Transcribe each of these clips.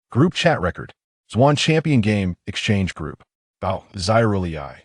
Group chat record. Zwan Champion Game Exchange Group. Bao Zyruli.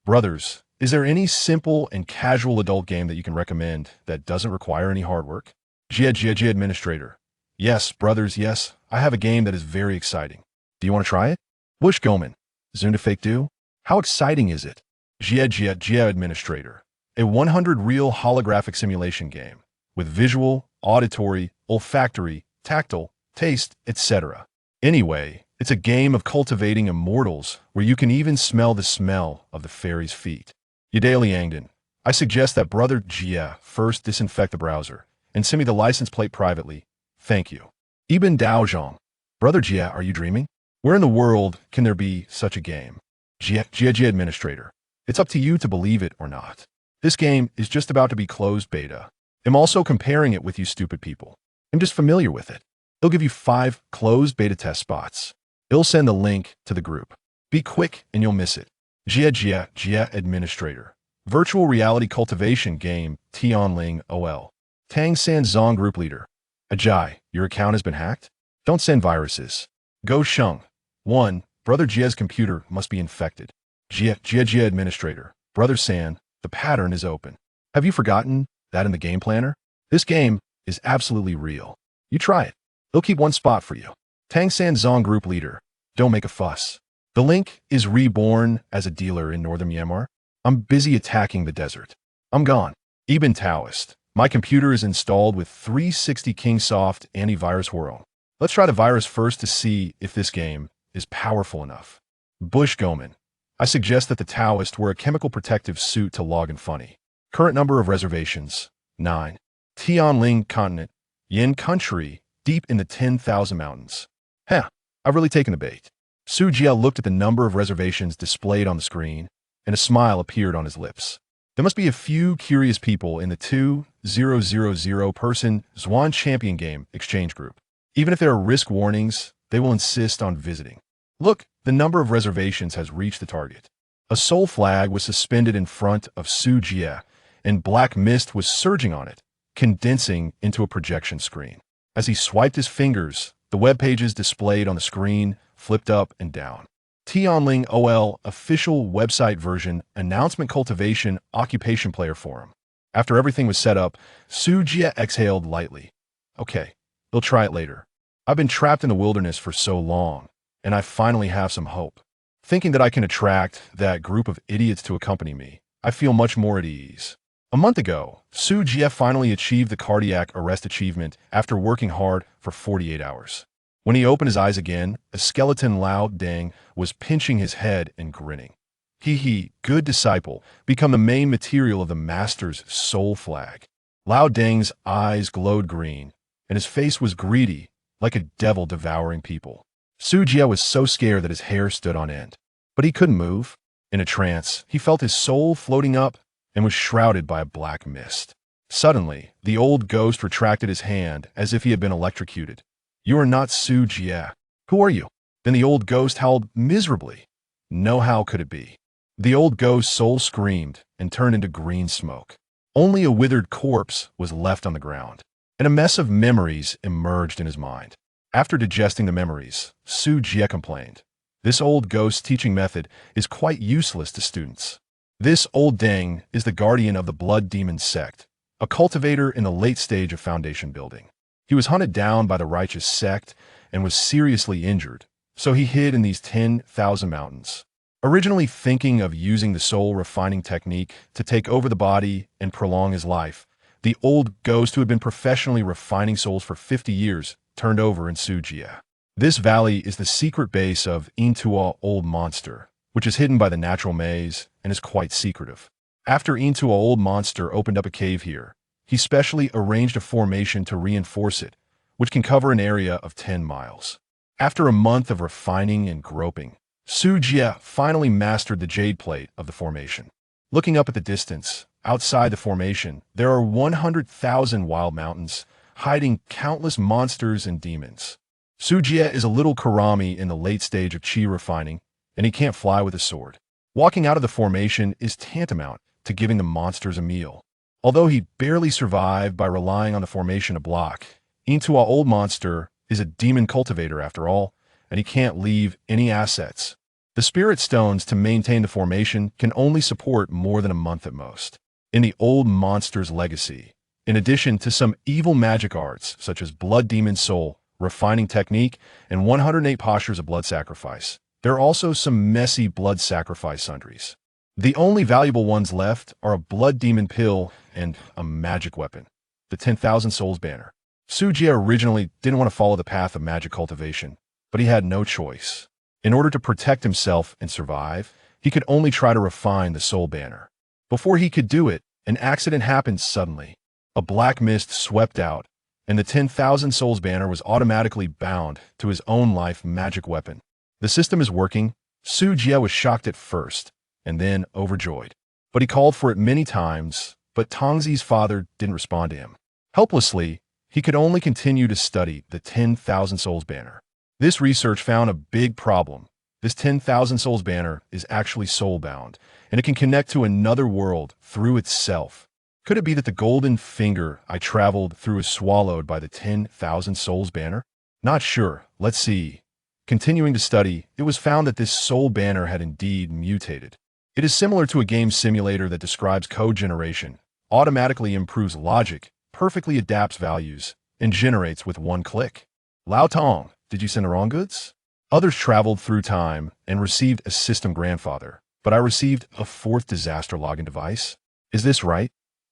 Brothers, is there any simple and casual adult game that you can recommend that doesn't require any hard work? Jia Administrator. Yes, brothers, yes. I have a game that is very exciting. Do you want to try it? Bush Goman. Zunda Fake Do? How exciting is it? Jia Administrator. A 100 real holographic simulation game with visual, auditory, olfactory, tactile, taste, etc. Anyway, it's a game of cultivating immortals where you can even smell the smell of the fairy's feet. Yadali Angdon. I suggest that Brother Jia first disinfect the browser and send me the license plate privately. Thank you. Ibn Daozhong. Brother Jia, are you dreaming? Where in the world can there be such a game? Jia Administrator. It's up to you to believe it or not. This game is just about to be closed beta. I'm also comparing it with you stupid people. I'm just familiar with it. It'll give you 5 closed beta test spots. It'll send the link to the group. Be quick and you'll miss it. Jia Administrator. Virtual reality cultivation game Tianling OL. Tang San Zong Group Leader. Ajay, your account has been hacked? Don't send viruses. Go Sheng. 1. Brother Jia's computer must be infected. Jia Administrator. Brother San, the pattern is open. Have you forgotten that in the game planner? This game is absolutely real. You try it. They'll keep 1 spot for you. Tang San Zong Group Leader. Don't make a fuss. The link is reborn as a dealer in northern Myanmar. I'm busy attacking the desert. I'm gone. Ibn Taoist. My computer is installed with 360 Kingsoft antivirus Whirl. Let's try the virus first to see if this game is powerful enough. Bush Goman. I suggest that the Taoist wear a chemical protective suit to log in funny. Current number of reservations, 9. Tianling Continent, Yin Country, deep in the 10,000 mountains. I've really taken the bait. Su Jia looked at the number of reservations displayed on the screen, and a smile appeared on his lips. There must be a few curious people in the 2,000-person Zwan Champion Game Exchange Group. Even if there are risk warnings, they will insist on visiting. Look, the number of reservations has reached the target. A soul flag was suspended in front of Su Jia, and black mist was surging on it, condensing into a projection screen. As he swiped his fingers, the web pages displayed on the screen flipped up and down. Tianling OL official website version announcement cultivation occupation player forum. After everything was set up, Su Jia exhaled lightly. Okay, they'll try it later. I've been trapped in the wilderness for so long, and I finally have some hope. Thinking that I can attract that group of idiots to accompany me, I feel much more at ease. A month ago, Su Jia finally achieved the cardiac arrest achievement after working hard for 48 hours. When he opened his eyes again, a skeleton Lao Deng was pinching his head and grinning. Good disciple, become the main material of the master's soul flag. Lao Deng's eyes glowed green, and his face was greedy, like a devil devouring people. Su Jia was so scared that his hair stood on end. But he couldn't move. In a trance, he felt his soul floating up and was shrouded by a black mist. Suddenly, the old ghost retracted his hand as if he had been electrocuted. You are not Su Jia. Who are you? Then the old ghost howled miserably. No, how could it be? The old ghost's soul screamed and turned into green smoke. Only a withered corpse was left on the ground, and a mess of memories emerged in his mind. After digesting the memories, Su Jia complained. This old ghost teaching method is quite useless to students. This old Deng is the guardian of the Blood Demon sect, a cultivator in the late stage of foundation building. He was hunted down by the righteous sect and was seriously injured, so he hid in these 10,000 mountains. Originally thinking of using the soul refining technique to take over the body and prolong his life, the old ghost who had been professionally refining souls for 50 years turned over in Su Jia. This valley is the secret base of Intua Old Monster, which is hidden by the natural maze and is quite secretive. After Intua Old Monster opened up a cave here, he specially arranged a formation to reinforce it, which can cover an area of 10 miles. After a month of refining and groping, Su Jia finally mastered the jade plate of the formation. Looking up at the distance, outside the formation, there are 100,000 wild mountains, hiding countless monsters and demons. Su Jia is a little Karami in the late stage of chi refining, and he can't fly with a sword. Walking out of the formation is tantamount to giving the monsters a meal. Although he barely survived by relying on the formation to block, Intua Old Monster is a demon cultivator after all, and he can't leave any assets. The spirit stones to maintain the formation can only support more than a month at most. In the old monster's legacy, in addition to some evil magic arts such as Blood Demon Soul, Refining Technique, and 108 Postures of Blood Sacrifice, there are also some messy blood sacrifice sundries. The only valuable ones left are a Blood Demon Pill and a magic weapon, the 10,000 Souls Banner. Sujie originally didn't want to follow the path of magic cultivation, but he had no choice. In order to protect himself and survive, he could only try to refine the Soul Banner. Before he could do it, an accident happened suddenly. A black mist swept out, and the 10,000 Souls Banner was automatically bound to his own life magic weapon. The system is working. Sujie was shocked at first, and then overjoyed. But he called for it many times, but Tongzi's father didn't respond to him. Helplessly, he could only continue to study the 10,000 Souls Banner. This research found a big problem. This 10,000 Souls Banner is actually soul-bound, and it can connect to another world through itself. Could it be that the golden finger I traveled through is swallowed by the 10,000 Souls Banner? Not sure. Let's see. Continuing to study, it was found that this Soul Banner had indeed mutated. It is similar to a game simulator that describes code generation, automatically improves logic, perfectly adapts values, and generates with one click. Lao Tong, did you send the wrong goods? Others traveled through time and received a system grandfather, but I received a fourth disaster login device. Is this right?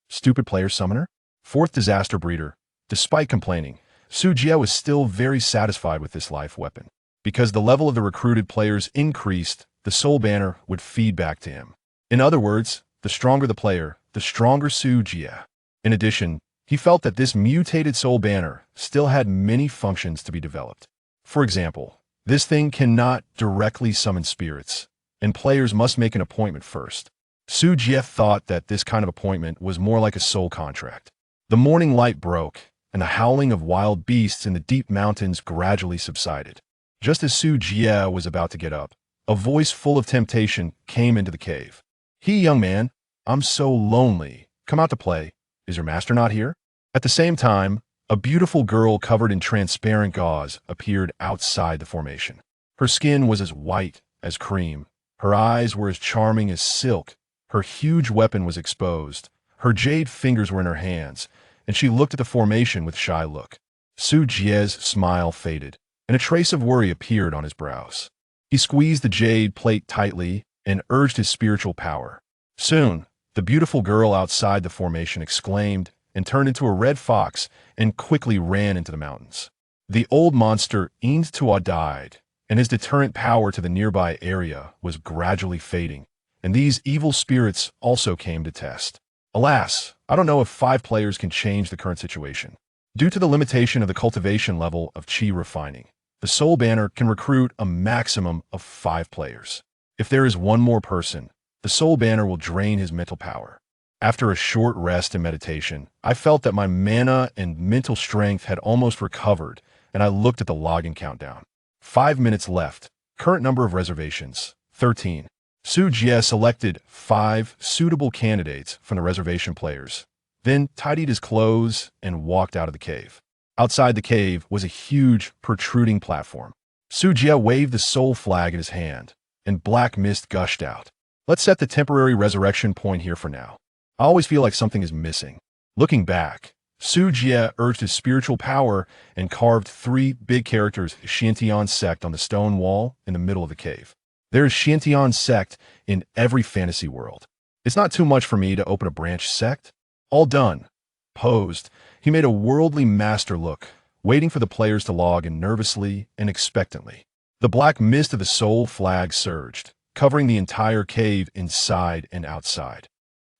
Stupid player summoner? Fourth disaster breeder. Despite complaining, Sujie was still very satisfied with this life weapon. Because the level of the recruited players increased, the Soul Banner would feed back to him. In other words, the stronger the player, the stronger Sujie. In addition, he felt that this mutated Soul Banner still had many functions to be developed. For example, this thing cannot directly summon spirits, and players must make an appointment first. Sujie thought that this kind of appointment was more like a soul contract. The morning light broke, and the howling of wild beasts in the deep mountains gradually subsided. Just as Sujie was about to get up, a voice full of temptation came into the cave. Young man, I'm so lonely. Come out to play. Is your master not here? At the same time, a beautiful girl covered in transparent gauze appeared outside the formation. Her skin was as white as cream. Her eyes were as charming as silk. Her huge weapon was exposed. Her jade fingers were in her hands, and she looked at the formation with shy look. Sujie's smile faded, and a trace of worry appeared on his brows. He squeezed the jade plate tightly and urged his spiritual power. Soon, the beautiful girl outside the formation exclaimed and turned into a red fox and quickly ran into the mountains. The old monster Ind Tua died, and his deterrent power to the nearby area was gradually fading, and these evil spirits also came to test. Alas, I don't know if 5 players can change the current situation. Due to the limitation of the cultivation level of Qi refining, the Soul Banner can recruit a maximum of 5 players. If there is one more person, the Soul Banner will drain his mental power. After a short rest and meditation, I felt that my mana and mental strength had almost recovered, and I looked at the login countdown. 5 minutes left. Current number of reservations, 13. Sujie selected 5 suitable candidates from the reservation players, then tidied his clothes and walked out of the cave. Outside the cave was a huge, protruding platform. Sujie waved the soul flag in his hand, and black mist gushed out. Let's set the temporary resurrection point here for now. I always feel like something is missing. Looking back, Sujie urged his spiritual power and carved 3 big characters Xiantian Sect on the stone wall in the middle of the cave. There is Xiantian Sect in every fantasy world. It's not too much for me to open a branch sect. All done. Posed, he made a worldly master look, waiting for the players to log in nervously and expectantly. The black mist of the soul flag surged, covering the entire cave inside and outside.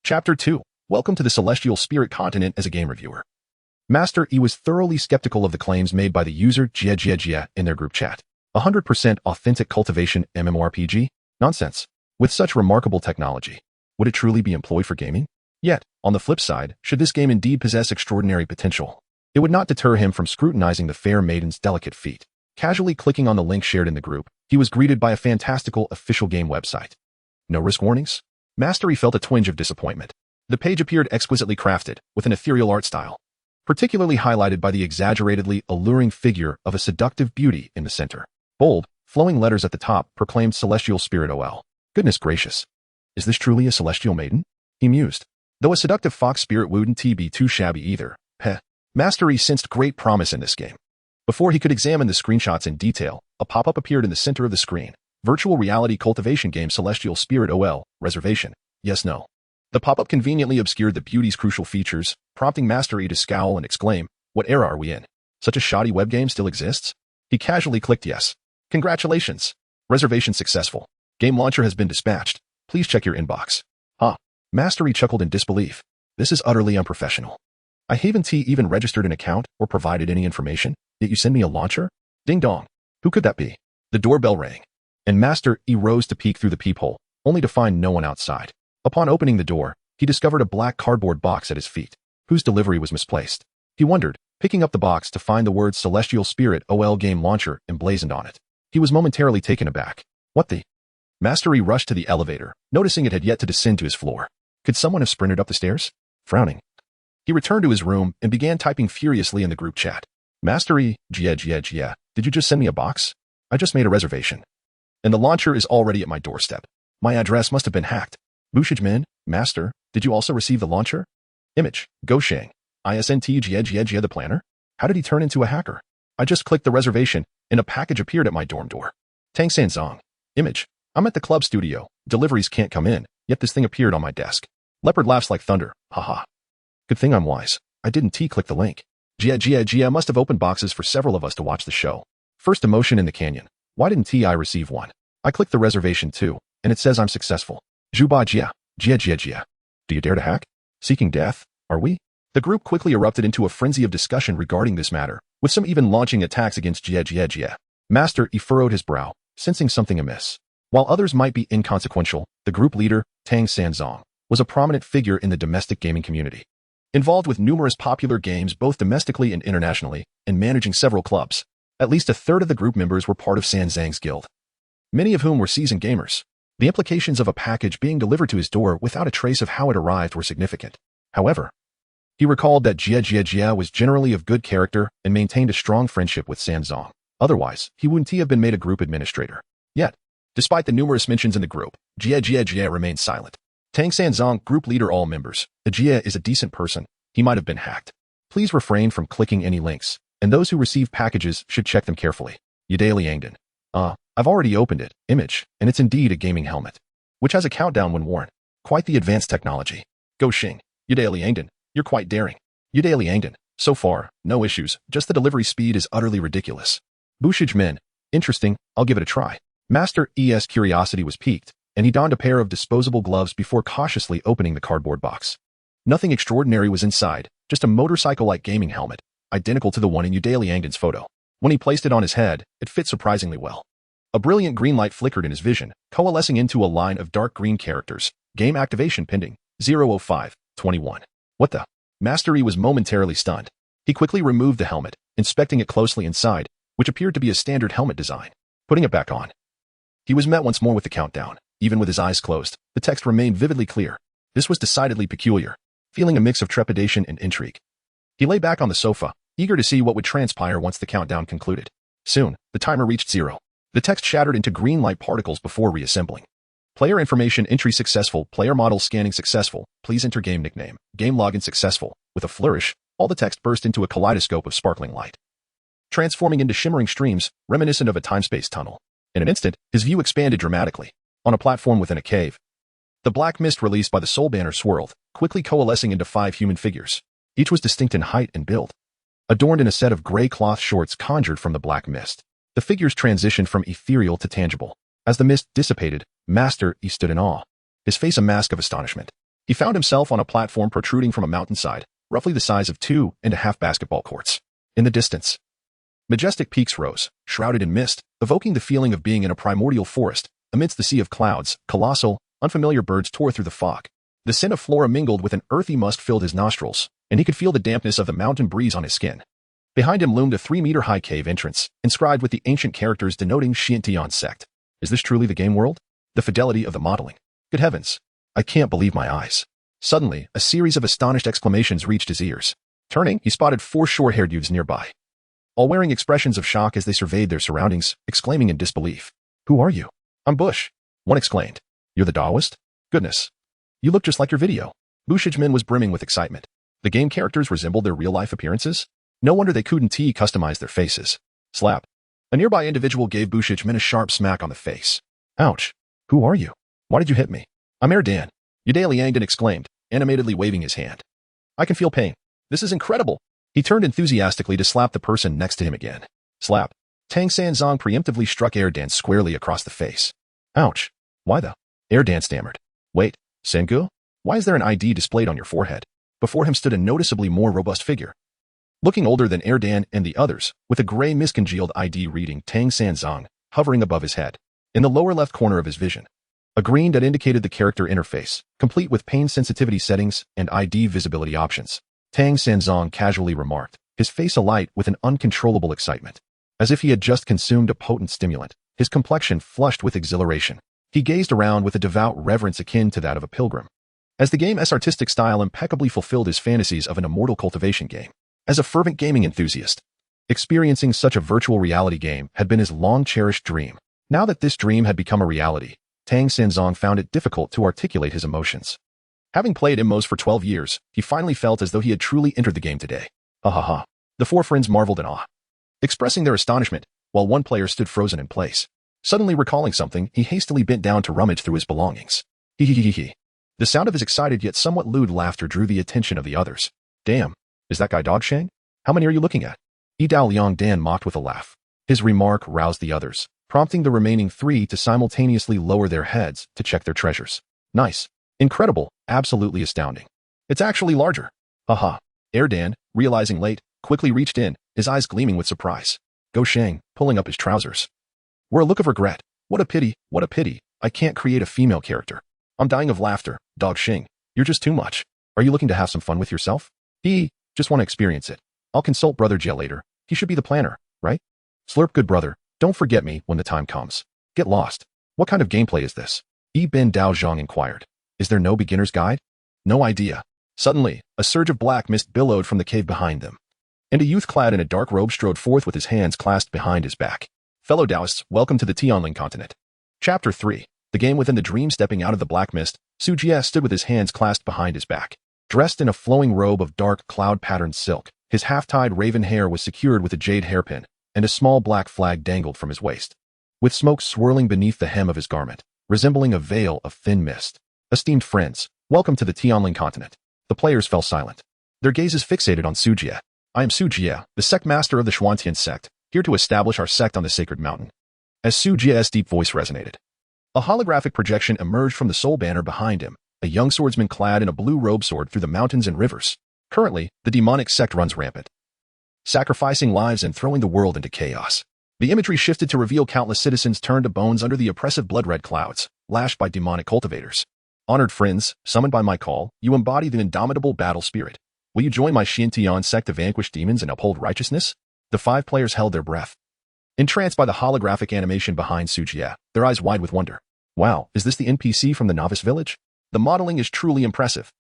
Chapter 2. Welcome to the Celestial Spirit Continent as a game reviewer. Master E was thoroughly skeptical of the claims made by the user Jie in their group chat. 100% authentic cultivation MMORPG? Nonsense. With such remarkable technology, would it truly be employed for gaming? Yet, on the flip side, should this game indeed possess extraordinary potential, it would not deter him from scrutinizing the fair maiden's delicate feet. Casually clicking on the link shared in the group, he was greeted by a fantastical official game website. No risk warnings? Master E felt a twinge of disappointment. The page appeared exquisitely crafted, with an ethereal art style, particularly highlighted by the exaggeratedly alluring figure of a seductive beauty in the center. Bold, flowing letters at the top proclaimed Celestial Spirit OL. Goodness gracious. Is this truly a celestial maiden? He mused. Though a seductive fox spirit wouldn't be too shabby either. Heh. Master Yi sensed great promise in this game. Before he could examine the screenshots in detail, a pop-up appeared in the center of the screen. Virtual reality cultivation game Celestial Spirit OL, reservation. Yes, no. The pop-up conveniently obscured the beauty's crucial features, prompting Master Yi to scowl and exclaim, what era are we in? Such a shoddy web game still exists? He casually clicked yes. Congratulations. Reservation successful. Game launcher has been dispatched. Please check your inbox. Huh. Master Yi chuckled in disbelief. This is utterly unprofessional. I haven't even registered an account or provided any information, yet you send me a launcher? Ding dong. Who could that be? The doorbell rang, and Master Yi rose to peek through the peephole, only to find no one outside. Upon opening the door, he discovered a black cardboard box at his feet, whose delivery was misplaced. He wondered, picking up the box to find the words Celestial Spirit OL Game Launcher emblazoned on it. He was momentarily taken aback. What the? Master Yi rushed to the elevator, noticing it had yet to descend to his floor. Could someone have sprinted up the stairs? Frowning, he returned to his room and began typing furiously in the group chat. Master Yi, yeah, did you just send me a box? I just made a reservation. And the launcher is already at my doorstep. My address must have been hacked. Bushij Min, Master, did you also receive the launcher? Image, Go Shang, ISNT the planner? How did he turn into a hacker? I just clicked the reservation, and a package appeared at my dorm door. Tang Sanzong, Image, I'm at the club studio. Deliveries can't come in, yet this thing appeared on my desk. Leopard laughs like thunder, haha. Good thing I'm wise. I didn't click the link. Gia must have opened boxes for several of us to watch the show. First emotion in the canyon. Why didn't I receive one? I clicked the reservation too, and it says I'm successful. Zhuba Gia. Do you dare to hack? Seeking death? Are we? The group quickly erupted into a frenzy of discussion regarding this matter, with some even launching attacks against Gia. Master Yi furrowed his brow, sensing something amiss. While others might be inconsequential, the group leader, Tang Sanzong, was a prominent figure in the domestic gaming community. Involved with numerous popular games both domestically and internationally, and managing several clubs. At least a third of the group members were part of Sanzang's guild, many of whom were seasoned gamers. The implications of a package being delivered to his door without a trace of how it arrived were significant. However, he recalled that Gia was generally of good character and maintained a strong friendship with Sanzong. Otherwise, he wouldn't have been made a group administrator. Yet, despite the numerous mentions in the group, Gia remained silent. Tang Sanzong, group leader, all members. Gia is a decent person. He might have been hacked. Please refrain from clicking any links, and those who receive packages should check them carefully. Yadali Yangdan. I've already opened it, Image, and it's indeed a gaming helmet, which has a countdown when worn. Quite the advanced technology. Go Xing. Yadali Yangdan. You're quite daring. Yadali Yangdan. So far, no issues, just the delivery speed is utterly ridiculous. Bushij Min. Interesting, I'll give it a try. Master Yi's curiosity was piqued, and he donned a pair of disposable gloves before cautiously opening the cardboard box. Nothing extraordinary was inside, just a motorcycle-like gaming helmet, identical to the one in Yadali Yangdan's photo. When he placed it on his head, it fit surprisingly well. A brilliant green light flickered in his vision, coalescing into a line of dark green characters. Game activation pending. 005-21. What the? Master Yi was momentarily stunned. He quickly removed the helmet, inspecting it closely inside, which appeared to be a standard helmet design. Putting it back on, he was met once more with the countdown. Even with his eyes closed, the text remained vividly clear. This was decidedly peculiar, feeling a mix of trepidation and intrigue. He lay back on the sofa, eager to see what would transpire once the countdown concluded. Soon, the timer reached 0. The text shattered into green light particles before reassembling. Player information entry successful, player model scanning successful, please enter game nickname, game login successful. With a flourish, all the text burst into a kaleidoscope of sparkling light, transforming into shimmering streams, reminiscent of a time-space tunnel. In an instant, his view expanded dramatically. On a platform within a cave, the black mist released by the soul banner swirled, quickly coalescing into 5 human figures. Each was distinct in height and build, adorned in a set of gray cloth shorts conjured from the black mist. The figures transitioned from ethereal to tangible. As the mist dissipated, Master Yi stood in awe, his face a mask of astonishment. He found himself on a platform protruding from a mountainside, roughly the size of 2.5 basketball courts. In the distance, majestic peaks rose, shrouded in mist, evoking the feeling of being in a primordial forest. Amidst the sea of clouds, colossal, unfamiliar birds tore through the fog. The scent of flora mingled with an earthy musk filled his nostrils, and he could feel the dampness of the mountain breeze on his skin. Behind him loomed a 3-meter-high cave entrance, inscribed with the ancient characters denoting Xiantian sect. Is this truly the game world? The fidelity of the modeling. Good heavens. I can't believe my eyes. Suddenly, a series of astonished exclamations reached his ears. Turning, he spotted 4 short-haired youths nearby. all wearing expressions of shock as they surveyed their surroundings, exclaiming in disbelief. "Who are you?" "I'm Bush," one exclaimed. "You're the Daoist? Goodness. You look just like your video." Bushijmin was brimming with excitement. The game characters resembled their real-life appearances? No wonder they couldn't customize their faces. Slap. A nearby individual gave Bushijmin a sharp smack on the face. "Ouch. Who are you? Why did you hit me?" "I'm Erdan," Yudai Liangdan exclaimed, animatedly waving his hand. "I can feel pain. This is incredible." He turned enthusiastically to slap the person next to him again. Slap. Tang Sanzong preemptively struck Erdan squarely across the face. "Ouch. Why though?" Erdan stammered. "Wait, Sengu? Why is there an ID displayed on your forehead?" Before him stood a noticeably more robust figure. Looking older than Erdan and the others, with a gray miscongealed ID reading Tang Sanzong hovering above his head. In the lower left corner of his vision, a green dot indicated the character interface, complete with pain sensitivity settings and ID visibility options. Tang Sanzong casually remarked, his face alight with an uncontrollable excitement. As if he had just consumed a potent stimulant, his complexion flushed with exhilaration. He gazed around with a devout reverence akin to that of a pilgrim. As the game's artistic style impeccably fulfilled his fantasies of an immortal cultivation game. As a fervent gaming enthusiast, experiencing such a virtual reality game had been his long-cherished dream. Now that this dream had become a reality, Tang Sanzong found it difficult to articulate his emotions. Having played MMOs for 12 years, he finally felt as though he had truly entered the game today. Ha ha ha. The four friends marveled in awe, expressing their astonishment, while one player stood frozen in place. Suddenly recalling something, he hastily bent down to rummage through his belongings. Hee hee hee hee. The sound of his excited yet somewhat lewd laughter drew the attention of the others. "Damn, is that guy Dogshang? How many are you looking at?" Yudai Liangdan mocked with a laugh. His remark roused the others, prompting the remaining three to simultaneously lower their heads to check their treasures. "Nice. Incredible. Absolutely astounding. It's actually larger." Haha. Erdan, realizing late, quickly reached in, his eyes gleaming with surprise. Go Shang, pulling up his trousers. Were a look of regret. What a pity, what a pity. I can't create a female character. I'm dying of laughter. Dog Shing, you're just too much. Are you looking to have some fun with yourself? Just want to experience it. I'll consult Brother Jia later. He should be the planner, right? Slurp good brother. Don't forget me when the time comes. Get lost. What kind of gameplay is this? Ben Dao Zhang inquired. Is there no beginner's guide? No idea. Suddenly, a surge of black mist billowed from the cave behind them, and a youth clad in a dark robe strode forth with his hands clasped behind his back. Fellow Taoists, welcome to the Tianling continent. Chapter 3. The game within the dream. Stepping out of the black mist, Su Jie stood with his hands clasped behind his back. Dressed in a flowing robe of dark cloud-patterned silk, his half-tied raven hair was secured with a jade hairpin, and a small black flag dangled from his waist, with smoke swirling beneath the hem of his garment, resembling a veil of thin mist. Esteemed friends, welcome to the Tianling continent. The players fell silent, their gazes fixated on Su Jie. I am Su Jie, the sect master of the Xuantian sect, here to establish our sect on the sacred mountain. As Su Jie's deep voice resonated, a holographic projection emerged from the soul banner behind him, a young swordsman clad in a blue robe soared through the mountains and rivers. Currently, the demonic sect runs rampant, sacrificing lives and throwing the world into chaos. The imagery shifted to reveal countless citizens turned to bones under the oppressive blood-red clouds, lashed by demonic cultivators. Honored friends, summoned by my call, you embody the indomitable battle spirit. Will you join my Xintian sect to vanquish demons and uphold righteousness? The 5 players held their breath, entranced by the holographic animation behind Su Jie, their eyes wide with wonder. Wow, is this the NPC from the Novice Village? The modeling is truly impressive.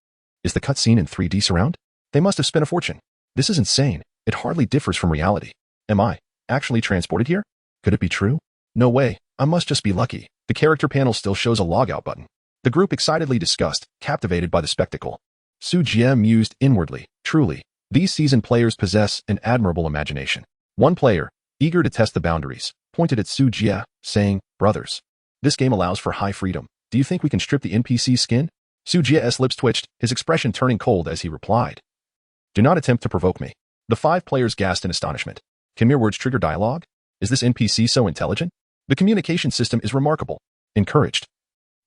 Is the cutscene in 3D surround? They must have spent a fortune. This is insane. It hardly differs from reality. Am I actually transported here? Could it be true? No way. I must just be lucky. The character panel still shows a logout button. The group excitedly discussed, captivated by the spectacle. Su Jie mused inwardly. Truly, these seasoned players possess an admirable imagination. One player, eager to test the boundaries, pointed at Su Jie, saying, Brothers, this game allows for high freedom. Do you think we can strip the NPC's skin? Su Jie's lips twitched, his expression turning cold as he replied. Do not attempt to provoke me. The 5 players gasped in astonishment. Can mere words trigger dialogue? Is this NPC so intelligent? The communication system is remarkable. Encouraged,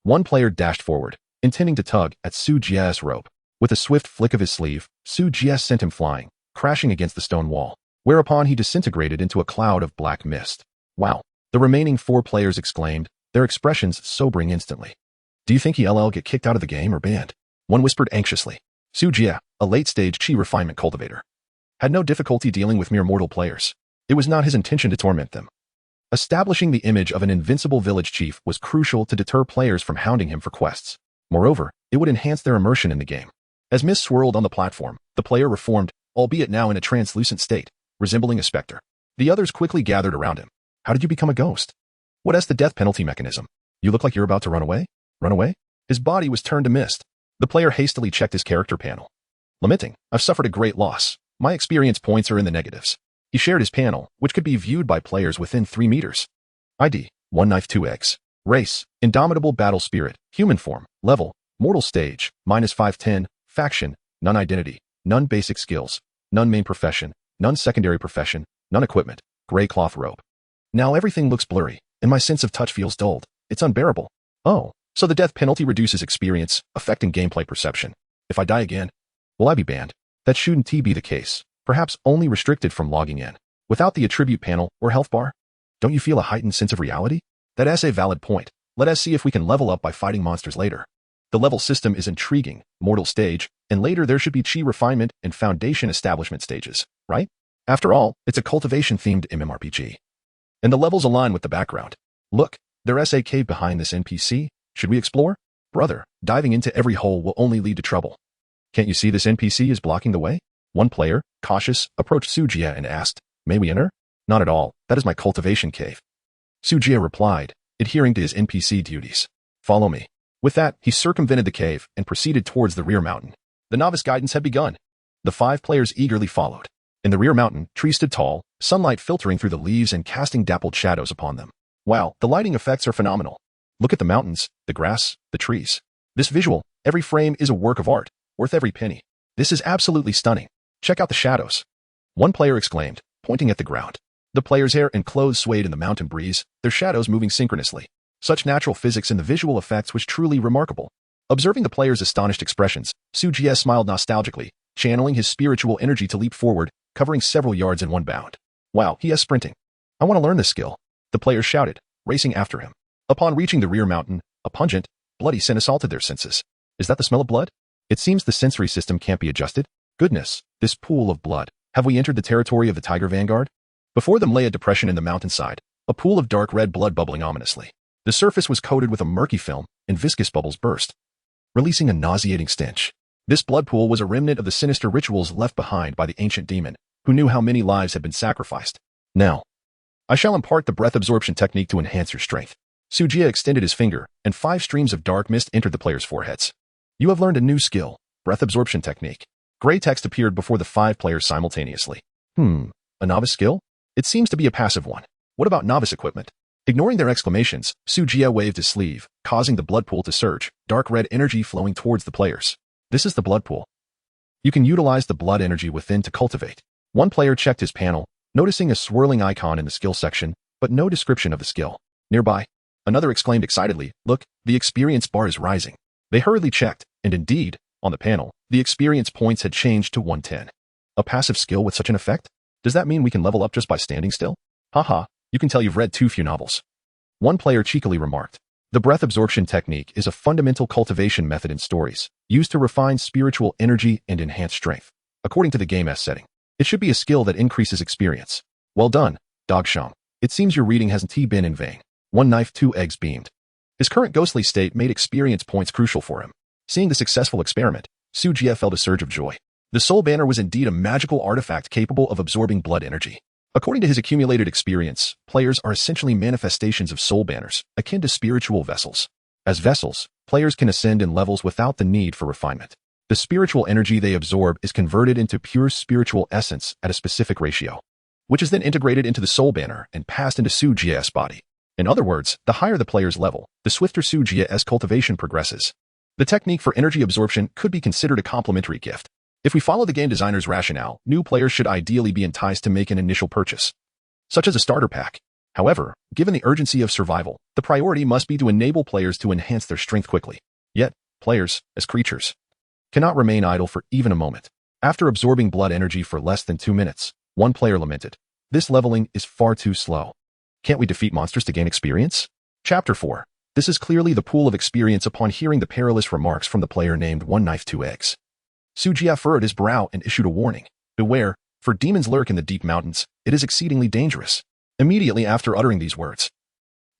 one player dashed forward, intending to tug at Su Jie's rope. With a swift flick of his sleeve, Su Jie sent him flying, crashing against the stone wall, whereupon he disintegrated into a cloud of black mist. Wow! The remaining 4 players exclaimed, their expressions sobering instantly. Do you think he'll get kicked out of the game or banned? One whispered anxiously. Su Jie, a late-stage chi refinement cultivator, had no difficulty dealing with mere mortal players. It was not his intention to torment them. Establishing the image of an invincible village chief was crucial to deter players from hounding him for quests. Moreover, it would enhance their immersion in the game. As mist swirled on the platform, the player reformed, albeit now in a translucent state, resembling a specter. The others quickly gathered around him. How did you become a ghost? What is the death penalty mechanism? You look like you're about to run away? Run away? His body was turned to mist. The player hastily checked his character panel. Lamenting, I've suffered a great loss. My experience points are in the negatives. He shared his panel, which could be viewed by players within 3 meters. ID, 1 knife 2 eggs. Race, Indomitable Battle Spirit. Human form, level, Mortal Stage, -510. Faction, none identity, none basic skills, none main profession, none secondary profession, none equipment, gray cloth robe. Now everything looks blurry, and my sense of touch feels dulled. It's unbearable. Oh, so the death penalty reduces experience, affecting gameplay perception. If I die again, will I be banned? That shouldn't be the case. Perhaps only restricted from logging in. Without the attribute panel or health bar? Don't you feel a heightened sense of reality? That is a valid point. Let us see if we can level up by fighting monsters later. The level system is intriguing, Mortal Stage, and later there should be Chi Refinement and Foundation Establishment stages, right? After all, it's a cultivation-themed MMORPG. And the levels align with the background. Look, there's a cave behind this NPC. Should we explore? Brother, diving into every hole will only lead to trouble. Can't you see this NPC is blocking the way? One player, cautious, approached Sujiya and asked, May we enter? Not at all, that is my cultivation cave. Sujiya replied, adhering to his NPC duties. Follow me. With that, he circumvented the cave and proceeded towards the rear mountain. The novice guidance had begun. The 5 players eagerly followed. In the rear mountain, trees stood tall, sunlight filtering through the leaves and casting dappled shadows upon them. Wow, the lighting effects are phenomenal. Look at the mountains, the grass, the trees. This visual, every frame is a work of art, worth every penny. This is absolutely stunning. Check out the shadows. One player exclaimed, pointing at the ground. The players' hair and clothes swayed in the mountain breeze, their shadows moving synchronously. Such natural physics in the visual effects was truly remarkable. Observing the players' astonished expressions, Sujiya smiled nostalgically, channeling his spiritual energy to leap forward, covering several yards in one bound. Wow, he is sprinting. I want to learn this skill. The players shouted, racing after him. Upon reaching the rear mountain, a pungent, bloody scent assaulted their senses. Is that the smell of blood? It seems the sensory system can't be adjusted. Goodness, this pool of blood. Have we entered the territory of the Tiger Vanguard? Before them lay a depression in the mountainside, a pool of dark red blood bubbling ominously. The surface was coated with a murky film, and viscous bubbles burst, releasing a nauseating stench. This blood pool was a remnant of the sinister rituals left behind by the ancient demon, who knew how many lives had been sacrificed. Now, I shall impart the breath absorption technique to enhance your strength. Sujiya extended his finger, and 5 streams of dark mist entered the players' foreheads. You have learned a new skill, breath absorption technique. Gray text appeared before the 5 players simultaneously. A novice skill? It seems to be a passive one. What about novice equipment? Ignoring their exclamations, Sujiya waved his sleeve, causing the blood pool to surge, dark red energy flowing towards the players. This is the blood pool. You can utilize the blood energy within to cultivate. One player checked his panel, noticing a swirling icon in the skill section, but no description of the skill. Nearby, another exclaimed excitedly, look, the experience bar is rising. They hurriedly checked, and indeed, on the panel, the experience points had changed to 110. A passive skill with such an effect? Does that mean we can level up just by standing still? Haha, you can tell you've read too few novels. One player cheekily remarked. The breath absorption technique is a fundamental cultivation method in stories, used to refine spiritual energy and enhance strength. According to the game's setting, it should be a skill that increases experience. Well done, Dogsham. It seems your reading hasn't been in vain. 1 knife 2 eggs beamed. His current ghostly state made experience points crucial for him. Seeing the successful experiment, Sujiya felt a surge of joy. The Soul Banner was indeed a magical artifact capable of absorbing blood energy. According to his accumulated experience, players are essentially manifestations of soul banners, akin to spiritual vessels. As vessels, players can ascend in levels without the need for refinement. The spiritual energy they absorb is converted into pure spiritual essence at a specific ratio, which is then integrated into the soul banner and passed into Sujiya's body. In other words, the higher the player's level, the swifter Sujiya's cultivation progresses. The technique for energy absorption could be considered a complementary gift. If we follow the game designer's rationale, new players should ideally be enticed to make an initial purchase, such as a starter pack. However, given the urgency of survival, the priority must be to enable players to enhance their strength quickly. Yet, players, as creatures, cannot remain idle for even a moment. After absorbing blood energy for less than 2 minutes, one player lamented, "This leveling is far too slow. Can't we defeat monsters to gain experience?" Chapter 4. This is clearly the pool of experience upon hearing the perilous remarks from the player named 1 knife 2 eggs. Sujiya furrowed his brow and issued a warning. Beware, for demons lurk in the deep mountains. It is exceedingly dangerous. Immediately after uttering these words,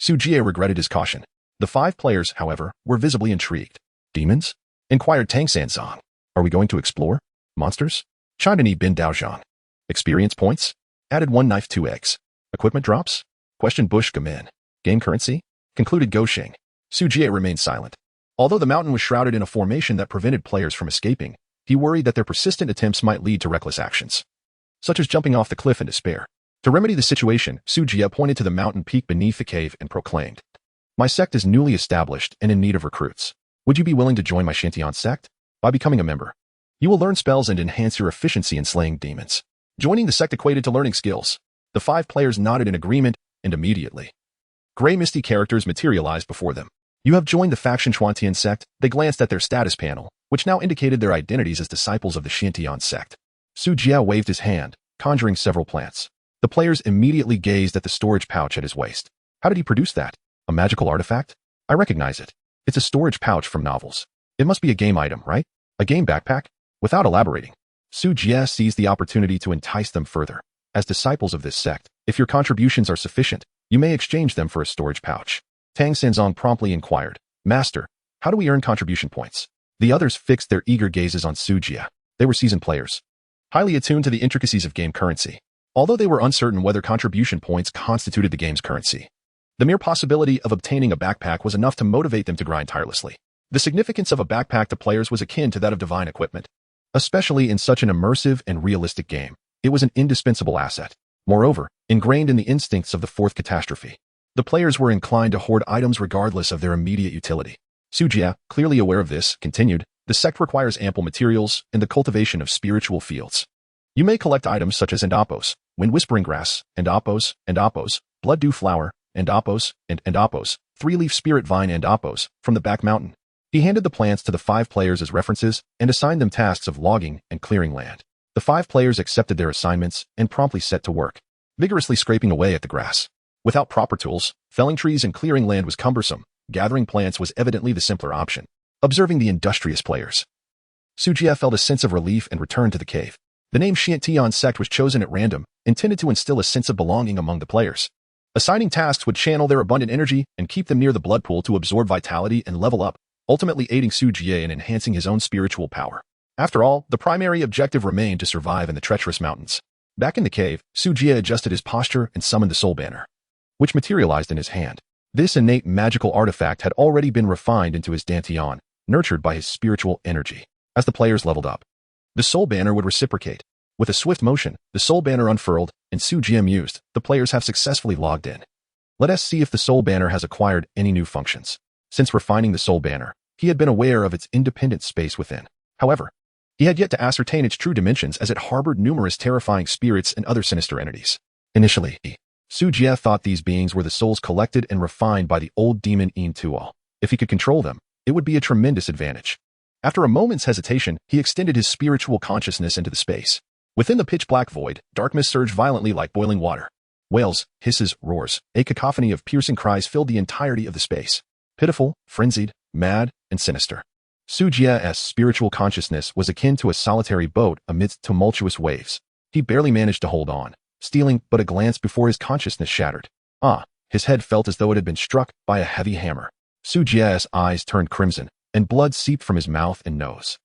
Sujiya regretted his caution. The 5 players, however, were visibly intrigued. Demons? Inquired Tang Sanzong. Are we going to explore? Monsters? Chandani bin Daozhang. Experience points? Added 1 knife 2 eggs. Equipment drops? Questioned Bush Gamin. Game currency? Concluded Gosheng. Su Jie remained silent. Although the mountain was shrouded in a formation that prevented players from escaping, he worried that their persistent attempts might lead to reckless actions, such as jumping off the cliff in despair. To remedy the situation, Su Jie pointed to the mountain peak beneath the cave and proclaimed, "My sect is newly established and in need of recruits. Would you be willing to join my Shantian sect? By becoming a member, you will learn spells and enhance your efficiency in slaying demons." Joining the sect equated to learning skills. The 5 players nodded in agreement, and immediately, gray misty characters materialized before them. "You have joined the faction Shantian sect." They glanced at their status panel, which now indicated their identities as disciples of the Shantian sect. Su Jie waved his hand, conjuring several plants. The players immediately gazed at the storage pouch at his waist. How did he produce that? A magical artifact? I recognize it. It's a storage pouch from novels. It must be a game item, right? A game backpack? Without elaborating, Su Jie seized the opportunity to entice them further. As disciples of this sect, if your contributions are sufficient, you may exchange them for a storage pouch. Tang Senzong promptly inquired, "Master, how do we earn contribution points?" The others fixed their eager gazes on Su Jie. They were seasoned players, highly attuned to the intricacies of game currency. Although they were uncertain whether contribution points constituted the game's currency, the mere possibility of obtaining a backpack was enough to motivate them to grind tirelessly. The significance of a backpack to players was akin to that of divine equipment. Especially in such an immersive and realistic game, it was an indispensable asset. Moreover, ingrained in the instincts of the fourth catastrophe, the players were inclined to hoard items regardless of their immediate utility. Su Jie, clearly aware of this, continued, "The sect requires ample materials and the cultivation of spiritual fields. You may collect items such as Endapos, Wind Whispering Grass, Endapos, Blood Dew Flower, Endapos, 3-leaf Spirit Vine Endapos, from the back mountain." He handed the plants to the 5 players as references and assigned them tasks of logging and clearing land. The 5 players accepted their assignments and promptly set to work, vigorously scraping away at the grass. Without proper tools, felling trees and clearing land was cumbersome. Gathering plants was evidently the simpler option. Observing the industrious players, Su Jie felt a sense of relief and returned to the cave. The name Shantian sect was chosen at random, intended to instill a sense of belonging among the players. Assigning tasks would channel their abundant energy and keep them near the blood pool to absorb vitality and level up, ultimately aiding Su Jie in enhancing his own spiritual power. After all, the primary objective remained to survive in the treacherous mountains. Back in the cave, Su Jie adjusted his posture and summoned the soul banner, which materialized in his hand. This innate magical artifact had already been refined into his dantian, nurtured by his spiritual energy. As the players leveled up, the soul banner would reciprocate. With a swift motion, the soul banner unfurled, and Su Jie mused, "The players have successfully logged in. Let us see if the soul banner has acquired any new functions." Since refining the soul banner, he had been aware of its independent space within. However, he had yet to ascertain its true dimensions as it harbored numerous terrifying spirits and other sinister entities. Initially, Su Jie thought these beings were the souls collected and refined by the old demon Yin Tuo. If he could control them, it would be a tremendous advantage. After a moment's hesitation, he extended his spiritual consciousness into the space. Within the pitch-black void, darkness surged violently like boiling water. Wails, hisses, roars, a cacophony of piercing cries filled the entirety of the space. Pitiful, frenzied, mad, and sinister. Su Jie's spiritual consciousness was akin to a solitary boat amidst tumultuous waves. He barely managed to hold on, stealing but a glance before his consciousness shattered. His head felt as though it had been struck by a heavy hammer. Su Jie's eyes turned crimson, and blood seeped from his mouth and nose.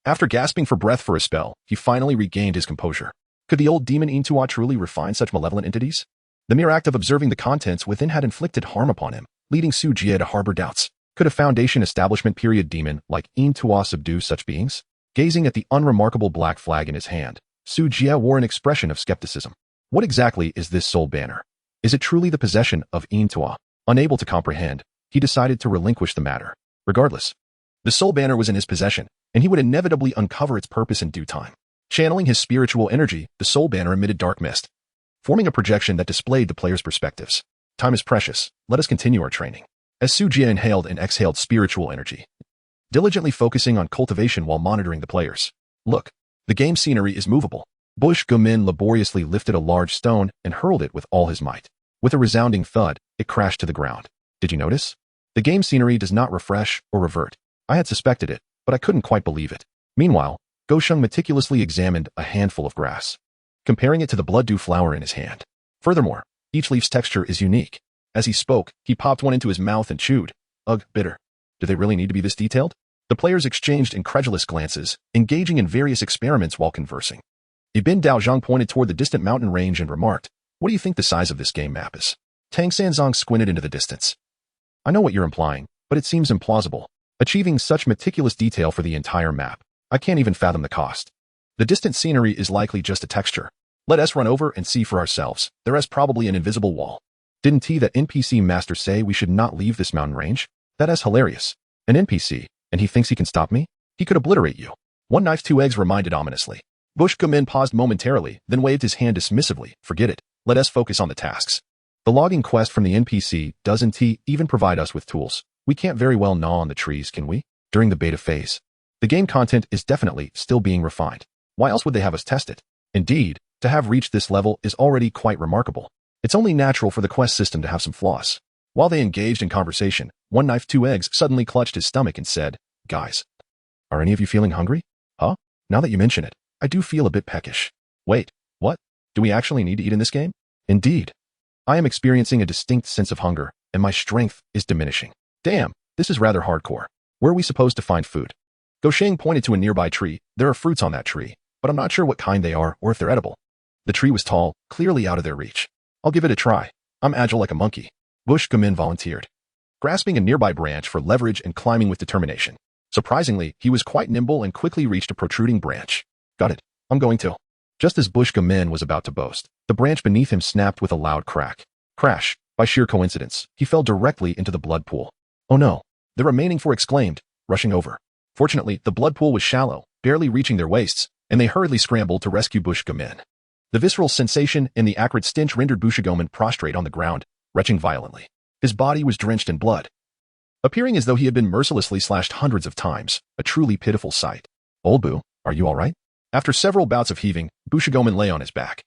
After gasping for breath for a spell, he finally regained his composure. Could the old demon Yin Tuo truly refine such malevolent entities? The mere act of observing the contents within had inflicted harm upon him, leading Su Jie to harbor doubts. Could a Foundation Establishment period demon like Yin Tuo subdue such beings? Gazing at the unremarkable black flag in his hand, Su Jie wore an expression of skepticism. What exactly is this soul banner? Is it truly the possession of Yin Tuo? Unable to comprehend, he decided to relinquish the matter. Regardless, the soul banner was in his possession, and he would inevitably uncover its purpose in due time. Channeling his spiritual energy, the soul banner emitted dark mist, forming a projection that displayed the players' perspectives. Time is precious. Let us continue our training. As Su Jie inhaled and exhaled spiritual energy, diligently focusing on cultivation while monitoring the players. Look, the game scenery is movable. Bush Gumin laboriously lifted a large stone and hurled it with all his might. With a resounding thud, it crashed to the ground. Did you notice? The game scenery does not refresh or revert. I had suspected it, but I couldn't quite believe it. Meanwhile, Gosheng meticulously examined a handful of grass, comparing it to the blood dew flower in his hand. Furthermore, each leaf's texture is unique. As he spoke, he popped one into his mouth and chewed. Ugh, bitter. Do they really need to be this detailed? The players exchanged incredulous glances, engaging in various experiments while conversing. Ibn Dao Zhang pointed toward the distant mountain range and remarked, "What do you think the size of this game map is?" Tang Sanzong squinted into the distance. "I know what you're implying, but it seems implausible. Achieving such meticulous detail for the entire map. I can't even fathom the cost. The distant scenery is likely just a texture. Let us run over and see for ourselves. There is probably an invisible wall. Didn't that NPC master say we should not leave this mountain range? That is hilarious. An NPC, and he thinks he can stop me? He could obliterate you." One knife, two eggs reminded ominously. Bush Gamin paused momentarily, then waved his hand dismissively. "Forget it. Let us focus on the tasks. The logging quest from the NPC doesn't even provide us with tools. We can't very well gnaw on the trees, can we? During the beta phase. The game content is definitely still being refined. Why else would they have us test it? Indeed, to have reached this level is already quite remarkable. It's only natural for the quest system to have some flaws." While they engaged in conversation, One Knife, Two Eggs suddenly clutched his stomach and said, "Guys, are any of you feeling hungry? Huh? Now that you mention it, I do feel a bit peckish. Wait, what? Do we actually need to eat in this game? Indeed. I am experiencing a distinct sense of hunger, and my strength is diminishing. Damn, this is rather hardcore. Where are we supposed to find food?" Gosheng pointed to a nearby tree. "There are fruits on that tree, but I'm not sure what kind they are or if they're edible." The tree was tall, clearly out of their reach. "I'll give it a try. I'm agile like a monkey." Bush Gamin volunteered, grasping a nearby branch for leverage and climbing with determination. Surprisingly, he was quite nimble and quickly reached a protruding branch. "Got it. I'm going to." Just as Bush Gamin was about to boast, the branch beneath him snapped with a loud crack. Crash. By sheer coincidence, he fell directly into the blood pool. "Oh no." The remaining four exclaimed, rushing over. Fortunately, the blood pool was shallow, barely reaching their waists, and they hurriedly scrambled to rescue Bush Gamin. The visceral sensation and the acrid stench rendered Bushigoman prostrate on the ground, retching violently. His body was drenched in blood, appearing as though he had been mercilessly slashed hundreds of times, a truly pitiful sight. "Old Boo, are you all right?" After several bouts of heaving, Bushigoman lay on his back,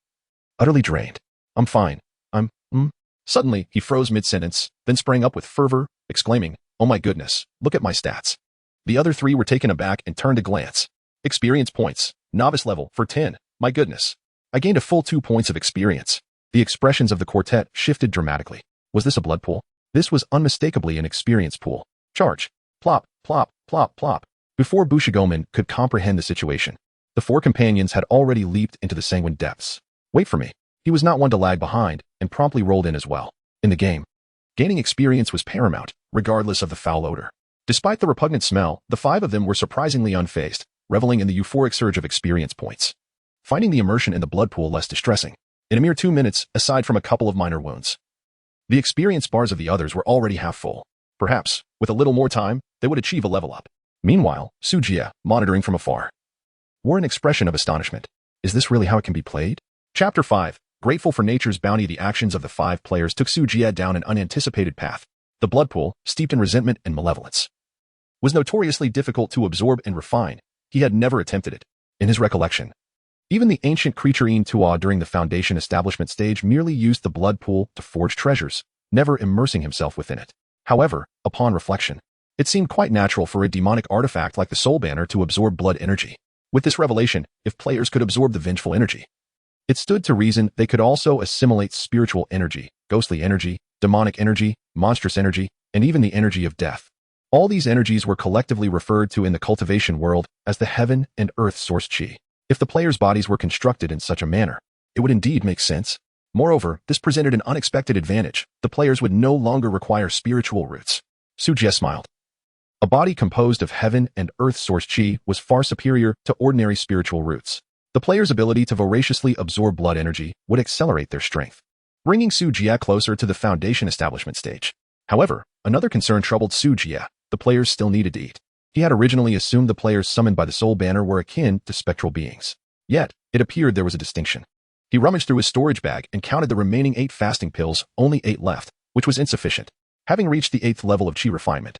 utterly drained. "I'm fine. Suddenly, he froze mid-sentence, then sprang up with fervor, exclaiming, "Oh my goodness, look at my stats." The other three were taken aback and turned to glance. "Experience points. Novice level for 10. My goodness. I gained a full 2 points of experience." The expressions of the quartet shifted dramatically. Was this a blood pool? This was unmistakably an experience pool. Charge. Plop, plop, plop, plop. Before Bushigoman could comprehend the situation, the four companions had already leaped into the sanguine depths. "Wait for me." He was not one to lag behind, and promptly rolled in as well. In the game, gaining experience was paramount, regardless of the foul odor. Despite the repugnant smell, the five of them were surprisingly unfazed, reveling in the euphoric surge of experience points, finding the immersion in the blood pool less distressing. In a mere 2 minutes, aside from a couple of minor wounds, the experience bars of the others were already half full. Perhaps, with a little more time, they would achieve a level up. Meanwhile, Su Jie, monitoring from afar, wore an expression of astonishment. Is this really how it can be played? Chapter 5. Grateful for nature's bounty, the actions of the five players took Su Jie down an unanticipated path. The blood pool, steeped in resentment and malevolence, was notoriously difficult to absorb and refine. He had never attempted it. In his recollection, even the ancient creature Yin Tua during the Foundation establishment stage merely used the blood pool to forge treasures, never immersing himself within it. However, upon reflection, it seemed quite natural for a demonic artifact like the Soul Banner to absorb blood energy. With this revelation, if players could absorb the vengeful energy, it stood to reason they could also assimilate spiritual energy, ghostly energy, demonic energy, monstrous energy, and even the energy of death. All these energies were collectively referred to in the cultivation world as the heaven and earth source chi. If the players' bodies were constructed in such a manner, it would indeed make sense. Moreover, this presented an unexpected advantage. The players would no longer require spiritual roots. Su Jie smiled. A body composed of heaven and earth source chi was far superior to ordinary spiritual roots. The player's ability to voraciously absorb blood energy would accelerate their strength, bringing Su Jie closer to the Foundation establishment stage. However, another concern troubled Su Jie. The players still needed to eat. He had originally assumed the players summoned by the Soul Banner were akin to spectral beings. Yet, it appeared there was a distinction. He rummaged through his storage bag and counted the remaining 8 fasting pills, only 8 left, which was insufficient. Having reached the 8th level of chi refinement,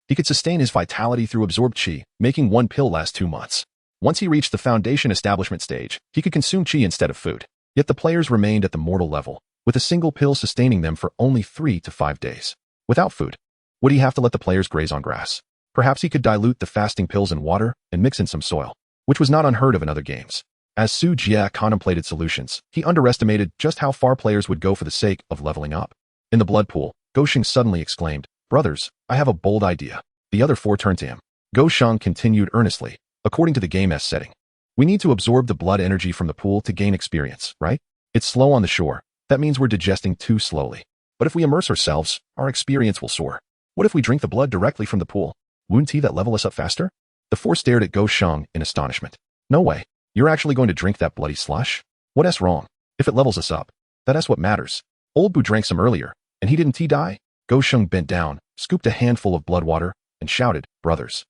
he could sustain his vitality through absorbed chi, making 1 pill last 2 months. Once he reached the Foundation establishment stage, he could consume chi instead of food. Yet the players remained at the mortal level, with a single pill sustaining them for only 3 to 5 days. Without food, would he have to let the players graze on grass? Perhaps he could dilute the fasting pills in water and mix in some soil, which was not unheard of in other games. As Su Jie contemplated solutions, he underestimated just how far players would go for the sake of leveling up. In the blood pool, Gosheng suddenly exclaimed, "Brothers, I have a bold idea." The other 4 turned to him. Gosheng continued earnestly, "According to the game S setting, We need to absorb the blood energy from the pool to gain experience, right? It's slow on the shore. That means we're digesting too slowly. But if we immerse ourselves, our experience will soar. What if we drink the blood directly from the pool? Wouldn't that level us up faster? The four stared at Go Sheng in astonishment. No way. You're actually going to drink that bloody slush? What's wrong? If it levels us up, that's what matters. Old Bu drank some earlier, and he didn't die? Go Sheng bent down, scooped a handful of blood water, and shouted, brothers,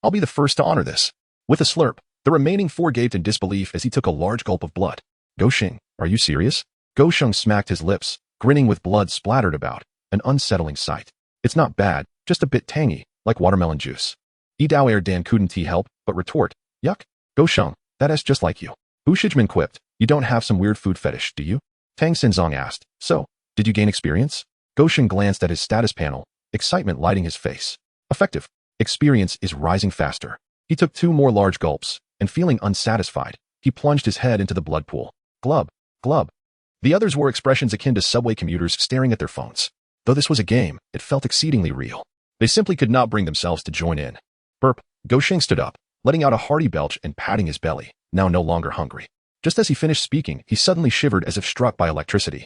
I'll be the first to honor this. With a slurp, the remaining four gaped in disbelief as he took a large gulp of blood. Go Sheng, are you serious? Go Sheng smacked his lips, grinning with blood splattered about, an unsettling sight. It's not bad, just a bit tangy, like watermelon juice. Yi Dao Dan couldn't help but retort, yuck. Go Sheng, that's just like you. Bu Shijman quipped, you don't have some weird food fetish, do you? Tang Xinzong asked, so, did you gain experience? Go Sheng glanced at his status panel, excitement lighting his face. Effective. Experience is rising faster. He took 2 more large gulps, and feeling unsatisfied, he plunged his head into the blood pool. Glub, glub. The others wore expressions akin to subway commuters staring at their phones. Though this was a game, it felt exceedingly real. They simply could not bring themselves to join in. Burp. Go Sheng stood up, letting out a hearty belch and patting his belly, now no longer hungry. Just as he finished speaking, he suddenly shivered as if struck by electricity.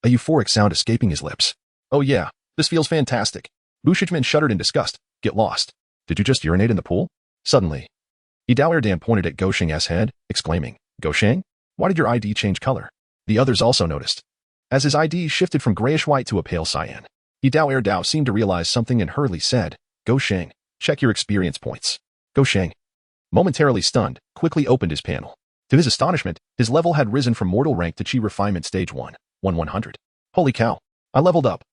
A euphoric sound escaping his lips. Oh yeah, this feels fantastic. Bu Shijman shuddered in disgust. Get lost. Did you just urinate in the pool? Suddenly, Yi Dao Dan pointed at Go Sheng's head, exclaiming, Go Sheng? Why did your ID change color? The others also noticed. As his ID shifted from grayish-white to a pale cyan, Yi Dao seemed to realize something and hurriedly said, Go Sheng, check your experience points. Go Sheng, momentarily stunned, quickly opened his panel. To his astonishment, his level had risen from mortal rank to Qi refinement stage 100. Holy cow, I leveled up.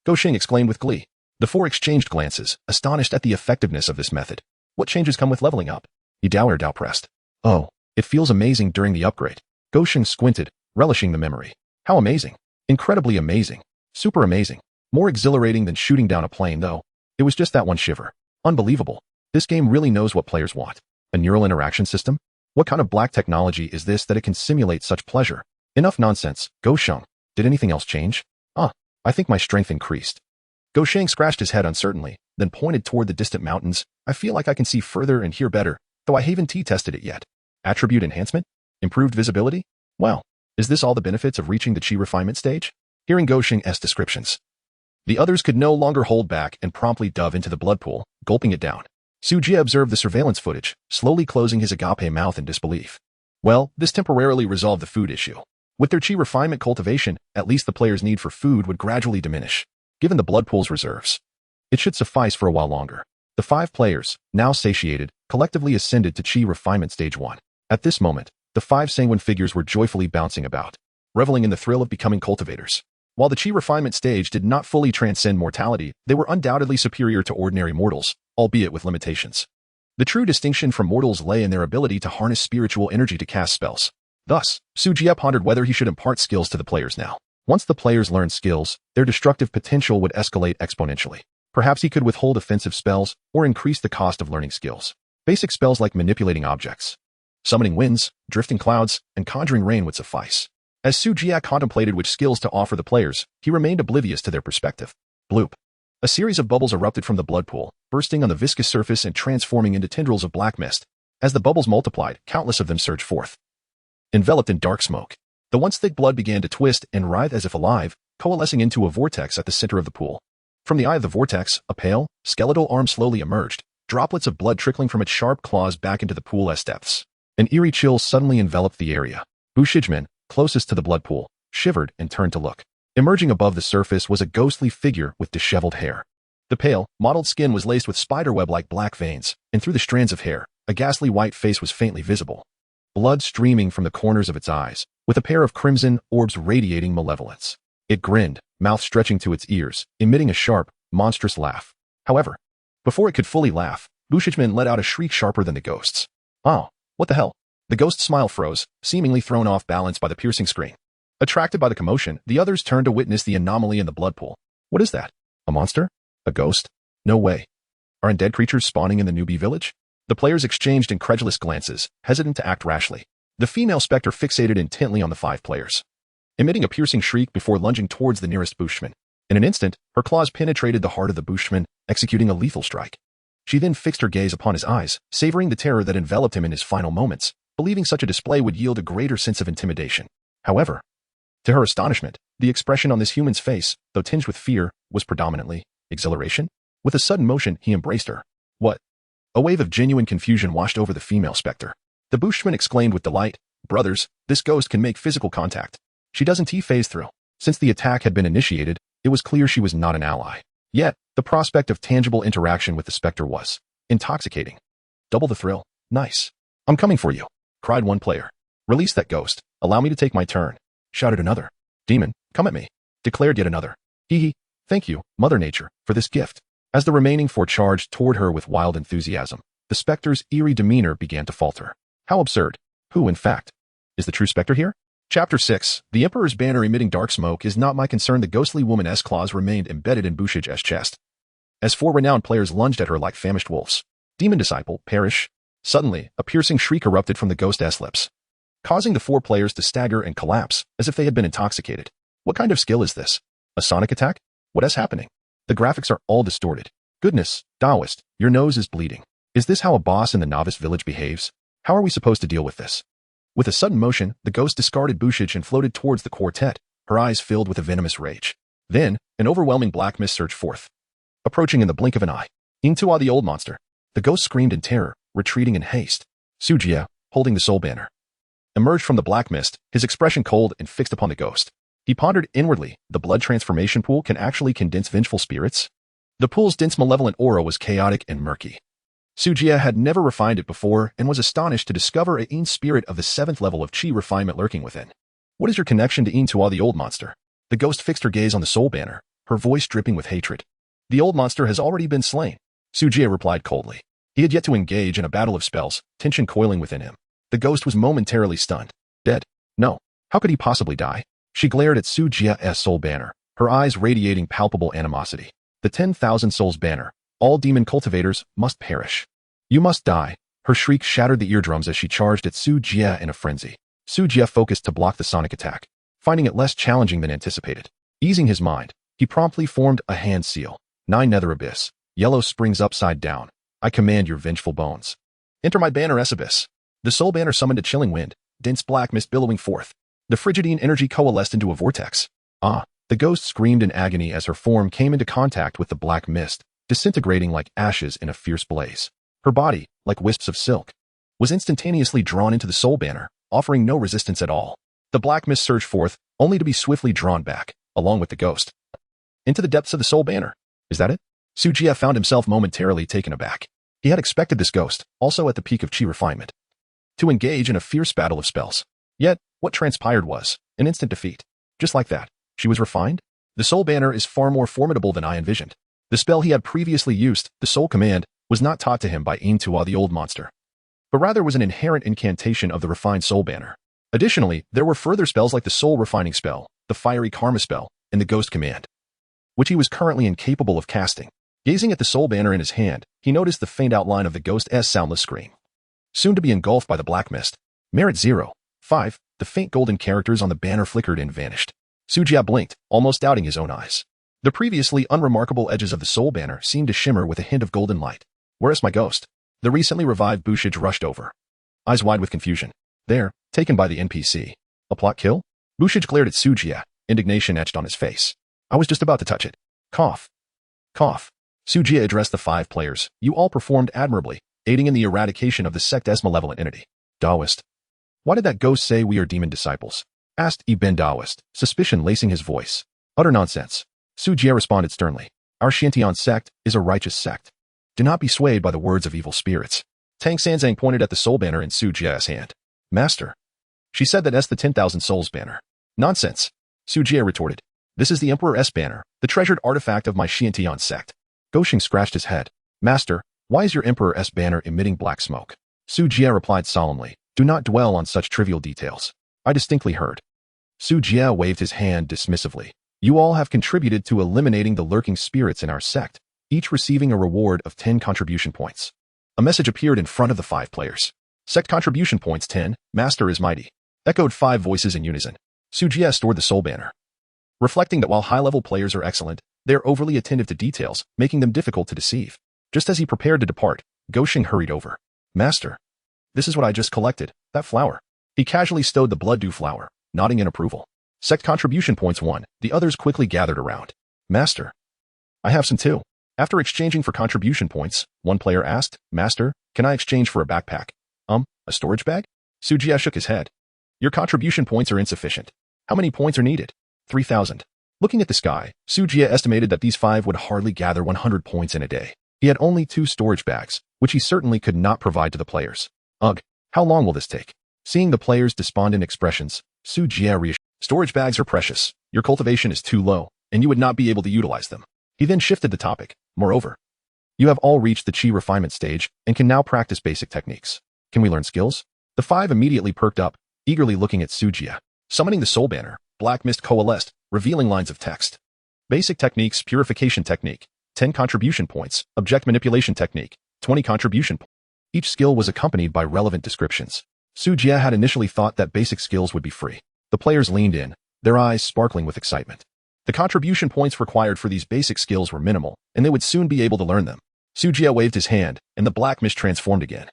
Go Sheng exclaimed with glee. The four exchanged glances, astonished at the effectiveness of this method. What changes come with leveling up? Yi Dao pressed. Oh, it feels amazing during the upgrade. Go Sheng squinted, relishing the memory. How amazing. Incredibly amazing. Super amazing. More exhilarating than shooting down a plane, though. It was just that one shiver. Unbelievable. This game really knows what players want. A neural interaction system? What kind of black technology is this that it can simulate such pleasure? Enough nonsense. Go Sheng. Did anything else change? I think my strength increased. Go Sheng scratched his head uncertainly, then pointed toward the distant mountains. I feel like I can see further and hear better, though I haven't tested it yet. Attribute enhancement? Improved visibility? Well, is this all the benefits of reaching the Qi refinement stage? Hearing Go Sheng's descriptions, the others could no longer hold back and promptly dove into the blood pool, gulping it down. Su Jie observed the surveillance footage, slowly closing his agape mouth in disbelief. Well, this temporarily resolved the food issue. With their Qi refinement cultivation, at least the player's need for food would gradually diminish. Given the blood pool's reserves, it should suffice for a while longer. The 5 players, now satiated, collectively ascended to Qi refinement stage 1. At this moment, the 5 sanguine figures were joyfully bouncing about, reveling in the thrill of becoming cultivators. While the Qi refinement stage did not fully transcend mortality, they were undoubtedly superior to ordinary mortals, albeit with limitations. The true distinction from mortals lay in their ability to harness spiritual energy to cast spells. Thus, Su Jie pondered whether he should impart skills to the players now. Once the players learned skills, their destructive potential would escalate exponentially. Perhaps he could withhold offensive spells or increase the cost of learning skills. Basic spells like manipulating objects, summoning winds, drifting clouds, and conjuring rain would suffice. As Su Jie contemplated which skills to offer the players, he remained oblivious to their perspective. Bloop. A series of bubbles erupted from the blood pool, bursting on the viscous surface and transforming into tendrils of black mist. As the bubbles multiplied, countless of them surged forth, enveloped in dark smoke. The once thick blood began to twist and writhe as if alive, coalescing into a vortex at the center of the pool. From the eye of the vortex, a pale, skeletal arm slowly emerged, droplets of blood trickling from its sharp claws back into the pool's depths. An eerie chill suddenly enveloped the area. Bu Shijman, closest to the blood pool, shivered and turned to look. Emerging above the surface was a ghostly figure with disheveled hair. The pale, mottled skin was laced with spiderweb-like black veins, and through the strands of hair, a ghastly white face was faintly visible. Blood streaming from the corners of its eyes, with a pair of crimson orbs radiating malevolence. It grinned, mouth stretching to its ears, emitting a sharp, monstrous laugh. However, before it could fully laugh, Bu Shijman let out a shriek sharper than the ghost's. Oh, what the hell? The ghost's smile froze, seemingly thrown off balance by the piercing scream. Attracted by the commotion, the others turned to witness the anomaly in the blood pool. What is that? A monster? A ghost? No way. Are undead creatures spawning in the newbie village? The players exchanged incredulous glances, hesitant to act rashly. The female specter fixated intently on the 5 players, emitting a piercing shriek before lunging towards the nearest Bushman. In an instant, her claws penetrated the heart of the Bushman, executing a lethal strike. She then fixed her gaze upon his eyes, savoring the terror that enveloped him in his final moments, believing such a display would yield a greater sense of intimidation. However, to her astonishment, the expression on this human's face, though tinged with fear, was predominantly exhilaration. With a sudden motion, he embraced her. What? A wave of genuine confusion washed over the female specter. The Bushman exclaimed with delight, "Brothers, this ghost can make physical contact. She doesn't phase through." Since the attack had been initiated, it was clear she was not an ally. Yet, the prospect of tangible interaction with the specter was intoxicating. Double the thrill. Nice. "I'm coming for you," cried one player. "Release that ghost. Allow me to take my turn," shouted another. "Demon, come at me," declared yet another. "Hee hee. Thank you, Mother Nature, for this gift." As the remaining four charged toward her with wild enthusiasm, the specter's eerie demeanor began to falter. How absurd. Who, in fact, is the true specter here? Chapter 6. The Emperor's banner emitting dark smoke is not my concern. The ghostly woman's claws remained embedded in Bushij's chest, as four renowned players lunged at her like famished wolves. Demon disciple, perish. Suddenly, a piercing shriek erupted from the ghost's lips, causing the four players to stagger and collapse as if they had been intoxicated. What kind of skill is this? A sonic attack? What is happening? The graphics are all distorted. Goodness, Taoist, your nose is bleeding. Is this how a boss in the novice village behaves? How are we supposed to deal with this? With a sudden motion, the ghost discarded Bushij and floated towards the quartet, her eyes filled with a venomous rage. Then, an overwhelming black mist surged forth, approaching in the blink of an eye. Into the old monster. The ghost screamed in terror, retreating in haste. Sujia, holding the soul banner, emerged from the black mist, his expression cold and fixed upon the ghost. He pondered inwardly, the blood transformation pool can actually condense vengeful spirits? The pool's dense malevolent aura was chaotic and murky. Sujia had never refined it before and was astonished to discover a Een spirit of the 7th level of chi refinement lurking within. What is your connection to Een the old monster? The ghost fixed her gaze on the soul banner, her voice dripping with hatred. The old monster has already been slain, Sujia replied coldly. He had yet to engage in a battle of spells, tension coiling within him. The ghost was momentarily stunned. Dead? No. How could he possibly die? She glared at Sujia's soul banner, her eyes radiating palpable animosity. The 10,000 souls banner. All demon cultivators must perish. You must die. Her shriek shattered the eardrums as she charged at Sujia in a frenzy. Sujia focused to block the sonic attack, finding it less challenging than anticipated. Easing his mind, he promptly formed a hand seal. 9 nether abyss. Yellow springs upside down. I command your vengeful bones. Enter my banner abyss. The soul banner summoned a chilling wind, dense black mist billowing forth. The frigidine energy coalesced into a vortex. The ghost screamed in agony as her form came into contact with the black mist, disintegrating like ashes in a fierce blaze. Her body, like wisps of silk, was instantaneously drawn into the soul banner, offering no resistance at all. The black mist surged forth, only to be swiftly drawn back, along with the ghost, into the depths of the soul banner. Is that it? Sujia found himself momentarily taken aback. He had expected this ghost, also at the peak of chi refinement, to engage in a fierce battle of spells. Yet, what transpired was an instant defeat. Just like that, she was refined? The soul banner is far more formidable than I envisioned. The spell he had previously used, the soul command, was not taught to him by Een the old monster, but rather was an inherent incantation of the refined soul banner. Additionally, there were further spells like the soul refining spell, the fiery karma spell, and the ghost command, which he was currently incapable of casting. Gazing at the soul banner in his hand, he noticed the faint outline of the ghost's soundless scream, soon to be engulfed by the black mist. Merit 0. 5. The faint golden characters on the banner flickered and vanished. Sujia blinked, almost doubting his own eyes. The previously unremarkable edges of the soul banner seemed to shimmer with a hint of golden light. Where is my ghost? The recently revived Bushij rushed over, eyes wide with confusion. There, taken by the NPC. A plot kill? Bushij glared at Sujia, indignation etched on his face. I was just about to touch it. Cough. Cough. Sujia addressed the 5 players. You all performed admirably, aiding in the eradication of the sect's malevolent entity. Taoist. Why did that ghost say we are demon disciples? Asked Ibn Taoist, suspicion lacing his voice. Utter nonsense. Sujia responded sternly. Our Xiantian sect is a righteous sect. Do not be swayed by the words of evil spirits. Tang Sanzang pointed at the soul banner in Sujia's hand. Master. She said that the 10,000 souls banner. Nonsense. Sujia retorted. This is the Emperor's banner, the treasured artifact of my Xiantian sect. Goshing scratched his head. Master, why is your Emperor's banner emitting black smoke? Sujia replied solemnly. Do not dwell on such trivial details. I distinctly heard. Sujia waved his hand dismissively. You all have contributed to eliminating the lurking spirits in our sect, each receiving a reward of 10 contribution points. A message appeared in front of the 5 players. Sect contribution points 10, Master is mighty. Echoed 5 voices in unison. Sujia stored the soul banner, reflecting that while high-level players are excellent, they are overly attentive to details, making them difficult to deceive. Just as he prepared to depart, Goshing hurried over. Master. This is what I just collected, that flower. He casually stowed the blood dew flower, nodding in approval. Sect contribution points 1. The others quickly gathered around. Master. I have some too. After exchanging for contribution points, one player asked, Master, can I exchange for a backpack? A storage bag? Su Jie shook his head. Your contribution points are insufficient. How many points are needed? 3,000. Looking at the sky, Su Jie estimated that these 5 would hardly gather 100 points in a day. He had only 2 storage bags, which he certainly could not provide to the players. Ugh, how long will this take? Seeing the players' despondent expressions, Su Jie reassured. Storage bags are precious. Your cultivation is too low, and you would not be able to utilize them. He then shifted the topic. Moreover, you have all reached the Qi refinement stage and can now practice basic techniques. Can we learn skills? The 5 immediately perked up, eagerly looking at Su Jie. Summoning the soul banner, black mist coalesced, revealing lines of text. Basic techniques, purification technique, 10 contribution points, object manipulation technique, 20 contribution points. Each skill was accompanied by relevant descriptions. Su Jie had initially thought that basic skills would be free. The players leaned in, their eyes sparkling with excitement. The contribution points required for these basic skills were minimal, and they would soon be able to learn them. Su Jie waved his hand, and the black mist transformed again,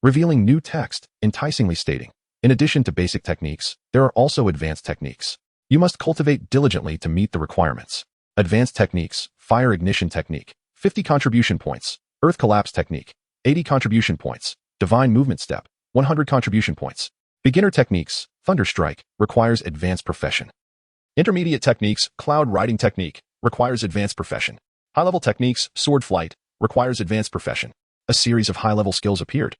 revealing new text, enticingly stating, in addition to basic techniques, there are also advanced techniques. You must cultivate diligently to meet the requirements. Advanced techniques, fire ignition technique, 50 contribution points, earth collapse technique, 80 contribution points, divine movement step, 100 contribution points. Beginner techniques, thunder strike, requires advanced profession. Intermediate techniques, cloud riding technique, requires advanced profession. High-level techniques, sword flight, requires advanced profession. A series of high-level skills appeared,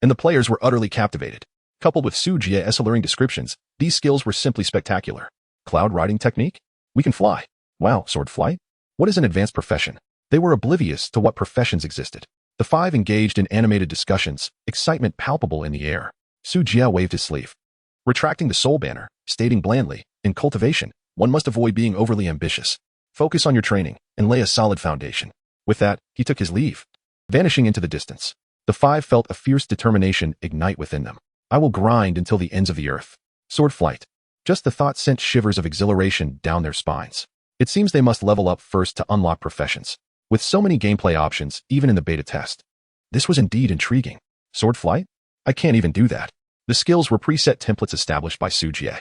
and the players were utterly captivated. Coupled with Su Jie's alluring descriptions, these skills were simply spectacular. Cloud riding technique? We can fly. Wow, sword flight? What is an advanced profession? They were oblivious to what professions existed. The 5 engaged in animated discussions, excitement palpable in the air. Su Jie waved his sleeve, retracting the soul banner, stating blandly, in cultivation, one must avoid being overly ambitious. Focus on your training, and lay a solid foundation. With that, he took his leave, vanishing into the distance. The 5 felt a fierce determination ignite within them. I will grind until the ends of the earth. Sword flight. Just the thought sent shivers of exhilaration down their spines. It seems they must level up first to unlock professions. With so many gameplay options, even in the beta test. This was indeed intriguing. Sword flight? I can't even do that. The skills were preset templates established by Su Jie.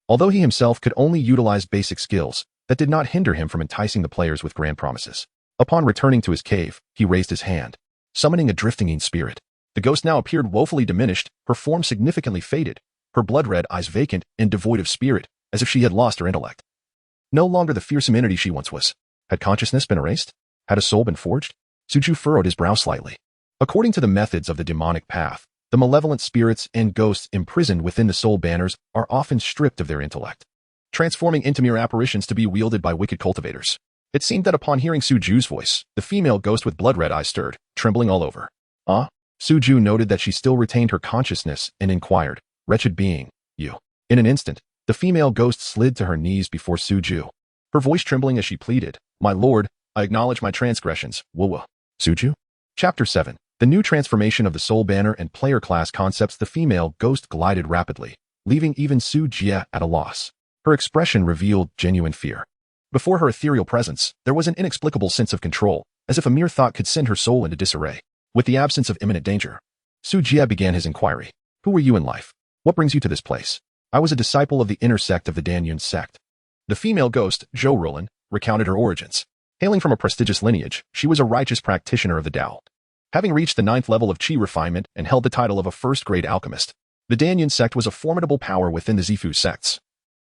Although he himself could only utilize basic skills, that did not hinder him from enticing the players with grand promises. Upon returning to his cave, he raised his hand, summoning a drifting spirit. The ghost now appeared woefully diminished, her form significantly faded, her blood-red eyes vacant and devoid of spirit, as if she had lost her intellect. No longer the fearsome entity she once was. Had consciousness been erased? Had a soul been forged? Suju furrowed his brow slightly. According to the methods of the demonic path, the malevolent spirits and ghosts imprisoned within the soul banners are often stripped of their intellect, transforming into mere apparitions to be wielded by wicked cultivators. It seemed that upon hearing Suju's voice, the female ghost with blood-red eyes stirred, trembling all over. Suju noted that she still retained her consciousness and inquired, wretched being, you. In an instant, the female ghost slid to her knees before Suju, her voice trembling as she pleaded, my lord, I acknowledge my transgressions, Wuwa. Suju? Chapter 7. The new transformation of the soul banner and player class concepts. The female ghost glided rapidly, leaving even Su Jie at a loss. Her expression revealed genuine fear. Before her ethereal presence, there was an inexplicable sense of control, as if a mere thought could send her soul into disarray. With the absence of imminent danger, Su Jie began his inquiry. Who were you in life? What brings you to this place? I was a disciple of the inner sect of the Danyun sect. The female ghost, Zhou Rulan, recounted her origins. Hailing from a prestigious lineage, she was a righteous practitioner of the Tao. Having reached the 9th level of Qi refinement and held the title of a first-grade alchemist, the Danyun sect was a formidable power within the Zifu sects,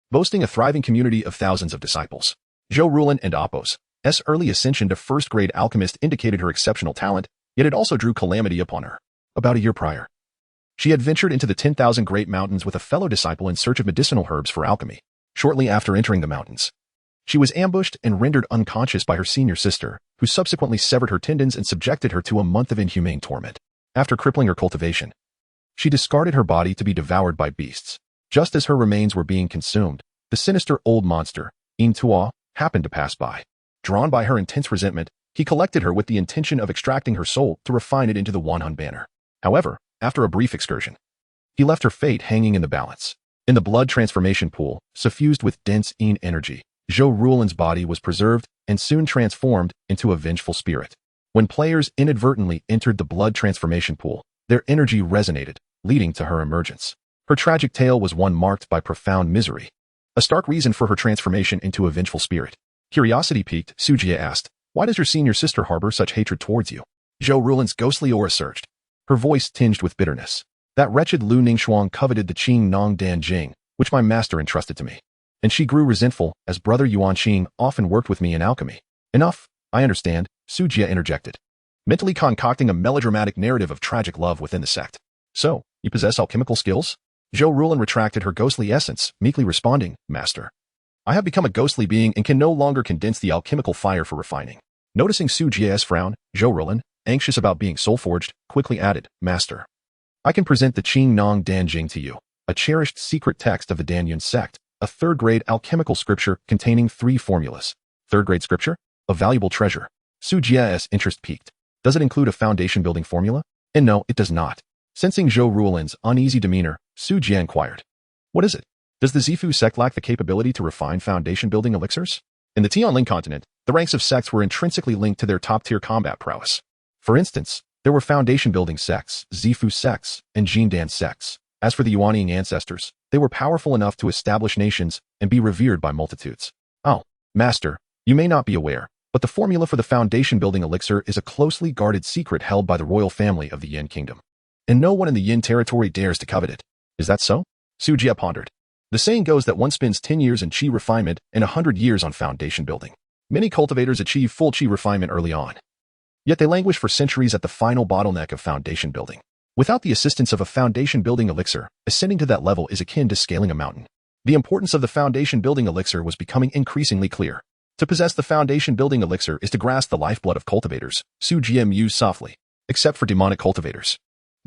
boasting a thriving community of thousands of disciples. Zhou Rulan and Apos' early ascension to first-grade alchemist indicated her exceptional talent, yet it also drew calamity upon her. About a year prior, she had ventured into the 10,000 Great Mountains with a fellow disciple in search of medicinal herbs for alchemy. Shortly after entering the mountains, she was ambushed and rendered unconscious by her senior sister, who subsequently severed her tendons and subjected her to a month of inhumane torment. After crippling her cultivation, she discarded her body to be devoured by beasts. Just as her remains were being consumed, the sinister old monster, Yin Tuo, happened to pass by. Drawn by her intense resentment, he collected her with the intention of extracting her soul to refine it into the Wanhun banner. However, after a brief excursion, he left her fate hanging in the balance. In the blood transformation pool, suffused with dense Yin energy, Zhou Rulan's body was preserved and soon transformed into a vengeful spirit. When players inadvertently entered the blood transformation pool, Their energy resonated, leading to her emergence. Her tragic tale was one marked by profound misery, a stark reason for her transformation into a vengeful spirit. Curiosity piqued, Sujie asked, "Why does your senior sister harbor such hatred towards you?" Zhou Rulin's ghostly aura surged, her voice tinged with bitterness. "That wretched Lu Ningxuang coveted the Qing Nong Dan Jing, which my master entrusted to me. And she grew resentful, as brother Yuan Qing often worked with me in alchemy." "Enough, I understand," Sujie interjected, mentally concocting a melodramatic narrative of tragic love within the sect. "So, you possess alchemical skills?" Zhou Rulin retracted her ghostly essence, meekly responding, "Master, I have become a ghostly being and can no longer condense the alchemical fire for refining." Noticing Sujie's frown, Zhou Rulin, anxious about being soul-forged, quickly added, "Master, I can present the Qing Nong Dan Jing to you, a cherished secret text of the Danyun sect, a third-grade alchemical scripture containing 3 formulas. Third-grade scripture? A valuable treasure. Sujie's interest piqued. Does it include a foundation-building formula? And no, it does not. Sensing Zhou Rulin's uneasy demeanor, Sujie inquired, "What is it? Does the Zifu sect lack the capability to refine foundation-building elixirs?" In the Tianling continent, the ranks of sects were intrinsically linked to their top-tier combat prowess. For instance, there were foundation-building sects, Zifu sects, and Jindan sects. As for the Yuanying ancestors, they were powerful enough to establish nations and be revered by multitudes. "Oh, Master, you may not be aware, but the formula for the foundation-building elixir is a closely guarded secret held by the royal family of the Yin Kingdom. And no one in the Yin territory dares to covet it. Is that so?" Sujie pondered. "The saying goes that one spends 10 years in qi refinement and 100 years on foundation building. Many cultivators achieve full qi refinement early on. Yet they languish for centuries at the final bottleneck of foundation building. Without the assistance of a foundation-building elixir, ascending to that level is akin to scaling a mountain." The importance of the foundation-building elixir was becoming increasingly clear. To possess the foundation-building elixir is to grasp the lifeblood of cultivators, Sujie mused softly, except for demonic cultivators.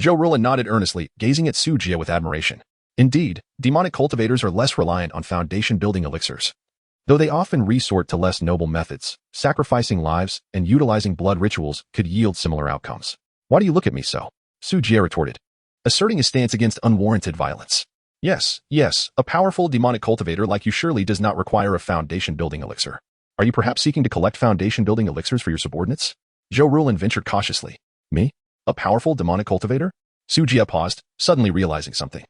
Zhou Rulin nodded earnestly, gazing at Sujie with admiration. Indeed, demonic cultivators are less reliant on foundation-building elixirs. Though they often resort to less noble methods, sacrificing lives and utilizing blood rituals could yield similar outcomes. "Why do you look at me so?" Sujie retorted, asserting his stance against unwarranted violence. Yes, a powerful demonic cultivator like you surely does not require a foundation-building elixir. Are you perhaps seeking to collect foundation-building elixirs for your subordinates?" Zhou Rulin ventured cautiously. "Me? A powerful demonic cultivator?" Sujie paused, suddenly realizing something.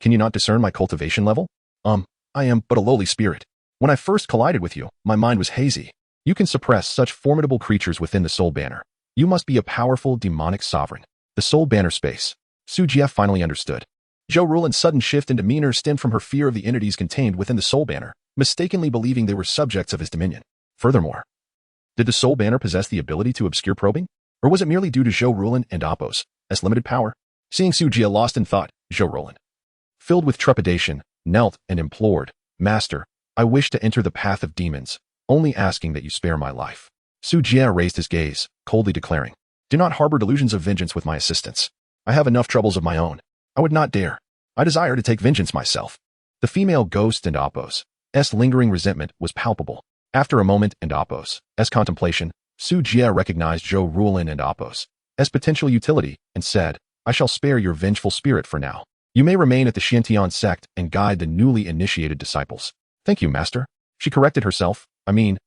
"Can you not discern my cultivation level?" I am but a lowly spirit. When I first collided with you, my mind was hazy. You can suppress such formidable creatures within the Soul Banner. You must be a powerful demonic sovereign. The Soul Banner space." Sujie finally understood. Zhou Rulin's sudden shift in demeanor stemmed from her fear of the entities contained within the Soul Banner, mistakenly believing they were subjects of his dominion. Furthermore, did the Soul Banner possess the ability to obscure probing? Or was it merely due to Zhou Rulin and Apos, as limited power? Seeing Sujie lost in thought, Zhou Rulin, filled with trepidation, knelt and implored, "Master, I wish to enter the path of demons, only asking that you spare my life." Sujie raised his gaze, coldly declaring, "Do not harbor delusions of vengeance with my assistance. I have enough troubles of my own. I would not dare. I desire to take vengeance myself." The female ghost and Apos' lingering resentment was palpable. After a moment and Apos' contemplation, Sujie recognized Zhou Rulin and Apos' potential utility and said, "I shall spare your vengeful spirit for now. You may remain at the Xiantian sect and guide the newly initiated disciples." "Thank you, Master." She corrected herself.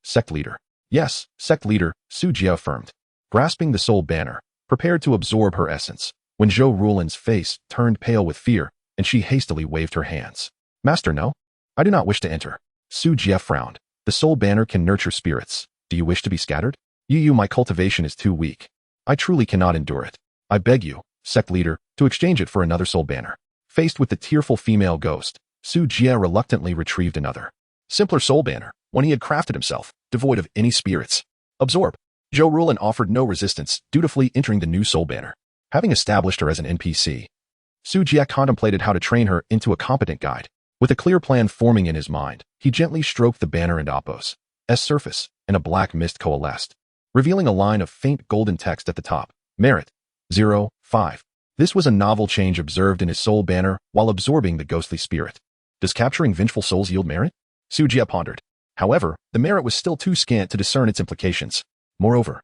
Sect leader. "Yes, sect leader," Sujie affirmed, grasping the Soul Banner, prepared to absorb her essence, when Zhou Rulin's face turned pale with fear, and she hastily waved her hands. "Master, no. I do not wish to enter." Sujie frowned. "The Soul Banner can nurture spirits. Do you wish to be scattered?" My cultivation is too weak. I truly cannot endure it. I beg you, sect leader, to exchange it for another Soul Banner." Faced with the tearful female ghost, Sujie reluctantly retrieved another, simpler Soul Banner, one he had crafted himself, devoid of any spirits. "Absorb." Zhou Rulin offered no resistance, dutifully entering the new Soul Banner. Having established her as an NPC, Sujie contemplated how to train her into a competent guide. With a clear plan forming in his mind, he gently stroked the banner and Apos' surface, and a black mist coalesced, revealing a line of faint golden text at the top. Merit 0.5. This was a novel change observed in his Soul Banner while absorbing the ghostly spirit. Does capturing vengeful souls yield merit? Sujie pondered. However, the merit was still too scant to discern its implications. Moreover,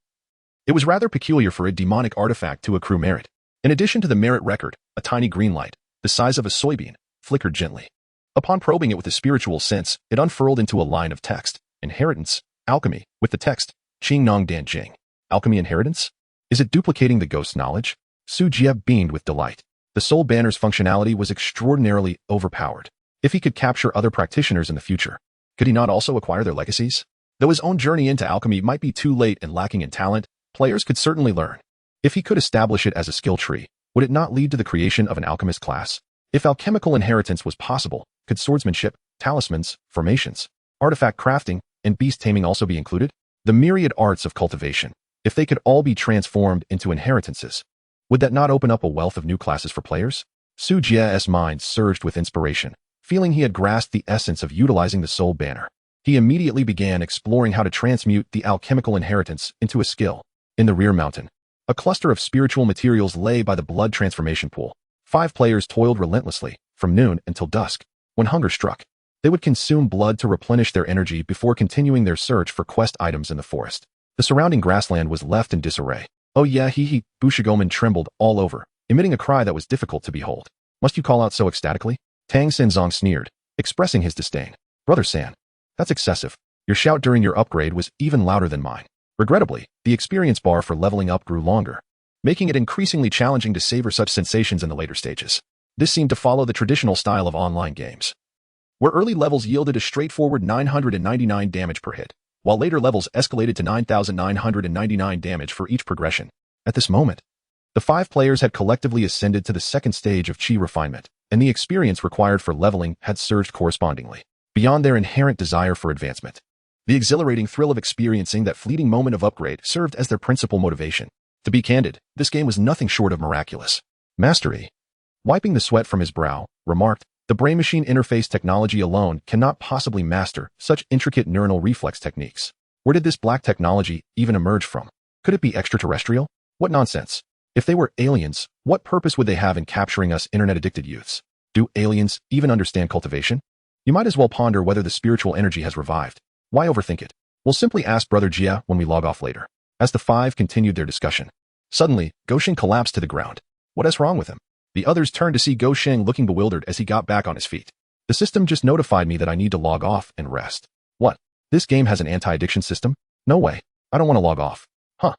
it was rather peculiar for a demonic artifact to accrue merit. In addition to the merit record, a tiny green light, the size of a soybean, flickered gently. Upon probing it with a spiritual sense, it unfurled into a line of text. Inheritance, alchemy, with the text, Qing Nong Dan Jing. Alchemy inheritance? Is it duplicating the ghost's knowledge? Su Jie beamed with delight. The Soul Banner's functionality was extraordinarily overpowered. If he could capture other practitioners in the future, could he not also acquire their legacies? Though his own journey into alchemy might be too late and lacking in talent, players could certainly learn. If he could establish it as a skill tree, would it not lead to the creation of an alchemist class? If alchemical inheritance was possible, could swordsmanship, talismans, formations, artifact crafting, and beast taming also be included? The myriad arts of cultivation, if they could all be transformed into inheritances, would that not open up a wealth of new classes for players? Su Jie's mind surged with inspiration, feeling he had grasped the essence of utilizing the Soul Banner. He immediately began exploring how to transmute the alchemical inheritance into a skill. In the rear mountain, a cluster of spiritual materials lay by the blood transformation pool. 5 players toiled relentlessly, from noon until dusk. When hunger struck, they would consume blood to replenish their energy before continuing their search for quest items in the forest. The surrounding grassland was left in disarray. Oh yeah, he. Bushigoman trembled all over, emitting a cry that was difficult to behold. Must you call out so ecstatically? Tang Xinzong sneered, expressing his disdain. Brother San, that's excessive. Your shout during your upgrade was even louder than mine. Regrettably, the experience bar for leveling up grew longer, making it increasingly challenging to savor such sensations in the later stages. This seemed to follow the traditional style of online games, where early levels yielded a straightforward 999 damage per hit, while later levels escalated to 9,999 damage for each progression. At this moment, the 5 players had collectively ascended to the second stage of Qi refinement, and the experience required for leveling had surged correspondingly, beyond their inherent desire for advancement. The exhilarating thrill of experiencing that fleeting moment of upgrade served as their principal motivation. To be candid, this game was nothing short of miraculous. Mastery, wiping the sweat from his brow, remarked, the brain-machine interface technology alone cannot possibly master such intricate neuronal reflex techniques. Where did this black technology even emerge from? Could it be extraterrestrial? What nonsense. If they were aliens, what purpose would they have in capturing us internet-addicted youths? Do aliens even understand cultivation? You might as well ponder whether the spiritual energy has revived. Why overthink it? We'll simply ask Brother Jia when we log off later. As the 5 continued their discussion, suddenly, Gosheng collapsed to the ground. What is wrong with him? The others turned to see Gosheng looking bewildered as he got back on his feet. The system just notified me that I need to log off and rest. What? This game has an anti-addiction system? No way. I don't want to log off. Huh.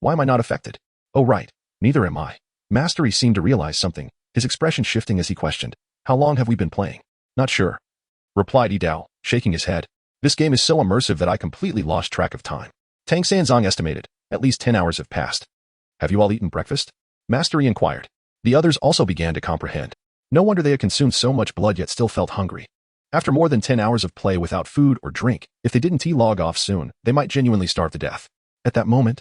Why am I not affected? Oh right. Neither am I. Mastery seemed to realize something, his expression shifting as he questioned. How long have we been playing? Not sure, replied Yidao, shaking his head. This game is so immersive that I completely lost track of time. Tang Sanzong estimated. At least 10 hours have passed. Have you all eaten breakfast? Mastery inquired. The others also began to comprehend. No wonder they had consumed so much blood yet still felt hungry. After more than 10 hours of play without food or drink, if they didn't log off soon, they might genuinely starve to death. At that moment,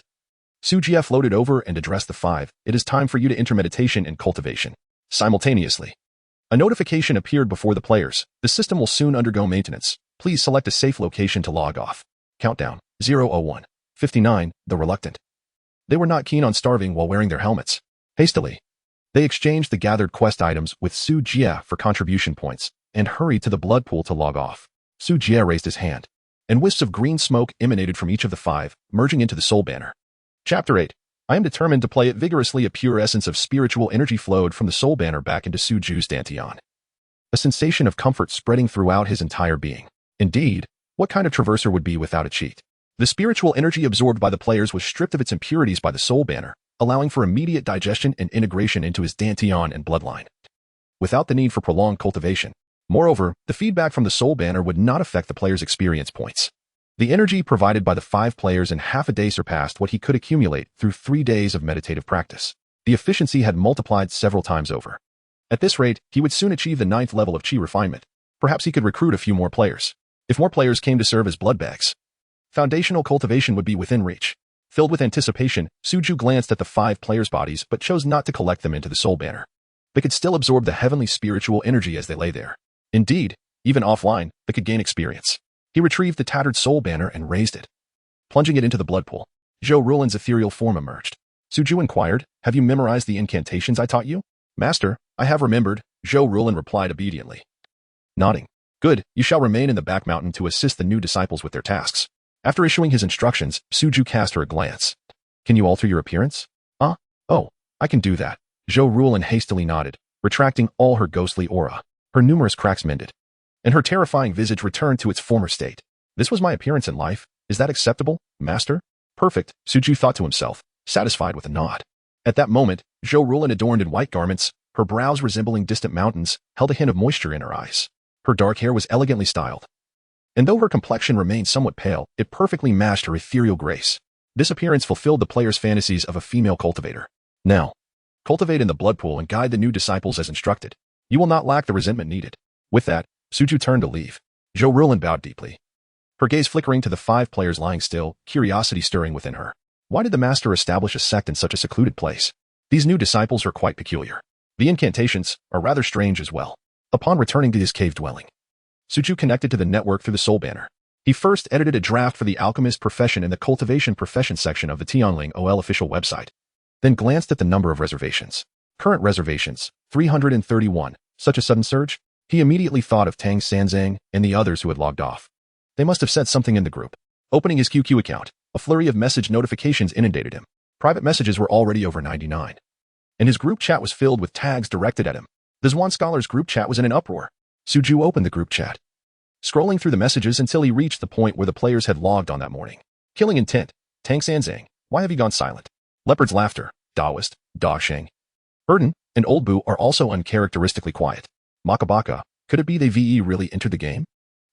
Su Jie floated over and addressed the 5. It is time for you to enter meditation and cultivation. Simultaneously, a notification appeared before the players. The system will soon undergo maintenance. Please select a safe location to log off. Countdown, 001. 59, the reluctant. They were not keen on starving while wearing their helmets. Hastily, they exchanged the gathered quest items with Su Jie for contribution points and hurried to the blood pool to log off. Su Jie raised his hand, and wisps of green smoke emanated from each of the 5, merging into the Soul Banner. Chapter 8. I am determined to play it vigorously. A pure essence of spiritual energy flowed from the Soul Banner back into Su Ju's Dantian. A sensation of comfort spreading throughout his entire being. Indeed, what kind of traverser would be without a cheat? The spiritual energy absorbed by the players was stripped of its impurities by the Soul Banner, allowing for immediate digestion and integration into his Dantian and bloodline, without the need for prolonged cultivation. Moreover, the feedback from the Soul Banner would not affect the player's experience points. The energy provided by the 5 players in half a day surpassed what he could accumulate through 3 days of meditative practice. The efficiency had multiplied several times over. At this rate, he would soon achieve the 9th level of Qi refinement. Perhaps he could recruit a few more players. If more players came to serve as blood bags, foundational cultivation would be within reach. Filled with anticipation, Suju glanced at the 5 players' bodies but chose not to collect them into the Soul Banner. They could still absorb the heavenly spiritual energy as they lay there. Indeed, even offline, they could gain experience. He retrieved the tattered Soul Banner and raised it, plunging it into the blood pool. Zhou Rulin's ethereal form emerged. Suju inquired, have you memorized the incantations I taught you? Master, I have remembered, Zhou Rulin replied obediently. Nodding. Good, you shall remain in the back mountain to assist the new disciples with their tasks. After issuing his instructions, Suju cast her a glance. Can you alter your appearance? Oh, I can do that. Zhou Rulin hastily nodded, retracting all her ghostly aura. Her numerous cracks mended, and her terrifying visage returned to its former state. This was my appearance in life. Is that acceptable, Master? Perfect, Suju thought to himself, satisfied with a nod. At that moment, Zhou Rulin, adorned in white garments, her brows resembling distant mountains, held a hint of moisture in her eyes. Her dark hair was elegantly styled, and though her complexion remained somewhat pale, it perfectly matched her ethereal grace. This appearance fulfilled the player's fantasies of a female cultivator. Now, cultivate in the blood pool and guide the new disciples as instructed. You will not lack the resentment needed. With that, Suju turned to leave. Zhou Rulin bowed deeply, her gaze flickering to the 5 players lying still, curiosity stirring within her. Why did the master establish a sect in such a secluded place? These new disciples are quite peculiar. The incantations are rather strange as well. Upon returning to his cave dwelling, Suju connected to the network through the Soul Banner. He first edited a draft for the alchemist profession in the cultivation profession section of the Tianling OL official website, then glanced at the number of reservations. Current reservations, 331. Such a sudden surge? He immediately thought of Tang Sanzang and the others who had logged off. They must have said something in the group. Opening his QQ account, a flurry of message notifications inundated him. Private messages were already over 99. And his group chat was filled with tags directed at him. The Zwan Scholars group chat was in an uproar. Suju opened the group chat, scrolling through the messages until he reached the point where the players had logged on that morning. Killing intent. Tang Sanzang, why have you gone silent? Leopard's laughter. Daoist. Da Sheng. Erden and Old Bu are also uncharacteristically quiet. Makabaka, could it be they VE really entered the game?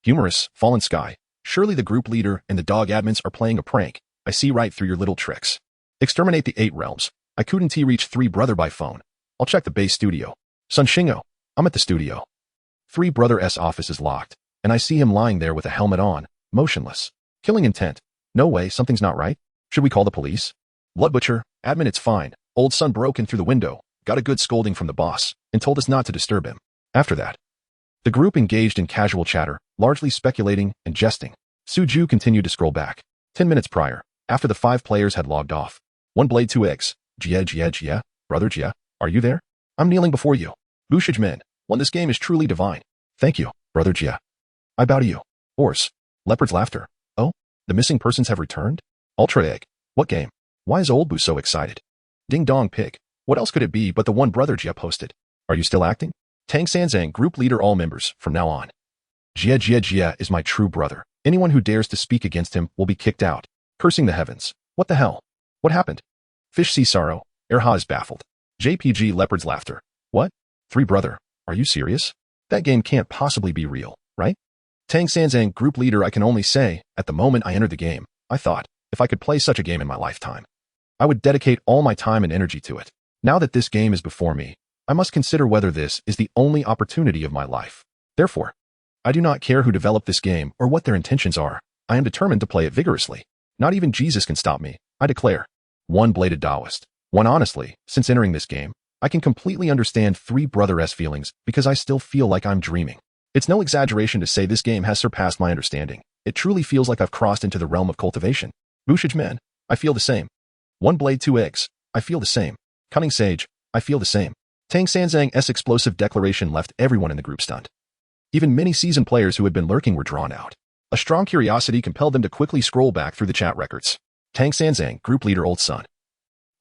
Humorous. Fallen Sky. Surely the group leader and the dog admins are playing a prank. I see right through your little tricks. Exterminate the 8 realms. I couldn't reach 3 brother by phone. I'll check the base studio. Sun Shingo, I'm at the studio. 3 brother S office is locked, and I see him lying there with a helmet on, motionless. Killing intent. No way, something's not right. Should we call the police? Blood Butcher, admin, it's fine. Old Sun broke in through the window, got a good scolding from the boss, and told us not to disturb him. After that, the group engaged in casual chatter, largely speculating and jesting. Suju continued to scroll back. 10 minutes prior, after the 5 players had logged off. 1 blade 2 eggs. Jia, brother Jia, are you there? I'm kneeling before you. Bushage men, when this game is truly divine. Thank you, brother Jia. I bow to you. Horse. Leopard's laughter. Oh, the missing persons have returned? Ultra Egg. What game? Why is Old Bu so excited? Ding Dong Pig. What else could it be but the one brother Jia posted? Are you still acting? Tang Sanzang, group leader, all members, from now on. Jia is my true brother. Anyone who dares to speak against him will be kicked out. Cursing the heavens. What the hell? What happened? Fish see sorrow. Erha is baffled. JPG, Leopard's laughter. What? 3 brother. Are you serious? That game can't possibly be real, right? Tang Sanzang, group leader, I can only say, at the moment I entered the game, I thought, if I could play such a game in my lifetime, I would dedicate all my time and energy to it. Now that this game is before me, I must consider whether this is the only opportunity of my life. Therefore, I do not care who developed this game or what their intentions are. I am determined to play it vigorously. Not even Jesus can stop me, I declare. 1-bladed Taoist. 1 honestly, since entering this game, I can completely understand 3 brother S feelings because I still feel like I'm dreaming. It's no exaggeration to say this game has surpassed my understanding. It truly feels like I've crossed into the realm of cultivation. Bushage men, I feel the same. 1 blade 2 eggs, I feel the same. Cunning Sage, I feel the same. Tang Sanzang's explosive declaration left everyone in the group stunned. Even many seasoned players who had been lurking were drawn out. A strong curiosity compelled them to quickly scroll back through the chat records. Tang Sanzang, group leader, Old Sun.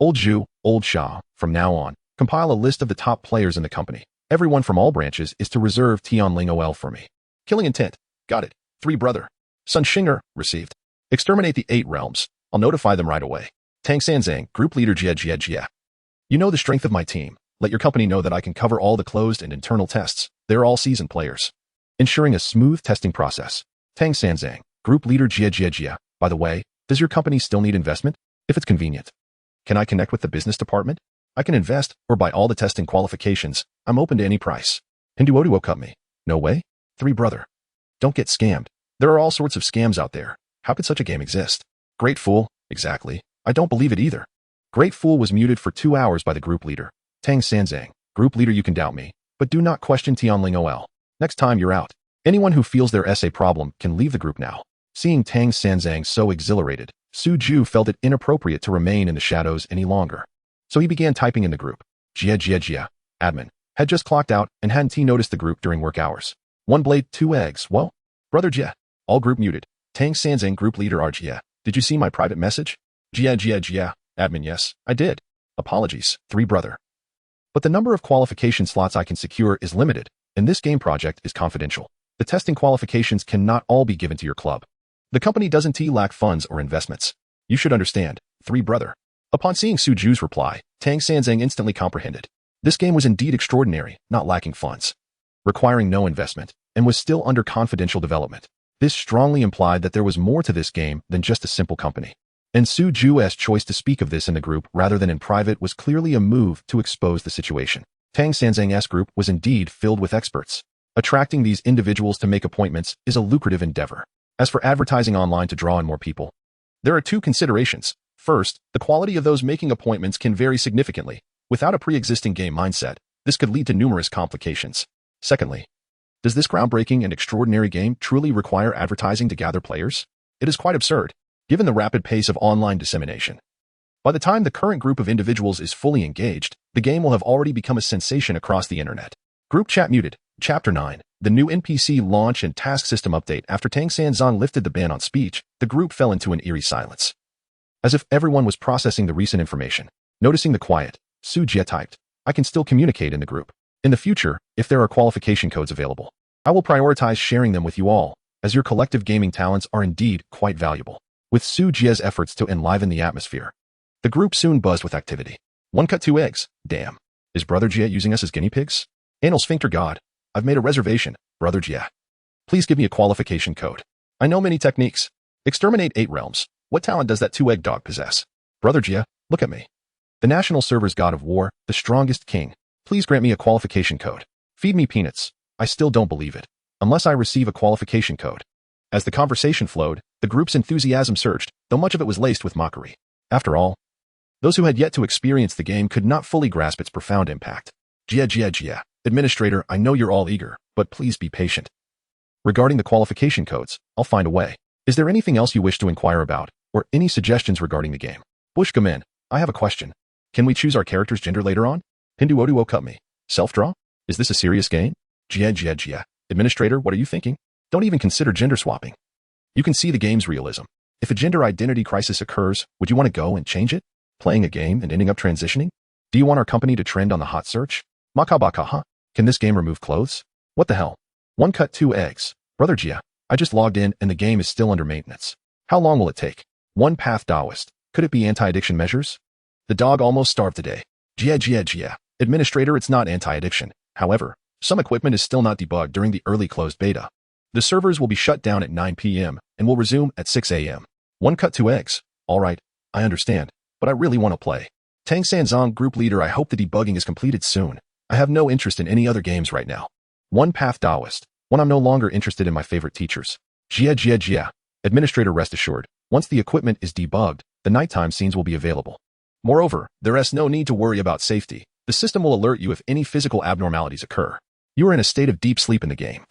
Old Zhu, Old Sha, from now on, compile a list of the top players in the company. Everyone from all branches is to reserve Tianling OL for me. Killing intent. Got it. 3 brother. Sun Shinger, received. Exterminate the 8 realms. I'll notify them right away. Tang Sanzang, group leader, Jia. You know the strength of my team. Let your company know that I can cover all the closed and internal tests. They're all seasoned players. Ensuring a smooth testing process. Tang Sanzang, group leader, Jia. By the way, does your company still need investment? If it's convenient, can I connect with the business department? I can invest or buy all the testing qualifications. I'm open to any price. Hinduoduo cut me. No way. 3 brother. Don't get scammed. There are all sorts of scams out there. How could such a game exist? Great Fool. Exactly. I don't believe it either. Great Fool was muted for 2 hours by the group leader. Tang Sanzang, group leader, you can doubt me, but do not question Tianling OL. Next time you're out. Anyone who feels there is a problem can leave the group now. Seeing Tang Sanzang so exhilarated, Suju felt it inappropriate to remain in the shadows any longer. So he began typing in the group. Jia, admin, had just clocked out and hadn't noticed the group during work hours. 1 blade 2 eggs, whoa. Brother Jia, all group muted. Tang Sanzang, group leader, Jia. Did you see my private message? Jia, admin, yes, I did. Apologies, 3 brother. But the number of qualification slots I can secure is limited, and this game project is confidential. The testing qualifications cannot all be given to your club. The company doesn't lack funds or investments. You should understand, 3 brother. Upon seeing Suju's reply, Tang Sanzang instantly comprehended. This game was indeed extraordinary, not lacking funds, requiring no investment, and was still under confidential development. This strongly implied that there was more to this game than just a simple company. And Su Ju's choice to speak of this in the group rather than in private was clearly a move to expose the situation. Tang Sanzang's group was indeed filled with experts. Attracting these individuals to make appointments is a lucrative endeavor. As for advertising online to draw in more people, there are two considerations. First, the quality of those making appointments can vary significantly. Without a pre-existing game mindset, this could lead to numerous complications. Secondly, does this groundbreaking and extraordinary game truly require advertising to gather players? It is quite absurd, given the rapid pace of online dissemination. By the time the current group of individuals is fully engaged, the game will have already become a sensation across the internet. Group chat muted. Chapter 9. The new NPC launch and task system update. After Tang Sanzang lifted the ban on speech, the group fell into an eerie silence, as if everyone was processing the recent information. Noticing the quiet, Su Jie typed, I can still communicate in the group. In the future, if there are qualification codes available, I will prioritize sharing them with you all, as your collective gaming talents are indeed quite valuable. With Su Jie's efforts to enliven the atmosphere, the group soon buzzed with activity. One cut two eggs. Damn. Is Brother Jie using us as guinea pigs? Anal Sphincter God. I've made a reservation, Brother Jie. Please give me a qualification code. I know many techniques. Exterminate 8 realms. What talent does that 2-egg dog possess? Brother Jie, look at me. The national server's god of war, the strongest king. Please grant me a qualification code. Feed me peanuts. I still don't believe it, unless I receive a qualification code. As the conversation flowed, the group's enthusiasm surged, though much of it was laced with mockery. After all, those who had yet to experience the game could not fully grasp its profound impact. Jie. Administrator, I know you're all eager, but please be patient. Regarding the qualification codes, I'll find a way. Is there anything else you wish to inquire about, or any suggestions regarding the game? Bush Gamin, I have a question. Can we choose our character's gender later on? Hindu Oduo cut me. Self-draw? Is this a serious game? Jie. Administrator, what are you thinking? Don't even consider gender swapping. You can see the game's realism. If a gender identity crisis occurs, would you want to go and change it? Playing a game and ending up transitioning? Do you want our company to trend on the hot search? Makabaka, Can this game remove clothes? What the hell? One cut 2 eggs. Brother Jie, I just logged in and the game is still under maintenance. How long will it take? One path Taoist. Could it be anti-addiction measures? The dog almost starved today. Jie. Administrator, it's not anti-addiction. However, some equipment is still not debugged during the early closed beta. The servers will be shut down at 9 p.m. and will resume at 6 a.m. One cut 2 eggs. All right, I understand, but I really want to play. Tang Sanzang, group leader, I hope the debugging is completed soon. I have no interest in any other games right now. One path Taoist. When I'm no longer interested in my favorite teachers. Jie. Administrator, rest assured, once the equipment is debugged, the nighttime scenes will be available. Moreover, there is no need to worry about safety. The system will alert you if any physical abnormalities occur. You are in a state of deep sleep in the game,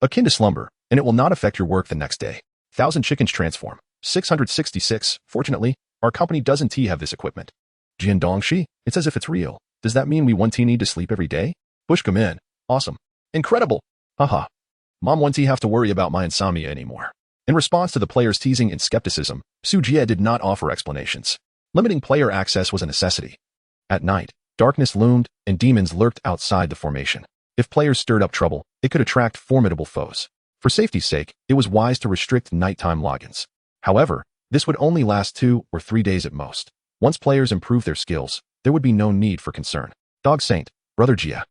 akin to slumber, and it will not affect your work the next day. 1,000 chickens transform. 666. Fortunately, our company doesn't have this equipment. Jian Dongshi, it's as if it's real. Does that mean we need to sleep every day? Bush Gamin, awesome. Incredible. Haha. Mom won't have to worry about my insomnia anymore. In response to the players' teasing and skepticism, Su Jie did not offer explanations. Limiting player access was a necessity. At night, darkness loomed and demons lurked outside the formation. If players stirred up trouble, it could attract formidable foes. For safety's sake, it was wise to restrict nighttime logins. However, this would only last 2 or 3 days at most. Once players improved their skills, there would be no need for concern. Dog Saint, Brother Jie.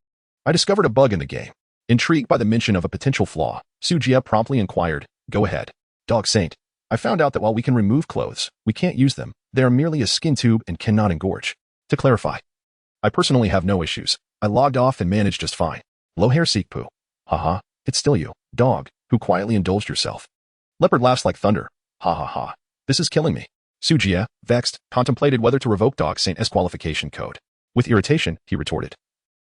I discovered a bug in the game. Intrigued by the mention of a potential flaw, Su Jie promptly inquired, go ahead. Dog Saint, I found out that while we can remove clothes, we can't use them. They are merely a skin tube and cannot engorge. To clarify, I personally have no issues. I logged off and managed just fine. Low hair Seekpoo. Haha, it's still you, dog, who quietly indulged yourself. Leopard laughs like thunder. Ha. This is killing me. Su Jie, vexed, contemplated whether to revoke Dog Saint's qualification code. With irritation, he retorted.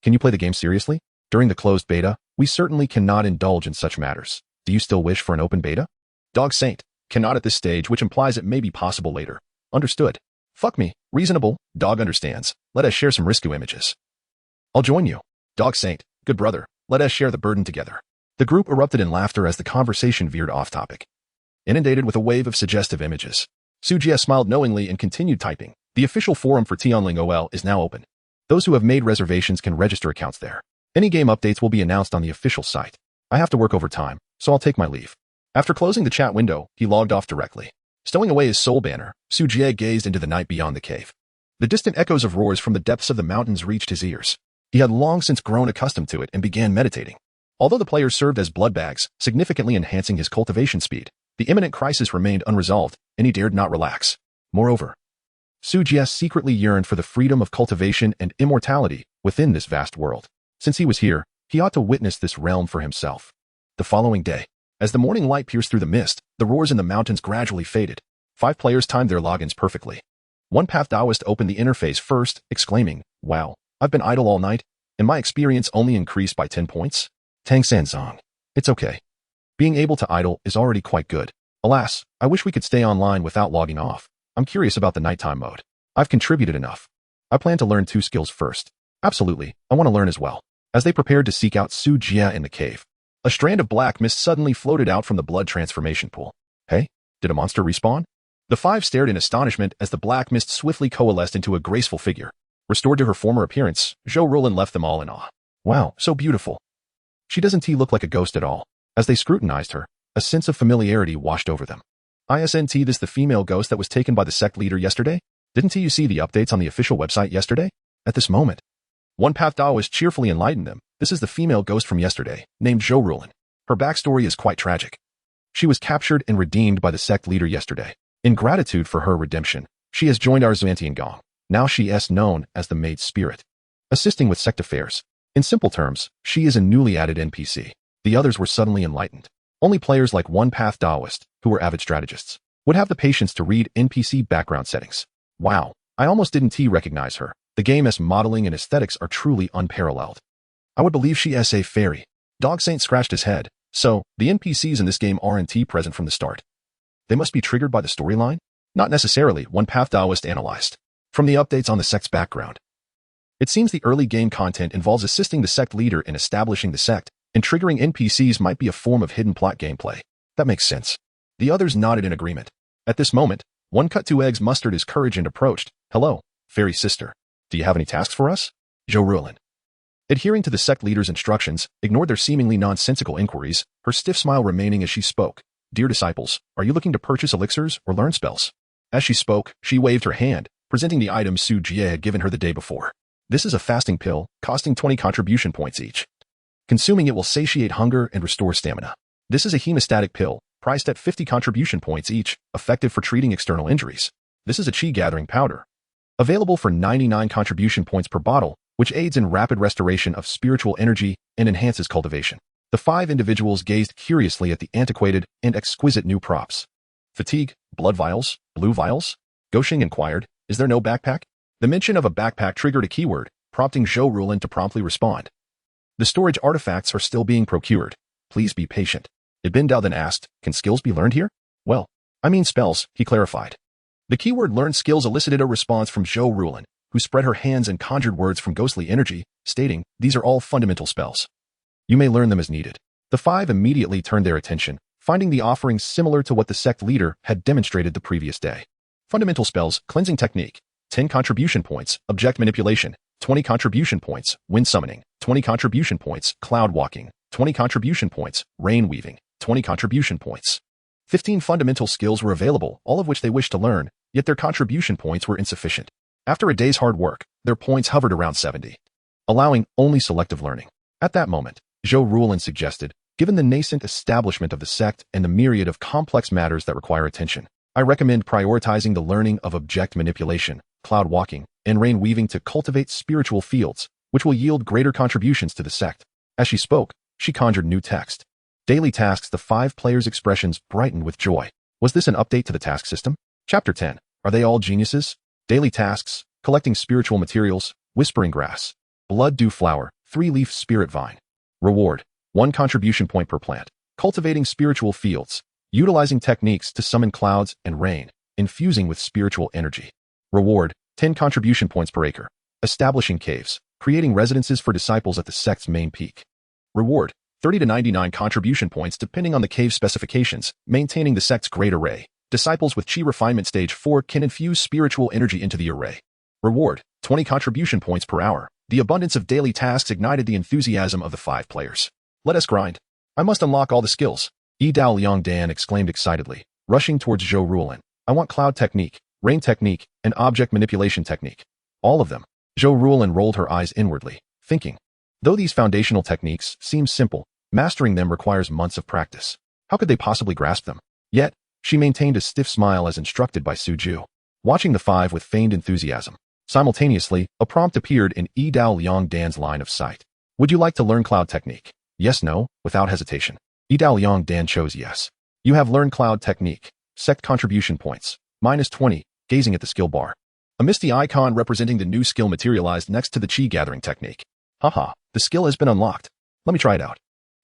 Can you play the game seriously? During the closed beta, we certainly cannot indulge in such matters. Do you still wish for an open beta? Dog Saint, cannot at this stage, which implies it may be possible later. Understood. Fuck me. Reasonable. Dog understands. Let us share some Risku images. I'll join you. Dog Saint, good brother, let us share the burden together. The group erupted in laughter as the conversation veered off topic. Inundated with a wave of suggestive images, Su Jie smiled knowingly and continued typing. The official forum for Tianling OL is now open. Those who have made reservations can register accounts there. Any game updates will be announced on the official site. I have to work overtime, so I'll take my leave. After closing the chat window, he logged off directly. Stowing away his soul banner, Su Jie gazed into the night beyond the cave. The distant echoes of roars from the depths of the mountains reached his ears. He had long since grown accustomed to it and began meditating. Although the players served as blood bags, significantly enhancing his cultivation speed, the imminent crisis remained unresolved, and he dared not relax. Moreover, Su Jie secretly yearned for the freedom of cultivation and immortality within this vast world. Since he was here, he ought to witness this realm for himself. The following day, as the morning light pierced through the mist, the roars in the mountains gradually faded. 5 players timed their logins perfectly. One Path Taoist opened the interface first, exclaiming, "Wow, I've been idle all night, and my experience only increased by 10 points? Tang Sanzong. It's okay. Being able to idle is already quite good. Alas, I wish we could stay online without logging off. I'm curious about the nighttime mode. I've contributed enough. I plan to learn 2 skills first. Absolutely, I want to learn as well." As they prepared to seek out Su Jie in the cave, a strand of black mist suddenly floated out from the blood transformation pool. Hey, did a monster respawn? The 5 stared in astonishment as the black mist swiftly coalesced into a graceful figure. Restored to her former appearance, Zhou Rulin left them all in awe. Wow, so beautiful. She doesn't look like a ghost at all. As they scrutinized her, a sense of familiarity washed over them. Isn't this the female ghost that was taken by the sect leader yesterday? Didn't you see the updates on the official website yesterday? At this moment, One Path Taoist cheerfully enlightened them. This is the female ghost from yesterday, named Zhou Rulin. Her backstory is quite tragic. She was captured and redeemed by the sect leader yesterday. In gratitude for her redemption, she has joined our Xuantian Gong. Now she is known as the Maid Spirit, assisting with sect affairs. In simple terms, she is a newly added NPC. The others were suddenly enlightened. Only players like One Path Taoist, who were avid strategists, would have the patience to read NPC background settings. Wow, I almost didn't recognize her. The game's modeling and aesthetics are truly unparalleled. I would believe she is a fairy. Dog Saint scratched his head. So, the NPCs in this game aren't present from the start. They must be triggered by the storyline? Not necessarily, One Path Taoist analyzed. From the updates on the sect's background, it seems the early game content involves assisting the sect leader in establishing the sect, and triggering NPCs might be a form of hidden plot gameplay. That makes sense. The others nodded in agreement. At this moment, One Cut Two Eggs mustered his courage and approached. "Hello, fairy sister. Do you have any tasks for us?" Zhou Rulin, adhering to the sect leader's instructions, ignored their seemingly nonsensical inquiries, her stiff smile remaining as she spoke. "Dear disciples, are you looking to purchase elixirs or learn spells?" As she spoke, she waved her hand, presenting the items Su Jie had given her the day before. This is a fasting pill, costing 20 contribution points each. Consuming it will satiate hunger and restore stamina. This is a hemostatic pill, priced at 50 contribution points each, effective for treating external injuries. This is a chi gathering powder, available for 99 contribution points per bottle, which aids in rapid restoration of spiritual energy and enhances cultivation. The 5 individuals gazed curiously at the antiquated and exquisite new props. Fatigue, blood vials, blue vials? Goshing inquired, "Is there no backpack?" The mention of a backpack triggered a keyword, prompting Zhou Rulin to promptly respond. "The storage artifacts are still being procured. Please be patient." Ibn Dao then asked, "Can skills be learned here?" "Well, I mean spells," he clarified. The keyword learned skills elicited a response from Zhou Rulin, who spread her hands and conjured words from ghostly energy, stating, "These are all fundamental spells. You may learn them as needed." The 5 immediately turned their attention, finding the offerings similar to what the sect leader had demonstrated the previous day. Fundamental spells, cleansing technique, 10 contribution points, object manipulation, 20 contribution points, wind summoning, 20 contribution points, cloud walking, 20 contribution points, rain weaving, 20 contribution points. 15 fundamental skills were available, all of which they wished to learn, yet their contribution points were insufficient. After a day's hard work, their points hovered around 70, allowing only selective learning. At that moment, Zhou Rulin suggested, "Given the nascent establishment of the sect and the myriad of complex matters that require attention, I recommend prioritizing the learning of object manipulation, cloud walking, and rain weaving to cultivate spiritual fields, which will yield greater contributions to the sect." As she spoke, she conjured new text. Daily tasks. The 5 players' expressions brightened with joy. Was this an update to the task system? Chapter 10. Are they all geniuses? Daily tasks, collecting spiritual materials, whispering grass, blood dew flower, 3-leaf spirit vine. Reward, 1 contribution point per plant. Cultivating spiritual fields, utilizing techniques to summon clouds and rain, infusing with spiritual energy. Reward, 10 contribution points per acre. Establishing caves, creating residences for disciples at the sect's main peak. Reward, 30 to 99 contribution points depending on the cave specifications, maintaining the sect's great array. Disciples with Chi Refinement Stage 4 can infuse spiritual energy into the array. Reward, 20 contribution points per hour. The abundance of daily tasks ignited the enthusiasm of the 5 players. "Let us grind. I must unlock all the skills." Yi Dao Liang Dan exclaimed excitedly, rushing towards Zhou Rulin. "I want cloud technique, rain technique, and object manipulation technique. All of them. Zhou Rulin rolled her eyes inwardly, thinking, though these foundational techniques seem simple, mastering them requires months of practice. How could they possibly grasp them? Yet, she maintained a stiff smile as instructed by Suju, watching the five with feigned enthusiasm. Simultaneously, a prompt appeared in Yi Dao Liang Dan line of sight. Would you like to learn cloud technique? Yes, no, without hesitation. Yi Dao Liang Dan chose yes. You have learned cloud technique. Sect contribution points. -20, gazing at the skill bar. A misty icon representing the new skill materialized next to the chi gathering technique. Haha, the skill has been unlocked. Let me try it out.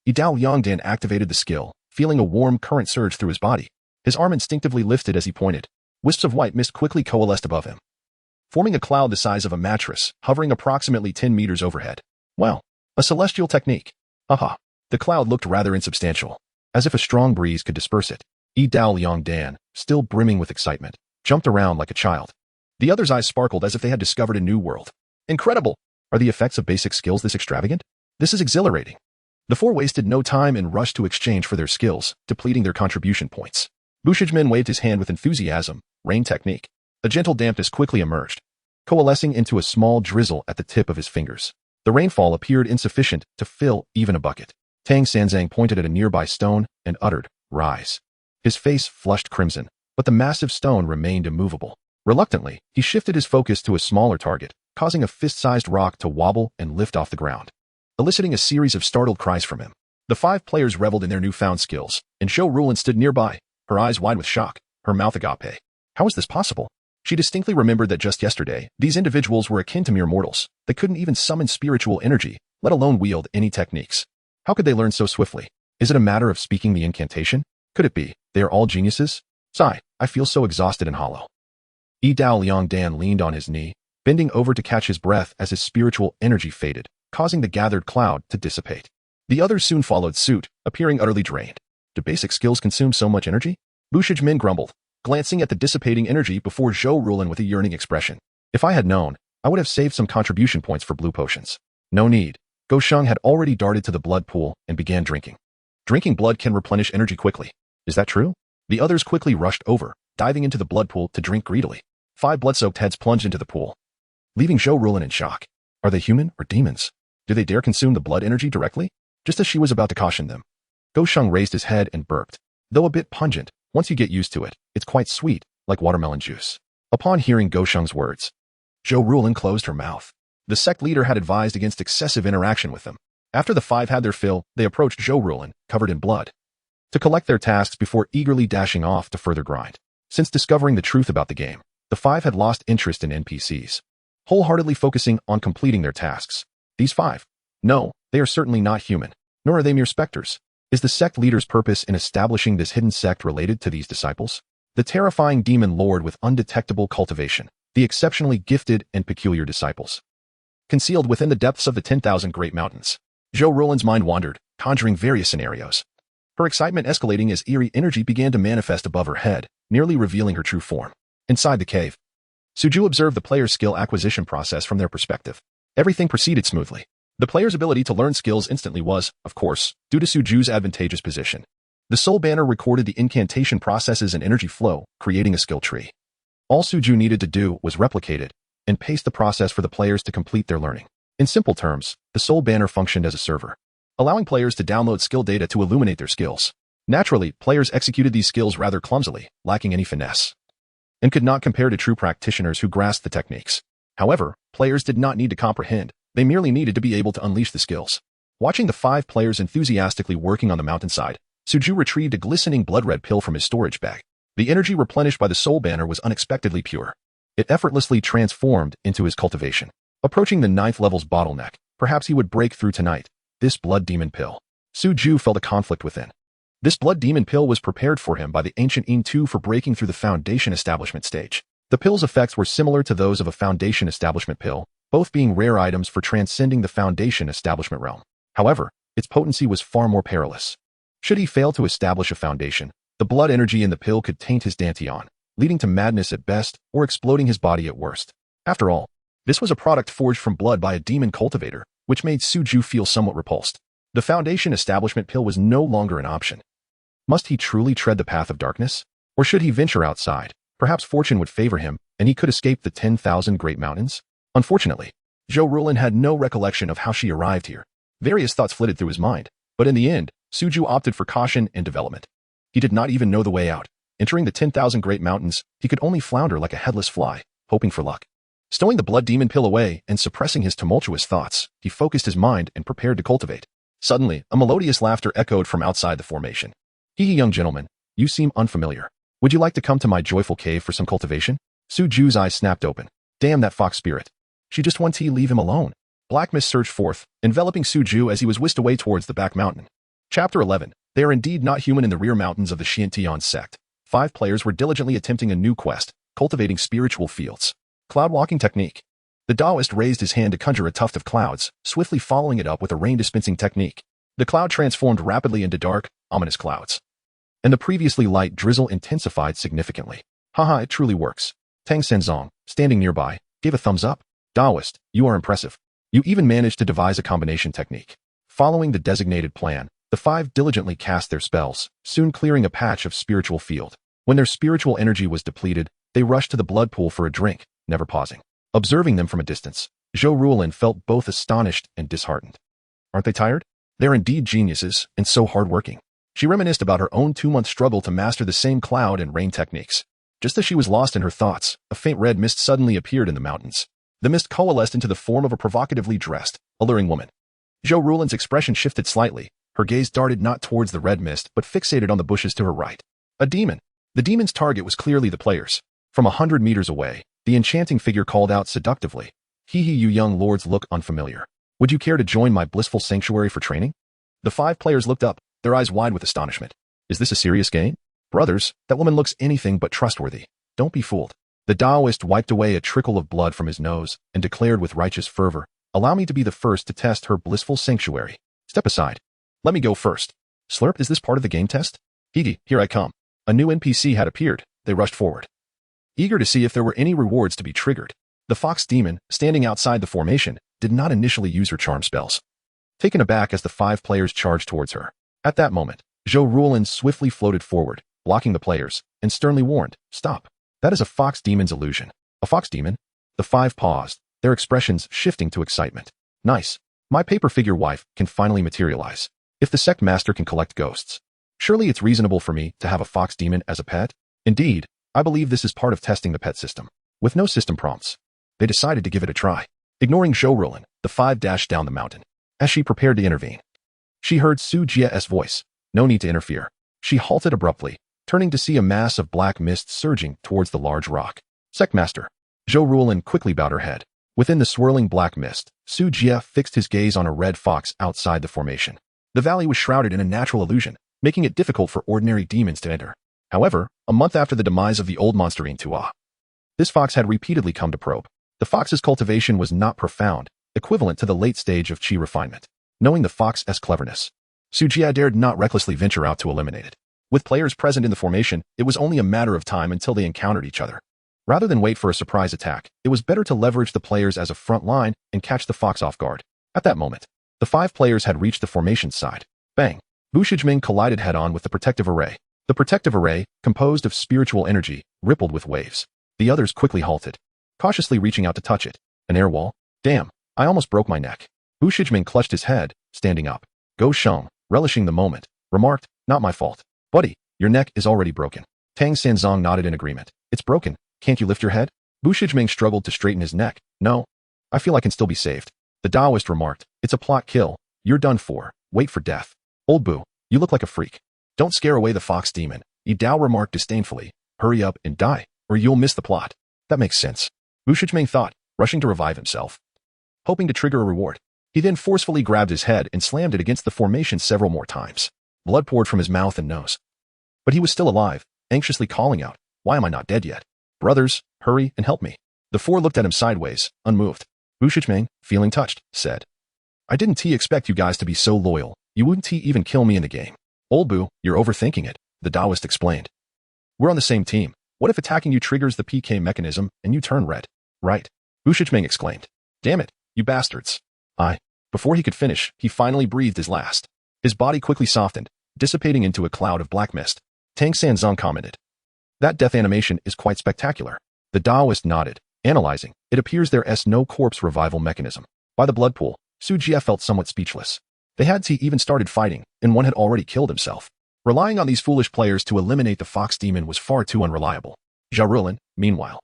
Yi Dao Liang Dan activated the skill, feeling a warm current surge through his body. His arm instinctively lifted as he pointed. Wisps of white mist quickly coalesced above him, forming a cloud the size of a mattress, hovering approximately 10 meters overhead. Wow, a celestial technique. Haha. The cloud looked rather insubstantial, as if a strong breeze could disperse it. Yi Dao Liang Dan, still brimming with excitement, jumped around like a child. The others' eyes sparkled as if they had discovered a new world. Incredible! Are the effects of basic skills this extravagant? This is exhilarating. The four wasted no time and rushed to exchange for their skills, depleting their contribution points. Bushijmin waved his hand with enthusiasm. Rain technique. A gentle dampness quickly emerged, coalescing into a small drizzle at the tip of his fingers. The rainfall appeared insufficient to fill even a bucket. Tang Sanzang pointed at a nearby stone and uttered, "Rise." His face flushed crimson, but the massive stone remained immovable. Reluctantly, he shifted his focus to a smaller target, causing a fist-sized rock to wobble and lift off the ground, eliciting a series of startled cries from him. The five players reveled in their newfound skills, and Zhou Rulin stood nearby, her eyes wide with shock, her mouth agape. How is this possible? She distinctly remembered that just yesterday, these individuals were akin to mere mortals. They couldn't even summon spiritual energy, let alone wield any techniques. How could they learn so swiftly? Is it a matter of speaking the incantation? Could it be they are all geniuses? Sigh, I feel so exhausted and hollow. Yi Dao Liang Dan leaned on his knee, bending over to catch his breath as his spiritual energy faded, causing the gathered cloud to dissipate. The others soon followed suit, appearing utterly drained. Do basic skills consume so much energy? Bushijmin grumbled, glancing at the dissipating energy before Zhou Rulin with a yearning expression. If I had known, I would have saved some contribution points for blue potions. No need. Go Sheng had already darted to the blood pool and began drinking. Drinking blood can replenish energy quickly. Is that true? The others quickly rushed over, diving into the blood pool to drink greedily. 5 blood-soaked heads plunged into the pool, leaving Zhou Rulin in shock. Are they human or demons? Do they dare consume the blood energy directly? Just as she was about to caution them, Go Sheng raised his head and burped. Though a bit pungent, once you get used to it, it's quite sweet, like watermelon juice. Upon hearing Go Sheng's words, Zhou Rulin closed her mouth. The sect leader had advised against excessive interaction with them. After the five had their fill, they approached Zhou Rulin, covered in blood, to collect their tasks before eagerly dashing off to further grind. Since discovering the truth about the game, the five had lost interest in NPCs, wholeheartedly focusing on completing their tasks. These five? No, they are certainly not human, nor are they mere specters. Is the sect leader's purpose in establishing this hidden sect related to these disciples? The terrifying demon lord with undetectable cultivation, the exceptionally gifted and peculiar disciples, concealed within the depths of the 10,000 Great Mountains. Zhou Rulin's mind wandered, conjuring various scenarios. Her excitement escalating as eerie energy began to manifest above her head, nearly revealing her true form. Inside the cave, Suju observed the player's skill acquisition process from their perspective. Everything proceeded smoothly. The player's ability to learn skills instantly was, of course, due to Suju's advantageous position. The soul banner recorded the incantation processes and energy flow, creating a skill tree. All Suju needed to do was replicate it and paste the process for the players to complete their learning. In simple terms, the soul banner functioned as a server, allowing players to download skill data to illuminate their skills. Naturally, players executed these skills rather clumsily, lacking any finesse, and could not compare to true practitioners who grasped the techniques. However, players did not need to comprehend. They merely needed to be able to unleash the skills. Watching the five players enthusiastically working on the mountainside, Suju retrieved a glistening blood-red pill from his storage bag. The energy replenished by the soul banner was unexpectedly pure. It effortlessly transformed into his cultivation. Approaching the 9th level's bottleneck, perhaps he would break through tonight. This blood demon pill. Suju felt a conflict within. This blood demon pill was prepared for him by the ancient Yin-Tu for breaking through the foundation establishment stage. The pill's effects were similar to those of a foundation establishment pill, both being rare items for transcending the foundation establishment realm. However, its potency was far more perilous. Should he fail to establish a foundation, the blood energy in the pill could taint his Dantian, leading to madness at best or exploding his body at worst. After all, this was a product forged from blood by a demon cultivator, which made Suju feel somewhat repulsed. The foundation establishment pill was no longer an option. Must he truly tread the path of darkness? Or should he venture outside? Perhaps fortune would favor him, and he could escape the 10,000 Great Mountains? Unfortunately, Zhou Rulin had no recollection of how she arrived here. Various thoughts flitted through his mind, but in the end, Suju opted for caution and development. He did not even know the way out. Entering the 10,000 Great Mountains, he could only flounder like a headless fly, hoping for luck. Stowing the blood demon pill away and suppressing his tumultuous thoughts, he focused his mind and prepared to cultivate. Suddenly, a melodious laughter echoed from outside the formation. Hee, young gentleman, you seem unfamiliar. Would you like to come to my joyful cave for some cultivation? Suju's eyes snapped open. Damn that fox spirit. She just wants to leave him alone. Black mist surged forth, enveloping Suju as he was whisked away towards the back mountain. Chapter 11. They are indeed not human in the rear mountains of the Xiantian sect. 5 players were diligently attempting a new quest, cultivating spiritual fields. Cloud walking technique. The Taoist raised his hand to conjure a tuft of clouds, swiftly following it up with a rain-dispensing technique. The cloud transformed rapidly into dark, ominous clouds. And the previously light drizzle intensified significantly. Haha, it truly works. Tang Senzong, standing nearby, gave a thumbs up. Taoist, you are impressive. You even managed to devise a combination technique. Following the designated plan, the 5 diligently cast their spells, soon clearing a patch of spiritual field. When their spiritual energy was depleted, they rushed to the blood pool for a drink, never pausing. Observing them from a distance, Zhou Rulin felt both astonished and disheartened. Aren't they tired? They're indeed geniuses, and so hardworking. She reminisced about her own 2-month struggle to master the same cloud and rain techniques. Just as she was lost in her thoughts, a faint red mist suddenly appeared in the mountains. The mist coalesced into the form of a provocatively dressed, alluring woman. Zhou Rulin's expression shifted slightly. Her gaze darted not towards the red mist, but fixated on the bushes to her right. A demon. The demon's target was clearly the players. From 100 meters away, the enchanting figure called out seductively. Hee, you young lords look unfamiliar. Would you care to join my blissful sanctuary for training? The 5 players looked up, their eyes wide with astonishment. Is this a serious game? Brothers, that woman looks anything but trustworthy. Don't be fooled. The Taoist wiped away a trickle of blood from his nose and declared with righteous fervor, allow me to be the first to test her blissful sanctuary. Step aside. Let me go first. Slurp, is this part of the game test? Hee, here I come. A new NPC had appeared. They rushed forward, eager to see if there were any rewards to be triggered. The fox demon, standing outside the formation, did not initially use her charm spells. Taken aback as the 5 players charged towards her. At that moment, Zhou Rulin swiftly floated forward, blocking the players, and sternly warned, stop. That is a fox demon's illusion. A fox demon? The 5 paused, their expressions shifting to excitement. Nice. My paper figure wife can finally materialize. If the sect master can collect ghosts, surely it's reasonable for me to have a fox demon as a pet? Indeed, I believe this is part of testing the pet system. With no system prompts, they decided to give it a try. Ignoring Zhou Rulin, the 5 dashed down the mountain. As she prepared to intervene, she heard Su Jia's voice. No need to interfere. She halted abruptly, turning to see a mass of black mist surging towards the large rock. Sectmaster. Zhou Rulin quickly bowed her head. Within the swirling black mist, Su Jia fixed his gaze on a red fox outside the formation. The valley was shrouded in a natural illusion, making it difficult for ordinary demons to enter. However, a month after the demise of the old monsterine Tua, this fox had repeatedly come to probe. The fox's cultivation was not profound, equivalent to the late stage of qi refinement. Knowing the fox's cleverness, Su Jia dared not recklessly venture out to eliminate it. With players present in the formation, it was only a matter of time until they encountered each other. Rather than wait for a surprise attack, it was better to leverage the players as a front line and catch the fox off guard. At that moment, the 5 players had reached the formation side. Bang! Wu Shijming collided head-on with the protective array. The protective array, composed of spiritual energy, rippled with waves. The others quickly halted, cautiously reaching out to touch it. An air wall? Damn, I almost broke my neck. Wu Shijming clutched his head, standing up. Go Sheng, relishing the moment, remarked, not my fault. Buddy, your neck is already broken. Tang Sanzong nodded in agreement. It's broken. Can't you lift your head? Wu Shijming struggled to straighten his neck. No. I feel I can still be saved. The Taoist remarked, it's a plot kill. You're done for. Wait for death. Old Boo, you look like a freak. Don't scare away the fox demon. Yi Dao remarked disdainfully. Hurry up and die, or you'll miss the plot. That makes sense. Wu Shijming thought, rushing to revive himself, hoping to trigger a reward. He then forcefully grabbed his head and slammed it against the formation several more times. Blood poured from his mouth and nose. But he was still alive, anxiously calling out, why am I not dead yet? Brothers, hurry and help me. The 4 looked at him sideways, unmoved. Wu Shijming, feeling touched, said, I didn't expect you guys to be so loyal. You wouldn't even kill me in the game. Old Boo, you're overthinking it, the Taoist explained. We're on the same team. What if attacking you triggers the PK mechanism and you turn red? Right. Wu Shijming exclaimed. Damn it, you bastards. Before he could finish, he finally breathed his last. His body quickly softened, dissipating into a cloud of black mist. Tang Sanzong commented. That death animation is quite spectacular. The Taoist nodded, Analyzing, it appears there's no corpse revival mechanism. By the blood pool, Su Jie felt somewhat speechless. They hadn't even started fighting, and one had already killed himself. Relying on these foolish players to eliminate the fox demon was far too unreliable. Zhao Rulin, meanwhile,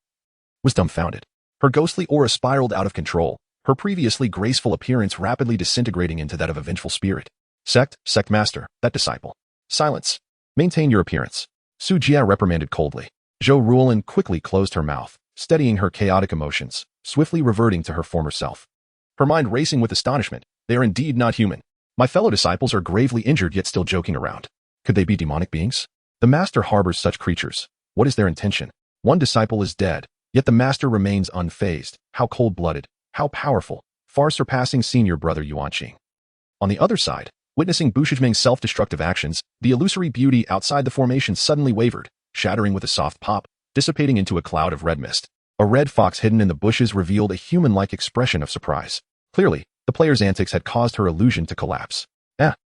was dumbfounded. Her ghostly aura spiraled out of control, her previously graceful appearance rapidly disintegrating into that of a vengeful spirit. Sect master, that disciple. Silence. Maintain your appearance. Su Jie reprimanded coldly. Zhao Rulin quickly closed her mouth, steadying her chaotic emotions, swiftly reverting to her former self. Her mind racing with astonishment. They are indeed not human. My fellow disciples are gravely injured yet still joking around. Could they be demonic beings? The master harbors such creatures. What is their intention? One disciple is dead, yet the master remains unfazed. How cold-blooded, how powerful, far surpassing senior brother Yuanqing. On the other side, witnessing Bu Shijing's self-destructive actions, the illusory beauty outside the formation suddenly wavered, shattering with a soft pop, dissipating into a cloud of red mist. A red fox hidden in the bushes revealed a human-like expression of surprise. Clearly, the player's antics had caused her illusion to collapse.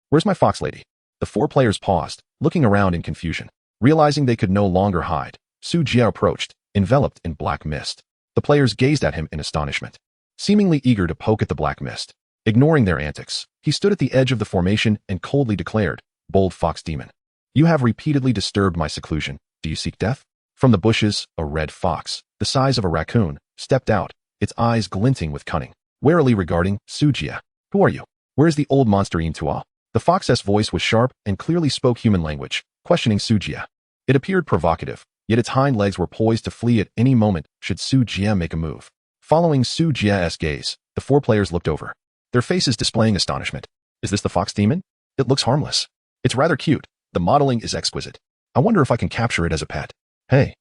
Where's my fox lady? The four players paused, looking around in confusion. Realizing they could no longer hide, Su Jie approached, enveloped in black mist. The players gazed at him in astonishment, seemingly eager to poke at the black mist. Ignoring their antics, he stood at the edge of the formation and coldly declared, "Bold fox demon, you have repeatedly disturbed my seclusion. Do you seek death?" From the bushes, a red fox, the size of a raccoon, stepped out, its eyes glinting with cunning, warily regarding Su Jie. "Who are you? Where is the old monster Yin Tua?" The fox's voice was sharp and clearly spoke human language, questioning Su Jie. It appeared provocative, yet its hind legs were poised to flee at any moment should Su Jie make a move. Following Su Jie's gaze, the four players looked over, their faces displaying astonishment. Is this the fox demon? It looks harmless. It's rather cute. The modeling is exquisite. I wonder if I can capture it as a pet. Hey,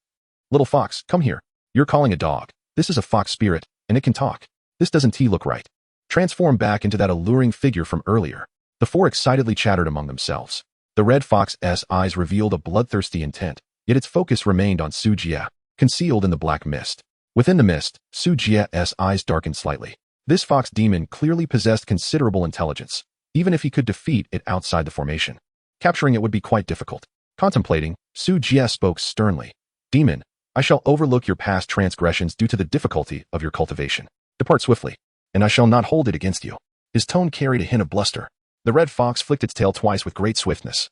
little fox, come here. You're calling a dog. This is a fox spirit, and it can talk. This doesn't look right. Transform back into that alluring figure from earlier. The four excitedly chattered among themselves. The red fox's eyes revealed a bloodthirsty intent, yet its focus remained on Su Jie, concealed in the black mist. Within the mist, Su Jie's eyes darkened slightly. This fox demon clearly possessed considerable intelligence, even if he could defeat it outside the formation. Capturing it would be quite difficult. Contemplating, Su Jie spoke sternly. "Demon, I shall overlook your past transgressions due to the difficulty of your cultivation. Depart swiftly, and I shall not hold it against you." His tone carried a hint of bluster. The red fox flicked its tail twice with great swiftness,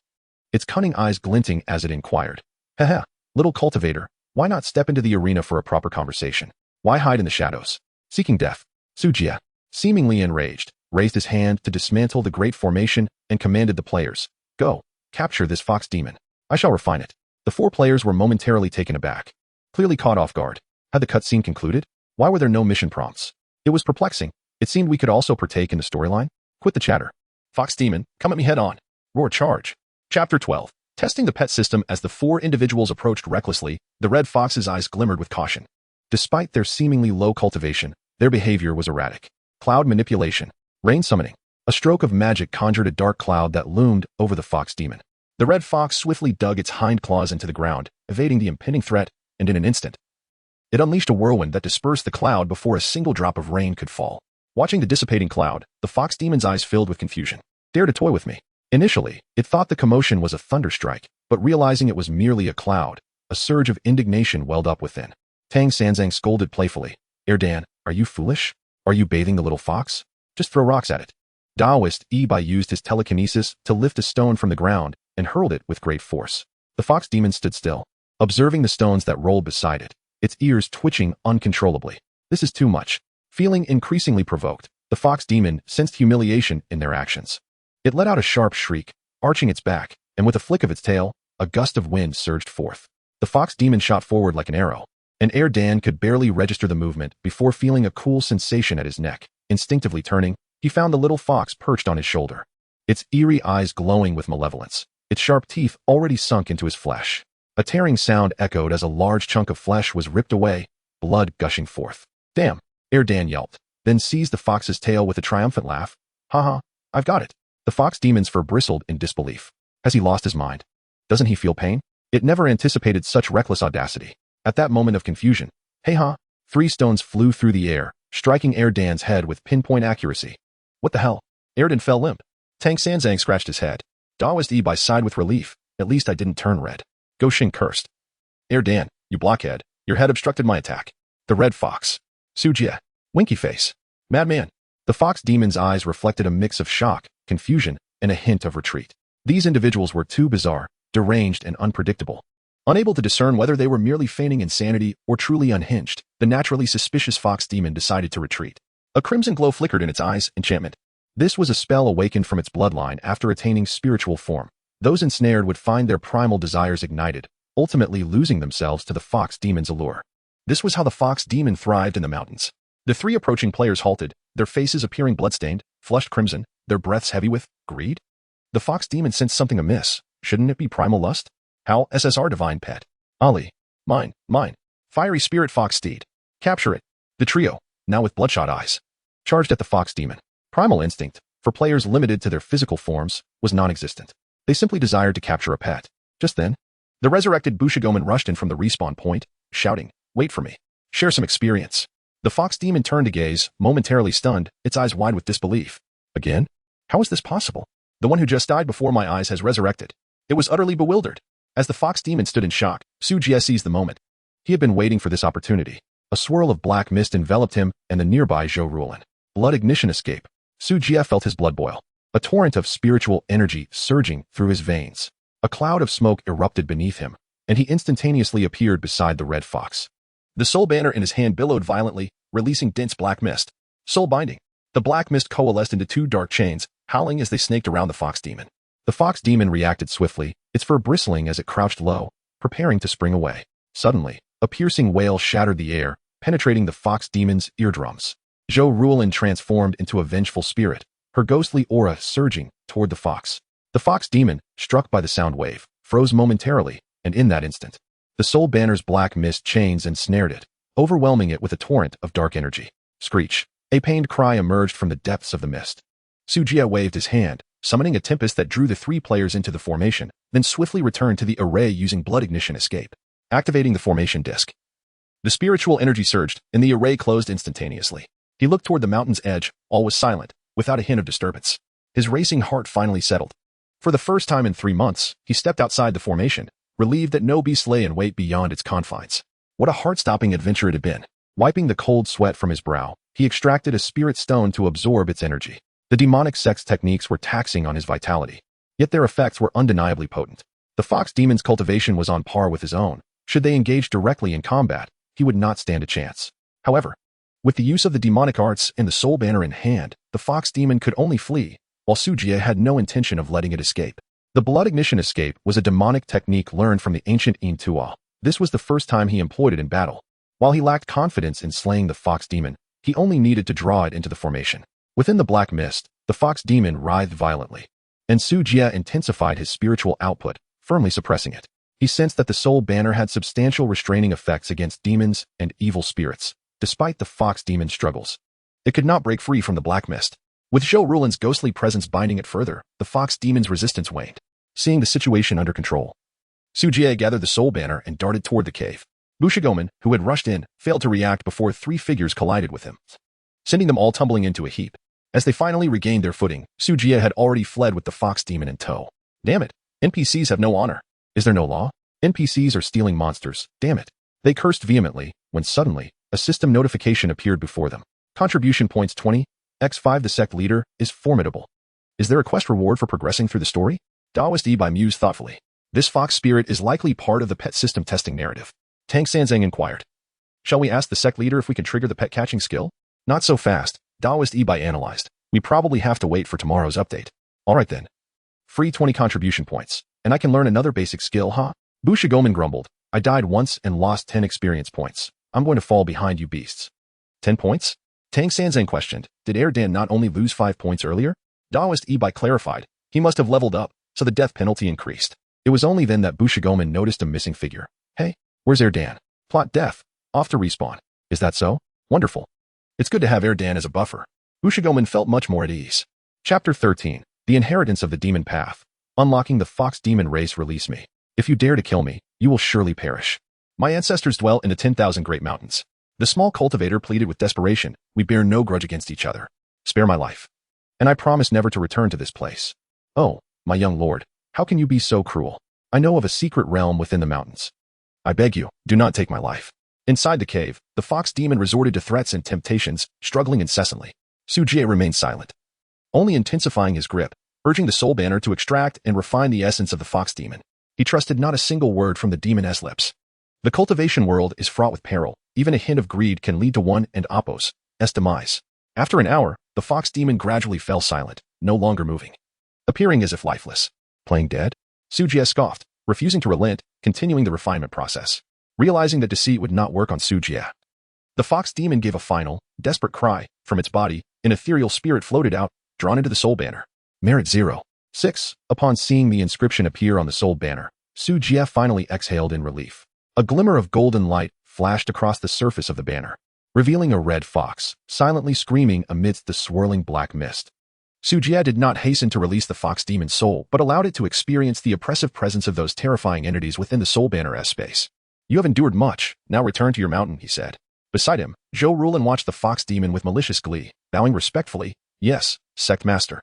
its cunning eyes glinting as it inquired. "Haha, little cultivator, why not step into the arena for a proper conversation? Why hide in the shadows? Seeking death?" Su Jie, seemingly enraged, raised his hand to dismantle the great formation and commanded the players, "Go, capture this fox demon. I shall refine it." The four players were momentarily taken aback, clearly caught off guard. Had the cutscene concluded? Why were there no mission prompts? It was perplexing. It seemed we could also partake in the storyline. Quit the chatter. Fox demon, come at me head on. Roar charge. Chapter 12. Testing the pet system. As the four individuals approached recklessly, the red fox's eyes glimmered with caution. Despite their seemingly low cultivation, their behavior was erratic. Cloud manipulation. Rain summoning. A stroke of magic conjured a dark cloud that loomed over the fox demon. The red fox swiftly dug its hind claws into the ground, evading the impending threat, and in an instant, it unleashed a whirlwind that dispersed the cloud before a single drop of rain could fall. Watching the dissipating cloud, the fox demon's eyes filled with confusion. Dare to toy with me. Initially, it thought the commotion was a thunderstrike, but realizing it was merely a cloud, a surge of indignation welled up within. Tang Sanzang scolded playfully. "Erdan, are you foolish? Are you bathing the little fox? Just throw rocks at it." Daoist Yi used his telekinesis to lift a stone from the ground and hurled it with great force. The fox demon stood still, observing the stones that rolled beside it, its ears twitching uncontrollably. This is too much. Feeling increasingly provoked, the fox demon sensed humiliation in their actions. It let out a sharp shriek, arching its back, and with a flick of its tail, a gust of wind surged forth. The fox demon shot forward like an arrow, and Erdan could barely register the movement before feeling a cool sensation at his neck. Instinctively turning, he found the little fox perched on his shoulder, its eerie eyes glowing with malevolence, its sharp teeth already sunk into his flesh. A tearing sound echoed as a large chunk of flesh was ripped away, blood gushing forth. "Damn!" Erdan yelped, then seized the fox's tail with a triumphant laugh. "Haha, I've got it." The fox demon's fur bristled in disbelief. Has he lost his mind? Doesn't he feel pain? It never anticipated such reckless audacity. At that moment of confusion, hey-ha, 3 stones flew through the air, striking Erdan's head with pinpoint accuracy. What the hell? Erdan fell limp. Tang Sanzang scratched his head. Daoist Yi sighed with relief. At least I didn't turn red. Go Xing cursed. Erdan, you blockhead, your head obstructed my attack. The Red Fox. Sujie. Winky Face. Madman. The fox demon's eyes reflected a mix of shock, confusion, and a hint of retreat. These individuals were too bizarre, deranged, and unpredictable. Unable to discern whether they were merely feigning insanity or truly unhinged, the naturally suspicious fox demon decided to retreat. A crimson glow flickered in its eyes. Enchantment. This was a spell awakened from its bloodline after attaining spiritual form. Those ensnared would find their primal desires ignited, ultimately losing themselves to the fox demon's allure. This was how the fox demon thrived in the mountains. The three approaching players halted, their faces appearing bloodstained, flushed crimson, their breaths heavy with greed. The fox demon sensed something amiss. Shouldn't it be primal lust? How? SSR divine pet. Ali. Mine. Fiery spirit fox steed. Capture it. The trio, now with bloodshot eyes, charged at the fox demon. Primal instinct, for players limited to their physical forms, was non-existent. They simply desired to capture a pet. Just then, the resurrected Bushigoman rushed in from the respawn point, shouting, "Wait for me. Share some experience." The fox demon turned to gaze, momentarily stunned, its eyes wide with disbelief. Again? How is this possible? The one who just died before my eyes has resurrected. It was utterly bewildered. As the fox demon stood in shock, Sujie seized the moment. He had been waiting for this opportunity. A swirl of black mist enveloped him and the nearby Zhou Rulin. Blood ignition escape. Sujie felt his blood boil. A torrent of spiritual energy surging through his veins. A cloud of smoke erupted beneath him, and he instantaneously appeared beside the red fox. The soul banner in his hand billowed violently, releasing dense black mist. Soul binding. The black mist coalesced into two dark chains, howling as they snaked around the fox demon. The fox demon reacted swiftly, its fur bristling as it crouched low, preparing to spring away. Suddenly, a piercing wail shattered the air, penetrating the fox demon's eardrums. Zhou Rulin transformed into a vengeful spirit, her ghostly aura surging toward the fox. The fox demon, struck by the sound wave, froze momentarily, and in that instant, the soul banner's black mist chains ensnared it, overwhelming it with a torrent of dark energy. Screech. A pained cry emerged from the depths of the mist. Sujie waved his hand, summoning a tempest that drew the three players into the formation, then swiftly returned to the array using blood ignition escape, activating the formation disc. The spiritual energy surged, and the array closed instantaneously. He looked toward the mountain's edge, all was silent, without a hint of disturbance. His racing heart finally settled. For the first time in 3 months, he stepped outside the formation, relieved that no beast lay in wait beyond its confines. What a heart-stopping adventure it had been. Wiping the cold sweat from his brow, he extracted a spirit stone to absorb its energy. The demonic sex techniques were taxing on his vitality, yet their effects were undeniably potent. The fox demon's cultivation was on par with his own. Should they engage directly in combat, he would not stand a chance. However, with the use of the demonic arts and the soul banner in hand, the fox demon could only flee, while Sujie had no intention of letting it escape. The blood ignition escape was a demonic technique learned from the ancient Intua. This was the first time he employed it in battle. While he lacked confidence in slaying the fox demon, he only needed to draw it into the formation. Within the black mist, the fox demon writhed violently, and Sujie intensified his spiritual output, firmly suppressing it. He sensed that the soul banner had substantial restraining effects against demons and evil spirits, despite the fox demon's struggles. It could not break free from the black mist. With Zhou Rulin's ghostly presence binding it further, the fox demon's resistance waned. Seeing the situation under control, Sujie gathered the soul banner and darted toward the cave. Bushigoman, who had rushed in, failed to react before 3 figures collided with him, sending them all tumbling into a heap. As they finally regained their footing, Sujie had already fled with the fox demon in tow. Damn it, NPCs have no honor. Is there no law? NPCs are stealing monsters, damn it. They cursed vehemently, when suddenly, a system notification appeared before them. Contribution points 20, X5 the sect leader is formidable. Is there a quest reward for progressing through the story? Daoist E by Muse thoughtfully. This fox spirit is likely part of the pet system testing narrative. Tang Sanzang inquired. Shall we ask the sect leader if we can trigger the pet catching skill? Not so fast, Daoist E by analyzed. We probably have to wait for tomorrow's update. Alright then. Free 20 contribution points, and I can learn another basic skill, huh? Bushigoman grumbled. I died once and lost 10 experience points. I'm going to fall behind you beasts. 10 points? Tang Sanzang questioned. Did Erdan not only lose 5 points earlier? Daoist E by clarified. He must have leveled up, so the death penalty increased. It was only then that Bushigoman noticed a missing figure. Hey, where's Erdan? Plot death. Off to respawn. Is that so? Wonderful. It's good to have Erdan as a buffer. Bushigoman felt much more at ease. Chapter 13. The Inheritance of the Demon Path. Unlocking the Fox Demon Race. Release me. If you dare to kill me, you will surely perish. My ancestors dwell in the 10,000 great mountains. The small cultivator pleaded with desperation. We bear no grudge against each other. Spare my life. And I promise never to return to this place. Oh, my young lord, how can you be so cruel? I know of a secret realm within the mountains. I beg you, do not take my life. Inside the cave, the fox demon resorted to threats and temptations, struggling incessantly. Su Jie remained silent, only intensifying his grip, urging the soul banner to extract and refine the essence of the fox demon. He trusted not a single word from the demon's lips. The cultivation world is fraught with peril. Even a hint of greed can lead to one and Appo's demise. After an hour, the fox demon gradually fell silent, no longer moving, appearing as if lifeless. Playing dead? Su Jie scoffed, refusing to relent, continuing the refinement process. Realizing that deceit would not work on Su Jie, the fox demon gave a final, desperate cry. From its body, an ethereal spirit floated out, drawn into the soul banner. Merit 0.6. Upon seeing the inscription appear on the soul banner, Su Jie finally exhaled in relief. A glimmer of golden light flashed across the surface of the banner, revealing a red fox, silently screaming amidst the swirling black mist. Su Jie did not hasten to release the fox demon's soul, but allowed it to experience the oppressive presence of those terrifying entities within the soul banner's space. You have endured much, now return to your mountain, he said. Beside him, Zhou Rulin watched the fox demon with malicious glee, bowing respectfully. Yes, sect master.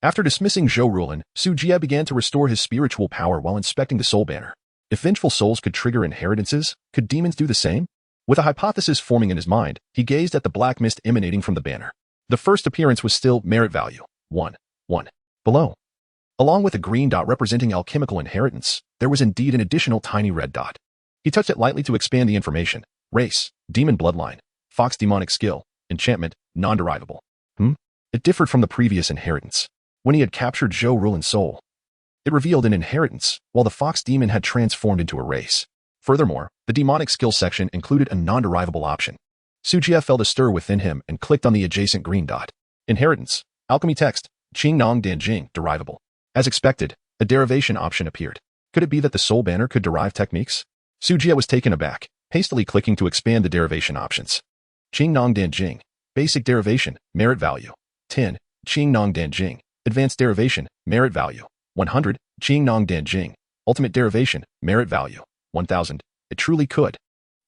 After dismissing Zhou Rulin, Su Jie began to restore his spiritual power while inspecting the soul banner. If vengeful souls could trigger inheritances, could demons do the same? With a hypothesis forming in his mind, he gazed at the black mist emanating from the banner. The first appearance was still merit value 1. Below, along with a green dot representing alchemical inheritance, there was indeed an additional tiny red dot. He touched it lightly to expand the information. Race, demon bloodline, fox demonic skill, enchantment, non-derivable. It differed from the previous inheritance. When he had captured Zhou Rulin's soul, it revealed an inheritance, while the fox demon had transformed into a race. Furthermore, the demonic skill section included a non-derivable option. Su Jie felt a stir within him and clicked on the adjacent green dot. Inheritance, alchemy text, Qing Nong Dan Jing, derivable. As expected, a derivation option appeared. Could it be that the soul banner could derive techniques? Su Jie was taken aback, hastily clicking to expand the derivation options. Qing Nong Dan Jing, basic derivation, merit value 10. Qing Nong Dan Jing, advanced derivation, merit value 100. Qing Nong Dan Jing, ultimate derivation, merit value 1000. It truly could.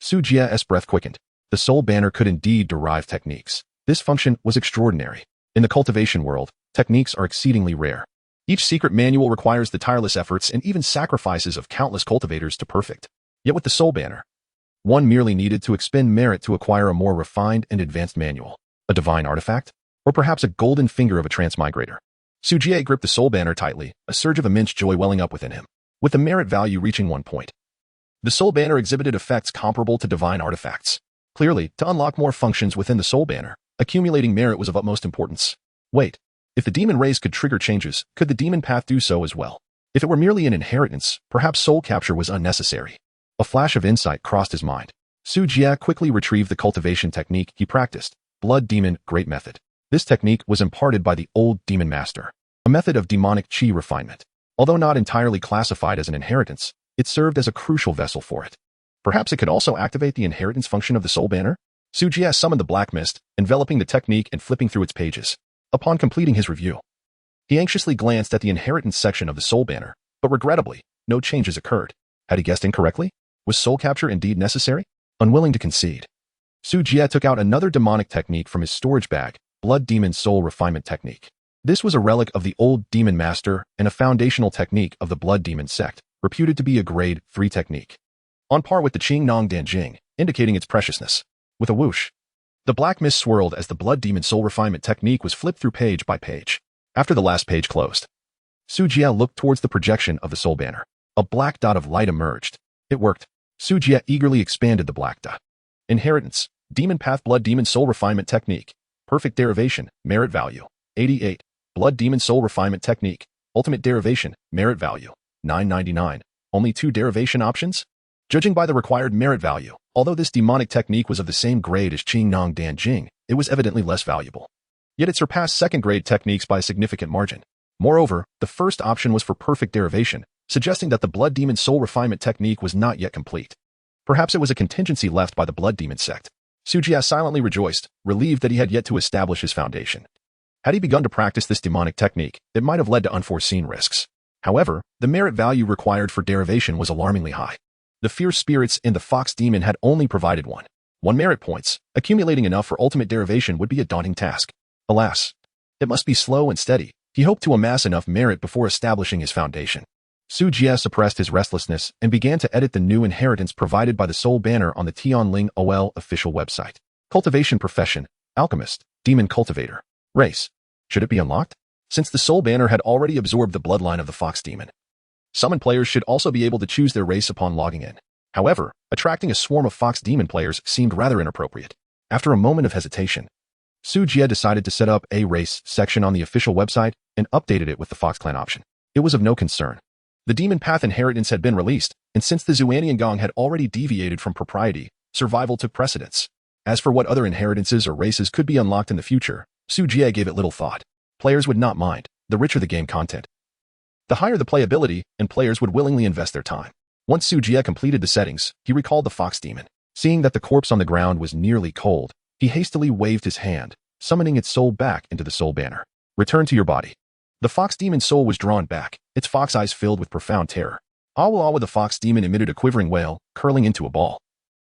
Su Jie's breath quickened. The soul banner could indeed derive techniques. This function was extraordinary. In the cultivation world, techniques are exceedingly rare. Each secret manual requires the tireless efforts and even sacrifices of countless cultivators to perfect. Yet with the soul banner, one merely needed to expend merit to acquire a more refined and advanced manual, a divine artifact, or perhaps a golden finger of a transmigrator. Su Jie gripped the soul banner tightly, a surge of immense joy welling up within him. With the merit value reaching 1 point, the soul banner exhibited effects comparable to divine artifacts. Clearly, to unlock more functions within the soul banner, accumulating merit was of utmost importance. Wait, if the demon race could trigger changes, could the demon path do so as well? If it were merely an inheritance, perhaps soul capture was unnecessary. A flash of insight crossed his mind. Su Jie quickly retrieved the cultivation technique he practiced, Blood Demon Great Method. This technique was imparted by the old demon master, a method of demonic chi refinement. Although not entirely classified as an inheritance, it served as a crucial vessel for it. Perhaps it could also activate the inheritance function of the soul banner? Su Jie summoned the black mist, enveloping the technique and flipping through its pages. Upon completing his review, he anxiously glanced at the inheritance section of the soul banner, but regrettably, no changes occurred. Had he guessed incorrectly? Was soul capture indeed necessary? Unwilling to concede, Su Jie took out another demonic technique from his storage bag, Blood Demon Soul Refinement Technique. This was a relic of the old demon master and a foundational technique of the Blood Demon sect, reputed to be a grade 3 technique, on par with the Qing Nong Dan Jing, indicating its preciousness. With a whoosh, the black mist swirled as the Blood Demon Soul Refinement Technique was flipped through page by page. After the last page closed, Su Jie looked towards the projection of the soul banner. A black dot of light emerged. It worked. Su Jie eagerly expanded the black dot. Inheritance, Demon Path Blood Demon Soul Refinement Technique. Perfect derivation, merit value 88. Blood Demon Soul Refinement Technique. Ultimate derivation, merit value 999. Only 2 derivation options? Judging by the required merit value, although this demonic technique was of the same grade as Qing Nong Dan Jing, it was evidently less valuable. Yet it surpassed second-grade techniques by a significant margin. Moreover, the first option was for perfect derivation, suggesting that the Blood Demon Soul Refinement Technique was not yet complete. Perhaps it was a contingency left by the Blood Demon sect. Su Jie silently rejoiced, relieved that he had yet to establish his foundation. Had he begun to practice this demonic technique, it might have led to unforeseen risks. However, the merit value required for derivation was alarmingly high. The fierce spirits in the fox demon had only provided one merit points. Accumulating enough for ultimate derivation would be a daunting task. Alas, it must be slow and steady. He hoped to amass enough merit before establishing his foundation. Su Jie suppressed his restlessness and began to edit the new inheritance provided by the Soul banner on the Tianling OL official website. Cultivation profession, alchemist, demon cultivator. Race. Should it be unlocked? Since the Soul banner had already absorbed the bloodline of the Fox Demon, summon players should also be able to choose their race upon logging in. However, attracting a swarm of Fox Demon players seemed rather inappropriate. After a moment of hesitation, Su Jie decided to set up a race section on the official website and updated it with the Fox Clan option. It was of no concern. The Demon Path inheritance had been released, and since the Xuanian Gong had already deviated from propriety, survival took precedence. As for what other inheritances or races could be unlocked in the future, Su Jie gave it little thought. Players would not mind, the richer the game content. The higher the playability, and players would willingly invest their time. Once Su Jie completed the settings, he recalled the Fox Demon. Seeing that the corpse on the ground was nearly cold, he hastily waved his hand, summoning its soul back into the Soul banner. Return to your body. The Fox Demon's soul was drawn back, its fox eyes filled with profound terror. Awa Awa the Fox Demon emitted a quivering wail, curling into a ball,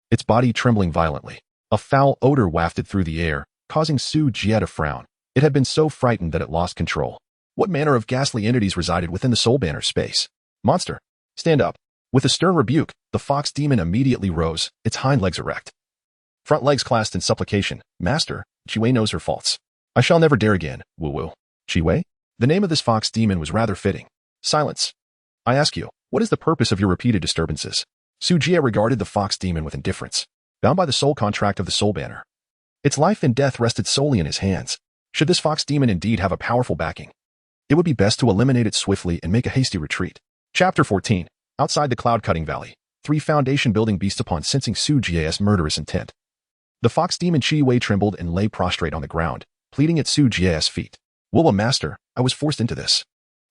its body trembling violently. A foul odor wafted through the air, causing Su Jie to frown. It had been so frightened that it lost control. What manner of ghastly entities resided within the Soul banner space? Monster, stand up. With a stern rebuke, the Fox Demon immediately rose, its hind legs erect, front legs clasped in supplication. Master, Chiwei knows her faults. I shall never dare again, woo-woo. Chiwei? The name of this Fox Demon was rather fitting. Silence. I ask you, what is the purpose of your repeated disturbances? Su Jie regarded the Fox Demon with indifference, bound by the soul contract of the Soul banner. Its life and death rested solely in his hands. Should this Fox Demon indeed have a powerful backing, it would be best to eliminate it swiftly and make a hasty retreat. Chapter 14. Outside the Cloud-Cutting Valley, 3 foundation-building beasts upon sensing Su Jie's murderous intent. The Fox Demon Chiwei trembled and lay prostrate on the ground, pleading at Su Jie's feet. Will a master, I was forced into this.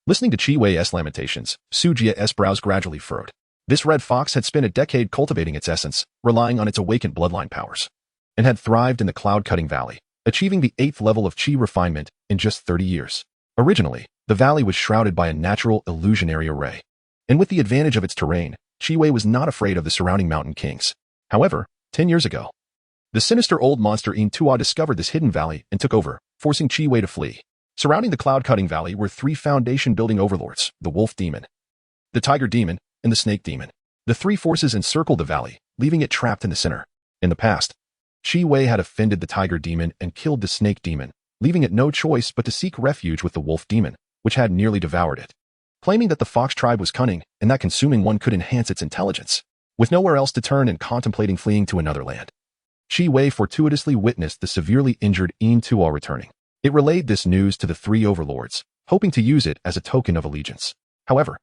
Listening to Chiwei's lamentations, Su Jie's brows gradually furrowed. This red fox had spent a decade cultivating its essence, relying on its awakened bloodline powers, and had thrived in the Cloud-Cutting Valley, achieving the 8th level of Qi refinement in just 30 years. Originally, the valley was shrouded by a natural illusionary array, and with the advantage of its terrain, Chiwei was not afraid of the surrounding mountain kings. However, 10 years ago, the sinister old monster In Tua discovered this hidden valley and took over, forcing Chiwei to flee. Surrounding the Cloud-Cutting Valley were 3 foundation-building overlords, the Wolf Demon, the Tiger Demon, and the Snake Demon. The 3 forces encircled the valley, leaving it trapped in the center. In the past, Chiwei had offended the Tiger Demon and killed the Snake Demon, leaving it no choice but to seek refuge with the Wolf Demon, which had nearly devoured it. Claiming that the Fox tribe was cunning and that consuming one could enhance its intelligence, with nowhere else to turn and contemplating fleeing to another land, Chiwei fortuitously witnessed the severely injured In Tua returning. It relayed this news to the 3 overlords, hoping to use it as a token of allegiance. However,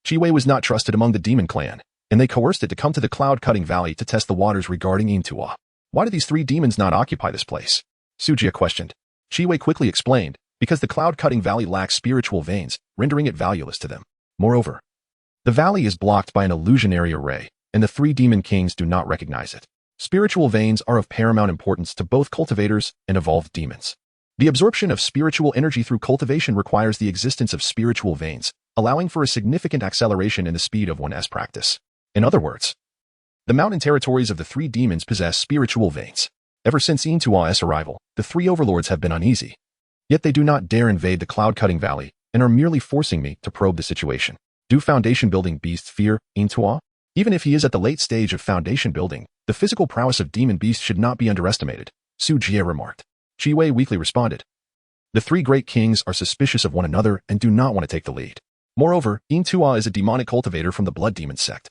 Chiwei was not trusted among the Demon Clan, and they coerced it to come to the Cloud-Cutting Valley to test the waters regarding In Tua. Why do these 3 demons not occupy this place? Su Jie questioned. Chiwei quickly explained, because the Cloud-Cutting Valley lacks spiritual veins, rendering it valueless to them. Moreover, the valley is blocked by an illusionary array, and the 3 demon kings do not recognize it. Spiritual veins are of paramount importance to both cultivators and evolved demons. The absorption of spiritual energy through cultivation requires the existence of spiritual veins, allowing for a significant acceleration in the speed of one's practice. In other words, the mountain territories of the 3 demons possess spiritual veins. Ever since In Tua's arrival, the 3 overlords have been uneasy. Yet they do not dare invade the Cloud-Cutting Valley and are merely forcing me to probe the situation. Do foundation-building beasts fear In Tua? Even if he is at the late stage of foundation building, the physical prowess of demon beasts should not be underestimated, Su Jie remarked. Chiwei weakly responded. The 3 great kings are suspicious of one another and do not want to take the lead. Moreover, In Tua is a demonic cultivator from the Blood Demon sect,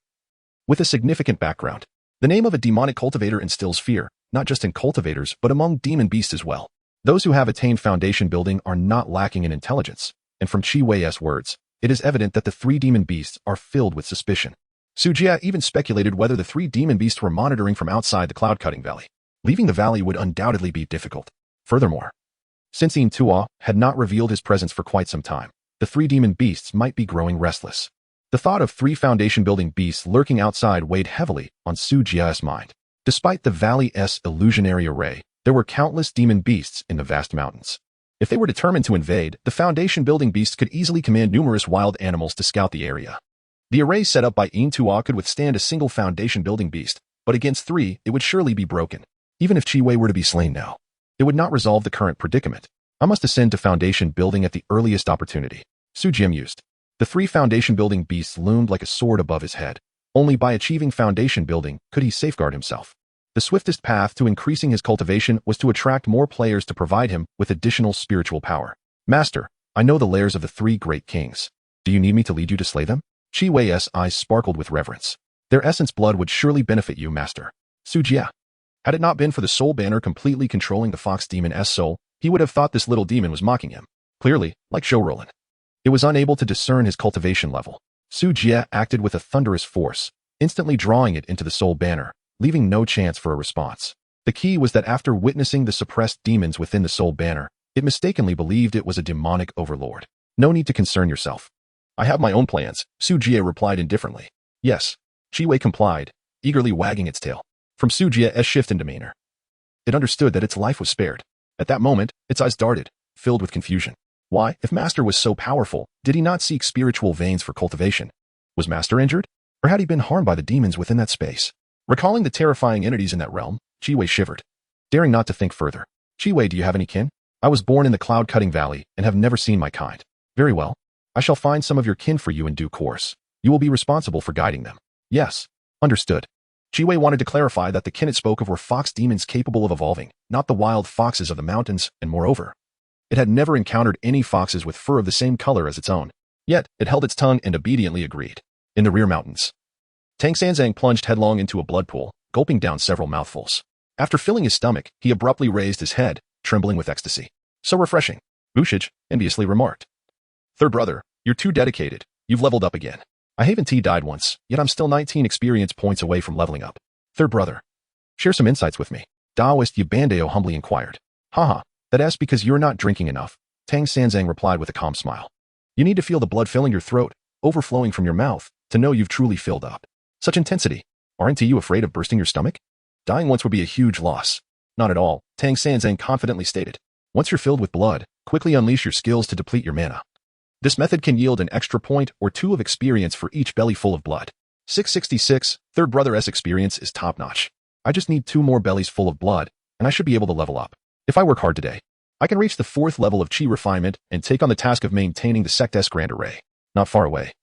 with a significant background. The name of a demonic cultivator instills fear, not just in cultivators but among demon beasts as well. Those who have attained foundation building are not lacking in intelligence, and from Chiwei's words, it is evident that the 3 demon beasts are filled with suspicion. Su Jie even speculated whether the 3 demon beasts were monitoring from outside the Cloud-Cutting Valley. Leaving the valley would undoubtedly be difficult. Furthermore, since In Tua had not revealed his presence for quite some time, the 3 demon beasts might be growing restless. The thought of 3 foundation-building beasts lurking outside weighed heavily on Su Jie's mind. Despite the valley's illusionary array, there were countless demon beasts in the vast mountains. If they were determined to invade, the foundation-building beasts could easily command numerous wild animals to scout the area. The array set up by In Tua could withstand a single foundation-building beast, but against 3, it would surely be broken. Even if Chiwei were to be slain now, it would not resolve the current predicament. I must ascend to foundation building at the earliest opportunity. Su Jie mused. The three foundation-building beasts loomed like a sword above his head. Only by achieving foundation building could he safeguard himself. The swiftest path to increasing his cultivation was to attract more players to provide him with additional spiritual power. Master, I know the lairs of the three great kings. Do you need me to lead you to slay them? Qi Wei's eyes sparkled with reverence. Their essence blood would surely benefit you, Master. Su Jie. Had it not been for the soul banner completely controlling the fox demon's soul, he would have thought this little demon was mocking him. Clearly, like Zhou Rulin. It was unable to discern his cultivation level. Su Jie acted with a thunderous force, instantly drawing it into the soul banner, leaving no chance for a response. The key was that after witnessing the suppressed demons within the soul banner, it mistakenly believed it was a demonic overlord. No need to concern yourself. I have my own plans, Su Jie replied indifferently. Yes. Qi Wei complied, eagerly wagging its tail. From Su Jie's shift in demeanor, it understood that its life was spared. At that moment, its eyes darted, filled with confusion. Why, if Master was so powerful, did he not seek spiritual veins for cultivation? Was Master injured? Or had he been harmed by the demons within that space? Recalling the terrifying entities in that realm, Qi Wei shivered, daring not to think further. Qi Wei, do you have any kin? I was born in the Cloud-Cutting Valley and have never seen my kind. Very well. I shall find some of your kin for you in due course. You will be responsible for guiding them. Yes. Understood. Qi Wei wanted to clarify that the kin it spoke of were fox demons capable of evolving, not the wild foxes of the mountains, and moreover, it had never encountered any foxes with fur of the same color as its own. Yet, it held its tongue and obediently agreed. In the rear mountains, Tang Sanzang plunged headlong into a blood pool, gulping down several mouthfuls. After filling his stomach, he abruptly raised his head, trembling with ecstasy. So refreshing. Wushige enviously remarked. Third brother, you're too dedicated. You've leveled up again. I Haven T died once, yet I'm still 19 experience points away from leveling up. Third brother, share some insights with me. Daoist Yabandeo humbly inquired. Haha, that's because you're not drinking enough, Tang Sanzang replied with a calm smile. You need to feel the blood filling your throat, overflowing from your mouth, to know you've truly filled up. Such intensity. Aren't you afraid of bursting your stomach? Dying once would be a huge loss. Not at all, Tang Sanzang confidently stated. Once you're filled with blood, quickly unleash your skills to deplete your mana. This method can yield an extra point or two of experience for each belly full of blood. 666, Third Brother's experience is top-notch. I just need 2 more bellies full of blood, and I should be able to level up. If I work hard today, I can reach the 4th level of Qi refinement and take on the task of maintaining the Sect's Grand Array. Not far away.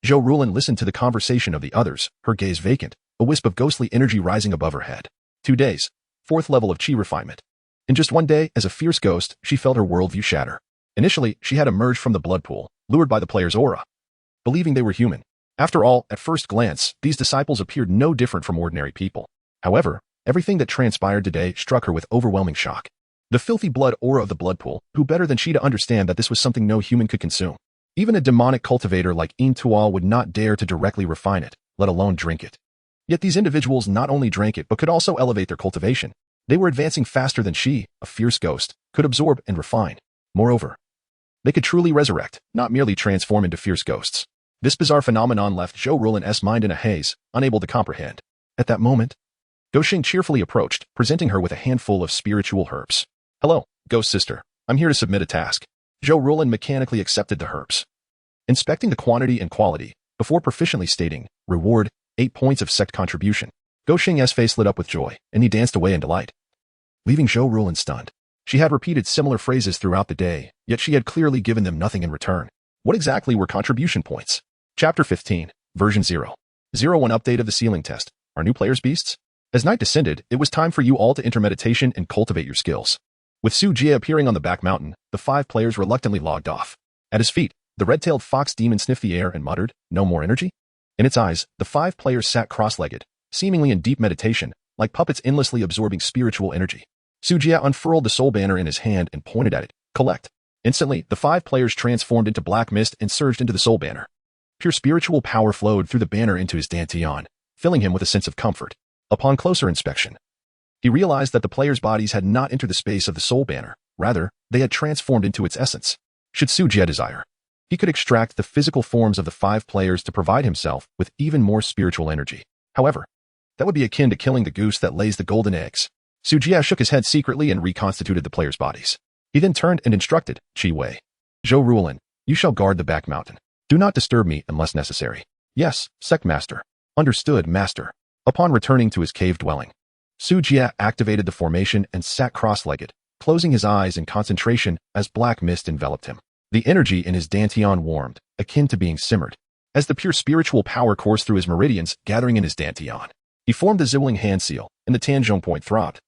Zhou Rulin listened to the conversation of the others, her gaze vacant, a wisp of ghostly energy rising above her head. 2 days. 4th level of Qi refinement. In just 1 day, as a fierce ghost, she felt her worldview shatter. Initially, she had emerged from the blood pool, lured by the player's aura, believing they were human. After all, at first glance, these disciples appeared no different from ordinary people. However, everything that transpired today struck her with overwhelming shock. The filthy blood aura of the blood pool, who better than she to understand that this was something no human could consume. Even a demonic cultivator like Yin Tual would not dare to directly refine it, let alone drink it. Yet these individuals not only drank it but could also elevate their cultivation. They were advancing faster than she, a fierce ghost, could absorb and refine. Moreover, they could truly resurrect, not merely transform into fierce ghosts. This bizarre phenomenon left Zhou Rulin's mind in a haze, unable to comprehend. At that moment, Goxing cheerfully approached, presenting her with a handful of spiritual herbs. Hello, Ghost Sister. I'm here to submit a task. Zhou Rulin mechanically accepted the herbs, inspecting the quantity and quality, before proficiently stating, reward, 8 points of sect contribution. Goxing's face lit up with joy, and he danced away in delight, leaving Zhou Rulin stunned. She had repeated similar phrases throughout the day, yet she had clearly given them nothing in return. What exactly were contribution points? Chapter 15, Version 0. 01 Update of the Ceiling Test. Are new players beasts? As night descended, it was time for you all to enter meditation and cultivate your skills. With Su Jie appearing on the back mountain, the 5 players reluctantly logged off. At his feet, the red-tailed fox demon sniffed the air and muttered, "No more energy?" In its eyes, the 5 players sat cross-legged, seemingly in deep meditation, like puppets endlessly absorbing spiritual energy. Su Jie unfurled the soul banner in his hand and pointed at it. Collect. Instantly, the 5 players transformed into black mist and surged into the soul banner. Pure spiritual power flowed through the banner into his dantian, filling him with a sense of comfort. Upon closer inspection, he realized that the players' bodies had not entered the space of the soul banner. Rather, they had transformed into its essence. Should Su Jie desire, he could extract the physical forms of the 5 players to provide himself with even more spiritual energy. However, that would be akin to killing the goose that lays the golden eggs. Su Jie shook his head secretly and reconstituted the players' bodies. He then turned and instructed, Qi Wei. Zhou Rulin, you shall guard the back mountain. Do not disturb me unless necessary. Yes, Sect Master. Understood, Master. Upon returning to his cave dwelling, Su Jie activated the formation and sat cross-legged, closing his eyes in concentration as black mist enveloped him. The energy in his dantian warmed, akin to being simmered. As the pure spiritual power coursed through his meridians, gathering in his dantian, he formed the Ziwling hand seal, and the Tanzhong point throbbed.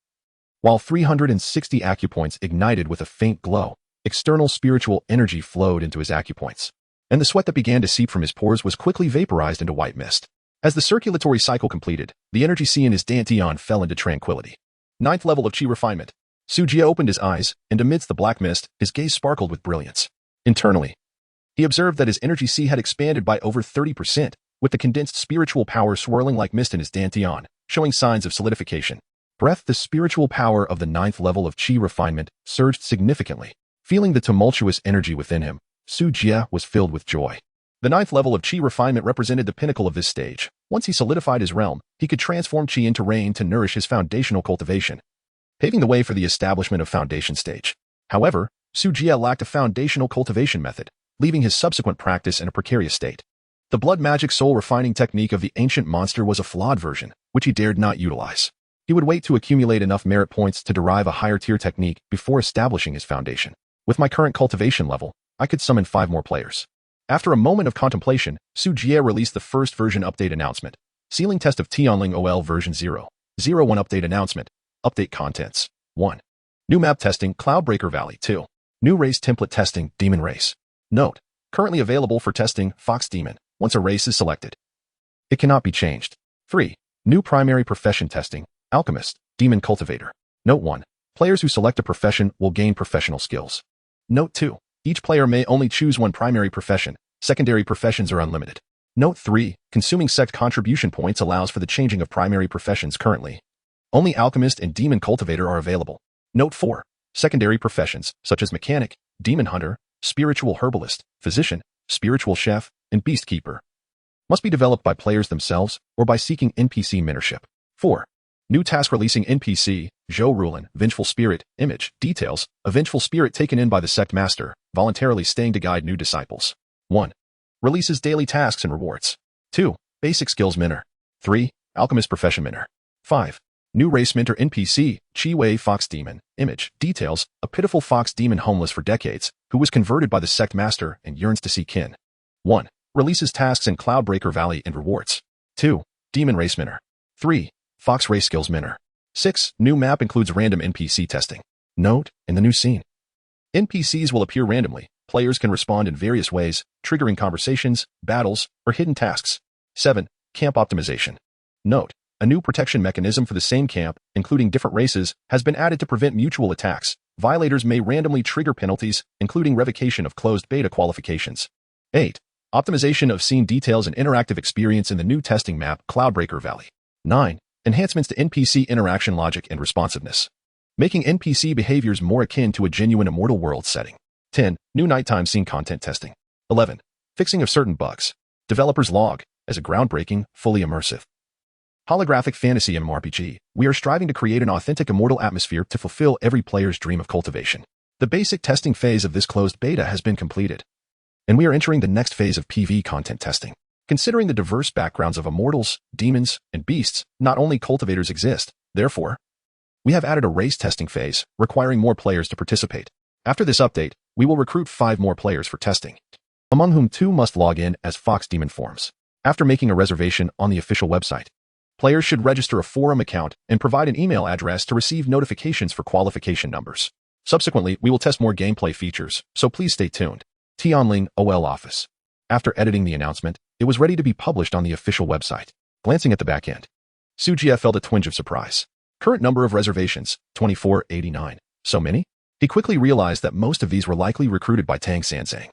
While 360 acupoints ignited with a faint glow, external spiritual energy flowed into his acupoints, and the sweat that began to seep from his pores was quickly vaporized into white mist. As the circulatory cycle completed, the energy sea in his dantian fell into tranquility. 9th level of Qi refinement. Su Jie opened his eyes, and amidst the black mist, his gaze sparkled with brilliance. Internally, he observed that his energy sea had expanded by over 30%, with the condensed spiritual power swirling like mist in his dantian, showing signs of solidification. The spiritual power of the 9th level of Qi refinement surged significantly. Feeling the tumultuous energy within him, Su Jie was filled with joy. The 9th level of Qi refinement represented the pinnacle of this stage. Once he solidified his realm, he could transform Qi into rain to nourish his foundational cultivation, paving the way for the establishment of foundation stage. However, Su Jie lacked a foundational cultivation method, leaving his subsequent practice in a precarious state. The blood magic soul refining technique of the ancient monster was a flawed version, which he dared not utilize. He would wait to accumulate enough merit points to derive a higher tier technique before establishing his foundation. With my current cultivation level, I could summon 5 more players. After a moment of contemplation, Su Jie released the first version update announcement. Sealing test of Tianling OL version 0.01 update announcement. Update contents. 1. New map testing, Cloudbreaker Valley. 2. New race template testing, Demon Race. Note: currently available for testing, Fox Demon, once a race is selected. It cannot be changed. 3. New primary profession testing, Alchemist, Demon Cultivator. Note 1. Players who select a profession will gain professional skills. Note 2. Each player may only choose one primary profession. Secondary professions are unlimited. Note 3. Consuming sect contribution points allows for the changing of primary professions currently. Only Alchemist and Demon Cultivator are available. Note 4. Secondary professions, such as Mechanic, Demon Hunter, Spiritual Herbalist, Physician, Spiritual Chef, and Beast Keeper, must be developed by players themselves or by seeking NPC mentorship. 4. New task releasing NPC, Zhou Rulin, Vengeful Spirit, Image, Details, a vengeful spirit taken in by the sect master, voluntarily staying to guide new disciples. 1. Releases daily tasks and rewards. 2. Basic skills mentor. 3. Alchemist profession mentor. 5. New race mentor NPC, Qi Wei Fox Demon, Image, Details, a pitiful fox demon homeless for decades, who was converted by the sect master and yearns to see kin. 1. Releases tasks in Cloudbreaker Valley and rewards. 2. Demon race mentor. 3. Fox race skills mentor. 6. New map includes random NPC testing. Note: in the new scene, NPCs will appear randomly. Players can respond in various ways, triggering conversations, battles, or hidden tasks. 7. Camp optimization. Note: a new protection mechanism for the same camp, including different races, has been added to prevent mutual attacks. Violators may randomly trigger penalties, including revocation of closed beta qualifications. 8. Optimization of scene details and interactive experience in the new testing map, Cloudbreaker Valley. 9. Enhancements to NPC interaction logic and responsiveness, making NPC behaviors more akin to a genuine Immortal World setting. 10. New nighttime scene content testing. 11. Fixing of certain bugs. Developer's log: as a groundbreaking, fully immersive holographic fantasy MMORPG, we are striving to create an authentic immortal atmosphere to fulfill every player's dream of cultivation. The basic testing phase of this closed beta has been completed, and we are entering the next phase of PvE content testing. Considering the diverse backgrounds of immortals, demons, and beasts, not only cultivators exist, therefore, we have added a race testing phase, requiring more players to participate. After this update, we will recruit 5 more players for testing, among whom 2 must log in as Fox Demon forms. After making a reservation on the official website, players should register a forum account and provide an email address to receive notifications for qualification numbers. Subsequently, we will test more gameplay features, so please stay tuned. Tianling OL Office. After editing the announcement, it was ready to be published on the official website. Glancing at the back end, Su Jie felt a twinge of surprise. Current number of reservations, 2489. So many? He quickly realized that most of these were likely recruited by Tang Sanzang.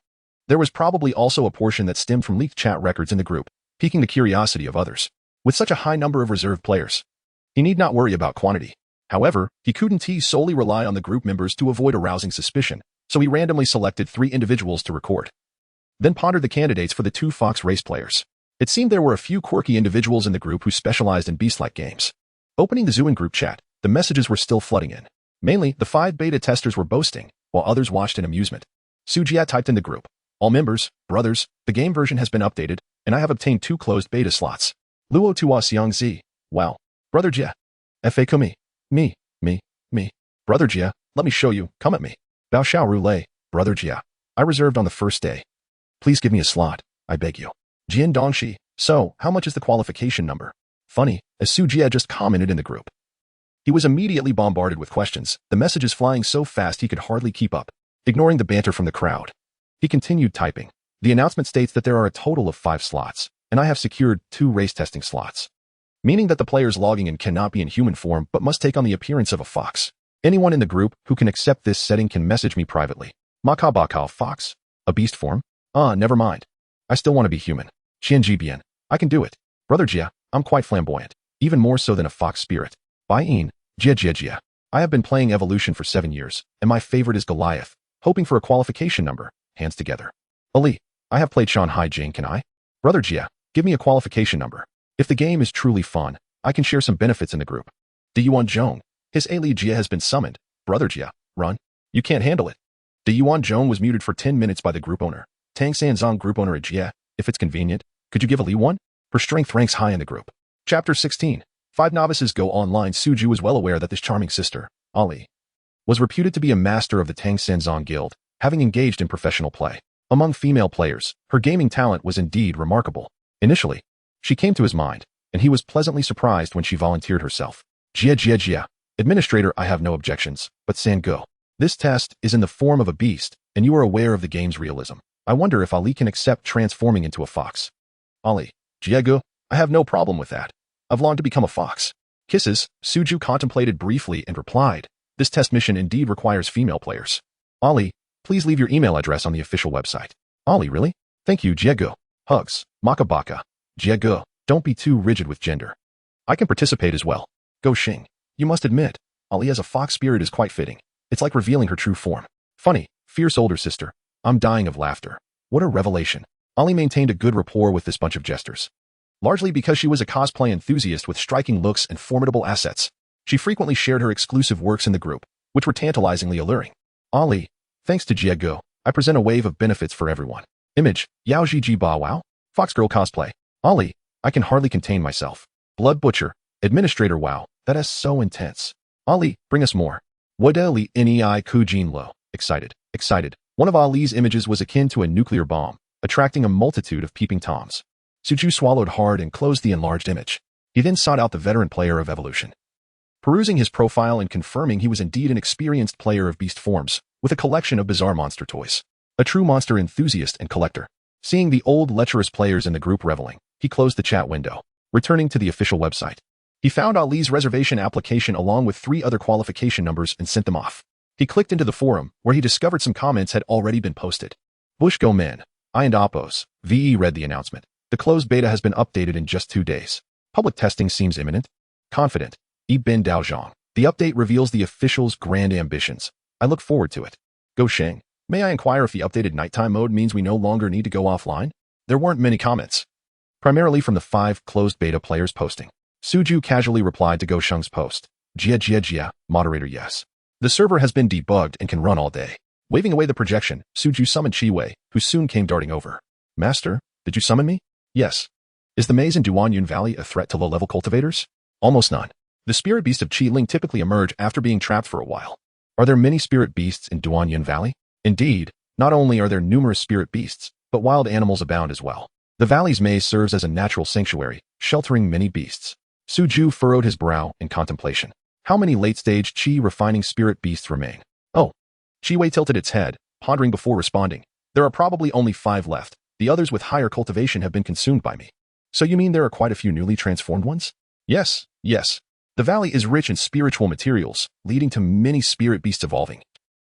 There was probably also a portion that stemmed from leaked chat records in the group, piquing the curiosity of others. With such a high number of reserved players, he need not worry about quantity. However, he couldn't solely rely on the group members to avoid arousing suspicion, so he randomly selected 3 individuals to record. Then pondered the candidates for the 2 Fox race players. It seemed there were a few quirky individuals in the group who specialized in beast-like games. Opening the Zhuan group chat, the messages were still flooding in. Mainly, the 5 beta testers were boasting, while others watched in amusement. Su Jie typed in the group: all members, brothers, the game version has been updated, and I have obtained 2 closed beta slots. Luo Tua Xiang Zi. Wow. Brother Jie. Fa Kumi. Me. Brother Jie, let me show you, come at me. Bao Xiao Ru Lei. Brother Jie. I reserved on the first day. Please give me a slot, I beg you. Jian Dongshi, so, how much is the qualification number? Funny, as Su Jie just commented in the group. He was immediately bombarded with questions, the messages flying so fast he could hardly keep up, ignoring the banter from the crowd. He continued typing. The announcement states that there are a total of 5 slots, and I have secured 2 race testing slots. Meaning that the players logging in cannot be in human form but must take on the appearance of a fox. Anyone in the group who can accept this setting can message me privately. Makabakao fox? A beast form? Never mind. I still want to be human. Qianjibian. I can do it. Brother Jia, I'm quite flamboyant, even more so than a fox spirit. Bai Yin, Jia. I have been playing Evolution for 7 years, and my favorite is Goliath, hoping for a qualification number, hands together. Ali, I have played Shanghai Jing, can I? Brother Jia, give me a qualification number. If the game is truly fun, I can share some benefits in the group. Deyuan Zhong, his Ali Jia has been summoned. Brother Jia, run. You can't handle it. Deyuan Zhong was muted for 10 minutes by the group owner. Tang Sanzong group owner at Jia, if it's convenient, could you give Ali one? Her strength ranks high in the group. Chapter 16. 5 novices go online. Suju was well aware that this charming sister, Ali, was reputed to be a master of the Tang Sanzong Guild, having engaged in professional play. Among female players, her gaming talent was indeed remarkable. Initially, she came to his mind, and he was pleasantly surprised when she volunteered herself. Jia. Administrator, I have no objections, but Sango. This test is in the form of a beast, and you are aware of the game's realism. I wonder if Ali can accept transforming into a fox. Ali, Jiego, I have no problem with that. I've longed to become a fox. Kisses, Suju contemplated briefly and replied, this test mission indeed requires female players. Ali, please leave your email address on the official website. Ali, really? Thank you, Jiego. Hugs, Makabaka. Jiego, don't be too rigid with gender. I can participate as well. Go Xing. You must admit, Ali as a fox spirit is quite fitting. It's like revealing her true form. Funny, fierce older sister. I'm dying of laughter. What a revelation. Ali maintained a good rapport with this bunch of jesters. Largely because she was a cosplay enthusiast with striking looks and formidable assets. She frequently shared her exclusive works in the group, which were tantalizingly alluring. Ali, thanks to Jiego, I present a wave of benefits for everyone. Image, Yao Ji Ba Wow, Fox Girl cosplay. Ali, I can hardly contain myself. Blood Butcher, Administrator Wow, that is so intense. Ali, bring us more. Wadeli Nei Kujin Lo, excited. One of Ali's images was akin to a nuclear bomb, attracting a multitude of peeping toms. Suju swallowed hard and closed the enlarged image. He then sought out the veteran player of Evolution. Perusing his profile and confirming he was indeed an experienced player of beast forms, with a collection of bizarre monster toys. A true monster enthusiast and collector. Seeing the old lecherous players in the group reveling, he closed the chat window, returning to the official website. He found Ali's reservation application along with 3 other qualification numbers and sent them off. He clicked into the forum, where he discovered some comments had already been posted. Bush Go Men, I and Oppos, VE read the announcement. The closed beta has been updated in just 2 days. Public testing seems imminent. Confident. Yi Bin Daozhong. The update reveals the official's grand ambitions. I look forward to it. Go Sheng. May I inquire if the updated nighttime mode means we no longer need to go offline? There weren't many comments. Primarily from the 5 closed beta players posting. Suju casually replied to Go Sheng's post. Jia. Moderator yes. The server has been debugged and can run all day. Waving away the projection, Suju summoned Chi Wei, who soon came darting over. Master, did you summon me? Yes. Is the maze in Duanyun Valley a threat to low-level cultivators? Almost none. The spirit beasts of Qi Ling typically emerge after being trapped for a while. Are there many spirit beasts in Duanyun Valley? Indeed, not only are there numerous spirit beasts, but wild animals abound as well. The valley's maze serves as a natural sanctuary, sheltering many beasts. Suju furrowed his brow in contemplation. How many late-stage Qi refining spirit beasts remain? Oh. Chi Wei tilted its head, pondering before responding. There are probably only 5 left. The others with higher cultivation have been consumed by me. So you mean there are quite a few newly transformed ones? Yes. The valley is rich in spiritual materials, leading to many spirit beasts evolving.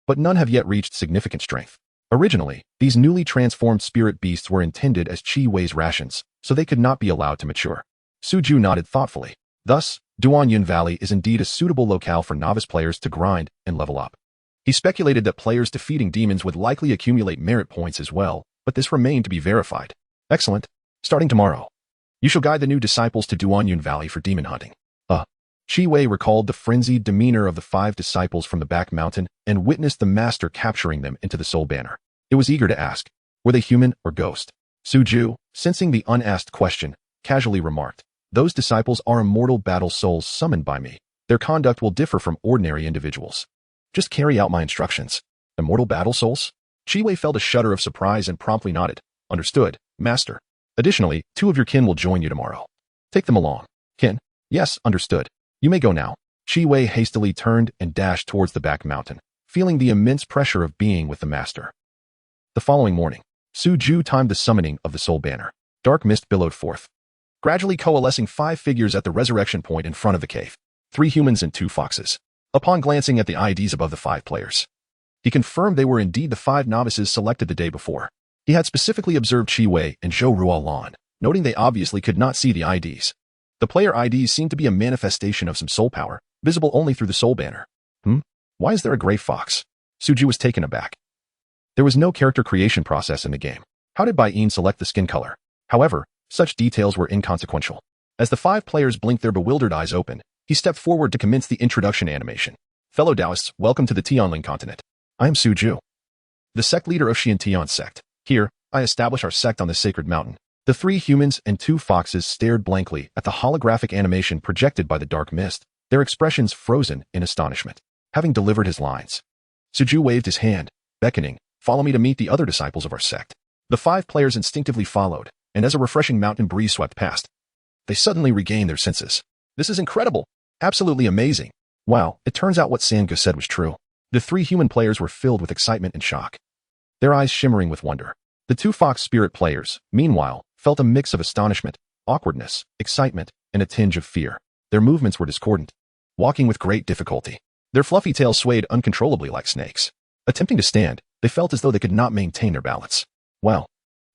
But none have yet reached significant strength. Originally, these newly transformed spirit beasts were intended as Chi Wei's rations, so they could not be allowed to mature. Suju nodded thoughtfully. Thus, Duanyun Valley is indeed a suitable locale for novice players to grind and level up. He speculated that players defeating demons would likely accumulate merit points as well, but this remained to be verified. Excellent. Starting tomorrow, you shall guide the new disciples to Duanyun Valley for demon hunting. Chi Wei recalled the frenzied demeanor of the 5 disciples from the back mountain and witnessed the master capturing them into the soul banner. It was eager to ask, were they human or ghost? Suju, sensing the unasked question, casually remarked, those disciples are immortal battle souls summoned by me. Their conduct will differ from ordinary individuals. Just carry out my instructions. Immortal battle souls? Chi Wei felt a shudder of surprise and promptly nodded. Understood, master. Additionally, 2 of your kin will join you tomorrow. Take them along. Kin? Yes, understood. You may go now. Chi Wei hastily turned and dashed towards the back mountain, feeling the immense pressure of being with the master. The following morning, Su Ju timed the summoning of the soul banner. Dark mist billowed forth, gradually coalescing 5 figures at the resurrection point in front of the cave. 3 humans and 2 foxes. Upon glancing at the IDs above the 5 players, he confirmed they were indeed the 5 novices selected the day before. He had specifically observed Chi Wei and Zhou Ruolan, noting they obviously could not see the IDs. The player IDs seemed to be a manifestation of some soul power, visible only through the soul banner. Why is there a gray fox? Su Ju was taken aback. There was no character creation process in the game. How did Bai Yin select the skin color? However, such details were inconsequential. As the 5 players blinked their bewildered eyes open, he stepped forward to commence the introduction animation. Fellow Taoists, welcome to the Tianling continent. I am Su Ju, the sect leader of Xiantian sect. Here, I establish our sect on the sacred mountain. The 3 humans and 2 foxes stared blankly at the holographic animation projected by the dark mist, their expressions frozen in astonishment. Having delivered his lines, Su Ju waved his hand, beckoning, "Follow me to meet the other disciples of our sect." The 5 players instinctively followed, and as a refreshing mountain breeze swept past, they suddenly regained their senses. This is incredible. Absolutely amazing. Wow, it turns out what Sange said was true. The 3 human players were filled with excitement and shock, their eyes shimmering with wonder. The 2 fox spirit players, meanwhile, felt a mix of astonishment, awkwardness, excitement, and a tinge of fear. Their movements were discordant, walking with great difficulty. Their fluffy tails swayed uncontrollably like snakes. Attempting to stand, they felt as though they could not maintain their balance. Well,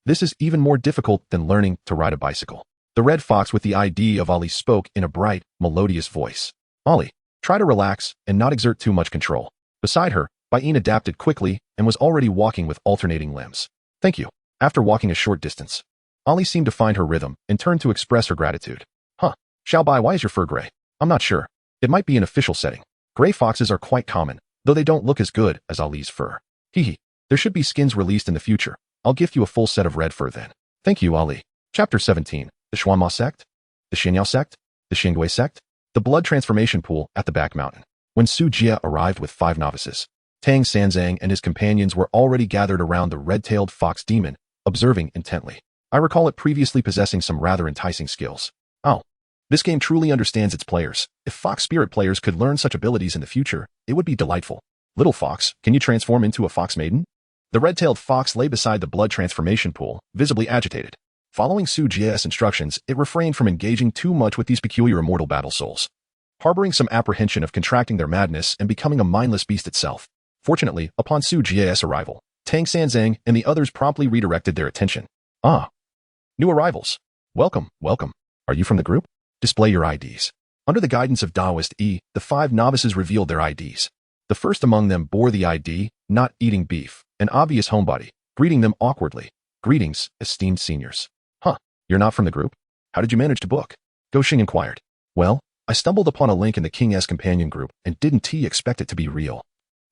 this is even more difficult than learning to ride a bicycle. The red fox with the ID of Ali spoke in a bright, melodious voice. Ali, try to relax and not exert too much control. Beside her, Bai Yin adapted quickly and was already walking with alternating limbs. Thank you. After walking a short distance, Ali seemed to find her rhythm and turned to express her gratitude. Xiao Bai, why is your fur gray? I'm not sure. It might be an official setting. Gray foxes are quite common, though they don't look as good as Ali's fur. Hehe. There should be skins released in the future. I'll gift you a full set of red fur then. Thank you, Ali. Chapter 17. The Xuanma sect? The Xianyao sect? The Xingui sect? The blood transformation pool at the back mountain. When Su Jia arrived with 5 novices, Tang Sanzang and his companions were already gathered around the red-tailed fox demon, observing intently. I recall it previously possessing some rather enticing skills. Oh. This game truly understands its players. If fox spirit players could learn such abilities in the future, it would be delightful. Little fox, can you transform into a fox maiden? The red-tailed fox lay beside the blood transformation pool, visibly agitated. Following Su Jia's instructions, it refrained from engaging too much with these peculiar immortal battle souls, harboring some apprehension of contracting their madness and becoming a mindless beast itself. Fortunately, upon Su Jia's arrival, Tang Sanzang and the others promptly redirected their attention. New arrivals. Welcome, welcome. Are you from the group? Display your IDs. Under the guidance of Taoist E, the 5 novices revealed their IDs. The first among them bore the ID, not eating beef, an obvious homebody, greeting them awkwardly. Greetings, esteemed seniors. You're not from the group? How did you manage to book? Goxing inquired. Well, I stumbled upon a link in the King's companion group and didn't expect it to be real.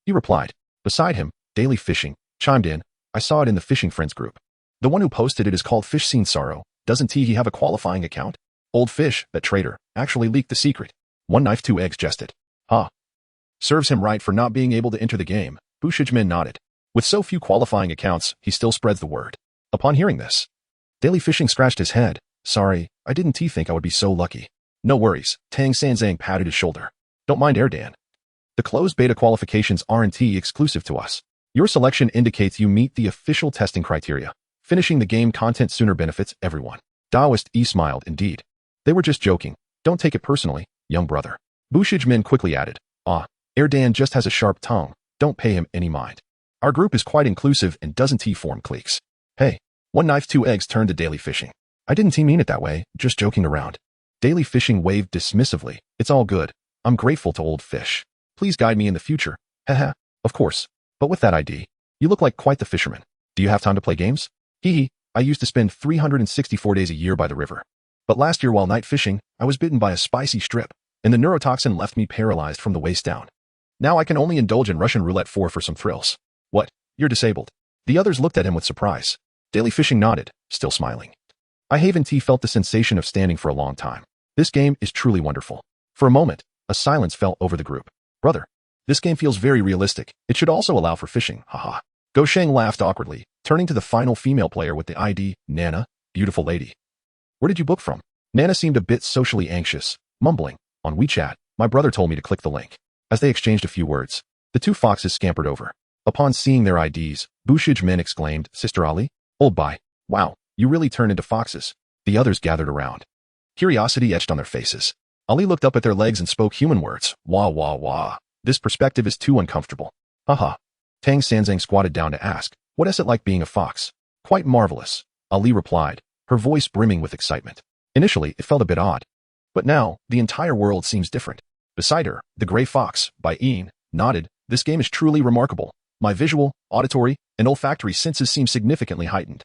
He replied. Beside him, Daily Fishing chimed in. I saw it in the Fishing Friends group. The one who posted it is called Fish Seen Sorrow. Doesn't he have a qualifying account? Old Fish, that traitor, actually leaked the secret. One knife, 2 eggs jested. Serves him right for not being able to enter the game. Bu Shijmin nodded. With so few qualifying accounts, he still spreads the word. Upon hearing this, Daily Fishing scratched his head. Sorry, I didn't think I would be so lucky. No worries, Tang Sanzang patted his shoulder. Don't mind Erdan. The closed beta qualifications aren't exclusive to us. Your selection indicates you meet the official testing criteria. Finishing the game content sooner benefits everyone. Taoist E smiled indeed. They were just joking. Don't take it personally, young brother. Bu Shijmin quickly added. Erdan just has a sharp tongue. Don't pay him any mind. Our group is quite inclusive and doesn't form cliques. Hey. One knife, 2 eggs turned to Daily Fishing. I didn't mean it that way, just joking around. Daily Fishing waved dismissively. It's all good. I'm grateful to Old Fish. Please guide me in the future. Haha, of course. But with that ID, you look like quite the fisherman. Do you have time to play games? I used to spend 364 days a year by the river. But last year while night fishing, I was bitten by a spicy strip, and the neurotoxin left me paralyzed from the waist down. Now I can only indulge in Russian roulette for some thrills. What? You're disabled. The others looked at him with surprise. Daily Fishing nodded, still smiling. I haven't felt the sensation of standing for a long time. This game is truly wonderful. For a moment, a silence fell over the group. Brother, this game feels very realistic. It should also allow for fishing, haha. Go Sheng laughed awkwardly, turning to the final female player with the ID, Nana, beautiful lady. Where did you book from? Nana seemed a bit socially anxious, mumbling, on WeChat, my brother told me to click the link. As they exchanged a few words, the two foxes scampered over. Upon seeing their IDs, Bushij Min exclaimed, Sister Ali? Old bye. Wow, you really turned into foxes. The others gathered around. Curiosity etched on their faces. Ali looked up at their legs and spoke human words. Wah wah wah. This perspective is too uncomfortable. Haha. Tang Sanzang squatted down to ask, what is it like being a fox? Quite marvelous, Ali replied, her voice brimming with excitement. Initially, it felt a bit odd. But now, the entire world seems different. Beside her, the gray fox, by Ian, nodded, this game is truly remarkable. My visual, auditory, and olfactory senses seem significantly heightened.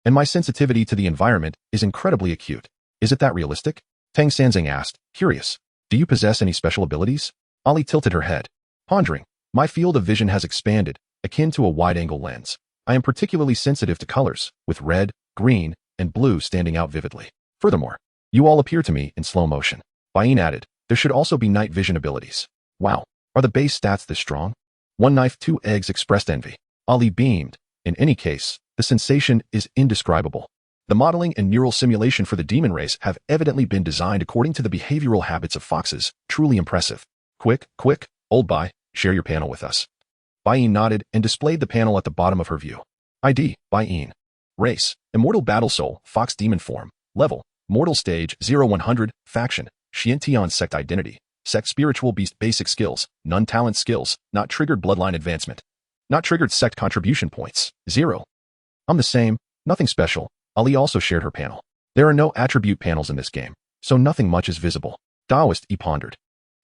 And my sensitivity to the environment is incredibly acute. Is it that realistic? Tang Sanzang asked, curious. Do you possess any special abilities? Ali tilted her head, pondering. My field of vision has expanded, akin to a wide-angle lens. I am particularly sensitive to colors, with red, green, and blue standing out vividly. Furthermore, you all appear to me in slow motion. Bain added, there should also be night vision abilities. Wow, are the base stats this strong? One knife, two eggs expressed envy. Ali beamed. In any case, the sensation is indescribable. The modeling and neural simulation for the demon race have evidently been designed according to the behavioral habits of foxes. Truly impressive. Quick, old bye, share your panel with us. Bain nodded and displayed the panel at the bottom of her view. ID, Bain. Race, Immortal Battle Soul, Fox Demon Form. Level, Mortal Stage 0100, Faction, Xiantian Sect Identity. Sect Spiritual Beast Basic Skills, None Talent Skills, Not Triggered Bloodline Advancement. Not Triggered Sect Contribution Points, 0. I'm the same, nothing special. Ali also shared her panel. There are no attribute panels in this game, so nothing much is visible. Daoist pondered.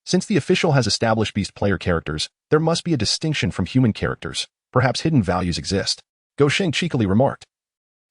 Since the official has established beast player characters, there must be a distinction from human characters. Perhaps hidden values exist. Go Sheng cheekily remarked.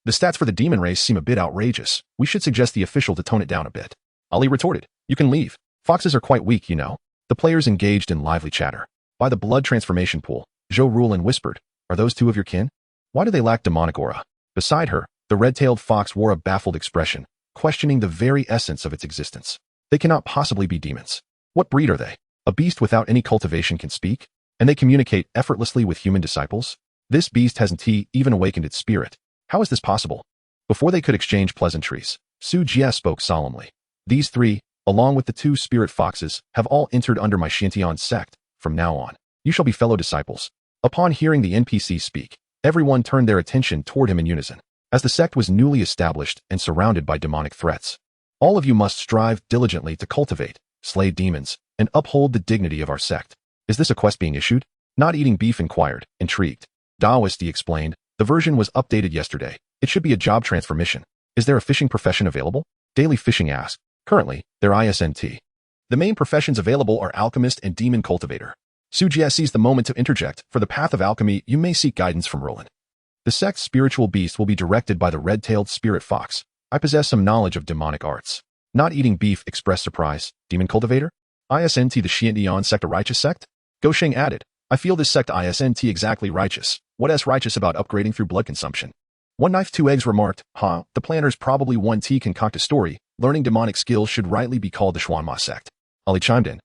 The stats for the demon race seem a bit outrageous. We should suggest the official to tone it down a bit. Ali retorted. You can leave. Foxes are quite weak, you know. The players engaged in lively chatter. By the blood transformation pool, Zhou Rulin whispered, are those two of your kin? Why do they lack demonic aura? Beside her, the red-tailed fox wore a baffled expression, questioning the very essence of its existence. They cannot possibly be demons. What breed are they? A beast without any cultivation can speak? And they communicate effortlessly with human disciples? This beast hasn't even awakened its spirit. How is this possible? Before they could exchange pleasantries, Su Jie spoke solemnly. These three, along with the two spirit foxes, have all entered under my Xiantian sect. From now on, you shall be fellow disciples. Upon hearing the NPC speak, everyone turned their attention toward him in unison. As the sect was newly established and surrounded by demonic threats, all of you must strive diligently to cultivate, slay demons, and uphold the dignity of our sect. Is this a quest being issued? Not Eating Beef inquired, intrigued. Daoist explained, the version was updated yesterday. It should be a job transfer mission. Is there a fishing profession available? Daily Fishing asked. Currently, they're ISNT. The main professions available are alchemist and demon cultivator. Su Jie seized the moment to interject. For the path of alchemy, you may seek guidance from Roland. The sect's spiritual beast will be directed by the red-tailed spirit fox. I possess some knowledge of demonic arts. Not Eating Beef expressed surprise. Demon cultivator? ISNT the Xiantian sect a righteous sect? Go Sheng added. I feel this sect ISNT exactly righteous. What is righteous about upgrading through blood consumption? One knife, two eggs remarked, the planners probably 1T concoct a story. Learning demonic skills should rightly be called the Xuanma sect. Ali chimed in.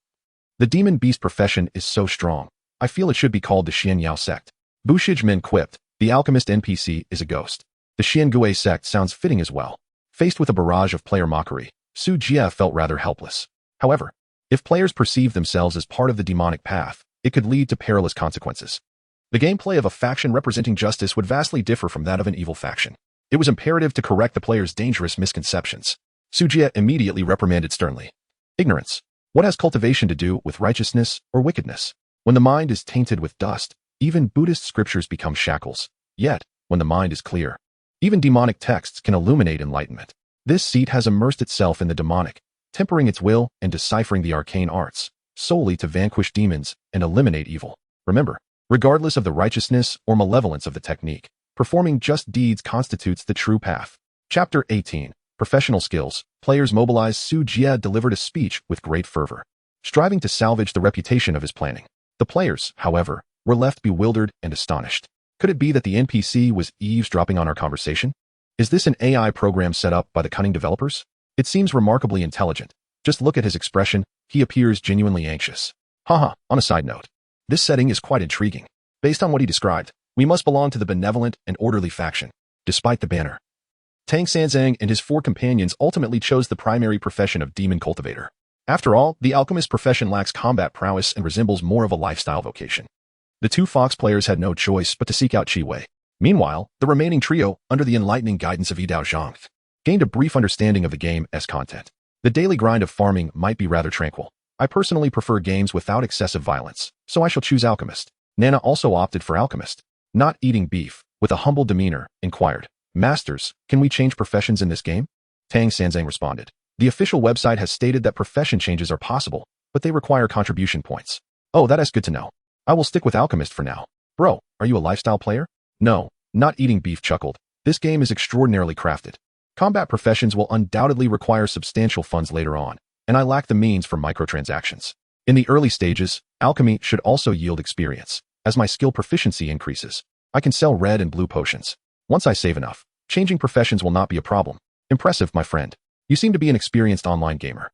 The demon beast profession is so strong. I feel it should be called the Xian Yao sect. Bushij Min quipped. The alchemist NPC is a ghost. The Xian Gui sect sounds fitting as well. Faced with a barrage of player mockery, Su Jie felt rather helpless. However, if players perceive themselves as part of the demonic path, it could lead to perilous consequences. The gameplay of a faction representing justice would vastly differ from that of an evil faction. It was imperative to correct the players' dangerous misconceptions. Su Jie immediately reprimanded sternly. Ignorance. What has cultivation to do with righteousness or wickedness? When the mind is tainted with dust, even Buddhist scriptures become shackles. Yet, when the mind is clear, even demonic texts can illuminate enlightenment. This seat has immersed itself in the demonic, tempering its will and deciphering the arcane arts, solely to vanquish demons and eliminate evil. Remember, regardless of the righteousness or malevolence of the technique, performing just deeds constitutes the true path. Chapter 18. Professional Skills. Players mobilized. Su Jie delivered a speech with great fervor, striving to salvage the reputation of his planning. The players, however, were left bewildered and astonished. Could it be that the NPC was eavesdropping on our conversation? Is this an AI program set up by the cunning developers? It seems remarkably intelligent. Just look at his expression, he appears genuinely anxious. On a side note, this setting is quite intriguing. Based on what he described, We must belong to the benevolent and orderly faction, despite the banner. Tang Sanzang and his 4 companions ultimately chose the primary profession of demon cultivator. After all, the alchemist profession lacks combat prowess and resembles more of a lifestyle vocation. The 2 Fox players had no choice but to seek out Qi Wei. Meanwhile, the remaining trio, under the enlightening guidance of Yidao Zhang, gained a brief understanding of the game's content. The daily grind of farming might be rather tranquil. I personally prefer games without excessive violence, so I shall choose Alchemist. Nana also opted for Alchemist. Not eating beef, with a humble demeanor, inquired, Masters, can we change professions in this game? Tang Sanzang responded. The official website has stated that profession changes are possible, but they require contribution points. Oh, that is good to know. I will stick with Alchemist for now. Bro, are you a lifestyle player? No, not eating beef chuckled. This game is extraordinarily crafted. Combat professions will undoubtedly require substantial funds later on, and I lack the means for microtransactions. In the early stages, alchemy should also yield experience. As my skill proficiency increases, I can sell red and blue potions. Once I save enough, changing professions will not be a problem. Impressive, my friend. You seem to be an experienced online gamer.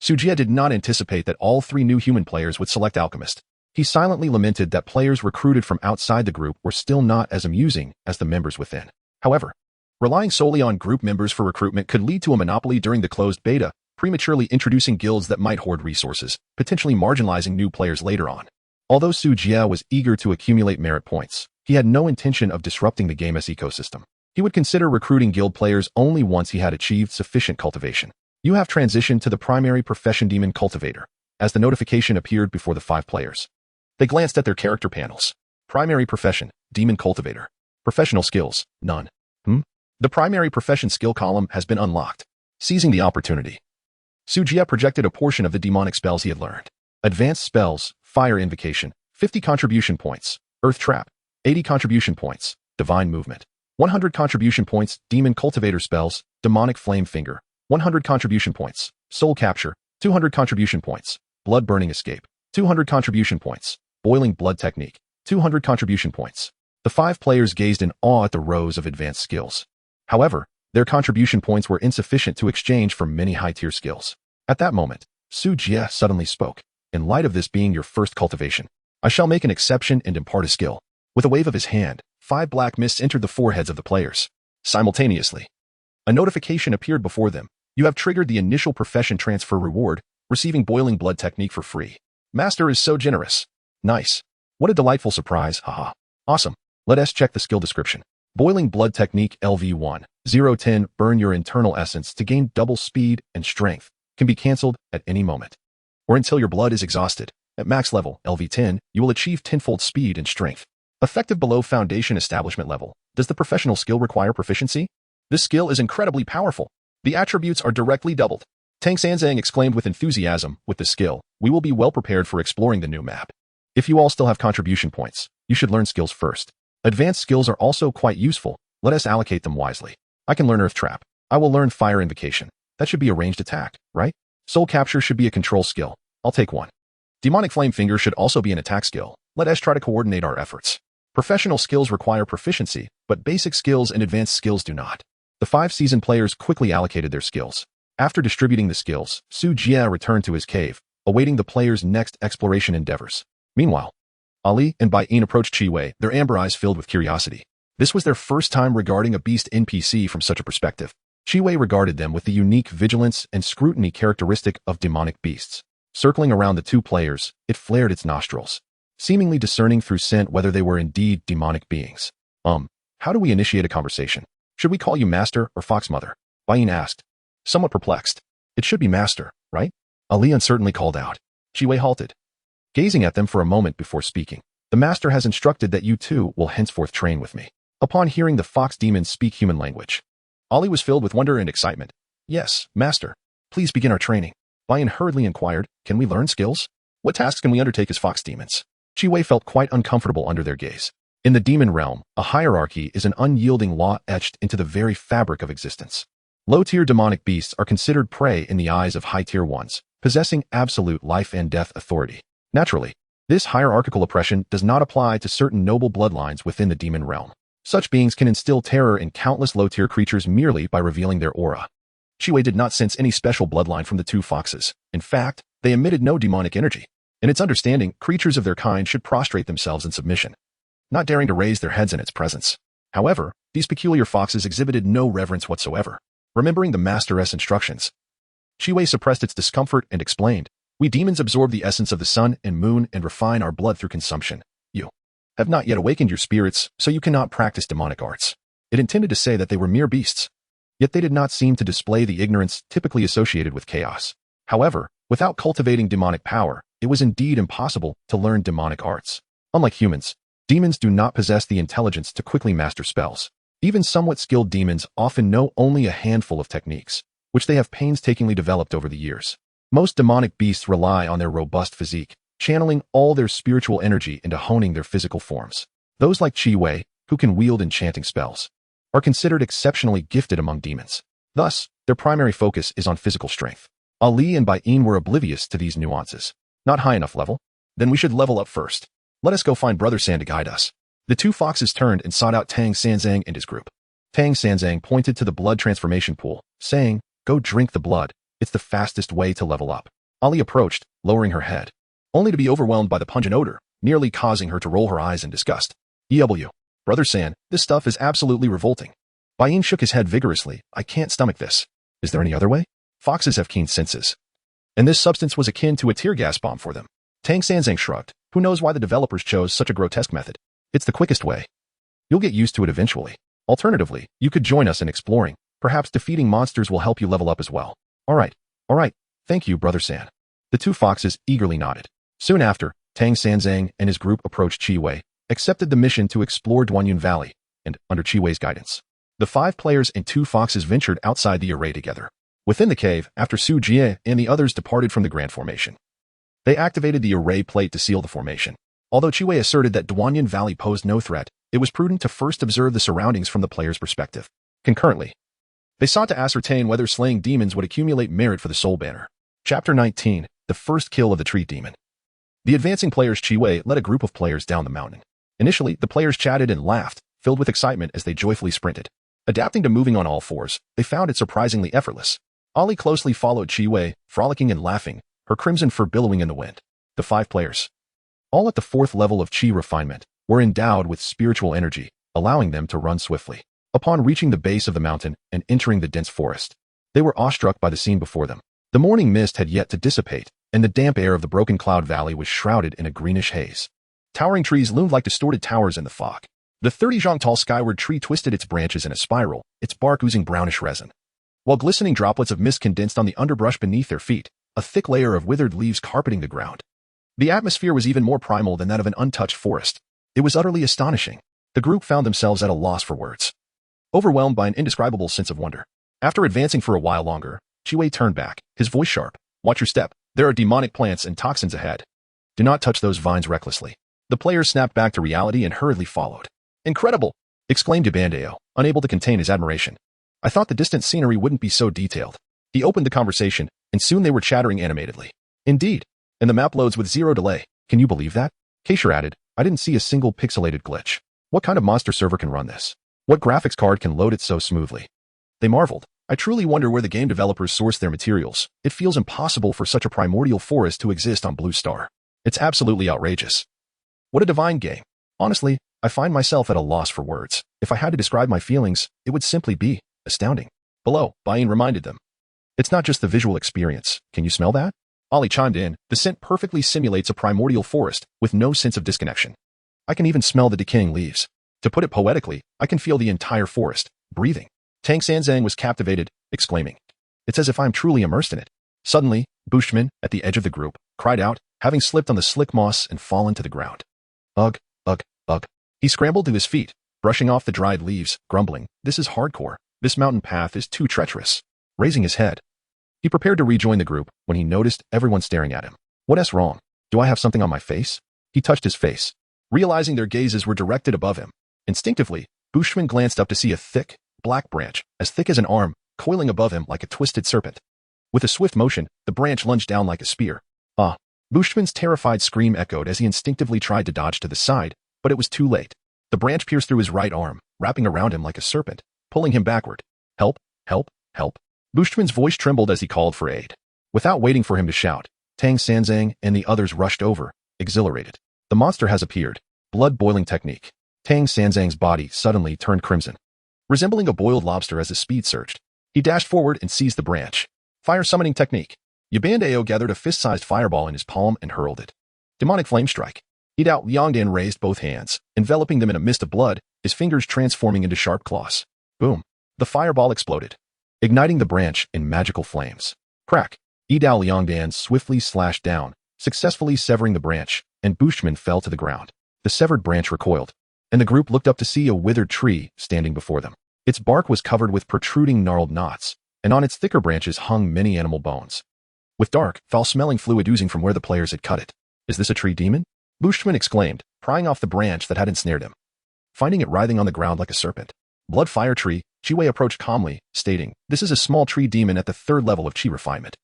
Sujia did not anticipate that all 3 new human players would select Alchemist. He silently lamented that players recruited from outside the group were still not as amusing as the members within. However, relying solely on group members for recruitment could lead to a monopoly during the closed beta, prematurely introducing guilds that might hoard resources, potentially marginalizing new players later on. Although Su Jia was eager to accumulate merit points, he had no intention of disrupting the game's ecosystem. He would consider recruiting guild players only once he had achieved sufficient cultivation. You have transitioned to the primary profession Demon Cultivator, as the notification appeared before the 5 players. They glanced at their character panels. Primary profession, Demon Cultivator. Professional skills, none. The primary profession skill column has been unlocked. Seizing the opportunity, Su Jia projected a portion of the demonic spells he had learned. Advanced spells, Fire Invocation, 50 contribution points. Earth Trap, 80 contribution points. Divine Movement, 100 contribution points. Demon Cultivator spells, Demonic Flame Finger, 100 contribution points. Soul Capture, 200 contribution points. Blood Burning Escape, 200 contribution points. Boiling Blood Technique, 200 contribution points. The 5 players gazed in awe at the rows of advanced skills. However, their contribution points were insufficient to exchange for many high-tier skills. At that moment, Su Jia suddenly spoke. In light of this being your first cultivation, I shall make an exception and impart a skill. With a wave of his hand, 5 black mists entered the foreheads of the players. Simultaneously, a notification appeared before them. You have triggered the initial profession transfer reward, receiving Boiling Blood Technique for free. Master is so generous. Nice. What a delightful surprise, haha. Awesome. Let us check the skill description. Boiling Blood Technique LV1, 010, burn your internal essence to gain double speed and strength. Can be cancelled at any moment, or until your blood is exhausted. At max level, LV10, you will achieve 10-fold speed and strength. Effective below foundation establishment level. Does the professional skill require proficiency? This skill is incredibly powerful. The attributes are directly doubled. Tang Sanzang exclaimed with enthusiasm, with the skill, we will be well prepared for exploring the new map. If you all still have contribution points, you should learn skills first. Advanced skills are also quite useful. Let us allocate them wisely. I can learn Earth Trap. I will learn Fire Invocation. That should be a ranged attack, right? Soul Capture should be a control skill. I'll take one. Demonic Flame Finger should also be an attack skill. Let us try to coordinate our efforts. Professional skills require proficiency, but basic skills and advanced skills do not. The 5 seasoned players quickly allocated their skills. After distributing the skills, Su Jia returned to his cave, awaiting the players' next exploration endeavors. Meanwhile, Ali and Bai Yin approached Qi Wei, their amber eyes filled with curiosity. This was their first time regarding a beast NPC from such a perspective. Qi Wei regarded them with the unique vigilance and scrutiny characteristic of demonic beasts. Circling around the 2 players, it flared its nostrils, seemingly discerning through scent whether they were indeed demonic beings. How do we initiate a conversation? Should we call you Master or Fox Mother? Bai Yin asked, somewhat perplexed. It should be Master, right? Ali uncertainly called out. Qi Wei halted, gazing at them for a moment before speaking. The Master has instructed that you 2 will henceforth train with me. Upon hearing the fox demons speak human language, Ali was filled with wonder and excitement. Yes, Master. Please begin our training. Bai Yin hurriedly inquired, can we learn skills? What tasks can we undertake as fox demons? Qi Wei felt quite uncomfortable under their gaze. In the demon realm, a hierarchy is an unyielding law etched into the very fabric of existence. Low-tier demonic beasts are considered prey in the eyes of high-tier ones, possessing absolute life and death authority. Naturally, this hierarchical oppression does not apply to certain noble bloodlines within the demon realm. Such beings can instill terror in countless low-tier creatures merely by revealing their aura. Qi Wei did not sense any special bloodline from the 2 foxes. In fact, they emitted no demonic energy. In its understanding, creatures of their kind should prostrate themselves in submission. not daring to raise their heads in its presence. However, these peculiar foxes exhibited no reverence whatsoever. Remembering the Master's instructions, Chiwei suppressed its discomfort and explained, "We demons absorb the essence of the sun and moon and refine our blood through consumption. You have not yet awakened your spirits, so you cannot practice demonic arts." It intended to say that they were mere beasts. Yet they did not seem to display the ignorance typically associated with chaos. However, without cultivating demonic power, it was indeed impossible to learn demonic arts. Unlike humans, demons do not possess the intelligence to quickly master spells. Even somewhat skilled demons often know only a handful of techniques, which they have painstakingly developed over the years. Most demonic beasts rely on their robust physique, channeling all their spiritual energy into honing their physical forms. Those like Chiwei, who can wield enchanting spells, are considered exceptionally gifted among demons. Thus, their primary focus is on physical strength. Ali and Baiyin were oblivious to these nuances. Not high enough level? Then we should level up first. Let us go find Brother San to guide us. The two foxes turned and sought out Tang Sanzang and his group. Tang Sanzang pointed to the blood transformation pool, saying, "Go drink the blood. It's the fastest way to level up." Ali approached, lowering her head, only to be overwhelmed by the pungent odor, nearly causing her to roll her eyes in disgust. "EW, Brother San, this stuff is absolutely revolting." Baiyin shook his head vigorously. "I can't stomach this. Is there any other way?" Foxes have keen senses, and this substance was akin to a tear gas bomb for them. Tang Sanzang shrugged. Who knows why the developers chose such a grotesque method? It's the quickest way. You'll get used to it eventually. Alternatively, you could join us in exploring. Perhaps defeating monsters will help you level up as well. All right. Thank you, Brother San. The two foxes eagerly nodded. Soon after, Tang Sanzang and his group approached Chiwei, accepted the mission to explore Duanyun Valley, and, under Chiwei's guidance, the 5 players and 2 foxes ventured outside the array together. Within the cave, after Su Jie and the others departed from the Grand Formation, they activated the array plate to seal the formation. Although Chiwei asserted that Duanyun Valley posed no threat, it was prudent to first observe the surroundings from the player's perspective. Concurrently, they sought to ascertain whether slaying demons would accumulate merit for the Soul Banner. Chapter 19, The First Kill of the Tree Demon. The advancing players Chiwei led a group of players down the mountain. Initially, the players chatted and laughed, filled with excitement as they joyfully sprinted. Adapting to moving on all fours, they found it surprisingly effortless. Ali closely followed Chiwei, frolicking and laughing, her crimson fur billowing in the wind. The 5 players, all at the 4th level of Qi refinement, were endowed with spiritual energy, allowing them to run swiftly. Upon reaching the base of the mountain and entering the dense forest, they were awestruck by the scene before them. The morning mist had yet to dissipate, and the damp air of the Broken Cloud Valley was shrouded in a greenish haze. Towering trees loomed like distorted towers in the fog. The 30-zhang-tall skyward tree twisted its branches in a spiral, its bark oozing brownish resin, while glistening droplets of mist condensed on the underbrush beneath their feet, a thick layer of withered leaves carpeting the ground. The atmosphere was even more primal than that of an untouched forest. It was utterly astonishing. The group found themselves at a loss for words, overwhelmed by an indescribable sense of wonder. After advancing for a while longer, Chiwei turned back, his voice sharp. "Watch your step. There are demonic plants and toxins ahead. Do not touch those vines recklessly." The players snapped back to reality and hurriedly followed. "Incredible!" exclaimed Yabandeo, unable to contain his admiration. "I thought the distant scenery wouldn't be so detailed." He opened the conversation, and soon they were chattering animatedly. "Indeed. And the map loads with 0 delay. Can you believe that?" Keisher added, "I didn't see a single pixelated glitch. What kind of monster server can run this? What graphics card can load it so smoothly?" They marveled. "I truly wonder where the game developers source their materials. It feels impossible for such a primordial forest to exist on Blue Star. It's absolutely outrageous. What a divine game. Honestly, I find myself at a loss for words. If I had to describe my feelings, it would simply be astounding." Below, Baiyin reminded them, "It's not just the visual experience. Can you smell that?" Ali chimed in, "The scent perfectly simulates a primordial forest with no sense of disconnection. I can even smell the decaying leaves. To put it poetically, I can feel the entire forest, breathing." Tang Sanzang was captivated, exclaiming, "It's as if I'm truly immersed in it." Suddenly, Bushman, at the edge of the group, cried out, having slipped on the slick moss and fallen to the ground. Ugh, ugh, ugh. He scrambled to his feet, brushing off the dried leaves, grumbling, "This is hardcore. This mountain path is too treacherous." Raising his head, he prepared to rejoin the group when he noticed everyone staring at him. "What's wrong? Do I have something on my face?" He touched his face, realizing their gazes were directed above him. Instinctively, Bushman glanced up to see a thick, black branch, as thick as an arm, coiling above him like a twisted serpent. With a swift motion, the branch lunged down like a spear. "Ah!" Bushman's terrified scream echoed as he instinctively tried to dodge to the side, but it was too late. The branch pierced through his right arm, wrapping around him like a serpent, pulling him backward. "Help! Help! Help!" Bushman's voice trembled as he called for aid. Without waiting for him to shout, Tang Sanzang and the others rushed over, exhilarated. "The monster has appeared. Blood-boiling technique. Tang Sanzang's body suddenly turned crimson, resembling a boiled lobster as his speed surged. He dashed forward and seized the branch. Fire summoning technique. Yabandao gathered a fist-sized fireball in his palm and hurled it. Demonic flame strike. Yidao Liangdan raised both hands, enveloping them in a mist of blood, his fingers transforming into sharp claws. Boom. The fireball exploded, igniting the branch in magical flames. Crack. Yidao Liangdan swiftly slashed down, successfully severing the branch, and Bushman fell to the ground. The severed branch recoiled, and the group looked up to see a withered tree standing before them. Its bark was covered with protruding gnarled knots, and on its thicker branches hung many animal bones, with dark, foul-smelling fluid oozing from where the players had cut it. Is this a tree demon? Bushman exclaimed, prying off the branch that had ensnared him. Finding it writhing on the ground like a serpent. Blood fire tree, Chiwei approached calmly, stating, this is a small tree demon at the 3rd level of chi refinement.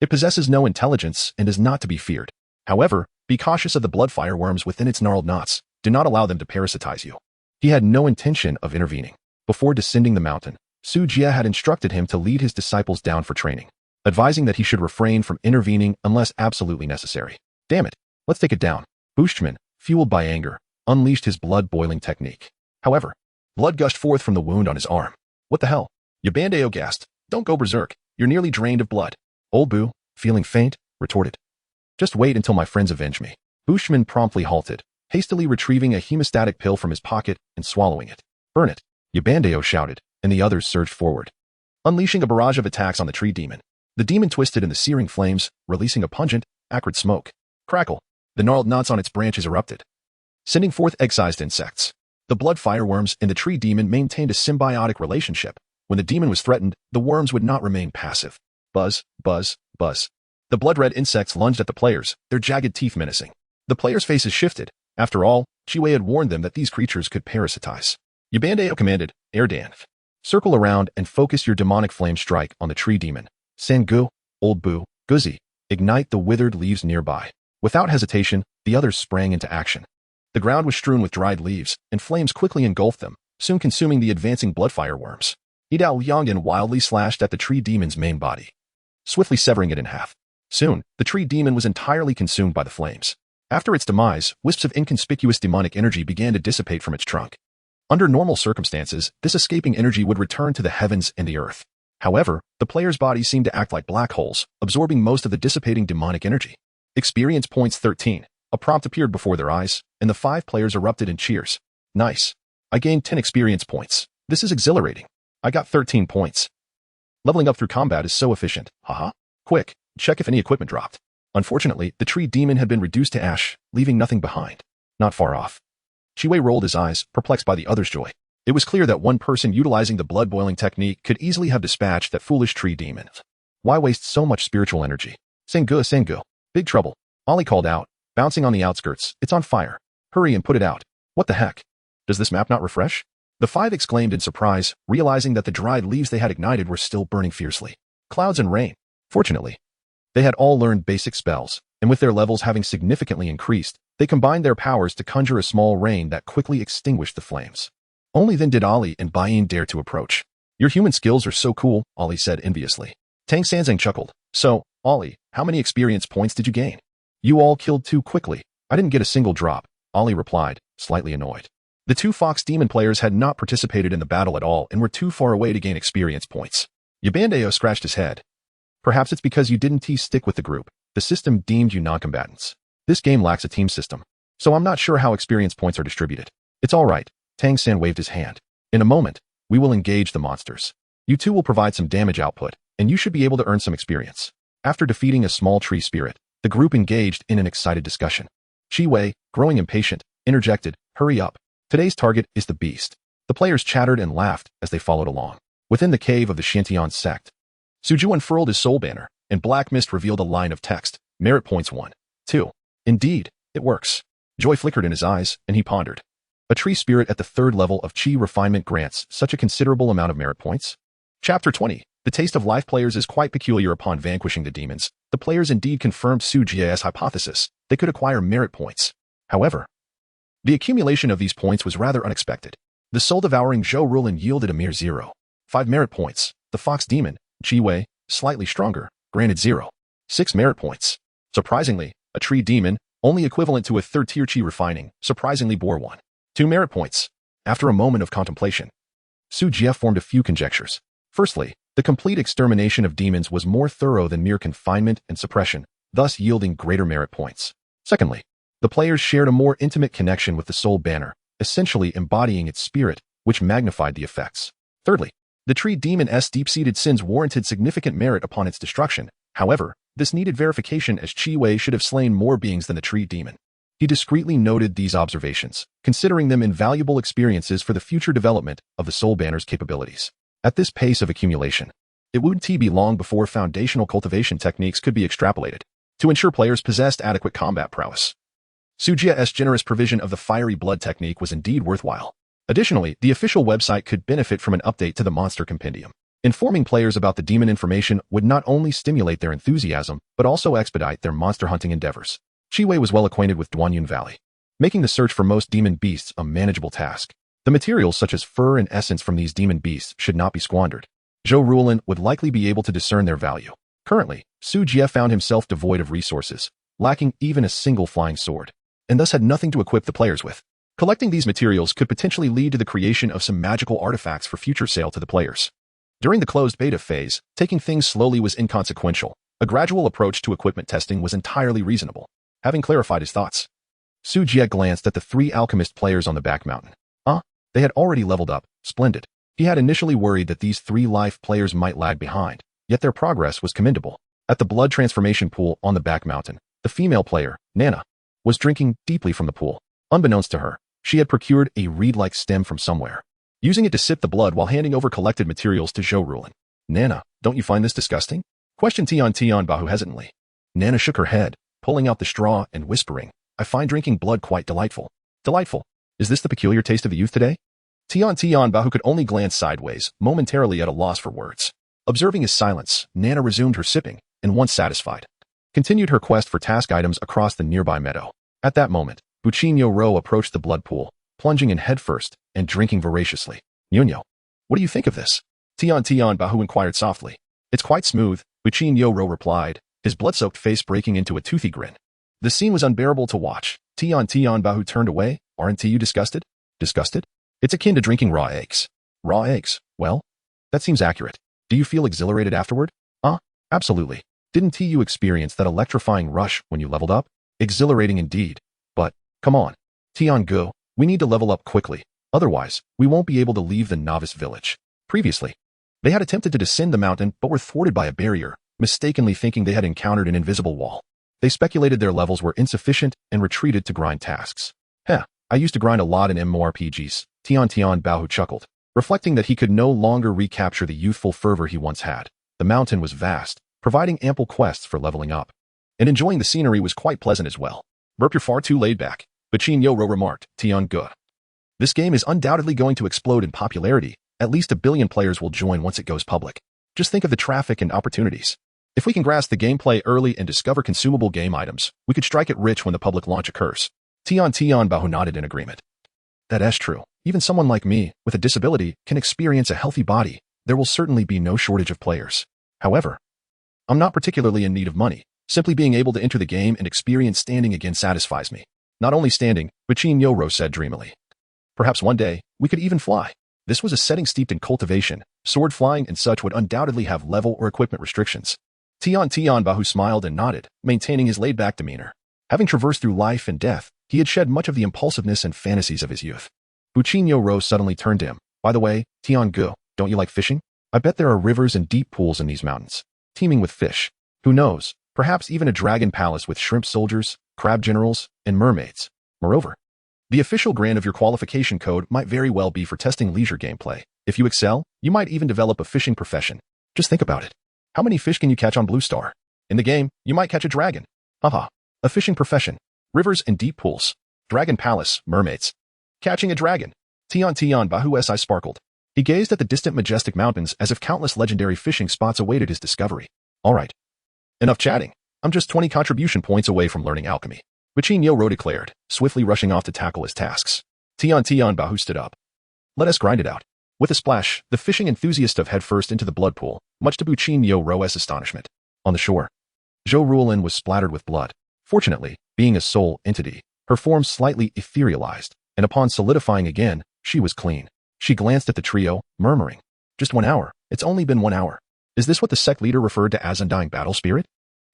It possesses no intelligence and is not to be feared. However, be cautious of the blood fire worms within its gnarled knots. Do not allow them to parasitize you. He had no intention of intervening. Before descending the mountain, Su Jia had instructed him to lead his disciples down for training, advising that he should refrain from intervening unless absolutely necessary. Damn it, let's take it down. Bushman, fueled by anger, unleashed his blood-boiling technique. However, blood gushed forth from the wound on his arm. What the hell? Yabandao gasped. Don't go berserk. You're nearly drained of blood. Old Bu, feeling faint, retorted. Just wait until my friends avenge me. Bushman promptly halted, hastily retrieving a hemostatic pill from his pocket and swallowing it. Burn it. Yabandao shouted, and the others surged forward, unleashing a barrage of attacks on the tree demon. The demon twisted in the searing flames, releasing a pungent, acrid smoke. Crackle. The gnarled knots on its branches erupted, sending forth egg-sized insects. The blood fireworms and the tree demon maintained a symbiotic relationship. When the demon was threatened, the worms would not remain passive. Buzz, buzz, buzz. The blood-red insects lunged at the players, their jagged teeth menacing. The players' faces shifted. After all, Chiwei had warned them that these creatures could parasitize. Yabandao commanded, Erdan, circle around and focus your demonic flame strike on the tree demon. Sangu, Old Bu, Guzi, ignite the withered leaves nearby. Without hesitation, the others sprang into action. The ground was strewn with dried leaves, and flames quickly engulfed them, soon consuming the advancing blood fireworms. Yidao Liangdan wildly slashed at the tree demon's main body, swiftly severing it in half. Soon, the tree demon was entirely consumed by the flames. After its demise, wisps of inconspicuous demonic energy began to dissipate from its trunk. Under normal circumstances, this escaping energy would return to the heavens and the earth. However, the player's bodies seemed to act like black holes, absorbing most of the dissipating demonic energy. Experience points 13. A prompt appeared before their eyes, and the 5 players erupted in cheers. Nice. I gained 10 experience points. This is exhilarating. I got 13 points. Leveling up through combat is so efficient. Haha. Quick, check if any equipment dropped. Unfortunately, the tree demon had been reduced to ash, leaving nothing behind. Not far off. Chiwei rolled his eyes, perplexed by the other's joy. It was clear that one person utilizing the blood-boiling technique could easily have dispatched that foolish tree demon. Why waste so much spiritual energy? Sengu. Big trouble. Ollie called out, bouncing on the outskirts. It's on fire. Hurry and put it out. What the heck? Does this map not refresh? The 5 exclaimed in surprise, realizing that the dried leaves they had ignited were still burning fiercely. Clouds and rain. Fortunately, they had all learned basic spells, and with their levels having significantly increased, they combined their powers to conjure a small rain that quickly extinguished the flames. Only then did Ollie and Bayin dare to approach. Your human skills are so cool, Ollie said enviously. Tang Sanzang chuckled. So, Ollie, how many experience points did you gain? You all killed too quickly. I didn't get a single drop, Ollie replied, slightly annoyed. The 2 Fox Demon players had not participated in the battle at all and were too far away to gain experience points. Yabandao scratched his head. Perhaps it's because you didn't stick with the group. The system deemed you non-combatants. This game lacks a team system, so I'm not sure how experience points are distributed. It's all right. Tang San waved his hand. In a moment, we will engage the monsters. You 2 will provide some damage output, and you should be able to earn some experience. After defeating a small tree spirit, the group engaged in an excited discussion. Chiwei, growing impatient, interjected, hurry up. Today's target is the beast. The players chattered and laughed as they followed along. Within the cave of the Shantian sect, Suju unfurled his soul banner, and black mist revealed a line of text. Merit points 1. 2. Indeed, it works. Joy flickered in his eyes, and he pondered. A tree spirit at the 3rd level of chi refinement grants such a considerable amount of merit points. Chapter 20. The taste of life players is quite peculiar. Upon vanquishing the demons, the players indeed confirmed Su Jia's hypothesis. They could acquire merit points. However, the accumulation of these points was rather unexpected. The soul-devouring Zhou Rulin yielded a mere 0. 5 merit points. The fox demon, Chiwei, slightly stronger, granted 0. 6 merit points. Surprisingly, a tree demon, only equivalent to a 3rd tier chi refining, surprisingly bore 1. 2 merit points. After a moment of contemplation, Su Jie formed a few conjectures. Firstly, the complete extermination of demons was more thorough than mere confinement and suppression, thus yielding greater merit points. Secondly, the players shared a more intimate connection with the soul banner, essentially embodying its spirit, which magnified the effects. Thirdly, the tree demon's deep-seated sins warranted significant merit upon its destruction. However, this needed verification as Qi Wei should have slain more beings than the tree demon. He discreetly noted these observations, considering them invaluable experiences for the future development of the soul banner's capabilities. At this pace of accumulation, it wouldn't be long before foundational cultivation techniques could be extrapolated to ensure players possessed adequate combat prowess. Su Jie's generous provision of the fiery blood technique was indeed worthwhile. Additionally, the official website could benefit from an update to the monster compendium. Informing players about the demon information would not only stimulate their enthusiasm, but also expedite their monster hunting endeavors. Qi Wei was well acquainted with Duanyun Valley, making the search for most demon beasts a manageable task. The materials such as fur and essence from these demon beasts should not be squandered. Zhou Ruolin would likely be able to discern their value. Currently, Su Jie found himself devoid of resources, lacking even a single flying sword, and thus had nothing to equip the players with. Collecting these materials could potentially lead to the creation of some magical artifacts for future sale to the players. During the closed beta phase, taking things slowly was inconsequential. A gradual approach to equipment testing was entirely reasonable. Having clarified his thoughts, Su Jie glanced at the 3 alchemist players on the back mountain. They had already leveled up. Splendid. He had initially worried that these 3 life players might lag behind, yet their progress was commendable. At the blood transformation pool on the back mountain, the female player, Nana, was drinking deeply from the pool. Unbeknownst to her, she had procured a reed-like stem from somewhere, using it to sip the blood while handing over collected materials to Zhou Ruolin. Nana, don't you find this disgusting? Questioned Tian Bahu hesitantly. Nana shook her head, pulling out the straw and whispering, I find drinking blood quite delightful. Delightful. Is this the peculiar taste of the youth today? Tian Bahu could only glance sideways, momentarily at a loss for words. Observing his silence, Nana resumed her sipping, and once satisfied, continued her quest for task items across the nearby meadow. At that moment, Buchinyo Ro approached the blood pool, plunging in headfirst and drinking voraciously. Nuno, what do you think of this? Tian Bahu inquired softly. It's quite smooth, Buchinyo Ro replied, his blood-soaked face breaking into a toothy grin. The scene was unbearable to watch. Tian Bahu turned away. Aren't you disgusted? Disgusted? It's akin to drinking raw eggs. Raw eggs? Well, that seems accurate. Do you feel exhilarated afterward? Absolutely. Didn't you experience that electrifying rush when you leveled up? Exhilarating indeed. But, come on. Tian Go, we need to level up quickly. Otherwise, we won't be able to leave the novice village. Previously, they had attempted to descend the mountain but were thwarted by a barrier, mistakenly thinking they had encountered an invisible wall. They speculated their levels were insufficient and retreated to grind tasks. I used to grind a lot in MMORPGs, Tian Bahu chuckled, reflecting that he could no longer recapture the youthful fervor he once had. The mountain was vast, providing ample quests for leveling up. And enjoying the scenery was quite pleasant as well. Burp, you're far too laid back, Buchinyo Ro remarked, Tian Ge. This game is undoubtedly going to explode in popularity. At least 1 billion players will join once it goes public. Just think of the traffic and opportunities. If we can grasp the gameplay early and discover consumable game items, we could strike it rich when the public launch occurs. Tian Bahu nodded in agreement. That's true. Even someone like me, with a disability, can experience a healthy body. There will certainly be no shortage of players. However, I'm not particularly in need of money. Simply being able to enter the game and experience standing again satisfies me. Not only standing, Buchinyo Ro said dreamily. Perhaps one day, we could even fly. This was a setting steeped in cultivation. Sword flying and such would undoubtedly have level or equipment restrictions. Tian Bahu smiled and nodded, maintaining his laid-back demeanor. Having traversed through life and death, he had shed much of the impulsiveness and fantasies of his youth. Buchinyo Ro suddenly turned to him. By the way, Tian Ge, don't you like fishing? I bet there are rivers and deep pools in these mountains, teeming with fish. Who knows, perhaps even a dragon palace with shrimp soldiers, crab generals, and mermaids. Moreover, the official grant of your qualification code might very well be for testing leisure gameplay. If you excel, you might even develop a fishing profession. Just think about it. How many fish can you catch on Blue Star? In the game, you might catch a dragon. Haha. A fishing profession. Rivers and deep pools. Dragon palace, mermaids. Catching a dragon. Tian Bahu Si sparkled. He gazed at the distant majestic mountains as if countless legendary fishing spots awaited his discovery. All right. Enough chatting. I'm just 20 contribution points away from learning alchemy. Buchinyo Ro declared, swiftly rushing off to tackle his tasks. Tian Bahu stood up. Let us grind it out. With a splash, the fishing enthusiast dove headfirst into the blood pool, much to Buchinyo Ro's astonishment. On the shore, Zhou Ruolin was splattered with blood. Fortunately, being a soul entity, her form slightly etherealized, and upon solidifying again, she was clean. She glanced at the trio, murmuring, "Just 1 hour. It's only been 1 hour. Is this what the sect leader referred to as undying battle spirit?"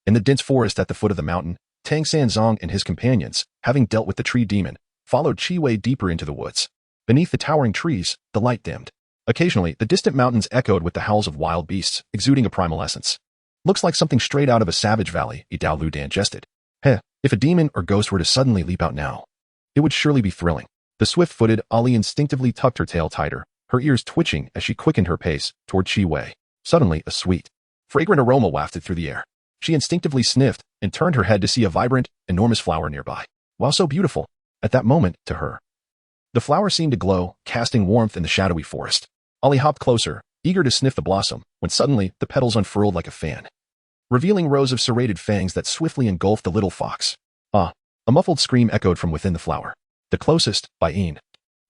In the dense forest at the foot of the mountain, Tang Sanzong and his companions, having dealt with the tree demon, followed Qi Wei deeper into the woods. Beneath the towering trees, the light dimmed. Occasionally, the distant mountains echoed with the howls of wild beasts, exuding a primal essence. "Looks like something straight out of a savage valley," Yidao Lu Dan jested. "Heh, if a demon or ghost were to suddenly leap out now, it would surely be thrilling." The swift-footed Ali instinctively tucked her tail tighter, her ears twitching as she quickened her pace toward Qi Wei. Suddenly, a sweet, fragrant aroma wafted through the air. She instinctively sniffed and turned her head to see a vibrant, enormous flower nearby. While so beautiful, at that moment, to her, the flower seemed to glow, casting warmth in the shadowy forest. Ali hopped closer, eager to sniff the blossom, when suddenly the petals unfurled like a fan, revealing rows of serrated fangs that swiftly engulfed the little fox. Ah! A muffled scream echoed from within the flower. The closest, Baiyin,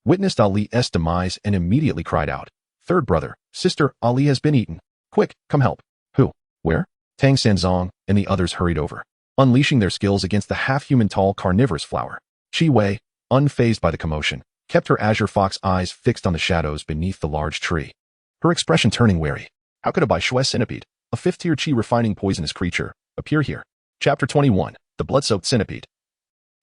witnessed Ali's demise and immediately cried out, "Third brother, sister, Ali has been eaten. Quick, come help." "Who? Where?" Tang Sanzong and the others hurried over, unleashing their skills against the half-human tall carnivorous flower. Qi Wei, unfazed by the commotion, kept her azure fox eyes fixed on the shadows beneath the large tree, her expression turning wary. How could a Baishui centipede, a fifth-tier Qi refining poisonous creature, appear here? Chapter 21, The Blood-Soaked Centipede.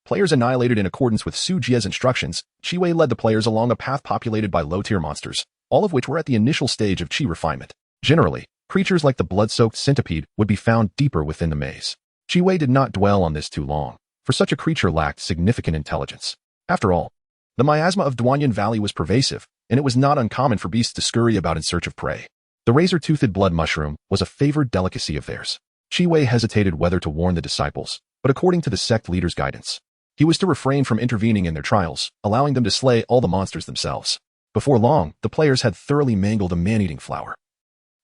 Players annihilated in accordance with Su Jie's instructions, Qi Wei led the players along a path populated by low-tier monsters, all of which were at the initial stage of Qi refinement. Generally, creatures like the blood-soaked centipede would be found deeper within the maze. Qi Wei did not dwell on this too long, for such a creature lacked significant intelligence. After all, the miasma of Duanyan Valley was pervasive, and it was not uncommon for beasts to scurry about in search of prey. The razor-toothed blood mushroom was a favored delicacy of theirs. Qi Wei hesitated whether to warn the disciples, but according to the sect leader's guidance, he was to refrain from intervening in their trials, allowing them to slay all the monsters themselves. Before long, the players had thoroughly mangled a man-eating flower,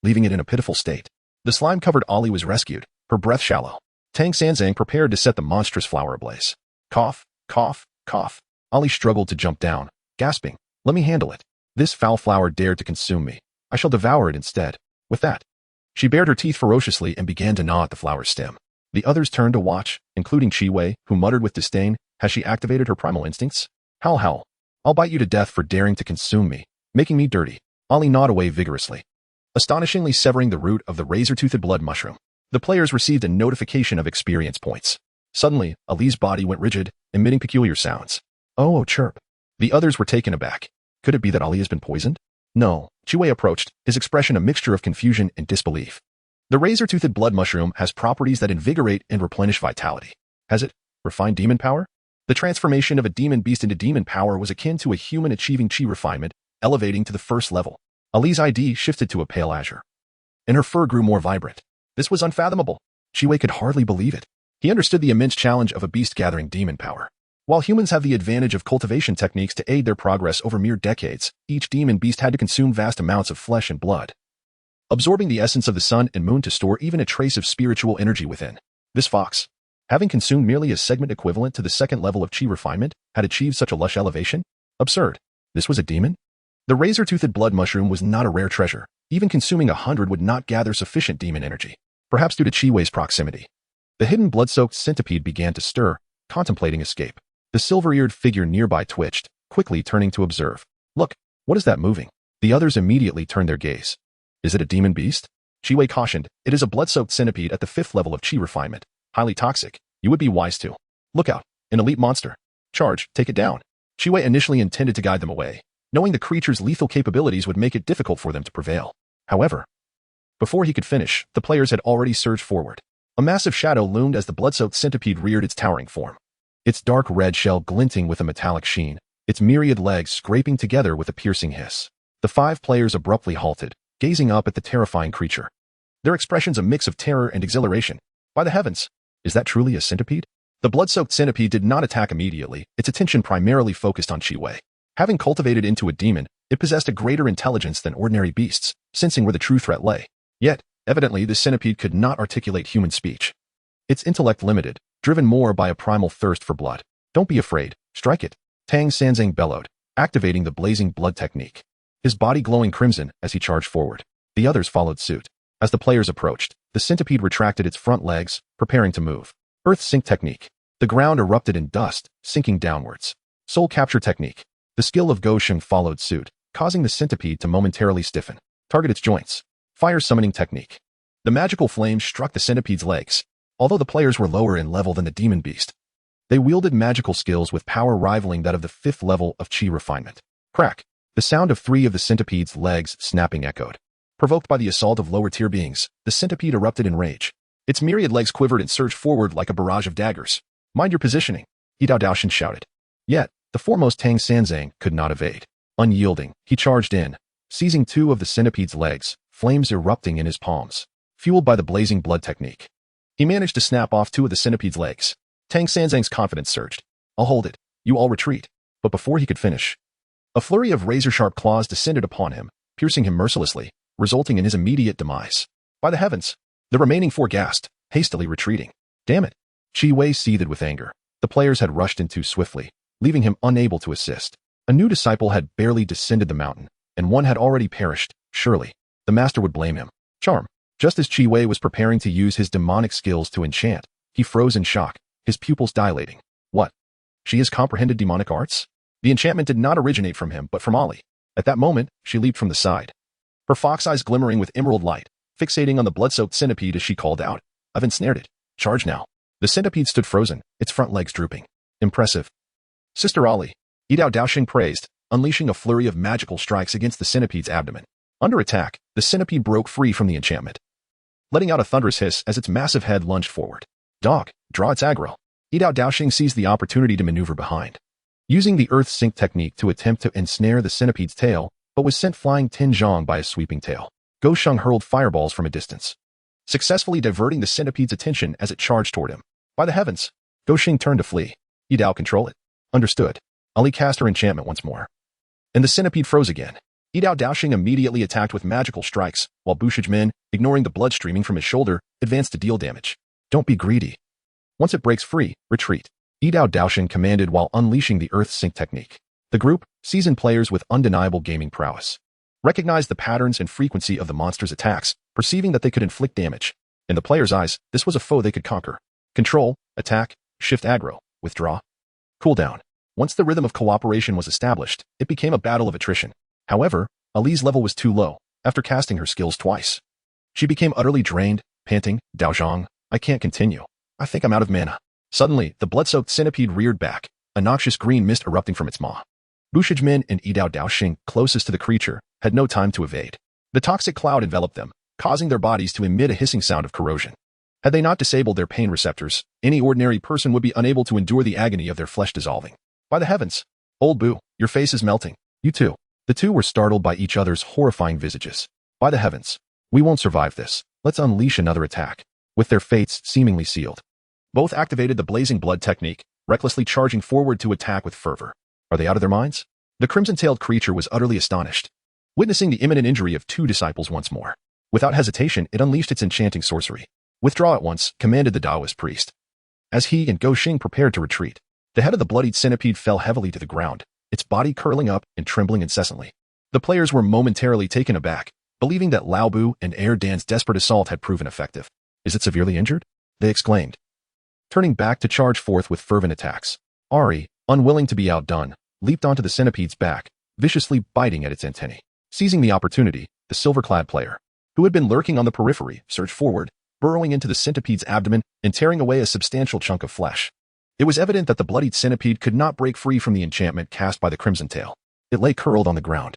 leaving it in a pitiful state. The slime-covered Ali was rescued, her breath shallow. Tang Sanzang prepared to set the monstrous flower ablaze. Cough, cough, cough. Ali struggled to jump down, gasping, "Let me handle it. This foul flower dared to consume me. I shall devour it instead." With that, she bared her teeth ferociously and began to gnaw at the flower's stem. The others turned to watch, including Qi Wei, who muttered with disdain, "Has she activated her primal instincts? Howl, howl. I'll bite you to death for daring to consume me, making me dirty." Ali gnawed away vigorously, astonishingly severing the root of the razor-toothed blood mushroom. The players received a notification of experience points. Suddenly, Ali's body went rigid, emitting peculiar sounds. Oh, chirp. The others were taken aback. Could it be that Ali has been poisoned? No. Qi Wei approached, his expression a mixture of confusion and disbelief. The razor-toothed blood mushroom has properties that invigorate and replenish vitality. Has it refined demon power? The transformation of a demon beast into demon power was akin to a human achieving Qi refinement, elevating to the first level. Ali's ID shifted to a pale azure, and her fur grew more vibrant. This was unfathomable. Qi Wei could hardly believe it. He understood the immense challenge of a beast gathering demon power. While humans have the advantage of cultivation techniques to aid their progress over mere decades, each demon beast had to consume vast amounts of flesh and blood, absorbing the essence of the sun and moon to store even a trace of spiritual energy within. This fox, having consumed merely a segment equivalent to the second level of Qi refinement, had achieved such a lush elevation? Absurd. This was a demon? The razor-toothed blood mushroom was not a rare treasure. Even consuming 100 would not gather sufficient demon energy, perhaps due to Qi Wei's proximity. The hidden blood-soaked centipede began to stir, contemplating escape. The silver-eared figure nearby twitched, quickly turning to observe. Look, what is that moving? The others immediately turned their gaze. Is it a demon beast? Qi Wei cautioned. It is a blood-soaked centipede at the 5th level of Qi refinement. Highly toxic. You would be wise to. Look out. An elite monster. Charge, take it down. Qi Wei initially intended to guide them away, knowing the creature's lethal capabilities would make it difficult for them to prevail. However, before he could finish, the players had already surged forward. A massive shadow loomed as the blood-soaked centipede reared its towering form, its dark red shell glinting with a metallic sheen, its myriad legs scraping together with a piercing hiss. The 5 players abruptly halted, gazing up at the terrifying creature, their expressions a mix of terror and exhilaration. By the heavens, is that truly a centipede? The blood-soaked centipede did not attack immediately, its attention primarily focused on Qi Wei. Having cultivated into a demon, it possessed a greater intelligence than ordinary beasts, sensing where the true threat lay. Yet, evidently the centipede could not articulate human speech. Its intellect limited, driven more by a primal thirst for blood. Don't be afraid, strike it. Tang Sanzang bellowed, activating the blazing blood technique, his body glowing crimson as he charged forward. The others followed suit. As the players approached, the centipede retracted its front legs, preparing to move. Earth Sink technique. The ground erupted in dust, sinking downwards. Soul Capture Technique. The skill of Go Sheng followed suit, causing the centipede to momentarily stiffen. Target its joints. Fire Summoning Technique. The magical flame struck the centipede's legs. Although the players were lower in level than the demon beast, they wielded magical skills with power rivaling that of the 5th level of Qi refinement. Crack. The sound of 3 of the centipede's legs snapping echoed. Provoked by the assault of lower-tier beings, the centipede erupted in rage. Its myriad legs quivered and surged forward like a barrage of daggers. Mind your positioning, Yidao Daoshin shouted. Yet, the foremost Tang Sanzang could not evade. Unyielding, he charged in, seizing 2 of the centipede's legs, flames erupting in his palms. Fueled by the blazing blood technique, he managed to snap off 2 of the centipede's legs. Tang Sanzang's confidence surged. I'll hold it. You all retreat. But before he could finish, a flurry of razor-sharp claws descended upon him, piercing him mercilessly, resulting in his immediate demise. By the heavens! The remaining 4 gasped, hastily retreating. Damn it! Qi Wei seethed with anger. The players had rushed in too swiftly, leaving him unable to assist. A new disciple had barely descended the mountain, and one had already perished. Surely, the master would blame him. Charm. Just as Qi Wei was preparing to use his demonic skills to enchant, he froze in shock, his pupils dilating. What? She has comprehended demonic arts? The enchantment did not originate from him, but from Ali. At that moment, she leaped from the side, her fox eyes glimmering with emerald light, fixating on the blood-soaked centipede as she called out, I've ensnared it. Charge now. The centipede stood frozen, its front legs drooping. Impressive. Sister Ali, Yidao Daoshing praised, unleashing a flurry of magical strikes against the centipede's abdomen. Under attack, the centipede broke free from the enchantment, letting out a thunderous hiss as its massive head lunged forward. Dog, draw its aggro. Yidao Daoshing seized the opportunity to maneuver behind, using the earth sync technique to attempt to ensnare the centipede's tail, but was sent flying 10 zhong by a sweeping tail. Go Sheng hurled fireballs from a distance, successfully diverting the centipede's attention as it charged toward him. By the heavens! Go Sheng turned to flee. Yidao, control it. Understood. Ali cast her enchantment once more, and the centipede froze again. Yidao Daoshing immediately attacked with magical strikes, while Bu Shijmin, ignoring the blood streaming from his shoulder, advanced to deal damage. Don't be greedy. Once it breaks free, retreat. Yidao Daoshing commanded while unleashing the earth sync technique. The group, seasoned players with undeniable gaming prowess, recognized the patterns and frequency of the monster's attacks, perceiving that they could inflict damage. In the players' eyes, this was a foe they could conquer. Control, attack, shift aggro, withdraw. Cooldown. Once the rhythm of cooperation was established, it became a battle of attrition. However, Ali's level was too low, after casting her skills twice. She became utterly drained, panting, Daozhong, I can't continue. I think I'm out of mana. Suddenly, the blood-soaked centipede reared back, a noxious green mist erupting from its maw. Bu Shijmin and Yidao Daoshing, closest to the creature, had no time to evade. The toxic cloud enveloped them, causing their bodies to emit a hissing sound of corrosion. Had they not disabled their pain receptors, any ordinary person would be unable to endure the agony of their flesh dissolving. By the heavens! Old Bu, your face is melting. You too. The two were startled by each other's horrifying visages. By the heavens! We won't survive this. Let's unleash another attack. With their fates seemingly sealed, both activated the blazing blood technique, recklessly charging forward to attack with fervor. Are they out of their minds? The crimson-tailed creature was utterly astonished, witnessing the imminent injury of 2 disciples once more. Without hesitation, it unleashed its enchanting sorcery. Withdraw at once, commanded the Taoist priest. As he and Go Sheng prepared to retreat, the head of the bloodied centipede fell heavily to the ground, its body curling up and trembling incessantly. The players were momentarily taken aback, believing that Lao Bu and Air Dan's desperate assault had proven effective. Is it severely injured? They exclaimed, turning back to charge forth with fervent attacks. Ari, unwilling to be outdone, leaped onto the centipede's back, viciously biting at its antennae. Seizing the opportunity, the silver-clad player, who had been lurking on the periphery, surged forward, burrowing into the centipede's abdomen and tearing away a substantial chunk of flesh. It was evident that the bloodied centipede could not break free from the enchantment cast by the Crimson Tail. It lay curled on the ground,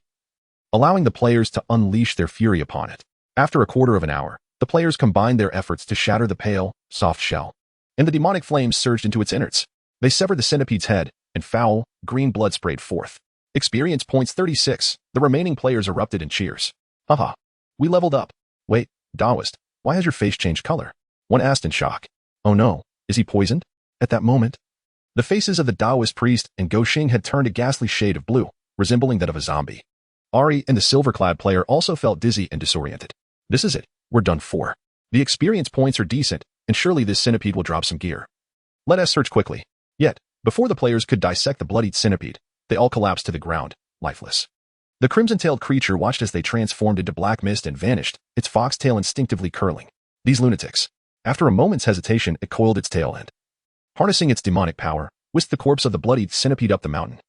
allowing the players to unleash their fury upon it. After a quarter of an hour, the players combined their efforts to shatter the pale, soft shell, and the demonic flames surged into its innards. They severed the centipede's head, and foul, green blood sprayed forth. Experience points 36. The remaining players erupted in cheers. Haha. We leveled up. Wait, Taoist, why has your face changed color? One asked in shock. Oh no, is he poisoned? At that moment, the faces of the Taoist priest and Go Sheng had turned a ghastly shade of blue, resembling that of a zombie. Ari and the silver-clad player also felt dizzy and disoriented. This is it. We're done for. The experience points are decent, and surely this centipede will drop some gear. Let us search quickly. Yet, before the players could dissect the bloodied centipede, they all collapsed to the ground, lifeless. The crimson-tailed creature watched as they transformed into black mist and vanished, its fox-tail instinctively curling. These lunatics. After a moment's hesitation, it coiled its tail and, harnessing its demonic power, whisked the corpse of the bloodied centipede up the mountain.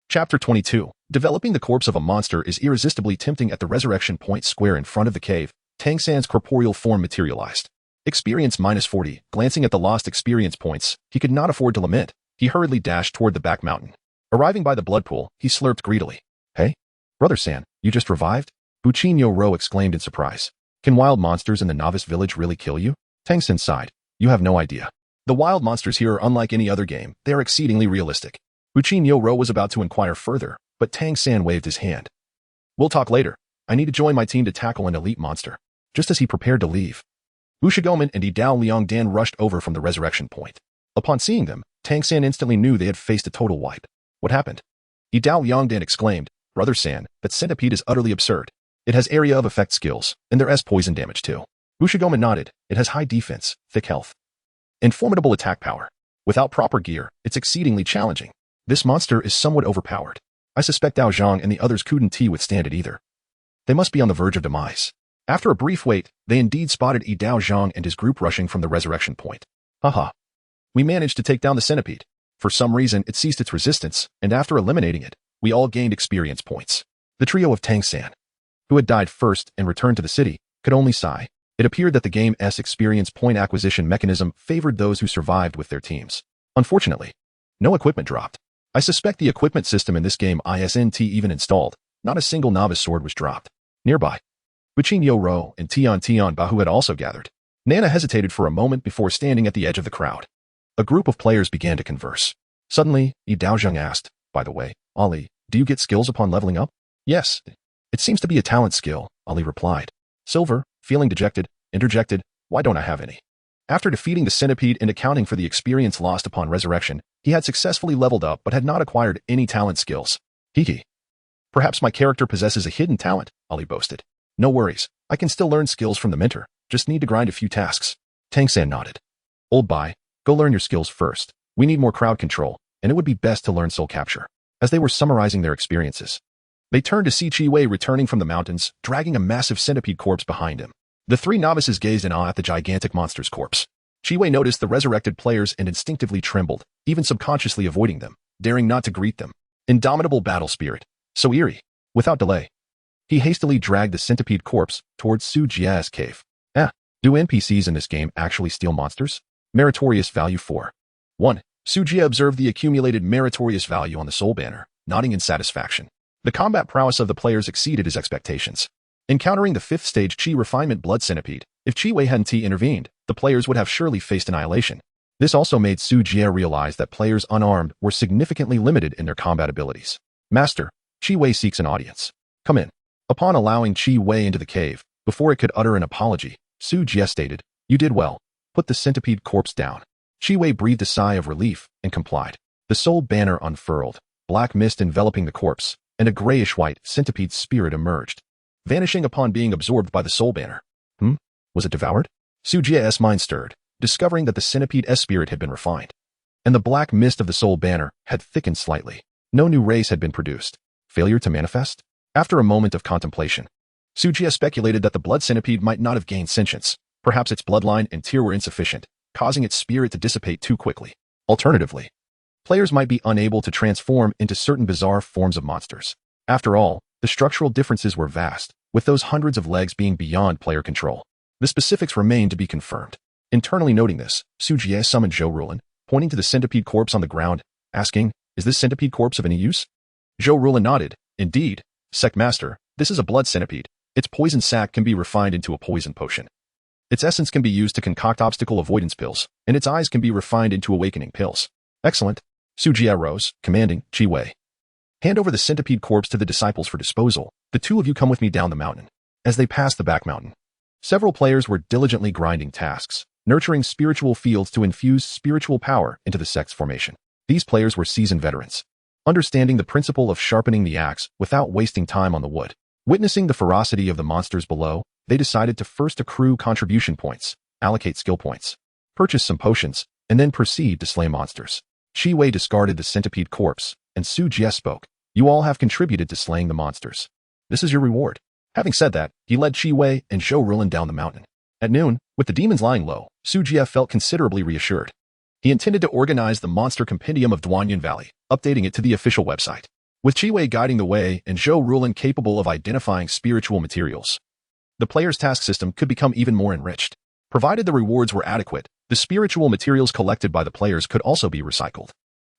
Chapter 22. Developing the corpse of a monster is irresistibly tempting. At the resurrection point square in front of the cave, Tang San's corporeal form materialized. Experience -40. Glancing at the lost experience points, he could not afford to lament. He hurriedly dashed toward the back mountain. Arriving by the blood pool, he slurped greedily. Hey? Brother San, you just revived? Buchinyo Ro exclaimed in surprise. Can wild monsters in the novice village really kill you? Tang San sighed. You have no idea. The wild monsters here are unlike any other game. They are exceedingly realistic. Buchinyo Ro was about to inquire further, but Tang San waved his hand. We'll talk later. I need to join my team to tackle an elite monster. Just as he prepared to leave, Bushigoman and Yidao Liangdan rushed over from the resurrection point. Upon seeing them, Tang San instantly knew they had faced a total wipe. What happened? Yidao Liangdan exclaimed, Brother San, that centipede is utterly absurd. It has area of effect skills, and there is poison damage too. Bushigoman nodded. It has high defense, thick health, and formidable attack power. Without proper gear, it's exceedingly challenging. This monster is somewhat overpowered. I suspect Dao Zhang and the others couldn't withstand it either. They must be on the verge of demise. After a brief wait, they indeed spotted Yidao Zhang and his group rushing from the resurrection point. Haha. We managed to take down the centipede. For some reason, it ceased its resistance, and after eliminating it, we all gained experience points. The trio of Tang San, who had died first and returned to the city, could only sigh. It appeared that the game's experience point acquisition mechanism favored those who survived with their teams. Unfortunately, no equipment dropped. I suspect the equipment system in this game isn't even installed. Not a single novice sword was dropped. Nearby, Buchinyo Ro and Tian Bahu had also gathered. Nana hesitated for a moment before standing at the edge of the crowd. A group of players began to converse. Suddenly, Yidao Zhang asked, By the way, Ali, do you get skills upon leveling up? Yes. It seems to be a talent skill, Ali replied. Silver, feeling dejected, interjected, Why don't I have any? After defeating the centipede and accounting for the experience lost upon resurrection, he had successfully leveled up but had not acquired any talent skills. Hiki. Perhaps my character possesses a hidden talent, Ali boasted. No worries, I can still learn skills from the mentor, just need to grind a few tasks. Tang San nodded. Old Bai, go learn your skills first. We need more crowd control, and it would be best to learn soul capture. As they were summarizing their experiences, they turned to see Chi Wei returning from the mountains, dragging a massive centipede corpse behind him. The three novices gazed in awe at the gigantic monster's corpse. Chi Wei noticed the resurrected players and instinctively trembled, even subconsciously avoiding them, daring not to greet them. Indomitable battle spirit. So eerie. Without delay, he hastily dragged the centipede corpse towards Su Jia's cave. Do NPCs in this game actually steal monsters? Meritorious value 4. 1. Su Jia observed the accumulated meritorious value on the soul banner, nodding in satisfaction. The combat prowess of the players exceeded his expectations. Encountering the 5th stage Chi refinement blood centipede, if Chi Wei hadn't intervened, the players would have surely faced annihilation. This also made Su Jia realize that players unarmed were significantly limited in their combat abilities. Master, Chi Wei seeks an audience. Come in. Upon allowing Chi Wei into the cave, before it could utter an apology, Su Jia stated, You did well. Put the centipede corpse down. Chi Wei breathed a sigh of relief and complied. The soul banner unfurled, black mist enveloping the corpse, and a grayish-white centipede spirit emerged, vanishing upon being absorbed by the soul banner. Was it devoured? Su Jia's mind stirred, discovering that the centipede's spirit had been refined, and the black mist of the soul banner had thickened slightly. No new race had been produced. Failure to manifest? After a moment of contemplation, Su Jia speculated that the blood centipede might not have gained sentience. Perhaps its bloodline and tier were insufficient, causing its spirit to dissipate too quickly. Alternatively, players might be unable to transform into certain bizarre forms of monsters. After all, the structural differences were vast, with those hundreds of legs being beyond player control. The specifics remained to be confirmed. Internally noting this, Su Jia summoned Zhou Rulin, pointing to the centipede corpse on the ground, asking, Is this centipede corpse of any use? Zhou Rulin nodded. Indeed, Sect Master, this is a blood centipede. Its poison sac can be refined into a poison potion. Its essence can be used to concoct obstacle avoidance pills, and its eyes can be refined into awakening pills. Excellent. Su Jia rose, commanding, Chi Wei. Hand over the centipede corpse to the disciples for disposal. The two of you come with me down the mountain. As they passed the back mountain, several players were diligently grinding tasks, nurturing spiritual fields to infuse spiritual power into the sect's formation. These players were seasoned veterans, understanding the principle of sharpening the axe without wasting time on the wood. Witnessing the ferocity of the monsters below, they decided to first accrue contribution points, allocate skill points, purchase some potions, and then proceed to slay monsters. Chi Wei discarded the centipede corpse, and Su Jia spoke. You all have contributed to slaying the monsters. This is your reward. Having said that, he led Chi Wei and Zhou Rulin down the mountain. At noon, with the demons lying low, Su Jia felt considerably reassured. He intended to organize the monster compendium of Duanyan Valley, updating it to the official website, with Chiwei guiding the way and Zhou Rulin capable of identifying spiritual materials. The player's task system could become even more enriched. Provided the rewards were adequate, the spiritual materials collected by the players could also be recycled.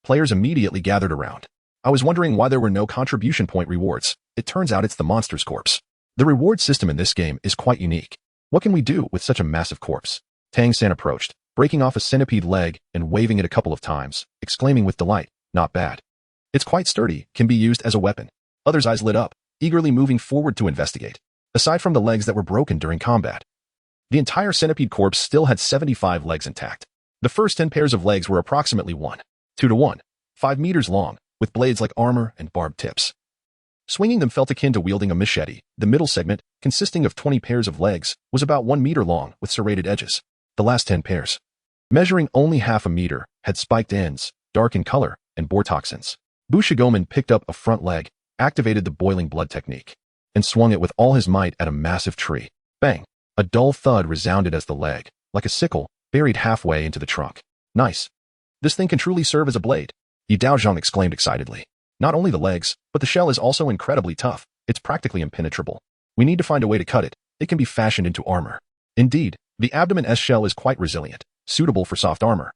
Players immediately gathered around. I was wondering why there were no contribution point rewards. It turns out it's the monster's corpse. The reward system in this game is quite unique. What can we do with such a massive corpse? Tang San approached, breaking off a centipede leg and waving it a couple of times, exclaiming with delight, "Not bad. It's quite sturdy, can be used as a weapon." Others' eyes lit up, eagerly moving forward to investigate. Aside from the legs that were broken during combat, the entire centipede corpse still had 75 legs intact. The first 10 pairs of legs were approximately 2 to 1, 5 meters long, with blades like armor and barbed tips. Swinging them felt akin to wielding a machete. The middle segment, consisting of 20 pairs of legs, was about 1 meter long with serrated edges. The last 10 pairs, measuring only half a meter, had spiked ends, dark in color, and bore toxins. Bushigoman picked up a front leg, activated the boiling blood technique, and swung it with all his might at a massive tree. Bang! A dull thud resounded as the leg, like a sickle, buried halfway into the trunk. Nice. This thing can truly serve as a blade. Yi Daozhang exclaimed excitedly. Not only the legs, but the shell is also incredibly tough. It's practically impenetrable. We need to find a way to cut it. It can be fashioned into armor. Indeed, the abdomen S shell is quite resilient, suitable for soft armor.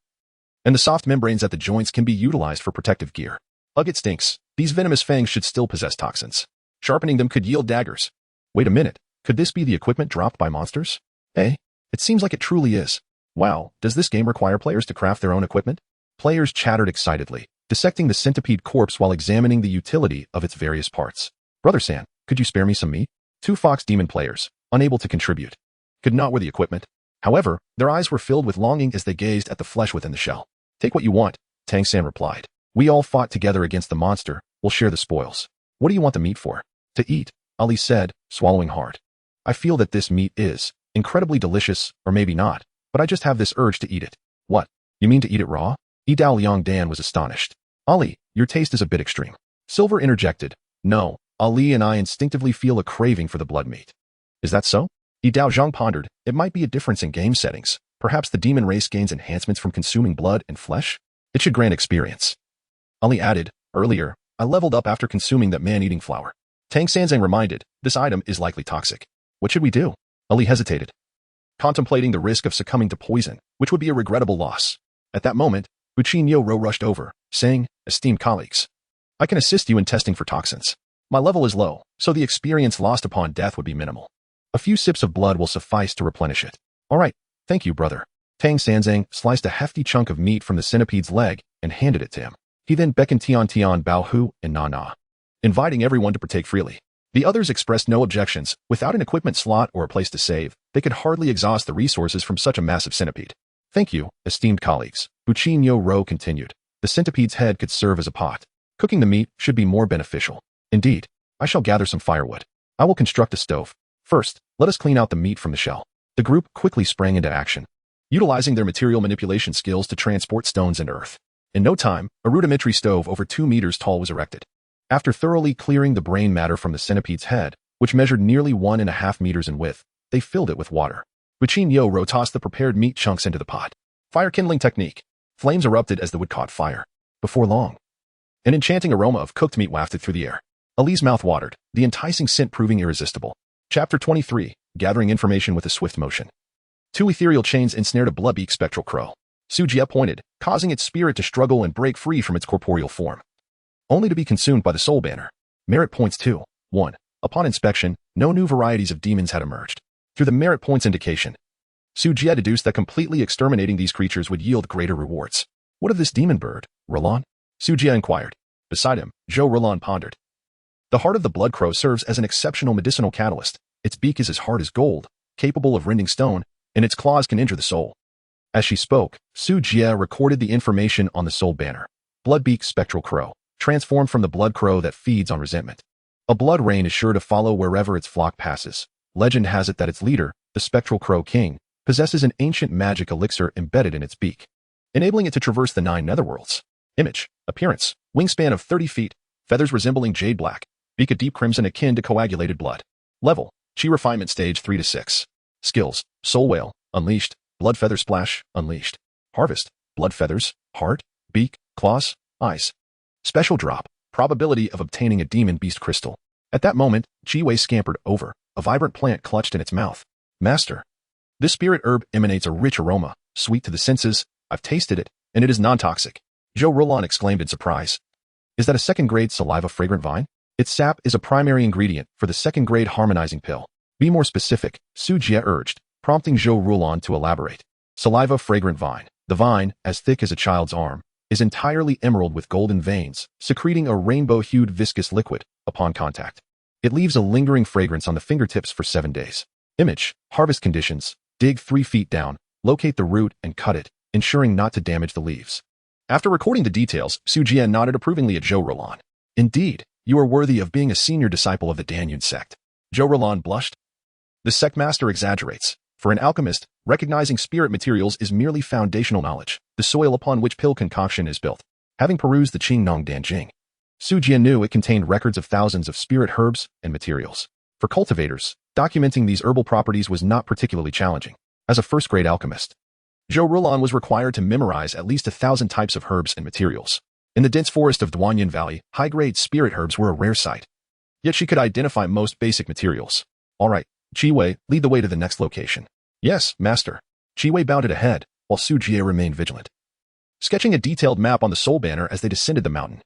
And the soft membranes at the joints can be utilized for protective gear. Ugh, it stinks. These venomous fangs should still possess toxins. Sharpening them could yield daggers. Wait a minute. Could this be the equipment dropped by monsters? Eh? It seems like it truly is. Wow, does this game require players to craft their own equipment? Players chattered excitedly, dissecting the centipede corpse while examining the utility of its various parts. Brother San, could you spare me some meat? 2 Fox Demon players, unable to contribute, could not wear the equipment. However, their eyes were filled with longing as they gazed at the flesh within the shell. Take what you want, Tang San replied. We all fought together against the monster, we'll share the spoils. What do you want the meat for? To eat, Ali said, swallowing hard. I feel that this meat is incredibly delicious, or maybe not, but I just have this urge to eat it. What? You mean to eat it raw? Yi Dao Liang Dan was astonished. Ali, your taste is a bit extreme. Silver interjected. No, Ali and I instinctively feel a craving for the blood meat. Is that so? Yi Dao Zhang pondered. It might be a difference in game settings. Perhaps the demon race gains enhancements from consuming blood and flesh? It should grant experience. Ali added, earlier, I leveled up after consuming that man-eating flower. Tang Sanzang reminded, this item is likely toxic. What should we do? Ali hesitated, contemplating the risk of succumbing to poison, which would be a regrettable loss. At that moment, Buqin Yo-ro rushed over, saying, esteemed colleagues, I can assist you in testing for toxins. My level is low, so the experience lost upon death would be minimal. A few sips of blood will suffice to replenish it. All right, thank you, brother. Tang Sanzang sliced a hefty chunk of meat from the centipede's leg and handed it to him. He then beckoned Tian Tian, Bao Hu, and Na Na, inviting everyone to partake freely. The others expressed no objections. Without an equipment slot or a place to save, they could hardly exhaust the resources from such a massive centipede. Thank you, esteemed colleagues. Buqin Yo-ro continued. The centipede's head could serve as a pot. Cooking the meat should be more beneficial. Indeed, I shall gather some firewood. I will construct a stove. First, let us clean out the meat from the shell. The group quickly sprang into action, utilizing their material manipulation skills to transport stones and earth. In no time, a rudimentary stove over 2 meters tall was erected. After thoroughly clearing the brain matter from the centipede's head, which measured nearly 1.5 meters in width, they filled it with water. Buqin Yo-ro tossed the prepared meat chunks into the pot. Fire kindling technique. Flames erupted as the wood caught fire. Before long, an enchanting aroma of cooked meat wafted through the air. Ali's mouth watered, the enticing scent proving irresistible. Chapter 23, Gathering Information with a Swift Motion. 2 ethereal chains ensnared a bloodbeak spectral crow. Su Jie pointed, causing its spirit to struggle and break free from its corporeal form, only to be consumed by the soul banner. Merit points 2. 1. Upon inspection, no new varieties of demons had emerged. Through the merit points indication, Su Jie deduced that completely exterminating these creatures would yield greater rewards. What of this demon bird, Roland? Su Jie inquired. Beside him, Zhou Roland pondered. The heart of the blood crow serves as an exceptional medicinal catalyst. Its beak is as hard as gold, capable of rending stone, and its claws can injure the soul. As she spoke, Su Jie recorded the information on the soul banner. Bloodbeak spectral crow, transformed from the blood crow that feeds on resentment. A blood rain is sure to follow wherever its flock passes. Legend has it that its leader, the spectral crow king, possesses an ancient magic elixir embedded in its beak, enabling it to traverse the 9 netherworlds. Image, appearance, wingspan of 30 feet, feathers resembling jade black, beak a deep crimson akin to coagulated blood. Level, Chi refinement stage 3 to 6. Skills, soul whale, unleashed, blood feather splash, unleashed. Harvest, blood feathers, heart, beak, claws, eyes. Special drop, probability of obtaining a demon beast crystal. At that moment, Chi Wei scampered over, a vibrant plant clutched in its mouth. Master. This spirit herb emanates a rich aroma, sweet to the senses. I've tasted it, and it is non-toxic. Zhou Rulan exclaimed in surprise. Is that a second-grade saliva fragrant vine? Its sap is a primary ingredient for the second-grade harmonizing pill. Be more specific, Su Jie urged, prompting Zhou Rulan to elaborate. Saliva fragrant vine. The vine, as thick as a child's arm, is entirely emerald with golden veins, secreting a rainbow-hued viscous liquid upon contact. It leaves a lingering fragrance on the fingertips for 7 days. Image, harvest conditions, dig 3 feet down, locate the root and cut it, ensuring not to damage the leaves. After recording the details, Su Jie nodded approvingly at Zhou Rulan. Indeed, you are worthy of being a senior disciple of the Danyun sect. Zhou Rulan blushed. The sect master exaggerates. For an alchemist, recognizing spirit materials is merely foundational knowledge, the soil upon which pill concoction is built. Having perused the Qingnong Danjing, Su Jie knew it contained records of thousands of spirit herbs and materials. For cultivators, documenting these herbal properties was not particularly challenging. As a first-grade alchemist, Zhou Rulan was required to memorize at least 1,000 types of herbs and materials. In the dense forest of Duanyan Valley, high-grade spirit herbs were a rare sight. Yet she could identify most basic materials. All right, Chi Wei, lead the way to the next location. Yes, master. Chi Wei bounded ahead, while Su Jie remained vigilant. Sketching a detailed map on the soul banner as they descended the mountain,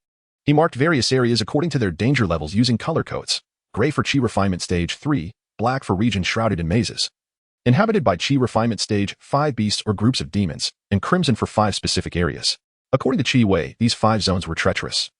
he marked various areas according to their danger levels using color codes. Gray for Chi Refinement Stage 3, black for regions shrouded in mazes. Inhabited by Chi Refinement Stage 5 beasts or groups of demons, and crimson for 5 specific areas. According to Chi Wei, these 5 zones were treacherous,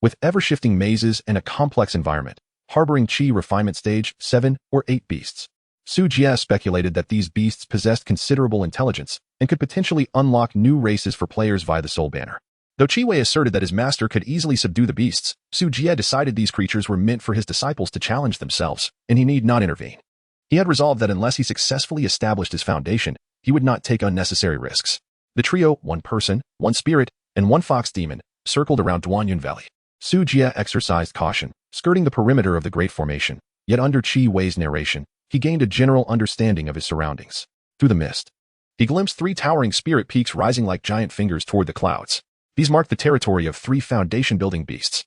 with ever-shifting mazes and a complex environment, harboring Chi Refinement Stage 7 or 8 beasts. Su Jie speculated that these beasts possessed considerable intelligence and could potentially unlock new races for players via the soul banner. Though Chi Wei asserted that his master could easily subdue the beasts, Su Jie decided these creatures were meant for his disciples to challenge themselves, and he need not intervene. He had resolved that unless he successfully established his foundation, he would not take unnecessary risks. The trio, 1 person, 1 spirit, and 1 fox demon, circled around Duanyan Valley. Su Jie exercised caution, skirting the perimeter of the Great Formation, yet under Chi Wei's narration, he gained a general understanding of his surroundings. Through the mist, he glimpsed 3 towering spirit peaks rising like giant fingers toward the clouds. These marked the territory of 3 foundation-building beasts.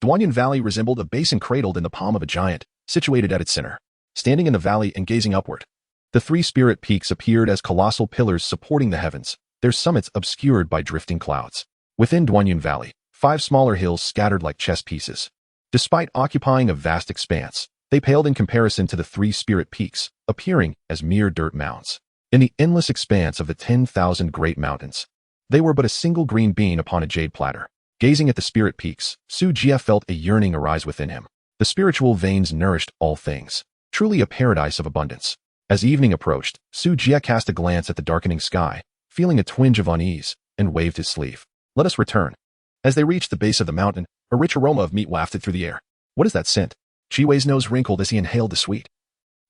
Duanyan Valley resembled a basin cradled in the palm of a giant, situated at its center. Standing in the valley and gazing upward, the 3 spirit peaks appeared as colossal pillars supporting the heavens, their summits obscured by drifting clouds. Within Duanyan Valley, 5 smaller hills scattered like chess pieces. Despite occupying a vast expanse, they paled in comparison to the 3 spirit peaks, appearing as mere dirt mounds. In the endless expanse of the 10,000 great mountains, they were but a single green bean upon a jade platter. Gazing at the spirit peaks, Su Jie felt a yearning arise within him. The spiritual veins nourished all things. Truly a paradise of abundance. As evening approached, Su Jie cast a glance at the darkening sky, feeling a twinge of unease, and waved his sleeve. Let us return. As they reached the base of the mountain, a rich aroma of meat wafted through the air. What is that scent? Chi Wei's nose wrinkled as he inhaled the sweet,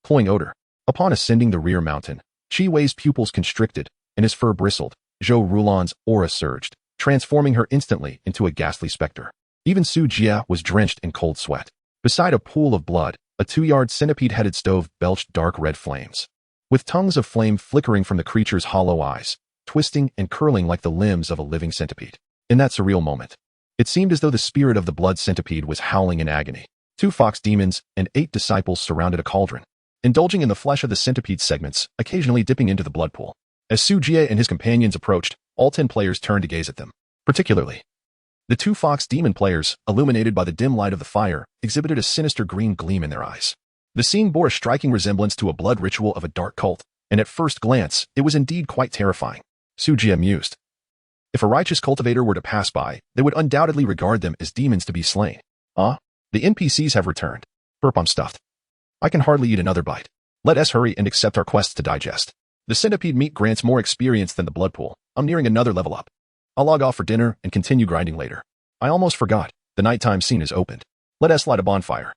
cloying odor. Upon ascending the rear mountain, Chi Wei's pupils constricted, and his fur bristled. Zhou Rulan's aura surged, transforming her instantly into a ghastly specter. Even Su Jie was drenched in cold sweat. Beside a pool of blood, a 2-yard centipede-headed stove belched dark red flames, with tongues of flame flickering from the creature's hollow eyes, twisting and curling like the limbs of a living centipede. In that surreal moment, it seemed as though the spirit of the blood centipede was howling in agony. 2 fox demons and 8 disciples surrounded a cauldron, indulging in the flesh of the centipede's segments, occasionally dipping into the blood pool. As Su Jie and his companions approached, all 10 players turned to gaze at them. Particularly, the 2 fox demon players, illuminated by the dim light of the fire, exhibited a sinister green gleam in their eyes. The scene bore a striking resemblance to a blood ritual of a dark cult, and at first glance, it was indeed quite terrifying. Su Jie mused. If a righteous cultivator were to pass by, they would undoubtedly regard them as demons to be slain. Ah, the NPCs have returned. Burp, I'm stuffed. I can hardly eat another bite. Let us hurry and accept our quests to digest. The centipede meat grants more experience than the blood pool. I'm nearing another level up. I'll log off for dinner and continue grinding later. I almost forgot. The nighttime scene is opened. Let us light a bonfire.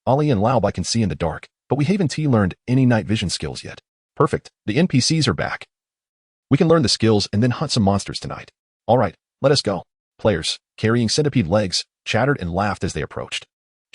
Ollie and Laobai can see in the dark, but we haven't learned any night vision skills yet. Perfect. The NPCs are back. We can learn the skills and then hunt some monsters tonight. All right, let us go. Players, carrying centipede legs, chattered and laughed as they approached.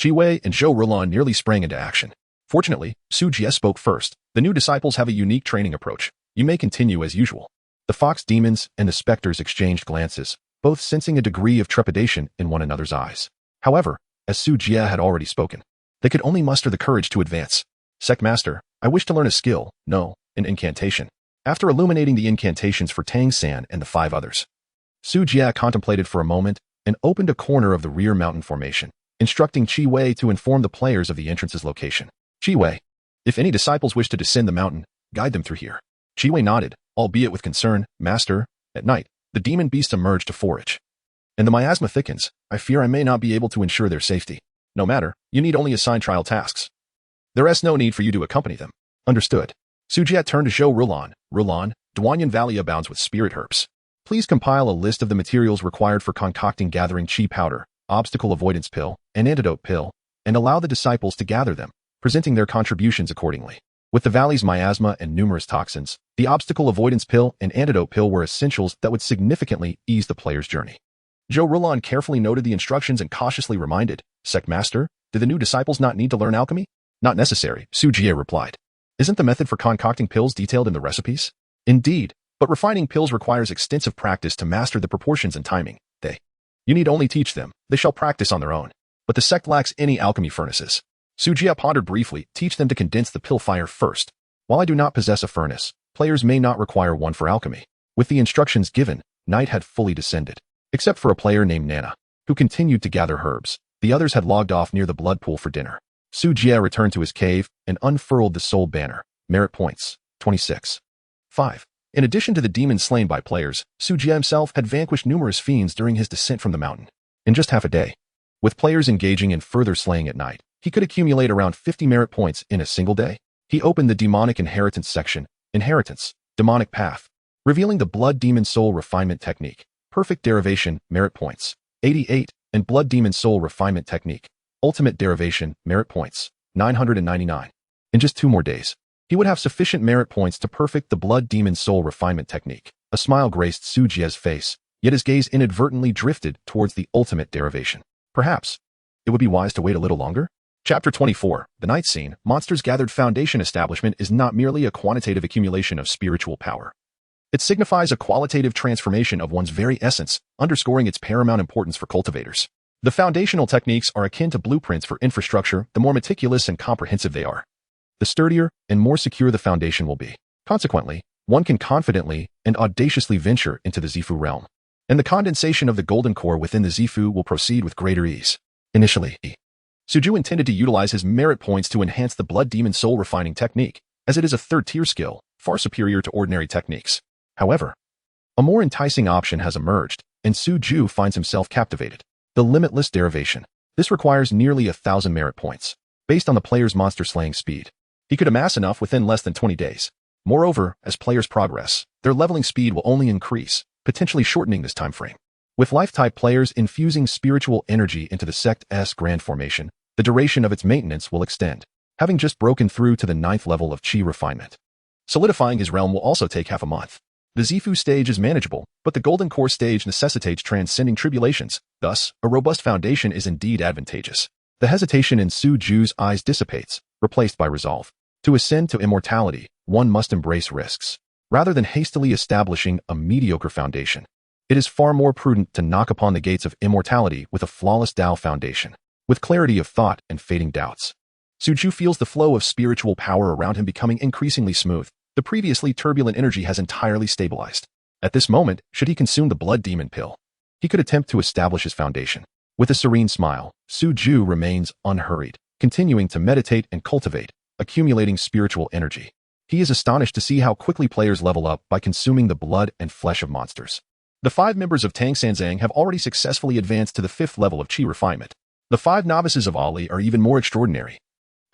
Chi Wei and Zhou Rulan nearly sprang into action. Fortunately, Su Jie spoke first. The new disciples have a unique training approach. You may continue as usual. The fox demons and the specters exchanged glances, both sensing a degree of trepidation in one another's eyes. However, as Su Jie had already spoken, they could only muster the courage to advance. Sect Master, I wish to learn a skill, no, an incantation. After illuminating the incantations for Tang San and the 5 others, Su Jie contemplated for a moment and opened a corner of the rear mountain formation, instructing Qi Wei to inform the players of the entrance's location. Qi Wei, if any disciples wish to descend the mountain, guide them through here. Qi Wei nodded, albeit with concern. Master, at night, the demon beasts emerge to forage, and the miasma thickens. I fear I may not be able to ensure their safety. No matter, you need only assign trial tasks. There is no need for you to accompany them. Understood. Su Jie turned to Zhou Rulan. Rulan, Duanyan Valley abounds with spirit herbs. Please compile a list of the materials required for concocting gathering qi powder, obstacle avoidance pill, and antidote pill, and allow the disciples to gather them, presenting their contributions accordingly. With the valley's miasma and numerous toxins, the obstacle avoidance pill and antidote pill were essentials that would significantly ease the player's journey. Zhou Rulan carefully noted the instructions and cautiously reminded, Sect Master, do the new disciples not need to learn alchemy? Not necessary, Su Jie replied. Isn't the method for concocting pills detailed in the recipes? Indeed, but refining pills requires extensive practice to master the proportions and timing. You need only teach them, they shall practice on their own. But the sect lacks any alchemy furnaces. Su Jie pondered briefly, teach them to condense the pill fire first. While I do not possess a furnace, players may not require one for alchemy. With the instructions given, night had fully descended. Except for a player named Nana, who continued to gather herbs. The others had logged off near the blood pool for dinner. Su Jie returned to his cave and unfurled the soul banner. Merit points, 26. 5. In addition to the demons slain by players, Su Jie himself had vanquished numerous fiends during his descent from the mountain. In just half a day, with players engaging in further slaying at night, he could accumulate around 50 merit points in a single day. He opened the demonic inheritance section, Inheritance, Demonic Path, revealing the blood demon soul refinement technique, perfect derivation, merit points, 88, and blood demon soul refinement technique, ultimate derivation, merit points, 999. In just 2 more days, he would have sufficient merit points to perfect the blood demon soul refinement technique. A smile graced Su Jie's face, yet his gaze inadvertently drifted towards the ultimate derivation. Perhaps it would be wise to wait a little longer? Chapter 24, The Night Scene, Monsters Gathered Foundation Establishment is not merely a quantitative accumulation of spiritual power. It signifies a qualitative transformation of one's very essence, underscoring its paramount importance for cultivators. The foundational techniques are akin to blueprints for infrastructure. The more meticulous and comprehensive they are, the sturdier and more secure the foundation will be. Consequently, one can confidently and audaciously venture into the Zifu realm, and the condensation of the golden core within the Zifu will proceed with greater ease. Initially, Suju intended to utilize his merit points to enhance the blood demon soul refining technique, as it is a third-tier skill, far superior to ordinary techniques. However, a more enticing option has emerged, and Suju finds himself captivated. The limitless derivation. This requires nearly 1,000 merit points, based on the player's monster slaying speed. He could amass enough within less than 20 days. Moreover, as players progress, their leveling speed will only increase, potentially shortening this time frame. With life-type players infusing spiritual energy into the Sect's grand formation, the duration of its maintenance will extend, having just broken through to the 9th level of Qi refinement. Solidifying his realm will also take half a month. The Zifu stage is manageable, but the Golden Core stage necessitates transcending tribulations. Thus, a robust foundation is indeed advantageous. The hesitation in Suju's eyes dissipates, replaced by resolve. To ascend to immortality, one must embrace risks. Rather than hastily establishing a mediocre foundation, it is far more prudent to knock upon the gates of immortality with a flawless Dao foundation. With clarity of thought and fading doubts, Suju feels the flow of spiritual power around him becoming increasingly smooth. The previously turbulent energy has entirely stabilized. At this moment, should he consume the blood demon pill, he could attempt to establish his foundation. With a serene smile, Suju remains unhurried, continuing to meditate and cultivate, accumulating spiritual energy. He is astonished to see how quickly players level up by consuming the blood and flesh of monsters. The 5 members of Tang Sanzang have already successfully advanced to the 5th level of Qi refinement. The 5 novices of Ali are even more extraordinary,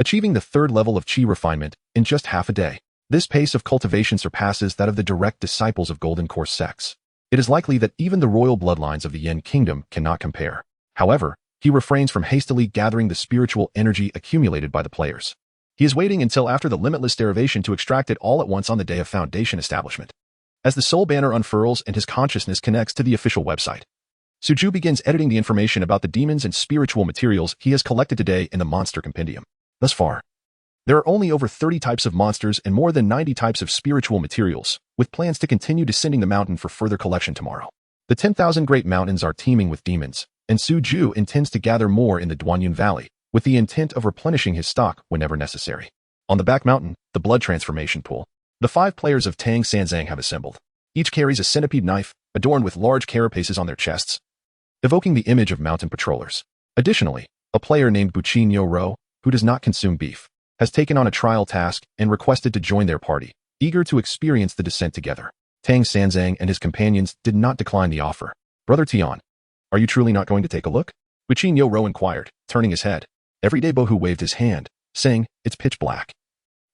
achieving the 3rd level of Qi refinement in just half a day. This pace of cultivation surpasses that of the direct disciples of Golden Core sects. It is likely that even the royal bloodlines of the Yin Kingdom cannot compare. However, he refrains from hastily gathering the spiritual energy accumulated by the players. He is waiting until after the limitless derivation to extract it all at once on the day of foundation establishment. As the soul banner unfurls and his consciousness connects to the official website, Suju begins editing the information about the demons and spiritual materials he has collected today in the monster compendium. Thus far, There are only over 30 types of monsters and more than 90 types of spiritual materials, with plans to continue descending the mountain for further collection tomorrow. The 10,000 Great Mountains are teeming with demons, and Su Ju intends to gather more in the Duanyun Valley, with the intent of replenishing his stock whenever necessary. On the back mountain, the blood transformation pool, the 5 players of Tang Sanzang have assembled. Each carries a centipede knife, adorned with large carapaces on their chests, evoking the image of mountain patrollers. Additionally, a player named Buqin Yo Ro, who does not consume beef, has taken on a trial task and requested to join their party, eager to experience the descent together. Tang Sanzang and his companions did not decline the offer. Brother Tian, are you truly not going to take a look? Buqin Yo Ro inquired, turning his head. Everyday Bohu waved his hand, saying, it's pitch black.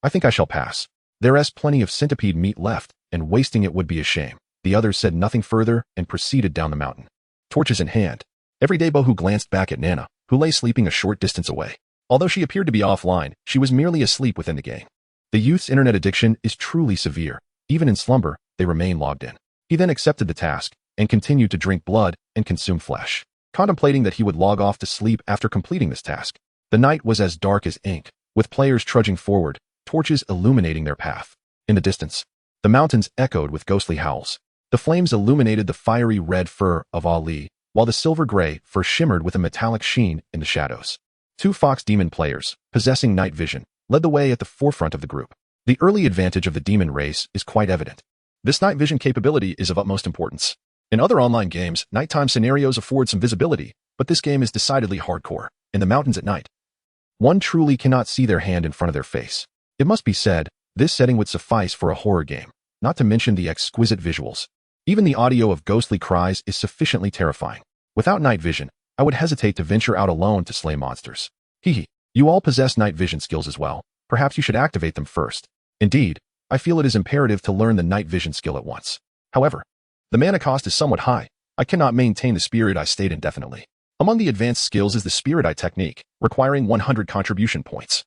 I think I shall pass. There's plenty of centipede meat left, and wasting it would be a shame. The others said nothing further and proceeded down the mountain. Torches in hand, Everyday Bohu glanced back at Nana, who lay sleeping a short distance away. Although she appeared to be offline, she was merely asleep within the gang. The youth's internet addiction is truly severe. Even in slumber, they remain logged in. He then accepted the task and continued to drink blood and consume flesh, contemplating that he would log off to sleep after completing this task. The night was as dark as ink, with players trudging forward, torches illuminating their path. In the distance, the mountains echoed with ghostly howls. The flames illuminated the fiery red fur of Ali, while the silver-gray fur shimmered with a metallic sheen in the shadows. 2 fox demon players, possessing night vision, led the way at the forefront of the group. The early advantage of the demon race is quite evident. This night vision capability is of utmost importance. In other online games, nighttime scenarios afford some visibility, but this game is decidedly hardcore. In the mountains at night, one truly cannot see their hand in front of their face. It must be said, this setting would suffice for a horror game, not to mention the exquisite visuals. Even the audio of ghostly cries is sufficiently terrifying. Without night vision, I would hesitate to venture out alone to slay monsters. Hehe, you all possess night vision skills as well. Perhaps you should activate them first. Indeed, I feel it is imperative to learn the night vision skill at once. However, the mana cost is somewhat high. I cannot maintain the Spirit Eye state indefinitely. Among the advanced skills is the Spirit Eye technique, requiring 100 contribution points.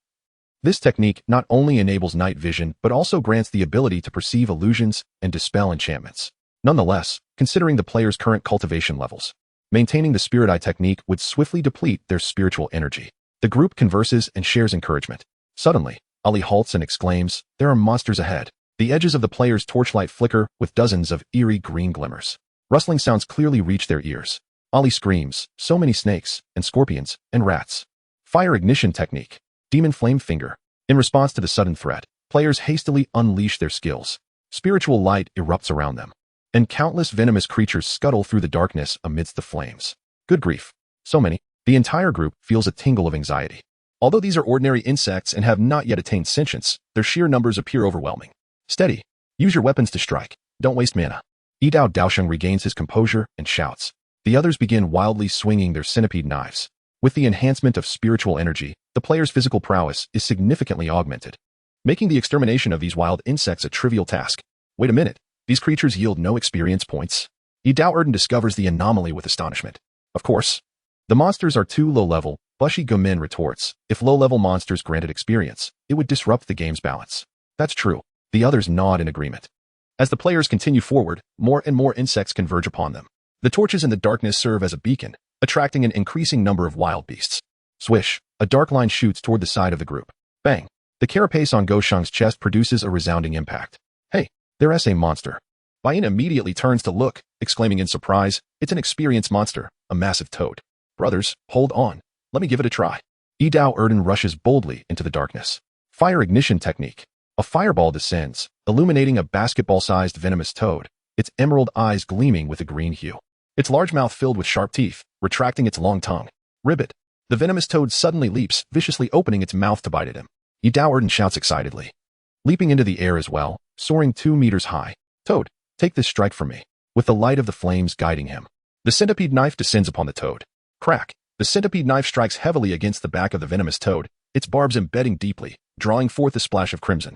This technique not only enables night vision but also grants the ability to perceive illusions and dispel enchantments. Nonetheless, considering the player's current cultivation levels, maintaining the Spirit Eye technique would swiftly deplete their spiritual energy. The group converses and shares encouragement. Suddenly, Ali halts and exclaims, there are monsters ahead. The edges of the player's torchlight flicker with dozens of eerie green glimmers. Rustling sounds clearly reach their ears. Ali screams, so many snakes, and scorpions, and rats. Fire ignition technique. Demon Flame Finger. In response to the sudden threat, players hastily unleash their skills. Spiritual light erupts around them, and countless venomous creatures scuttle through the darkness amidst the flames. Good grief. So many. The entire group feels a tingle of anxiety. Although these are ordinary insects and have not yet attained sentience, their sheer numbers appear overwhelming. Steady. Use your weapons to strike. Don't waste mana. Yidao Daosheng regains his composure and shouts. The others begin wildly swinging their centipede knives. With the enhancement of spiritual energy, the player's physical prowess is significantly augmented, making the extermination of these wild insects a trivial task. Wait a minute. These creatures yield no experience points. Yidao Erden discovers the anomaly with astonishment. Of course, the monsters are too low-level. Bushi Gomin retorts, if low-level monsters granted experience, it would disrupt the game's balance. That's true. The others nod in agreement. As the players continue forward, more and more insects converge upon them. The torches in the darkness serve as a beacon, attracting an increasing number of wild beasts. Swish, a dark line shoots toward the side of the group. Bang! The carapace on Gosheng's chest produces a resounding impact. Hey, there's a monster. Bayan immediately turns to look, exclaiming in surprise, it's an experienced monster, a massive toad. Brothers, hold on. Let me give it a try. Yidao Erden rushes boldly into the darkness. Fire ignition technique. A fireball descends, illuminating a basketball-sized venomous toad, its emerald eyes gleaming with a green hue. Its large mouth filled with sharp teeth, retracting its long tongue. Ribbit. The venomous toad suddenly leaps, viciously opening its mouth to bite at him. Yidao Erden shouts excitedly, leaping into the air as well, soaring 2 meters high. Toad, take this strike from me. With the light of the flames guiding him, the centipede knife descends upon the toad. Crack. The centipede knife strikes heavily against the back of the venomous toad, its barbs embedding deeply, drawing forth a splash of crimson.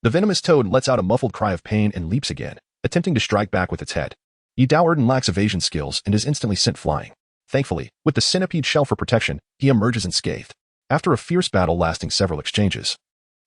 The venomous toad lets out a muffled cry of pain and leaps again, attempting to strike back with its head. Yidao Erden lacks evasion skills and is instantly sent flying. Thankfully, with the centipede shell for protection, he emerges unscathed. After a fierce battle lasting several exchanges,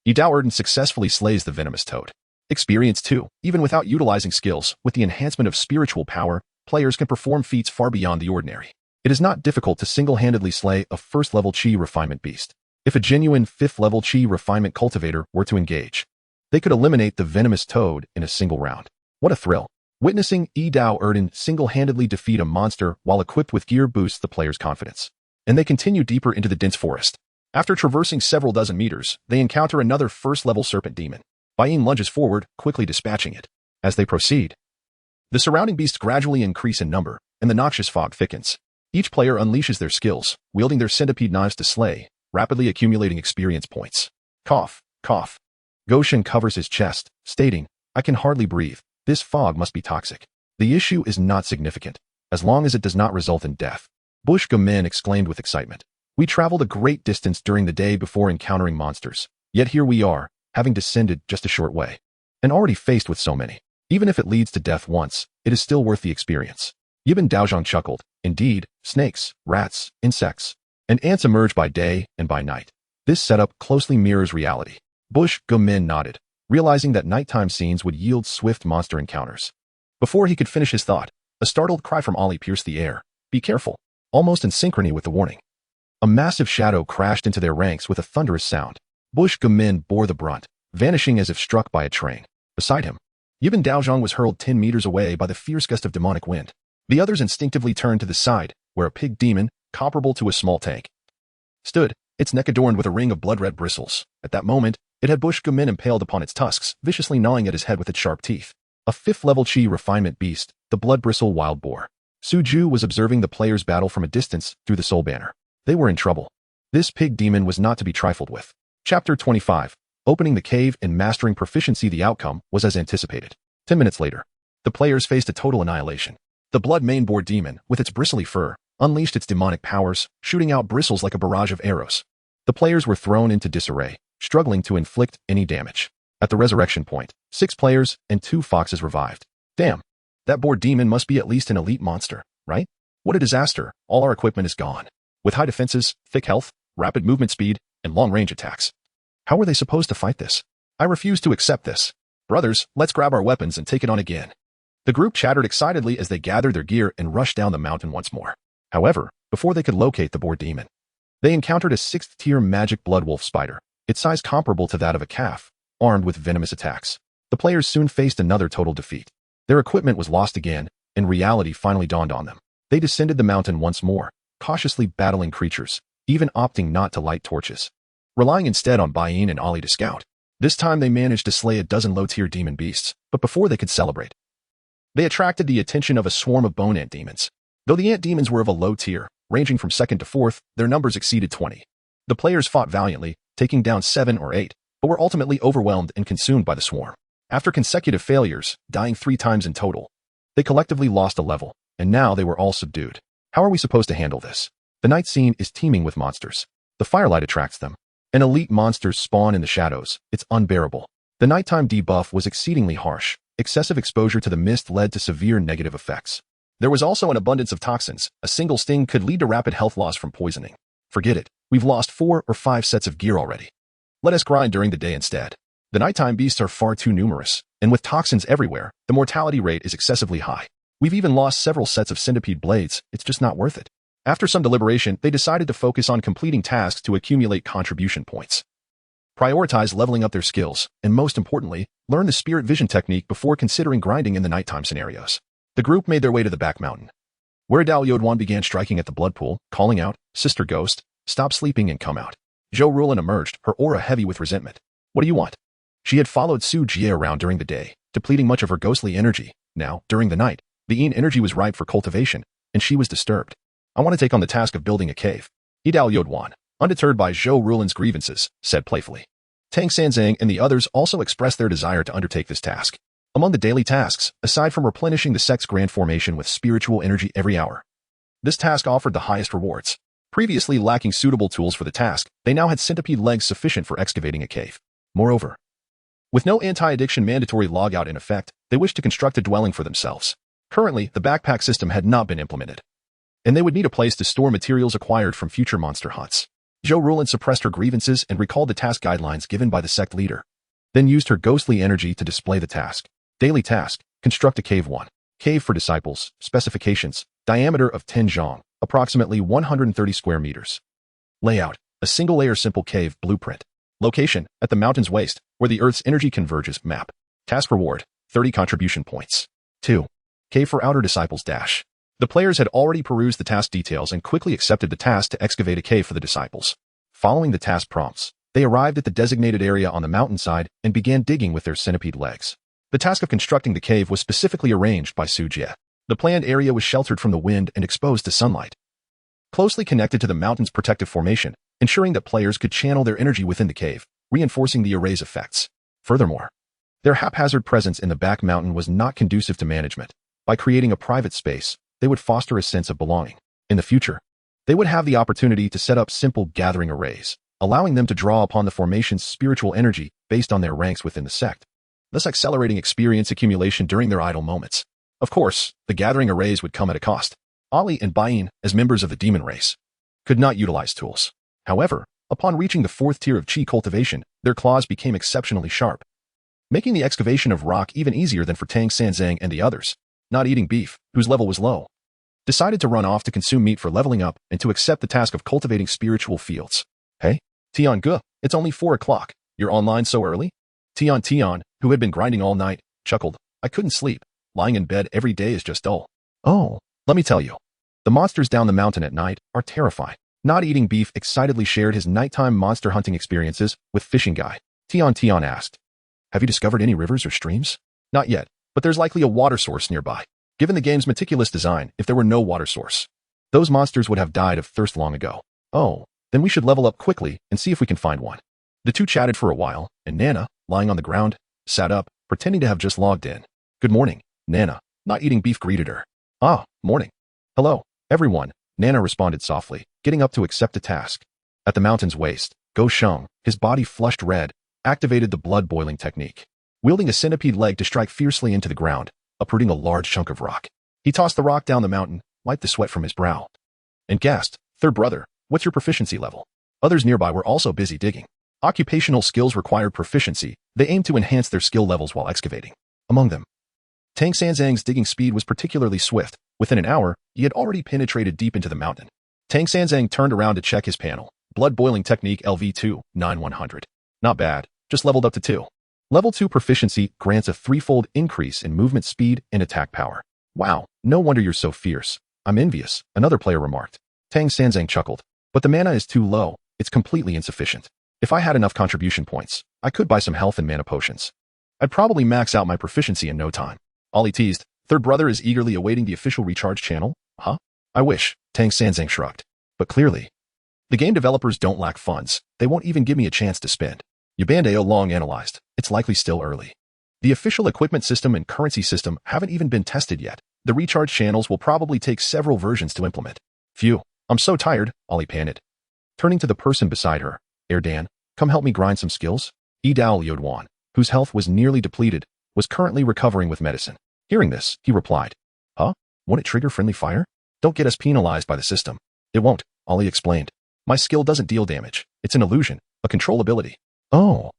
Yidao Erden successfully slays the venomous toad. Experience 2. Even without utilizing skills, with the enhancement of spiritual power, players can perform feats far beyond the ordinary. It is not difficult to single-handedly slay a first-level Qi refinement beast. If a genuine 5th-level Qi refinement cultivator were to engage, they could eliminate the venomous toad in a single round. What a thrill. Witnessing Yi Dao Erden single-handedly defeat a monster while equipped with gear boosts the player's confidence. And they continue deeper into the dense forest. After traversing several dozen meters, they encounter another first-level serpent demon. Bai Yin lunges forward, quickly dispatching it. As they proceed, the surrounding beasts gradually increase in number, and the noxious fog thickens. Each player unleashes their skills, wielding their centipede knives to slay, rapidly accumulating experience points. Cough, cough. Goshen covers his chest, stating, "I can hardly breathe. This fog must be toxic. The issue is not significant, as long as it does not result in death." Bush Gamin exclaimed with excitement. "We traveled a great distance during the day before encountering monsters. Yet here we are, having descended just a short way. And already faced with so many. Even if it leads to death once, it is still worth the experience." Yibin Daozhong chuckled. "Indeed, snakes, rats, insects, and ants emerge by day and by night. This setup closely mirrors reality." Bush Gamin nodded, realizing that nighttime scenes would yield swift monster encounters. Before he could finish his thought, a startled cry from Ollie pierced the air. "Be careful," almost in synchrony with the warning. A massive shadow crashed into their ranks with a thunderous sound. Bush Gamin bore the brunt, vanishing as if struck by a train. Beside him, Yibin Daozhong was hurled 10 meters away by the fierce gust of demonic wind. The others instinctively turned to the side, where a pig demon, comparable to a small tank, stood, its neck adorned with a ring of blood-red bristles. At that moment, it had Bush Gamin impaled upon its tusks, viciously gnawing at his head with its sharp teeth. A 5th-level Qi refinement beast, the blood-bristle wild boar. Su Ju was observing the players' battle from a distance through the soul banner. They were in trouble. This pig demon was not to be trifled with. Chapter 25. Opening the cave and mastering proficiency. The outcome was as anticipated. 10 minutes later, the players faced a total annihilation. The blood-mane boar demon, with its bristly fur, unleashed its demonic powers, shooting out bristles like a barrage of arrows. The players were thrown into disarray, struggling to inflict any damage. At the resurrection point, 6 players and 2 foxes revived. Damn, that boar demon must be at least an elite monster, right? What a disaster, all our equipment is gone. With high defenses, thick health, rapid movement speed, and long-range attacks. How were they supposed to fight this? I refuse to accept this. Brothers, let's grab our weapons and take it on again. The group chattered excitedly as they gathered their gear and rushed down the mountain once more. However, before they could locate the boar demon, they encountered a 6th-tier magic blood wolf spider, its size comparable to that of a calf, armed with venomous attacks. The players soon faced another total defeat. Their equipment was lost again, and reality finally dawned on them. They descended the mountain once more, cautiously battling creatures, even opting not to light torches, relying instead on Bai Yin and Ollie to scout. This time they managed to slay a dozen low-tier demon beasts, but before they could celebrate, they attracted the attention of a swarm of bone ant demons. Though the ant demons were of a low tier, ranging from 2nd to 4th, their numbers exceeded 20. The players fought valiantly, taking down 7 or 8, but were ultimately overwhelmed and consumed by the swarm. After consecutive failures, dying 3 times in total, they collectively lost a level, and now they were all subdued. How are we supposed to handle this? The night scene is teeming with monsters. The firelight attracts them, and elite monsters spawn in the shadows. It's unbearable. The nighttime debuff was exceedingly harsh. Excessive exposure to the mist led to severe negative effects. There was also an abundance of toxins. A single sting could lead to rapid health loss from poisoning. Forget it. We've lost 4 or 5 sets of gear already. Let us grind during the day instead. The nighttime beasts are far too numerous, and with toxins everywhere, the mortality rate is excessively high. We've even lost several sets of centipede blades. It's just not worth it. After some deliberation, they decided to focus on completing tasks to accumulate contribution points. Prioritize leveling up their skills, and most importantly, learn the spirit vision technique before considering grinding in the nighttime scenarios. The group made their way to the back mountain, where Dao Yodwan began striking at the blood pool, calling out, "Sister Ghost, stop sleeping and come out." Zhou Rulin emerged, her aura heavy with resentment. "What do you want?" She had followed Su Jie around during the day, depleting much of her ghostly energy. Now, during the night, the Yin energy was ripe for cultivation, and she was disturbed. "I want to take on the task of building a cave." Dao Yodwan, undeterred by Zhou Rulin's grievances, said playfully. Tang Sanzang and the others also expressed their desire to undertake this task. Among the daily tasks, aside from replenishing the sect's grand formation with spiritual energy every hour, this task offered the highest rewards. Previously lacking suitable tools for the task, they now had centipede legs sufficient for excavating a cave. Moreover, with no anti-addiction mandatory logout in effect, they wished to construct a dwelling for themselves. Currently, the backpack system had not been implemented, and they would need a place to store materials acquired from future monster hunts. Zhou Rulin suppressed her grievances and recalled the task guidelines given by the sect leader, then used her ghostly energy to display the task. Daily task: construct a cave. 1. Cave for disciples. Specifications: diameter of 10 zhong, approximately 130 square meters. Layout: A single-layer simple cave blueprint. Location, at the mountain's waist, where the Earth's energy converges. Map. Task reward, 30 contribution points. 2. Cave for Outer Disciples Dash. The players had already perused the task details and quickly accepted the task to excavate a cave for the disciples. Following the task prompts, they arrived at the designated area on the mountainside and began digging with their centipede legs. The task of constructing the cave was specifically arranged by Su Jie. The planned area was sheltered from the wind and exposed to sunlight, closely connected to the mountain's protective formation, ensuring that players could channel their energy within the cave, reinforcing the array's effects. Furthermore, their haphazard presence in the back mountain was not conducive to management. By creating a private space, they would foster a sense of belonging. In the future, they would have the opportunity to set up simple gathering arrays, allowing them to draw upon the formation's spiritual energy based on their ranks within the sect, thus accelerating experience accumulation during their idle moments. Of course, the gathering arrays would come at a cost. Ali and Bain, as members of the demon race, could not utilize tools. However, upon reaching the 4th tier of Qi cultivation, their claws became exceptionally sharp, making the excavation of rock even easier than for Tang Sanzang and the others. Not eating beef, whose level was low, decided to run off to consume meat for leveling up and to accept the task of cultivating spiritual fields. Hey, Tian Ge, it's only 4 o'clock. You're online so early? Tian, who had been grinding all night, chuckled. I couldn't sleep. Lying in bed every day is just dull. Oh, let me tell you. The monsters down the mountain at night are terrifying. Not eating beef excitedly shared his nighttime monster hunting experiences with Fishing Guy. Tian asked, have you discovered any rivers or streams? Not yet, but there's likely a water source nearby. Given the game's meticulous design, if there were no water source, those monsters would have died of thirst long ago. Oh, then we should level up quickly and see if we can find one. The two chatted for a while, and Nana, lying on the ground, sat up, pretending to have just logged in. Good morning, Nana. Not eating beef greeted her. Ah, morning. Hello, everyone, Nana responded softly, getting up to accept a task. At the mountain's waist, Go Sheng, his body flushed red, activated the blood-boiling technique. Wielding a centipede leg to strike fiercely into the ground, uprooting a large chunk of rock. He tossed the rock down the mountain, wiped the sweat from his brow, and gasped, Third brother, what's your proficiency level? Others nearby were also busy digging. Occupational skills required proficiency. They aimed to enhance their skill levels while excavating. Among them, Tang Sanzang's digging speed was particularly swift. Within an hour, he had already penetrated deep into the mountain. Tang Sanzang turned around to check his panel. Blood-boiling technique LV2, 9100. Not bad, just leveled up to 2. Level 2 proficiency grants a 3-fold increase in movement speed and attack power. Wow, no wonder you're so fierce. I'm envious, another player remarked. Tang Sanzang chuckled. But the mana is too low, it's completely insufficient. If I had enough contribution points, I could buy some health and mana potions. I'd probably max out my proficiency in no time. Ollie teased. Third brother is eagerly awaiting the official recharge channel. Huh? I wish, Tang Sanzang shrugged. But clearly, the game developers don't lack funds. They won't even give me a chance to spend. Yubandeo long analyzed. It's likely still early. The official equipment system and currency system haven't even been tested yet. The recharge channels will probably take several versions to implement. Phew, I'm so tired, Ollie panted. Turning to the person beside her, Erdan, come help me grind some skills? Yidao Liuduan, whose health was nearly depleted, was currently recovering with medicine. Hearing this, he replied, Huh? Won't it trigger friendly fire? Don't get us penalized by the system. It won't, Ollie explained. My skill doesn't deal damage. It's an illusion, a control ability. Oh.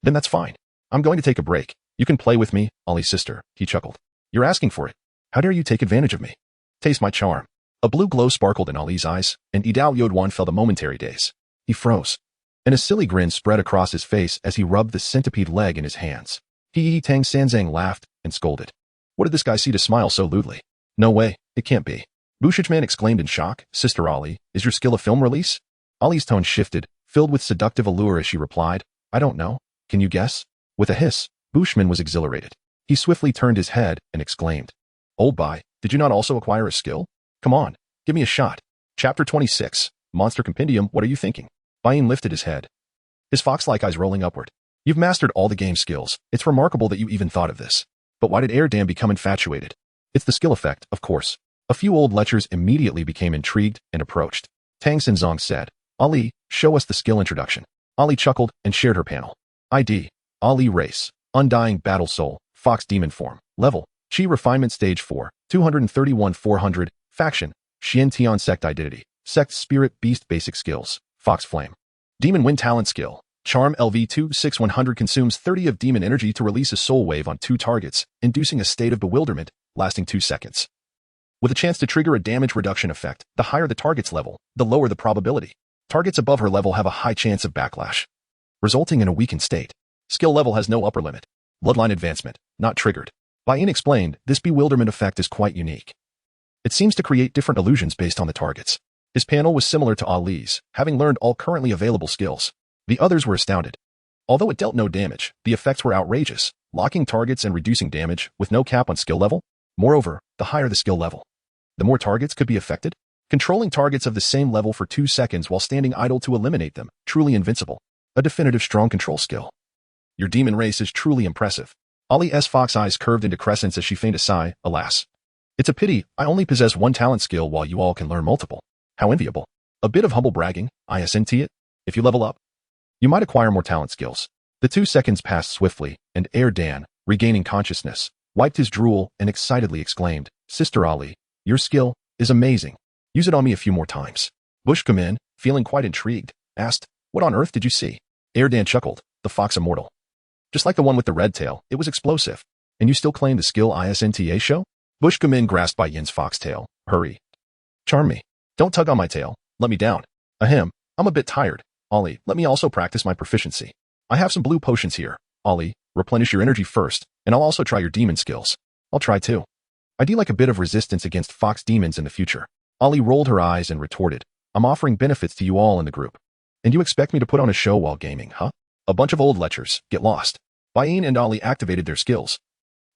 Then that's fine. I'm going to take a break. You can play with me, Ollie's sister, he chuckled. You're asking for it. How dare you take advantage of me? Taste my charm. A blue glow sparkled in Ollie's eyes, and Yidao Liuduan felt a momentary daze. He froze, and a silly grin spread across his face as he rubbed the centipede leg in his hands. Tang Sanzang laughed and scolded. What did this guy see to smile so lewdly? No way, it can't be. Bushichman exclaimed in shock. Sister Ollie, is your skill a film release? Ollie's tone shifted, filled with seductive allure as she replied, I don't know. Can you guess? With a hiss, Bushman was exhilarated. He swiftly turned his head and exclaimed, Old boy, did you not also acquire a skill? Come on, give me a shot. Chapter 26, Monster Compendium, what are you thinking? Bain lifted his head, his fox-like eyes rolling upward. You've mastered all the game skills. It's remarkable that you even thought of this. But why did Erdan become infatuated? It's the skill effect, of course. A few old lechers immediately became intrigued and approached. Tang Sanzang said, Ali, show us the skill introduction. Ali chuckled and shared her panel. ID, Ali Race, Undying Battle Soul, Fox Demon Form, Level, Qi Refinement Stage 4, 231-400, Faction, Xian Tian Sect Identity, Sect Spirit Beast Basic Skills, Fox Flame. Demon Wind Talent Skill, Charm LV2-6100 consumes 30 of demon energy to release a soul wave on 2 targets, inducing a state of bewilderment, lasting 2 seconds. With a chance to trigger a damage reduction effect, the higher the target's level, the lower the probability. Targets above her level have a high chance of backlash, resulting in a weakened state. Skill level has no upper limit. Bloodline advancement, not triggered. By Ian explained, this bewilderment effect is quite unique. It seems to create different illusions based on the targets. His panel was similar to Ali's, having learned all currently available skills. The others were astounded. Although it dealt no damage, the effects were outrageous, locking targets and reducing damage with no cap on skill level. Moreover, the higher the skill level, the more targets could be affected. Controlling targets of the same level for 2 seconds while standing idle to eliminate them, truly invincible. A definitive strong control skill. Your demon race is truly impressive. Ali's fox eyes curved into crescents as she feigned a sigh. Alas. It's a pity, I only possess 1 talent skill while you all can learn multiple. How enviable. A bit of humble bragging, isn't it? If you level up, you might acquire more talent skills. The 2 seconds passed swiftly, and Dan, regaining consciousness, wiped his drool and excitedly exclaimed, Sister Ali, your skill is amazing. Use it on me a few more times. Bush come in, feeling quite intrigued, asked, What on earth did you see? Dan chuckled, the fox immortal. Just like the one with the red tail, it was explosive. And you still claim the skill ISNTA show? Bush come in grasped by Yin's foxtail. Hurry. Charm me. Don't tug on my tail. Let me down. Ahem. I'm a bit tired. Ali, let me also practice my proficiency. I have some blue potions here. Ali, replenish your energy first, and I'll also try your demon skills. I'll try too. I do like a bit of resistance against fox demons in the future. Ali rolled her eyes and retorted, I'm offering benefits to you all in the group. And you expect me to put on a show while gaming, huh? A bunch of old lechers, get lost. Bain and Ali activated their skills,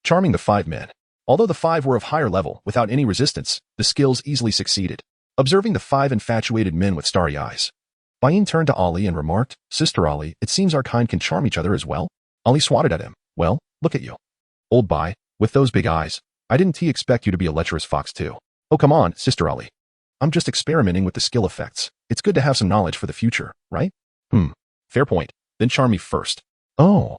charming the 5 men. Although the 5 were of higher level, without any resistance, the skills easily succeeded. Observing the 5 infatuated men with starry eyes, Bain turned to Ali and remarked, Sister Ali, it seems our kind can charm each other as well. Ali swatted at him. Well, look at you. Old Bai, with those big eyes. I didn't expect you to be a lecherous fox too. Oh come on, Sister Ali. I'm just experimenting with the skill effects. It's good to have some knowledge for the future, right? Fair point. Then charm me first. Oh.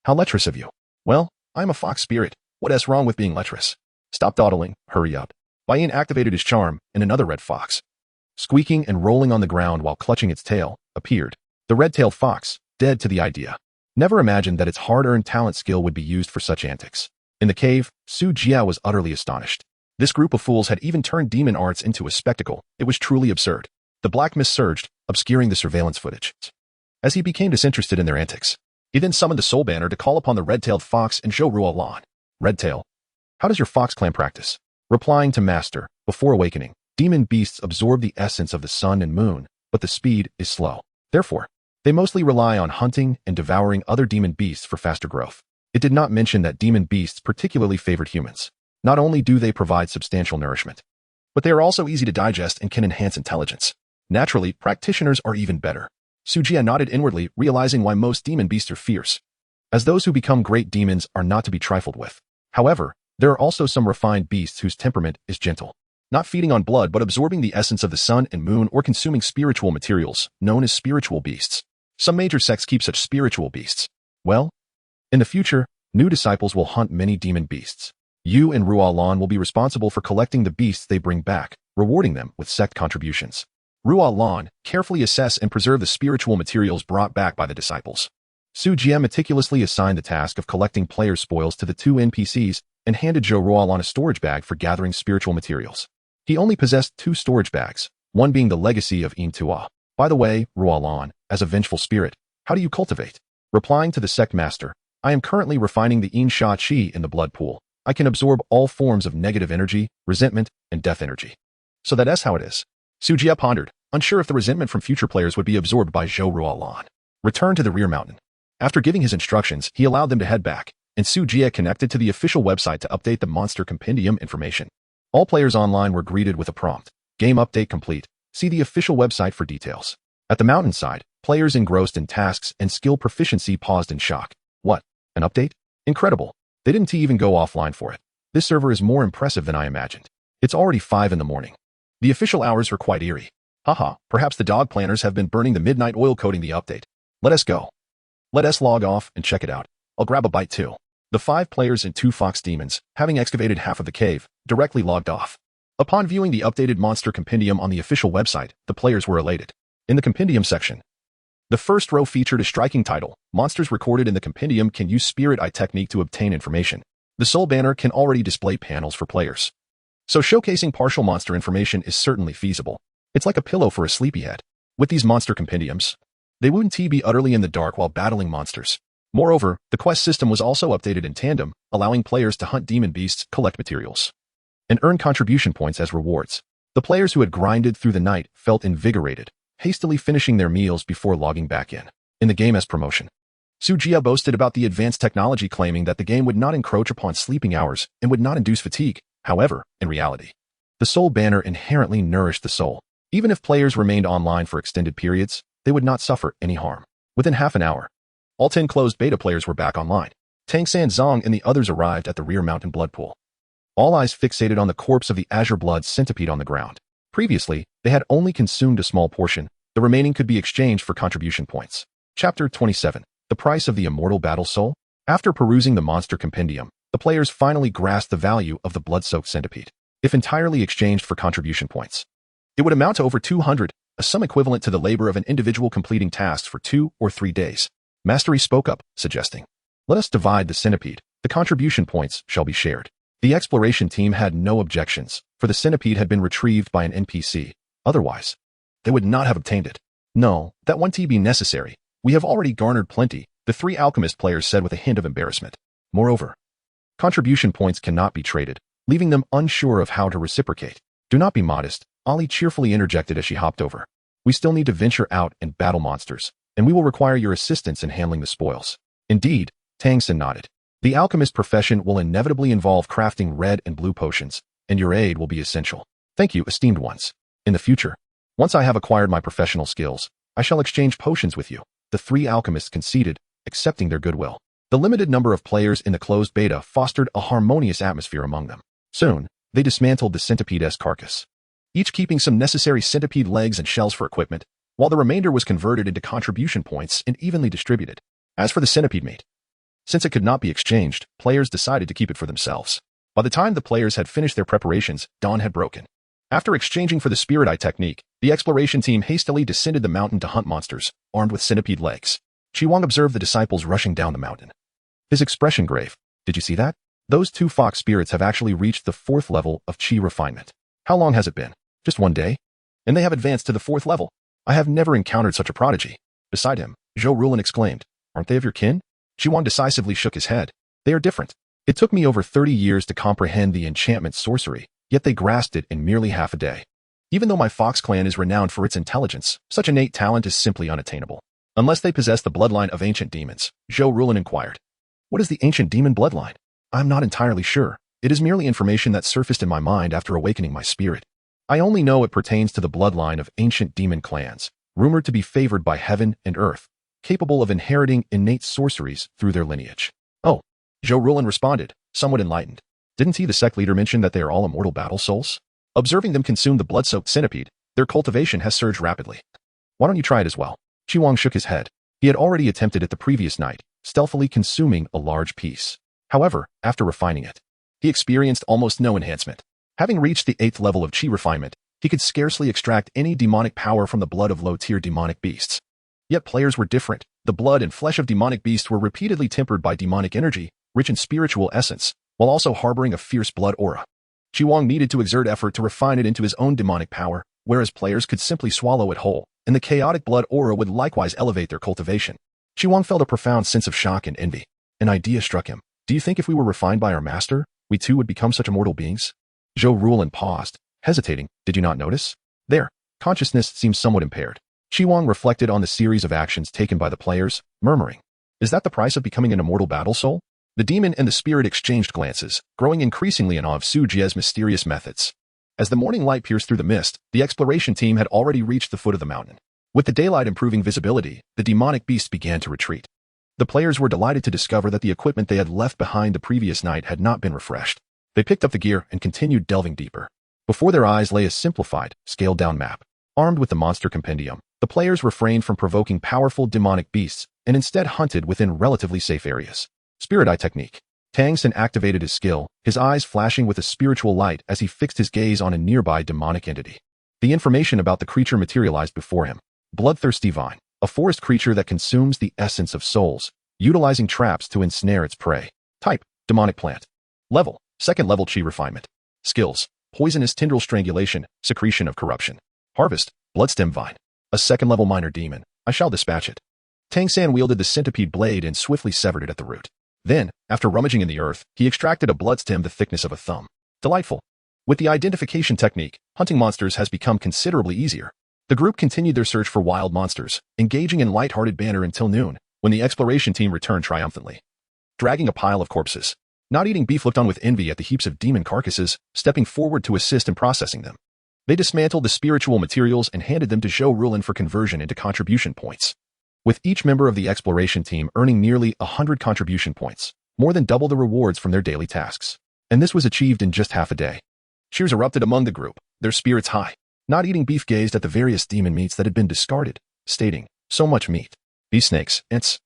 How lecherous of you. Well, I'm a fox spirit. What's wrong with being lecherous? Stop dawdling. Hurry up. Bain activated his charm, and another red fox, squeaking and rolling on the ground while clutching its tail, appeared. The red-tailed fox, dead to the idea. Never imagined that its hard-earned talent skill would be used for such antics. In the cave, Su Jia was utterly astonished. This group of fools had even turned demon arts into a spectacle. It was truly absurd. The black mist surged, obscuring the surveillance footage. As he became disinterested in their antics, he then summoned the Soul Banner to call upon the red-tailed fox and Zhou Ruolan. Redtail, how does your fox clan practice? Replying to Master, before awakening, demon beasts absorb the essence of the sun and moon, but the speed is slow. Therefore, they mostly rely on hunting and devouring other demon beasts for faster growth. It did not mention that demon beasts particularly favored humans. Not only do they provide substantial nourishment, but they are also easy to digest and can enhance intelligence. Naturally, practitioners are even better. Su Jia nodded inwardly, realizing why most demon beasts are fierce, as those who become great demons are not to be trifled with. However, there are also some refined beasts whose temperament is gentle, not feeding on blood but absorbing the essence of the sun and moon or consuming spiritual materials, known as spiritual beasts. Some major sects keep such spiritual beasts. Well, in the future, new disciples will hunt many demon beasts. You and Ruolan will be responsible for collecting the beasts they bring back, rewarding them with sect contributions. Ruolan, carefully assess and preserve the spiritual materials brought back by the disciples. Su Jia meticulously assigned the task of collecting player spoils to the 2 NPCs and handed Zhou Ruolan a storage bag for gathering spiritual materials. He only possessed 2 storage bags, one being the legacy of Yin Tua. By the way, Ruolan, as a vengeful spirit, how do you cultivate? Replying to the sect master, I am currently refining the Yin Sha Qi in the blood pool. I can absorb all forms of negative energy, resentment, and death energy. So that's how it is. Su Jia pondered, unsure if the resentment from future players would be absorbed by Zhou Ruolan. Returned to the rear mountain. After giving his instructions, he allowed them to head back, and Su Jia connected to the official website to update the monster compendium information. All players online were greeted with a prompt. Game update complete. See the official website for details. At the mountainside, players engrossed in tasks and skill proficiency paused in shock. What? An update? Incredible. They didn't even go offline for it. This server is more impressive than I imagined. It's already 5 in the morning. The official hours were quite eerie. Haha, perhaps the dog planners have been burning the midnight oil coating the update. Let us go. Let us log off and check it out. I'll grab a bite too. The 5 players and 2 fox demons, having excavated half of the cave, directly logged off. Upon viewing the updated monster compendium on the official website, the players were elated. In the compendium section, the first row featured a striking title. Monsters recorded in the compendium can use Spirit Eye technique to obtain information. The Soul Banner can already display panels for players, so showcasing partial monster information is certainly feasible. It's like a pillow for a sleepyhead. With these monster compendiums, they wouldn't be utterly in the dark while battling monsters. Moreover, the quest system was also updated in tandem, allowing players to hunt demon beasts, collect materials, and earn contribution points as rewards. The players who had grinded through the night felt invigorated, hastily finishing their meals before logging back in the game as promotion. Sujia boasted about the advanced technology, claiming that the game would not encroach upon sleeping hours and would not induce fatigue. However, in reality, the soul banner inherently nourished the soul. Even if players remained online for extended periods, they would not suffer any harm. Within half an hour, all 10 closed beta players were back online. Tang San Zong and the others arrived at the rear mountain blood pool, all eyes fixated on the corpse of the azure blood centipede on the ground. Previously, they had only consumed a small portion. The remaining could be exchanged for contribution points. Chapter 27. The Price of the Immortal Battle Soul. After perusing the monster compendium, the players finally grasped the value of the blood-soaked centipede. If entirely exchanged for contribution points, it would amount to over 200, a sum equivalent to the labor of an individual completing tasks for 2 or 3 days. Mastery spoke up, suggesting, "Let us divide the centipede. The contribution points shall be shared." The exploration team had no objections, for the centipede had been retrieved by an NPC. Otherwise, they would not have obtained it. "No, that won't be necessary. We have already garnered plenty," the 3 alchemist players said with a hint of embarrassment. Moreover, contribution points cannot be traded, leaving them unsure of how to reciprocate. "Do not be modest," Ali cheerfully interjected as she hopped over. "We still need to venture out and battle monsters, and we will require your assistance in handling the spoils." "Indeed," Tang San nodded. "The alchemist profession will inevitably involve crafting red and blue potions, and your aid will be essential." "Thank you, esteemed ones. In the future, once I have acquired my professional skills, I shall exchange potions with you." The 3 alchemists conceded, accepting their goodwill. The limited number of players in the closed beta fostered a harmonious atmosphere among them. Soon, they dismantled the centipede's carcass, each keeping some necessary centipede legs and shells for equipment, while the remainder was converted into contribution points and evenly distributed. As for the centipede meat, since it could not be exchanged, players decided to keep it for themselves. By the time the players had finished their preparations, dawn had broken. After exchanging for the spirit eye technique, the exploration team hastily descended the mountain to hunt monsters, armed with centipede legs. Qiwang observed the disciples rushing down the mountain, his expression grave. "Did you see that? Those 2 fox spirits have actually reached the 4th level of Qi refinement. How long has it been? Just 1 day? And they have advanced to the 4th level. I have never encountered such a prodigy." Beside him, Zhou Rulin exclaimed, "Aren't they of your kin?" Qiwang decisively shook his head. "They are different. It took me over 30 years to comprehend the enchantment sorcery, yet they grasped it in merely half a day. Even though my fox clan is renowned for its intelligence, such innate talent is simply unattainable. Unless they possess the bloodline of ancient demons," Zhou Rulin inquired. "What is the ancient demon bloodline?" "I'm not entirely sure. It is merely information that surfaced in my mind after awakening my spirit. I only know it pertains to the bloodline of ancient demon clans, rumored to be favored by heaven and earth, capable of inheriting innate sorceries through their lineage." "Oh," Zhou Rulin responded, somewhat enlightened. "Didn't the sect leader mention that they are all immortal battle souls?" Observing them consume the blood-soaked centipede, their cultivation has surged rapidly. "Why don't you try it as well?" Qiwang shook his head. He had already attempted it the previous night, stealthily consuming a large piece. However, after refining it, he experienced almost no enhancement. Having reached the 8th level of Qi refinement, he could scarcely extract any demonic power from the blood of low-tier demonic beasts. Yet players were different. The blood and flesh of demonic beasts were repeatedly tempered by demonic energy, rich in spiritual essence, while also harboring a fierce blood aura. Qiwang needed to exert effort to refine it into his own demonic power, whereas players could simply swallow it whole, and the chaotic blood aura would likewise elevate their cultivation. Qiwang felt a profound sense of shock and envy. An idea struck him. "Do you think if we were refined by our master, we too would become such immortal beings?" Zhou Rulin paused, hesitating. "Did you not notice? Their consciousness seems somewhat impaired." Qiwang reflected on the series of actions taken by the players, murmuring, "Is that the price of becoming an immortal battle soul?" The demon and the spirit exchanged glances, growing increasingly in awe of Su Jie's mysterious methods. As the morning light pierced through the mist, the exploration team had already reached the foot of the mountain. With the daylight improving visibility, the demonic beast began to retreat. The players were delighted to discover that the equipment they had left behind the previous night had not been refreshed. They picked up the gear and continued delving deeper. Before their eyes lay a simplified, scaled-down map. Armed with the monster compendium, the players refrained from provoking powerful demonic beasts and instead hunted within relatively safe areas. Spirit Eye Technique. Tang San activated his skill, his eyes flashing with a spiritual light as he fixed his gaze on a nearby demonic entity. The information about the creature materialized before him. Bloodthirsty Vine, a forest creature that consumes the essence of souls, utilizing traps to ensnare its prey. Type, demonic plant. Level, 2nd level Qi refinement. Skills, poisonous tendril strangulation, secretion of corruption. Harvest, bloodstem vine. A second-level minor demon. I shall dispatch it. Tang San wielded the centipede blade and swiftly severed it at the root. Then, after rummaging in the earth, he extracted a blood stem the thickness of a thumb. Delightful. With the identification technique, hunting monsters has become considerably easier. The group continued their search for wild monsters, engaging in light-hearted banter until noon, when the exploration team returned triumphantly. Dragging a pile of corpses. Not Eating Beef looked on with envy at the heaps of demon carcasses, stepping forward to assist in processing them. They dismantled the spiritual materials and handed them to Zhou Rulin for conversion into contribution points. With each member of the exploration team earning nearly 100 contribution points, more than double the rewards from their daily tasks. And this was achieved in just half a day. Cheers erupted among the group, their spirits high. Not Eating Beef gazed at the various demon meats that had been discarded, stating, so much meat. These snakes, ants,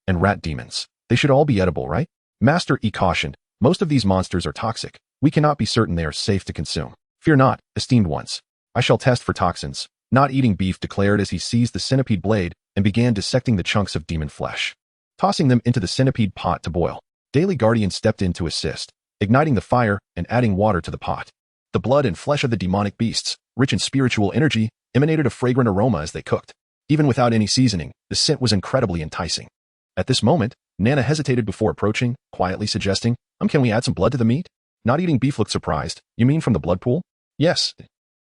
and rat demons. They should all be edible, right? Master E cautioned, most of these monsters are toxic. We cannot be certain they are safe to consume. Fear not, esteemed ones. I shall test for toxins. Not Eating Beef declared as he seized the centipede blade and began dissecting the chunks of demon flesh. Tossing them into the centipede pot to boil. Daily Guardian stepped in to assist, igniting the fire and adding water to the pot. The blood and flesh of the demonic beasts, rich in spiritual energy, emanated a fragrant aroma as they cooked. Even without any seasoning, the scent was incredibly enticing. At this moment, Nana hesitated before approaching, quietly suggesting, can we add some blood to the meat? Not Eating Beef looked surprised. You mean from the blood pool? Yes.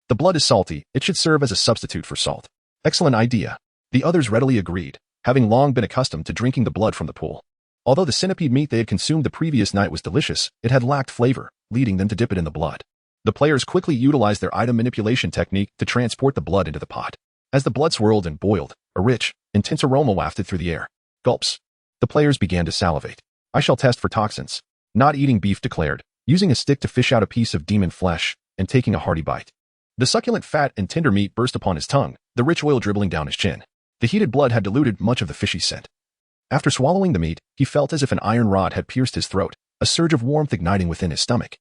The blood is salty. It should serve as a substitute for salt. Excellent idea. The others readily agreed, having long been accustomed to drinking the blood from the pool. Although the centipede meat they had consumed the previous night was delicious, it had lacked flavor, leading them to dip it in the blood. The players quickly utilized their item manipulation technique to transport the blood into the pot. As the blood swirled and boiled, a rich, intense aroma wafted through the air. Gulps. The players began to salivate. I shall test for toxins. Not Eating Beef declared, using a stick to fish out a piece of demon flesh and taking a hearty bite. The succulent fat and tender meat burst upon his tongue, the rich oil dribbling down his chin. The heated blood had diluted much of the fishy scent. After swallowing the meat, he felt as if an iron rod had pierced his throat, a surge of warmth igniting within his stomach.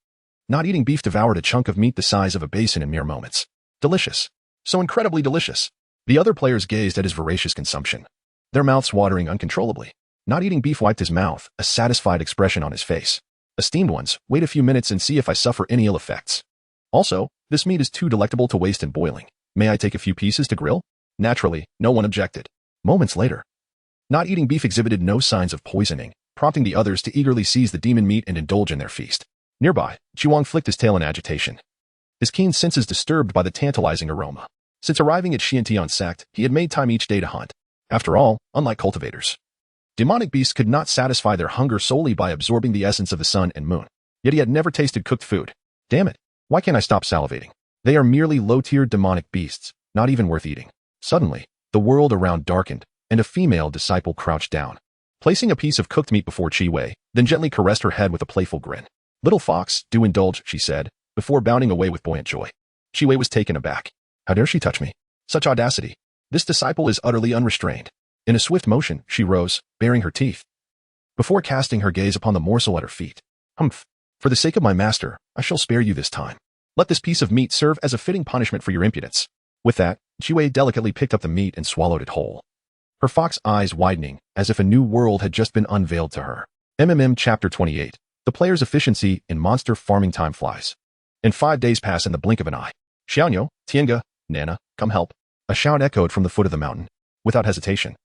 Not Eating Beef devoured a chunk of meat the size of a basin in mere moments. Delicious. So incredibly delicious. The other players gazed at his voracious consumption, their mouths watering uncontrollably. Not Eating Beef wiped his mouth, a satisfied expression on his face. Esteemed ones, wait a few minutes and see if I suffer any ill effects. Also, this meat is too delectable to waste in boiling. May I take a few pieces to grill? Naturally, no one objected. Moments later, Not Eating Beef exhibited no signs of poisoning, prompting the others to eagerly seize the demon meat and indulge in their feast. Nearby, Chiwang flicked his tail in agitation, his keen senses disturbed by the tantalizing aroma. Since arriving at Xiantian sect, he had made time each day to hunt. After all, unlike cultivators, demonic beasts could not satisfy their hunger solely by absorbing the essence of the sun and moon. Yet he had never tasted cooked food. Damn it, why can't I stop salivating? They are merely low-tiered demonic beasts, not even worth eating. Suddenly, the world around darkened, and a female disciple crouched down, placing a piece of cooked meat before Chi Wei, then gently caressed her head with a playful grin. Little fox, do indulge, she said, before bounding away with buoyant joy. Chi Wei was taken aback. How dare she touch me? Such audacity. This disciple is utterly unrestrained. In a swift motion, she rose, baring her teeth, before casting her gaze upon the morsel at her feet. Humph. For the sake of my master, I shall spare you this time. Let this piece of meat serve as a fitting punishment for your impudence. With that, Chi Wei delicately picked up the meat and swallowed it whole, her fox eyes widening, as if a new world had just been unveiled to her. Chapter 28. The player's efficiency in monster farming time flies. And 5 days pass in the blink of an eye. Xiaoyo, Tienga, Nana, come help. A shout echoed from the foot of the mountain. Without hesitation,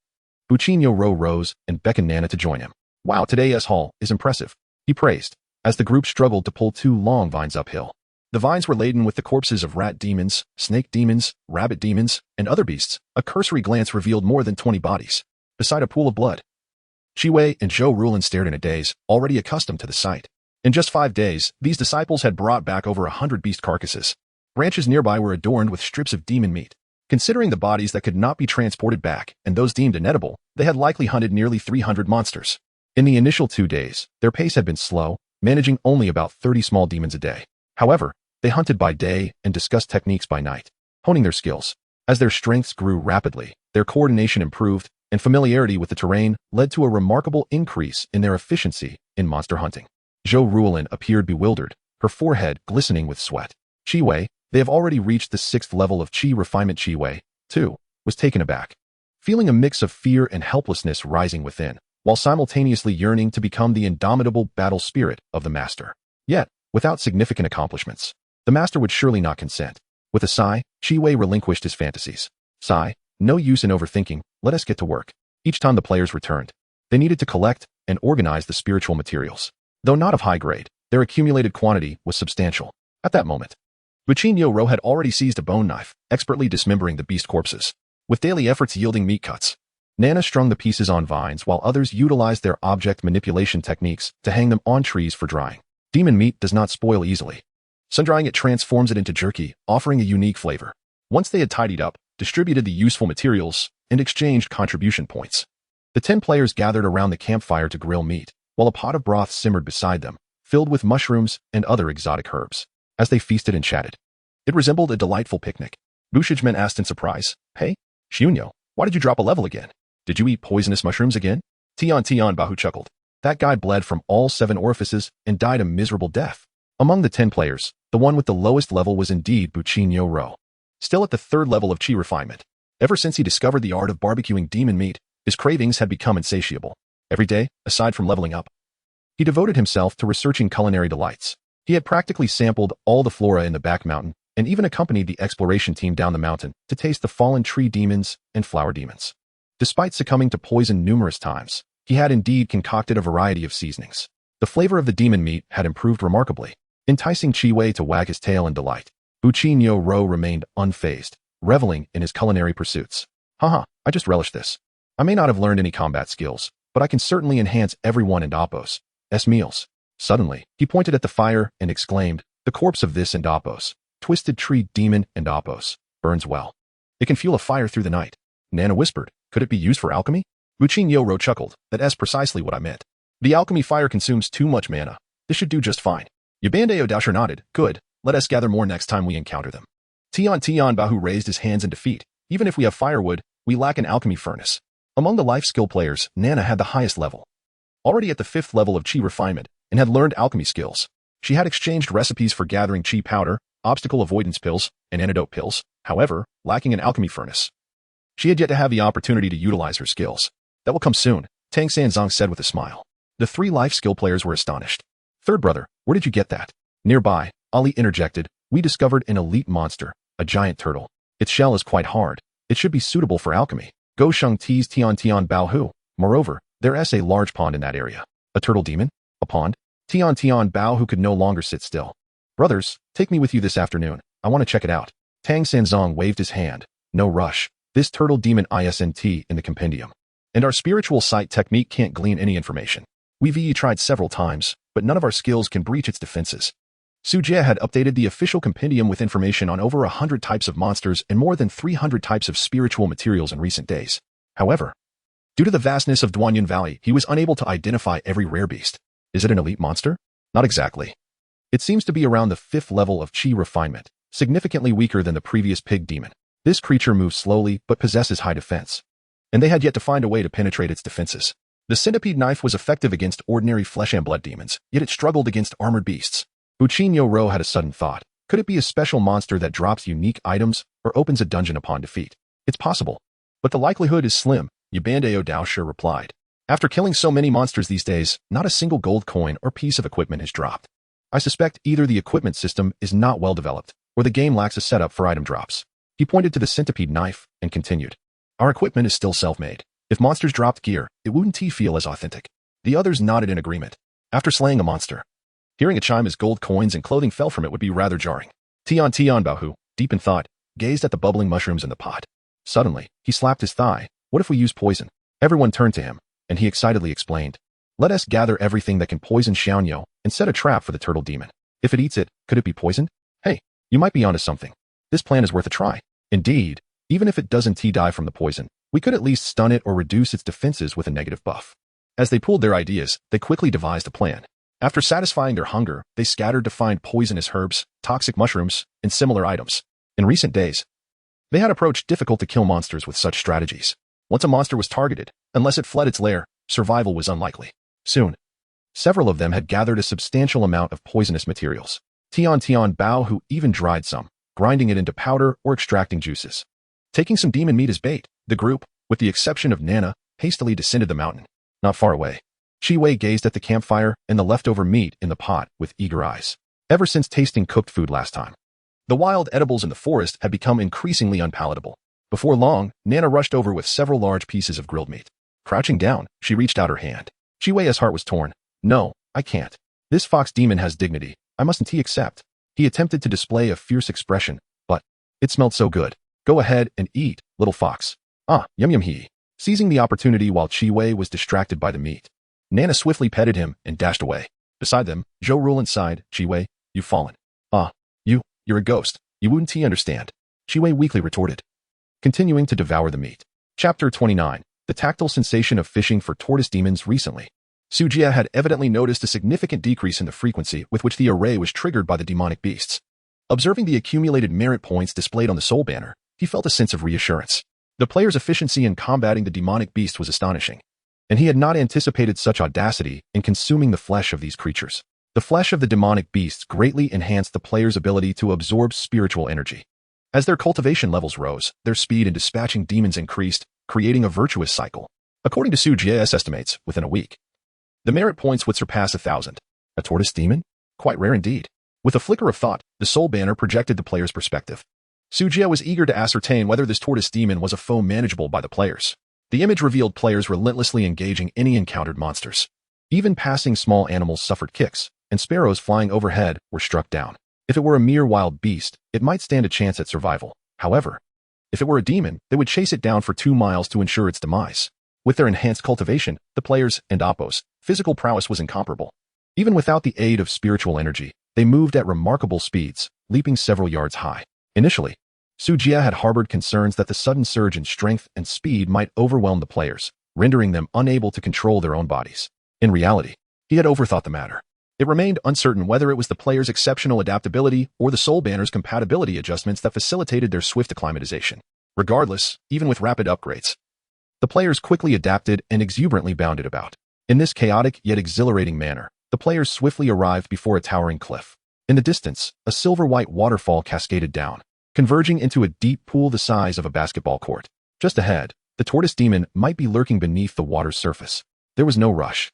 Buchinyo Ro rose and beckoned Nana to join him. Wow, today's haul is impressive, he praised, as the group struggled to pull 2 long vines uphill. The vines were laden with the corpses of rat demons, snake demons, rabbit demons, and other beasts. A cursory glance revealed more than 20 bodies, beside a pool of blood. Chi Wei and Zhou Rulin stared in a daze, already accustomed to the sight. In just 5 days, these disciples had brought back over 100 beast carcasses. Branches nearby were adorned with strips of demon meat. Considering the bodies that could not be transported back and those deemed inedible, they had likely hunted nearly 300 monsters. In the initial 2 days, their pace had been slow, managing only about 30 small demons a day. However, they hunted by day and discussed techniques by night, honing their skills. As their strengths grew rapidly, their coordination improved, and familiarity with the terrain led to a remarkable increase in their efficiency in monster hunting. Zhou Rulin appeared bewildered, her forehead glistening with sweat. Chi Wei, they have already reached the 6th level of Chi refinement. Chi Wei, too, was taken aback, feeling a mix of fear and helplessness rising within, while simultaneously yearning to become the indomitable battle spirit of the master. Yet, without significant accomplishments, the master would surely not consent. With a sigh, Chi Wei relinquished his fantasies. Sigh, No use in overthinking, let us get to work. Each time the players returned, they needed to collect and organize the spiritual materials. Though not of high grade, their accumulated quantity was substantial. At that moment, Buchinyo-ro had already seized a bone knife, expertly dismembering the beast corpses, with daily efforts yielding meat cuts. Nana strung the pieces on vines while others utilized their object manipulation techniques to hang them on trees for drying. Demon meat does not spoil easily. Sun-drying it transforms it into jerky, offering a unique flavor. Once they had tidied up, distributed the useful materials, and exchanged contribution points, the 10 players gathered around the campfire to grill meat, while a pot of broth simmered beside them, filled with mushrooms and other exotic herbs. As they feasted and chatted, it resembled a delightful picnic. Bushijmen asked in surprise, "Hey, Shunyo, why did you drop a level again? Did you eat poisonous mushrooms again?" Tian Bahu chuckled. That guy bled from all 7 orifices and died a miserable death. Among the 10 players, the one with the lowest level was indeed Buchinyo-ro. Still at the 3rd level of chi refinement. Ever since he discovered the art of barbecuing demon meat, his cravings had become insatiable. Every day, aside from leveling up, he devoted himself to researching culinary delights. He had practically sampled all the flora in the back mountain and even accompanied the exploration team down the mountain to taste the fallen tree demons and flower demons. Despite succumbing to poison numerous times, he had indeed concocted a variety of seasonings. The flavor of the demon meat had improved remarkably, enticing Chi-Wei to wag his tail in delight. Buchinyo-ro remained unfazed, reveling in his culinary pursuits. Haha, I just relish this. I may not have learned any combat skills, but I can certainly enhance everyone in Apos' meals. Suddenly, he pointed at the fire and exclaimed, "The corpse of this Apos, twisted tree demon Apos, burns well. It can fuel a fire through the night." Nana whispered, "Could it be used for alchemy?" Buchinyo-ro chuckled, "That's precisely what I meant. The alchemy fire consumes too much mana. This should do just fine." Yabandeo Daosher nodded, "Good, let us gather more next time we encounter them." Tian Bahu raised his hands in defeat. "Even if we have firewood, we lack an alchemy furnace." Among the life skill players, Nana had the highest level. Already at the 5th level of chi refinement, and had learned alchemy skills. She had exchanged recipes for gathering chi powder, obstacle avoidance pills, and antidote pills, however, lacking an alchemy furnace. She had yet to have the opportunity to utilize her skills. "That will come soon," Tang Sanzong said with a smile. The 3 life skill players were astonished. "Third brother, where did you get that?" Nearby, Ali interjected, "We discovered an elite monster, a giant turtle. Its shell is quite hard. It should be suitable for alchemy." Go Sheng teased Tian Baohu. "Moreover, there is a large pond in that area." "A turtle demon? A pond?" Tian Baohu could no longer sit still. "Brothers, take me with you this afternoon. I want to check it out." Tang Sanzong waved his hand. "No rush. This turtle demon isn't in the compendium. And our spiritual sight technique can't glean any information. We've tried several times, but none of our skills can breach its defenses." Su Jie had updated the official compendium with information on over 100 types of monsters and more than 300 types of spiritual materials in recent days. However, due to the vastness of Duanyun Valley, he was unable to identify every rare beast. Is it an elite monster? Not exactly. It seems to be around the 5th level of chi refinement, significantly weaker than the previous pig demon. This creature moves slowly but possesses high defense, and they had yet to find a way to penetrate its defenses. The centipede knife was effective against ordinary flesh and blood demons, yet it struggled against armored beasts. Buchinyo-ro had a sudden thought. Could it be a special monster that drops unique items or opens a dungeon upon defeat? It's possible, but the likelihood is slim, Yabandeo Daosher replied. After killing so many monsters these days, not a single gold coin or piece of equipment has dropped. I suspect either the equipment system is not well developed, or the game lacks a setup for item drops. He pointed to the centipede knife and continued. Our equipment is still self-made. If monsters dropped gear, it wouldn't feel as authentic. The others nodded in agreement. After slaying a monster, hearing a chime as gold coins and clothing fell from it would be rather jarring. Tian Baohu, deep in thought, gazed at the bubbling mushrooms in the pot. Suddenly, he slapped his thigh. What if we use poison? Everyone turned to him, and he excitedly explained. Let us gather everything that can poison Xiaonyo and set a trap for the turtle demon. If it eats it, could it be poisoned? Hey, you might be onto something. This plan is worth a try. Indeed, even if it doesn't die from the poison, we could at least stun it or reduce its defenses with a negative buff. As they pooled their ideas, they quickly devised a plan. After satisfying their hunger, they scattered to find poisonous herbs, toxic mushrooms, and similar items. In recent days, they had approached difficult-to-kill monsters with such strategies. Once a monster was targeted, unless it fled its lair, survival was unlikely. Soon, several of them had gathered a substantial amount of poisonous materials. Tian Baohu even dried some, grinding it into powder or extracting juices. Taking some demon meat as bait, the group, with the exception of Nana, hastily descended the mountain. Not far away, Chi-Wei gazed at the campfire and the leftover meat in the pot with eager eyes. Ever since tasting cooked food last time, the wild edibles in the forest had become increasingly unpalatable. Before long, Nana rushed over with several large pieces of grilled meat. Crouching down, she reached out her hand. Chiwe's heart was torn. No, I can't. This fox demon has dignity. I mustn't accept. He attempted to display a fierce expression, but it smelled so good. Go ahead and eat, little fox. Ah, yum yum he. Seizing the opportunity while Chiwe was distracted by the meat, Nana swiftly petted him and dashed away. Beside them, Zhou Rulin sighed. Chiwe, you've fallen. Ah, you're a ghost. You wouldn't understand. Chiwe weakly retorted, continuing to devour the meat. Chapter 29. The tactile sensation of fishing for tortoise demons recently. Su Jie had evidently noticed a significant decrease in the frequency with which the array was triggered by the demonic beasts. Observing the accumulated merit points displayed on the soul banner, he felt a sense of reassurance. The player's efficiency in combating the demonic beast was astonishing, and he had not anticipated such audacity in consuming the flesh of these creatures. The flesh of the demonic beasts greatly enhanced the player's ability to absorb spiritual energy. As their cultivation levels rose, their speed in dispatching demons increased, creating a virtuous cycle. According to Su Jie's estimates, within a week, the merit points would surpass 1,000. A tortoise demon? Quite rare indeed. With a flicker of thought, the soul banner projected the player's perspective. Su Jie was eager to ascertain whether this tortoise demon was a foe manageable by the players. The image revealed players relentlessly engaging any encountered monsters. Even passing small animals suffered kicks, and sparrows flying overhead were struck down. If it were a mere wild beast, it might stand a chance at survival. However, if it were a demon, they would chase it down for 2 miles to ensure its demise. With their enhanced cultivation, the players, and Oppo's physical prowess was incomparable. Even without the aid of spiritual energy, they moved at remarkable speeds, leaping several yards high. Initially, Su Jie had harbored concerns that the sudden surge in strength and speed might overwhelm the players, rendering them unable to control their own bodies. In reality, he had overthought the matter. It remained uncertain whether it was the player's exceptional adaptability or the soul banner's compatibility adjustments that facilitated their swift acclimatization. Regardless, even with rapid upgrades, the players quickly adapted and exuberantly bounded about. In this chaotic yet exhilarating manner, the players swiftly arrived before a towering cliff. In the distance, a silver-white waterfall cascaded down, converging into a deep pool the size of a basketball court. Just ahead, the tortoise demon might be lurking beneath the water's surface. There was no rush.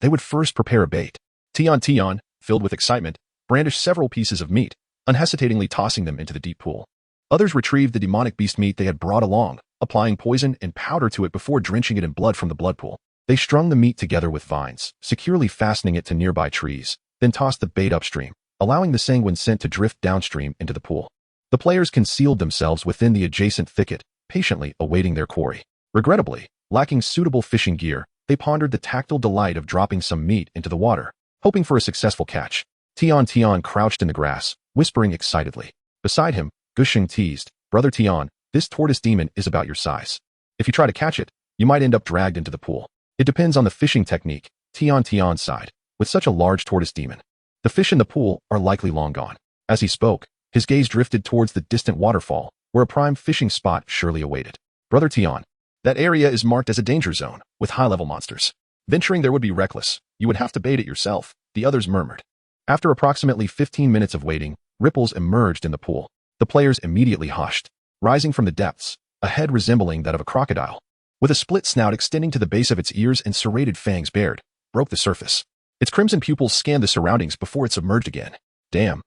They would first prepare a bait. Tian, filled with excitement, brandished several pieces of meat, unhesitatingly tossing them into the deep pool. Others retrieved the demonic beast meat they had brought along, applying poison and powder to it before drenching it in blood from the blood pool. They strung the meat together with vines, securely fastening it to nearby trees, then tossed the bait upstream, allowing the sanguine scent to drift downstream into the pool. The players concealed themselves within the adjacent thicket, patiently awaiting their quarry. Regrettably, lacking suitable fishing gear, they pondered the tactile delight of dropping some meat into the water, hoping for a successful catch. Tian crouched in the grass, whispering excitedly. Beside him, Gusheng teased, "Brother Tian, this tortoise demon is about your size. If you try to catch it, you might end up dragged into the pool." "It depends on the fishing technique," Tian sighed. "With such a large tortoise demon, the fish in the pool are likely long gone." As he spoke, his gaze drifted towards the distant waterfall, where a prime fishing spot surely awaited. "Brother Tian, that area is marked as a danger zone, with high-level monsters. Venturing there would be reckless. You would have to bait it yourself," the others murmured. After approximately 15 minutes of waiting, ripples emerged in the pool. The players immediately hushed. Rising from the depths, a head resembling that of a crocodile, with a split snout extending to the base of its ears and serrated fangs bared, broke the surface. Its crimson pupils scanned the surroundings before it submerged again. "Damn.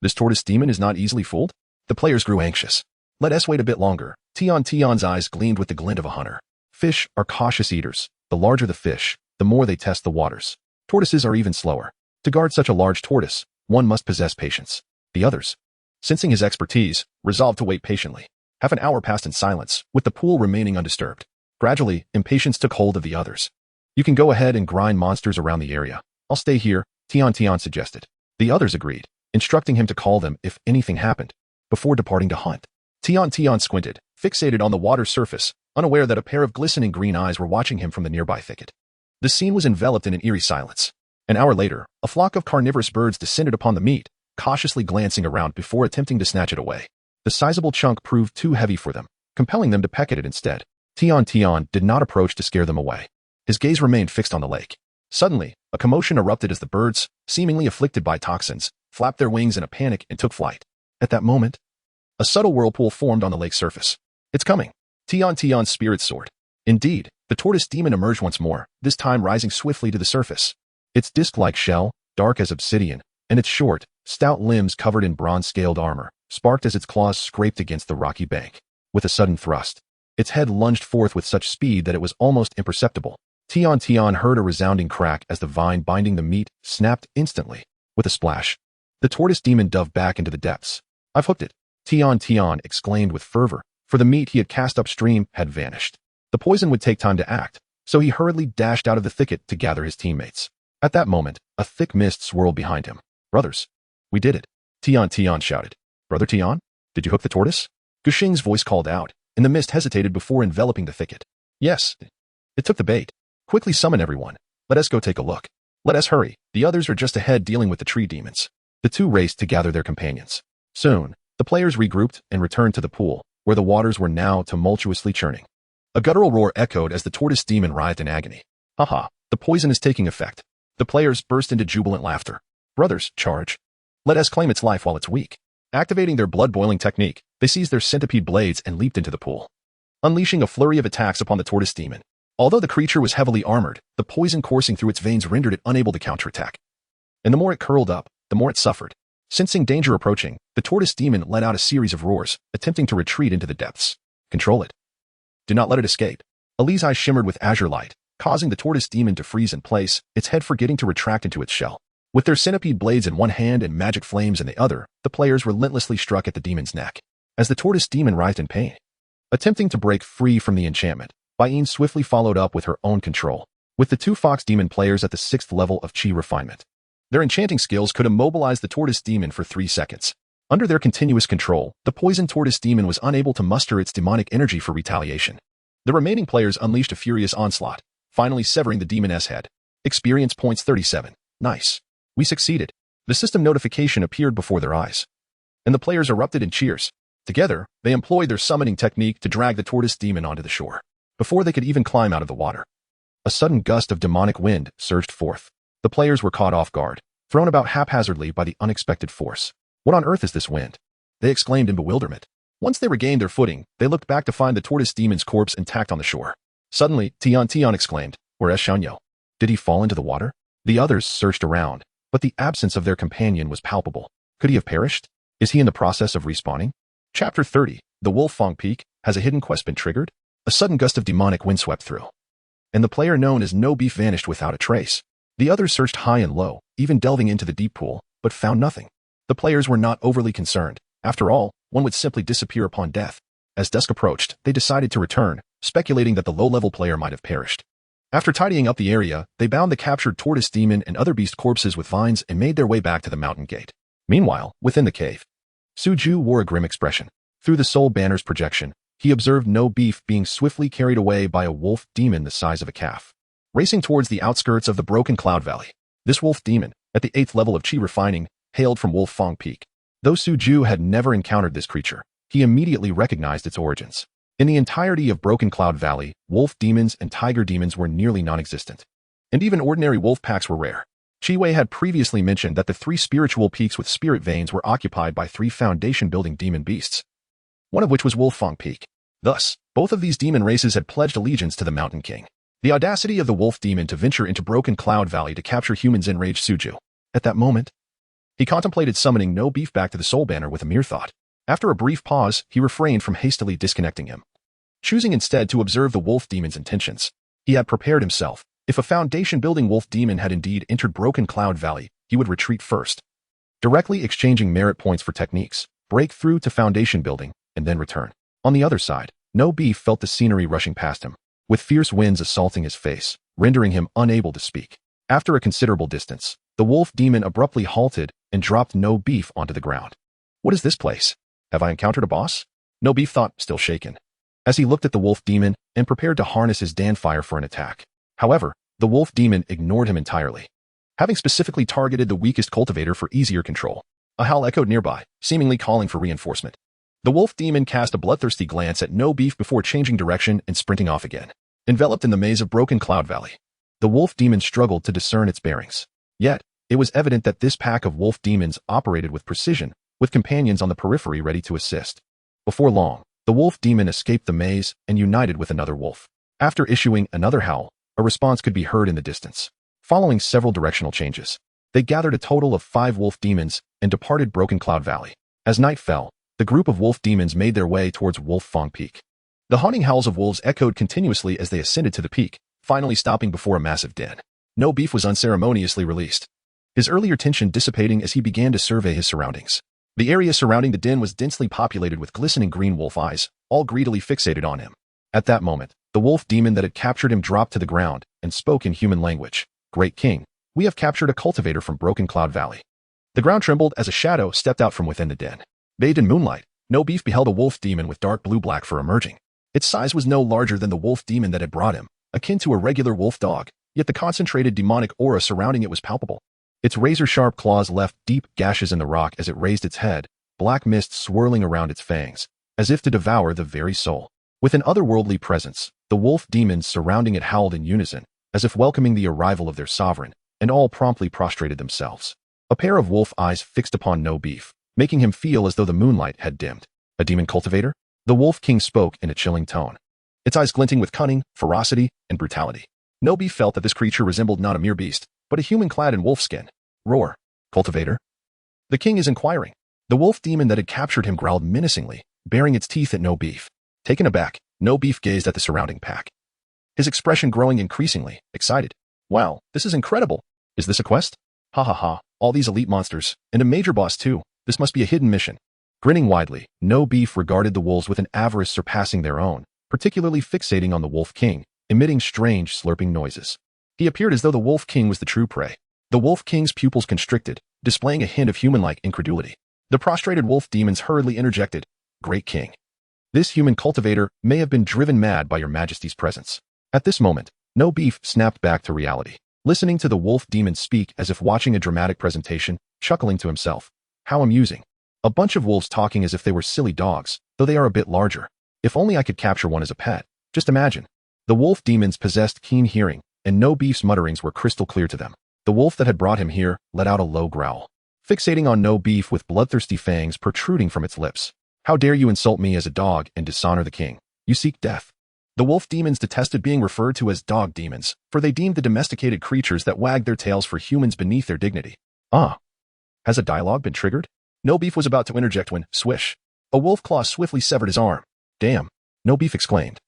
This tortoise demon is not easily fooled?" The players grew anxious. "Let us wait a bit longer." Tian's eyes gleamed with the glint of a hunter. Fish are cautious eaters. The larger the fish, the more they test the waters. Tortoises are even slower. To guard such a large tortoise, one must possess patience. The others, sensing his expertise, resolved to wait patiently. Half an hour passed in silence, with the pool remaining undisturbed. Gradually, impatience took hold of the others. "You can go ahead and grind monsters around the area. I'll stay here," Tian suggested. The others agreed, instructing him to call them if anything happened, before departing to hunt. Tian squinted, fixated on the water's surface, unaware that a pair of glistening green eyes were watching him from the nearby thicket. The scene was enveloped in an eerie silence. An hour later, a flock of carnivorous birds descended upon the meat, cautiously glancing around before attempting to snatch it away. The sizable chunk proved too heavy for them, compelling them to peck at it instead. Tian did not approach to scare them away. His gaze remained fixed on the lake. Suddenly, a commotion erupted as the birds, seemingly afflicted by toxins, flapped their wings in a panic and took flight. At that moment, a subtle whirlpool formed on the lake's surface. "It's coming." Tian's spirits soared. Indeed, the tortoise demon emerged once more, this time rising swiftly to the surface. Its disc-like shell, dark as obsidian, and its short, stout limbs covered in bronze-scaled armor, sparked as its claws scraped against the rocky bank. with a sudden thrust. Its head lunged forth with such speed that it was almost imperceptible. Tian heard a resounding crack as the vine binding the meat snapped instantly. With a splash, the tortoise demon dove back into the depths. "I've hooked it," Tian exclaimed with fervor, for the meat he had cast upstream had vanished. The poison would take time to act, so he hurriedly dashed out of the thicket to gather his teammates. At that moment, a thick mist swirled behind him. "Brothers, we did it," Tian shouted. "Brother Tian, did you hook the tortoise?" Guxing's voice called out, and the mist hesitated before enveloping the thicket. "Yes, it took the bait. Quickly summon everyone. Let us go take a look. Let us hurry. The others are just ahead dealing with the tree demons." The two raced to gather their companions. Soon, the players regrouped and returned to the pool, where the waters were now tumultuously churning. A guttural roar echoed as the tortoise demon writhed in agony. "Haha, the poison is taking effect." The players burst into jubilant laughter. "Brothers, charge. Let us claim its life while it's weak." Activating their blood-boiling technique, they seized their centipede blades and leaped into the pool, unleashing a flurry of attacks upon the tortoise demon. Although the creature was heavily armored, the poison coursing through its veins rendered it unable to counterattack. And the more it curled up, the more it suffered. Sensing danger approaching, the tortoise demon let out a series of roars, attempting to retreat into the depths. "Control it. Do not let it escape." Ali's eyes shimmered with azure light, causing the tortoise demon to freeze in place, its head forgetting to retract into its shell. With their centipede blades in one hand and magic flames in the other, the players relentlessly struck at the demon's neck. As the tortoise demon writhed in pain, attempting to break free from the enchantment, Baiyin swiftly followed up with her own control, with the two fox demon players at the 6th level of Qi refinement. Their enchanting skills could immobilize the tortoise demon for 3 seconds. Under their continuous control, the poisoned tortoise demon was unable to muster its demonic energy for retaliation. The remaining players unleashed a furious onslaught, finally severing the demon's head. Experience points 37. Nice. We succeeded. The system notification appeared before their eyes, and the players erupted in cheers. Together, they employed their summoning technique to drag the tortoise demon onto the shore. Before they could even climb out of the water, a sudden gust of demonic wind surged forth. The players were caught off guard, thrown about haphazardly by the unexpected force. "What on earth is this wind?" they exclaimed in bewilderment. Once they regained their footing, they looked back to find the tortoise demon's corpse intact on the shore. Suddenly, Tian exclaimed, "Where is Xiaonyou? Did he fall into the water?" The others searched around, but the absence of their companion was palpable. Could he have perished? Is he in the process of respawning? Chapter 30. The Wolfang Peak. Has a hidden quest been triggered? A sudden gust of demonic wind swept through, and the player known as No Beef vanished without a trace. The others searched high and low, even delving into the deep pool, but found nothing. The players were not overly concerned. After all, one would simply disappear upon death. As dusk approached, they decided to return, speculating that the low-level player might have perished. After tidying up the area, they bound the captured tortoise demon and other beast corpses with vines and made their way back to the mountain gate. Meanwhile, within the cave, Suju wore a grim expression. Through the soul banner's projection, he observed No Beef being swiftly carried away by a wolf demon the size of a calf, racing towards the outskirts of the Broken Cloud Valley. This wolf demon, at the 8th level of Qi refining, hailed from Wolfang Peak. Though Suju had never encountered this creature, he immediately recognized its origins. In the entirety of Broken Cloud Valley, wolf demons and tiger demons were nearly non-existent, and even ordinary wolf packs were rare. Chiwei had previously mentioned that the 3 spiritual peaks with spirit veins were occupied by 3 foundation-building demon beasts, one of which was Wolfang Peak. Thus, both of these demon races had pledged allegiance to the Mountain King. The audacity of the wolf demon to venture into Broken Cloud Valley to capture humans enraged Suju. At that moment, he contemplated summoning No Beef back to the soul banner with a mere thought. After a brief pause, he refrained from hastily disconnecting him, choosing instead to observe the wolf demon's intentions. He had prepared himself. If a foundation-building wolf demon had indeed entered Broken Cloud Valley, he would retreat first, directly exchanging merit points for techniques, break through to foundation building, and then return. On the other side, No Beef felt the scenery rushing past him, with fierce winds assaulting his face, rendering him unable to speak. After a considerable distance, the wolf demon abruptly halted and dropped No Beef onto the ground. "What is this place? Have I encountered a boss?" No Beef thought, still shaken, as he looked at the wolf demon and prepared to harness his Danfire for an attack. However, the wolf demon ignored him entirely, having specifically targeted the weakest cultivator for easier control. A howl echoed nearby, seemingly calling for reinforcement. The wolf demon cast a bloodthirsty glance at No Beef before changing direction and sprinting off again. Enveloped in the maze of Broken Cloud Valley, the wolf demon struggled to discern its bearings. Yet, it was evident that this pack of wolf demons operated with precision, with companions on the periphery ready to assist. Before long, the wolf demon escaped the maze and united with another wolf. After issuing another howl, a response could be heard in the distance. Following several directional changes, they gathered a total of 5 wolf demons and departed Broken Cloud Valley. As night fell, the the group of wolf demons made their way towards Wolf Fang Peak. The haunting howls of wolves echoed continuously as they ascended to the peak, finally stopping before a massive den. No Beef was unceremoniously released, his earlier tension dissipating as he began to survey his surroundings. The area surrounding the den was densely populated with glistening green wolf eyes, all greedily fixated on him. At that moment, the wolf demon that had captured him dropped to the ground and spoke in human language. "Great King, we have captured a cultivator from Broken Cloud Valley." The ground trembled as a shadow stepped out from within the den. Bathed in moonlight, No Beef beheld a wolf demon with dark blue-black fur emerging. Its size was no larger than the wolf demon that had brought him, akin to a regular wolf dog, yet the concentrated demonic aura surrounding it was palpable. Its razor-sharp claws left deep gashes in the rock as it raised its head, black mist swirling around its fangs, as if to devour the very soul. With an otherworldly presence, the wolf demons surrounding it howled in unison, as if welcoming the arrival of their sovereign, and all promptly prostrated themselves. A pair of wolf eyes fixed upon No Beef, making him feel as though the moonlight had dimmed. "A demon cultivator?" The Wolf King spoke in a chilling tone, its eyes glinting with cunning, ferocity, and brutality. No Beef felt that this creature resembled not a mere beast, but a human clad in wolf skin. "Roar, cultivator?" The king is inquiring. The wolf demon that had captured him growled menacingly, baring its teeth at No Beef. Taken aback, No Beef gazed at the surrounding pack, his expression growing increasingly excited. "Wow, this is incredible. Is this a quest? Ha ha ha, all these elite monsters, and a major boss too. This must be a hidden mission." Grinning widely, No Beef regarded the wolves with an avarice surpassing their own, particularly fixating on the Wolf King, emitting strange slurping noises. He appeared as though the Wolf King was the true prey. The Wolf King's pupils constricted, displaying a hint of human-like incredulity. The prostrated wolf demons hurriedly interjected, "Great King, this human cultivator may have been driven mad by your majesty's presence." At this moment, No Beef snapped back to reality, listening to the wolf demon speak as if watching a dramatic presentation, chuckling to himself. "How amusing. A bunch of wolves talking as if they were silly dogs, though they are a bit larger. If only I could capture one as a pet. Just imagine." The wolf demons possessed keen hearing, and No Beef's mutterings were crystal clear to them. The wolf that had brought him here let out a low growl, fixating on No Beef with bloodthirsty fangs protruding from its lips. "How dare you insult me as a dog and dishonor the king? You seek death." The wolf demons detested being referred to as dog demons, for they deemed the domesticated creatures that wagged their tails for humans beneath their dignity. "Ah, has a dialogue been triggered?" No Beef was about to interject when, swish, a wolf claw swiftly severed his arm. "Damn," No Beef exclaimed,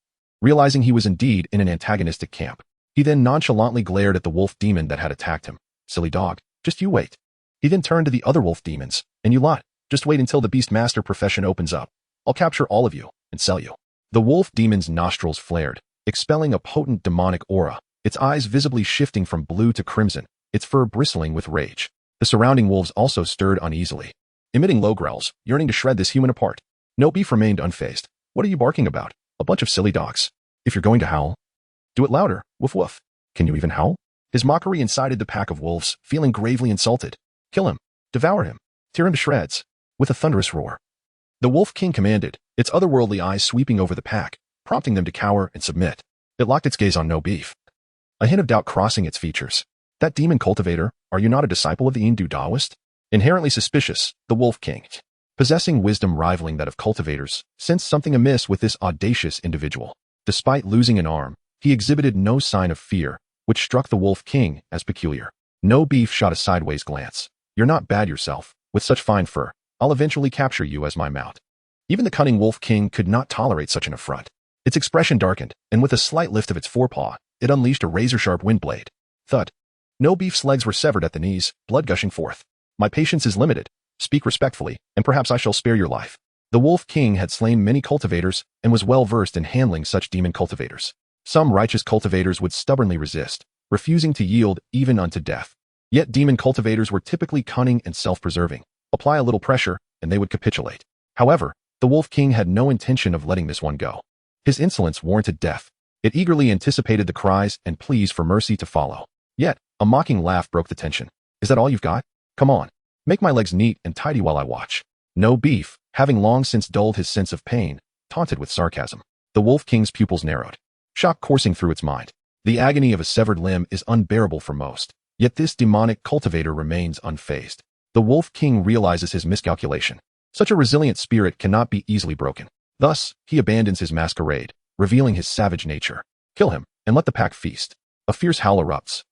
realizing he was indeed in an antagonistic camp. He then nonchalantly glared at the wolf demon that had attacked him. "Silly dog, just you wait." He then turned to the other wolf demons, "And you lot, just wait until the beast master profession opens up. I'll capture all of you and sell you." The wolf demon's nostrils flared, expelling a potent demonic aura, its eyes visibly shifting from blue to crimson, its fur bristling with rage. The surrounding wolves also stirred uneasily, emitting low growls, yearning to shred this human apart. No Beef remained unfazed. "What are you barking about? A bunch of silly dogs. If you're going to howl, do it louder. Woof woof. Can you even howl?" His mockery incited the pack of wolves, feeling gravely insulted. "Kill him. Devour him. Tear him to shreds." With a thunderous roar, the Wolf King commanded, its otherworldly eyes sweeping over the pack, prompting them to cower and submit. It locked its gaze on No Beef, a hint of doubt crossing its features. "That demon cultivator, are you not a disciple of the Hindu Taoist?" Inherently suspicious, the Wolf King, possessing wisdom rivaling that of cultivators, sensed something amiss with this audacious individual. Despite losing an arm, he exhibited no sign of fear, which struck the Wolf King as peculiar. No Beef shot a sideways glance. "You're not bad yourself. With such fine fur, I'll eventually capture you as my mount." Even the cunning Wolf King could not tolerate such an affront. Its expression darkened, and with a slight lift of its forepaw, it unleashed a razor-sharp wind blade. Thud. No Beef's legs were severed at the knees, blood gushing forth. "My patience is limited. Speak respectfully, and perhaps I shall spare your life." The Wolf King had slain many cultivators and was well versed in handling such demon cultivators. Some righteous cultivators would stubbornly resist, refusing to yield even unto death. Yet demon cultivators were typically cunning and self-preserving. Apply a little pressure, and they would capitulate. However, the Wolf King had no intention of letting this one go. His insolence warranted death. It eagerly anticipated the cries and pleas for mercy to follow. Yet, a mocking laugh broke the tension. "Is that all you've got? Come on. Make my legs neat and tidy while I watch." No Beef, having long since dulled his sense of pain, taunted with sarcasm. The Wolf King's pupils narrowed, shock coursing through its mind. The agony of a severed limb is unbearable for most, yet this demonic cultivator remains unfazed. The Wolf King realizes his miscalculation. Such a resilient spirit cannot be easily broken. Thus, he abandons his masquerade, revealing his savage nature. "Kill him, and let the pack feast." A fierce howl erupts,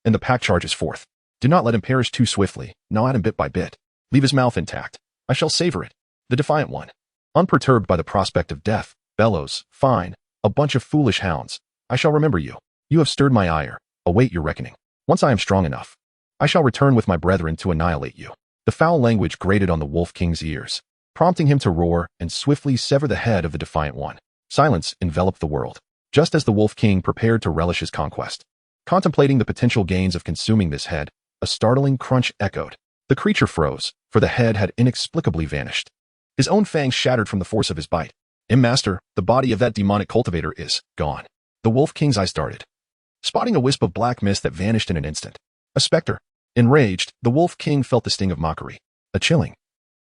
and the pack charges forth. "Do not let him perish too swiftly. Gnaw at him bit by bit. Leave his mouth intact. I shall savor it." The defiant one, unperturbed by the prospect of death, bellows, "Fine, a bunch of foolish hounds. I shall remember you. You have stirred my ire. Await your reckoning. Once I am strong enough, I shall return with my brethren to annihilate you." The foul language grated on the Wolf King's ears, prompting him to roar and swiftly sever the head of the defiant one. Silence enveloped the world, just as the Wolf King prepared to relish his conquest. Contemplating the potential gains of consuming this head, a startling crunch echoed. The creature froze, for the head had inexplicably vanished. His own fangs shattered from the force of his bite. Master, the body of that demonic cultivator is gone. The Wolf King's eyes darted, spotting a wisp of black mist that vanished in an instant. A specter. Enraged, the Wolf King felt the sting of mockery. A chilling,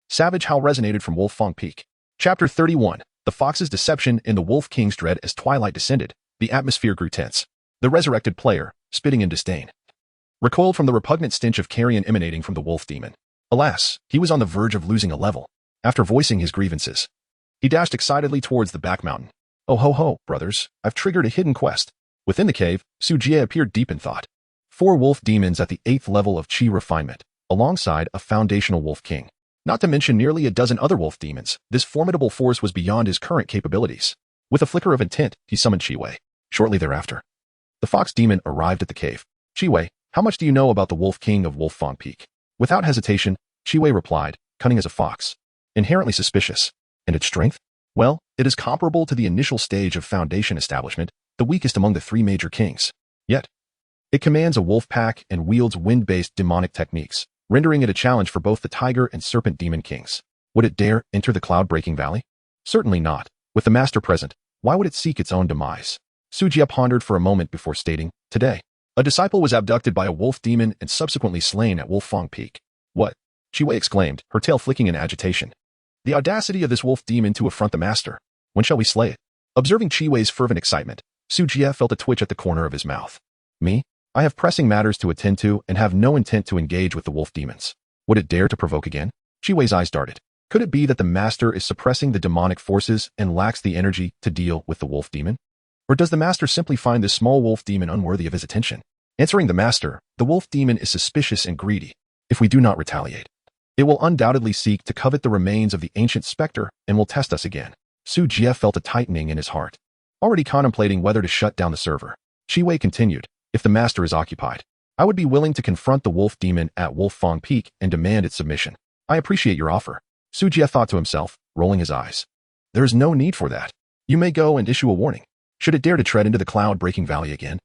savage howl resonated from Wolfang Peak. Chapter 31. The Fox's Deception in the Wolf King's dread. As twilight descended, the atmosphere grew tense. The resurrected player, spitting in disdain, recoiled from the repugnant stench of carrion emanating from the wolf demon. Alas, he was on the verge of losing a level. After voicing his grievances, he dashed excitedly towards the back mountain. "Oh ho ho, brothers, I've triggered a hidden quest." Within the cave, Su Jie appeared deep in thought. 4 wolf demons at the 8th level of Qi refinement, alongside a foundational Wolf King. Not to mention nearly a dozen other wolf demons, this formidable force was beyond his current capabilities. With a flicker of intent, he summoned Chiwei. Shortly thereafter, the fox demon arrived at the cave. "Chiwei, how much do you know about the Wolf King of Wolfang Peak?" Without hesitation, Chiwei replied, cunning as a fox, inherently suspicious. "And its strength? Well, it is comparable to the initial stage of Foundation establishment, the weakest among the 3 major kings. Yet, it commands a wolf pack and wields wind-based demonic techniques, rendering it a challenge for both the Tiger and Serpent Demon Kings. Would it dare enter the Cloud-Breaking Valley? Certainly not. With the Master present, why would it seek its own demise?" Su Jie pondered for a moment before stating, "Today, a disciple was abducted by a wolf demon and subsequently slain at Wolfang Peak." "What?" Chiwei exclaimed, her tail flicking in agitation. "The audacity of this wolf demon to affront the Master. When shall we slay it?" Observing Chiwei's fervent excitement, Su Jie felt a twitch at the corner of his mouth. "Me? I have pressing matters to attend to and have no intent to engage with the wolf demons. Would it dare to provoke again?" Chiwei's eyes darted. Could it be that the Master is suppressing the demonic forces and lacks the energy to deal with the wolf demon? Or does the Master simply find this small wolf demon unworthy of his attention? Answering the Master, the wolf demon is suspicious and greedy. If we do not retaliate, it will undoubtedly seek to covet the remains of the ancient specter and will test us again. Su Jie felt a tightening in his heart, already contemplating whether to shut down the server. Chiwei continued, "If the Master is occupied, I would be willing to confront the wolf demon at Wolfang Peak and demand its submission. I appreciate your offer." Su Jie thought to himself, rolling his eyes. "There is no need for that. You may go and issue a warning. Should it dare to tread into the Cloud-Breaking Valley again,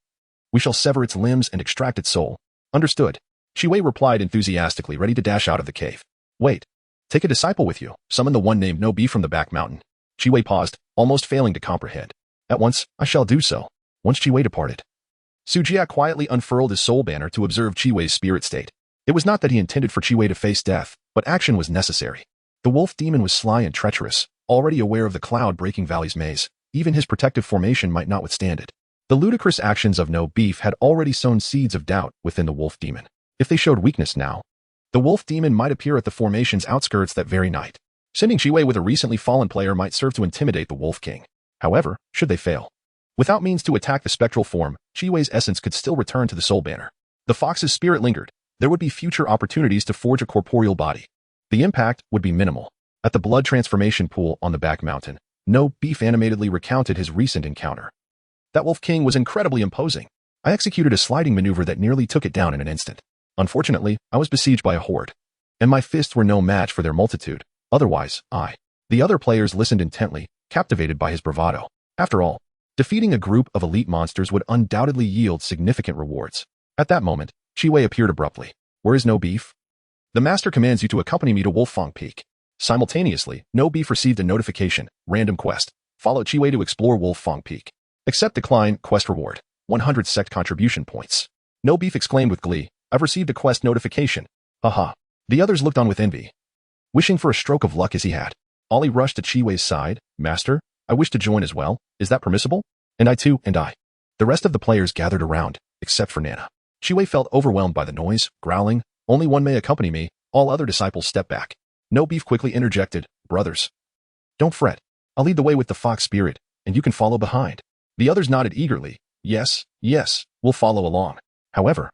we shall sever its limbs and extract its soul." "Understood." Chiwei replied enthusiastically, ready to dash out of the cave. "Wait. Take a disciple with you. Summon the one named No Beef from the back mountain." Chiwei paused, almost failing to comprehend. "At once, I shall do so." Once Chiwei departed, Su Jie quietly unfurled his soul banner to observe Chiwei's spirit state. It was not that he intended for Chiwei to face death, but action was necessary. The wolf demon was sly and treacherous, already aware of the Cloud-Breaking Valley's maze. Even his protective formation might not withstand it. The ludicrous actions of No Beef had already sown seeds of doubt within the wolf demon. If they showed weakness now, the wolf demon might appear at the formation's outskirts that very night. Sending Chiwei with a recently fallen player might serve to intimidate the Wolf King. However, should they fail, without means to attack the spectral form, Chiwei's essence could still return to the soul banner. The fox's spirit lingered. There would be future opportunities to forge a corporeal body. The impact would be minimal. At the blood transformation pool on the back mountain, No Beef animatedly recounted his recent encounter. "That Wolf King was incredibly imposing. I executed a sliding maneuver that nearly took it down in an instant. Unfortunately, I was besieged by a horde, and my fists were no match for their multitude. Otherwise, The other players listened intently, captivated by his bravado. After all, defeating a group of elite monsters would undoubtedly yield significant rewards. At that moment, Chiwei appeared abruptly. "Where is No Beef?" "The Master commands you to accompany me to Wolfang Peak." Simultaneously, No Beef received a notification, "Random quest. Follow Chiwei to explore Wolfang Peak. Accept decline, quest reward. 100 sect contribution points." No Beef exclaimed with glee, "I've received a quest notification. Haha." The others looked on with envy, wishing for a stroke of luck as he had. Ollie rushed to Chiwei's side. "Master, I wish to join as well. Is that permissible?" "And I too, and I." The rest of the players gathered around, except for Nana. Chiwei felt overwhelmed by the noise, growling, "Only one may accompany me." All other disciples stepped back. No Beef quickly interjected, "Brothers, don't fret. I'll lead the way with the fox spirit, and you can follow behind." The others nodded eagerly. Yes, we'll follow along. However,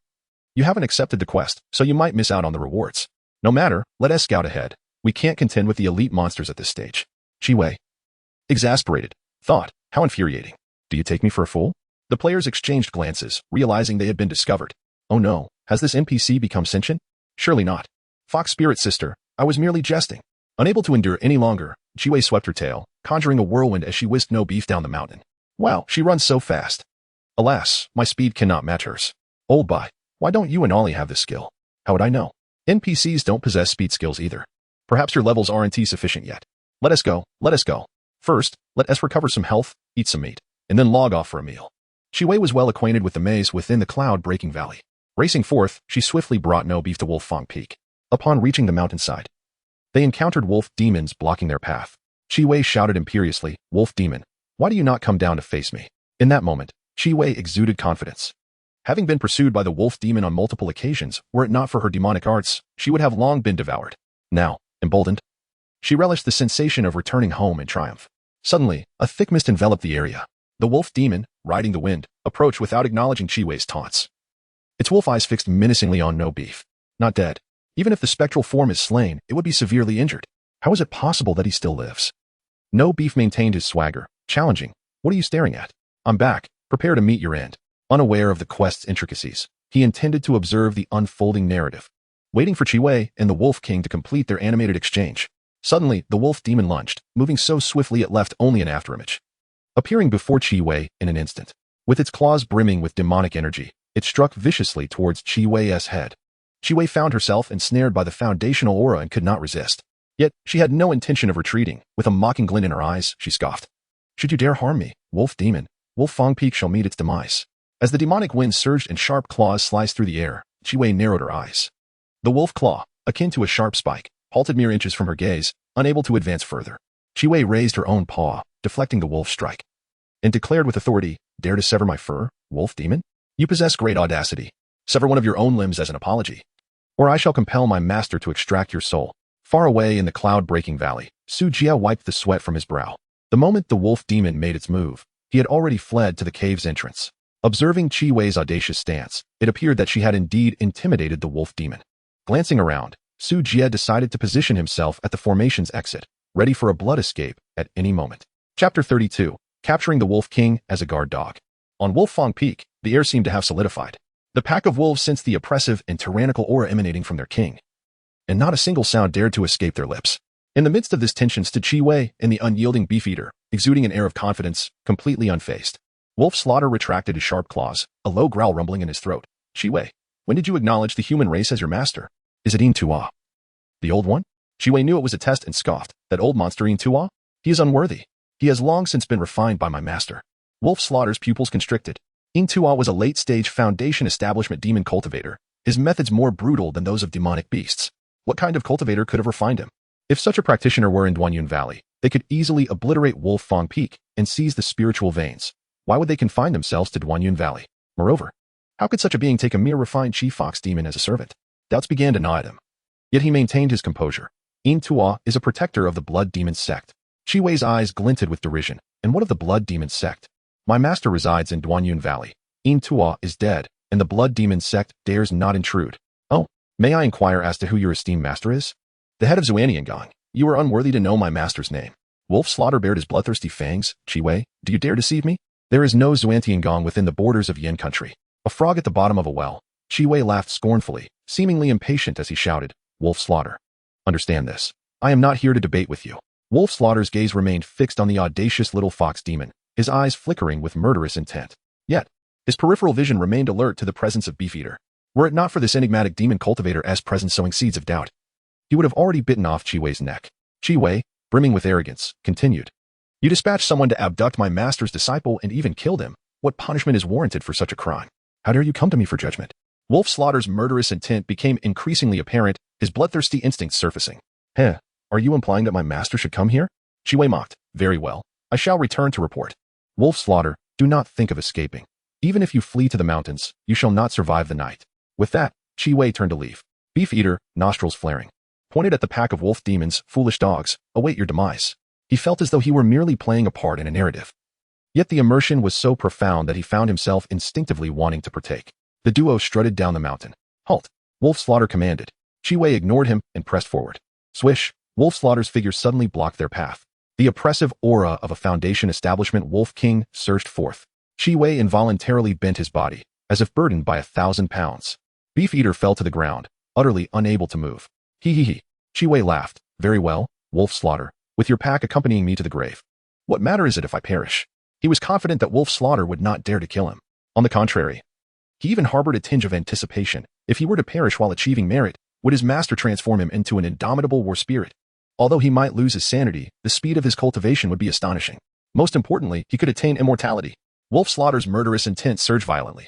you haven't accepted the quest, so you might miss out on the rewards. No matter, let us scout ahead. We can't contend with the elite monsters at this stage. Qi Wei, exasperated, thought, how infuriating. Do you take me for a fool? The players exchanged glances, realizing they had been discovered. Oh no, has this NPC become sentient? Surely not. Fox Spirit Sister, I was merely jesting. Unable to endure any longer, Qi Wei swept her tail, conjuring a whirlwind as she whisked No Beef down the mountain. Wow, she runs so fast. Alas, my speed cannot match hers. Old boy, why don't you and Ollie have this skill? How would I know? NPCs don't possess speed skills either. Perhaps your levels aren't sufficient yet. Let us go, let us go. First, let us recover some health, eat some meat, and then log off for a meal. Qi Wei was well acquainted with the maze within the cloud-breaking valley. Racing forth, she swiftly brought No Beef to Wolf Fang Peak. Upon reaching the mountainside, they encountered wolf demons blocking their path. Qi Wei shouted imperiously, "Wolf demon, why do you not come down to face me?" In that moment, Qi Wei exuded confidence. Having been pursued by the wolf demon on multiple occasions, were it not for her demonic arts, she would have long been devoured. Now, emboldened, she relished the sensation of returning home in triumph. Suddenly, a thick mist enveloped the area. The wolf demon, riding the wind, approached without acknowledging Qi Wei's taunts. Its wolf eyes fixed menacingly on No Beef. Not dead. Even if the spectral form is slain, it would be severely injured. How is it possible that he still lives? No Beef maintained his swagger, challenging. What are you staring at? I'm back. Prepare to meet your end. Unaware of the quest's intricacies, he intended to observe the unfolding narrative, waiting for Qi Wei and the Wolf King to complete their animated exchange. Suddenly, the wolf demon lunged, moving so swiftly it left only an afterimage. Appearing before Qi Wei in an instant, with its claws brimming with demonic energy, it struck viciously towards Qi Wei's head. Qi Wei found herself ensnared by the foundational aura and could not resist. Yet, she had no intention of retreating. With a mocking glint in her eyes, she scoffed. Should you dare harm me, wolf demon, Wolf Fang Peak shall meet its demise. As the demonic wind surged and sharp claws sliced through the air, Qi Wei narrowed her eyes. The wolf claw, akin to a sharp spike, halted mere inches from her gaze, unable to advance further. Qi Wei raised her own paw, deflecting the wolf's strike, and declared with authority, "Dare to sever my fur, wolf demon? You possess great audacity. Sever one of your own limbs as an apology, or I shall compel my master to extract your soul." Far away in the cloud-breaking valley, Su Jia wiped the sweat from his brow. The moment the wolf demon made its move, he had already fled to the cave's entrance. Observing Qi Wei's audacious stance, it appeared that she had indeed intimidated the wolf demon. Glancing around, Su Jia decided to position himself at the formation's exit, ready for a blood escape at any moment. Chapter 32, Capturing the Wolf King as a Guard Dog. On Wolf Fang Peak, the air seemed to have solidified. The pack of wolves sensed the oppressive and tyrannical aura emanating from their king, and not a single sound dared to escape their lips. In the midst of this tension stood Qi Wei and the unyielding beef-eater, exuding an air of confidence, completely unfazed. Wolf Slaughter retracted his sharp claws, a low growl rumbling in his throat. Qi Wei, when did you acknowledge the human race as your master? Is it Yin Tua? The old one? Qi Wei knew it was a test and scoffed. That old monster Yin Tua? He is unworthy. He has long since been refined by my master. Wolf Slaughter's pupils constricted. Yin Tua was a late-stage Foundation Establishment demon cultivator, his methods more brutal than those of demonic beasts. What kind of cultivator could have refined him? If such a practitioner were in Duanyun Valley, they could easily obliterate Wolf Fang Peak and seize the spiritual veins. Why would they confine themselves to Duanyun Valley? Moreover, how could such a being take a mere refined Chi Fox demon as a servant? Doubts began to gnaw at him. Yet he maintained his composure. Yin Tua is a protector of the Blood Demon sect. Qi Wei's eyes glinted with derision. And what of the Blood Demon sect? My master resides in Duanyun Valley. Yin Tua is dead, and the Blood Demon sect dares not intrude. Oh, may I inquire as to who your esteemed master is? The head of Xuaniangang. You are unworthy to know my master's name. Wolf Slaughter bared his bloodthirsty fangs. Qi Wei, do you dare deceive me? There is no Xuantiangong within the borders of Yin country. A frog at the bottom of a well. Qi Wei laughed scornfully, seemingly impatient as he shouted, Wolf Slaughter. Understand this. I am not here to debate with you. Wolf Slaughter's gaze remained fixed on the audacious little fox demon, his eyes flickering with murderous intent. Yet, his peripheral vision remained alert to the presence of Beefeater. Were it not for this enigmatic demon cultivator's presence sowing seeds of doubt, he would have already bitten off Qi Wei's neck. Qi Wei, brimming with arrogance, continued. You dispatched someone to abduct my master's disciple and even killed him. What punishment is warranted for such a crime? How dare you come to me for judgment? Wolf Slaughter's murderous intent became increasingly apparent, his bloodthirsty instincts surfacing. Heh, are you implying that my master should come here? Qi Wei mocked. Very well. I shall return to report. Wolf Slaughter, do not think of escaping. Even if you flee to the mountains, you shall not survive the night. With that, Qi Wei turned to leave. Beefeater, nostrils flaring, pointed at the pack of wolf demons. Foolish dogs, await your demise. He felt as though he were merely playing a part in a narrative. Yet the immersion was so profound that he found himself instinctively wanting to partake. The duo strutted down the mountain. Halt! Wolf Slaughter commanded. Qi Wei ignored him and pressed forward. Swish! Wolf Slaughter's figure suddenly blocked their path. The oppressive aura of a Foundation establishment Wolf King surged forth. Chi Wei involuntarily bent his body, as if burdened by 1,000 pounds. Beef Eater fell to the ground, utterly unable to move. He. Chi Wei laughed. Very well, Wolf Slaughter, with your pack accompanying me to the grave. What matter is it if I perish? He was confident that Wolf Slaughter would not dare to kill him. On the contrary, he even harbored a tinge of anticipation. If he were to perish while achieving merit, would his master transform him into an indomitable war spirit? Although he might lose his sanity, the speed of his cultivation would be astonishing. Most importantly, he could attain immortality. Wolf Slaughter's murderous intent surged violently.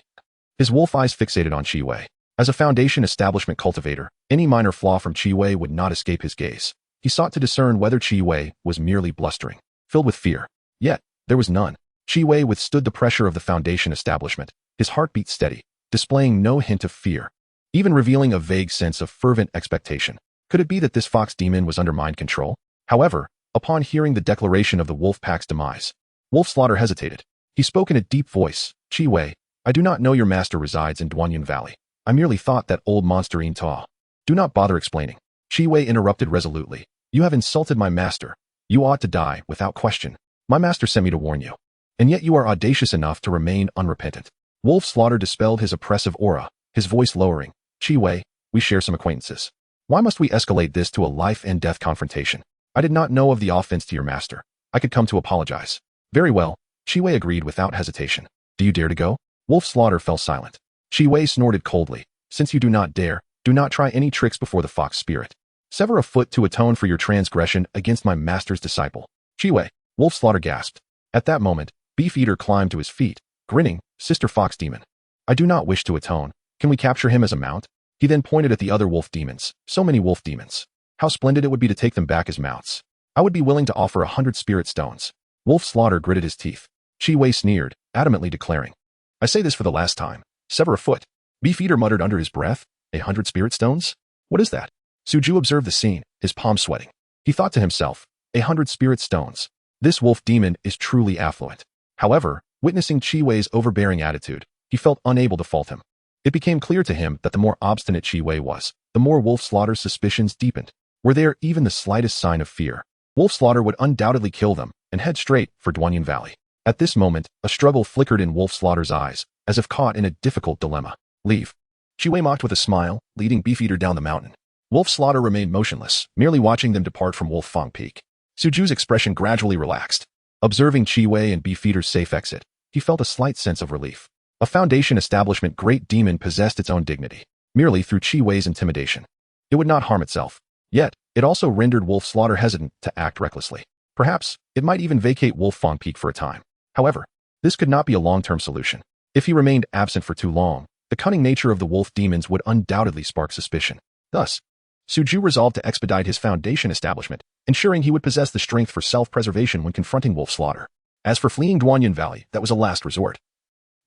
His wolf eyes fixated on Chi Wei. As a Foundation establishment cultivator, any minor flaw from Chi Wei would not escape his gaze. He sought to discern whether Chi Wei was merely blustering, filled with fear. Yet, there was none. Chi Wei withstood the pressure of the Foundation establishment, his heartbeat steady, displaying no hint of fear, even revealing a vague sense of fervent expectation. Could it be that this fox demon was under mind control? However, upon hearing the declaration of the wolf pack's demise, Wolf Slaughter hesitated. He spoke in a deep voice. Chi Wei, I do not know your master resides in Duanyin Valley. I merely thought that old monster Yin Ta. Do not bother explaining. Chi Wei interrupted resolutely. You have insulted my master. You ought to die, without question. My master sent me to warn you. And yet you are audacious enough to remain unrepentant. Wolf Slaughter dispelled his oppressive aura, his voice lowering. Chi Wei, we share some acquaintances. Why must we escalate this to a life and death confrontation? I did not know of the offense to your master. I could come to apologize. Very well, Chi Wei agreed without hesitation. Do you dare to go? Wolf Slaughter fell silent. Chi Wei snorted coldly. Since you do not dare, do not try any tricks before the fox spirit. Sever a foot to atone for your transgression against my master's disciple. Chi Wei, Wolf Slaughter gasped. At that moment, Beef Eater climbed to his feet, grinning. Sister Fox Demon. I do not wish to atone. Can we capture him as a mount? He then pointed at the other wolf demons. So many wolf demons. How splendid it would be to take them back as mounts. I would be willing to offer 100 spirit stones. Wolf Slaughter gritted his teeth. Chi Wei sneered, adamantly declaring. I say this for the last time. Sever a foot. Beef Eater muttered under his breath. 100 spirit stones? What is that? Suju observed the scene, his palms sweating. He thought to himself, 100 spirit stones. This wolf demon is truly affluent. However, witnessing Chi Wei's overbearing attitude, he felt unable to fault him. It became clear to him that the more obstinate Chi Wei was, the more Wolf Slaughter's suspicions deepened. Were there even the slightest sign of fear, Wolf Slaughter would undoubtedly kill them and head straight for Duanyin Valley. At this moment, a struggle flickered in Wolf Slaughter's eyes, as if caught in a difficult dilemma. Leave. Chi Wei mocked with a smile, leading Beef Eater down the mountain. Wolf Slaughter remained motionless, merely watching them depart from Wolf Fang Peak. Suju's expression gradually relaxed. Observing Chi Wei and Beef Eater's safe exit, he felt a slight sense of relief. A Foundation establishment great demon possessed its own dignity, merely through Chi Wei's intimidation. It would not harm itself. Yet, it also rendered Wolf Slaughter hesitant to act recklessly. Perhaps, it might even vacate Wolf Fang Peak for a time. However, this could not be a long-term solution. If he remained absent for too long, the cunning nature of the wolf demons would undoubtedly spark suspicion. Thus, Suju resolved to expedite his Foundation establishment, ensuring he would possess the strength for self-preservation when confronting Wolf Slaughter. As for fleeing Duanyin Valley, that was a last resort.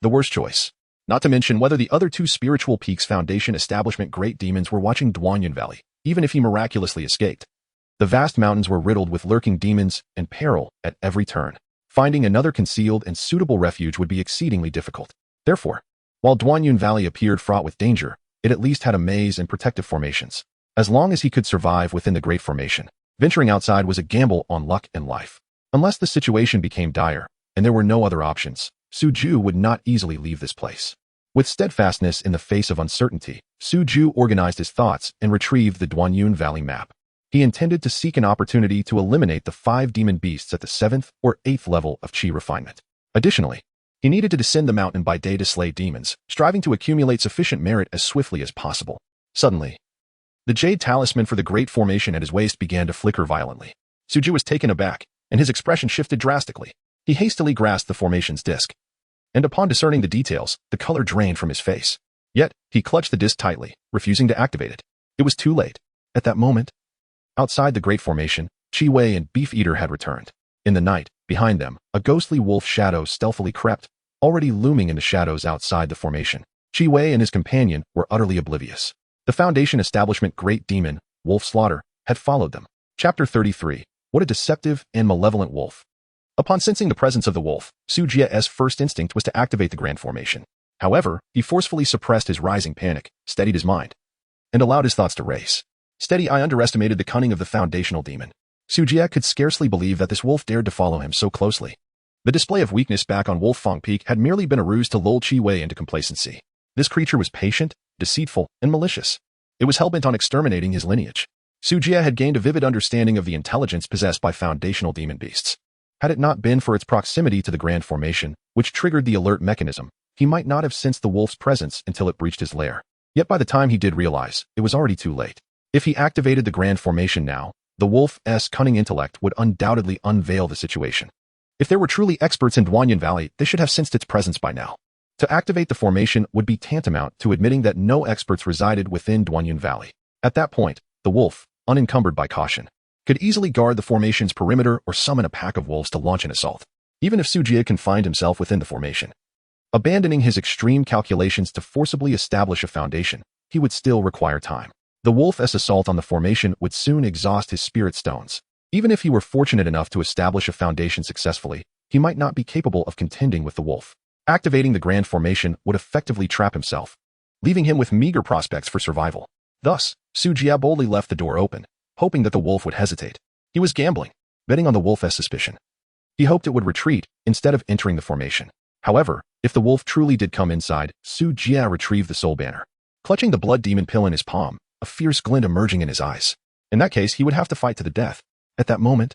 The worst choice. Not to mention whether the other two Spiritual Peaks Foundation establishment great demons were watching Duanyin Valley, even if he miraculously escaped. The vast mountains were riddled with lurking demons and peril at every turn. Finding another concealed and suitable refuge would be exceedingly difficult. Therefore, while Duanyin Valley appeared fraught with danger, it at least had a maze and protective formations. As long as he could survive within the Great Formation, venturing outside was a gamble on luck and life. Unless the situation became dire, and there were no other options, Suju would not easily leave this place. With steadfastness in the face of uncertainty, Suju organized his thoughts and retrieved the Duanyin Valley map. He intended to seek an opportunity to eliminate the 5 demon beasts at the 7th or 8th level of Qi refinement. Additionally, he needed to descend the mountain by day to slay demons, striving to accumulate sufficient merit as swiftly as possible. Suddenly, the jade talisman for the Great Formation at his waist began to flicker violently. Suju was taken aback, and his expression shifted drastically. He hastily grasped the formation's disc, and upon discerning the details, the color drained from his face. Yet, he clutched the disc tightly, refusing to activate it. It was too late. At that moment, outside the Great Formation, Chi Wei and Beef Eater had returned. In the night, behind them, a ghostly wolf shadow stealthily crept, already looming in the shadows outside the formation. Chi Wei and his companion were utterly oblivious. The Foundation establishment great demon, Wolf Slaughter, had followed them. Chapter 33. What a deceptive and malevolent wolf. Upon sensing the presence of the wolf, Su Jie's first instinct was to activate the Grand Formation. However, he forcefully suppressed his rising panic, steadied his mind, and allowed his thoughts to race. Steady, I underestimated the cunning of the foundational demon. Su Jie could scarcely believe that this wolf dared to follow him so closely. The display of weakness back on Wolfang Peak had merely been a ruse to lull Qi Wei into complacency. This creature was patient, deceitful, and malicious. It was hell-bent on exterminating his lineage. Su Jie had gained a vivid understanding of the intelligence possessed by foundational demon beasts. Had it not been for its proximity to the Grand Formation, which triggered the alert mechanism, he might not have sensed the wolf's presence until it breached his lair. Yet by the time he did realize, it was already too late. If he activated the Grand Formation now, the wolf's cunning intellect would undoubtedly unveil the situation. If there were truly experts in Duanyan Valley, they should have sensed its presence by now. To activate the formation would be tantamount to admitting that no experts resided within Duanyan Valley. At that point, the wolf, unencumbered by caution, could easily guard the formation's perimeter or summon a pack of wolves to launch an assault, even if Su Jie confined himself within the formation. Abandoning his extreme calculations to forcibly establish a foundation, he would still require time. The wolf's assault on the formation would soon exhaust his spirit stones. Even if he were fortunate enough to establish a foundation successfully, he might not be capable of contending with the wolf. Activating the Grand Formation would effectively trap himself, leaving him with meager prospects for survival. Thus, Su Jie boldly left the door open, hoping that the wolf would hesitate. He was gambling, betting on the wolf's suspicion. He hoped it would retreat instead of entering the formation. However, if the wolf truly did come inside, Su Jie retrieved the soul banner. Clutching the blood demon pill in his palm, a fierce glint emerging in his eyes. In that case, he would have to fight to the death. At that moment,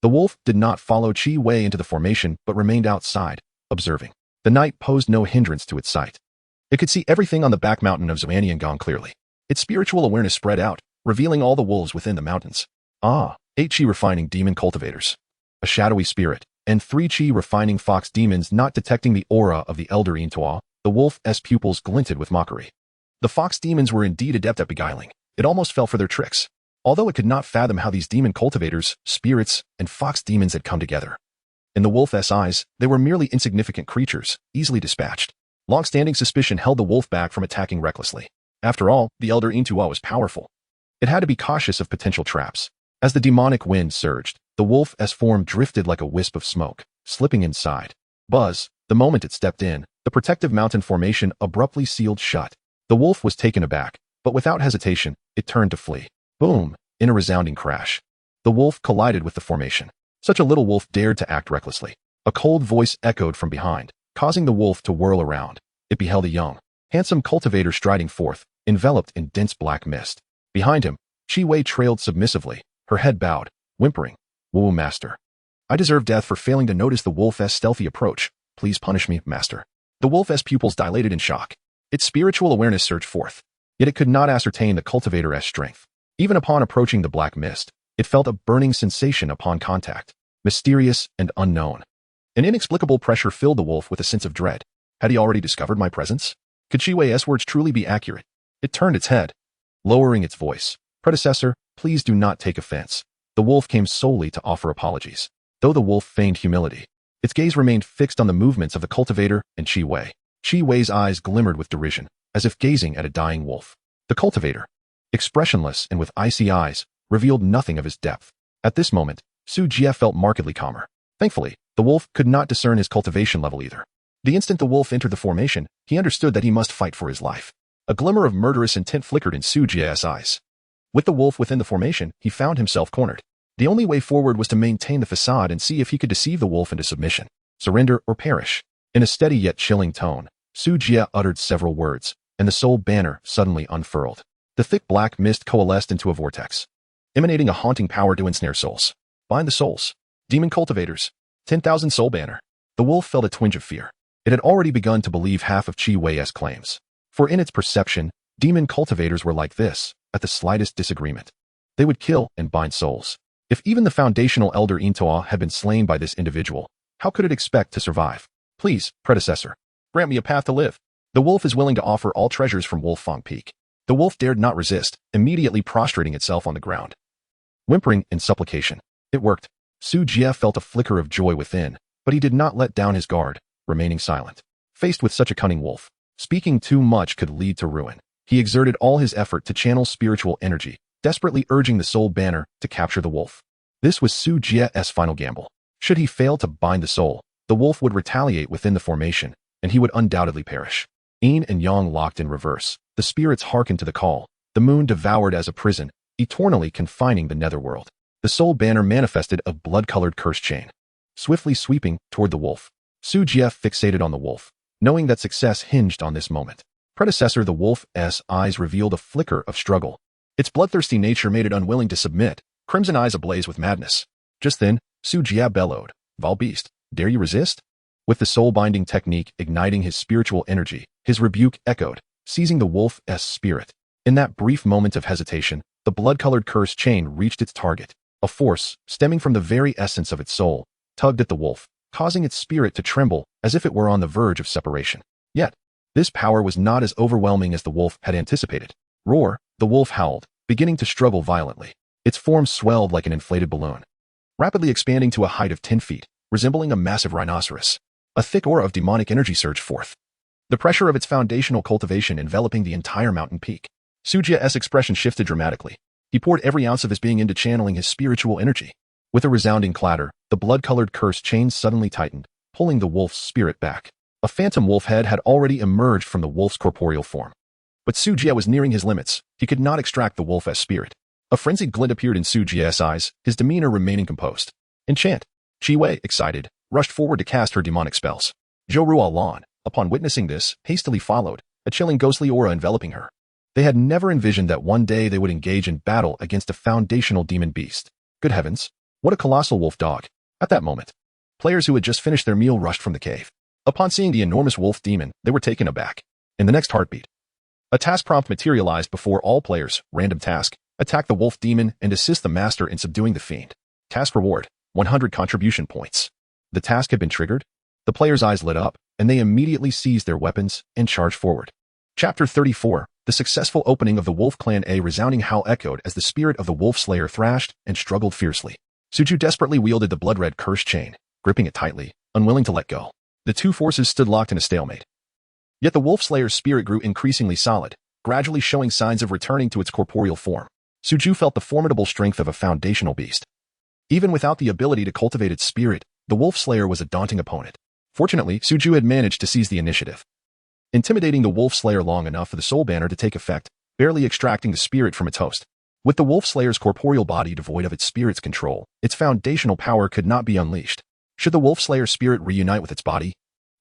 the wolf did not follow Qi Wei into the formation but remained outside, observing. The night posed no hindrance to its sight. It could see everything on the back mountain of Xuanyangong clearly. Its spiritual awareness spread out, revealing all the wolves within the mountains. 8 Qi refining demon cultivators, a shadowy spirit, and 3 Qi refining fox demons not detecting the aura of the elder Yintua. The wolf's pupils glinted with mockery. The fox demons were indeed adept at beguiling. It almost fell for their tricks, although it could not fathom how these demon cultivators, spirits, and fox demons had come together. In the wolf's eyes, they were merely insignificant creatures, easily dispatched. Long-standing suspicion held the wolf back from attacking recklessly. After all, the elder Yintua was powerful. It had to be cautious of potential traps. As the demonic wind surged, the wolf's form drifted like a wisp of smoke, slipping inside. Buzz, the moment it stepped in, the protective mountain formation abruptly sealed shut. The wolf was taken aback, but without hesitation, it turned to flee. Boom! In a resounding crash. The wolf collided with the formation. Such a little wolf dared to act recklessly. A cold voice echoed from behind, causing the wolf to whirl around. It beheld a young, handsome cultivator striding forth, enveloped in dense black mist. Behind him, Qi Wei trailed submissively, her head bowed, whimpering. Woo, master. I deserve death for failing to notice the wolf's stealthy approach. Please punish me, master. The wolf's pupils dilated in shock. Its spiritual awareness surged forth. Yet it could not ascertain the cultivator's strength. Even upon approaching the black mist, it felt a burning sensation upon contact, mysterious and unknown. An inexplicable pressure filled the wolf with a sense of dread. Had he already discovered my presence? Could Qi Wei's words truly be accurate? It turned its head, lowering its voice. Predecessor, please do not take offense. The wolf came solely to offer apologies. Though the wolf feigned humility, its gaze remained fixed on the movements of the cultivator and Qi Wei. Qi Wei's eyes glimmered with derision, as if gazing at a dying wolf. The cultivator, expressionless and with icy eyes, revealed nothing of his depth. At this moment, Su Jie felt markedly calmer. Thankfully, the wolf could not discern his cultivation level either. The instant the wolf entered the formation, he understood that he must fight for his life. A glimmer of murderous intent flickered in Su Jie's eyes. With the wolf within the formation, he found himself cornered. The only way forward was to maintain the facade and see if he could deceive the wolf into submission. Surrender or perish. In a steady yet chilling tone, Su Jie uttered several words, and the soul banner suddenly unfurled. The thick black mist coalesced into a vortex, emanating a haunting power to ensnare souls. Bind the souls. Demon cultivators. 10,000 soul banner. The wolf felt a twinge of fear. It had already begun to believe half of Qi Wei's claims. For in its perception, demon cultivators were like this, at the slightest disagreement. They would kill and bind souls. If even the foundational elder Yintua had been slain by this individual, how could it expect to survive? Please, predecessor, grant me a path to live. The wolf is willing to offer all treasures from Wolfang Peak. The wolf dared not resist, immediately prostrating itself on the ground. Whimpering in supplication. It worked. Su Jie felt a flicker of joy within, but he did not let down his guard, remaining silent. Faced with such a cunning wolf, speaking too much could lead to ruin. He exerted all his effort to channel spiritual energy, desperately urging the soul banner to capture the wolf. This was Su Jie's final gamble. Should he fail to bind the soul, the wolf would retaliate within the formation, and he would undoubtedly perish. Yin and Yang locked in reverse. The spirits hearkened to the call. The moon devoured as a prison, eternally confining the netherworld. The soul banner manifested a blood-colored curse chain, swiftly sweeping toward the wolf. Su Jie fixated on the wolf, knowing that success hinged on this moment. Predecessor, the wolf's eyes revealed a flicker of struggle. Its bloodthirsty nature made it unwilling to submit, crimson eyes ablaze with madness. Just then, Su Jie bellowed, "Val Beast, dare you resist?" With the soul-binding technique igniting his spiritual energy, his rebuke echoed, seizing the wolf's spirit. In that brief moment of hesitation, the blood-colored curse chain reached its target. A force, stemming from the very essence of its soul, tugged at the wolf, causing its spirit to tremble as if it were on the verge of separation. Yet, this power was not as overwhelming as the wolf had anticipated. Roar, the wolf howled, beginning to struggle violently. Its form swelled like an inflated balloon, rapidly expanding to a height of 10 feet, resembling a massive rhinoceros. A thick aura of demonic energy surged forth, the pressure of its foundational cultivation enveloping the entire mountain peak. Su Jie's expression shifted dramatically. He poured every ounce of his being into channeling his spiritual energy. With a resounding clatter, the blood-colored curse chain suddenly tightened, pulling the wolf's spirit back. A phantom wolf head had already emerged from the wolf's corporeal form. But Su Jie was nearing his limits. He could not extract the wolf as spirit. A frenzied glint appeared in Su Jie's eyes, his demeanor remaining composed. Enchant. Qi Wei, excited, rushed forward to cast her demonic spells. Zhou Ruolan, upon witnessing this, hastily followed, a chilling ghostly aura enveloping her. They had never envisioned that one day they would engage in battle against a foundational demon beast. Good heavens, what a colossal wolf dog. At that moment, players who had just finished their meal rushed from the cave. Upon seeing the enormous wolf demon, they were taken aback. In the next heartbeat, a task prompt materialized before all players. Random task: attack the wolf demon and assist the master in subduing the fiend. Task reward: 100 contribution points. The task had been triggered. The players' eyes lit up, and they immediately seized their weapons and charged forward. Chapter 34. The successful opening of the Wolf Clan. A resounding howl echoed as the spirit of the Wolf Slayer thrashed and struggled fiercely. Suju desperately wielded the blood-red curse chain, gripping it tightly, unwilling to let go. The two forces stood locked in a stalemate. Yet the Wolf Slayer's spirit grew increasingly solid, gradually showing signs of returning to its corporeal form. Suju felt the formidable strength of a foundational beast. Even without the ability to cultivate its spirit, the Wolf Slayer was a daunting opponent. Fortunately, Suju had managed to seize the initiative, intimidating the Wolf Slayer long enough for the soul banner to take effect, barely extracting the spirit from its host. With the Wolf Slayer's corporeal body devoid of its spirit's control, its foundational power could not be unleashed. Should the Wolf Slayer's spirit reunite with its body,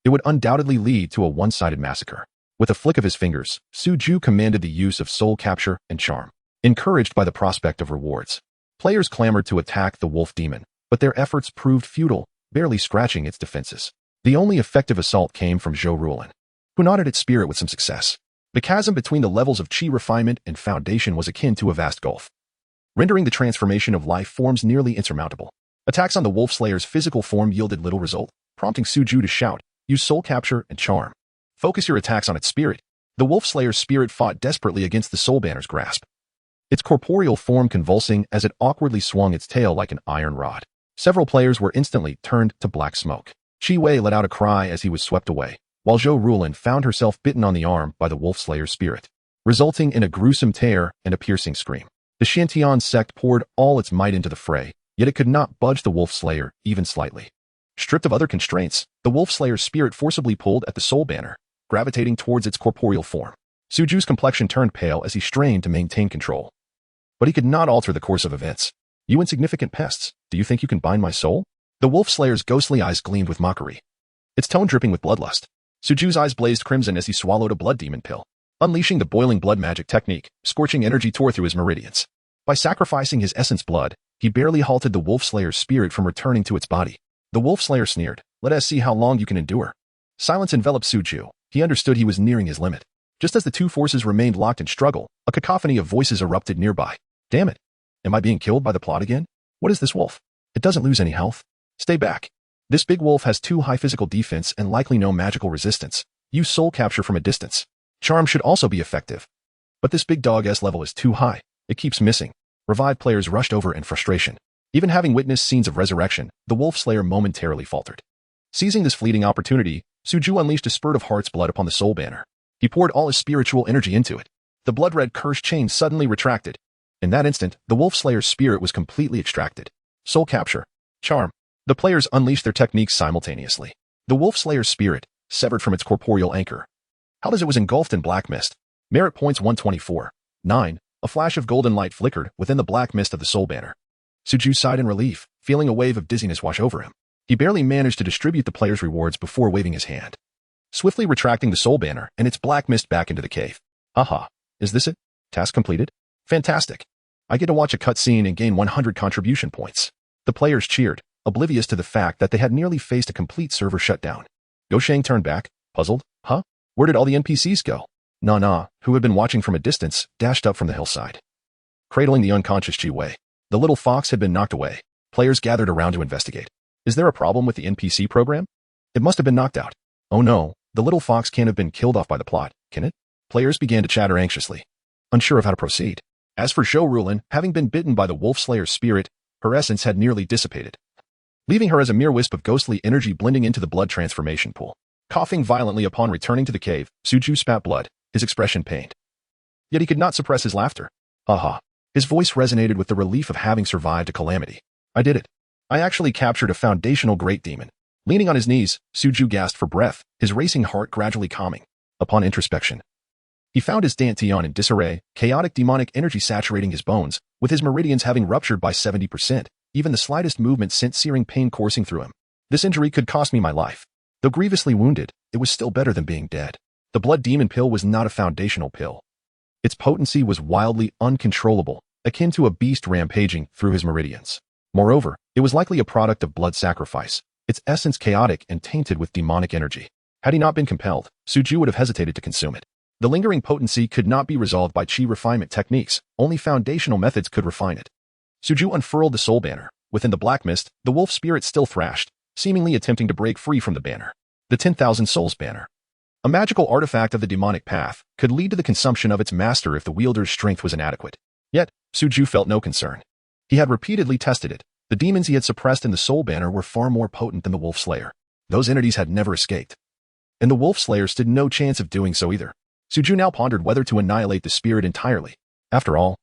it would undoubtedly lead to a one-sided massacre. With a flick of his fingers, Suju commanded the use of soul capture and charm. Encouraged by the prospect of rewards, players clamored to attack the wolf demon, but their efforts proved futile, barely scratching its defenses. The only effective assault came from Zhou Ruolin, who nodded its spirit with some success. The chasm between the levels of chi refinement and foundation was akin to a vast gulf, rendering the transformation of life forms nearly insurmountable. Attacks on the Wolf Slayer's physical form yielded little result, prompting Suju to shout, "Use soul capture and charm. Focus your attacks on its spirit." The Wolf Slayer's spirit fought desperately against the soul banner's grasp, its corporeal form convulsing as it awkwardly swung its tail like an iron rod. Several players were instantly turned to black smoke. Qi Wei let out a cry as he was swept away, while Zhou Ruolin found herself bitten on the arm by the Wolf Slayer's spirit, resulting in a gruesome tear and a piercing scream. The Shantian sect poured all its might into the fray, yet it could not budge the Wolf Slayer even slightly. Stripped of other constraints, the Wolf Slayer's spirit forcibly pulled at the soul banner, gravitating towards its corporeal form. Suju's complexion turned pale as he strained to maintain control. But he could not alter the course of events. "You insignificant pests, do you think you can bind my soul?" The Wolf Slayer's ghostly eyes gleamed with mockery, its tone dripping with bloodlust. Suju's eyes blazed crimson as he swallowed a blood demon pill, unleashing the boiling blood magic technique. Scorching energy tore through his meridians. By sacrificing his essence blood, he barely halted the Wolf Slayer's spirit from returning to its body. The Wolf Slayer sneered, "Let us see how long you can endure." Silence enveloped Suju. He understood he was nearing his limit. Just as the two forces remained locked in struggle, a cacophony of voices erupted nearby. "Damn it! Am I being killed by the plot again? What is this wolf? It doesn't lose any health. Stay back. This big wolf has too high physical defense and likely no magical resistance. Use soul capture from a distance. Charm should also be effective. But this big dog's level is too high. It keeps missing." Revived players rushed over in frustration. Even having witnessed scenes of resurrection, the Wolf Slayer momentarily faltered. Seizing this fleeting opportunity, Suju unleashed a spurt of heart's blood upon the soul banner. He poured all his spiritual energy into it. The blood-red curse chain suddenly retracted. In that instant, the Wolf Slayer's spirit was completely extracted. Soul capture. Charm. The players unleashed their techniques simultaneously. The Wolf Slayer's spirit, severed from its corporeal anchor, held as it was engulfed in black mist. Merit points 124. 9. A flash of golden light flickered within the black mist of the soul banner. Suju sighed in relief, feeling a wave of dizziness wash over him. He barely managed to distribute the player's rewards before waving his hand, swiftly retracting the soul banner and its black mist back into the cave. Aha. Is this it? Task completed? Fantastic. I get to watch a cutscene and gain 100 contribution points. The players cheered, oblivious to the fact that they had nearly faced a complete server shutdown. Gosheng turned back, puzzled. Huh? Where did all the NPCs go? Nana, who had been watching from a distance, dashed up from the hillside, cradling the unconscious Chi Wei. The little fox had been knocked away. Players gathered around to investigate. Is there a problem with the NPC program? It must have been knocked out. Oh no, the little fox can't have been killed off by the plot, can it? Players began to chatter anxiously, unsure of how to proceed. As for Zhou Rulin, having been bitten by the Wolf Slayer's spirit, her essence had nearly dissipated, leaving her as a mere wisp of ghostly energy blending into the blood transformation pool. Coughing violently upon returning to the cave, Suju spat blood, his expression pained. Yet he could not suppress his laughter. Haha. His voice resonated with the relief of having survived a calamity. I did it. I actually captured a foundational great demon. Leaning on his knees, Suju gasped for breath, his racing heart gradually calming. Upon introspection, he found his Dantian in disarray, chaotic demonic energy saturating his bones, with his meridians having ruptured by 70%, even the slightest movement sent searing pain coursing through him. This injury could cost me my life. Though grievously wounded, it was still better than being dead. The blood demon pill was not a foundational pill. Its potency was wildly uncontrollable, akin to a beast rampaging through his meridians. Moreover, it was likely a product of blood sacrifice, its essence chaotic and tainted with demonic energy. Had he not been compelled, Suju would have hesitated to consume it. The lingering potency could not be resolved by chi refinement techniques, only foundational methods could refine it. Suju unfurled the soul banner. Within the black mist, the wolf spirit still thrashed, seemingly attempting to break free from the banner. The 10,000 Souls banner, a magical artifact of the demonic path, could lead to the consumption of its master if the wielder's strength was inadequate. Yet, Suju felt no concern. He had repeatedly tested it. The demons he had suppressed in the soul banner were far more potent than the Wolf Slayer. Those entities had never escaped, and the Wolf Slayer stood no chance of doing so either. Suju now pondered whether to annihilate the spirit entirely. After all,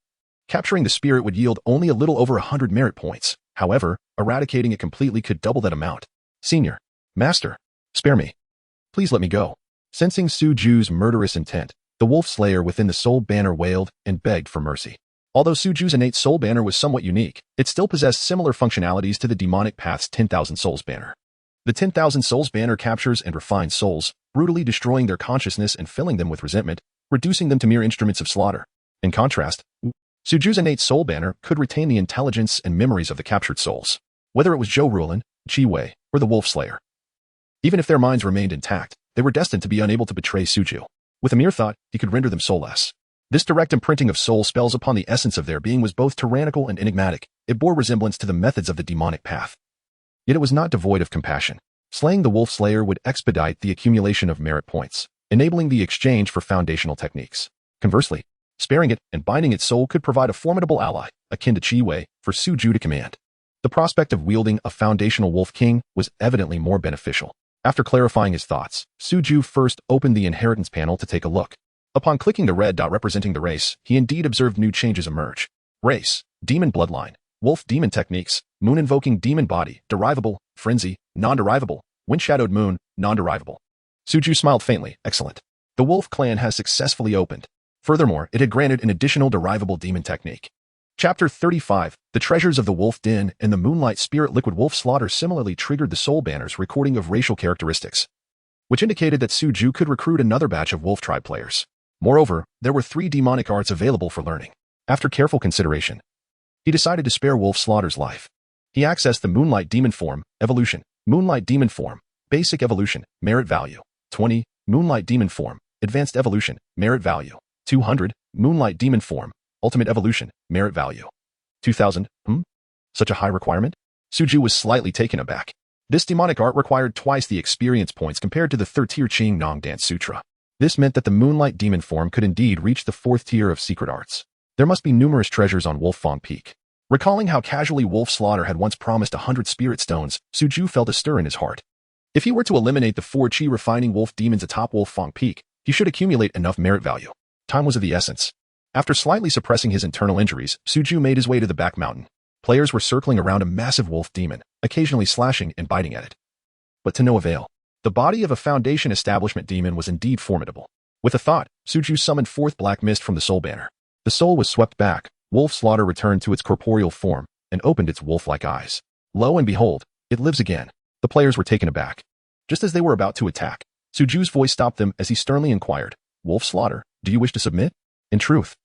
capturing the spirit would yield only a little over 100 merit points. However, eradicating it completely could double that amount. Senior, Master, spare me. Please let me go. Sensing Suju's murderous intent, the Wolf Slayer within the soul banner wailed and begged for mercy. Although Suju's innate soul banner was somewhat unique, it still possessed similar functionalities to the demonic path's 10,000 Souls banner. The 10,000 Souls banner captures and refines souls, brutally destroying their consciousness and filling them with resentment, reducing them to mere instruments of slaughter. In contrast, Suju's innate soul banner could retain the intelligence and memories of the captured souls, whether it was Zhou Rulin, Chi Wei, or the Wolf Slayer. Even if their minds remained intact, they were destined to be unable to betray Suju. With a mere thought, he could render them soulless. This direct imprinting of soul spells upon the essence of their being was both tyrannical and enigmatic. It bore resemblance to the methods of the demonic path. Yet it was not devoid of compassion. Slaying the Wolf Slayer would expedite the accumulation of merit points, enabling the exchange for foundational techniques. Conversely, sparing it and binding its soul could provide a formidable ally, akin to Chi Wei, for Suju to command. The prospect of wielding a foundational Wolf King was evidently more beneficial. After clarifying his thoughts, Suju first opened the inheritance panel to take a look. Upon clicking the red dot representing the race, he indeed observed new changes emerge. Race, Demon Bloodline, Wolf Demon Techniques, Moon Invoking Demon Body, Derivable, Frenzy, Non-Derivable, Wind-Shadowed Moon, Non-Derivable. Suju smiled faintly. Excellent. The Wolf Clan has successfully opened. Furthermore, it had granted an additional derivable demon technique. Chapter 35, The Treasures of the Wolf Den and the Moonlight Spirit Liquid Wolf Slaughter similarly triggered the Soul Banner's recording of racial characteristics, which indicated that Suju could recruit another batch of Wolf Tribe players. Moreover, there were 3 demonic arts available for learning. After careful consideration, he decided to spare Wolf Slaughter's life. He accessed the Moonlight Demon Form, Evolution, Moonlight Demon Form, Basic Evolution, Merit Value, 20, Moonlight Demon Form, Advanced Evolution, Merit Value, 200, Moonlight Demon Form, Ultimate Evolution, Merit Value, 2000, Such a high requirement? Suju was slightly taken aback. This demonic art required twice the experience points compared to the 3rd tier Qing Nong Dance Sutra. This meant that the Moonlight Demon Form could indeed reach the 4th tier of secret arts. There must be numerous treasures on Wolf Fong Peak. Recalling how casually Wolf Slaughter had once promised 100 spirit stones, Suju felt a stir in his heart. If he were to eliminate the 4 chi refining wolf demons atop Wolf Fong Peak, he should accumulate enough merit value. Time was of the essence. After slightly suppressing his internal injuries, Suju made his way to the back mountain. Players were circling around a massive wolf demon, occasionally slashing and biting at it. But to no avail. The body of a Foundation Establishment demon was indeed formidable. With a thought, Suju summoned forth black mist from the soul banner. The soul was swept back, wolf slaughter returned to its corporeal form, and opened its wolf-like eyes. Lo and behold, it lives again. The players were taken aback. Just as they were about to attack, Suju's voice stopped them as he sternly inquired, "Wolf Slaughter, do you wish to submit?" In truth,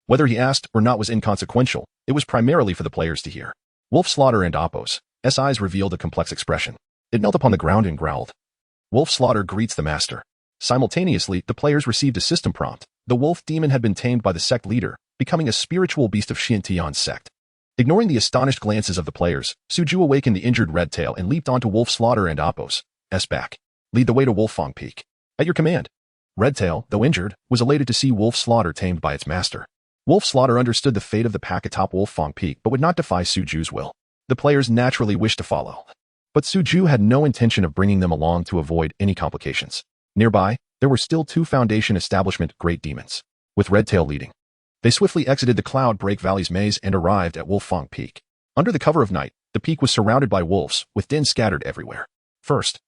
whether he asked or not was inconsequential, it was primarily for the players to hear. Wolf Slaughter and Apos' eyes revealed a complex expression. It knelt upon the ground and growled. Wolf Slaughter greets the master. Simultaneously, the players received a system prompt. The wolf demon had been tamed by the sect leader, becoming a spiritual beast of Xiantian's sect. Ignoring the astonished glances of the players, Suju awakened the injured Redtail and leaped onto Wolf Slaughter and Apos' back. Lead the way to Wolfang Peak. At your command. Redtail, though injured, was elated to see Wolf Slaughter tamed by its master. Wolf Slaughter understood the fate of the pack atop Wolfang Peak but would not defy Suju's will. The players naturally wished to follow. But Suju had no intention of bringing them along to avoid any complications. Nearby, there were still 2 Foundation Establishment Great Demons, with Redtail leading. They swiftly exited the Cloud Break Valley's maze and arrived at Wolfang Peak. Under the cover of night, the peak was surrounded by wolves, with den scattered everywhere. First,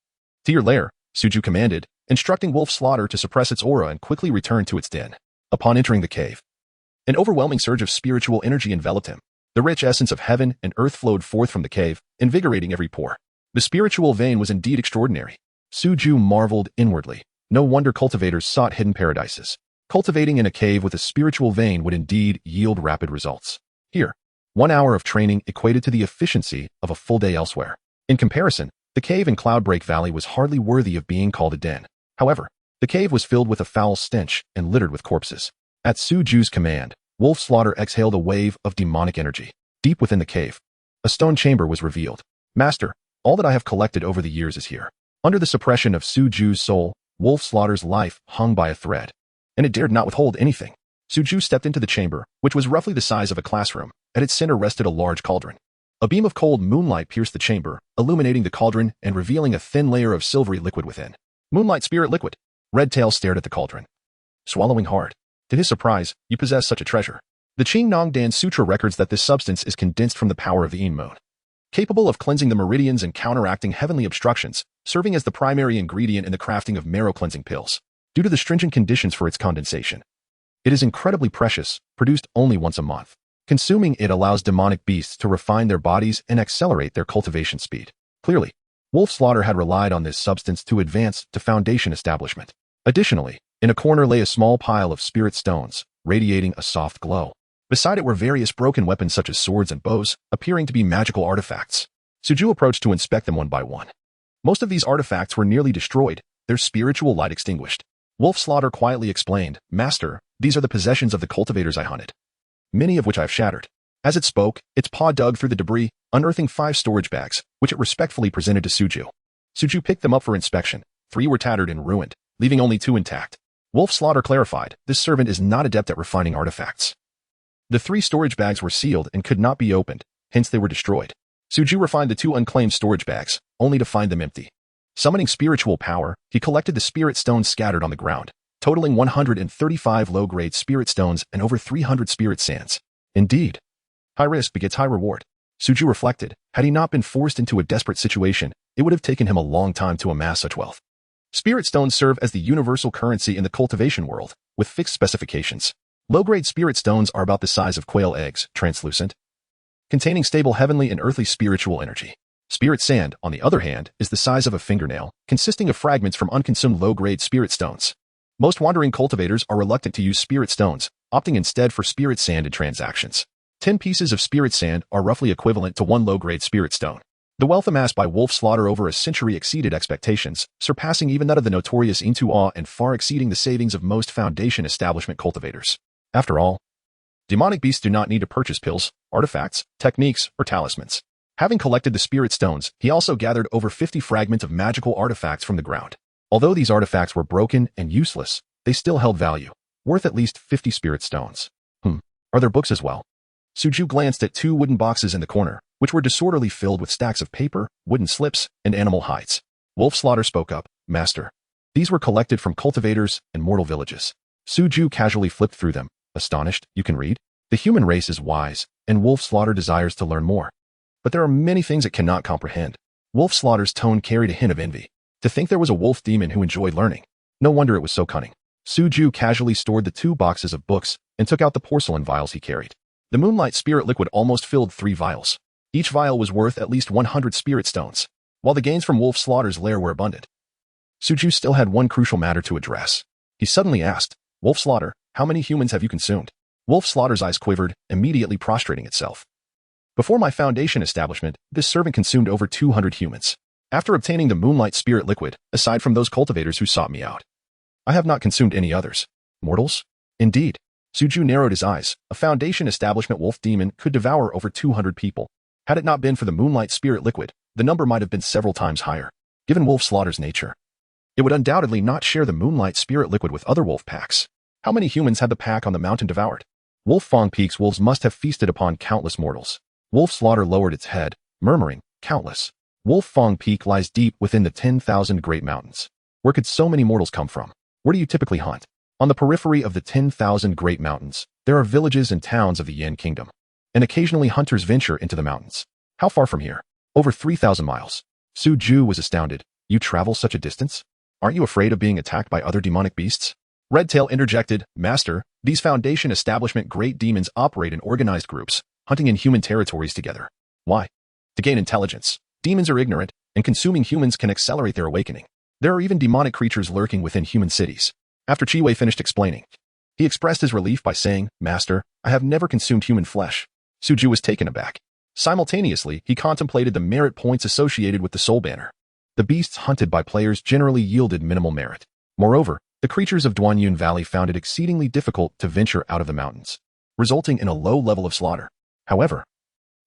to your lair, Suju commanded, instructing Wolf Slaughter to suppress its aura and quickly return to its den. Upon entering the cave, an overwhelming surge of spiritual energy enveloped him. The rich essence of heaven and earth flowed forth from the cave, invigorating every pore. The spiritual vein was indeed extraordinary. Suju marveled inwardly. No wonder cultivators sought hidden paradises. Cultivating in a cave with a spiritual vein would indeed yield rapid results. Here, 1 hour of training equated to the efficiency of a full day elsewhere. In comparison, the cave in Cloudbreak Valley was hardly worthy of being called a den. However, the cave was filled with a foul stench and littered with corpses. At Suju's command, Wolf Slaughter exhaled a wave of demonic energy. Deep within the cave, a stone chamber was revealed. Master, all that I have collected over the years is here. Under the suppression of Suju's soul, Wolf Slaughter's life hung by a thread, and it dared not withhold anything. Suju stepped into the chamber, which was roughly the size of a classroom. At its center rested a large cauldron. A beam of cold moonlight pierced the chamber, illuminating the cauldron and revealing a thin layer of silvery liquid within. Moonlight spirit liquid. Redtail stared at the cauldron, swallowing hard. To his surprise, you possess such a treasure. The Qingnong Dan Sutra records that this substance is condensed from the power of the Yin Moon, capable of cleansing the meridians and counteracting heavenly obstructions, serving as the primary ingredient in the crafting of marrow-cleansing pills. Due to the stringent conditions for its condensation, it is incredibly precious, produced only once a month. Consuming it allows demonic beasts to refine their bodies and accelerate their cultivation speed. Clearly, Wolf Slaughter had relied on this substance to advance to Foundation Establishment. Additionally, in a corner lay a small pile of spirit stones, radiating a soft glow. Beside it were various broken weapons such as swords and bows, appearing to be magical artifacts. Suju approached to inspect them one by one. Most of these artifacts were nearly destroyed, their spiritual light extinguished. Wolf Slaughter quietly explained, "Master, these are the possessions of the cultivators I hunted, many of which I've shattered." As it spoke, its paw dug through the debris, unearthing 5 storage bags, which it respectfully presented to Suju. Suju picked them up for inspection. 3 were tattered and ruined, leaving only 2 intact. Wolf Slaughter clarified, this servant is not adept at refining artifacts. The 3 storage bags were sealed and could not be opened, hence they were destroyed. Suju refined the 2 unclaimed storage bags, only to find them empty. Summoning spiritual power, he collected the spirit stones scattered on the ground, totaling 135 low-grade spirit stones and over 300 spirit sands. Indeed, high risk begets high reward. Suju reflected, had he not been forced into a desperate situation, it would have taken him a long time to amass such wealth. Spirit stones serve as the universal currency in the cultivation world, with fixed specifications. Low-grade spirit stones are about the size of quail eggs, translucent, containing stable heavenly and earthly spiritual energy. Spirit sand, on the other hand, is the size of a fingernail, consisting of fragments from unconsumed low-grade spirit stones. Most wandering cultivators are reluctant to use spirit stones, opting instead for spirit sand in transactions. 10 pieces of spirit sand are roughly equivalent to 1 low-grade spirit stone. The wealth amassed by Wolf Slaughter over a century exceeded expectations, surpassing even that of the notorious Intuo and far exceeding the savings of most Foundation Establishment cultivators. After all, demonic beasts do not need to purchase pills, artifacts, techniques, or talismans. Having collected the spirit stones, he also gathered over 50 fragments of magical artifacts from the ground. Although these artifacts were broken and useless, they still held value, worth at least 50 spirit stones. Are there books as well? Suju glanced at 2 wooden boxes in the corner, which were disorderly filled with stacks of paper, wooden slips, and animal hides. Wolf Slaughter spoke up, "Master, these were collected from cultivators and mortal villages." Suju casually flipped through them, astonished. "You can read?" The human race is wise, and Wolf Slaughter desires to learn more. But there are many things it cannot comprehend. Wolf Slaughter's tone carried a hint of envy. To think there was a wolf demon who enjoyed learning. No wonder it was so cunning. Suju casually stored the 2 boxes of books and took out the porcelain vials he carried. The Moonlight Spirit liquid almost filled 3 vials. Each vial was worth at least 100 spirit stones, while the gains from Wolf Slaughter's lair were abundant. Suju still had one crucial matter to address. He suddenly asked, "Wolf Slaughter, how many humans have you consumed?" Wolf Slaughter's eyes quivered, immediately prostrating itself. "Before my foundation establishment, this servant consumed over 200 humans. After obtaining the Moonlight Spirit liquid, aside from those cultivators who sought me out, I have not consumed any others." "Mortals?" "Indeed." Suju narrowed his eyes. A foundation establishment wolf demon could devour over 200 people. Had it not been for the Moonlight Spirit liquid, the number might have been several times higher. Given Wolf Slaughter's nature, it would undoubtedly not share the Moonlight Spirit liquid with other wolf packs. How many humans had the pack on the mountain devoured? Wolf Fong Peak's wolves must have feasted upon countless mortals. Wolf Slaughter lowered its head, murmuring, "Countless." Wolf Fong Peak lies deep within the 10,000 Great Mountains. Where could so many mortals come from? Where do you typically hunt? On the periphery of the 10,000 Great Mountains, there are villages and towns of the Yan Kingdom, and occasionally hunters venture into the mountains. How far from here? Over 3,000 miles. Suju was astounded. You travel such a distance? Aren't you afraid of being attacked by other demonic beasts? Redtail interjected, "Master, these Foundation establishment great demons operate in organized groups, hunting in human territories together. Why? To gain intelligence. Demons are ignorant, and consuming humans can accelerate their awakening. There are even demonic creatures lurking within human cities." After Chiwei finished explaining, he expressed his relief by saying, "Master, I have never consumed human flesh." Suju was taken aback. Simultaneously, he contemplated the merit points associated with the Soul Banner. The beasts hunted by players generally yielded minimal merit. Moreover, the creatures of Duanyun Valley found it exceedingly difficult to venture out of the mountains, resulting in a low level of slaughter. However,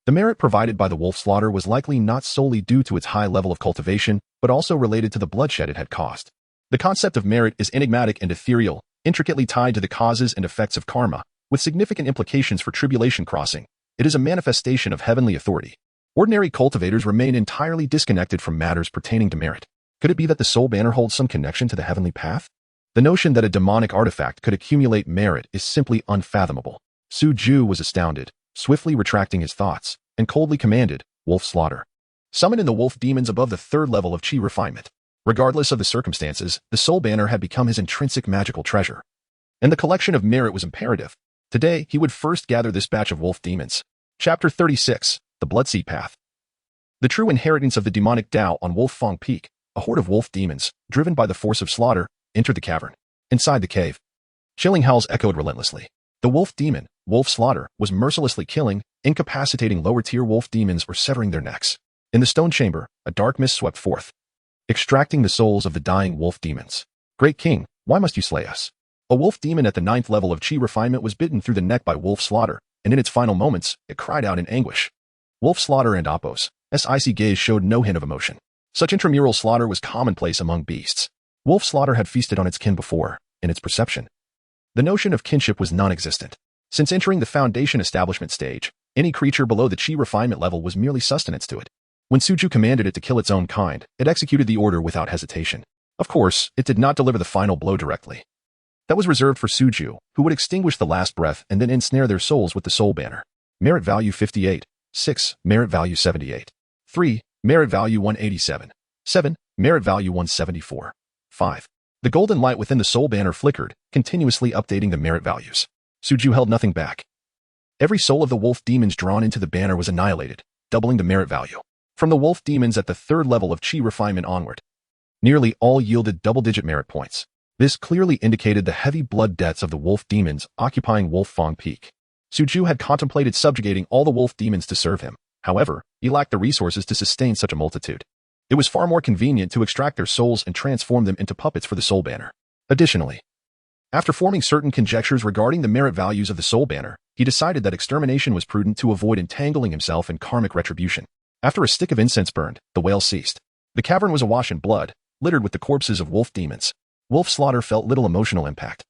the merit provided by the wolf slaughter was likely not solely due to its high level of cultivation, but also related to the bloodshed it had caused. The concept of merit is enigmatic and ethereal, intricately tied to the causes and effects of karma, with significant implications for tribulation crossing. It is a manifestation of heavenly authority. Ordinary cultivators remain entirely disconnected from matters pertaining to merit. Could it be that the Soul Banner holds some connection to the heavenly path? The notion that a demonic artifact could accumulate merit is simply unfathomable. Suju was astounded, swiftly retracting his thoughts, and coldly commanded, "Wolf Slaughter. Summon in the wolf demons above the 3rd level of Chi refinement." Regardless of the circumstances, the Soul Banner had become his intrinsic magical treasure, and the collection of merit was imperative. Today, he would first gather this batch of wolf demons. Chapter 36, The Bloodseed Path. The true inheritance of the demonic Tao on Wolf Fong Peak, a horde of wolf demons, driven by the force of slaughter, entered the cavern. Inside the cave, chilling howls echoed relentlessly. The wolf demon, Wolf Slaughter, was mercilessly killing, incapacitating lower-tier wolf demons or severing their necks. In the stone chamber, a dark mist swept forth, extracting the souls of the dying wolf demons. "Great King, why must you slay us?" A wolf demon at the 9th level of Chi refinement was bitten through the neck by Wolf Slaughter, and in its final moments, it cried out in anguish. Wolf Slaughter and Appo's icy gaze showed no hint of emotion. Such intramural slaughter was commonplace among beasts. Wolf Slaughter had feasted on its kin before, in its perception. The notion of kinship was non-existent. Since entering the Foundation establishment stage, any creature below the Chi refinement level was merely sustenance to it. When Suju commanded it to kill its own kind, it executed the order without hesitation. Of course, it did not deliver the final blow directly. That was reserved for Suju, who would extinguish the last breath and then ensnare their souls with the Soul Banner. Merit value 58. 6. Merit value 78. 3. Merit value 187. 7. Merit value 174. 5. The golden light within the Soul Banner flickered, continuously updating the merit values. Suju held nothing back. Every soul of the wolf demons drawn into the banner was annihilated, doubling the merit value. From the wolf demons at the 3rd level of Chi refinement onward, nearly all yielded double-digit merit points. This clearly indicated the heavy blood debts of the wolf demons occupying Wolf Fong Peak. Suju had contemplated subjugating all the wolf demons to serve him. However, he lacked the resources to sustain such a multitude. It was far more convenient to extract their souls and transform them into puppets for the Soul Banner. Additionally, after forming certain conjectures regarding the merit values of the Soul Banner, he decided that extermination was prudent to avoid entangling himself in karmic retribution. After a stick of incense burned, the wail ceased. The cavern was awash in blood, littered with the corpses of wolf demons. Wolf Slaughter felt little emotional impact,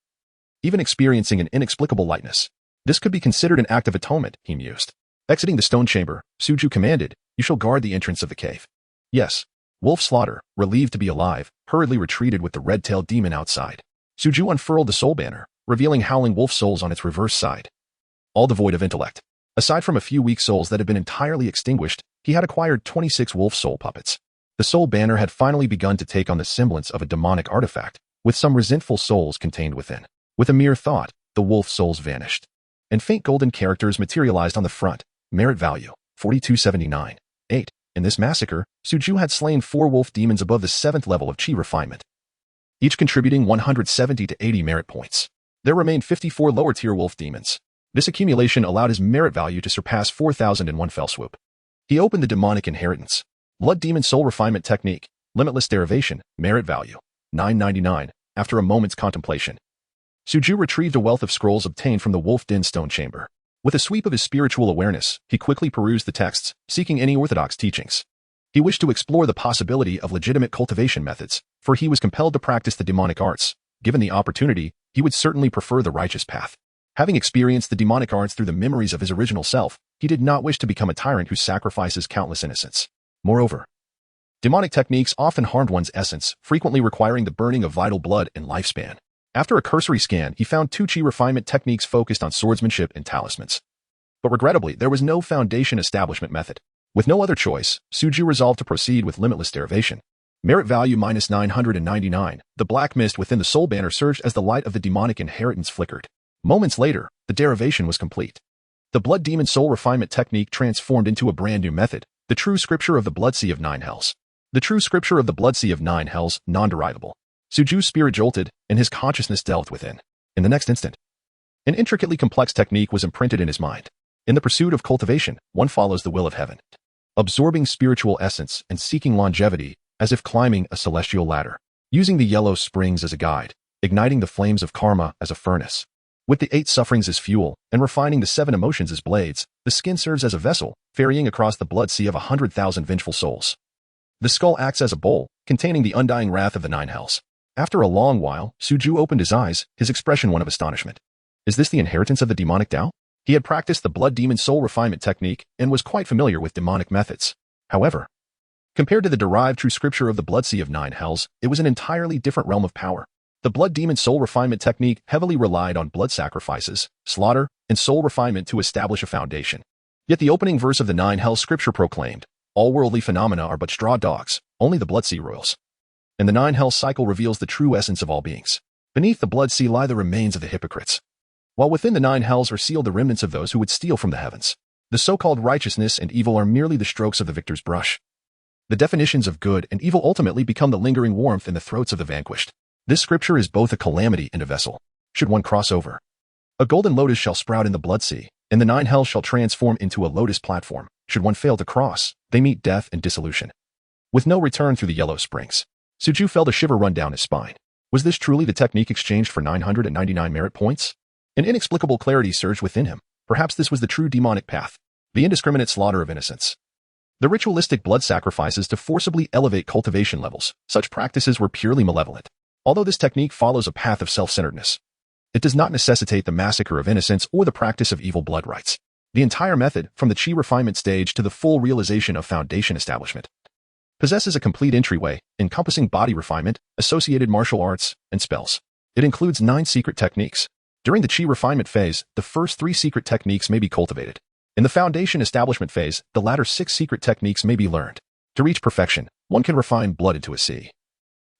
even experiencing an inexplicable lightness. This could be considered an act of atonement, he mused. Exiting the stone chamber, Suju commanded, "You shall guard the entrance of the cave." Yes. Wolf Slaughter, relieved to be alive, hurriedly retreated with the red-tailed demon outside. Suju unfurled the Soul Banner, revealing howling wolf souls on its reverse side, all devoid of intellect. Aside from a few weak souls that had been entirely extinguished, he had acquired 26 wolf soul puppets. The Soul Banner had finally begun to take on the semblance of a demonic artifact, with some resentful souls contained within. With a mere thought, the wolf souls vanished, and faint golden characters materialized on the front. Merit value, 4279. 8. In this massacre, Suju had slain 4 wolf demons above the 7th level of Qi refinement, each contributing 170 to 80 merit points. There remained 54 lower-tier wolf demons. This accumulation allowed his merit value to surpass 4,000 in one fell swoop. He opened the demonic inheritance. Blood Demon Soul Refinement Technique, Limitless Derivation, merit value, 999. After a moment's contemplation, Suju retrieved a wealth of scrolls obtained from the Wolf Den Stone Chamber. With a sweep of his spiritual awareness, he quickly perused the texts, seeking any orthodox teachings. He wished to explore the possibility of legitimate cultivation methods, for he was compelled to practice the demonic arts. Given the opportunity, he would certainly prefer the righteous path. Having experienced the demonic arts through the memories of his original self, he did not wish to become a tyrant who sacrifices countless innocents. Moreover, demonic techniques often harmed one's essence, frequently requiring the burning of vital blood and lifespan. After a cursory scan, he found 2 Qi refinement techniques focused on swordsmanship and talismans. But regrettably, there was no foundation establishment method. With no other choice, Suju resolved to proceed with limitless derivation. Merit value -999. The black mist within the soul banner surged as the light of the demonic inheritance flickered. Moments later, the derivation was complete. The Blood Demon Soul Refinement Technique transformed into a brand new method, the True Scripture of the Blood Sea of 9 Hells. The True Scripture of the Blood Sea of 9 Hells, non-derivable. Suju's spirit jolted, and his consciousness delved within. In the next instant, an intricately complex technique was imprinted in his mind. In the pursuit of cultivation, one follows the will of heaven, absorbing spiritual essence and seeking longevity as if climbing a celestial ladder, using the yellow springs as a guide, igniting the flames of karma as a furnace. With the 8 sufferings as fuel and refining the 7 emotions as blades, the skin serves as a vessel, ferrying across the blood sea of 100,000 vengeful souls. The skull acts as a bowl, containing the undying wrath of the 9 hells. After a long while, Suju opened his eyes, his expression one of astonishment. Is this the inheritance of the demonic Tao? He had practiced the Blood Demon Soul Refinement Technique and was quite familiar with demonic methods. However, compared to the derived True Scripture of the Blood Sea of 9 Hells, it was an entirely different realm of power. The Blood Demon Soul Refinement Technique heavily relied on blood sacrifices, slaughter, and soul refinement to establish a foundation. Yet the opening verse of the 9 Hells scripture proclaimed, all worldly phenomena are but straw dogs, only the Blood Sea rules. And the 9 Hells cycle reveals the true essence of all beings. Beneath the Blood Sea lie the remains of the hypocrites, while within the 9 Hells are sealed the remnants of those who would steal from the heavens. The so-called righteousness and evil are merely the strokes of the victor's brush. The definitions of good and evil ultimately become the lingering warmth in the throats of the vanquished. This scripture is both a calamity and a vessel. Should one cross over, a golden lotus shall sprout in the Blood Sea, and the 9 Hells shall transform into a lotus platform. Should one fail to cross, they meet death and dissolution, with no return through the yellow springs. Suju felt a shiver run down his spine. Was this truly the technique exchanged for 999 merit points? An inexplicable clarity surged within him. Perhaps this was the true demonic path, the indiscriminate slaughter of innocents, the ritualistic blood sacrifices to forcibly elevate cultivation levels. Such practices were purely malevolent. Although this technique follows a path of self-centeredness, it does not necessitate the massacre of innocents or the practice of evil blood rites. The entire method, from the Qi refinement stage to the full realization of foundation establishment, possesses a complete entryway, encompassing body refinement, associated martial arts, and spells. It includes 9 secret techniques. During the Qi refinement phase, the first 3 secret techniques may be cultivated. In the foundation establishment phase, the latter 6 secret techniques may be learned. To reach perfection, one can refine blood into a sea,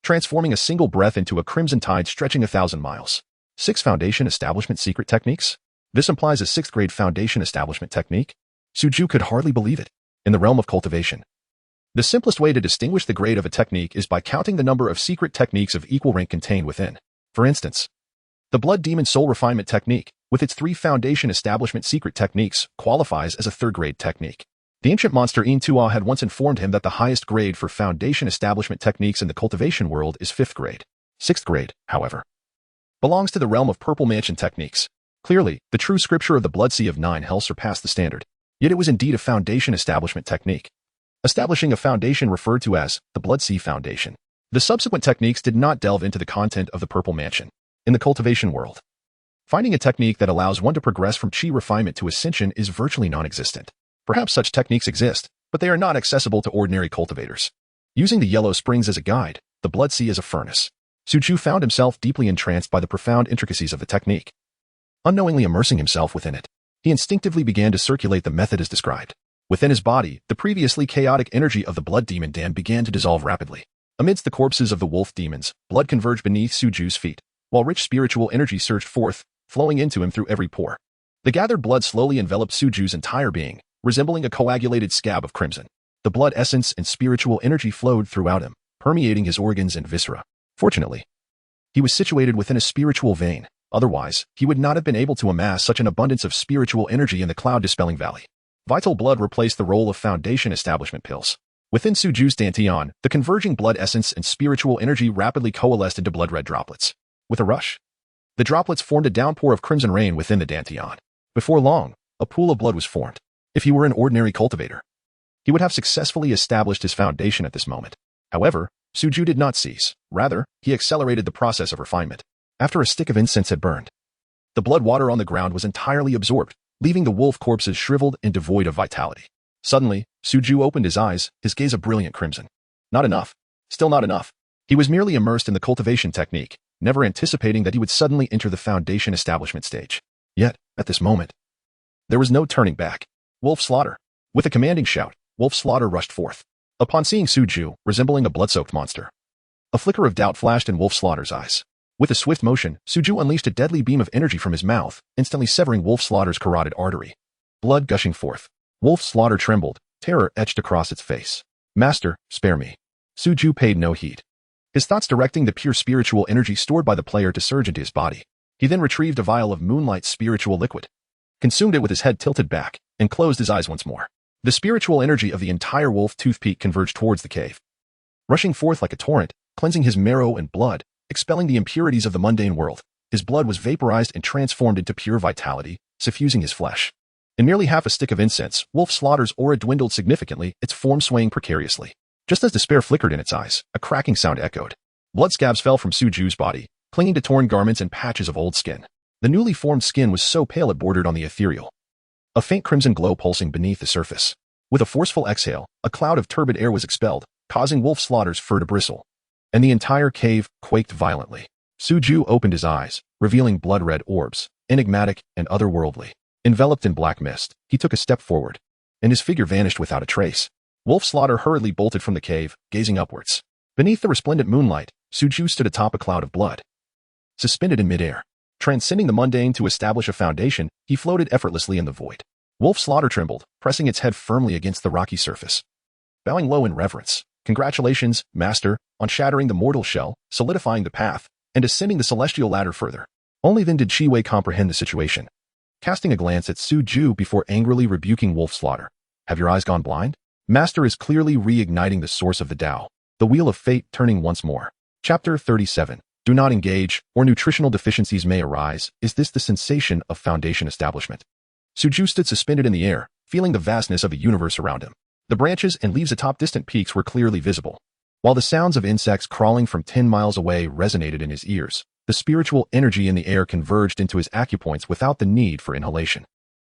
transforming a single breath into a crimson tide stretching 1,000 miles. 6 foundation establishment secret techniques? This implies a 6th grade foundation establishment technique? Suju could hardly believe it. In the realm of cultivation, the simplest way to distinguish the grade of a technique is by counting the number of secret techniques of equal rank contained within. For instance, the Blood Demon Soul Refinement Technique, with its 3 foundation establishment secret techniques, qualifies as a 3rd grade technique. The ancient monster Yin-Tua had once informed him that the highest grade for foundation establishment techniques in the cultivation world is 5th grade. 6th grade, however, belongs to the realm of Purple Mansion techniques. Clearly, the True Scripture of the Blood Sea of 9 Hells surpassed the standard. Yet it was indeed a foundation establishment technique, establishing a foundation referred to as the Blood Sea Foundation. The subsequent techniques did not delve into the content of the Purple Mansion. In the cultivation world, finding a technique that allows one to progress from Qi refinement to ascension is virtually non-existent. Perhaps such techniques exist, but they are not accessible to ordinary cultivators. Using the yellow springs as a guide, the Blood Sea as a furnace, Suju found himself deeply entranced by the profound intricacies of the technique. Unknowingly immersing himself within it, he instinctively began to circulate the method as described. Within his body, the previously chaotic energy of the blood demon dam began to dissolve rapidly. Amidst the corpses of the wolf demons, blood converged beneath Suju's feet, while rich spiritual energy surged forth, flowing into him through every pore. The gathered blood slowly enveloped Suju's entire being, resembling a coagulated scab of crimson. The blood essence and spiritual energy flowed throughout him, permeating his organs and viscera. Fortunately, he was situated within a spiritual vein. Otherwise, he would not have been able to amass such an abundance of spiritual energy in the cloud-dispelling valley. Vital blood replaced the role of foundation establishment pills. Within Suju's dantian, the converging blood essence and spiritual energy rapidly coalesced into blood-red droplets. With a rush, the droplets formed a downpour of crimson rain within the dantian. Before long, a pool of blood was formed. If he were an ordinary cultivator, he would have successfully established his foundation at this moment. However, Suju did not cease. Rather, he accelerated the process of refinement. After a stick of incense had burned, the blood water on the ground was entirely absorbed, leaving the wolf corpses shriveled and devoid of vitality. Suddenly, Suju opened his eyes, his gaze a brilliant crimson. Not enough. Still not enough. He was merely immersed in the cultivation technique, never anticipating that he would suddenly enter the foundation establishment stage. Yet, at this moment, there was no turning back. Wolf Slaughter. With a commanding shout, Wolf Slaughter rushed forth. Upon seeing Suju, resembling a blood-soaked monster, a flicker of doubt flashed in Wolf Slaughter's eyes. With a swift motion, Suju unleashed a deadly beam of energy from his mouth, instantly severing Wolf Slaughter's carotid artery. Blood gushing forth. Wolf Slaughter trembled, terror etched across its face. Master, spare me. Suju paid no heed, his thoughts directing the pure spiritual energy stored by the player to surge into his body. He then retrieved a vial of moonlight spiritual liquid, consumed it with his head tilted back, and closed his eyes once more. The spiritual energy of the entire wolf tooth peak converged towards the cave, rushing forth like a torrent, cleansing his marrow and blood, expelling the impurities of the mundane world. His blood was vaporized and transformed into pure vitality, suffusing his flesh. In merely half a stick of incense, Wolf Slaughter's aura dwindled significantly, its form swaying precariously. Just as despair flickered in its eyes, a cracking sound echoed. Blood scabs fell from Suju's body, clinging to torn garments and patches of old skin. The newly formed skin was so pale it bordered on the ethereal, a faint crimson glow pulsing beneath the surface. With a forceful exhale, a cloud of turbid air was expelled, causing Wolf Slaughter's fur to bristle, and the entire cave quaked violently. Suju opened his eyes, revealing blood-red orbs, enigmatic and otherworldly. Enveloped in black mist, he took a step forward, and his figure vanished without a trace. Wolf Slaughter hurriedly bolted from the cave, gazing upwards. Beneath the resplendent moonlight, Suju stood atop a cloud of blood, suspended in midair. Transcending the mundane to establish a foundation, he floated effortlessly in the void. Wolf Slaughter trembled, pressing its head firmly against the rocky surface. Bowing low in reverence, "Congratulations, Master, on shattering the mortal shell, solidifying the path, and ascending the celestial ladder further." Only then did Chiwei comprehend the situation. Casting a glance at Suju before angrily rebuking Wolf Slaughter. "Have your eyes gone blind? Master is clearly reigniting the source of the Tao, the wheel of fate turning once more." Chapter 37. Do not engage, or nutritional deficiencies may arise. Is this the sensation of foundation establishment? Suju stood suspended in the air, feeling the vastness of the universe around him. The branches and leaves atop distant peaks were clearly visible, while the sounds of insects crawling from 10 miles away resonated in his ears. The spiritual energy in the air converged into his acupoints without the need for inhalation.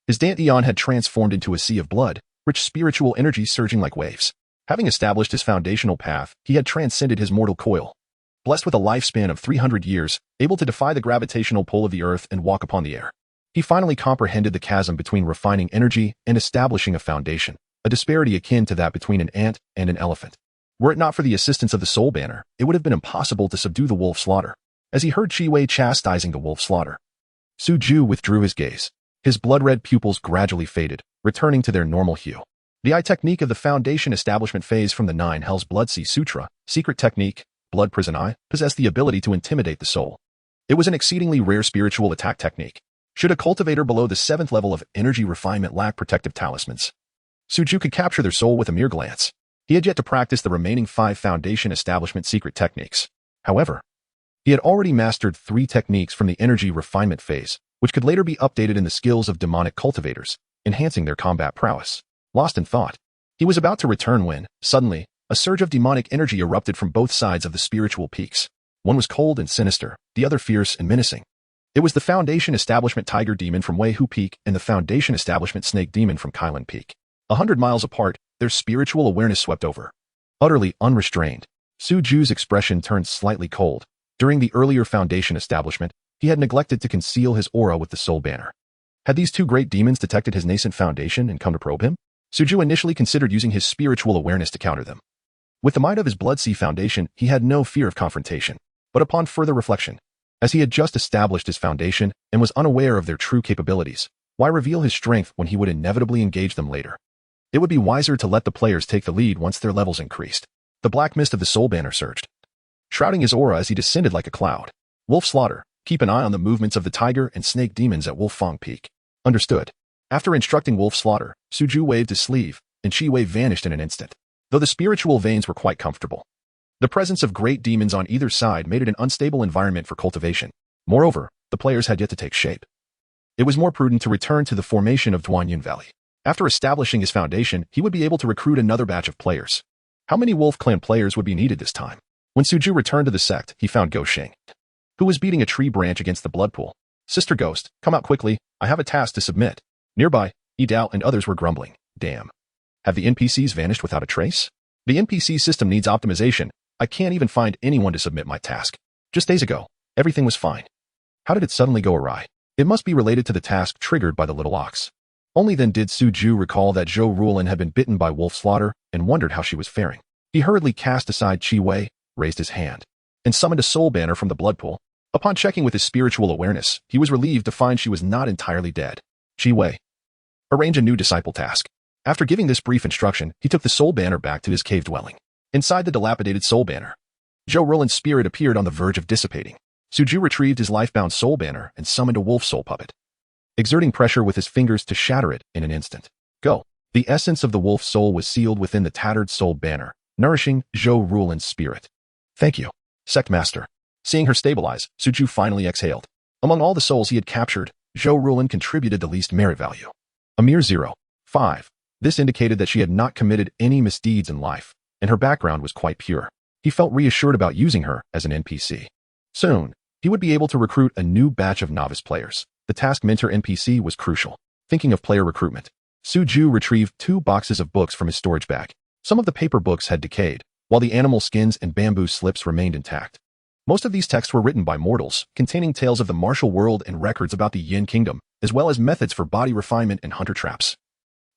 His dantian had transformed into a sea of blood, rich spiritual energy surging like waves. Having established his foundational path, he had transcended his mortal coil. Blessed with a lifespan of 300 years, able to defy the gravitational pull of the earth and walk upon the air, he finally comprehended the chasm between refining energy and establishing a foundation, a disparity akin to that between an ant and an elephant. Were it not for the assistance of the Soul Banner, it would have been impossible to subdue the Wolf Slaughter. As he heard Chiwei chastising the Wolf Slaughter, Suju withdrew his gaze. His blood-red pupils gradually faded, returning to their normal hue. The eye technique of the foundation establishment phase from the Nine Hells Blood Sea Sutra, secret technique, Blood Prison Eye, possessed the ability to intimidate the soul. It was an exceedingly rare spiritual attack technique. Should a cultivator below the 7th level of energy refinement lack protective talismans, Suju could capture their soul with a mere glance. He had yet to practice the remaining 5 foundation establishment secret techniques. However, he had already mastered 3 techniques from the energy refinement phase, which could later be updated in the skills of demonic cultivators, enhancing their combat prowess. Lost in thought, he was about to return when, suddenly, a surge of demonic energy erupted from both sides of the spiritual peaks. One was cold and sinister, the other fierce and menacing. It was the Foundation Establishment Tiger Demon from Weihu Peak and the Foundation Establishment Snake Demon from Kailan Peak. 100 miles apart, their spiritual awareness swept over. Utterly unrestrained, Suju's expression turned slightly cold. During the earlier Foundation establishment, he had neglected to conceal his aura with the Soul Banner. Had these 2 great demons detected his nascent foundation and come to probe him? Suju initially considered using his spiritual awareness to counter them. With the might of his Blood Sea foundation, he had no fear of confrontation. But upon further reflection, as he had just established his foundation and was unaware of their true capabilities, why reveal his strength when he would inevitably engage them later? It would be wiser to let the players take the lead once their levels increased. The black mist of the Soul Banner surged, shrouding his aura as he descended like a cloud. Wolf Slaughter, keep an eye on the movements of the tiger and snake demons at Wolf Fang Peak. Understood. After instructing Wolf Slaughter, Suju waved his sleeve, and Chi Wei vanished in an instant. Though the spiritual veins were quite comfortable, the presence of great demons on either side made it an unstable environment for cultivation. Moreover, the players had yet to take shape. It was more prudent to return to the formation of Duanyun Valley. After establishing his foundation, he would be able to recruit another batch of players. How many Wolf Clan players would be needed this time? When Suju returned to the sect, he found Go Shing, who was beating a tree branch against the blood pool. Sister Ghost, come out quickly, I have a task to submit. Nearby, Yi Dao and others were grumbling. Damn. Have the NPCs vanished without a trace? The NPC system needs optimization. I can't even find anyone to submit my task. Just days ago, everything was fine. How did it suddenly go awry? It must be related to the task triggered by the little ox. Only then did Suju recall that Zhou Rulin had been bitten by Wolf Slaughter and wondered how she was faring. He hurriedly cast aside Chi Wei, raised his hand, and summoned a soul banner from the blood pool. Upon checking with his spiritual awareness, he was relieved to find she was not entirely dead. Chi Wei, arrange a new disciple task. After giving this brief instruction, he took the soul banner back to his cave dwelling. Inside the dilapidated soul banner, Zhou Rulin's spirit appeared on the verge of dissipating. Suju retrieved his life-bound soul banner and summoned a wolf soul puppet, exerting pressure with his fingers to shatter it in an instant. Go. The essence of the wolf soul was sealed within the tattered soul banner, nourishing Zhou Rulin's spirit. Thank you, Sect Master. Seeing her stabilize, Suju finally exhaled. Among all the souls he had captured, Zhou Rulin contributed the least merit value. A mere 0.5. This indicated that she had not committed any misdeeds in life, and her background was quite pure. He felt reassured about using her as an NPC. Soon, he would be able to recruit a new batch of novice players. The task mentor NPC was crucial. Thinking of player recruitment, Suju retrieved 2 boxes of books from his storage bag. Some of the paper books had decayed, while the animal skins and bamboo slips remained intact. Most of these texts were written by mortals, containing tales of the martial world and records about the Yin Kingdom, as well as methods for body refinement and hunter traps.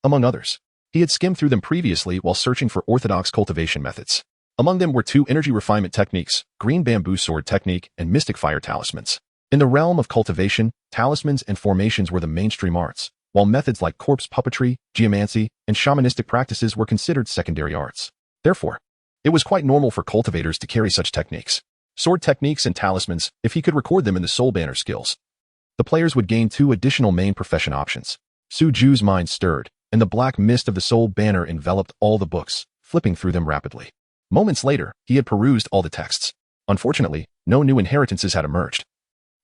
Among others, he had skimmed through them previously while searching for orthodox cultivation methods. Among them were 2 energy refinement techniques, green bamboo sword technique and mystic fire talismans. In the realm of cultivation, talismans and formations were the mainstream arts, while methods like corpse puppetry, geomancy, and shamanistic practices were considered secondary arts. Therefore, it was quite normal for cultivators to carry such techniques. Sword techniques and talismans, if he could record them in the soul banner skills. The players would gain 2 additional main profession options. Suju's mind stirred, and the black mist of the soul banner enveloped all the books, flipping through them rapidly. Moments later, he had perused all the texts. Unfortunately, no new inheritances had emerged,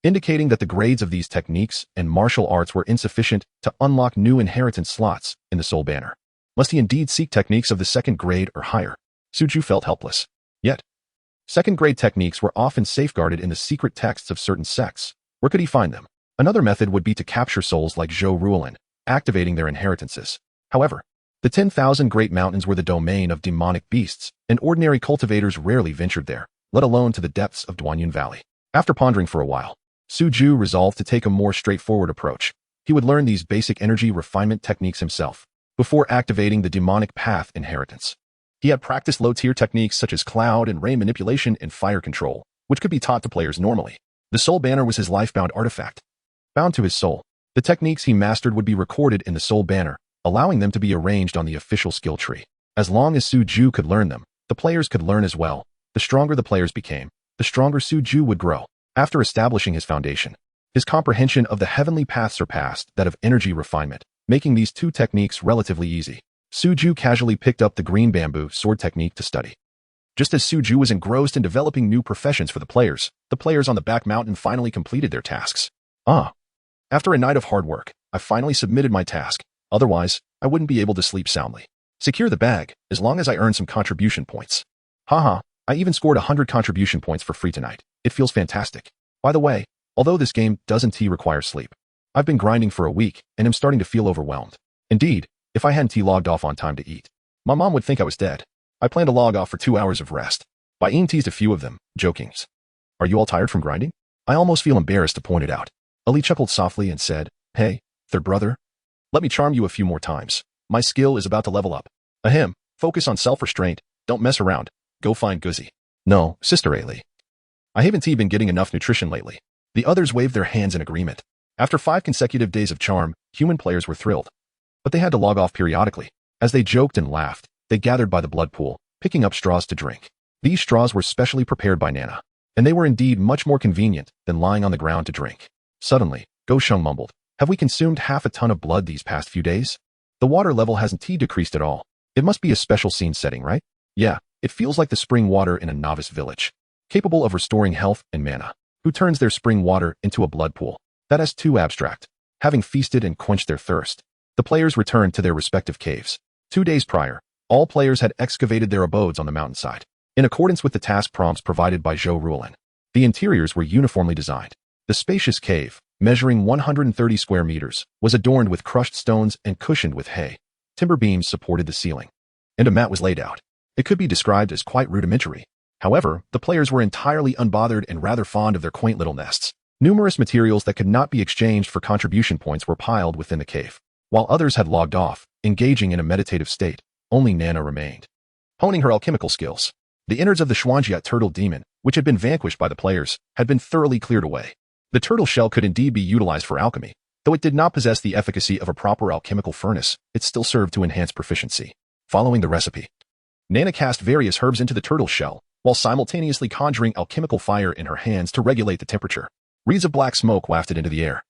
indicating that the grades of these techniques and martial arts were insufficient to unlock new inheritance slots in the soul banner. Must he indeed seek techniques of the 2nd grade or higher? Suju felt helpless. Yet, 2nd grade techniques were often safeguarded in the secret texts of certain sects. Where could he find them? Another method would be to capture souls like Zhou Rulin, activating their inheritances. However, the 10,000 Great Mountains were the domain of demonic beasts, and ordinary cultivators rarely ventured there, let alone to the depths of Duanyun Valley. After pondering for a while, Suju resolved to take a more straightforward approach. He would learn these basic energy refinement techniques himself, before activating the demonic path inheritance. He had practiced low-tier techniques such as cloud and ray manipulation and fire control, which could be taught to players normally. The soul banner was his life-bound artifact. Bound to his soul, the techniques he mastered would be recorded in the soul banner, allowing them to be arranged on the official skill tree. As long as Suju could learn them, the players could learn as well. The stronger the players became, the stronger Suju would grow. After establishing his foundation, his comprehension of the heavenly path surpassed that of energy refinement, making these 2 techniques relatively easy. Suju casually picked up the green bamboo sword technique to study. Just as Suju was engrossed in developing new professions for the players on the back mountain finally completed their tasks. After a night of hard work, I finally submitted my task. Otherwise, I wouldn't be able to sleep soundly. Secure the bag, as long as I earn some contribution points. Haha, I even scored 100 contribution points for free tonight. It feels fantastic. By the way, although this game doesn't require sleep, I've been grinding for a week and am starting to feel overwhelmed. Indeed, if I hadn't logged off on time to eat, my mom would think I was dead. I plan to log off for 2 hours of rest. Bain teased a few of them, joking. Are you all tired from grinding? I almost feel embarrassed to point it out. Ali chuckled softly and said, Hey, third brother. Let me charm you a few more times. My skill is about to level up. Ahem, focus on self-restraint, Don't mess around. Go find Guzzi. No, Sister Ailey. I haven't been getting enough nutrition lately. The others waved their hands in agreement. After 5 consecutive days of charm, human players were thrilled. But they had to log off periodically. As they joked and laughed, they gathered by the blood pool, picking up straws to drink. These straws were specially prepared by Nana, and they were indeed much more convenient than lying on the ground to drink. Suddenly, Go Sheng mumbled, "Have we consumed half a ton of blood these past few days? The water level hasn't decreased at all. It must be a special scene setting, right? Yeah, it feels like the spring water in a novice village, capable of restoring health and mana. Who turns their spring water into a blood pool? That is too abstract." Having feasted and quenched their thirst, the players returned to their respective caves. 2 days prior, all players had excavated their abodes on the mountainside, in accordance with the task prompts provided by Zhou Ruolin. The interiors were uniformly designed. The spacious cave, measuring 130 square meters, was adorned with crushed stones and cushioned with hay. Timber beams supported the ceiling, and a mat was laid out. It could be described as quite rudimentary. However, the players were entirely unbothered and rather fond of their quaint little nests. Numerous materials that could not be exchanged for contribution points were piled within the cave. While others had logged off, engaging in a meditative state, only Nana remained, honing her alchemical skills. The innards of the Xuanjiat turtle demon, which had been vanquished by the players, had been thoroughly cleared away. The turtle shell could indeed be utilized for alchemy. Though it did not possess the efficacy of a proper alchemical furnace, it still served to enhance proficiency. Following the recipe, Nana cast various herbs into the turtle shell, while simultaneously conjuring alchemical fire in her hands to regulate the temperature. Wreaths of black smoke wafted into the air,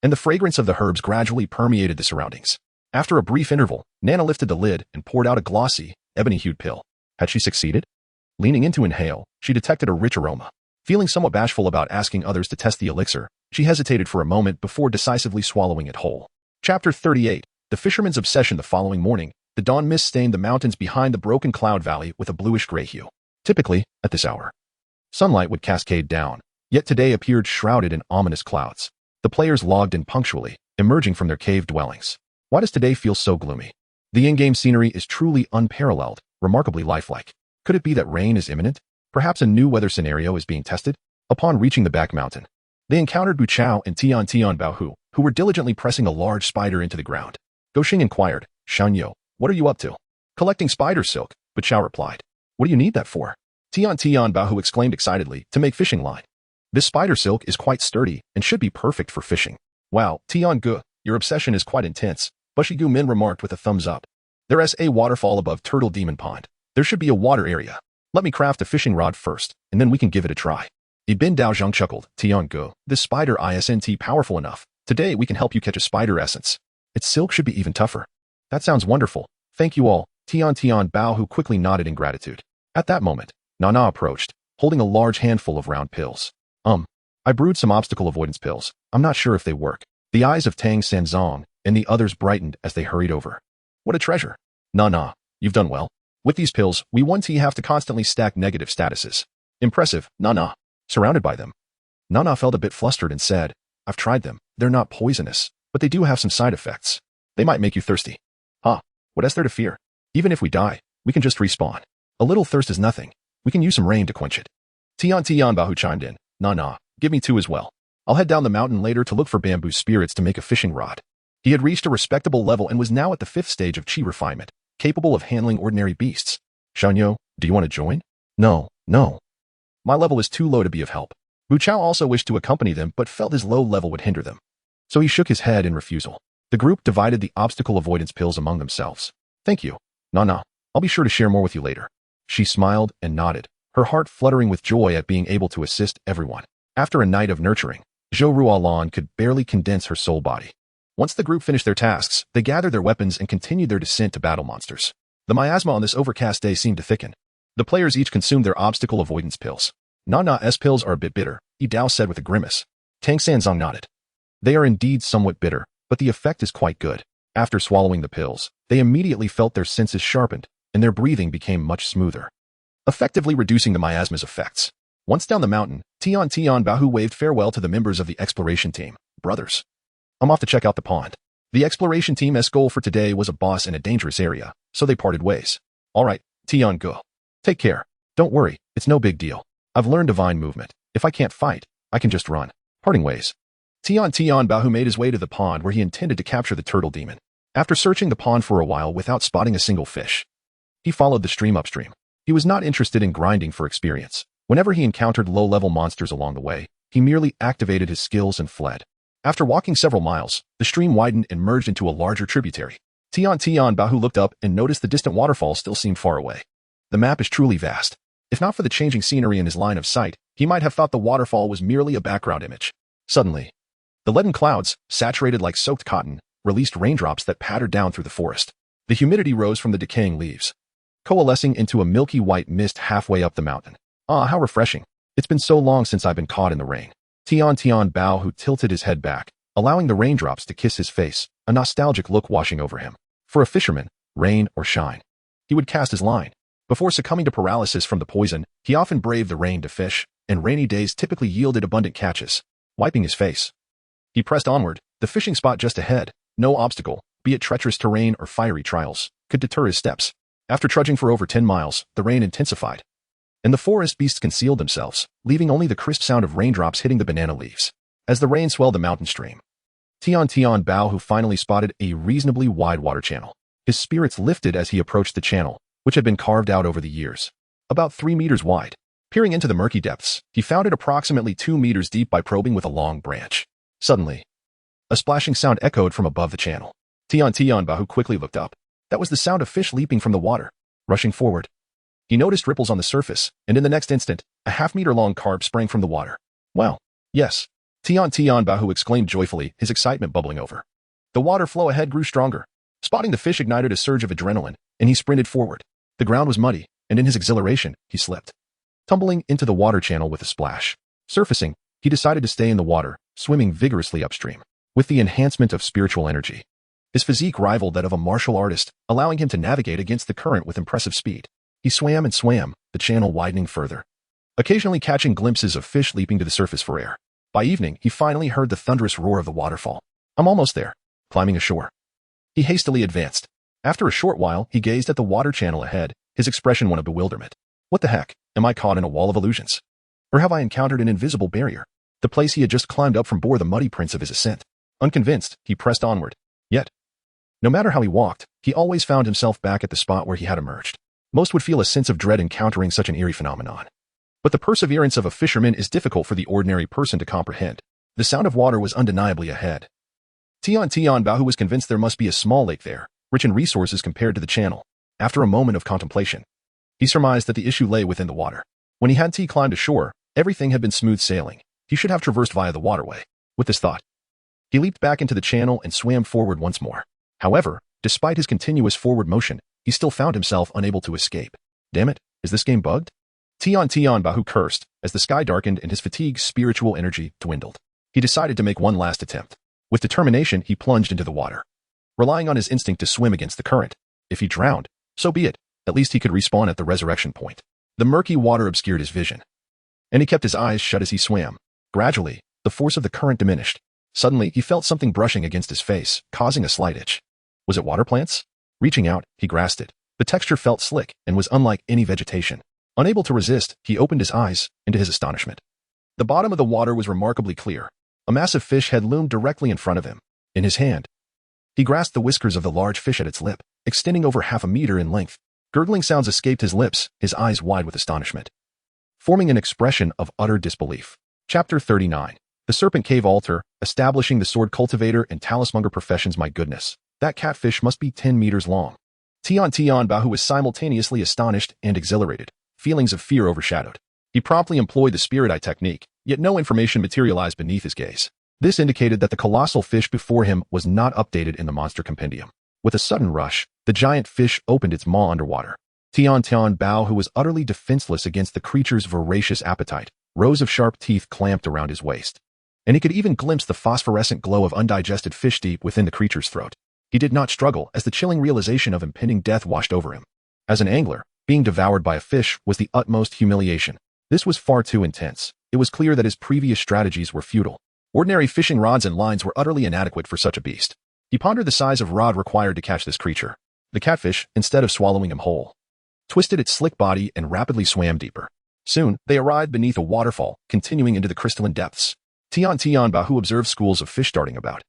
and the fragrance of the herbs gradually permeated the surroundings. After a brief interval, Nana lifted the lid and poured out a glossy, ebony-hued pill. Had she succeeded? Leaning in to inhale, she detected a rich aroma. Feeling somewhat bashful about asking others to test the elixir, she hesitated for a moment before decisively swallowing it whole. Chapter 38. The Fisherman's Obsession. The following morning, the dawn mist stained the mountains behind the broken cloud valley with a bluish-gray hue. Typically, at this hour, sunlight would cascade down, yet today appeared shrouded in ominous clouds. The players logged in punctually, emerging from their cave dwellings. Why does today feel so gloomy? The in-game scenery is truly unparalleled, remarkably lifelike. Could it be that rain is imminent? Perhaps a new weather scenario is being tested? Upon reaching the back mountain, they encountered Bu Chao and Tian Baohu, who were diligently pressing a large spider into the ground. Go Sheng inquired, "Xianyo, what are you up to?" "Collecting spider silk," Bu Chao replied. "What do you need that for?" Tian Baohu exclaimed excitedly, "To make fishing line. This spider silk is quite sturdy and should be perfect for fishing." "Wow, Tian Gu, your obsession is quite intense," Bushy Gu Min remarked with a thumbs up. "There's a waterfall above Turtle Demon Pond. There should be a water area. Let me craft a fishing rod first, and then we can give it a try." Ibn Daozhang chuckled, "Tian Gu, this spider isn't powerful enough. Today we can help you catch a spider essence. Its silk should be even tougher." "That sounds wonderful. Thank you all." Tian Baohu quickly nodded in gratitude. At that moment, Nana approached, holding a large handful of round pills. I brewed some obstacle avoidance pills. I'm not sure if they work." The eyes of Tang Sanzong and the others brightened as they hurried over. "What a treasure." "Nah, you've done well. With these pills, we won't have to constantly stack negative statuses." "Impressive, Nana." Surrounded by them, Nana felt a bit flustered and said, "I've tried them. They're not poisonous, but they do have some side effects. They might make you thirsty." "Huh, what is there to fear? Even if we die, we can just respawn. A little thirst is nothing. We can use some rain to quench it." Tian Baohu chimed in, Nah, give me 2 as well. I'll head down the mountain later to look for bamboo spirits to make a fishing rod." He had reached a respectable level and was now at the 5th stage of chi refinement, capable of handling ordinary beasts. "Xianyo, do you want to join?" No. My level is too low to be of help." Bu Chao also wished to accompany them but felt his low level would hinder them. So he shook his head in refusal. The group divided the obstacle avoidance pills among themselves. "Thank you. Nah, I'll be sure to share more with you later." She smiled and nodded, her heart fluttering with joy at being able to assist everyone. After a night of nurturing, Zhou Ruolin could barely condense her soul body. Once the group finished their tasks, they gathered their weapons and continued their descent to battle monsters. The miasma on this overcast day seemed to thicken. The players each consumed their obstacle avoidance pills. Nana's pills are a bit bitter, Yi Dao said with a grimace. Tang Sanzong nodded. They are indeed somewhat bitter, but the effect is quite good. After swallowing the pills, they immediately felt their senses sharpened, and their breathing became much smoother, effectively reducing the miasma's effects. Once down the mountain, Tian Baohu waved farewell to the members of the exploration team. "Brothers, I'm off to check out the pond." The exploration team's goal for today was a boss in a dangerous area, so they parted ways. "All right, Tian Gu. Take care. Don't worry, it's no big deal. I've learned divine movement. If I can't fight, I can just run." Parting ways. Tian Baohu made his way to the pond where he intended to capture the turtle demon. After searching the pond for a while without spotting a single fish, he followed the stream upstream. He was not interested in grinding for experience. Whenever he encountered low-level monsters along the way, he merely activated his skills and fled. After walking several miles, the stream widened and merged into a larger tributary. Tian Bahu looked up and noticed the distant waterfall still seemed far away. The map is truly vast. If not for the changing scenery in his line of sight, he might have thought the waterfall was merely a background image. Suddenly, the leaden clouds, saturated like soaked cotton, released raindrops that pattered down through the forest. The humidity rose from the decaying leaves, coalescing into a milky white mist halfway up the mountain. Ah, how refreshing. It's been so long since I've been caught in the rain. Tian Bahu tilted his head back, allowing the raindrops to kiss his face, a nostalgic look washing over him. For a fisherman, rain or shine, he would cast his line. Before succumbing to paralysis from the poison, he often braved the rain to fish, and rainy days typically yielded abundant catches. Wiping his face, he pressed onward. The fishing spot just ahead, no obstacle, be it treacherous terrain or fiery trials, could deter his steps. After trudging for over 10 miles, the rain intensified, and the forest beasts concealed themselves, leaving only the crisp sound of raindrops hitting the banana leaves. As the rain swelled the mountain stream, Tian Bahu finally spotted a reasonably wide water channel. His spirits lifted as he approached the channel, which had been carved out over the years. About 3 meters wide. Peering into the murky depths, he found it approximately 2 meters deep by probing with a long branch. Suddenly, a splashing sound echoed from above the channel. Tian Bahu quickly looked up. That was the sound of fish leaping from the water. Rushing forward, he noticed ripples on the surface, and in the next instant, a half-meter-long carp sprang from the water. Well, yes. Tian Bahu exclaimed joyfully, his excitement bubbling over. The water flow ahead grew stronger. Spotting the fish ignited a surge of adrenaline, and he sprinted forward. The ground was muddy, and in his exhilaration, he slipped, tumbling into the water channel with a splash. Surfacing, he decided to stay in the water, swimming vigorously upstream. With the enhancement of spiritual energy, his physique rivaled that of a martial artist, allowing him to navigate against the current with impressive speed. He swam and swam, the channel widening further, occasionally catching glimpses of fish leaping to the surface for air. By evening, he finally heard the thunderous roar of the waterfall. I'm almost there. Climbing ashore, he hastily advanced. After a short while, he gazed at the water channel ahead, his expression one of bewilderment. What the heck? Am I caught in a wall of illusions? Or have I encountered an invisible barrier? The place he had just climbed up from bore the muddy prints of his ascent. Unconvinced, he pressed onward. Yet, no matter how he walked, he always found himself back at the spot where he had emerged. Most would feel a sense of dread encountering such an eerie phenomenon. But the perseverance of a fisherman is difficult for the ordinary person to comprehend. The sound of water was undeniably ahead. Tian Bahu was convinced there must be a small lake there, rich in resources compared to the channel. After a moment of contemplation, he surmised that the issue lay within the water. When he had climbed ashore, everything had been smooth sailing. He should have traversed via the waterway. With this thought, he leaped back into the channel and swam forward once more. However, despite his continuous forward motion, he still found himself unable to escape. Damn it, is this game bugged? Tian Bahu cursed as the sky darkened and his fatigued spiritual energy dwindled. He decided to make one last attempt. With determination, he plunged into the water, relying on his instinct to swim against the current. If he drowned, so be it. At least he could respawn at the resurrection point. The murky water obscured his vision, and he kept his eyes shut as he swam. Gradually, the force of the current diminished. Suddenly, he felt something brushing against his face, causing a slight itch. Was it water plants? Reaching out, he grasped it. The texture felt slick and was unlike any vegetation. Unable to resist, he opened his eyes, and to his astonishment, the bottom of the water was remarkably clear. A massive fish had loomed directly in front of him. In his hand, he grasped the whiskers of the large fish at its lip, extending over half a meter in length. Gurgling sounds escaped his lips, his eyes wide with astonishment, forming an expression of utter disbelief. Chapter 39. The Serpent Cave Altar, establishing the sword cultivator and talismonger professions. My goodness, that catfish must be 10 meters long. Tian Bahu was simultaneously astonished and exhilarated. Feelings of fear overshadowed. He promptly employed the spirit eye technique, yet no information materialized beneath his gaze. This indicated that the colossal fish before him was not updated in the monster compendium. With a sudden rush, the giant fish opened its maw underwater. Tian Bahu was utterly defenseless against the creature's voracious appetite. Rows of sharp teeth clamped around his waist, and he could even glimpse the phosphorescent glow of undigested fish deep within the creature's throat. He did not struggle as the chilling realization of impending death washed over him. As an angler, being devoured by a fish was the utmost humiliation. This was far too intense. It was clear that his previous strategies were futile. Ordinary fishing rods and lines were utterly inadequate for such a beast. He pondered the size of rod required to catch this creature. The catfish, instead of swallowing him whole, twisted its slick body and rapidly swam deeper. Soon, they arrived beneath a waterfall, continuing into the crystalline depths. Tian Bahu observed schools of fish darting about,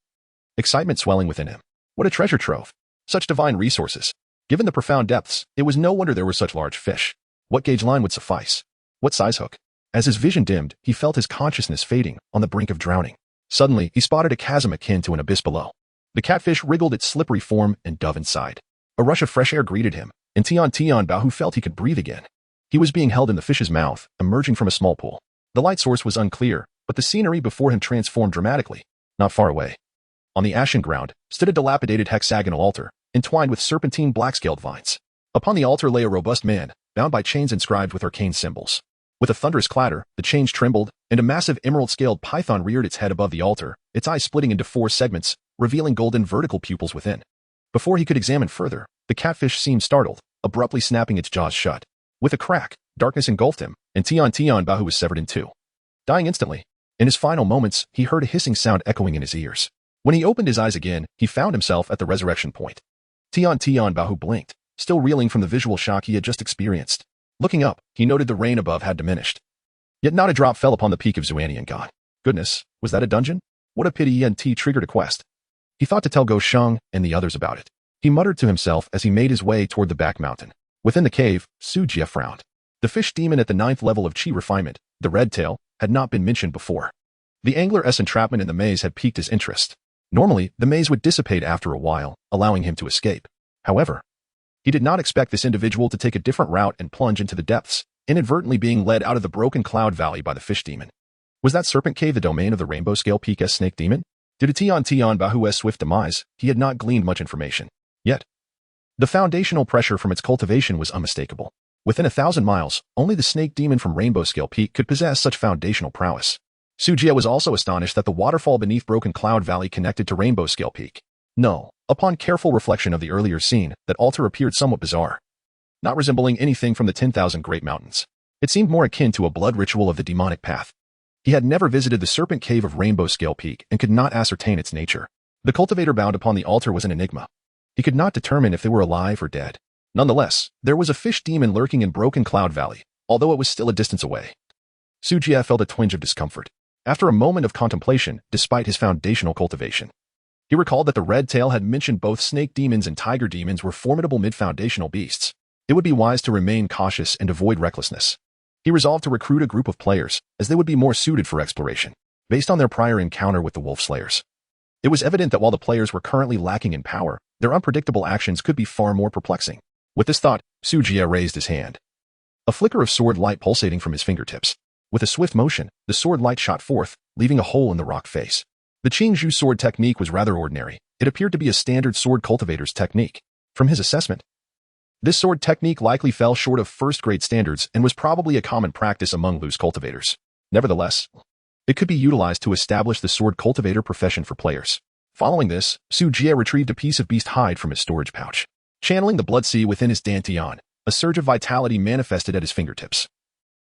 excitement swelling within him. What a treasure trove! Such divine resources! Given the profound depths, it was no wonder there were such large fish. What gauge line would suffice? What size hook? As his vision dimmed, he felt his consciousness fading, on the brink of drowning. Suddenly, he spotted a chasm akin to an abyss below. The catfish wriggled its slippery form and dove inside. A rush of fresh air greeted him, and Tian Bao felt he could breathe again. He was being held in the fish's mouth, emerging from a small pool. The light source was unclear, but the scenery before him transformed dramatically. Not far away, on the ashen ground, stood a dilapidated hexagonal altar, entwined with serpentine black-scaled vines. Upon the altar lay a robust man, bound by chains inscribed with arcane symbols. With a thunderous clatter, the chains trembled, and a massive emerald-scaled python reared its head above the altar, its eyes splitting into 4 segments, revealing golden vertical pupils within. Before he could examine further, the catfish seemed startled, abruptly snapping its jaws shut. With a crack, darkness engulfed him, and Tian Bao was severed in 2. Dying instantly. In his final moments, he heard a hissing sound echoing in his ears. When he opened his eyes again, he found himself at the resurrection point. Tian Bao blinked, still reeling from the visual shock he had just experienced. Looking up, he noted the rain above had diminished. Yet not a drop fell upon the peak of Xuanian God. Goodness, was that a dungeon? What a pity Yen Ti triggered a quest. He thought to tell Go Sheng and the others about it. He muttered to himself as he made his way toward the back mountain. Within the cave, Su Jie frowned. The fish demon at the 9th level of Qi refinement, the red tail, had not been mentioned before. The angler-s entrapment in the maze had piqued his interest. Normally, the maze would dissipate after a while, allowing him to escape. However, he did not expect this individual to take a different route and plunge into the depths, inadvertently being led out of the broken cloud valley by the fish demon. Was that serpent cave the domain of the rainbow scale peak-s snake demon? Due to Tian Bao's swift demise, he had not gleaned much information. Yet, the foundational pressure from its cultivation was unmistakable. Within 1,000 miles, only the snake demon from Rainbow Scale Peak could possess such foundational prowess. Su Jie was also astonished that the waterfall beneath Broken Cloud Valley connected to Rainbow Scale Peak. No, upon careful reflection of the earlier scene, that altar appeared somewhat bizarre. Not resembling anything from the 10,000 Great Mountains. It seemed more akin to a blood ritual of the demonic path. He had never visited the Serpent Cave of Rainbow Scale Peak and could not ascertain its nature. The cultivator bound upon the altar was an enigma. He could not determine if they were alive or dead. Nonetheless, there was a fish demon lurking in Broken Cloud Valley, although it was still a distance away. Su Jie felt a twinge of discomfort. After a moment of contemplation, despite his foundational cultivation, he recalled that the Red Tail had mentioned both snake demons and tiger demons were formidable mid-foundational beasts. It would be wise to remain cautious and avoid recklessness. He resolved to recruit a group of players, as they would be more suited for exploration, based on their prior encounter with the Wolf Slayers. It was evident that while the players were currently lacking in power, their unpredictable actions could be far more perplexing. With this thought, Su Jie raised his hand. A flicker of sword light pulsating from his fingertips. With a swift motion, the sword light shot forth, leaving a hole in the rock face. The Qingzhou sword technique was rather ordinary. It appeared to be a standard sword cultivator's technique. From his assessment, this sword technique likely fell short of first-grade standards and was probably a common practice among loose cultivators. Nevertheless, it could be utilized to establish the sword cultivator profession for players. Following this, Su Jie retrieved a piece of beast hide from his storage pouch. Channeling the blood sea within his dantian, a surge of vitality manifested at his fingertips.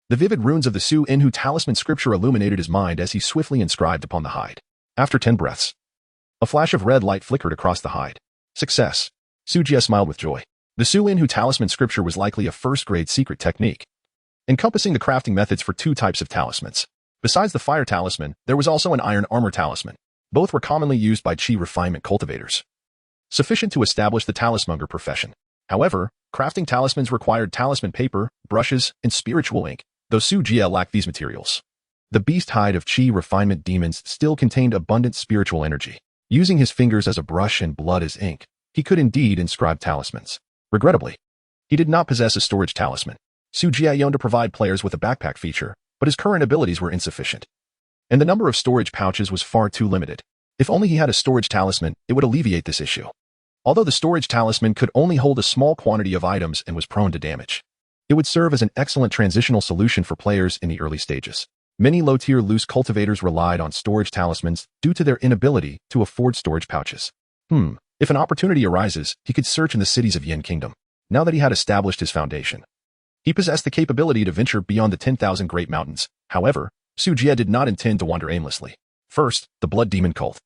The vivid runes of the Su Inhu talisman scripture illuminated his mind as he swiftly inscribed upon the hide. After 10 breaths, a flash of red light flickered across the hide. Success. Su Jie smiled with joy. The Su Inhu talisman scripture was likely a first-grade secret technique, encompassing the crafting methods for 2 types of talismans. Besides the fire talisman, there was also an iron armor talisman. Both were commonly used by Qi refinement cultivators, sufficient to establish the talismonger profession. However, crafting talismans required talisman paper, brushes, and spiritual ink, though Su Jie lacked these materials. The beast hide of Qi refinement demons still contained abundant spiritual energy. Using his fingers as a brush and blood as ink, he could indeed inscribe talismans. Regrettably, he did not possess a storage talisman. Su Jie yearned to provide players with a backpack feature, but his current abilities were insufficient, and the number of storage pouches was far too limited. If only he had a storage talisman, it would alleviate this issue. Although the storage talisman could only hold a small quantity of items and was prone to damage, it would serve as an excellent transitional solution for players in the early stages. Many low-tier loose cultivators relied on storage talismans due to their inability to afford storage pouches. If an opportunity arises, he could search in the cities of Yin Kingdom. Now that he had established his foundation, he possessed the capability to venture beyond the 10,000 Great Mountains. However, Su Jie did not intend to wander aimlessly. First, the Blood Demon Cult,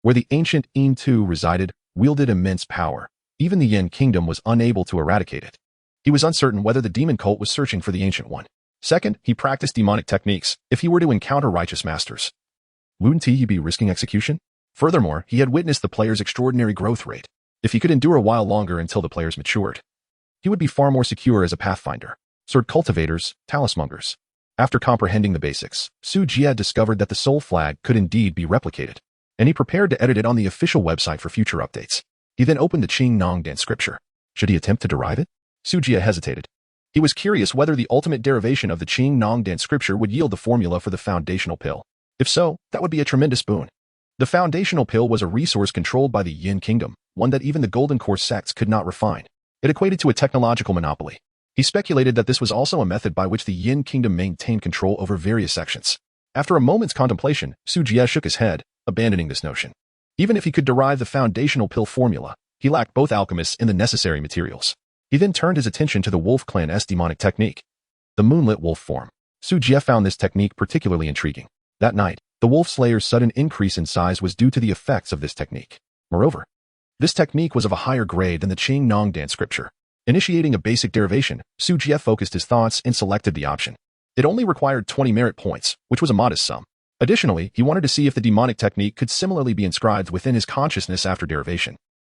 where the ancient Yin Tu resided, wielded immense power. Even the Yin Kingdom was unable to eradicate it. He was uncertain whether the demon cult was searching for the Ancient One. Second, he practiced demonic techniques if he were to encounter righteous masters. Wouldn't he be risking execution? Furthermore, he had witnessed the player's extraordinary growth rate. If he could endure a while longer until the players matured, he would be far more secure as a pathfinder. sword cultivators, talismongers. After comprehending the basics, Su Jie discovered that the soul flag could indeed be replicated, and he prepared to edit it on the official website for future updates. He then opened the Qing Nongdan scripture. Should he attempt to derive it? Su Jie hesitated. He was curious whether the ultimate derivation of the Qing Nongdan scripture would yield the formula for the foundational pill. If so, that would be a tremendous boon. The foundational pill was a resource controlled by the Yin Kingdom, one that even the Golden Core sects could not refine. It equated to a technological monopoly. He speculated that this was also a method by which the Yin Kingdom maintained control over various sections. After a moment's contemplation, Su Jie shook his head, abandoning this notion. Even if he could derive the foundational pill formula, he lacked both alchemists and the necessary materials. He then turned his attention to the Wolf Clan's demonic technique, the Moonlit Wolf form. Su Jie found this technique particularly intriguing. That night, the Wolf Slayer's sudden increase in size was due to the effects of this technique. Moreover, this technique was of a higher grade than the Qing Nongdan scripture. Initiating a basic derivation, Su Jie focused his thoughts and selected the option. It only required 20 merit points, which was a modest sum. Additionally, he wanted to see if the demonic technique could similarly be inscribed within his consciousness after derivation.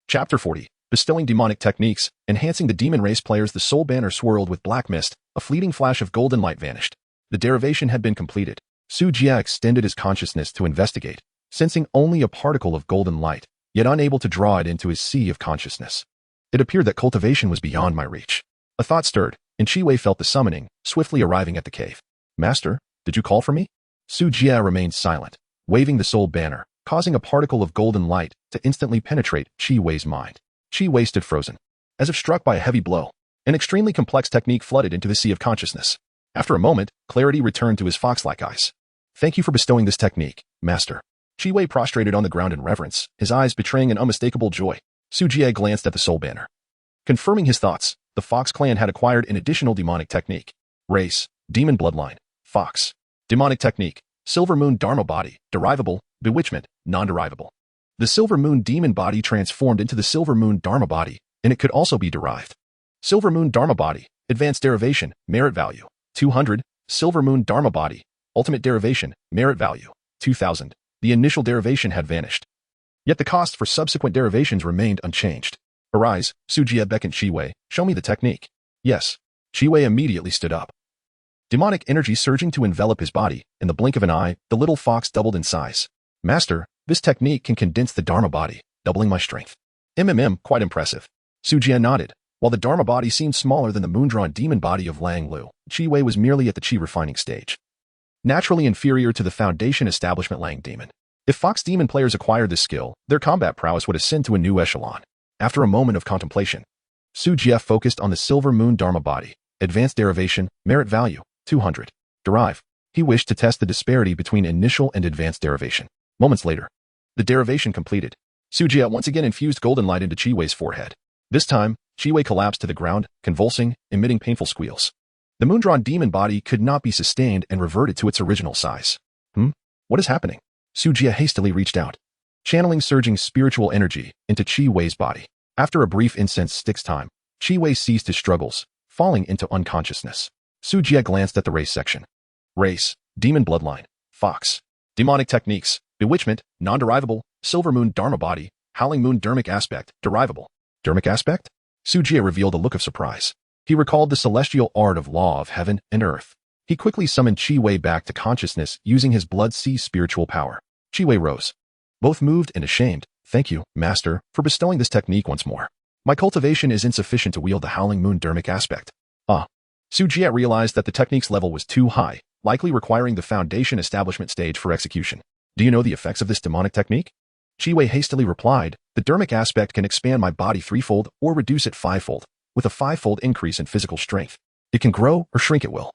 Chapter 40. Bestowing demonic techniques, enhancing the demon race players. The soul banner swirled with black mist, a fleeting flash of golden light vanished. The derivation had been completed. Su Jie extended his consciousness to investigate, sensing only a particle of golden light, yet unable to draw it into his sea of consciousness. It appeared that cultivation was beyond my reach. A thought stirred, and Qi Wei felt the summoning, swiftly arriving at the cave. Master, did you call for me? Su Jie remained silent, waving the soul banner, causing a particle of golden light to instantly penetrate Qi Wei's mind. Qi Wei stood frozen, as if struck by a heavy blow. An extremely complex technique flooded into the sea of consciousness. After a moment, clarity returned to his fox-like eyes. Thank you for bestowing this technique, Master. Qi Wei prostrated on the ground in reverence, his eyes betraying an unmistakable joy. Su Jie glanced at the soul banner. Confirming his thoughts, the Fox clan had acquired an additional demonic technique. Race, demon bloodline, Fox. Demonic technique, Silver Moon Dharma body, derivable, bewitchment, non-derivable. The Silver Moon demon body transformed into the Silver Moon Dharma body, and it could also be derived. Silver Moon Dharma body, advanced derivation, merit value, 200. Silver Moon Dharma body, ultimate derivation, merit value, 2000. The initial derivation had vanished. Yet the cost for subsequent derivations remained unchanged. Arise, Su Jie beckoned Qi Wei, show me the technique. Yes. Qi Wei immediately stood up. Demonic energy surging to envelop his body, in the blink of an eye, the little fox doubled in size. Master, this technique can condense the Dharma body, doubling my strength. Quite impressive. Su Jie nodded. While the Dharma body seemed smaller than the moondrawn demon body of Lang Lu, Qi Wei was merely at the Qi refining stage. Naturally inferior to the Foundation Establishment Lang Demon. If Fox Demon players acquired this skill, their combat prowess would ascend to a new echelon. After a moment of contemplation, Su Jie focused on the Silver Moon Dharma body, advanced derivation, merit value, 200. Derive. He wished to test the disparity between initial and advanced derivation. Moments later, the derivation completed. Su Jie once again infused golden light into Qi Wei's forehead. This time, Qi Wei collapsed to the ground, convulsing, emitting painful squeals. The moondrawn demon body could not be sustained and reverted to its original size. What is happening? Su Jie hastily reached out, channeling surging spiritual energy into Qi Wei's body. After a brief incense sticks time, Qi Wei ceased his struggles, falling into unconsciousness. Su Jie glanced at the race section. Race, demon bloodline, Fox. Demonic techniques, bewitchment, non-derivable, Silver Moon Dharma body, Howling Moon Dermic aspect, derivable. Dermic aspect? Su Jie revealed a look of surprise. He recalled the celestial art of law of heaven and earth. He quickly summoned Qi Wei back to consciousness using his blood sea spiritual power. Qi Wei rose. Both moved and ashamed. Thank you, Master, for bestowing this technique once more. My cultivation is insufficient to wield the Howling Moon Dermic aspect. Su Jie realized that the technique's level was too high, likely requiring the Foundation Establishment stage for execution. Do you know the effects of this demonic technique? Qi Wei hastily replied, the Dermic aspect can expand my body threefold or reduce it fivefold, with a fivefold increase in physical strength. It can grow or shrink at will.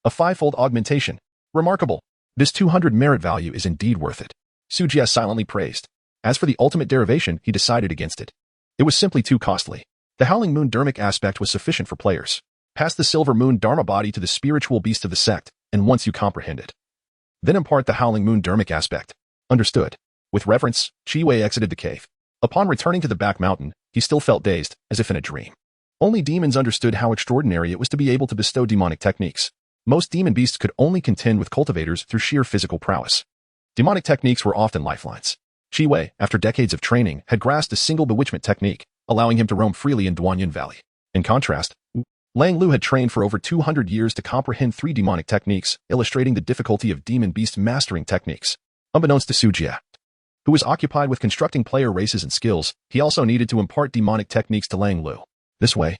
A fivefold augmentation. Remarkable. This 200 merit value is indeed worth it. Su Jie silently praised. As for the ultimate derivation, he decided against it. It was simply too costly. The Howling Moon Dermic aspect was sufficient for players. Pass the Silver Moon Dharma body to the spiritual beast of the sect, and once you comprehend it, then impart the Howling Moon Dermic aspect. Understood. With reverence, Qi Wei exited the cave. Upon returning to the back mountain, he still felt dazed, as if in a dream. Only demons understood how extraordinary it was to be able to bestow demonic techniques. Most demon beasts could only contend with cultivators through sheer physical prowess. Demonic techniques were often lifelines. Qi Wei, after decades of training, had grasped a single bewitchment technique, allowing him to roam freely in Duanyin Valley. In contrast, Lang Lu had trained for over 200 years to comprehend 3 demonic techniques, illustrating the difficulty of demon beast mastering techniques. Unbeknownst to Su Jie, who was occupied with constructing player races and skills, he also needed to impart demonic techniques to Lang Lu. This way,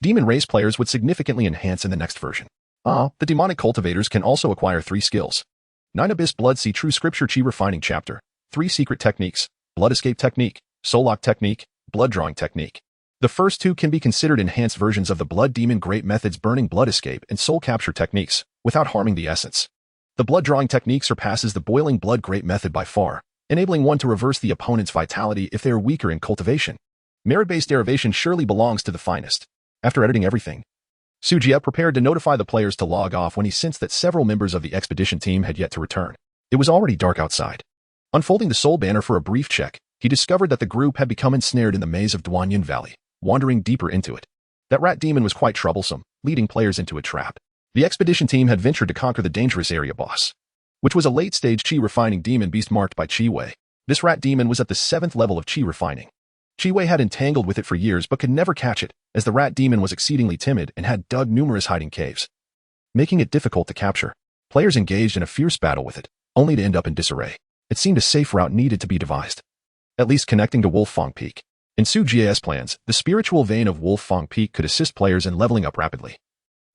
demon race players would significantly enhance in the next version. The demonic cultivators can also acquire 3 skills. 9 Abyss Blood See True Scripture Chi Refining Chapter, 3 Secret Techniques, Blood Escape Technique, Soul Lock Technique, Blood Drawing Technique. The first 2 can be considered enhanced versions of the Blood Demon Great Methods Burning Blood Escape and Soul Capture techniques, without harming the essence. The Blood Drawing Technique surpasses the Boiling Blood Great Method by far, enabling one to reverse the opponent's vitality if they are weaker in cultivation. Merit-based derivation surely belongs to the finest. After editing everything, Su Jie prepared to notify the players to log off when he sensed that several members of the expedition team had yet to return. It was already dark outside. Unfolding the soul banner for a brief check, he discovered that the group had become ensnared in the maze of Duanyin Valley, wandering deeper into it. That rat demon was quite troublesome, leading players into a trap. The expedition team had ventured to conquer the dangerous area boss, which was a late-stage Qi refining demon beast marked by Qi Wei. This rat demon was at the 7th level of Qi refining. Qi Wei had entangled with it for years but could never catch it, as the rat demon was exceedingly timid and had dug numerous hiding caves, making it difficult to capture. Players engaged in a fierce battle with it, only to end up in disarray. It seemed a safe route needed to be devised, at least connecting to Wolf Fang Peak. In Su Jie's plans, the spiritual vein of Wolf Fang Peak could assist players in leveling up rapidly,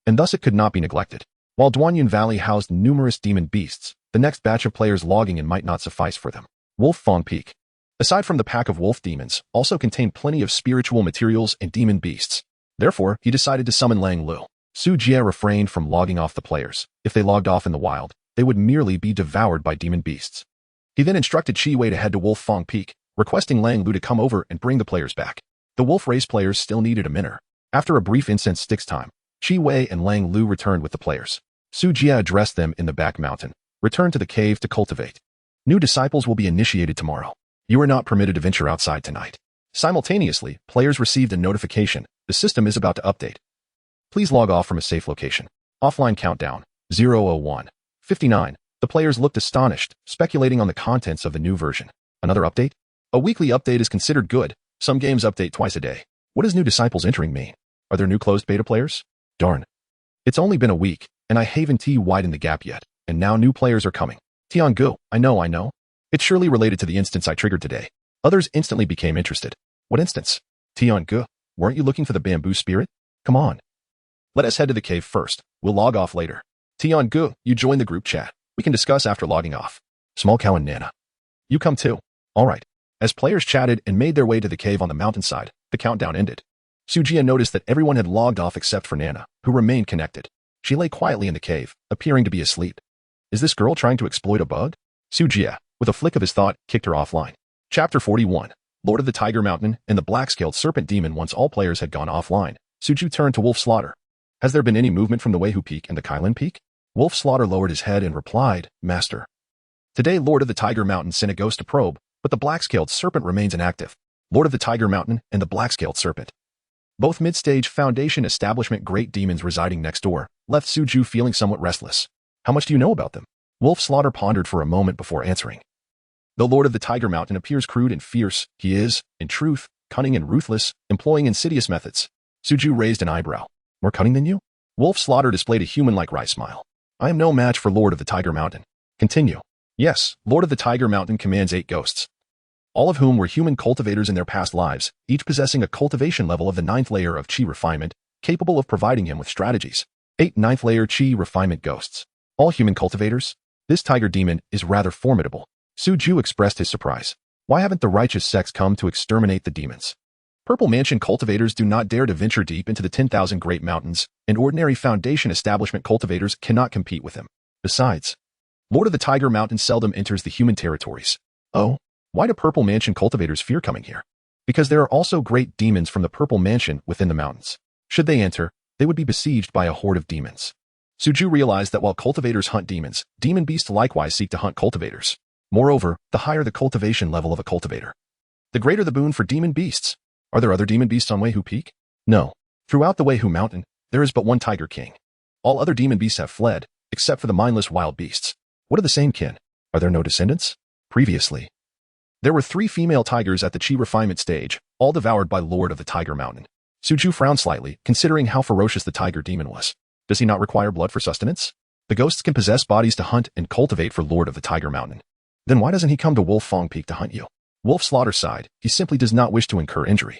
and thus it could not be neglected. While Duanyin Valley housed numerous demon beasts, the next batch of players logging in might not suffice for them. Wolf Fang Peak, aside from the pack of wolf demons, also contained plenty of spiritual materials and demon beasts. Therefore, he decided to summon Lang Lu. Su Jie refrained from logging off the players. If they logged off in the wild, they would merely be devoured by demon beasts. He then instructed Qi Wei to head to Wolf Fang Peak, requesting Lang Lu to come over and bring the players back. The wolf race players still needed a mentor. After a brief incense sticks time, Qi Wei and Lang Lu returned with the players. Su Jie addressed them in the back mountain. Return to the cave to cultivate. New disciples will be initiated tomorrow. You are not permitted to venture outside tonight. Simultaneously, players received a notification. The system is about to update. Please log off from a safe location. Offline countdown, 001. 59. The players looked astonished, speculating on the contents of the new version. Another update? A weekly update is considered good. Some games update twice a day. What does new disciples entering mean? Are there new closed beta players? Darn. It's only been a week, and I haven't widened the gap yet, and now new players are coming. Tiangu, I know. It's surely related to the instance I triggered today. Others instantly became interested. What instance? Tiangu, weren't you looking for the bamboo spirit? Come on. Let us head to the cave first. We'll log off later. Tiangu, you join the group chat. We can discuss after logging off. Small Cow and Nana. You come too. All right. As players chatted and made their way to the cave on the mountainside, the countdown ended. Su Jie noticed that everyone had logged off except for Nana, who remained connected. She lay quietly in the cave, appearing to be asleep. Is this girl trying to exploit a bug? Su Jie, with a flick of his thought, kicked her offline. Chapter 41. Lord of the Tiger Mountain and the Black-Scaled Serpent Demon. Once all players had gone offline, Su Jie turned to Wolf Slaughter. Has there been any movement from the Weihu Peak and the Kylin Peak? Wolf Slaughter lowered his head and replied, Master. Today Lord of the Tiger Mountain sent a ghost to probe, but the Black-Scaled Serpent remains inactive. Lord of the Tiger Mountain and the Black-Scaled Serpent, both mid-stage Foundation establishment great demons residing next door, left Su Jie feeling somewhat restless. How much do you know about them? Wolf Slaughter pondered for a moment before answering. The Lord of the Tiger Mountain appears crude and fierce. He is, in truth, cunning and ruthless, employing insidious methods. Su Jie raised an eyebrow. More cunning than you? Wolf Slaughter displayed a human-like wry smile. I am no match for Lord of the Tiger Mountain. Continue. Yes, Lord of the Tiger Mountain commands 8 ghosts, all of whom were human cultivators in their past lives, each possessing a cultivation level of the 9th layer of Qi refinement, capable of providing him with strategies. 8 9th layer Qi refinement ghosts. All human cultivators? This tiger demon is rather formidable. Su Jie expressed his surprise. Why haven't the righteous sects come to exterminate the demons? Purple Mansion cultivators do not dare to venture deep into the 10,000 Great Mountains, and ordinary Foundation establishment cultivators cannot compete with him. Besides, Lord of the Tiger Mountain seldom enters the human territories. Oh, why do Purple Mansion cultivators fear coming here? Because there are also great demons from the Purple Mansion within the mountains. Should they enter, they would be besieged by a horde of demons. Su Jie realized that while cultivators hunt demons, demon beasts likewise seek to hunt cultivators. Moreover, the higher the cultivation level of a cultivator, the greater the boon for demon beasts. Are there other demon beasts on Weihu Peak? No. Throughout the Weihu Mountain, there is but one Tiger King. All other demon beasts have fled, except for the mindless wild beasts. What are the same kin? Are there no descendants? Previously, there were 3 female tigers at the Qi refinement stage, all devoured by Lord of the Tiger Mountain. Suju frowned slightly, considering how ferocious the tiger demon was. Does he not require blood for sustenance? The ghosts can possess bodies to hunt and cultivate for Lord of the Tiger Mountain. Then why doesn't he come to Wolf Fong Peak to hunt you? Wolf Slaughter sighed. He simply does not wish to incur injury.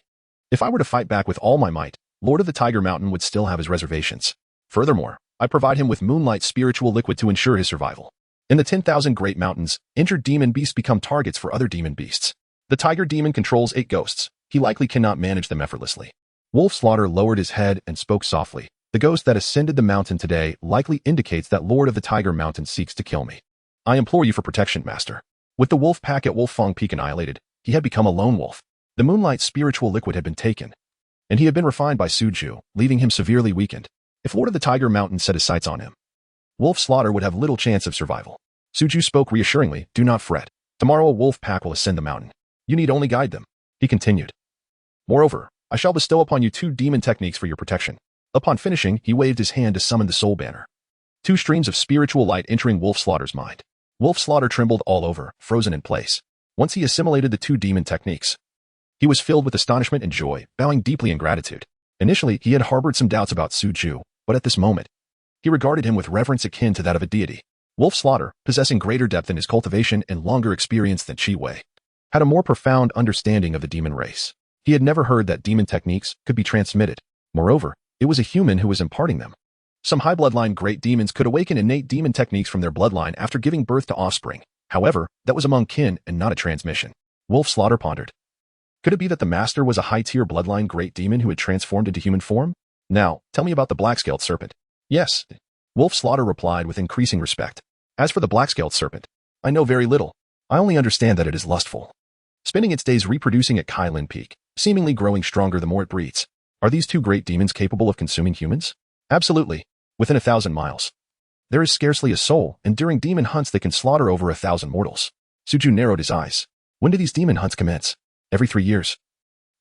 If I were to fight back with all my might, Lord of the Tiger Mountain would still have his reservations. Furthermore, I provide him with Moonlight Spiritual Liquid to ensure his survival. In the 10,000 Great Mountains, injured demon beasts become targets for other demon beasts. The tiger demon controls 8 ghosts. He likely cannot manage them effortlessly. Wolf Slaughter lowered his head and spoke softly. The ghost that ascended the mountain today likely indicates that Lord of the Tiger Mountain seeks to kill me. I implore you for protection, Master. With the wolf pack at Wolf Fong Peak annihilated, he had become a lone wolf. The Moonlight Spiritual Liquid had been taken, and he had been refined by Suju, leaving him severely weakened. If Lord of the Tiger Mountain set his sights on him, Wolf Slaughter would have little chance of survival. Suju spoke reassuringly. Do not fret. Tomorrow a wolf pack will ascend the mountain. You need only guide them. He continued. Moreover, I shall bestow upon you 2 demon techniques for your protection. Upon finishing, he waved his hand to summon the soul banner. 2 streams of spiritual light entering Wolf Slaughter's mind. Wolf Slaughter trembled all over, frozen in place. Once he assimilated the 2 demon techniques, he was filled with astonishment and joy, bowing deeply in gratitude. Initially, he had harbored some doubts about Suju, but at this moment, he regarded him with reverence akin to that of a deity. Wolf Slaughter, possessing greater depth in his cultivation and longer experience than Chi Wei, had a more profound understanding of the demon race. He had never heard that demon techniques could be transmitted. Moreover, it was a human who was imparting them. Some high bloodline great demons could awaken innate demon techniques from their bloodline after giving birth to offspring. However, that was among kin and not a transmission. Wolf Slaughter pondered. Could it be that the master was a high-tier bloodline great demon who had transformed into human form? Now, tell me about the black-scaled serpent. Yes. Wolf Slaughter replied with increasing respect. As for the black-scaled serpent, I know very little. I only understand that it is lustful, spending its days reproducing at Kailin Peak, seemingly growing stronger the more it breeds. Are these 2 great demons capable of consuming humans? Absolutely. Within 1,000 miles. There is scarcely a soul, and during demon hunts they can slaughter over 1,000 mortals. Suju narrowed his eyes. When do these demon hunts commence? Every 3 years.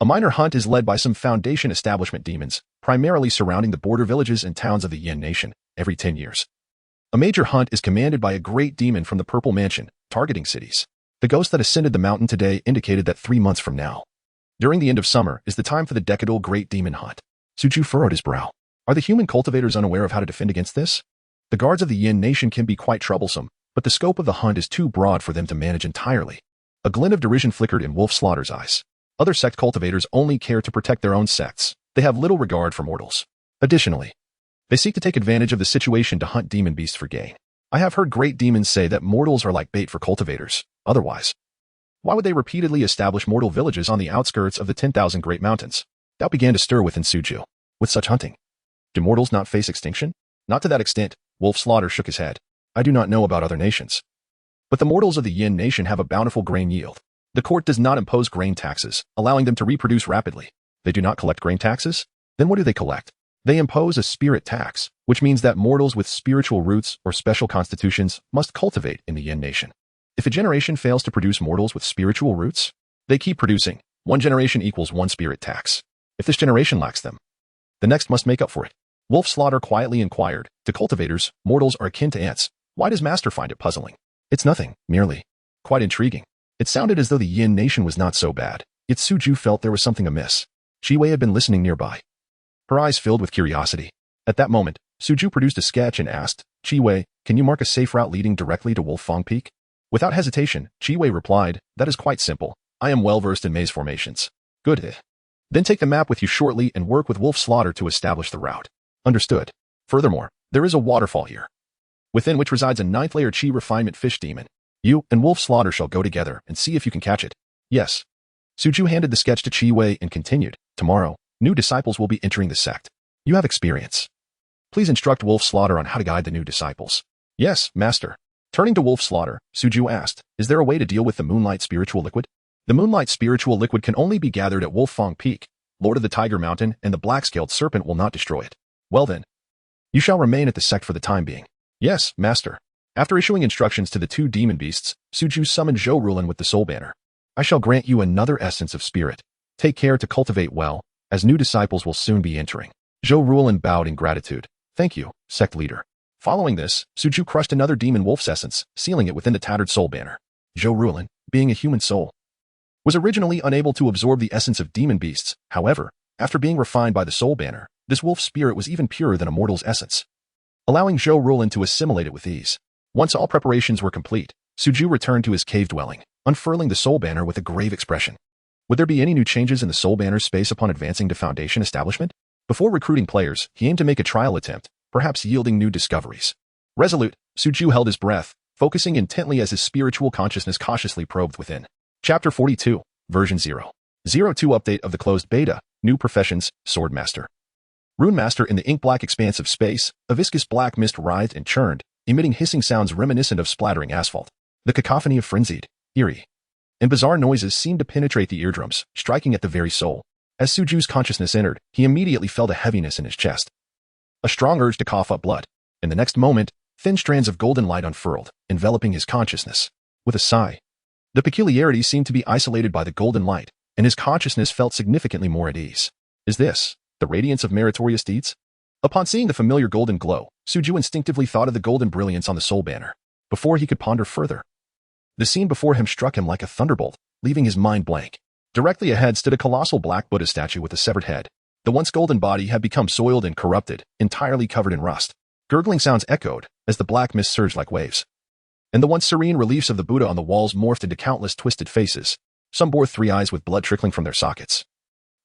A minor hunt is led by some foundation establishment demons, primarily surrounding the border villages and towns of the Yin Nation, every 10 years. A major hunt is commanded by a great demon from the Purple Mansion, targeting cities. The ghost that ascended the mountain today indicated that 3 months from now, during the end of summer, is the time for the decadal great demon hunt. Suju furrowed his brow. Are the human cultivators unaware of how to defend against this? The guards of the Yin Nation can be quite troublesome, but the scope of the hunt is too broad for them to manage entirely. A glint of derision flickered in Wolf Slaughter's eyes. Other sect cultivators only care to protect their own sects. They have little regard for mortals. Additionally, they seek to take advantage of the situation to hunt demon beasts for gain. I have heard great demons say that mortals are like bait for cultivators. Otherwise, why would they repeatedly establish mortal villages on the outskirts of the 10,000 Great Mountains? Doubt began to stir within Suju. With such hunting, do mortals not face extinction? Not to that extent. Wolf Slaughter shook his head. I do not know about other nations, but the mortals of the Yin Nation have a bountiful grain yield. The court does not impose grain taxes, allowing them to reproduce rapidly. They do not collect grain taxes? Then what do they collect? They impose a spirit tax, which means that mortals with spiritual roots or special constitutions must cultivate in the Yin Nation. If a generation fails to produce mortals with spiritual roots, they keep producing. 1 generation equals 1 spirit tax. If this generation lacks them, the next must make up for it. Wolf Slaughter quietly inquired. To cultivators, mortals are akin to ants. Why does Master find it puzzling? It's nothing, merely quite intriguing. It sounded as though the Yin Nation was not so bad, yet Suju felt there was something amiss. Chi Wei had been listening nearby, her eyes filled with curiosity. At that moment, Suju produced a sketch and asked, Chi Wei, can you mark a safe route leading directly to Wolf Fong Peak? Without hesitation, Chi Wei replied, that is quite simple. I am well versed in maze formations. Good. Then take the map with you shortly and work with Wolf Slaughter to establish the route. Understood. Furthermore, there is a waterfall here, within which resides a 9th layer Chi refinement fish demon. You and Wolf Slaughter shall go together and see if you can catch it. Yes. Suju handed the sketch to Chi Wei and continued, tomorrow, new disciples will be entering the sect. You have experience. Please instruct Wolf Slaughter on how to guide the new disciples. Yes, Master. Turning to Wolf Slaughter, Suju asked, is there a way to deal with the Moonlight Spiritual Liquid? The Moonlight Spiritual Liquid can only be gathered at Wolf Fong Peak. Lord of the Tiger Mountain and the Black-Scaled Serpent will not destroy it. Well then, you shall remain at the sect for the time being. Yes, Master. After issuing instructions to the 2 demon beasts, Suju summoned Zhou Rulin with the soul banner. I shall grant you another essence of spirit. Take care to cultivate well, as new disciples will soon be entering. Zhou Rulin bowed in gratitude. Thank you, sect leader. Following this, Suju crushed another demon wolf's essence, sealing it within the tattered soul banner. Zhou Rulin, being a human soul, was originally unable to absorb the essence of demon beasts. However, After being refined by the soul banner, this wolf spirit was even purer than a mortal's essence, allowing Zhou Rulin to assimilate it with ease. Once all preparations were complete, Suju returned to his cave dwelling, unfurling the soul banner with a grave expression. Would there be any new changes in the soul banner's space upon advancing to Foundation establishment? Before recruiting players, he aimed to make a trial attempt, perhaps yielding new discoveries. Resolute, Suju held his breath, focusing intently as his spiritual consciousness cautiously probed within. Chapter 42, Version 0. 02 Update of the closed beta, New Professions, Swordmaster. Runemaster. In the ink-black expanse of space, a viscous black mist writhed and churned, emitting hissing sounds reminiscent of splattering asphalt. The cacophony of frenzied, eerie, and bizarre noises seemed to penetrate the eardrums, striking at the very soul. As Suju's consciousness entered, he immediately felt a heaviness in his chest, a strong urge to cough up blood. In the next moment, thin strands of golden light unfurled, enveloping his consciousness. With a sigh, the peculiarity seemed to be isolated by the golden light, and his consciousness felt significantly more at ease. Is this the radiance of meritorious deeds? Upon seeing the familiar golden glow, Suju instinctively thought of the golden brilliance on the soul banner. Before he could ponder further, the scene before him struck him like a thunderbolt, leaving his mind blank. Directly ahead stood a colossal black Buddha statue with a severed head. The once golden body had become soiled and corrupted, entirely covered in rust. Gurgling sounds echoed as the black mist surged like waves, and the once serene reliefs of the Buddha on the walls morphed into countless twisted faces. Some bore 3 eyes with blood trickling from their sockets.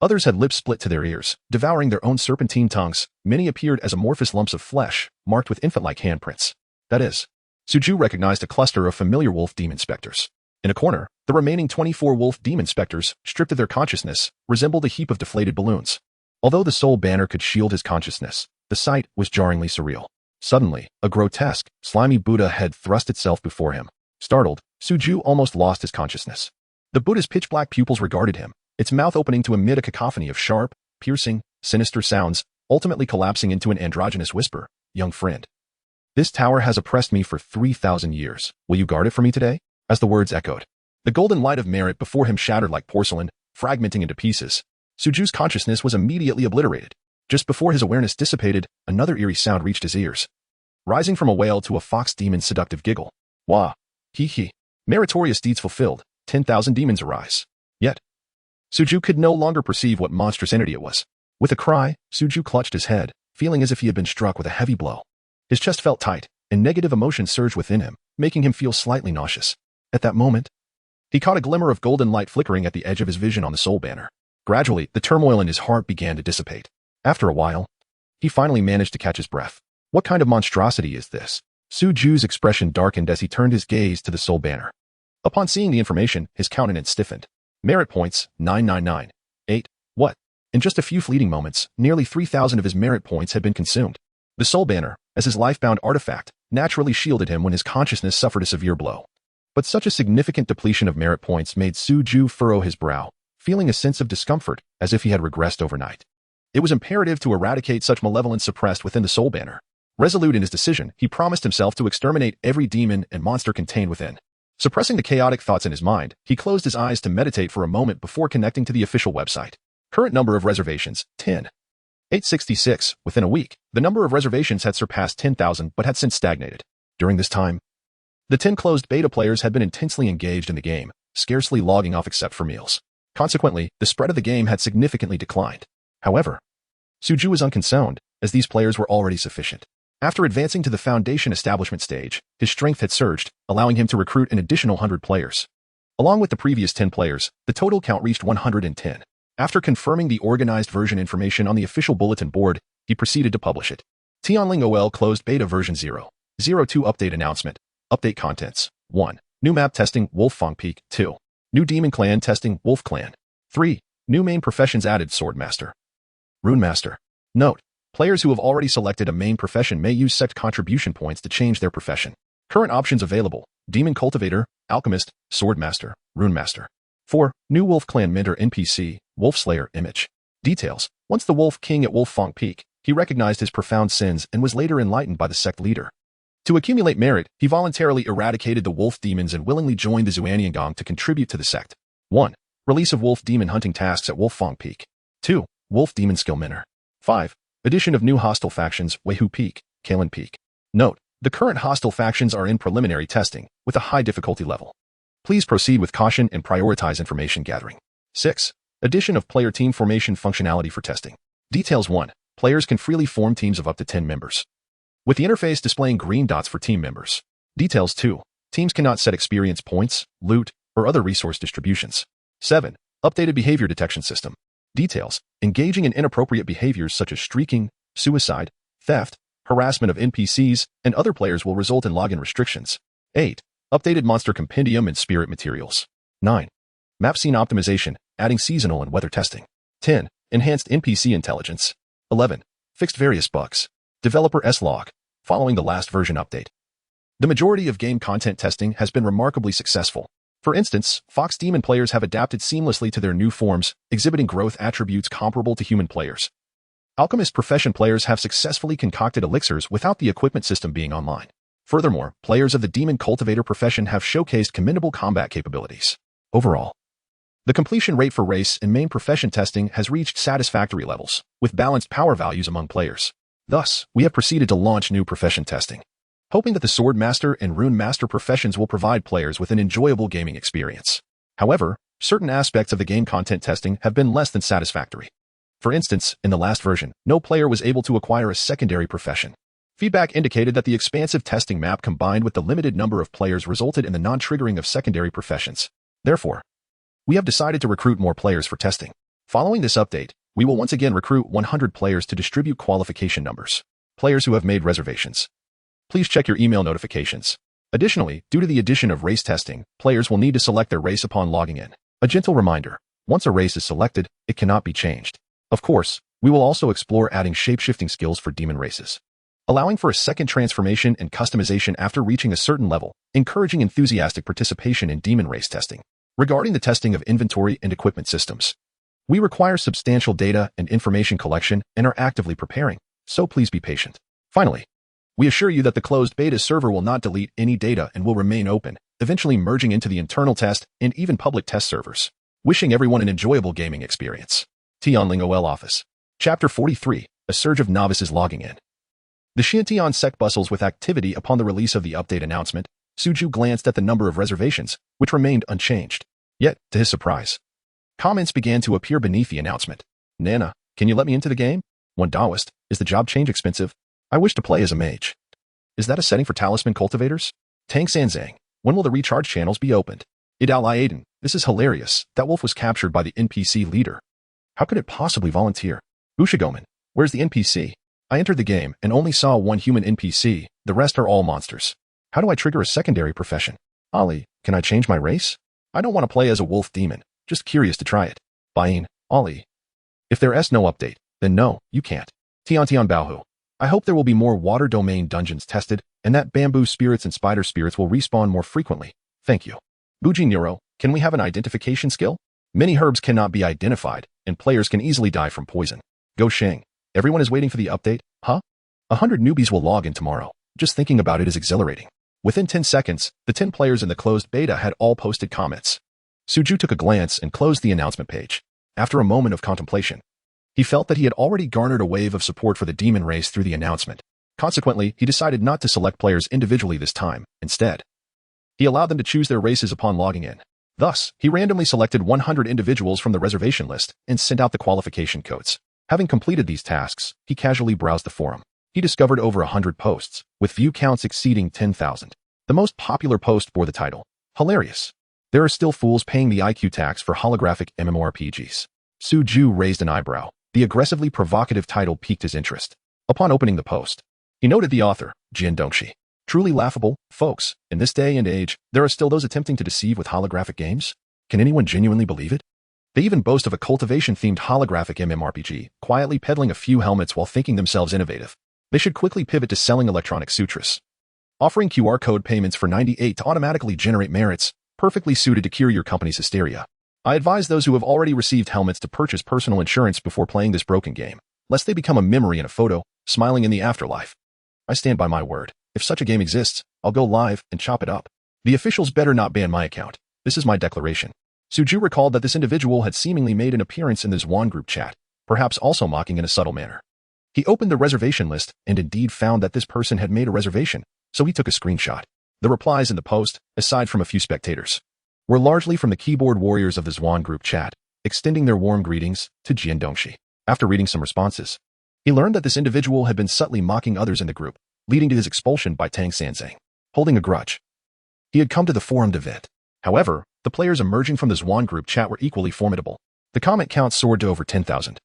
Others had lips split to their ears, devouring their own serpentine tongues. Many appeared as amorphous lumps of flesh, marked with infant-like handprints. That is, Suju recognized a cluster of familiar wolf demon specters. In a corner, the remaining 24 wolf demon specters, stripped of their consciousness, resembled a heap of deflated balloons. Although the soul banner could shield his consciousness, the sight was jarringly surreal. Suddenly, a grotesque, slimy Buddha head thrust itself before him. Startled, Suju almost lost his consciousness. The Buddha's pitch-black pupils regarded him, its mouth opening to emit a cacophony of sharp, piercing, sinister sounds, ultimately collapsing into an androgynous whisper. Young friend, this tower has oppressed me for 3,000 years. Will you guard it for me today? As the words echoed, the golden light of merit before him shattered like porcelain, fragmenting into pieces. Suju's consciousness was immediately obliterated. Just before his awareness dissipated, another eerie sound reached his ears, rising from a wail to a fox demon's seductive giggle. Wah! Hee. Meritorious deeds fulfilled. 10,000 demons arise. Yet, Suju could no longer perceive what monstrous entity it was. With a cry, Suju clutched his head, feeling as if he had been struck with a heavy blow. His chest felt tight, and negative emotions surged within him, making him feel slightly nauseous. At that moment, he caught a glimmer of golden light flickering at the edge of his vision on the soul banner. Gradually, the turmoil in his heart began to dissipate. After a while, he finally managed to catch his breath. What kind of monstrosity is this? Suju's expression darkened as he turned his gaze to the soul banner. Upon seeing the information, his countenance stiffened. Merit points, 999. 8. What? In just a few fleeting moments, nearly 3,000 of his merit points had been consumed. The soul banner, as his life-bound artifact, naturally shielded him when his consciousness suffered a severe blow. But such a significant depletion of merit points made Suju furrow his brow, feeling a sense of discomfort, as if he had regressed overnight. It was imperative to eradicate such malevolence suppressed within the soul banner. Resolute in his decision, he promised himself to exterminate every demon and monster contained within. Suppressing the chaotic thoughts in his mind, he closed his eyes to meditate for a moment before connecting to the official website. Current number of reservations, 10. 866. Within a week, the number of reservations had surpassed 10,000 but had since stagnated. During this time, the 10 closed beta players had been intensely engaged in the game, scarcely logging off except for meals. Consequently, the spread of the game had significantly declined. However, Suju was unconcerned, as these players were already sufficient. After advancing to the Foundation establishment stage, his strength had surged, allowing him to recruit an additional 100 players. Along with the previous 10 players, the total count reached 110. After confirming the organized version information on the official bulletin board, he proceeded to publish it. Tianling OL closed beta version 0. 02 update announcement. Update contents. 1. New map testing Wolffang Peak. 2. New demon clan testing Wolf Clan. 3. New main professions added Swordmaster. Runemaster. Note: players who have already selected a main profession may use sect contribution points to change their profession. Current options available: Demon Cultivator, Alchemist, Swordmaster, Runemaster. 4. New Wolf Clan Mentor NPC, Wolfslayer Image. Details: once the Wolf King at Wolffang Peak, he recognized his profound sins and was later enlightened by the sect leader. To accumulate merit, he voluntarily eradicated the wolf demons and willingly joined the Xuanyangong to contribute to the sect. 1. Release of wolf demon hunting tasks at Wolffang Peak. 2. Wolf demon skill mentor. 5. Addition of new hostile factions, Weihu Peak, Kalen Peak. Note: the current hostile factions are in preliminary testing, with a high difficulty level. Please proceed with caution and prioritize information gathering. 6. Addition of player team formation functionality for testing. Details 1. Players can freely form teams of up to 10 members, with the interface displaying green dots for team members. Details 2. Teams cannot set experience points, loot, or other resource distributions. 7. Updated behavior detection system. Details. Engaging in inappropriate behaviors such as streaking, suicide, theft, harassment of NPCs, and other players will result in login restrictions. 8. Updated monster compendium and spirit materials. 9. Map scene optimization, adding seasonal and weather testing. 10. Enhanced NPC intelligence. 11. Fixed various bugs. Developer S-Log. Following the last version update, the majority of game content testing has been remarkably successful. For instance, Fox Demon players have adapted seamlessly to their new forms, exhibiting growth attributes comparable to human players. Alchemist profession players have successfully concocted elixirs without the equipment system being online. Furthermore, players of the Demon Cultivator profession have showcased commendable combat capabilities. Overall, the completion rate for race and main profession testing has reached satisfactory levels, with balanced power values among players. Thus, we have proceeded to launch new profession testing, hoping that the Sword Master and Rune Master professions will provide players with an enjoyable gaming experience. However, certain aspects of the game content testing have been less than satisfactory. For instance, in the last version, no player was able to acquire a secondary profession. Feedback indicated that the expansive testing map combined with the limited number of players resulted in the non-triggering of secondary professions. Therefore, we have decided to recruit more players for testing. Following this update, we will once again recruit 100 players to distribute qualification numbers. Players who have made reservations, please check your email notifications. Additionally, due to the addition of race testing, players will need to select their race upon logging in. A gentle reminder, once a race is selected, it cannot be changed. Of course, we will also explore adding shape-shifting skills for demon races, allowing for a second transformation and customization after reaching a certain level, encouraging enthusiastic participation in demon race testing. Regarding the testing of inventory and equipment systems, we require substantial data and information collection and are actively preparing, so please be patient. Finally, we assure you that the closed beta server will not delete any data and will remain open, eventually merging into the internal test and even public test servers. Wishing everyone an enjoyable gaming experience. Tianling OL Office. Chapter 43, A Surge of Novices Logging In. The Xiantian sect bustles with activity upon the release of the update announcement. Suju glanced at the number of reservations, which remained unchanged. Yet, to his surprise, comments began to appear beneath the announcement. Nana, can you let me into the game? One Daoist, is the job change expensive? I wish to play as a mage. Is that a setting for talisman cultivators? Tang Sanzang, when will the recharge channels be opened? Idal Aiden, this is hilarious. That wolf was captured by the NPC leader. How could it possibly volunteer? Ushigomen, where's the NPC? I entered the game and only saw one human NPC, the rest are all monsters. How do I trigger a secondary profession? Ali, can I change my race? I don't want to play as a wolf demon, just curious to try it. Bain, Ali. If there's no update, then no, you can't. Tiantian Baohu. I hope there will be more water domain dungeons tested, and that bamboo spirits and spider spirits will respawn more frequently. Thank you. Buji Nero, can we have an identification skill? Many herbs cannot be identified, and players can easily die from poison. Go Sheng. Everyone is waiting for the update, huh? 100 newbies will log in tomorrow. Just thinking about it is exhilarating. Within 10 seconds, the 10 players in the closed beta had all posted comments. Suju took a glance and closed the announcement page. After a moment of contemplation, he felt that he had already garnered a wave of support for the demon race through the announcement. Consequently, he decided not to select players individually this time. Instead, he allowed them to choose their races upon logging in. Thus, he randomly selected 100 individuals from the reservation list and sent out the qualification codes. Having completed these tasks, he casually browsed the forum. He discovered over 100 posts, with view counts exceeding 10,000. The most popular post bore the title, Hilarious. There are still fools paying the IQ tax for holographic MMORPGs. Suju raised an eyebrow. The aggressively provocative title piqued his interest. Upon opening the post, he noted the author, Jin Dongshi. Truly laughable, folks. In this day and age, there are still those attempting to deceive with holographic games? Can anyone genuinely believe it? They even boast of a cultivation-themed holographic MMORPG, quietly peddling a few helmets while thinking themselves innovative. They should quickly pivot to selling electronic sutras, offering QR code payments for 98 to automatically generate merits, perfectly suited to cure your company's hysteria. I advise those who have already received helmets to purchase personal insurance before playing this broken game, lest they become a memory in a photo, smiling in the afterlife. I stand by my word. If such a game exists, I'll go live and chop it up. The officials better not ban my account. This is my declaration. Suju recalled that this individual had seemingly made an appearance in the Zwan group chat, perhaps also mocking in a subtle manner. He opened the reservation list and indeed found that this person had made a reservation, so he took a screenshot. The replies in the post, aside from a few spectators, were largely from the keyboard warriors of the Zwan group chat. extending their warm greetings to Jian Dongxi. After reading some responses, he learned that this individual had been subtly mocking others in the group, leading to his expulsion by Tang Sanzang. Holding a grudge, he had come to the forum to vent. However, the players emerging from the Zwan group chat were equally formidable. The comment count soared to over 10,000,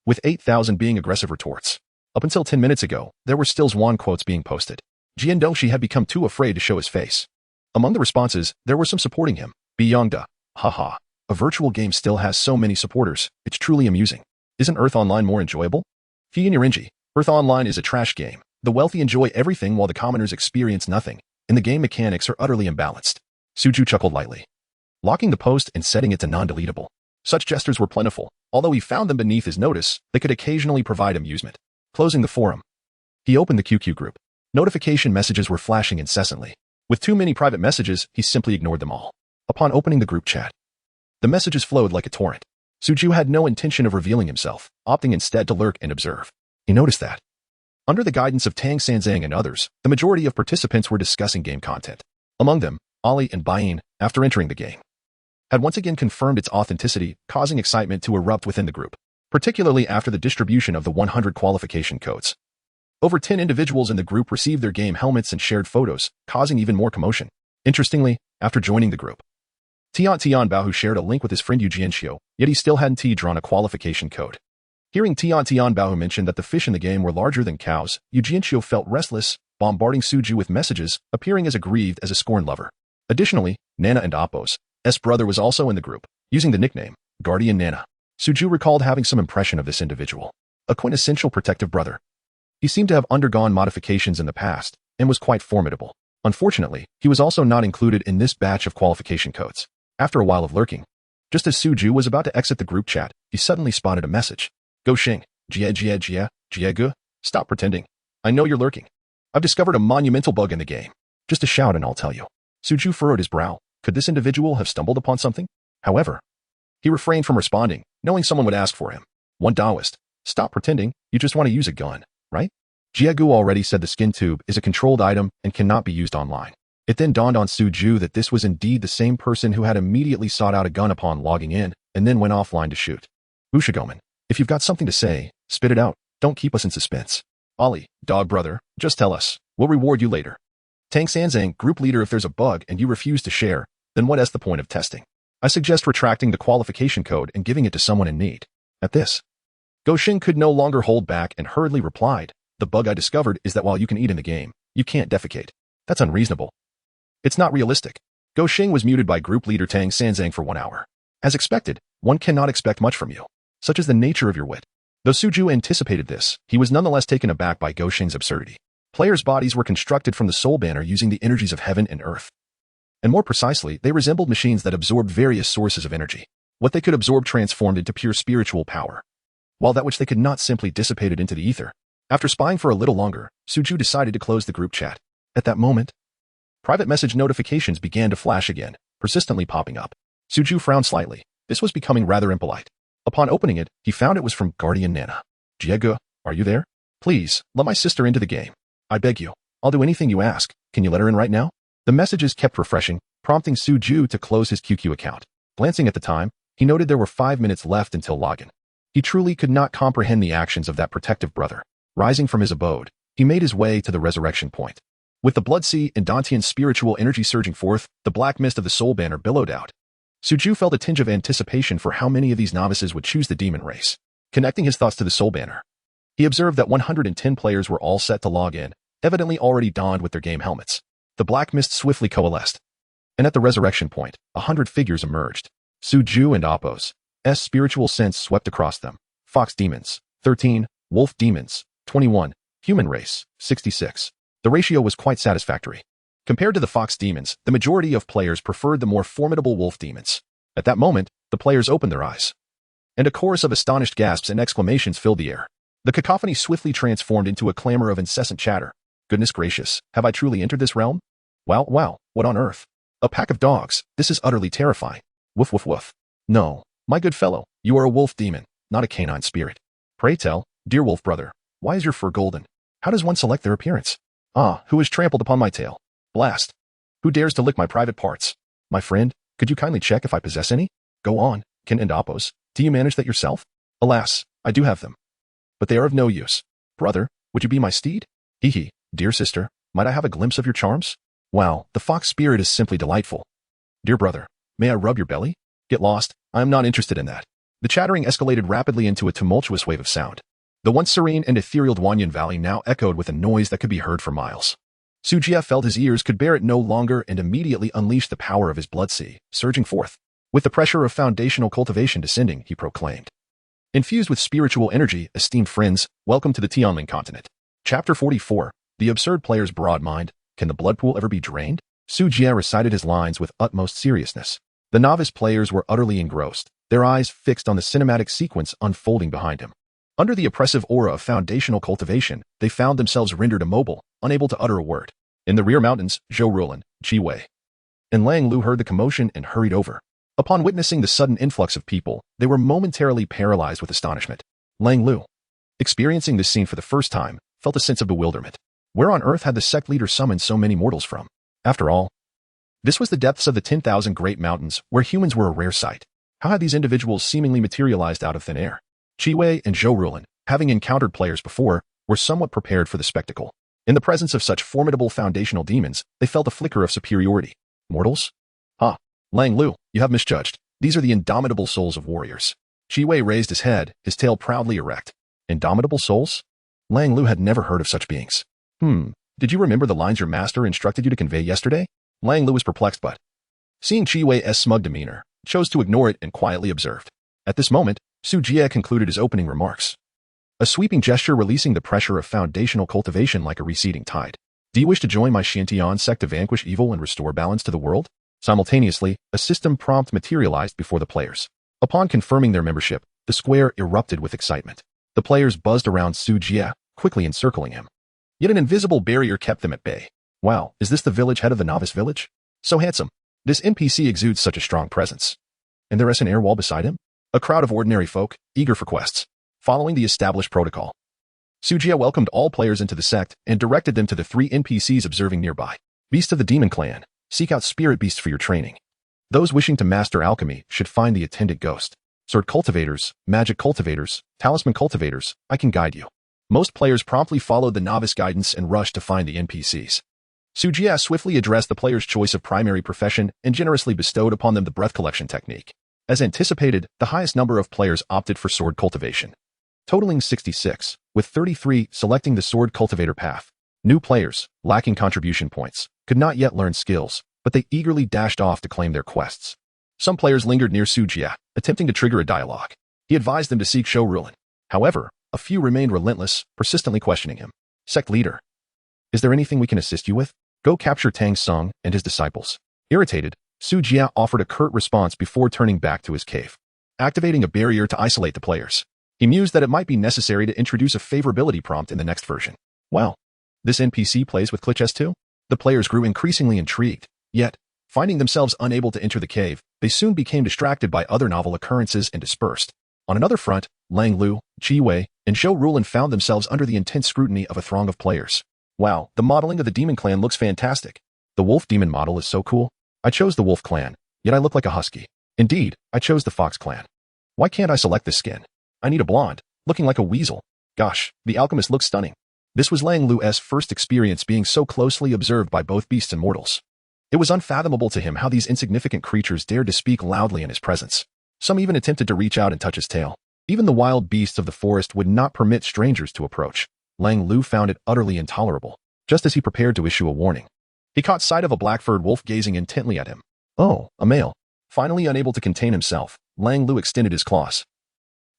with 8,000 being aggressive retorts. Up until 10 minutes ago, there were still Zwan quotes being posted. Jian Dongxi had become too afraid to show his face. Among the responses, there were some supporting him. Beyongda, haha. A virtual game still has so many supporters, it's truly amusing. Isn't Earth Online more enjoyable? Fiinirinji, Earth Online is a trash game. The wealthy enjoy everything while the commoners experience nothing, and the game mechanics are utterly imbalanced. Suju chuckled lightly, locking the post and setting it to non-deletable. Such gestures were plentiful. Although he found them beneath his notice, they could occasionally provide amusement. Closing the forum, he opened the QQ group. Notification messages were flashing incessantly. With too many private messages, he simply ignored them all. Upon opening the group chat, the messages flowed like a torrent. Suju had no intention of revealing himself, opting instead to lurk and observe. He noticed that, under the guidance of Tang Sanzang and others, the majority of participants were discussing game content. Among them, Ali and Bain, after entering the game, had once again confirmed its authenticity, causing excitement to erupt within the group, particularly after the distribution of the 100 qualification codes. Over 10 individuals in the group received their game helmets and shared photos, causing even more commotion. Interestingly, after joining the group, Tian Bao shared a link with his friend Yu Jianxiu, yet he still hadn't drawn a qualification code. Hearing Tian Bao mention that the fish in the game were larger than cows, Yu Jianxiu felt restless, bombarding Suju with messages, appearing as aggrieved as a scorned lover. Additionally, Nana and Appo's brother was also in the group, using the nickname Guardian Nana. Suju recalled having some impression of this individual, a quintessential protective brother. He seemed to have undergone modifications in the past, and was quite formidable. Unfortunately, he was also not included in this batch of qualification codes. After a while of lurking, just as Suju was about to exit the group chat, he suddenly spotted a message. Go Xing, Jie, stop pretending. I know you're lurking. I've discovered a monumental bug in the game. Just a shout and I'll tell you. Suju furrowed his brow. Could this individual have stumbled upon something? However, he refrained from responding, knowing someone would ask for him. One Taoist. Stop pretending, you just want to use a gun, right? Jiegu already said the skin tube is a controlled item and cannot be used online. It then dawned on Suju that this was indeed the same person who had immediately sought out a gun upon logging in, and then went offline to shoot. Ushigomen, if you've got something to say, spit it out. Don't keep us in suspense. Ali, dog brother, just tell us. We'll reward you later. Tang Sanzang, group leader, if there's a bug and you refuse to share, then what is the point of testing? I suggest retracting the qualification code and giving it to someone in need. At this, Go Xing could no longer hold back and hurriedly replied, the bug I discovered is that while you can eat in the game, you can't defecate. That's unreasonable. It's not realistic. Go Xing was muted by group leader Tang Sanzang for 1 hour. As expected, one cannot expect much from you. Such is the nature of your wit. Though Suju anticipated this, he was nonetheless taken aback by Go Xing's absurdity. Players' bodies were constructed from the soul banner using the energies of heaven and earth. And more precisely, they resembled machines that absorbed various sources of energy. What they could absorb transformed into pure spiritual power, while that which they could not simply dissipated into the ether. After spying for a little longer, Suju decided to close the group chat. At that moment, private message notifications began to flash again, persistently popping up. Suju frowned slightly. This was becoming rather impolite. Upon opening it, he found it was from Guardian Nana. Jiegu, are you there? Please, let my sister into the game. I beg you. I'll do anything you ask. Can you let her in right now? The messages kept refreshing, prompting Suju to close his QQ account. Glancing at the time, he noted there were 5 minutes left until login. He truly could not comprehend the actions of that protective brother. Rising from his abode, he made his way to the resurrection point. With the Blood Sea and Dantian's spiritual energy surging forth, the black mist of the soul banner billowed out. Suju felt a tinge of anticipation for how many of these novices would choose the demon race. Connecting his thoughts to the soul banner, he observed that 110 players were all set to log in, evidently already donned with their game helmets. The black mist swiftly coalesced, and at the resurrection point, 100 figures emerged. Suju and Appo's spiritual sense swept across them. Fox demons, 13, wolf demons, 21, human race, 66. The ratio was quite satisfactory. Compared to the fox demons, the majority of players preferred the more formidable wolf demons. At that moment, the players opened their eyes, and a chorus of astonished gasps and exclamations filled the air. The cacophony swiftly transformed into a clamor of incessant chatter. Goodness gracious, have I truly entered this realm? Wow, what on earth? A pack of dogs, this is utterly terrifying. Woof woof woof. No, my good fellow, you are a wolf demon, not a canine spirit. Pray tell, dear wolf brother, why is your fur golden? How does one select their appearance? Ah, who has trampled upon my tail? Blast. Who dares to lick my private parts? My friend, could you kindly check if I possess any? Go on, Ken and Appo's Do you manage that yourself? Alas, I do have them. But they are of no use. Brother, would you be my steed? Hee hee, dear sister, might I have a glimpse of your charms? Wow, the fox spirit is simply delightful. Dear brother, may I rub your belly? Get lost, I am not interested in that. The chattering escalated rapidly into a tumultuous wave of sound. The once serene and ethereal Duanyan Valley now echoed with a noise that could be heard for miles. Su Jie felt his ears could bear it no longer and immediately unleashed the power of his blood sea, surging forth. With the pressure of foundational cultivation descending, he proclaimed. Infused with spiritual energy, esteemed friends, welcome to the Tianling continent. Chapter 44, The Absurd Player's Broad Mind. Can the blood pool ever be drained? Su Jie recited his lines with utmost seriousness. The novice players were utterly engrossed, their eyes fixed on the cinematic sequence unfolding behind him. Under the oppressive aura of foundational cultivation, they found themselves rendered immobile, unable to utter a word. In the rear mountains, Zhou Ruolin, Qi Wei, and Lang Lu heard the commotion and hurried over. Upon witnessing the sudden influx of people, they were momentarily paralyzed with astonishment. Lang Lu, experiencing this scene for the first time, felt a sense of bewilderment. Where on earth had the sect leader summoned so many mortals from? After all, this was the depths of the 10,000 Great Mountains, where humans were a rare sight. How had these individuals seemingly materialized out of thin air? Qi Wei and Zhou Ruolin, having encountered players before, were somewhat prepared for the spectacle. In the presence of such formidable foundational demons, they felt a flicker of superiority. Mortals? Ah, Lang Lu, you have misjudged. These are the indomitable souls of warriors. Qi Wei raised his head, his tail proudly erect. Indomitable souls? Lang Lu had never heard of such beings. Did you remember the lines your master instructed you to convey yesterday? Lang Lu was perplexed but, seeing Qi Wei's smug demeanor, chose to ignore it and quietly observed. At this moment, Su Jie concluded his opening remarks. A sweeping gesture releasing the pressure of foundational cultivation like a receding tide. Do you wish to join my Shantian sect to vanquish evil and restore balance to the world? Simultaneously, a system prompt materialized before the players. Upon confirming their membership, the square erupted with excitement. The players buzzed around Su Jie, quickly encircling him. Yet an invisible barrier kept them at bay. Wow, is this the village head of the novice village? So handsome. This NPC exudes such a strong presence. And there is an air wall beside him? A crowd of ordinary folk, eager for quests. Following the established protocol, Su Jie welcomed all players into the sect and directed them to the 3 NPCs observing nearby. Beast of the Demon Clan, seek out spirit beasts for your training. Those wishing to master alchemy should find the attendant ghost. Sword cultivators, magic cultivators, talisman cultivators, I can guide you. Most players promptly followed the novice guidance and rushed to find the NPCs. Su Jie swiftly addressed the player's choice of primary profession and generously bestowed upon them the breath collection technique. As anticipated, the highest number of players opted for sword cultivation, totaling 66, with 33 selecting the sword cultivator path. New players, lacking contribution points, could not yet learn skills, but they eagerly dashed off to claim their quests. Some players lingered near Su Jie, attempting to trigger a dialogue. He advised them to seek Zhou Ruolin. However, a few remained relentless, persistently questioning him. Sect leader, is there anything we can assist you with? Go capture Tang Sung and his disciples. Irritated, Su Jie offered a curt response before turning back to his cave, activating a barrier to isolate the players. He mused that it might be necessary to introduce a favorability prompt in the next version. Wow, this NPC plays with glitches too? The players grew increasingly intrigued, yet, finding themselves unable to enter the cave, they soon became distracted by other novel occurrences and dispersed. On another front, Lang Lu, Qi Wei, and Zhou Ruolin found themselves under the intense scrutiny of a throng of players. Wow, the modeling of the demon clan looks fantastic. The wolf demon model is so cool. I chose the wolf clan, yet I look like a husky. Indeed, I chose the fox clan. Why can't I select this skin? I need a blonde, looking like a weasel. Gosh, the alchemist looks stunning. This was Lang Lu's first experience being so closely observed by both beasts and mortals. It was unfathomable to him how these insignificant creatures dared to speak loudly in his presence. Some even attempted to reach out and touch his tail. Even the wild beasts of the forest would not permit strangers to approach. Lang Lu found it utterly intolerable, just as he prepared to issue a warning. He caught sight of a black-furred wolf gazing intently at him. Oh, a male. Finally unable to contain himself, Lang Lu extended his claws,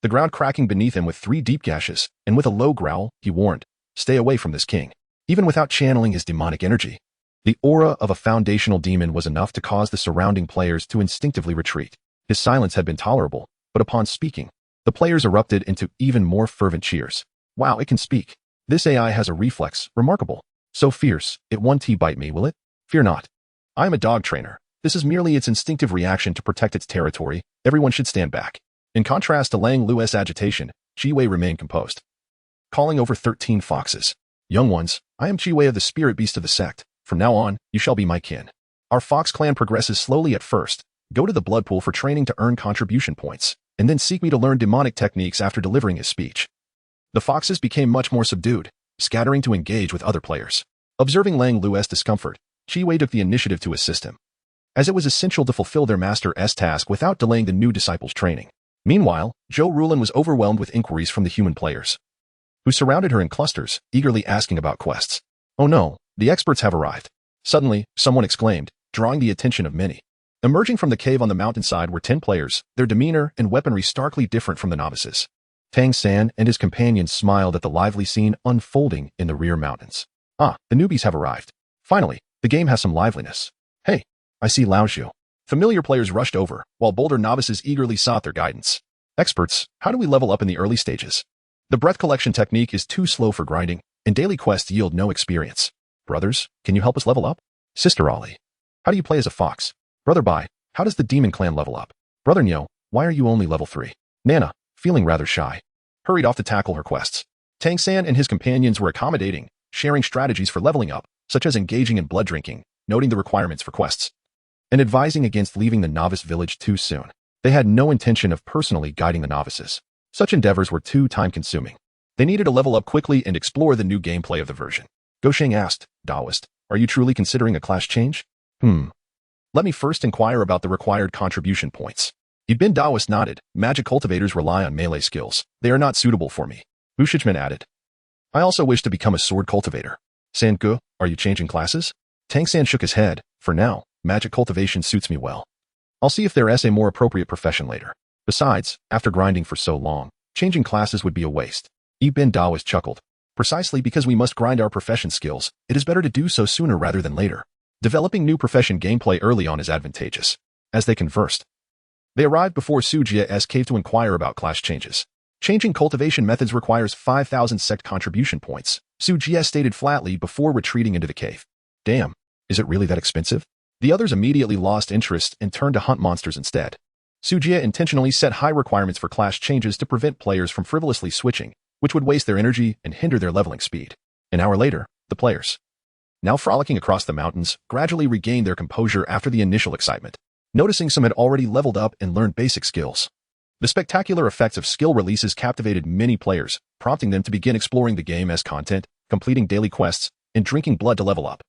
the ground cracking beneath him with 3 deep gashes, and with a low growl, he warned, stay away from this king. Even without channeling his demonic energy, the aura of a foundational demon was enough to cause the surrounding players to instinctively retreat. His silence had been tolerable, but upon speaking, the players erupted into even more fervent cheers. Wow, it can speak. This AI has a reflex, remarkable. So fierce, it won't bite me, will it? Fear not. I am a dog trainer. This is merely its instinctive reaction to protect its territory. Everyone should stand back. In contrast to Lang Lu's agitation, Qi Wei remained composed. Calling over 13 foxes. Young ones, I am Qi Wei of the spirit beast of the sect. From now on, you shall be my kin. Our fox clan progresses slowly at first. Go to the blood pool for training to earn contribution points. and then seek me to learn demonic techniques after delivering his speech. The foxes became much more subdued, scattering to engage with other players. Observing Lang Lu's discomfort, Qi Wei took the initiative to assist him, as it was essential to fulfill their master's task without delaying the new disciples' training. Meanwhile, Zhou Rulin was overwhelmed with inquiries from the human players, who surrounded her in clusters, eagerly asking about quests. Oh no, the experts have arrived. Suddenly, someone exclaimed, drawing the attention of many. Emerging from the cave on the mountainside were 10 players, their demeanor and weaponry starkly different from the novices. Tang San and his companions smiled at the lively scene unfolding in the rear mountains. Ah, the newbies have arrived. Finally, the game has some liveliness. Hey, I see Lao Zhu. Familiar players rushed over, while bolder novices eagerly sought their guidance. Experts, how do we level up in the early stages? The breath collection technique is too slow for grinding, and daily quests yield no experience. Brothers, can you help us level up? Sister Ali, how do you play as a fox? Brother Bai, how does the demon clan level up? Brother Nyo, why are you only level 3? Nana, feeling rather shy, hurried off to tackle her quests. Tang San and his companions were accommodating, sharing strategies for leveling up, such as engaging in blood drinking, noting the requirements for quests, and advising against leaving the novice village too soon. They had no intention of personally guiding the novices. Such endeavors were too time-consuming. They needed to level up quickly and explore the new gameplay of the version. Gosheng asked, Daoist, are you truly considering a class change? Let me first inquire about the required contribution points. Ibn Daoist nodded. Magic cultivators rely on melee skills. They are not suitable for me. Wu Shichman added. I also wish to become a sword cultivator. San Ge, are you changing classes? Tang San shook his head. For now, magic cultivation suits me well. I'll see if there is a more appropriate profession later. Besides, after grinding for so long, changing classes would be a waste. Ibn Daoist chuckled. Precisely because we must grind our profession skills, it is better to do so sooner rather than later. Developing new profession gameplay early on is advantageous. As they conversed, they arrived before Su Jia's cave to inquire about class changes. Changing cultivation methods requires 5,000 sect contribution points, Su Jia stated flatly before retreating into the cave. Damn, is it really that expensive? The others immediately lost interest and turned to hunt monsters instead. Su Jia intentionally set high requirements for class changes to prevent players from frivolously switching, which would waste their energy and hinder their leveling speed. An hour later, the players, now frolicking across the mountains, gradually regained their composure after the initial excitement. Noticing some had already leveled up and learned basic skills. The spectacular effects of skill releases captivated many players, prompting them to begin exploring the game as content, completing daily quests, and drinking blood to level up.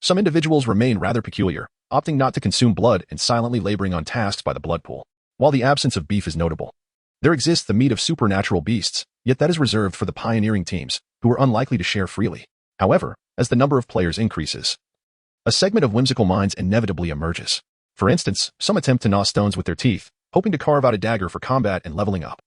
Some individuals remained rather peculiar, opting not to consume blood and silently laboring on tasks by the blood pool. While the absence of beef is notable, there exists the meat of supernatural beasts, yet that is reserved for the pioneering teams, who are unlikely to share freely. However, as the number of players increases, a segment of whimsical minds inevitably emerges. For instance, some attempt to gnaw stones with their teeth, hoping to carve out a dagger for combat and leveling up.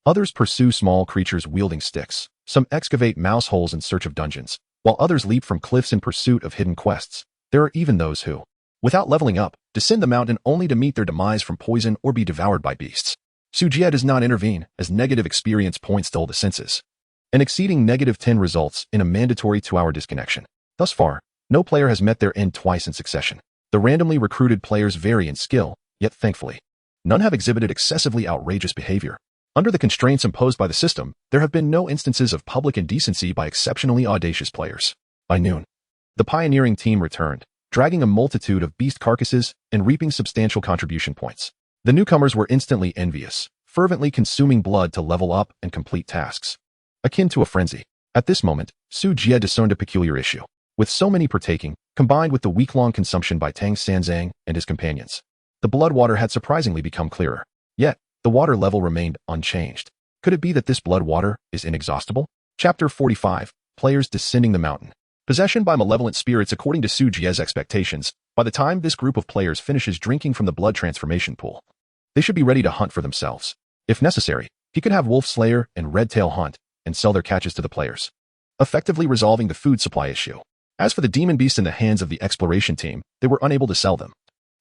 Others pursue small creatures wielding sticks. Some excavate mouse holes in search of dungeons, while others leap from cliffs in pursuit of hidden quests. There are even those who, without leveling up, descend the mountain only to meet their demise from poison or be devoured by beasts. Su Jia does not intervene, as negative experience points dull the senses, and exceeding -10 results in a mandatory 2-hour disconnection. Thus far, no player has met their end twice in succession. The randomly recruited players vary in skill, yet thankfully, none have exhibited excessively outrageous behavior. Under the constraints imposed by the system, there have been no instances of public indecency by exceptionally audacious players. By noon, the pioneering team returned, dragging a multitude of beast carcasses and reaping substantial contribution points. The newcomers were instantly envious, fervently consuming blood to level up and complete tasks, akin to a frenzy. At this moment, Su Jia discerned a peculiar issue. With so many partaking, combined with the week-long consumption by Tang Sanzang and his companions, the blood water had surprisingly become clearer. Yet, the water level remained unchanged. Could it be that this blood water is inexhaustible? Chapter 45, Players Descending the Mountain. Possession by malevolent spirits. According to Su Jia's expectations, by the time this group of players finishes drinking from the blood transformation pool, they should be ready to hunt for themselves. If necessary, he could have Wolf Slayer and Red Tail hunt and sell their catches to the players, effectively resolving the food supply issue. As for the demon beasts in the hands of the exploration team, they were unable to sell them,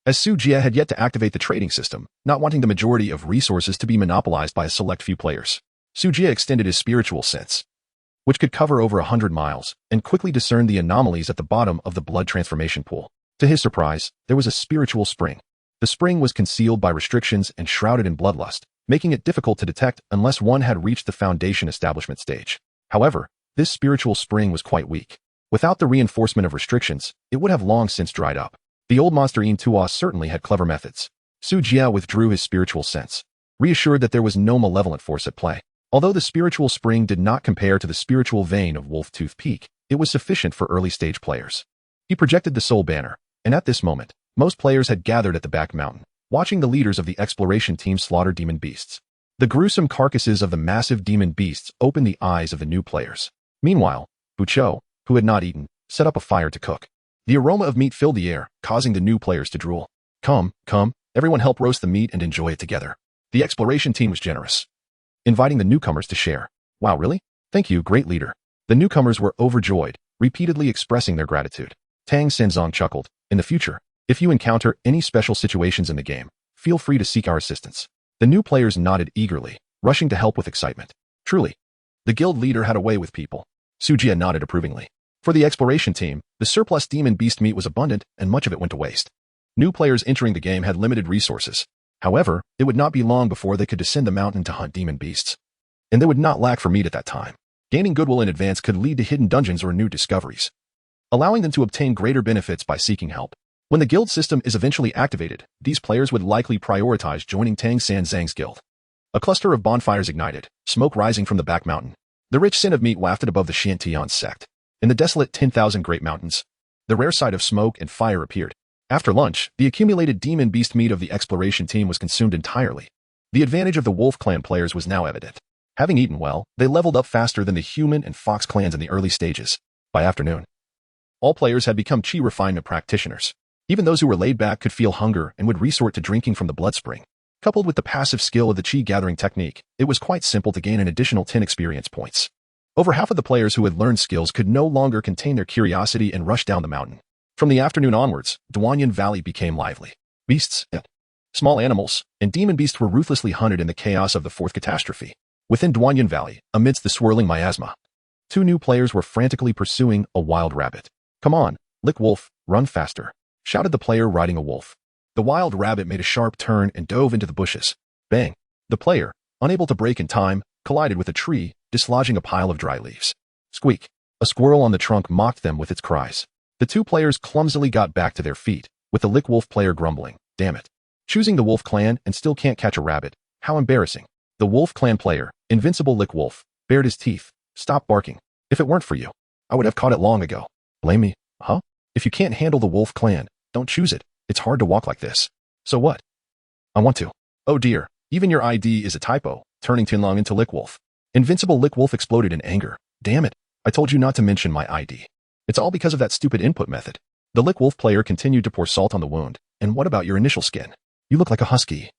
as Su Jia had yet to activate the trading system, not wanting the majority of resources to be monopolized by a select few players. Su Jia extended his spiritual sense, which could cover over 100 miles, and quickly discerned the anomalies at the bottom of the blood transformation pool. To his surprise, there was a spiritual spring. The spring was concealed by restrictions and shrouded in bloodlust, making it difficult to detect unless one had reached the foundation establishment stage. However, this spiritual spring was quite weak. Without the reinforcement of restrictions, it would have long since dried up. The old monster Yin Tuo certainly had clever methods. Su Jia withdrew his spiritual sense, reassured that there was no malevolent force at play. Although the spiritual spring did not compare to the spiritual vein of Wolf-Tooth Peak, it was sufficient for early-stage players. He projected the soul banner, and at this moment, most players had gathered at the back mountain, watching the leaders of the exploration team slaughter demon beasts. The gruesome carcasses of the massive demon beasts opened the eyes of the new players. Meanwhile, Bucho, who had not eaten, set up a fire to cook. The aroma of meat filled the air, causing the new players to drool. Come, everyone help roast the meat and enjoy it together. The exploration team was generous, inviting the newcomers to share. Wow, really? Thank you, great leader. The newcomers were overjoyed, repeatedly expressing their gratitude. Tang Senzong chuckled. In the future, if you encounter any special situations in the game, feel free to seek our assistance. The new players nodded eagerly, rushing to help with excitement. Truly, the guild leader had a way with people. Sujia nodded approvingly. For the exploration team, the surplus demon beast meat was abundant and much of it went to waste. New players entering the game had limited resources. However, it would not be long before they could descend the mountain to hunt demon beasts. And they would not lack for meat at that time. Gaining goodwill in advance could lead to hidden dungeons or new discoveries, allowing them to obtain greater benefits by seeking help. When the guild system is eventually activated, these players would likely prioritize joining Tang Senzong's guild. A cluster of bonfires ignited, smoke rising from the back mountain. The rich scent of meat wafted above the Shantian sect. In the desolate 10,000 Great Mountains, the rare sight of smoke and fire appeared. After lunch, the accumulated demon beast meat of the exploration team was consumed entirely. The advantage of the Wolf Clan players was now evident. Having eaten well, they leveled up faster than the Human and Fox clans in the early stages. By afternoon, all players had become Qi refinement practitioners. Even those who were laid back could feel hunger and would resort to drinking from the blood spring. Coupled with the passive skill of the Qi gathering technique, it was quite simple to gain an additional 10 experience points. Over half of the players who had learned skills could no longer contain their curiosity and rushed down the mountain. From the afternoon onwards, Duanyan Valley became lively. Beasts, small animals, and demon beasts were ruthlessly hunted in the chaos of the fourth catastrophe. Within Duanyan Valley, amidst the swirling miasma, two new players were frantically pursuing a wild rabbit. Come on, Lick Wolf, run faster, shouted the player riding a wolf. The wild rabbit made a sharp turn and dove into the bushes. Bang! The player, unable to brake in time, collided with a tree, dislodging a pile of dry leaves. Squeak! A squirrel on the trunk mocked them with its cries. The two players clumsily got back to their feet, with the Lick Wolf player grumbling, damn it. Choosing the Wolf Clan and still can't catch a rabbit, how embarrassing. The Wolf Clan player, Invincible Lick Wolf, bared his teeth. Stop barking. If it weren't for you, I would have caught it long ago. Blame me, huh? If you can't handle the Wolf Clan, don't choose it. It's hard to walk like this. So what? I want to. Oh dear, even your ID is a typo, turning Tianlong into Lick Wolf. Invincible Lick Wolf exploded in anger. Damn it, I told you not to mention my ID. It's all because of that stupid input method. The Lick Wolf player continued to pour salt on the wound. And what about your initial skin? You look like a husky.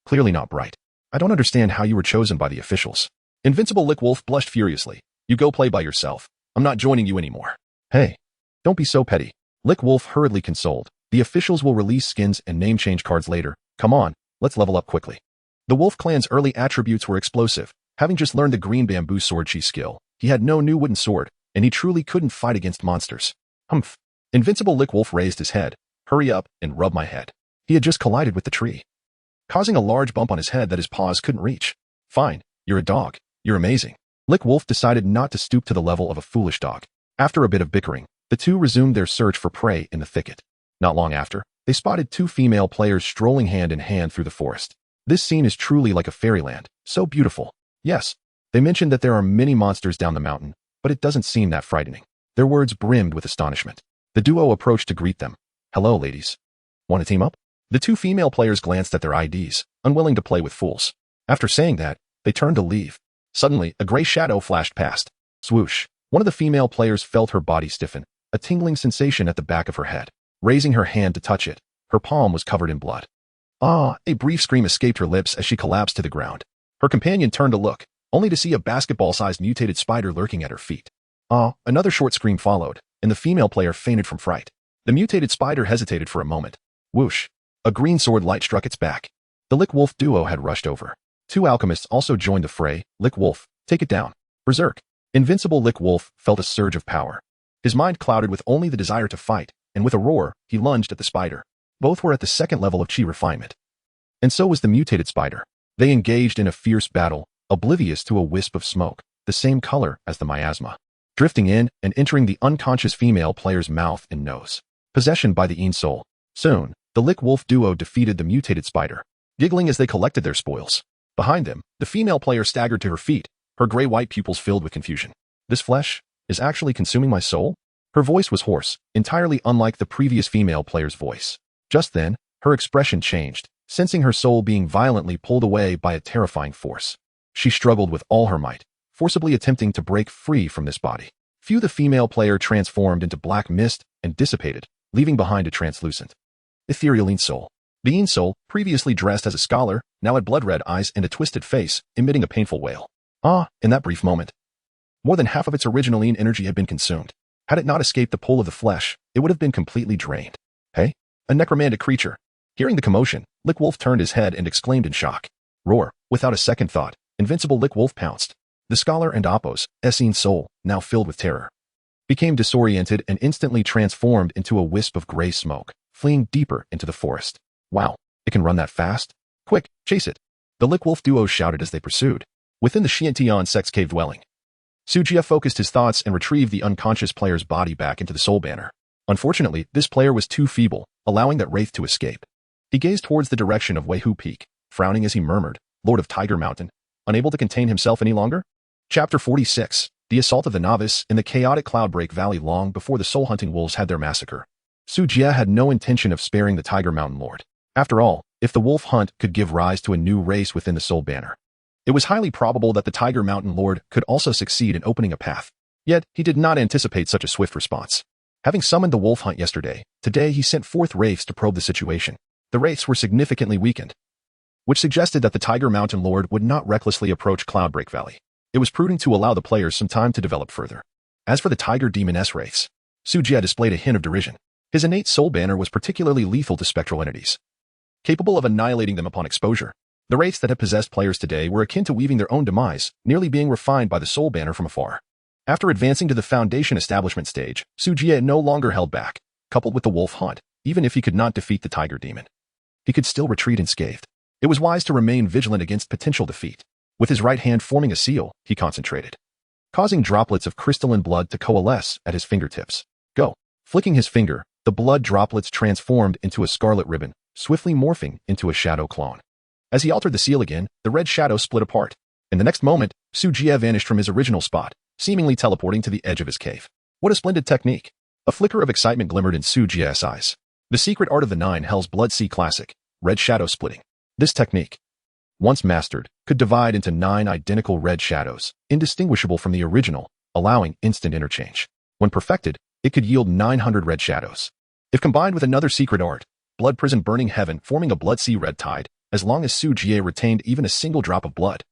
Clearly not bright. I don't understand how you were chosen by the officials. Invincible Lick Wolf blushed furiously. You go play by yourself. I'm not joining you anymore. Hey, don't be so petty. Lick Wolf hurriedly consoled. The officials will release skins and name change cards later. Come on, let's level up quickly. The Wolf Clan's early attributes were explosive. Having just learned the green bamboo sword Chi skill, he had no new wooden sword, and he truly couldn't fight against monsters. Humph. Invincible Lick Wolf raised his head. Hurry up and rub my head. He had just collided with the tree, causing a large bump on his head that his paws couldn't reach. Fine, you're a dog. You're amazing. Lick Wolf decided not to stoop to the level of a foolish dog. After a bit of bickering, the two resumed their search for prey in the thicket. Not long after, they spotted two female players strolling hand in hand through the forest. This scene is truly like a fairyland, so beautiful. Yes, they mentioned that there are many monsters down the mountain, but it doesn't seem that frightening. Their words brimmed with astonishment. The duo approached to greet them. Hello, ladies. Want to team up? The two female players glanced at their IDs, unwilling to play with fools. After saying that, they turned to leave. Suddenly, a gray shadow flashed past. Swoosh. One of the female players felt her body stiffen, a tingling sensation at the back of her head. Raising her hand to touch it, her palm was covered in blood. Ah! A brief scream escaped her lips as she collapsed to the ground. Her companion turned to look, only to see a basketball-sized mutated spider lurking at her feet. Ah! Another short scream followed, and the female player fainted from fright. The mutated spider hesitated for a moment. Whoosh! A green sword light struck its back. The Lick Wolf duo had rushed over. Two alchemists also joined the fray. Lick Wolf, take it down. Berserk. Invincible Lick Wolf felt a surge of power. His mind clouded with only the desire to fight, and with a roar, he lunged at the spider. Both were at the second level of Qi refinement. And so was the mutated spider. They engaged in a fierce battle, oblivious to a wisp of smoke, the same color as the miasma, drifting in and entering the unconscious female player's mouth and nose. Possession by the Een Soul. Soon, the Lick Wolf duo defeated the mutated spider, giggling as they collected their spoils. Behind them, the female player staggered to her feet, her gray-white pupils filled with confusion. This flesh is actually consuming my soul? Her voice was hoarse, entirely unlike the previous female player's voice. Just then, her expression changed, sensing her soul being violently pulled away by a terrifying force. She struggled with all her might, forcibly attempting to break free from this body. The female player transformed into black mist and dissipated, leaving behind a translucent, ethereal soul. The soul, previously dressed as a scholar, now had blood-red eyes and a twisted face, emitting a painful wail. In that brief moment, more than half of its original energy had been consumed. Had it not escaped the pull of the flesh, it would have been completely drained. Hey? A necromantic creature. Hearing the commotion, Lickwolf turned his head and exclaimed in shock. Roar! Without a second thought, invincible Lickwolf pounced. The scholar and Apo's Essene soul, now filled with terror, became disoriented and instantly transformed into a wisp of gray smoke, fleeing deeper into the forest. Wow, it can run that fast? Quick, chase it! The Lickwolf duo shouted as they pursued. Within the Xiantian sect's cave dwelling, Sujia focused his thoughts and retrieved the unconscious player's body back into the soul banner. Unfortunately, this player was too feeble, allowing that wraith to escape. He gazed towards the direction of Weihu Peak, frowning as he murmured, Lord of Tiger Mountain, unable to contain himself any longer? Chapter 46, The Assault of the Novice in the chaotic Cloudbreak Valley. Long before the soul-hunting wolves had their massacre, Sujia had no intention of sparing the Tiger Mountain Lord. After all, if the wolf hunt could give rise to a new race within the soul banner, it was highly probable that the Tiger Mountain Lord could also succeed in opening a path. Yet, he did not anticipate such a swift response. Having summoned the wolf hunt yesterday, today he sent forth wraiths to probe the situation. The wraiths were significantly weakened, which suggested that the Tiger Mountain Lord would not recklessly approach Cloudbreak Valley. It was prudent to allow the players some time to develop further. As for the Tiger Demoness wraiths, Sujia displayed a hint of derision. His innate soul banner was particularly lethal to spectral entities, capable of annihilating them upon exposure. The wraiths that had possessed players today were akin to weaving their own demise, nearly being refined by the soul banner from afar. After advancing to the Foundation establishment stage, Sujia no longer held back. Coupled with the wolf hunt, even if he could not defeat the tiger demon, he could still retreat unscathed. It was wise to remain vigilant against potential defeat. With his right hand forming a seal, he concentrated, causing droplets of crystalline blood to coalesce at his fingertips. Go! Flicking his finger, the blood droplets transformed into a scarlet ribbon, swiftly morphing into a shadow clone. As he altered the seal again, the red shadow split apart. In the next moment, Sujia vanished from his original spot, seemingly teleporting to the edge of his cave. What a splendid technique! A flicker of excitement glimmered in Sujia's eyes. The secret art of the Nine Hells Blood Sea Classic, red shadow splitting. This technique, once mastered, could divide into 9 identical red shadows, indistinguishable from the original, allowing instant interchange. When perfected, it could yield 900 red shadows. If combined with another secret art, Blood Prison Burning Heaven forming a blood sea red tide, as long as Sujia retained even a single drop of blood,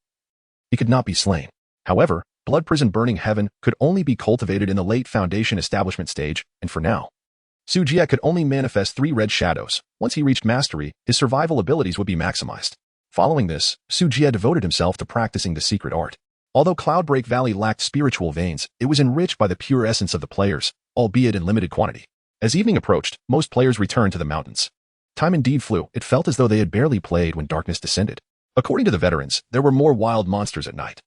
he could not be slain. However, Blood Prison Burning Heaven could only be cultivated in the late Foundation establishment stage, and for now, Sujia could only manifest 3 red shadows. Once he reached mastery, his survival abilities would be maximized. Following this, Sujia devoted himself to practicing the secret art. Although Cloudbreak Valley lacked spiritual veins, it was enriched by the pure essence of the players, albeit in limited quantity. As evening approached, most players returned to the mountains. Time indeed flew. It felt as though they had barely played when darkness descended. According to the veterans, there were more wild monsters at night,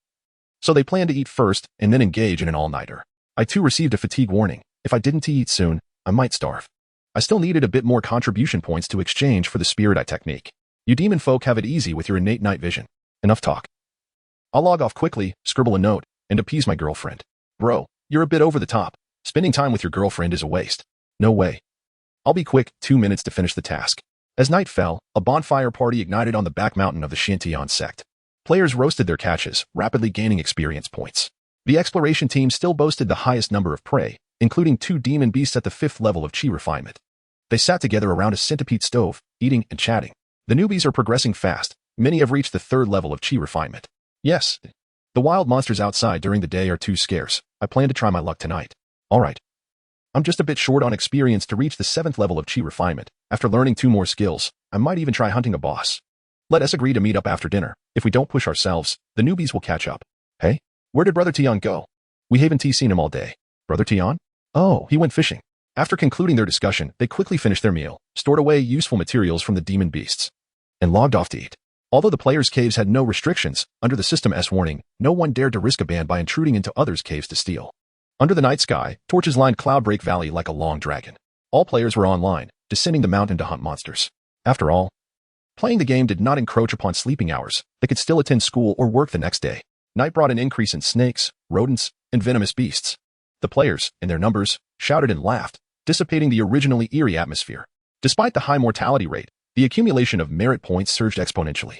so they planned to eat first and then engage in an all-nighter. I too received a fatigue warning. If I didn't eat soon, I might starve. I still needed a bit more contribution points to exchange for the Spirit Eye technique. You demon folk have it easy with your innate night vision. Enough talk. I'll log off quickly, scribble a note, and appease my girlfriend. Bro, you're a bit over the top. Spending time with your girlfriend is a waste. No way. I'll be quick, 2 minutes to finish the task. As night fell, a bonfire party ignited on the back mountain of the Xiantian sect. Players roasted their catches, rapidly gaining experience points. The exploration team still boasted the highest number of prey, including 2 demon beasts at the 5th level of chi refinement. They sat together around a centipede stove, eating and chatting. The newbies are progressing fast. Many have reached the 3rd level of chi refinement. Yes, the wild monsters outside during the day are too scarce. I plan to try my luck tonight. Alright. I'm just a bit short on experience to reach the 7th level of chi refinement. After learning 2 more skills, I might even try hunting a boss. Let us agree to meet up after dinner. If we don't push ourselves, the newbies will catch up. Hey, where did Brother Tian go? We haven't seen him all day. Brother Tian? Oh, he went fishing. After concluding their discussion, they quickly finished their meal, stored away useful materials from the demon beasts, and logged off to eat. Although the players' caves had no restrictions, under the System S warning, no one dared to risk a ban by intruding into others' caves to steal. Under the night sky, torches lined Cloudbreak Valley like a long dragon. All players were online, descending the mountain to hunt monsters. After all, Playing the game did not encroach upon sleeping hours. They could still attend school or work the next day. Night brought an increase in snakes, rodents, and venomous beasts. The players, in their numbers, shouted and laughed, dissipating the originally eerie atmosphere. Despite the high mortality rate, the accumulation of merit points surged exponentially.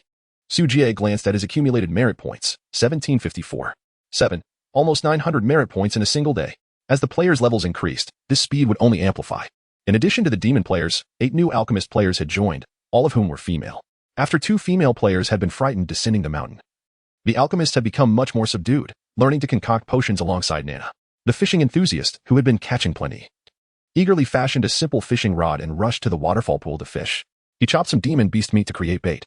Su Jie glanced at his accumulated merit points, 1754. 7. Almost 900 merit points in a single day. As the players' levels increased, this speed would only amplify. In addition to the demon players, 8 new alchemist players had joined, all of whom were female. After 2 female players had been frightened descending the mountain, the alchemists had become much more subdued, learning to concoct potions alongside Nana. The fishing enthusiast, who had been catching plenty, eagerly fashioned a simple fishing rod and rushed to the waterfall pool to fish. He chopped some demon beast meat to create bait,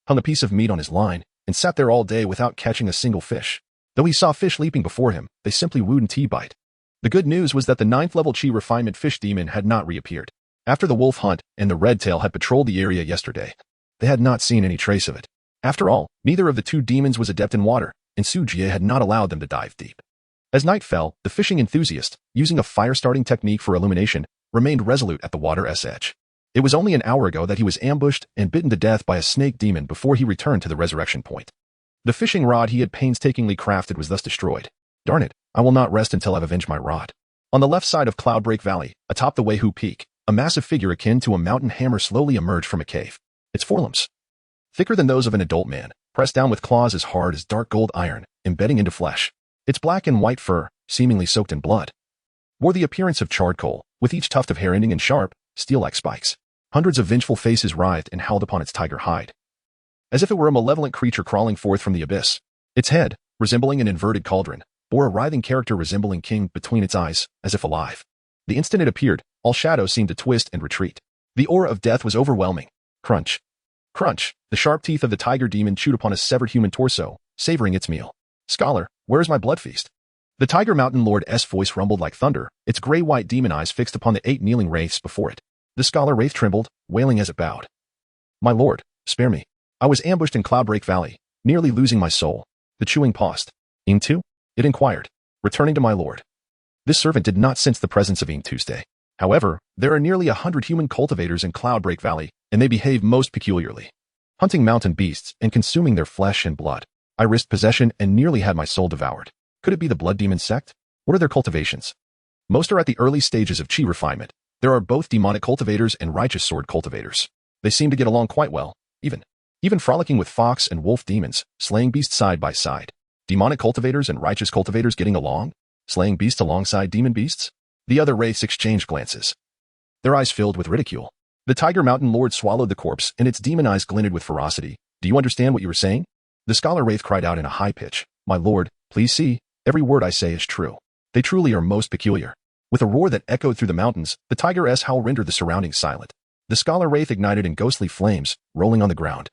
hung a piece of meat on his line, and sat there all day without catching a single fish. Though he saw fish leaping before him, they simply wouldn't bite. The good news was that the 9th level Chi Refinement Fish Demon had not reappeared. After the wolf hunt and the red tail had patrolled the area yesterday, they had not seen any trace of it. After all, neither of the 2 demons was adept in water, and Su Jie had not allowed them to dive deep. As night fell, the fishing enthusiast, using a fire-starting technique for illumination, remained resolute at the water's edge. It was only an hour ago that he was ambushed and bitten to death by a snake demon before he returned to the resurrection point. The fishing rod he had painstakingly crafted was thus destroyed. Darn it, I will not rest until I've avenged my rod. On the left side of Cloudbreak Valley, atop the Weihu Peak, a massive figure akin to a mountain hammer slowly emerged from a cave. Its forelimbs, thicker than those of an adult man, pressed down with claws as hard as dark gold iron, embedding into flesh. Its black and white fur, seemingly soaked in blood, wore the appearance of charred coal, with each tuft of hair ending in sharp, steel-like spikes. Hundreds of vengeful faces writhed and howled upon its tiger hide, as if it were a malevolent creature crawling forth from the abyss. Its head, resembling an inverted cauldron, bore a writhing character resembling King between its eyes, as if alive. The instant it appeared, all shadows seemed to twist and retreat. The aura of death was overwhelming. Crunch. Crunch. The sharp teeth of the tiger demon chewed upon a severed human torso, savoring its meal. Scholar, where is my blood feast? The Tiger Mountain Lord's voice rumbled like thunder, its gray-white demon eyes fixed upon the 8 kneeling wraiths before it. The scholar wraith trembled, wailing as it bowed. My lord, spare me. I was ambushed in Cloudbreak Valley, nearly losing my soul. The chewing paused. Ingtu? It inquired, returning to my lord. This servant did not sense the presence of Tuesday. However, there are nearly 100 human cultivators in Cloudbreak Valley, and they behave most peculiarly, hunting mountain beasts and consuming their flesh and blood. I risked possession and nearly had my soul devoured. Could it be the Blood Demon sect? What are their cultivations? Most are at the early stages of Chi refinement. There are both demonic cultivators and righteous sword cultivators. They seem to get along quite well, even frolicking with fox and wolf demons, slaying beasts side by side. Demonic cultivators and righteous cultivators getting along? Slaying beasts alongside demon beasts? The other wraiths exchanged glances, their eyes filled with ridicule. The Tiger Mountain Lord swallowed the corpse, and its demon eyes glinted with ferocity. Do you understand what you were saying? The scholar wraith cried out in a high pitch. My lord, please see, every word I say is true. They truly are most peculiar. With a roar that echoed through the mountains, the tiger's howl rendered the surroundings silent. The scholar wraith ignited in ghostly flames, rolling on the ground,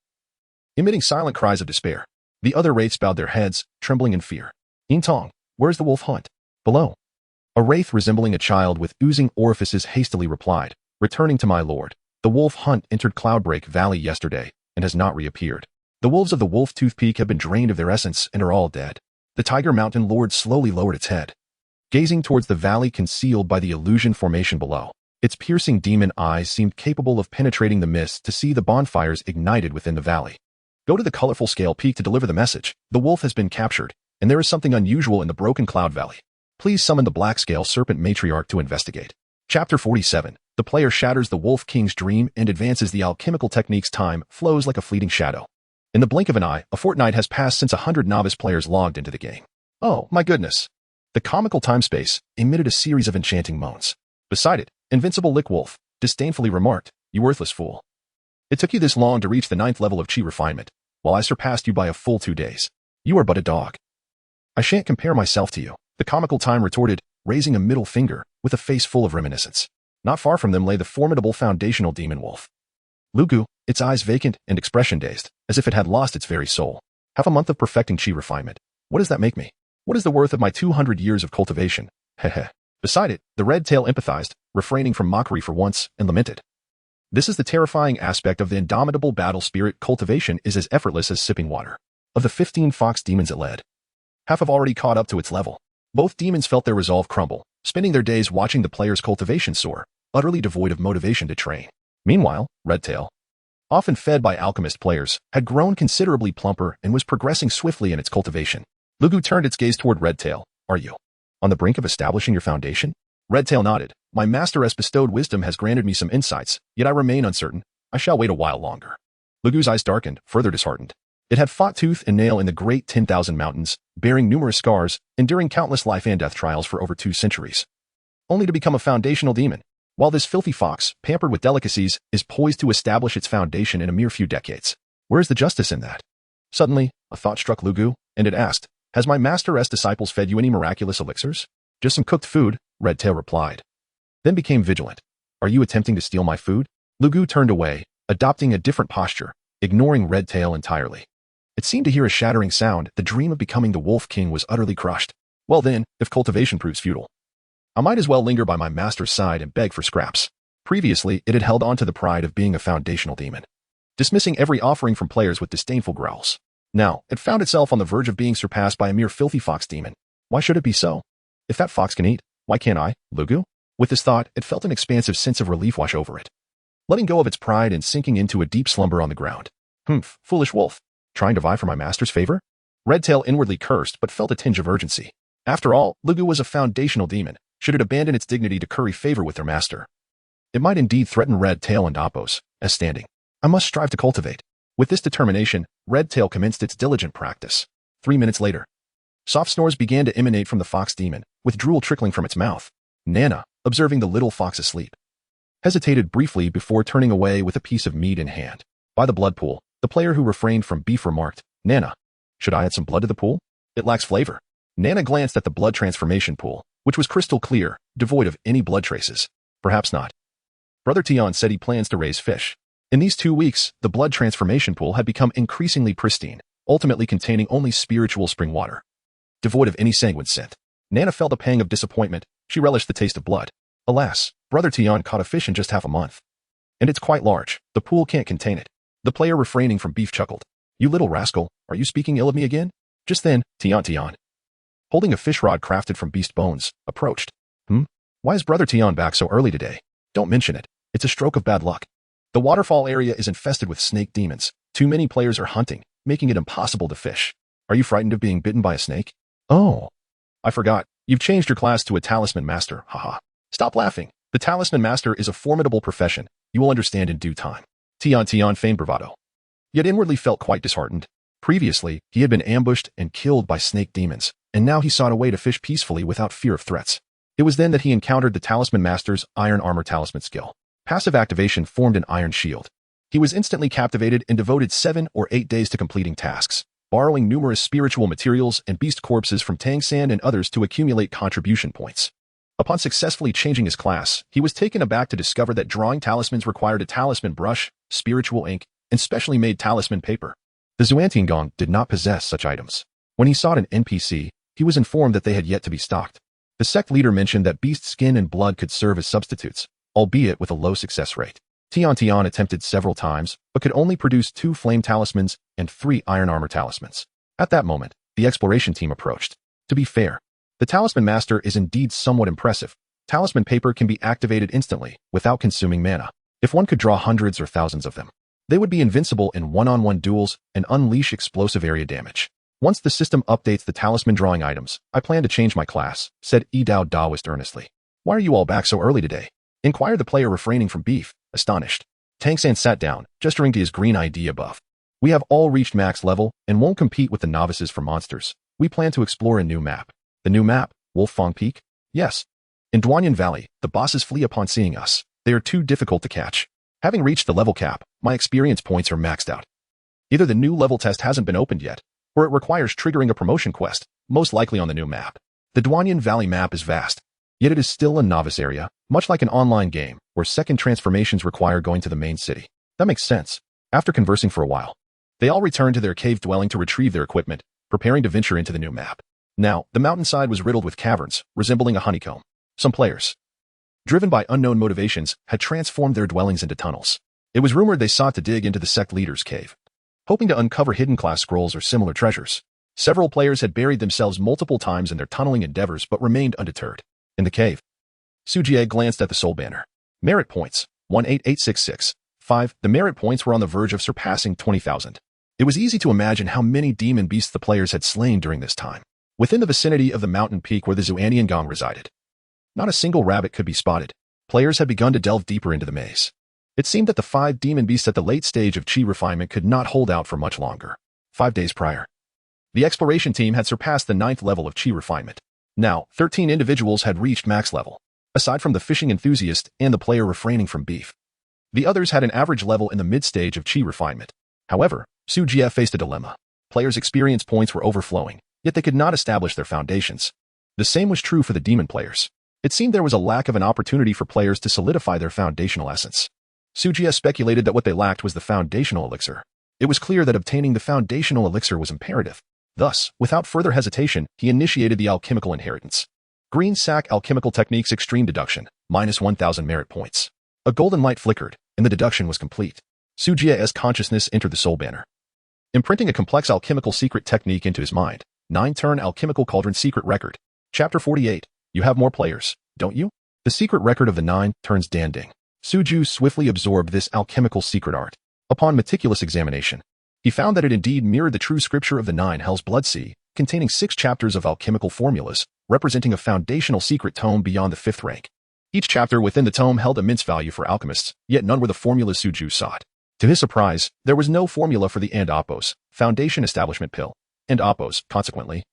emitting silent cries of despair. The other wraiths bowed their heads, trembling in fear. Intong, where's the wolf hunt? Below. A wraith resembling a child with oozing orifices hastily replied, returning to my lord. The wolf hunt entered Cloudbreak Valley yesterday, and has not reappeared. The wolves of the Wolf Tooth Peak have been drained of their essence and are all dead. The Tiger Mountain Lord slowly lowered its head, gazing towards the valley concealed by the illusion formation below. Its piercing demon eyes seemed capable of penetrating the mist to see the bonfires ignited within the valley. Go to the colorful scale peak to deliver the message. The wolf has been captured, and there is something unusual in the Broken Cloud Valley. Please summon the Black Scale Serpent Matriarch to investigate. Chapter 47. The player shatters the Wolf King's dream and advances the alchemical technique's time flows like a fleeting shadow. In the blink of an eye, a fortnight has passed since 100 novice players logged into the game. Oh, my goodness. The comical time space emitted a series of enchanting moans. Beside it, Invincible Lick Wolf disdainfully remarked, you worthless fool. It took you this long to reach the 9th level of Chi refinement, while I surpassed you by a full 2 days. You are but a dog. I shan't compare myself to you, the comical time retorted, raising a middle finger with a face full of reminiscence. Not far from them lay the formidable foundational demon wolf. Lugu, its eyes vacant and expression dazed, as if it had lost its very soul. Half a month of perfecting Chi refinement. What does that make me? What is the worth of my 200 years of cultivation? Heh. Beside it, the red tail empathized, refraining from mockery for once, and lamented. This is the terrifying aspect of the indomitable battle spirit. Cultivation is as effortless as sipping water. Of the 15 fox demons it led, half have already caught up to its level. Both demons felt their resolve crumble, spending their days watching the player's cultivation soar, utterly devoid of motivation to train. Meanwhile, Redtail, often fed by alchemist players, had grown considerably plumper and was progressing swiftly in its cultivation. Lugu turned its gaze toward Redtail. Are you on the brink of establishing your foundation? Redtail nodded. My master's bestowed wisdom has granted me some insights, yet I remain uncertain. I shall wait a while longer. Lugu's eyes darkened, further disheartened. It had fought tooth and nail in the great 10,000 mountains, bearing numerous scars, enduring countless life and death trials for over 2 centuries, only to become a foundational demon. While this filthy fox, pampered with delicacies, is poised to establish its foundation in a mere few decades. Where is the justice in that? Suddenly, a thought struck Lugu, and it asked, Has my master's disciples fed you any miraculous elixirs? Just some cooked food, Redtail replied. Then became vigilant. Are you attempting to steal my food? Lugu turned away, adopting a different posture, ignoring Redtail entirely. It seemed to hear a shattering sound. The dream of becoming the Wolf King was utterly crushed. Well then, if cultivation proves futile, I might as well linger by my master's side and beg for scraps. Previously, it had held on to the pride of being a foundational demon, dismissing every offering from players with disdainful growls. Now, it found itself on the verge of being surpassed by a mere filthy fox demon. Why should it be so? If that fox can eat, why can't I, Lugu? With this thought, it felt an expansive sense of relief wash over it, letting go of its pride and sinking into a deep slumber on the ground. Humph, foolish wolf. Trying to vie for my master's favor? Redtail inwardly cursed but felt a tinge of urgency. After all, Lugu was a foundational demon. Should it abandon its dignity to curry favor with their master, it might indeed threaten Redtail and Apos, as standing. I must strive to cultivate. With this determination, Redtail commenced its diligent practice. 3 minutes later, soft snores began to emanate from the fox demon, with drool trickling from its mouth. Nana, observing the little fox asleep, hesitated briefly before turning away with a piece of meat in hand. By the blood pool, the player who refrained from beef remarked, Nana, should I add some blood to the pool? It lacks flavor. Nana glanced at the blood transformation pool, which was crystal clear, devoid of any blood traces. Perhaps not. Brother Tian said he plans to raise fish. In these 2 weeks, the blood transformation pool had become increasingly pristine, ultimately containing only spiritual spring water, devoid of any sanguine scent. Nana felt a pang of disappointment. She relished the taste of blood. Alas, Brother Tian caught a fish in just half a month. And it's quite large. The pool can't contain it. The player refraining from beef chuckled. You little rascal, are you speaking ill of me again? Just then, Tian, holding a fish rod crafted from beast bones, approached. Why is Brother Tian back so early today? Don't mention it. It's a stroke of bad luck. The waterfall area is infested with snake demons. Too many players are hunting, making it impossible to fish. Are you frightened of being bitten by a snake? Oh, I forgot. You've changed your class to a talisman master, haha. Stop laughing. The talisman master is a formidable profession. You will understand in due time. Tian feigned bravado, yet inwardly felt quite disheartened. Previously, he had been ambushed and killed by snake demons, and now he sought a way to fish peacefully without fear of threats. It was then that he encountered the talisman master's iron armor talisman skill. Passive activation formed an iron shield. He was instantly captivated and devoted 7 or 8 days to completing tasks, borrowing numerous spiritual materials and beast corpses from Tang San and others to accumulate contribution points. Upon successfully changing his class, he was taken aback to discover that drawing talismans required a talisman brush, spiritual ink, and specially made talisman paper. The Xuantiangong did not possess such items. When he sought an NPC, he was informed that they had yet to be stocked. The sect leader mentioned that beast skin and blood could serve as substitutes, albeit with a low success rate. Tian attempted several times, but could only produce 2 flame talismans and 3 iron armor talismans. At that moment, the exploration team approached. To be fair, the talisman master is indeed somewhat impressive. Talisman paper can be activated instantly, without consuming mana. If one could draw hundreds or thousands of them, they would be invincible in one-on-one duels and unleash explosive area damage. Once the system updates the talisman drawing items, I plan to change my class, said Yidao Daoist earnestly. Why are you all back so early today? Inquired the player refraining from beef, astonished. Tang San sat down, gesturing to his green ID above. We have all reached max level and won't compete with the novices for monsters. We plan to explore a new map. The new map, Wolffang Peak? Yes. In Duanyan Valley, the bosses flee upon seeing us. They are too difficult to catch. Having reached the level cap, my experience points are maxed out. Either the new level test hasn't been opened yet, or it requires triggering a promotion quest, most likely on the new map. The Duanyan Valley map is vast, yet it is still a novice area, much like an online game, where second transformations require going to the main city. That makes sense. After conversing for a while, they all returned to their cave dwelling to retrieve their equipment, preparing to venture into the new map. Now, the mountainside was riddled with caverns, resembling a honeycomb. Some players, driven by unknown motivations, had transformed their dwellings into tunnels. It was rumored they sought to dig into the sect leader's cave, hoping to uncover hidden class scrolls or similar treasures. Several players had buried themselves multiple times in their tunneling endeavors but remained undeterred. In the cave, Sujie glanced at the soul banner. Merit points, 18866. 5. The merit points were on the verge of surpassing 20,000. It was easy to imagine how many demon beasts the players had slain during this time. Within the vicinity of the mountain peak where the Xuanian Gong resided, not a single rabbit could be spotted. Players had begun to delve deeper into the maze. It seemed that the 5 demon beasts at the late stage of Qi refinement could not hold out for much longer. 5 days prior, the exploration team had surpassed the 9th level of Qi refinement. Now, 13 individuals had reached max level, aside from the fishing enthusiast and the player refraining from beef. The others had an average level in the mid-stage of Qi refinement. However, Su Jie faced a dilemma. Players' experience points were overflowing, yet they could not establish their foundations. The same was true for the demon players. It seemed there was a lack of an opportunity for players to solidify their foundational essence. Su Jie speculated that what they lacked was the foundational elixir. It was clear that obtaining the foundational elixir was imperative. Thus, without further hesitation, he initiated the alchemical inheritance. Green Sack Alchemical Techniques Extreme Deduction, minus 1,000 merit points. A golden light flickered, and the deduction was complete. Su Jie's consciousness entered the soul banner, imprinting a complex alchemical secret technique into his mind. 9-turn Alchemical Cauldron Secret Record. Chapter 48. You have more players, don't you? The secret record of the 9 turns Danding. Su Ju swiftly absorbed this alchemical secret art. Upon meticulous examination, he found that it indeed mirrored the true scripture of the 9 Hell's Blood Sea, containing 6 chapters of alchemical formulas, representing a foundational secret tome beyond the 5th rank. Each chapter within the tome held immense value for alchemists, yet none were the formulas Su Ju sought. To his surprise, there was no formula for the And Appos, Foundation Establishment Pill, and Appos, consequently.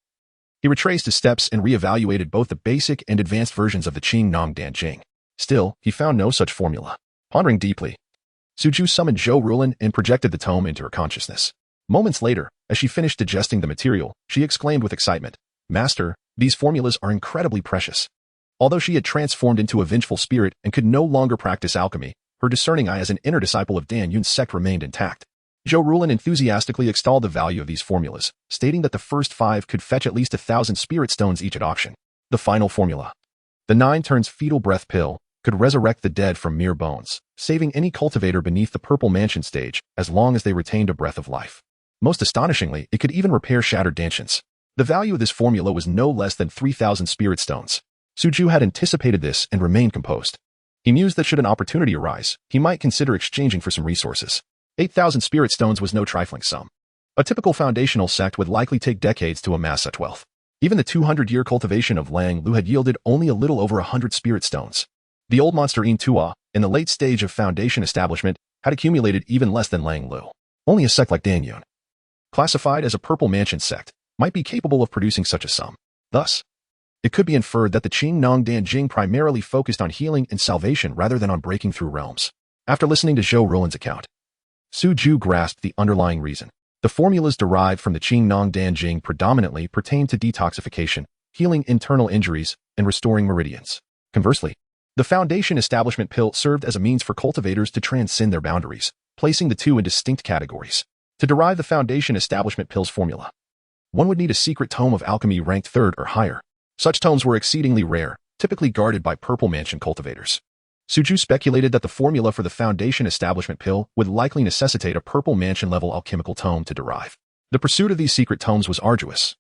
He retraced his steps and re-evaluated both the basic and advanced versions of the Qing Nong Dan Jing. Still, he found no such formula. Pondering deeply, Su Ju summoned Zhou Rulin and projected the tome into her consciousness. Moments later, as she finished digesting the material, she exclaimed with excitement, "Master, these formulas are incredibly precious." Although she had transformed into a vengeful spirit and could no longer practice alchemy, her discerning eye as an inner disciple of Dan Yun's sect remained intact. Zhou Rulin enthusiastically extolled the value of these formulas, stating that the first 5 could fetch at least 1,000 spirit stones each at auction. The final formula. The 9 turns Fetal Breath Pill could resurrect the dead from mere bones, saving any cultivator beneath the Purple Mansion stage as long as they retained a breath of life. Most astonishingly, it could even repair shattered dantians. The value of this formula was no less than 3,000 spirit stones. Su Ju had anticipated this and remained composed. He mused that should an opportunity arise, he might consider exchanging for some resources. 8,000 spirit stones was no trifling sum. A typical foundational sect would likely take decades to amass such wealth. Even the 200-year cultivation of Lang Lu had yielded only a little over 100 spirit stones. The old monster In Tua, in the late stage of foundation establishment, had accumulated even less than Lang Lu. Only a sect like Dan Yun, classified as a Purple Mansion sect, might be capable of producing such a sum. Thus, it could be inferred that the Qing Nong Dan Jing primarily focused on healing and salvation rather than on breaking through realms. After listening to Zhou Rulin's account, Su Ju grasped the underlying reason. The formulas derived from the Qing Nong Dan Jing predominantly pertain to detoxification, healing internal injuries, and restoring meridians. Conversely, the Foundation Establishment Pill served as a means for cultivators to transcend their boundaries, placing the two in distinct categories. To derive the Foundation Establishment Pill's formula, one would need a secret tome of alchemy ranked 3rd or higher. Such tomes were exceedingly rare, typically guarded by Purple Mansion cultivators. Su Ju speculated that the formula for the Foundation Establishment Pill would likely necessitate a Purple Mansion-level alchemical tome to derive. The pursuit of these secret tomes was arduous,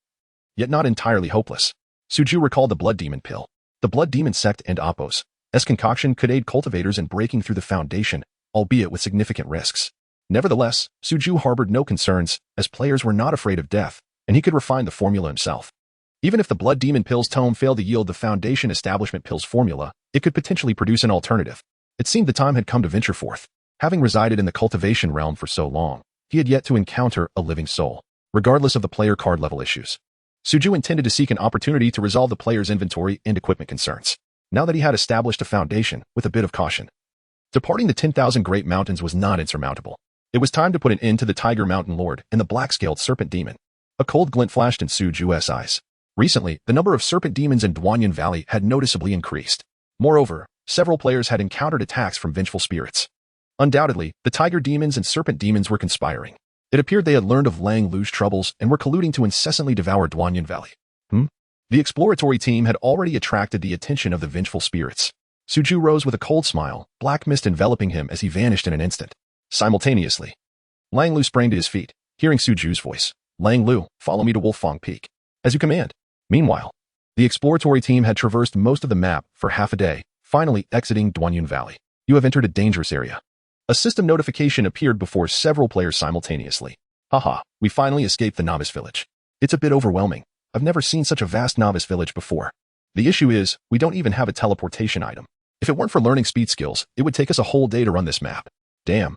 yet not entirely hopeless. Su Ju recalled the Blood Demon Pill. The Blood Demon sect and Appos' concoction could aid cultivators in breaking through the Foundation, albeit with significant risks. Nevertheless, Su Ju harbored no concerns, as players were not afraid of death, and he could refine the formula himself. Even if the Blood Demon Pill's tome failed to yield the Foundation Establishment Pill's formula, it could potentially produce an alternative. It seemed the time had come to venture forth. Having resided in the cultivation realm for so long, he had yet to encounter a living soul, regardless of the player card level issues. Su Ju intended to seek an opportunity to resolve the player's inventory and equipment concerns, now that he had established a foundation with a bit of caution. Departing the 10,000 Great Mountains was not insurmountable. It was time to put an end to the Tiger Mountain Lord and the black-scaled Serpent Demon. A cold glint flashed in Su Ju's eyes. Recently, the number of serpent demons in Duanyan Valley had noticeably increased. Moreover, several players had encountered attacks from vengeful spirits. Undoubtedly, the tiger demons and serpent demons were conspiring. It appeared they had learned of Lang Lu's troubles and were colluding to incessantly devour Duanyan Valley. The exploratory team had already attracted the attention of the vengeful spirits. Su Ju rose with a cold smile, black mist enveloping him as he vanished in an instant. Simultaneously, Lang Lu sprang to his feet, hearing Su Ju's voice. "Lang Lu, follow me to Wolfang Peak." "As you command." Meanwhile, the exploratory team had traversed most of the map for half a day, finally exiting Duanyan Valley. "You have entered a dangerous area." A system notification appeared before several players simultaneously. Haha, we finally escaped the novice village. It's a bit overwhelming. I've never seen such a vast novice village before. The issue is, we don't even have a teleportation item. If it weren't for learning speed skills, it would take us a whole day to run this map. Damn.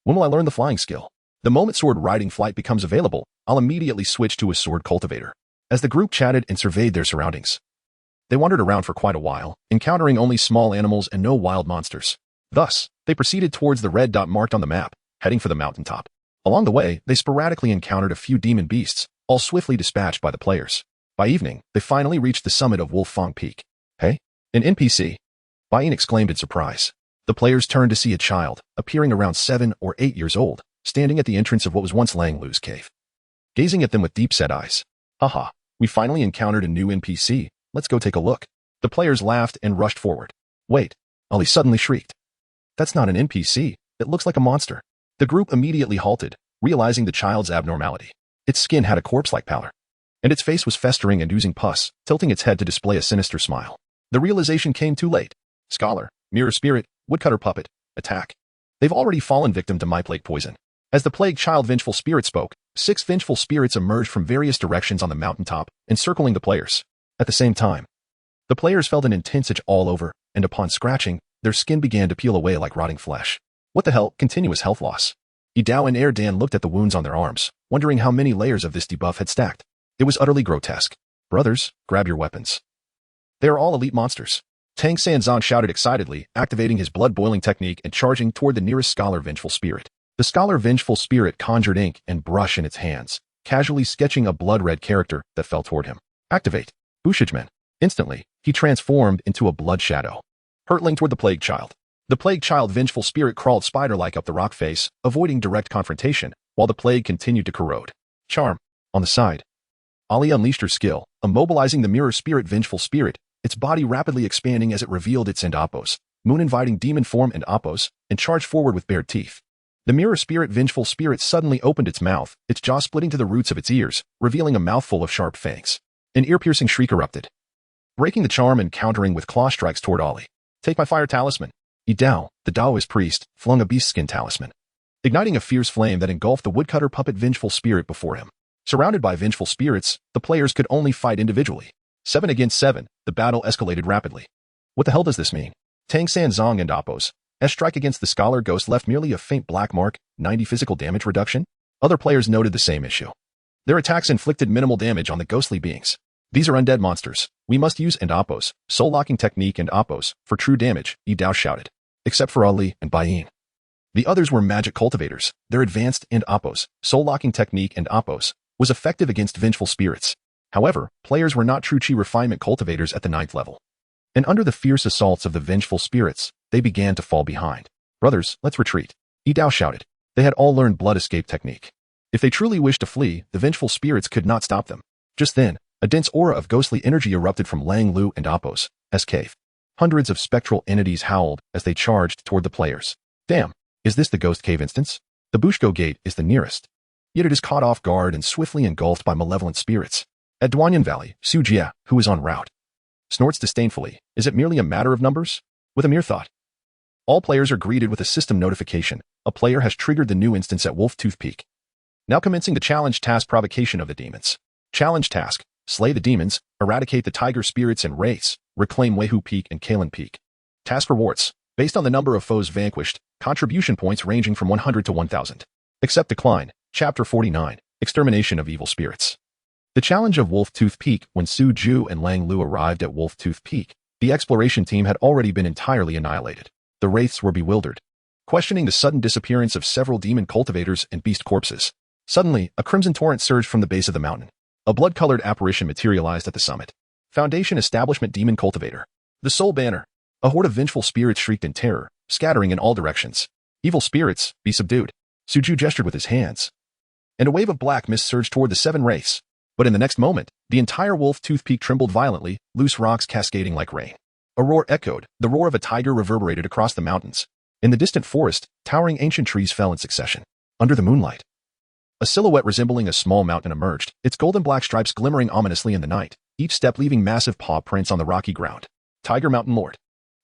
When will I learn the flying skill? The moment sword riding flight becomes available, I'll immediately switch to a sword cultivator. As the group chatted and surveyed their surroundings, they wandered around for quite a while, encountering only small animals and no wild monsters. Thus, they proceeded towards the red dot marked on the map, heading for the mountaintop. Along the way, they sporadically encountered a few demon beasts, all swiftly dispatched by the players. By evening, they finally reached the summit of Wolf Fang Peak. Hey? An NPC? Baiyin exclaimed in surprise. The players turned to see a child, appearing around 7 or 8 years old, standing at the entrance of what was once Lang Lu's cave. Gazing at them with deep-set eyes. Haha, we finally encountered a new NPC. Let's go take a look. The players laughed and rushed forward. Wait, Ali suddenly shrieked. That's not an NPC. It looks like a monster. The group immediately halted, realizing the child's abnormality. Its skin had a corpse-like pallor, and its face was festering and oozing pus, tilting its head to display a sinister smile. The realization came too late. Scholar, mirror spirit, woodcutter puppet, attack. They've already fallen victim to my plague poison. As the plague child vengeful spirit spoke, 6 vengeful spirits emerged from various directions on the mountaintop, encircling the players. At the same time, the players felt an intense itch all over, and upon scratching, their skin began to peel away like rotting flesh. What the hell? Continuous health loss. Yidao and Erdan looked at the wounds on their arms, wondering how many layers of this debuff had stacked. It was utterly grotesque. Brothers, grab your weapons. They are all elite monsters. Tang Sanzong shouted excitedly, activating his blood-boiling technique and charging toward the nearest scholar vengeful spirit. The scholar vengeful spirit conjured ink and brush in its hands, casually sketching a blood-red character that fell toward him. Activate. Bushijmen. Instantly, he transformed into a blood shadow, hurtling toward the plague child. The plague child vengeful spirit crawled spider-like up the rock face, avoiding direct confrontation, while the plague continued to corrode. Charm. On the side, Ali unleashed her skill, immobilizing the mirror spirit vengeful spirit, its body rapidly expanding as it revealed its end Appos, moon-inviting demon form and Appos, and charged forward with bared teeth. The mirror spirit vengeful spirit suddenly opened its mouth, its jaw splitting to the roots of its ears, revealing a mouthful of sharp fangs. An ear-piercing shriek erupted, breaking the charm and countering with claw strikes toward Ali. Take my fire talisman. Yidao, the Daoist priest, flung a beast skin talisman, igniting a fierce flame that engulfed the woodcutter puppet vengeful spirit before him. Surrounded by vengeful spirits, the players could only fight individually. 7 against 7, the battle escalated rapidly. What the hell does this mean? Tang Sanzong and Appos. S strike against the scholar ghost left merely a faint black mark, 90 physical damage reduction. Other players noted the same issue. Their attacks inflicted minimal damage on the ghostly beings. These are undead monsters. We must use and Appos, soul-locking technique and Appos, for true damage, Yidao shouted. Except for Ali and Baiyin. The others were magic cultivators. Their advanced and Appos, soul-locking technique and Appos, was effective against vengeful spirits. However, players were not true chi refinement cultivators at the 9th level. And under the fierce assaults of the vengeful spirits, they began to fall behind. Brothers, let's retreat. Yidao shouted. They had all learned blood escape technique. If they truly wished to flee, the vengeful spirits could not stop them. Just then, a dense aura of ghostly energy erupted from Lang Lu and Appos' cave. Hundreds of spectral entities howled as they charged toward the players. Damn, is this the ghost cave instance? The Bushko Gate is the nearest. Yet it is caught off guard and swiftly engulfed by malevolent spirits. At Duanyan Valley, Su Jia, who is en route, snorts disdainfully. Is it merely a matter of numbers? With a mere thought. All players are greeted with a system notification. A player has triggered the new instance at Wolf Tooth Peak. Now commencing the challenge task provocation of the demons. Challenge task. Slay the demons, eradicate the tiger spirits and wraiths, reclaim Wehu Peak and Kalen Peak. Task rewards. Based on the number of foes vanquished, contribution points ranging from 100 to 1000. Accept decline. Chapter 49. Extermination of evil spirits. The challenge of Wolf Tooth Peak. When Su Ju and Lang Lu arrived at Wolf Tooth Peak, the exploration team had already been entirely annihilated. The wraiths were bewildered, questioning the sudden disappearance of several demon cultivators and beast corpses. Suddenly, a crimson torrent surged from the base of the mountain. A blood-colored apparition materialized at the summit. Foundation Establishment Demon Cultivator. The Soul Banner. A horde of vengeful spirits shrieked in terror, scattering in all directions. Evil spirits, be subdued. Suju gestured with his hands, and a wave of black mist surged toward the 7 wraiths. But in the next moment, the entire Wolf Tooth Peak trembled violently, loose rocks cascading like rain. A roar echoed. The roar of a tiger reverberated across the mountains. In the distant forest, towering ancient trees fell in succession. Under the moonlight, a silhouette resembling a small mountain emerged, its golden black stripes glimmering ominously in the night, each step leaving massive paw prints on the rocky ground. Tiger Mountain Lord.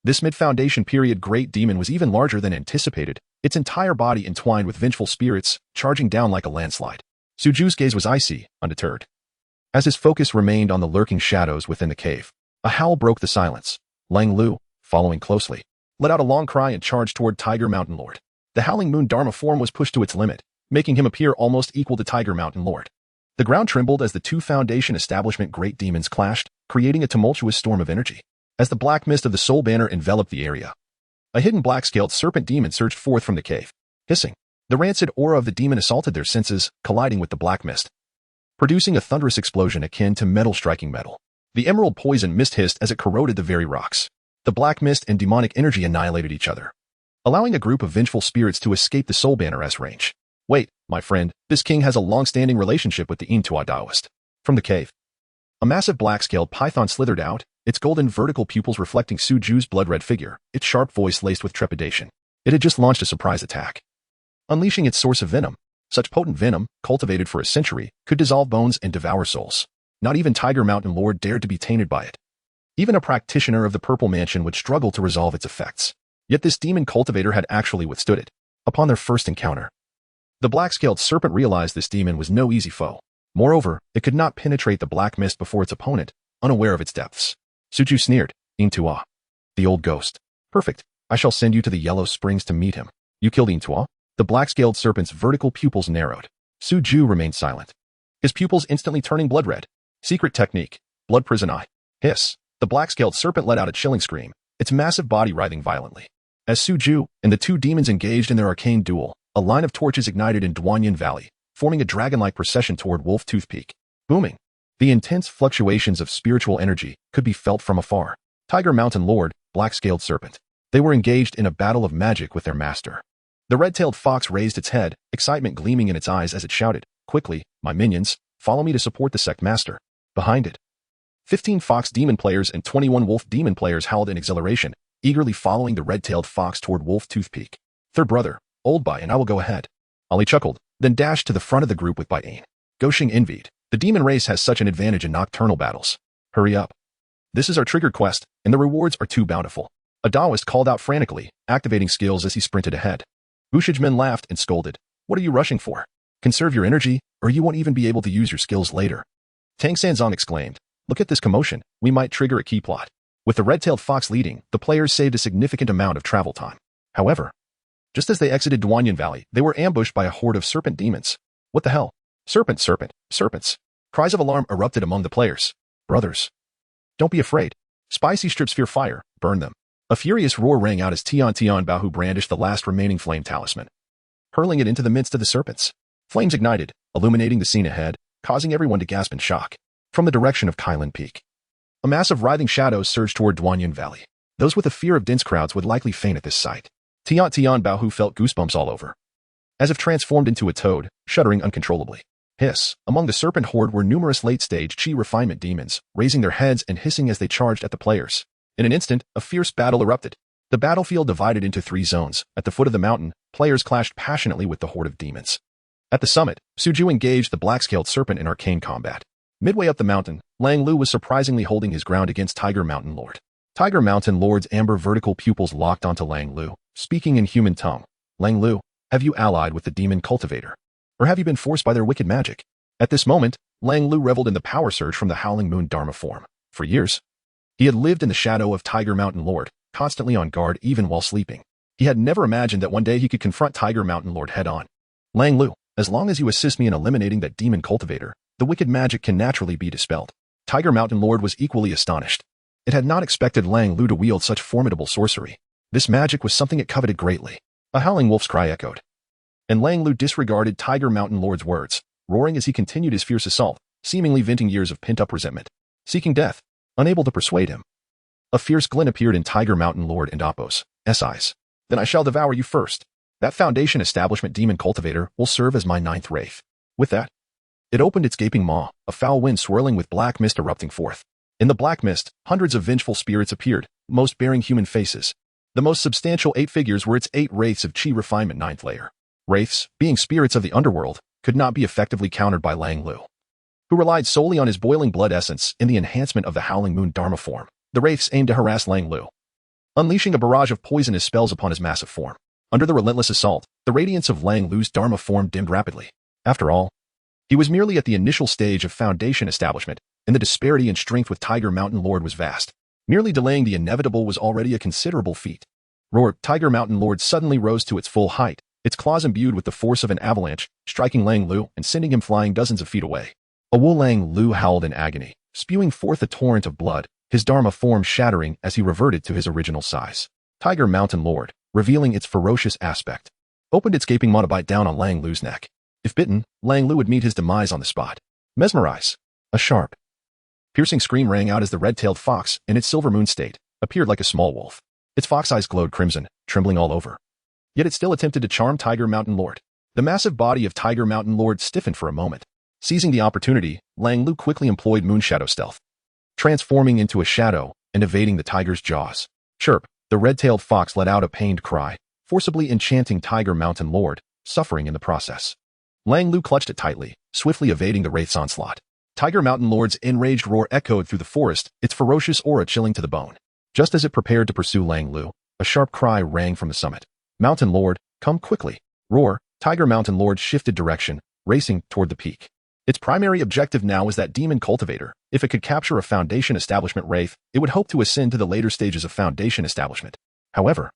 This mid-Foundation period Great Demon was even larger than anticipated, its entire body entwined with vengeful spirits, charging down like a landslide. Suju's gaze was icy, undeterred. As his focus remained on the lurking shadows within the cave, a howl broke the silence. Lang Lu, following closely, let out a long cry and charged toward Tiger Mountain Lord. The Howling Moon Dharma form was pushed to its limit, making him appear almost equal to Tiger Mountain Lord. The ground trembled as the two Foundation establishment great demons clashed, creating a tumultuous storm of energy. As the black mist of the Soul Banner enveloped the area, a hidden black-scaled serpent demon surged forth from the cave, hissing. The rancid aura of the demon assaulted their senses, colliding with the black mist, producing a thunderous explosion akin to metal striking metal. The emerald poison mist hissed as it corroded the very rocks. The black mist and demonic energy annihilated each other, allowing a group of vengeful spirits to escape the Soul Banner's range. Wait, my friend, this king has a long-standing relationship with the Intua Taoist. From the cave, a massive black-scaled python slithered out, its golden vertical pupils reflecting Suju's blood-red figure, its sharp voice laced with trepidation. It had just launched a surprise attack, unleashing its source of venom. Such potent venom, cultivated for a century, could dissolve bones and devour souls. Not even Tiger Mountain Lord dared to be tainted by it. Even a practitioner of the Purple Mansion would struggle to resolve its effects. Yet this demon cultivator had actually withstood it. Upon their first encounter, the black-scaled serpent realized this demon was no easy foe. Moreover, it could not penetrate the black mist before its opponent, unaware of its depths. Suju sneered. Intua, the old ghost. Perfect. I shall send you to the Yellow Springs to meet him. You killed Intua? The black-scaled serpent's vertical pupils narrowed. Suju remained silent, his pupils instantly turning blood red. Secret technique. Blood prison eye. Hiss. The black-scaled serpent let out a chilling scream, its massive body writhing violently. As Suju and the two demons engaged in their arcane duel, a line of torches ignited in Duanyin Valley, forming a dragon-like procession toward Wolf Tooth Peak. Booming. The intense fluctuations of spiritual energy could be felt from afar. Tiger Mountain Lord, black-scaled serpent. They were engaged in a battle of magic with their master. The red-tailed fox raised its head, excitement gleaming in its eyes as it shouted, "Quickly, my minions, follow me to support the sect master." Behind it, 15 fox demon players and 21 wolf demon players howled in exhilaration, eagerly following the red-tailed fox toward Wolf Tooth Peak. "Third brother, Old Bai and I will go ahead." Ali chuckled, then dashed to the front of the group with Bai Ain. Goshing envied. The demon race has such an advantage in nocturnal battles. Hurry up. This is our triggered quest, and the rewards are too bountiful. A Taoist called out frantically, activating skills as he sprinted ahead. Wushijmen laughed and scolded. "What are you rushing for? Conserve your energy, or you won't even be able to use your skills later." Tang Sanzong exclaimed, "Look at this commotion, we might trigger a key plot." With the red-tailed fox leading, the players saved a significant amount of travel time. However, just as they exited Duanyin Valley, they were ambushed by a horde of serpent demons. What the hell? Serpent, serpent, serpents. Cries of alarm erupted among the players. "Brothers, don't be afraid. Spicy strips fear fire, burn them." A furious roar rang out as Tian Bahu brandished the last remaining flame talisman, hurling it into the midst of the serpents. Flames ignited, illuminating the scene ahead, causing everyone to gasp in shock. From the direction of Kailan Peak, a mass of writhing shadows surged toward Duanyin Valley. Those with a fear of dense crowds would likely faint at this sight. Tian Bahu felt goosebumps all over, as if transformed into a toad, shuddering uncontrollably. Hiss. Among the serpent horde were numerous late-stage chi refinement demons, raising their heads and hissing as they charged at the players. In an instant, a fierce battle erupted. The battlefield divided into 3 zones. At the foot of the mountain, players clashed passionately with the horde of demons. At the summit, Suju engaged the black-scaled serpent in arcane combat. Midway up the mountain, Lang Lu was surprisingly holding his ground against Tiger Mountain Lord. Tiger Mountain Lord's amber vertical pupils locked onto Lang Lu, speaking in human tongue. "Lang Lu, have you allied with the demon cultivator? Or have you been forced by their wicked magic?" At this moment, Lang Lu reveled in the power surge from the Howling Moon Dharma form. For years, he had lived in the shadow of Tiger Mountain Lord, constantly on guard even while sleeping. He had never imagined that one day he could confront Tiger Mountain Lord head-on. "Lang Lu, as long as you assist me in eliminating that demon cultivator, the wicked magic can naturally be dispelled." Tiger Mountain Lord was equally astonished. It had not expected Lang Lu to wield such formidable sorcery. This magic was something it coveted greatly. A howling wolf's cry echoed, and Lang Lu disregarded Tiger Mountain Lord's words, roaring as he continued his fierce assault, seemingly venting years of pent-up resentment. Seeking death, unable to persuade him, a fierce glint appeared in Tiger Mountain Lord and Appo's eyes. "Then I shall devour you first. That Foundation establishment demon cultivator will serve as my 9th wraith." With that, it opened its gaping maw, a foul wind swirling with black mist erupting forth. In the black mist, hundreds of vengeful spirits appeared, most bearing human faces. The most substantial 8 figures were its 8 wraiths of Chi Refinement 9th layer. Wraiths, being spirits of the underworld, could not be effectively countered by Lang Lu, who relied solely on his boiling blood essence in the enhancement of the Howling Moon Dharma form. The wraiths aimed to harass Lang Lu, unleashing a barrage of poisonous spells upon his massive form. Under the relentless assault, the radiance of Lang Lu's Dharma form dimmed rapidly. After all, he was merely at the initial stage of foundation establishment, and the disparity in strength with Tiger Mountain Lord was vast. Merely delaying the inevitable was already a considerable feat. Roar! Tiger Mountain Lord suddenly rose to its full height, its claws imbued with the force of an avalanche, striking Lang Lu and sending him flying dozens of feet away. Lang Lu howled in agony, spewing forth a torrent of blood, his Dharma form shattering as he reverted to his original size. Tiger Mountain Lord, revealing its ferocious aspect, opened its gaping maw to bite down on Lang Lu's neck. If bitten, Lang Lu would meet his demise on the spot. Mesmerize! A sharp, piercing scream rang out as the red-tailed fox, in its silver moon state, appeared like a small wolf. Its fox eyes glowed crimson, trembling all over. Yet it still attempted to charm Tiger Mountain Lord. The massive body of Tiger Mountain Lord stiffened for a moment. Seizing the opportunity, Lang Lu quickly employed Moonshadow stealth, transforming into a shadow and evading the tiger's jaws. Chirp! The red-tailed fox let out a pained cry, forcibly enchanting Tiger Mountain Lord, suffering in the process. Lang Lu clutched it tightly, swiftly evading the wraith's onslaught. Tiger Mountain Lord's enraged roar echoed through the forest, its ferocious aura chilling to the bone. Just as it prepared to pursue Lang Lu, a sharp cry rang from the summit. Mountain Lord, come quickly! Roar! Tiger Mountain Lord shifted direction, racing toward the peak. Its primary objective now was that demon cultivator. If it could capture a Foundation Establishment wraith, it would hope to ascend to the later stages of Foundation Establishment. However,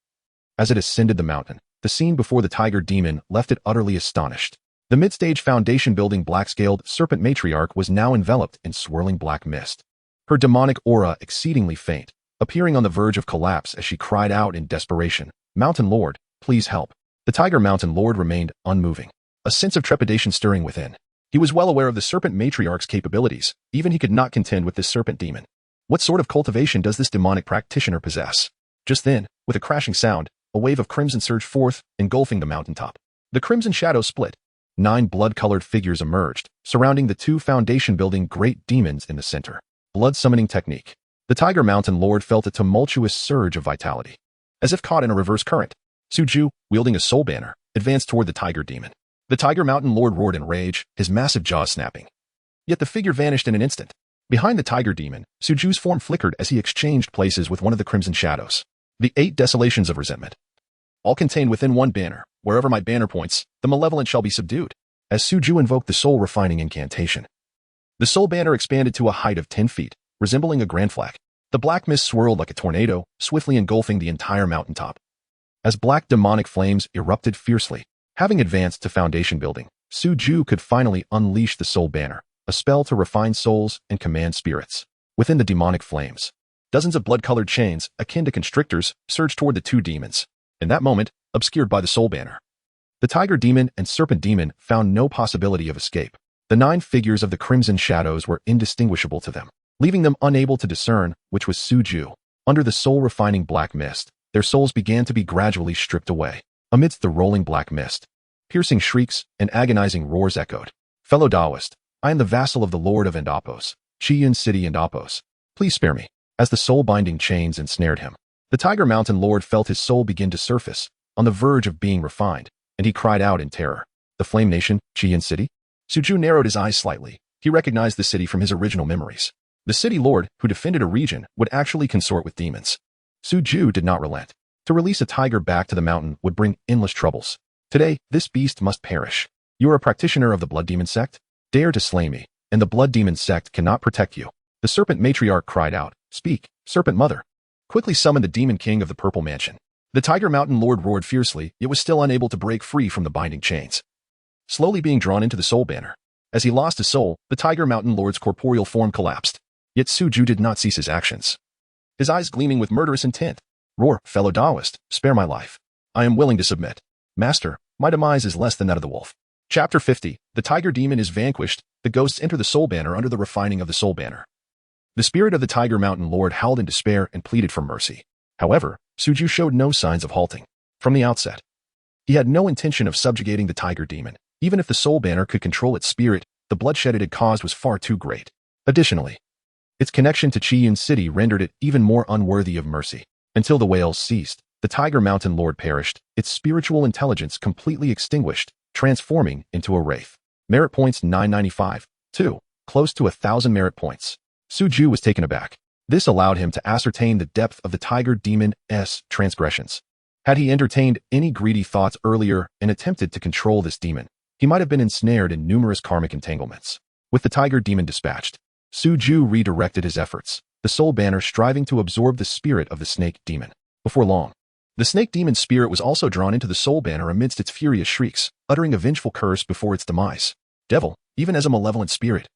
as it ascended the mountain, the scene before the tiger demon left it utterly astonished. The mid-stage Foundation building black-scaled serpent matriarch was now enveloped in swirling black mist. Her demonic aura exceedingly faint, appearing on the verge of collapse as she cried out in desperation, "Mountain Lord, please help." The Tiger Mountain Lord remained unmoving, a sense of trepidation stirring within. He was well aware of the Serpent Matriarch's capabilities, even he could not contend with this serpent demon. What sort of cultivation does this demonic practitioner possess? Just then, with a crashing sound, a wave of crimson surged forth, engulfing the mountaintop. The crimson shadow split. 9 blood-colored figures emerged, surrounding the 2 foundation-building great demons in the center. Blood summoning technique. The Tiger Mountain Lord felt a tumultuous surge of vitality. As if caught in a reverse current, Suju, wielding a soul banner, advanced toward the tiger demon. The Tiger Mountain Lord roared in rage, his massive jaws snapping. Yet the figure vanished in an instant. Behind the tiger demon, Suju's form flickered as he exchanged places with one of the crimson shadows. The 8 desolations of resentment. All contained within one banner. Wherever my banner points, the malevolent shall be subdued. As Suju invoked the soul-refining incantation, the soul banner expanded to a height of 10 feet, resembling a grand flag. The black mist swirled like a tornado, swiftly engulfing the entire mountaintop. As black demonic flames erupted fiercely, having advanced to foundation building, Suju could finally unleash the soul banner, a spell to refine souls and command spirits. Within the demonic flames, dozens of blood-colored chains, akin to constrictors, surged toward the 2 demons. In that moment, obscured by the soul banner, the tiger demon and serpent demon found no possibility of escape. The 9 figures of the crimson shadows were indistinguishable to them, leaving them unable to discern which was Suju. Under the soul-refining black mist, their souls began to be gradually stripped away. Amidst the rolling black mist, piercing shrieks and agonizing roars echoed. Fellow Taoist, I am the vassal of the Lord of Endopos, Chiyun City Endopos. Please spare me. As the soul-binding chains ensnared him, the Tiger Mountain Lord felt his soul begin to surface, on the verge of being refined, and he cried out in terror. The Flame Nation, Chiyun City? Suju narrowed his eyes slightly. He recognized the city from his original memories. The city lord, who defended a region, would actually consort with demons. Suju did not relent. To release a tiger back to the mountain would bring endless troubles. Today, this beast must perish. You are a practitioner of the Blood Demon sect? Dare to slay me, and the Blood Demon sect cannot protect you. The Serpent Matriarch cried out. Speak, Serpent Mother. Quickly summon the Demon King of the Purple Mansion. The Tiger Mountain Lord roared fiercely, yet was still unable to break free from the binding chains. Slowly being drawn into the soul banner. As he lost his soul, the Tiger Mountain Lord's corporeal form collapsed. Yet Suju did not cease his actions, his eyes gleaming with murderous intent. Roar, fellow Taoist, spare my life. I am willing to submit. Master, my demise is less than that of the wolf. Chapter 50. The Tiger Demon is vanquished. The ghosts enter the soul banner under the refining of the soul banner. The spirit of the Tiger Mountain Lord howled in despair and pleaded for mercy. However, Suju showed no signs of halting. From the outset, he had no intention of subjugating the Tiger Demon. Even if the soul banner could control its spirit, the bloodshed it had caused was far too great. Additionally, its connection to Chiyun City rendered it even more unworthy of mercy. Until the wails ceased, the Tiger Mountain Lord perished, its spiritual intelligence completely extinguished, transforming into a wraith. Merit points 995. 2. Close to 1,000 merit points. Suju was taken aback. This allowed him to ascertain the depth of the tiger demon's transgressions. Had he entertained any greedy thoughts earlier and attempted to control this demon, he might have been ensnared in numerous karmic entanglements. With the tiger demon dispatched, Suju redirected his efforts, the soul banner striving to absorb the spirit of the snake demon. Before long, the snake demon's spirit was also drawn into the soul banner amidst its furious shrieks, uttering a vengeful curse before its demise. Devil, even as a malevolent spirit.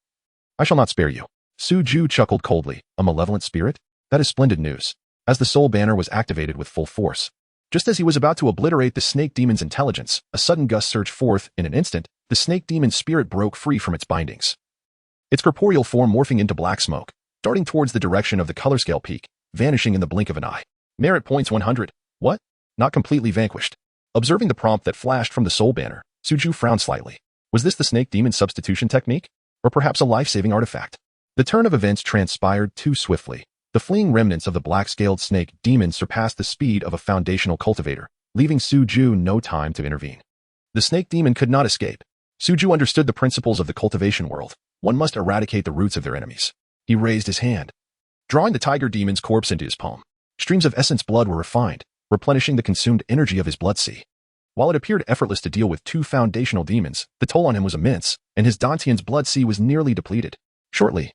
I shall not spare you. Suju chuckled coldly. A malevolent spirit? That is splendid news. As the soul banner was activated with full force, just as he was about to obliterate the snake demon's intelligence, a sudden gust surged forth. In an instant, the snake demon's spirit broke free from its bindings, its corporeal form morphing into black smoke, darting towards the direction of the color scale peak, vanishing in the blink of an eye. Merit points 100. What? Not completely vanquished. Observing the prompt that flashed from the soul banner, Suju frowned slightly. Was this the snake demon's substitution technique? Or perhaps a life-saving artifact? The turn of events transpired too swiftly. The fleeing remnants of the black-scaled snake demon surpassed the speed of a foundational cultivator, leaving Suju no time to intervene. The snake demon could not escape. Suju understood the principles of the cultivation world. One must eradicate the roots of their enemies. He raised his hand, drawing the tiger demon's corpse into his palm. Streams of essence blood were refined, replenishing the consumed energy of his blood sea. While it appeared effortless to deal with two foundational demons, the toll on him was immense, and his Dantian's blood sea was nearly depleted. Shortly,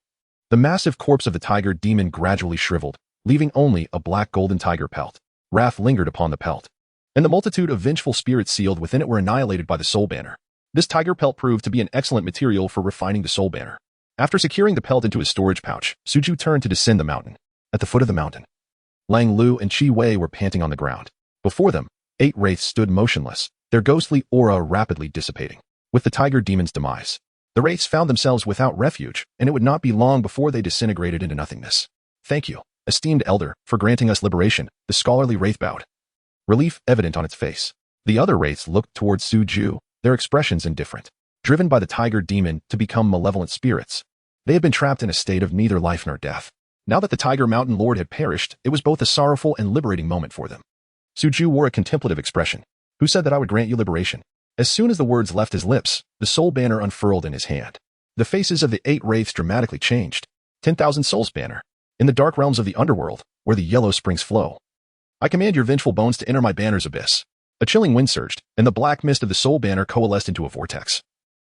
the massive corpse of the tiger demon gradually shriveled, leaving only a black golden tiger pelt. Wrath lingered upon the pelt, and the multitude of vengeful spirits sealed within it were annihilated by the soul banner. This tiger pelt proved to be an excellent material for refining the soul banner. After securing the pelt into his storage pouch, Suju turned to descend the mountain. At the foot of the mountain, Lang Lu and Chi Wei were panting on the ground. Before them, 8 wraiths stood motionless, their ghostly aura rapidly dissipating. With the tiger demon's demise, the wraiths found themselves without refuge, and it would not be long before they disintegrated into nothingness. Thank you, esteemed elder, for granting us liberation, the scholarly wraith bowed, relief evident on its face. The other wraiths looked towards Suju, their expressions indifferent. Driven by the tiger demon to become malevolent spirits, they had been trapped in a state of neither life nor death. Now that the Tiger Mountain Lord had perished, it was both a sorrowful and liberating moment for them. Suju wore a contemplative expression. Who said that I would grant you liberation? As soon as the words left his lips, the soul banner unfurled in his hand. The faces of the 8 wraiths dramatically changed. 10,000 souls banner. In the dark realms of the underworld, where the yellow springs flow, I command your vengeful bones to enter my banner's abyss. A chilling wind surged, and the black mist of the soul banner coalesced into a vortex,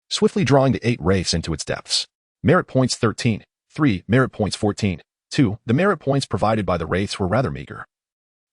swiftly drawing the 8 wraiths into its depths. Merit points 13. 3. Merit points 14. 2. The merit points provided by the wraiths were rather meager,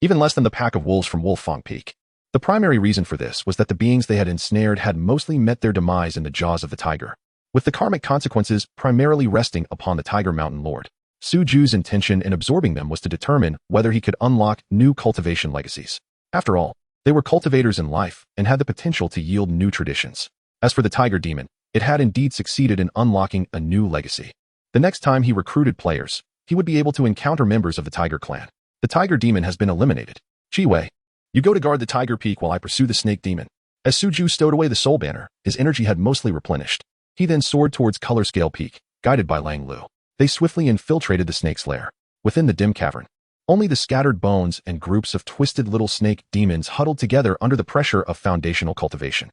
even less than the pack of wolves from Wolfang Peak. The primary reason for this was that the beings they had ensnared had mostly met their demise in the jaws of the tiger, with the karmic consequences primarily resting upon the Tiger Mountain Lord. Suju's intention in absorbing them was to determine whether he could unlock new cultivation legacies. After all, they were cultivators in life and had the potential to yield new traditions. As for the tiger demon, it had indeed succeeded in unlocking a new legacy. The next time he recruited players, he would be able to encounter members of the tiger clan. The tiger demon has been eliminated. Chi Wei, you go to guard the tiger peak while I pursue the snake demon. As Suju stowed away the soul banner, his energy had mostly replenished. He then soared towards Color Scale Peak, guided by Lang Lu. They swiftly infiltrated the snake's lair. Within the dim cavern, only the scattered bones and groups of twisted little snake demons huddled together under the pressure of foundational cultivation.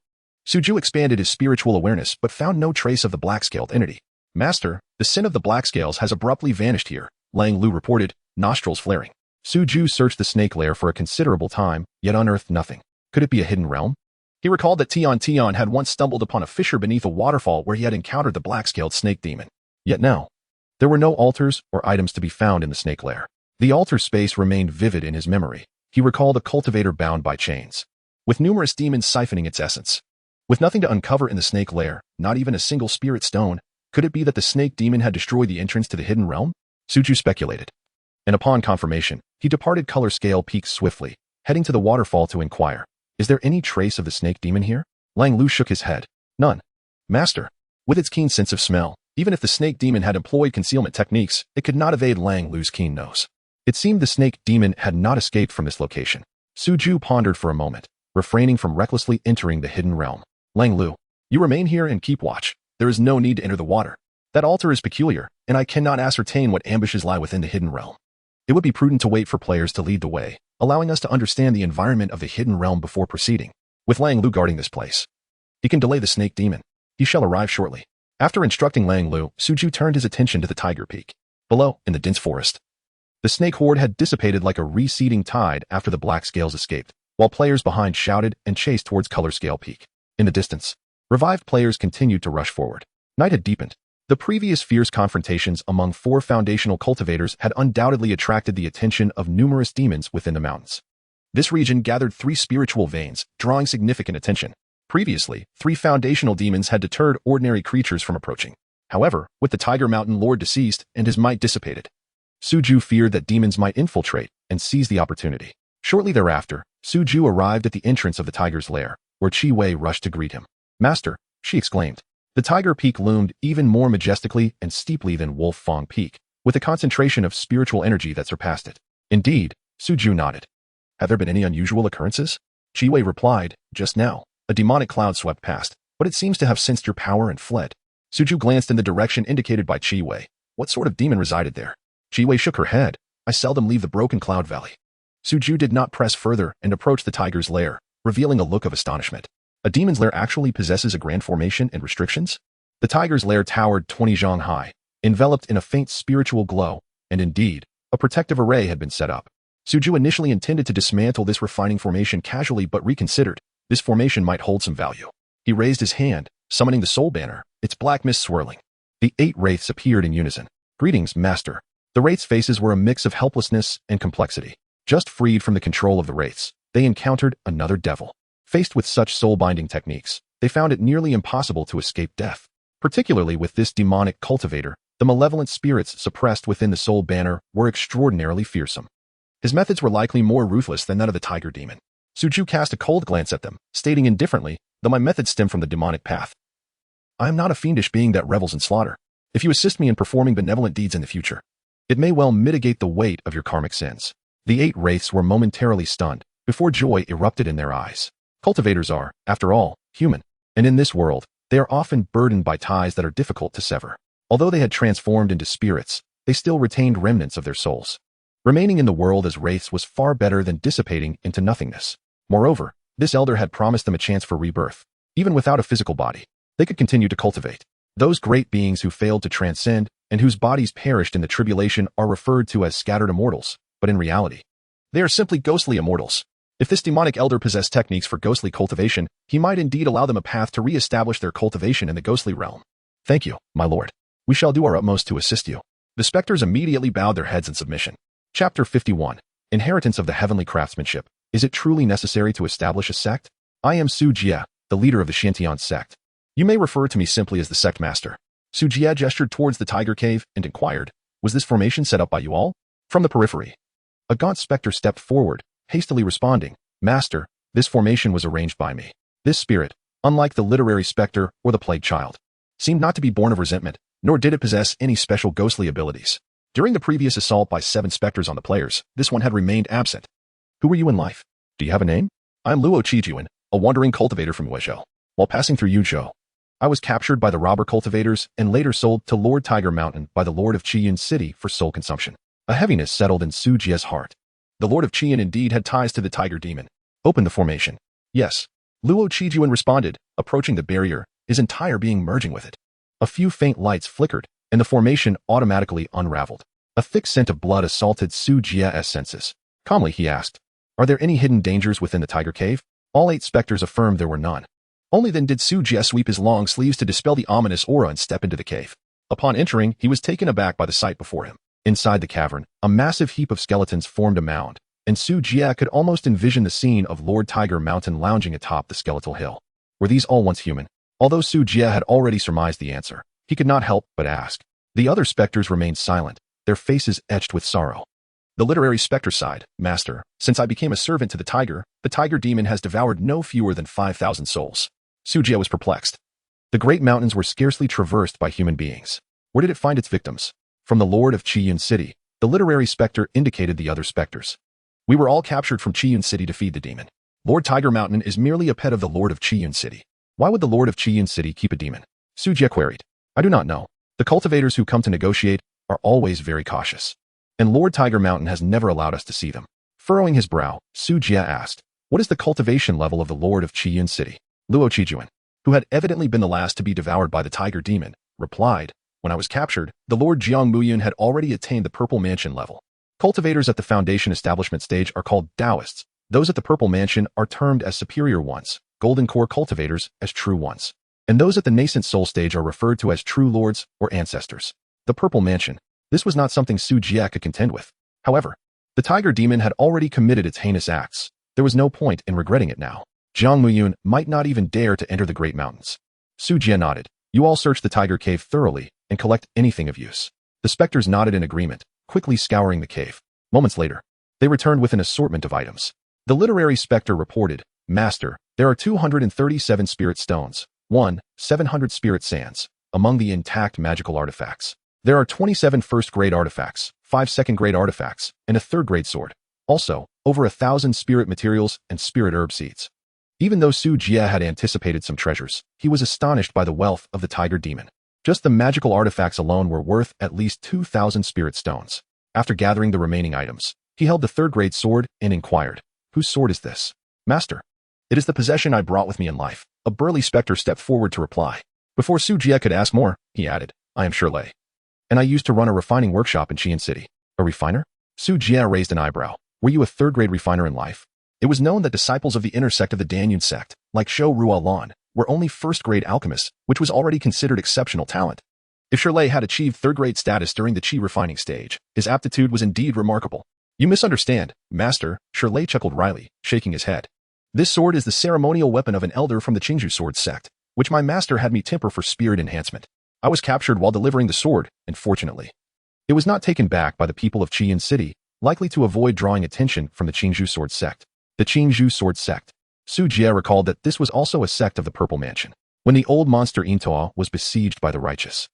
Suju expanded his spiritual awareness but found no trace of the black-scaled entity. Master, the sin of the black scales has abruptly vanished here, Lang Lu reported, nostrils flaring. Suju searched the snake lair for a considerable time, yet unearthed nothing. Could it be a hidden realm? He recalled that Tian had once stumbled upon a fissure beneath a waterfall where he had encountered the black-scaled snake demon. Yet now, there were no altars or items to be found in the snake lair. The altar space remained vivid in his memory. He recalled a cultivator bound by chains, with numerous demons siphoning its essence. With nothing to uncover in the snake lair, not even a single spirit stone, could it be that the snake demon had destroyed the entrance to the hidden realm? Suju speculated. And upon confirmation, he departed Color Scale Peak swiftly, heading to the waterfall to inquire, is there any trace of the snake demon here? Lang Lu shook his head. None. Master, with its keen sense of smell, even if the snake demon had employed concealment techniques, it could not evade Lang Lu's keen nose. It seemed the snake demon had not escaped from this location. Suju pondered for a moment, refraining from recklessly entering the hidden realm. Lang Lu, you remain here and keep watch. There is no need to enter the water. That altar is peculiar, and I cannot ascertain what ambushes lie within the hidden realm. It would be prudent to wait for players to lead the way, allowing us to understand the environment of the hidden realm before proceeding. With Lang Lu guarding this place, he can delay the snake demon. He shall arrive shortly. After instructing Lang Lu, Suju turned his attention to the Tiger Peak. Below, in the dense forest, The snake horde had dissipated like a receding tide after the black scales escaped, while players behind shouted and chased towards Color Scale Peak. In the distance, revived players continued to rush forward. Night had deepened. The previous fierce confrontations among 4 foundational cultivators had undoubtedly attracted the attention of numerous demons within the mountains. This region gathered 3 spiritual veins, drawing significant attention. Previously, 3 foundational demons had deterred ordinary creatures from approaching. However, with the Tiger Mountain Lord deceased and his might dissipated, Suju feared that demons might infiltrate and seize the opportunity. Shortly thereafter, Suju arrived at the entrance of the tiger's lair, where Qi Wei rushed to greet him. "Master," she exclaimed. The Tiger Peak loomed even more majestically and steeply than Wolf Fang Peak, with a concentration of spiritual energy that surpassed it. Indeed, Suju nodded. "Have there been any unusual occurrences?" Qi Wei replied, "Just now, a demonic cloud swept past, but it seems to have sensed your power and fled." Suju glanced in the direction indicated by Qi Wei. What sort of demon resided there? Qi Wei shook her head. "I seldom leave the Broken Cloud Valley." Suju did not press further and approached the tiger's lair, revealing a look of astonishment. A demon's lair actually possesses a grand formation and restrictions? The tiger's lair towered 20 zhang high, enveloped in a faint spiritual glow, and indeed, a protective array had been set up. Suju initially intended to dismantle this refining formation casually but reconsidered. This formation might hold some value. He raised his hand, summoning the soul banner, its black mist swirling. The 8 wraiths appeared in unison. "Greetings, Master." The wraiths' faces were a mix of helplessness and complexity. Just freed from the control of the wraiths, they encountered another devil. Faced with such soul-binding techniques, they found it nearly impossible to escape death. Particularly with this demonic cultivator, the malevolent spirits suppressed within the soul banner were extraordinarily fearsome. His methods were likely more ruthless than that of the tiger demon. Suju cast a cold glance at them, stating indifferently, "Though my methods stem from the demonic path, I am not a fiendish being that revels in slaughter. If you assist me in performing benevolent deeds in the future, it may well mitigate the weight of your karmic sins." The 8 wraiths were momentarily stunned, before joy erupted in their eyes. Cultivators are, after all, human, and in this world, they are often burdened by ties that are difficult to sever. Although they had transformed into spirits, they still retained remnants of their souls. Remaining in the world as wraiths was far better than dissipating into nothingness. Moreover, this elder had promised them a chance for rebirth. Even without a physical body, they could continue to cultivate. Those great beings who failed to transcend and whose bodies perished in the tribulation are referred to as scattered immortals, but in reality, they are simply ghostly immortals. If this demonic elder possessed techniques for ghostly cultivation, he might indeed allow them a path to re-establish their cultivation in the ghostly realm. "Thank you, my lord. We shall do our utmost to assist you." The specters immediately bowed their heads in submission. Chapter 51. Inheritance of the Heavenly Craftsmanship. Is it truly necessary to establish a sect? I am Su Jie, the leader of the Xiantian sect. You may refer to me simply as the sect master. Su Jie gestured towards the tiger cave and inquired, "Was this formation set up by you all?" From the periphery, a gaunt specter stepped forward, hastily responding, "Master, this formation was arranged by me." This spirit, unlike the literary specter or the plague child, seemed not to be born of resentment, nor did it possess any special ghostly abilities. During the previous assault by 7 specters on the players, this one had remained absent. "Who were you in life? Do you have a name?" "I am Luo Qijuan, a wandering cultivator from Huizhou. While passing through Yuzhou, I was captured by the robber cultivators and later sold to Lord Tiger Mountain by the Lord of Qiyun City for soul consumption." A heaviness settled in Su Jie's heart. The Lord of Qiyun indeed had ties to the tiger demon. "Open the formation." "Yes." Luo Qijuan responded, approaching the barrier, his entire being merging with it. A few faint lights flickered, and the formation automatically unraveled. A thick scent of blood assaulted Su Jie's senses. Calmly he asked, "Are there any hidden dangers within the tiger cave?" All 8 specters affirmed there were none. Only then did Su Jie sweep his long sleeves to dispel the ominous aura and step into the cave. Upon entering, he was taken aback by the sight before him. Inside the cavern, a massive heap of skeletons formed a mound, and Su Jie could almost envision the scene of Lord Tiger Mountain lounging atop the skeletal hill. Were these all once human? Although Su Jie had already surmised the answer, he could not help but ask. The other specters remained silent, their faces etched with sorrow. The literary specter sighed, "Master, since I became a servant to the tiger demon has devoured no fewer than 5,000 souls." Su Jie was perplexed. The great mountains were scarcely traversed by human beings. Where did it find its victims? From the Lord of Qiyun City, the literary specter indicated the other specters. "We were all captured from Qiyun City to feed the demon. Lord Tiger Mountain is merely a pet of the Lord of Qiyun City." "Why would the Lord of Qiyun City keep a demon?" Su Jie queried. "I do not know. The cultivators who come to negotiate are always very cautious, and Lord Tiger Mountain has never allowed us to see them." Furrowing his brow, Su Jie asked, "What is the cultivation level of the Lord of Qiyun City?" Luo Qijuan, who had evidently been the last to be devoured by the tiger demon, replied, "When I was captured, the Lord Jiang Muyun had already attained the Purple Mansion level. Cultivators at the Foundation Establishment stage are called Taoists. Those at the Purple Mansion are termed as superior ones, Golden Core cultivators as true ones. And those at the Nascent Soul stage are referred to as true lords or ancestors. The Purple Mansion. This was not something Su Jie could contend with. However, the Tiger Demon had already committed its heinous acts. There was no point in regretting it now. Jiang Muyun might not even dare to enter the Great Mountains. Su Jie nodded. You all search the Tiger Cave thoroughly and collect anything of use. The specters nodded in agreement, quickly scouring the cave. Moments later, they returned with an assortment of items. The literary specter reported, Master, there are 237 spirit stones, 700 spirit sands, among the intact magical artifacts. There are 27 first-grade artifacts, 5 second-grade artifacts, and a third-grade sword. Also, over 1,000 spirit materials and spirit herb seeds. Even though Su Jie had anticipated some treasures, he was astonished by the wealth of the Tiger Demon. Just the magical artifacts alone were worth at least 2,000 spirit stones. After gathering the remaining items, he held the third-grade sword and inquired, Whose sword is this? Master. It is the possession I brought with me in life. A burly specter stepped forward to reply. Before Su Jie could ask more, he added, I am Shirley. And I used to run a refining workshop in Qian City. A refiner? Su Jie raised an eyebrow. Were you a third-grade refiner in life? It was known that disciples of the inner sect of the Danyun sect, like Shou Ruolan, were only first-grade alchemists, which was already considered exceptional talent. If Shirley had achieved third-grade status during the Qi refining stage, his aptitude was indeed remarkable. You misunderstand, Master, Shirley chuckled wryly, shaking his head. This sword is the ceremonial weapon of an elder from the Qingzhou sword sect, which my master had me temper for spirit enhancement. I was captured while delivering the sword, and fortunately, it was not taken back by the people of Qian City, likely to avoid drawing attention from the Qingzhou sword sect. The Qingzhou sword sect. Su Jie recalled that this was also a sect of the Purple Mansion. When the old monster Yintoa was besieged by the righteous,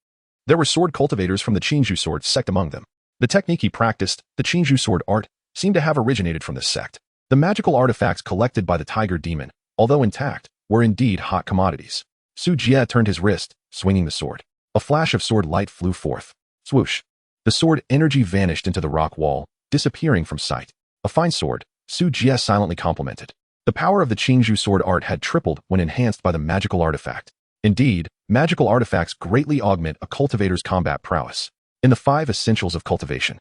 there were sword cultivators from the Qingzhou sword sect among them. The technique he practiced, the Qingzhou sword art, seemed to have originated from this sect. The magical artifacts collected by the Tiger Demon, although intact, were indeed hot commodities. Su Jie turned his wrist, swinging the sword. A flash of sword light flew forth. Swoosh. The sword energy vanished into the rock wall, disappearing from sight. A fine sword, Su Jie silently complimented. The power of the Qingzhou sword art had tripled when enhanced by the magical artifact. Indeed, magical artifacts greatly augment a cultivator's combat prowess. In the 5 essentials of cultivation,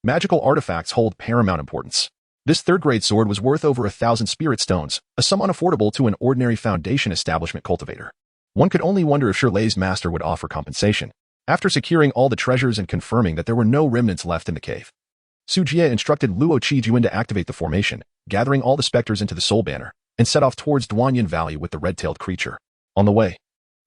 magical artifacts hold paramount importance. This third-grade sword was worth over 1,000 spirit stones, a sum unaffordable to an ordinary Foundation Establishment cultivator. One could only wonder if Shirley's master would offer compensation. After securing all the treasures and confirming that there were no remnants left in the cave, Su Jie instructed Luo Qijuan to activate the formation, gathering all the specters into the soul banner, and set off towards Duanyan Valley with the red-tailed creature. On the way,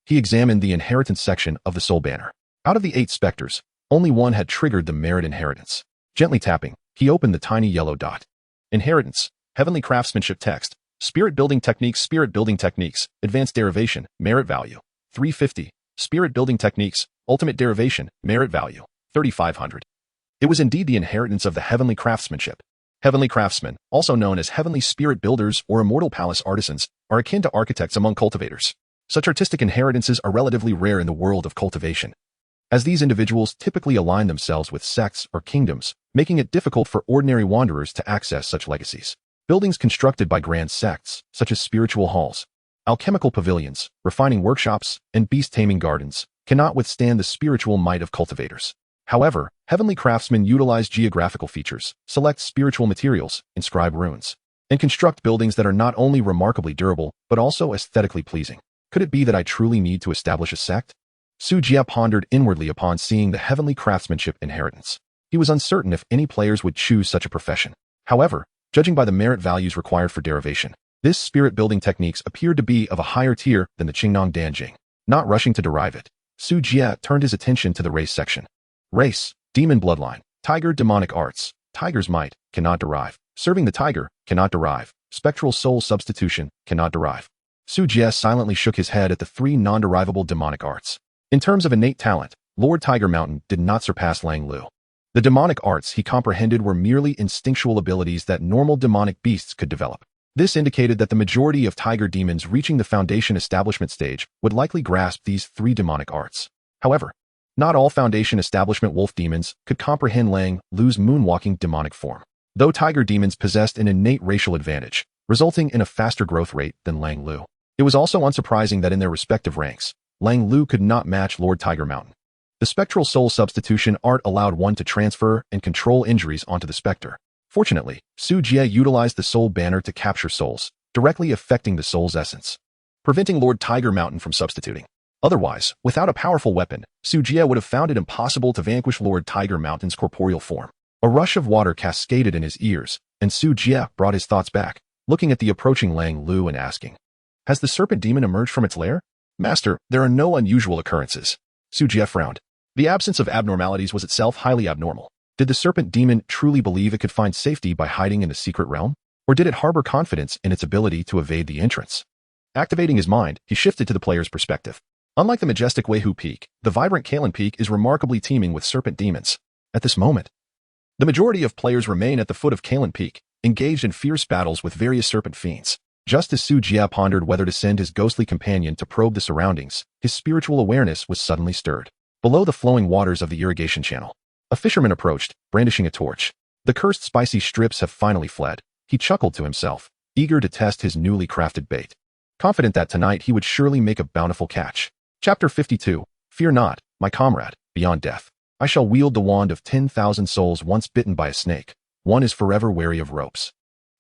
he examined the inheritance section of the soul banner. Out of the 8 specters, only one had triggered the merit inheritance. Gently tapping, he opened the tiny yellow dot. Inheritance, Heavenly Craftsmanship text, Spirit Building Techniques, Advanced Derivation, Merit Value, 350, Spirit Building Techniques, Ultimate Derivation, Merit Value, 3,500. It was indeed the inheritance of the Heavenly Craftsmanship. Heavenly Craftsmen, also known as Heavenly Spirit Builders or Immortal Palace Artisans, are akin to architects among cultivators. Such artistic inheritances are relatively rare in the world of cultivation, as these individuals typically align themselves with sects or kingdoms, making it difficult for ordinary wanderers to access such legacies. Buildings constructed by grand sects, such as spiritual halls, alchemical pavilions, refining workshops, and beast-taming gardens, cannot withstand the spiritual might of cultivators. However, Heavenly Craftsmen utilize geographical features, select spiritual materials, inscribe runes, and construct buildings that are not only remarkably durable, but also aesthetically pleasing. Could it be that I truly need to establish a sect? Su Jie pondered inwardly upon seeing the Heavenly Craftsmanship inheritance. He was uncertain if any players would choose such a profession. However, judging by the merit values required for derivation, this spirit-building techniques appeared to be of a higher tier than the Qingnong Danjing. Not rushing to derive it, Su Jie turned his attention to the race section. Race, Demon Bloodline, Tiger Demonic Arts, Tiger's Might, cannot derive. Serving the Tiger, cannot derive. Spectral Soul Substitution, cannot derive. Su Jie silently shook his head at the 3 non-derivable demonic arts. In terms of innate talent, Lord Tiger Mountain did not surpass Lang Lu. The demonic arts he comprehended were merely instinctual abilities that normal demonic beasts could develop. This indicated that the majority of tiger demons reaching the Foundation Establishment stage would likely grasp these 3 demonic arts. However, not all Foundation Establishment wolf demons could comprehend Lang Lu's moonwalking demonic form, though tiger demons possessed an innate racial advantage, resulting in a faster growth rate than Lang Lu. It was also unsurprising that in their respective ranks, Lang Lu could not match Lord Tiger Mountain. The spectral soul substitution art allowed one to transfer and control injuries onto the specter. Fortunately, Su Jie utilized the soul banner to capture souls, directly affecting the soul's essence, preventing Lord Tiger Mountain from substituting. Otherwise, without a powerful weapon, Su Jie would have found it impossible to vanquish Lord Tiger Mountain's corporeal form. A rush of water cascaded in his ears, and Su Jie brought his thoughts back, looking at the approaching Lang Lu and asking, "Has the serpent demon emerged from its lair?" "Master, there are no unusual occurrences." Su Jie frowned. The absence of abnormalities was itself highly abnormal. Did the serpent demon truly believe it could find safety by hiding in the secret realm? Or did it harbor confidence in its ability to evade the entrance? Activating his mind, he shifted to the player's perspective. Unlike the majestic Weihu Peak, the vibrant Kalen Peak is remarkably teeming with serpent demons. At this moment, the majority of players remain at the foot of Kalen Peak, engaged in fierce battles with various serpent fiends. Just as Su Jie pondered whether to send his ghostly companion to probe the surroundings, his spiritual awareness was suddenly stirred. Below the flowing waters of the irrigation channel, a fisherman approached, brandishing a torch. The cursed spicy strips have finally fled. He chuckled to himself, eager to test his newly crafted bait, confident that tonight he would surely make a bountiful catch. Chapter 52. Fear not, my comrade, beyond death. I shall wield the wand of 10,000 souls once bitten by a snake. One is forever wary of ropes.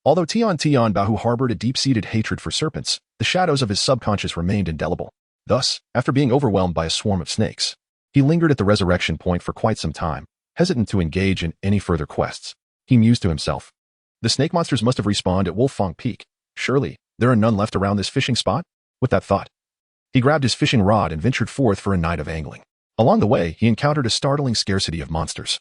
Although Tian Bahu harbored a deep-seated hatred for serpents, the shadows of his subconscious remained indelible. Thus, after being overwhelmed by a swarm of snakes, he lingered at the resurrection point for quite some time, hesitant to engage in any further quests. He mused to himself. The snake monsters must have respawned at Wolfang Peak. Surely, there are none left around this fishing spot? With that thought, he grabbed his fishing rod and ventured forth for a night of angling. Along the way, he encountered a startling scarcity of monsters,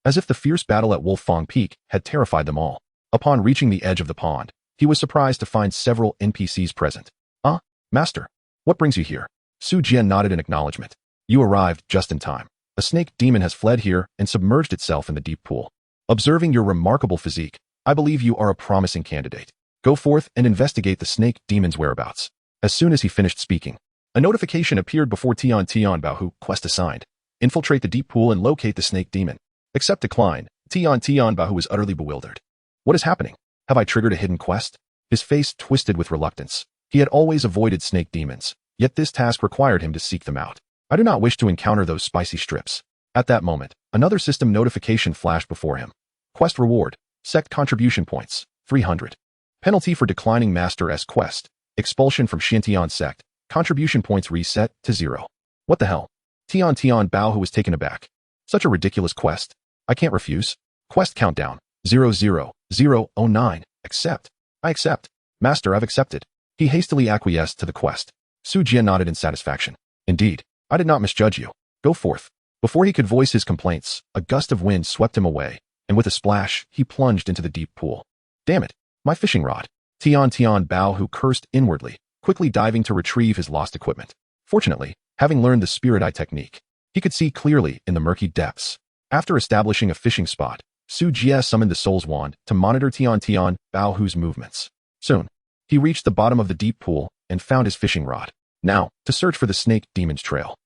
as if the fierce battle at Wolfang Peak had terrified them all. Upon reaching the edge of the pond, he was surprised to find several NPCs present. "Ah, master, what brings you here?" Su Jie nodded in acknowledgement. "You arrived just in time. A snake demon has fled here and submerged itself in the deep pool. Observing your remarkable physique, I believe you are a promising candidate. Go forth and investigate the snake demon's whereabouts." As soon as he finished speaking, a notification appeared before Tian Bahu, quest assigned. Infiltrate the deep pool and locate the snake demon. Accept decline. Tian Bahu was utterly bewildered. What is happening? Have I triggered a hidden quest? His face twisted with reluctance. He had always avoided snake demons, yet this task required him to seek them out. I do not wish to encounter those spicy strips. At that moment, another system notification flashed before him. Quest reward. Sect contribution points, 300. Penalty for declining Master S quest. Expulsion from Xintian sect. Contribution points reset to 0. What the hell? Tian Bahu was taken aback. Such a ridiculous quest. I can't refuse. Quest countdown. 00009. Accept. I accept. Master, I've accepted. He hastily acquiesced to the quest. Su Jie nodded in satisfaction. Indeed, I did not misjudge you. Go forth. Before he could voice his complaints, a gust of wind swept him away, and with a splash, he plunged into the deep pool. Damn it, my fishing rod. Tian Bahu cursed inwardly, quickly diving to retrieve his lost equipment. Fortunately, having learned the spirit eye technique, he could see clearly in the murky depths. After establishing a fishing spot, Su Jie summoned the soul's wand to monitor Tian Bahu's movements. Soon, he reached the bottom of the deep pool and found his fishing rod. Now, to search for the snake demon's trail.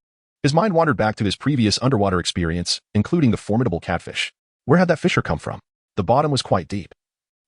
His mind wandered back to his previous underwater experience, including the formidable catfish. Where had that fisher come from? The bottom was quite deep,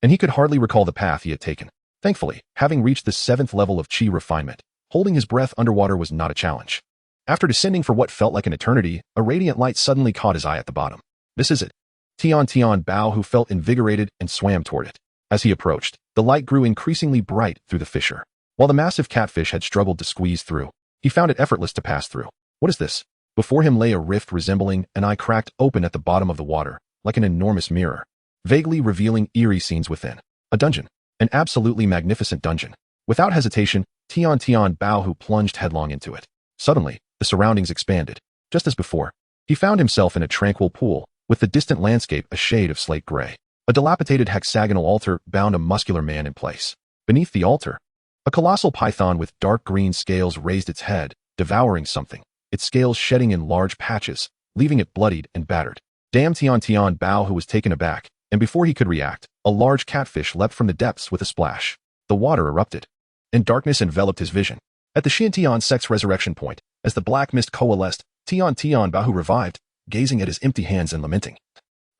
and he could hardly recall the path he had taken. Thankfully, having reached the 7th level of chi refinement, holding his breath underwater was not a challenge. After descending for what felt like an eternity, a radiant light suddenly caught his eye at the bottom. This is it. Tian Bahu felt invigorated and swam toward it. As he approached, the light grew increasingly bright through the fissure. While the massive catfish had struggled to squeeze through, he found it effortless to pass through. What is this? Before him lay a rift resembling an eye cracked open at the bottom of the water, like an enormous mirror, vaguely revealing eerie scenes within. A dungeon. An absolutely magnificent dungeon. Without hesitation, Tian Bahu plunged headlong into it. Suddenly, the surroundings expanded. Just as before, he found himself in a tranquil pool, with the distant landscape a shade of slate gray. A dilapidated hexagonal altar bound a muscular man in place. Beneath the altar, a colossal python with dark green scales raised its head, devouring something, its scales shedding in large patches, leaving it bloodied and battered. Damn! Tian Bahu was taken aback, and before he could react, a large catfish leapt from the depths with a splash. The water erupted, and darkness enveloped his vision. At the Xintian sect's resurrection point, as the black mist coalesced, Tian Bahu revived, gazing at his empty hands and lamenting.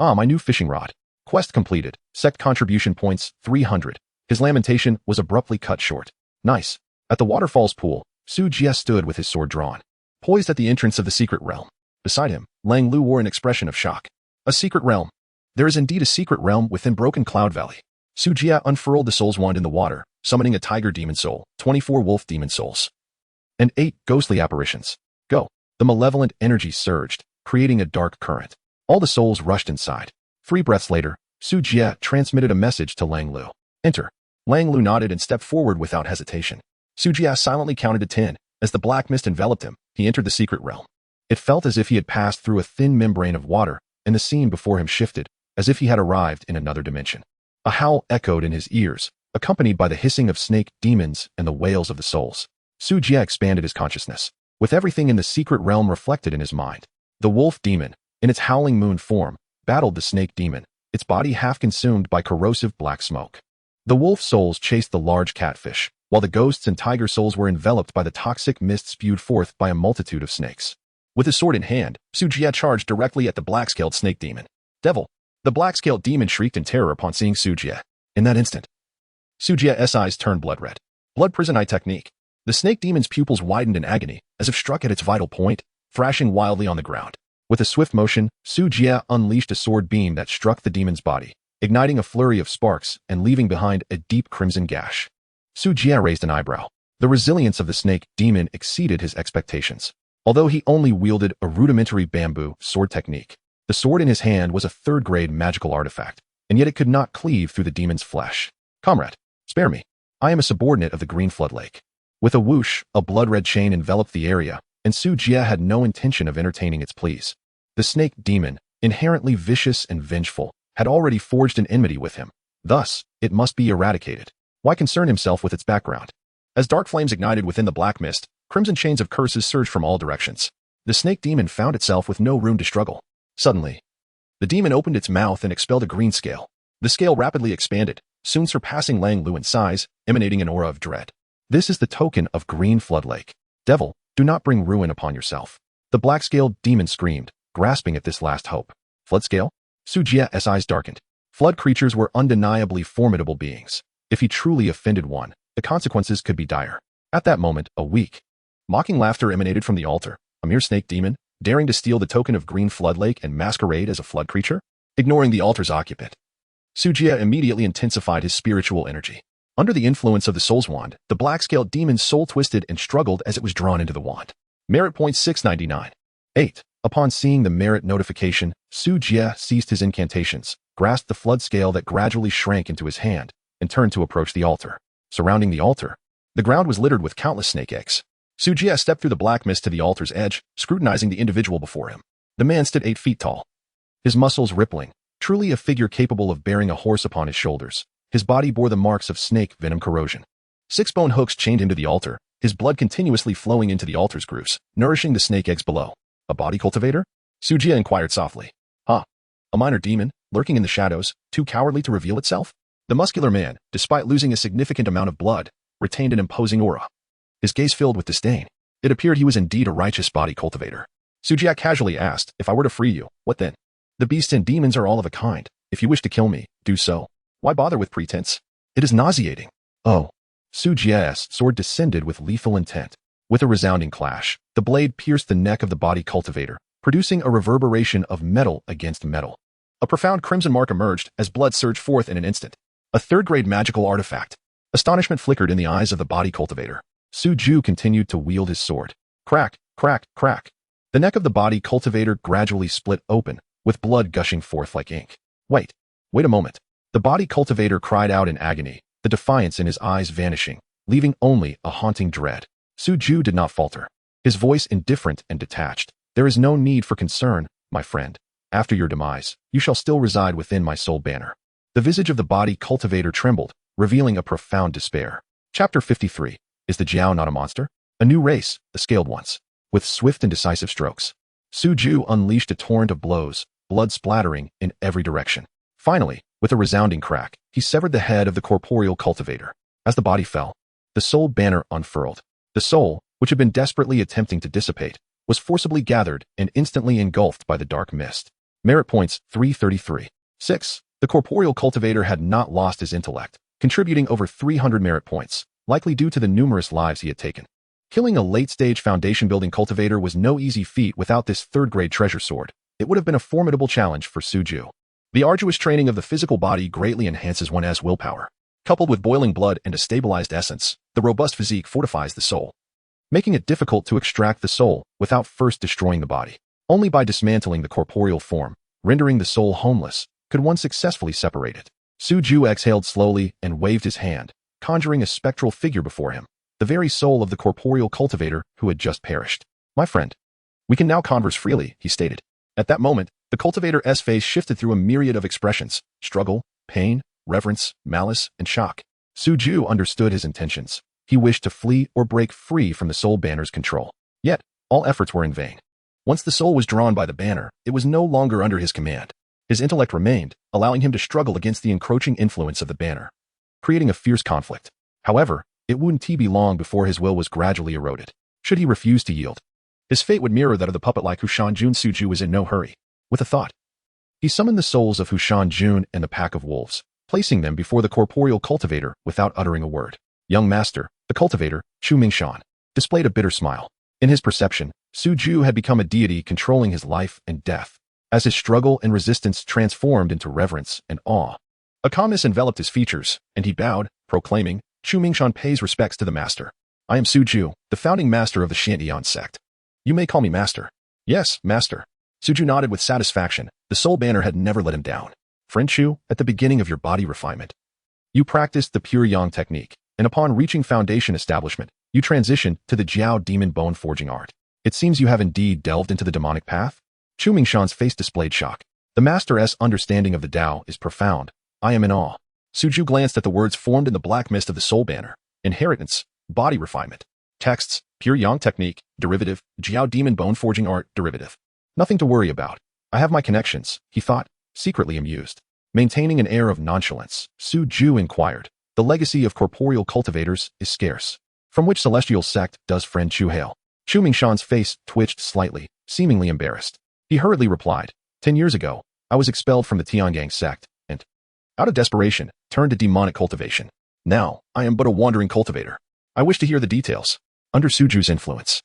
Ah, my new fishing rod. Quest completed. Sect contribution points, 300. His lamentation was abruptly cut short. Nice. At the waterfall's pool, Su Jie stood with his sword drawn, poised at the entrance of the secret realm. Beside him, Lang Lu wore an expression of shock. A secret realm. There is indeed a secret realm within Broken Cloud Valley. Su Jie unfurled the soul's wand in the water, summoning a tiger demon soul, 24 wolf demon souls, and 8 ghostly apparitions. Go. The malevolent energy surged, creating a dark current. All the souls rushed inside. 3 breaths later, Su Jie transmitted a message to Lang Lu. Enter. Lang Lu nodded and stepped forward without hesitation. Su Jie silently counted to 10. As the black mist enveloped him, he entered the secret realm. It felt as if he had passed through a thin membrane of water, and the scene before him shifted, as if he had arrived in another dimension. A howl echoed in his ears, accompanied by the hissing of snake demons and the wails of the souls. Su Jie expanded his consciousness, with everything in the secret realm reflected in his mind. The wolf demon, in its howling moon form, battled the snake demon, its body half consumed by corrosive black smoke. The wolf souls chased the large catfish, while the ghosts and tiger souls were enveloped by the toxic mist spewed forth by a multitude of snakes. With his sword in hand, Su Jie charged directly at the black-scaled snake demon. Devil! The black-scaled demon shrieked in terror upon seeing Su Jie. In that instant, Su Jie's eyes turned blood red. Blood prison eye technique. The snake demon's pupils widened in agony, as if struck at its vital point, thrashing wildly on the ground. With a swift motion, Su Jie unleashed a sword beam that struck the demon's body, igniting a flurry of sparks and leaving behind a deep crimson gash. Su Jie raised an eyebrow. The resilience of the snake demon exceeded his expectations. Although he only wielded a rudimentary bamboo sword technique, the sword in his hand was a third-grade magical artifact, and yet it could not cleave through the demon's flesh. Comrade, spare me. I am a subordinate of the Green Flood Lake. With a whoosh, a blood-red chain enveloped the area, and Su Jie had no intention of entertaining its pleas. The snake demon, inherently vicious and vengeful, had already forged an enmity with him. Thus, it must be eradicated. Why concern himself with its background? As dark flames ignited within the black mist, crimson chains of curses surged from all directions. The snake demon found itself with no room to struggle. Suddenly, the demon opened its mouth and expelled a green scale. The scale rapidly expanded, soon surpassing Lang Lu in size, emanating an aura of dread. This is the token of Green Flood Lake. Devil, do not bring ruin upon yourself. The black-scaled demon screamed, grasping at this last hope. Flood scale? Su Jie's eyes darkened. Flood creatures were undeniably formidable beings. If he truly offended one, the consequences could be dire. At that moment, a weak, mocking laughter emanated from the altar. A mere snake demon, daring to steal the token of Green Flood Lake and masquerade as a flood creature? Ignoring the altar's occupant, Su Jie immediately intensified his spiritual energy. Under the influence of the soul's wand, the black-scaled demon's soul twisted and struggled as it was drawn into the wand. Merit point 699. 8. Upon seeing the merit notification, Su Jie ceased his incantations, grasped the flood scale that gradually shrank into his hand, and turned to approach the altar. Surrounding the altar, the ground was littered with countless snake eggs. Su Jie stepped through the black mist to the altar's edge, scrutinizing the individual before him. The man stood 8 feet tall, his muscles rippling, truly a figure capable of bearing a horse upon his shoulders. His body bore the marks of snake venom corrosion. 6 bone hooks chained him to the altar, his blood continuously flowing into the altar's grooves, nourishing the snake eggs below. A body cultivator? Su Jie inquired softly. Huh? A minor demon, lurking in the shadows, too cowardly to reveal itself? The muscular man, despite losing a significant amount of blood, retained an imposing aura. His gaze filled with disdain. It appeared he was indeed a righteous body cultivator. Su Jie casually asked, if I were to free you, what then? The beasts and demons are all of a kind. If you wish to kill me, do so. Why bother with pretense? It is nauseating. Oh. Su Jie's sword descended with lethal intent. With a resounding clash, the blade pierced the neck of the body cultivator, producing a reverberation of metal against metal. A profound crimson mark emerged as blood surged forth in an instant. A third-grade magical artifact. Astonishment flickered in the eyes of the body cultivator. Su Ju continued to wield his sword. Crack, crack, crack. The neck of the body cultivator gradually split open, with blood gushing forth like ink. Wait a moment. The body cultivator cried out in agony, the defiance in his eyes vanishing, leaving only a haunting dread. Su Ju did not falter, his voice indifferent and detached. There is no need for concern, my friend. After your demise, you shall still reside within my soul banner. The visage of the body cultivator trembled, revealing a profound despair. Chapter 53. Is the Jiao not a monster? A new race, the scaled ones. With swift and decisive strokes, Su Ju unleashed a torrent of blows, blood splattering in every direction. Finally, with a resounding crack, he severed the head of the corporeal cultivator. As the body fell, the soul banner unfurled. The soul, which had been desperately attempting to dissipate, was forcibly gathered and instantly engulfed by the dark mist. Merit points 333. 6. The corporeal cultivator had not lost his intellect, contributing over 300 merit points, likely due to the numerous lives he had taken. Killing a late-stage foundation-building cultivator was no easy feat without this third-grade treasure sword. It would have been a formidable challenge for Suju. The arduous training of the physical body greatly enhances one's willpower. Coupled with boiling blood and a stabilized essence, the robust physique fortifies the soul, making it difficult to extract the soul without first destroying the body. Only by dismantling the corporeal form, rendering the soul homeless, could one successfully separate it. Suju exhaled slowly and waved his hand, conjuring a spectral figure before him, the very soul of the corporeal cultivator who had just perished. My friend, we can now converse freely, he stated. At that moment, the cultivator's face shifted through a myriad of expressions: struggle, pain, reverence, malice, and shock. Suju understood his intentions. He wished to flee or break free from the soul banner's control. Yet, all efforts were in vain. Once the soul was drawn by the banner, it was no longer under his command. His intellect remained, allowing him to struggle against the encroaching influence of the banner, creating a fierce conflict. However, it wouldn't be long before his will was gradually eroded. Should he refuse to yield, his fate would mirror that of the puppet-like Hushan Jun. Suju was in no hurry. With a thought, he summoned the souls of Hushan Jun and the pack of wolves, placing them before the corporeal cultivator without uttering a word. Young master, the cultivator, Chu Mingshan, displayed a bitter smile. In his perception, Suju had become a deity controlling his life and death. As his struggle and resistance transformed into reverence and awe, a calmness enveloped his features, and he bowed, proclaiming, Chu Mingshan pays respects to the master. I am Suju, the founding master of the Shantian sect. You may call me master. Yes, master. Suju nodded with satisfaction. The soul banner had never let him down. Friend Chu, at the beginning of your body refinement, you practiced the pure yang technique, and upon reaching foundation establishment, you transitioned to the Jiao demon bone forging art. It seems you have indeed delved into the demonic path. Chu Mingshan's face displayed shock. The master's understanding of the Tao is profound. I am in awe. Suju glanced at the words formed in the black mist of the soul banner. Inheritance, body refinement. Texts, pure yang technique, derivative, Jiao demon bone forging art, derivative. Nothing to worry about. I have my connections, he thought, secretly amused. Maintaining an air of nonchalance, Suju inquired. The legacy of corporeal cultivators is scarce. From which celestial sect does friend Chu hail? Chu Mingshan's face twitched slightly, seemingly embarrassed. He hurriedly replied, 10 years ago, I was expelled from the Tiangang sect, and, out of desperation, turned to demonic cultivation. Now, I am but a wandering cultivator. I wish to hear the details. Under Suju's influence,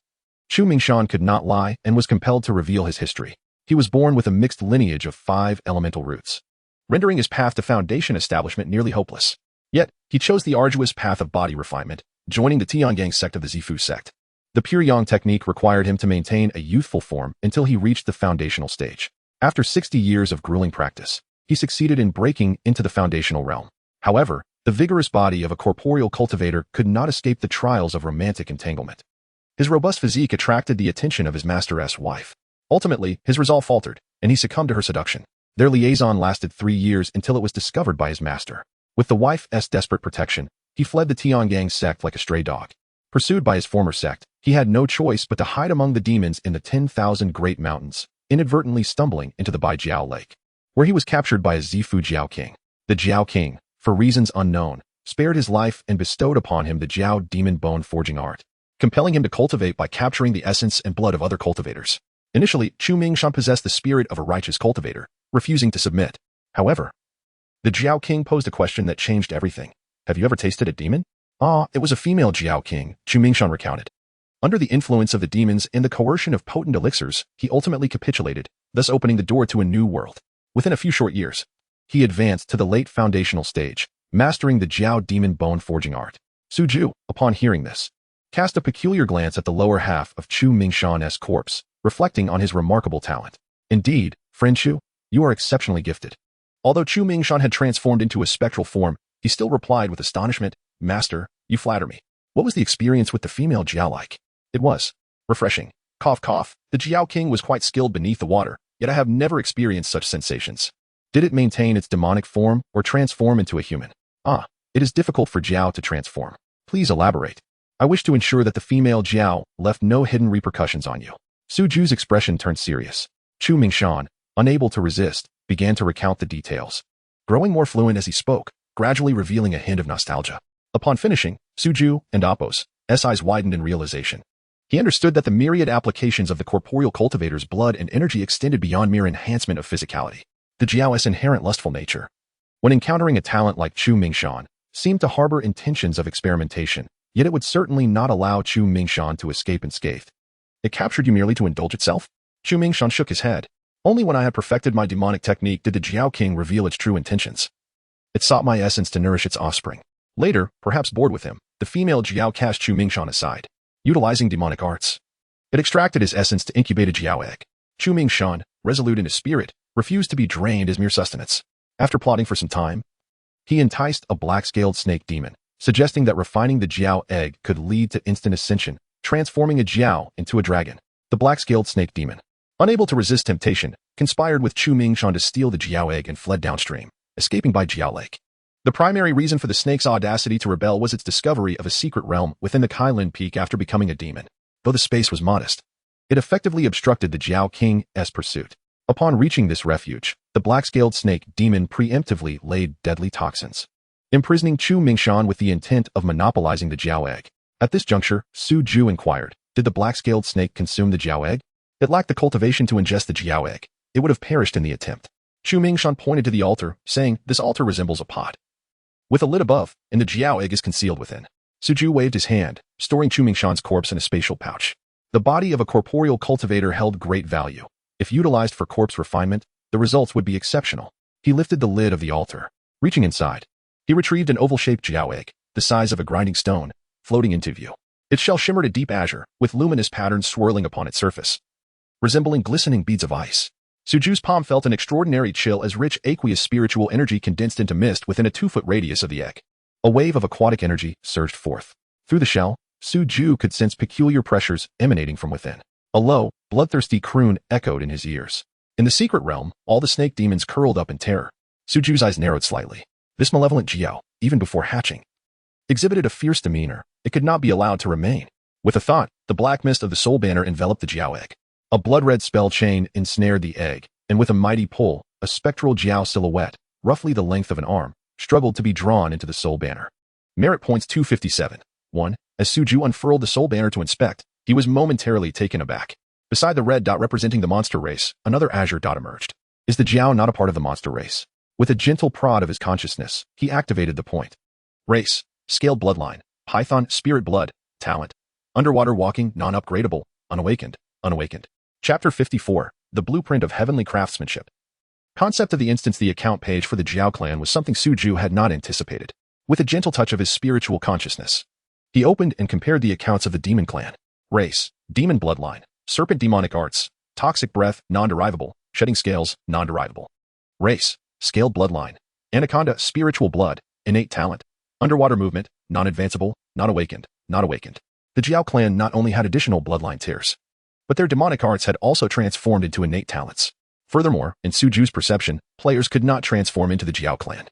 Chu Mingshan could not lie and was compelled to reveal his history. He was born with a mixed lineage of 5 elemental roots, rendering his path to foundation establishment nearly hopeless. Yet, he chose the arduous path of body refinement, joining the Tiangang sect of the Zifu sect. The pure yang technique required him to maintain a youthful form until he reached the foundational stage. After 60 years of grueling practice, he succeeded in breaking into the foundational realm. However, the vigorous body of a corporeal cultivator could not escape the trials of romantic entanglement. His robust physique attracted the attention of his master's wife. Ultimately, his resolve faltered, and he succumbed to her seduction. Their liaison lasted 3 years until it was discovered by his master. With the wife's desperate protection, he fled the Tiangang sect like a stray dog. Pursued by his former sect, he had no choice but to hide among the demons in the 10,000 Great Mountains, inadvertently stumbling into the Baijiao Lake, where he was captured by a Zifu Jiao King. The Jiao King, for reasons unknown, spared his life and bestowed upon him the Jiao demon bone forging art, compelling him to cultivate by capturing the essence and blood of other cultivators. Initially, Chu Mingshan possessed the spirit of a righteous cultivator, refusing to submit. However, the Jiao King posed a question that changed everything. Have you ever tasted a demon? It was a female Jiao King, Chu Mingshan recounted. Under the influence of the demons and the coercion of potent elixirs, he ultimately capitulated, thus opening the door to a new world. Within a few short years, he advanced to the late foundational stage, mastering the Jiao demon bone forging art. Suju, upon hearing this, cast a peculiar glance at the lower half of Chu Mingshan's corpse, reflecting on his remarkable talent. Indeed, friend Chu, you are exceptionally gifted. Although Chu Mingshan had transformed into a spectral form, he still replied with astonishment, Master, you flatter me. What was the experience with the female Jiao like? It was refreshing. Cough, cough. The Jiao King was quite skilled beneath the water, yet I have never experienced such sensations. Did it maintain its demonic form or transform into a human? It is difficult for Jiao to transform. Please elaborate. I wish to ensure that the female Jiao left no hidden repercussions on you. Suju's expression turned serious. Chu Mingshan, unable to resist, began to recount the details, growing more fluent as he spoke, gradually revealing a hint of nostalgia. Upon finishing, Suju and Appo's eyes widened in realization. He understood that the myriad applications of the corporeal cultivator's blood and energy extended beyond mere enhancement of physicality. The Jiao's inherent lustful nature, when encountering a talent like Chu Mingshan, seemed to harbor intentions of experimentation, Yet it would certainly not allow Chu Mingshan to escape unscathed. It captured you merely to indulge itself? Chu Mingshan shook his head. Only when I had perfected my demonic technique did the Jiao King reveal its true intentions. It sought my essence to nourish its offspring. Later, perhaps bored with him, the female Jiao cast Chu Mingshan aside, utilizing demonic arts. It extracted his essence to incubate a Jiao egg. Chu Mingshan, resolute in his spirit, refused to be drained as mere sustenance. After plotting for some time, he enticed a black-scaled snake demon, suggesting that refining the Jiao egg could lead to instant ascension, transforming a Jiao into a dragon. The black-scaled snake demon, unable to resist temptation, conspired with Chu Mingshan to steal the Jiao egg and fled downstream, escaping by Jiao Lake. The primary reason for the snake's audacity to rebel was its discovery of a secret realm within the Kailin Peak after becoming a demon. Though the space was modest, it effectively obstructed the Jiao King's pursuit. Upon reaching this refuge, the black-scaled snake demon preemptively laid deadly toxins, imprisoning Chu Mingshan with the intent of monopolizing the Jiao egg. At this juncture, Su Ju inquired, did the black-scaled snake consume the Jiao egg? It lacked the cultivation to ingest the Jiao egg. It would have perished in the attempt. Chu Mingshan pointed to the altar, saying, this altar resembles a pot with a lid above, and the Jiao egg is concealed within. Su Ju waved his hand, storing Chu Mingshan's corpse in a spatial pouch. The body of a corporeal cultivator held great value. If utilized for corpse refinement, the results would be exceptional. He lifted the lid of the altar. Reaching inside, he retrieved an oval-shaped Jiao egg, the size of a grinding stone, floating into view. Its shell shimmered a deep azure, with luminous patterns swirling upon its surface, resembling glistening beads of ice. Su Ju's palm felt an extraordinary chill as rich aqueous spiritual energy condensed into mist within a 2-foot radius of the egg. A wave of aquatic energy surged forth. Through the shell, Su Ju could sense peculiar pressures emanating from within. A low, bloodthirsty croon echoed in his ears. In the secret realm, all the snake demons curled up in terror. Su Ju's eyes narrowed slightly. This malevolent Jiao, even before hatching, exhibited a fierce demeanor. It could not be allowed to remain. With a thought, the black mist of the soul banner enveloped the Jiao egg. A blood-red spell chain ensnared the egg, and with a mighty pull, a spectral Jiao silhouette, roughly the length of an arm, struggled to be drawn into the soul banner. Merit points 257. 1. As Su Ju unfurled the soul banner to inspect, he was momentarily taken aback. Beside the red dot representing the monster race, another azure dot emerged. Is the Jiao not a part of the monster race? With a gentle prod of his consciousness, he activated the point. Race, scaled bloodline, python, spirit blood, talent, underwater walking, non-upgradable, unawakened. Chapter 54, The Blueprint of Heavenly Craftsmanship. Concept of the instance. The account page for the Jiao clan was something Su Ju had not anticipated. With a gentle touch of his spiritual consciousness, he opened and compared the accounts of the demon clan. Race, demon bloodline, serpent demonic arts, toxic breath, non-derivable, shedding scales, non-derivable. Race, scaled bloodline, anaconda, spiritual blood, innate talent, underwater movement, non-advanceable, not awakened. The Jiao clan not only had additional bloodline tiers, but their demonic arts had also transformed into innate talents. Furthermore, in Su Ju's perception, players could not transform into the Jiao clan.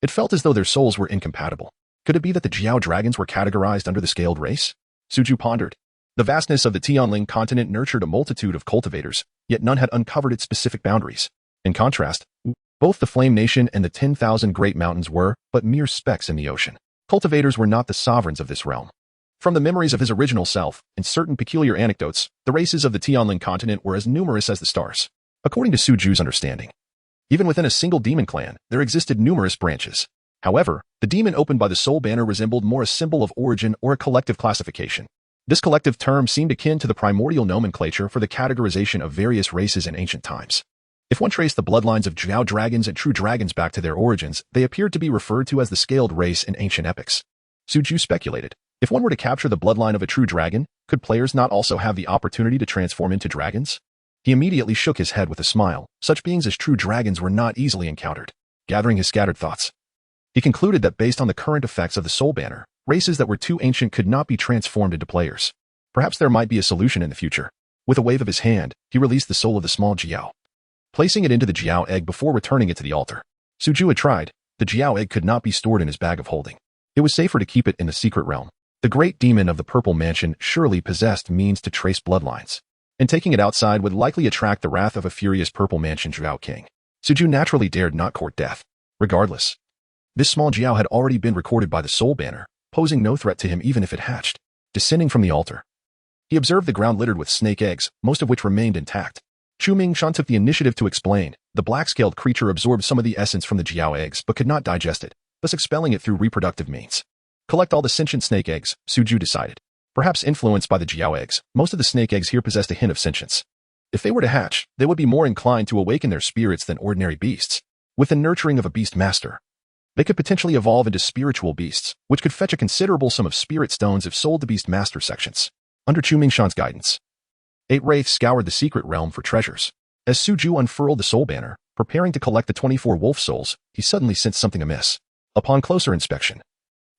It felt as though their souls were incompatible. Could it be that the Jiao dragons were categorized under the scaled race? Su Ju pondered. The vastness of the Tianling continent nurtured a multitude of cultivators, yet none had uncovered its specific boundaries. In contrast, both the Flame Nation and the 10,000 Great Mountains were but mere specks in the ocean. Cultivators were not the sovereigns of this realm. From the memories of his original self and certain peculiar anecdotes, the races of the Tianling continent were as numerous as the stars. According to Su Ju's understanding, even within a single demon clan, there existed numerous branches. However, the demon opened by the soul banner resembled more a symbol of origin or a collective classification. This collective term seemed akin to the primordial nomenclature for the categorization of various races in ancient times. If one traced the bloodlines of Jiao dragons and true dragons back to their origins, they appeared to be referred to as the scaled race in ancient epics. Su Ju speculated, if one were to capture the bloodline of a true dragon, could players not also have the opportunity to transform into dragons? He immediately shook his head with a smile. Such beings as true dragons were not easily encountered. Gathering his scattered thoughts, he concluded that based on the current effects of the soul banner, races that were too ancient could not be transformed into players. Perhaps there might be a solution in the future. With a wave of his hand, he released the soul of the small Jiao, placing it into the Jiao egg before returning it to the altar. Su Ju had tried. The Jiao egg could not be stored in his bag of holding. It was safer to keep it in the secret realm. The great demon of the Purple Mansion surely possessed means to trace bloodlines, and taking it outside would likely attract the wrath of a furious Purple Mansion Jiao King. Su Ju naturally dared not court death. Regardless, this small Jiao had already been recorded by the soul banner, posing no threat to him even if it hatched. Descending from the altar, he observed the ground littered with snake eggs, most of which remained intact. Chu Mingshan took the initiative to explain. The black-scaled creature absorbed some of the essence from the Jiao eggs but could not digest it, thus expelling it through reproductive means. Collect all the sentient snake eggs, Suju decided. Perhaps influenced by the Jiao eggs, most of the snake eggs here possessed a hint of sentience. If they were to hatch, they would be more inclined to awaken their spirits than ordinary beasts. With the nurturing of a beast master, they could potentially evolve into spiritual beasts, which could fetch a considerable sum of spirit stones if sold to beast master sections. Under Chu Mingshan's guidance, 8 wraiths scoured the secret realm for treasures. As Suju unfurled the soul banner, preparing to collect the 24 wolf souls, he suddenly sensed something amiss. Upon closer inspection,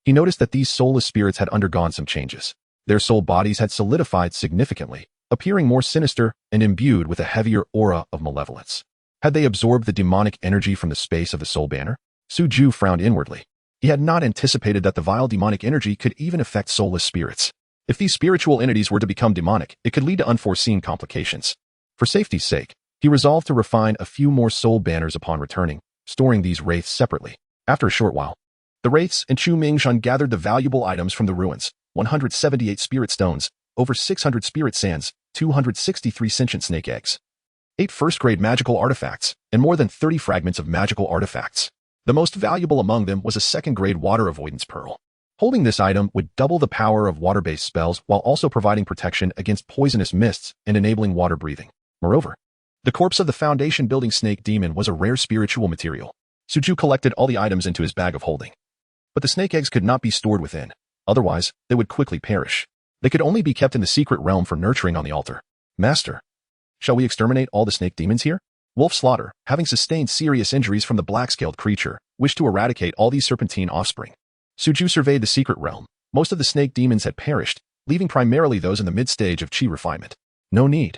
he noticed that these soulless spirits had undergone some changes. Their soul bodies had solidified significantly, appearing more sinister and imbued with a heavier aura of malevolence. Had they absorbed the demonic energy from the space of the soul banner? Suju frowned inwardly. He had not anticipated that the vile demonic energy could even affect soulless spirits. If these spiritual entities were to become demonic, it could lead to unforeseen complications. For safety's sake, he resolved to refine a few more soul banners upon returning, storing these wraiths separately. After a short while, the wraiths and Chu Mingshan gathered the valuable items from the ruins: 178 spirit stones, over 600 spirit sands, 263 sentient snake eggs, 8 first-grade magical artifacts, and more than 30 fragments of magical artifacts. The most valuable among them was a second-grade water avoidance pearl. Holding this item would double the power of water-based spells while also providing protection against poisonous mists and enabling water breathing. Moreover, the corpse of the foundation-building snake demon was a rare spiritual material. Suju collected all the items into his bag of holding. But the snake eggs could not be stored within. Otherwise, they would quickly perish. They could only be kept in the secret realm for nurturing on the altar. Master, shall we exterminate all the snake demons here? Wolf Slaughter, having sustained serious injuries from the black-scaled creature, wished to eradicate all these serpentine offspring. Suju surveyed the secret realm. Most of the snake demons had perished, leaving primarily those in the mid-stage of chi refinement. No need.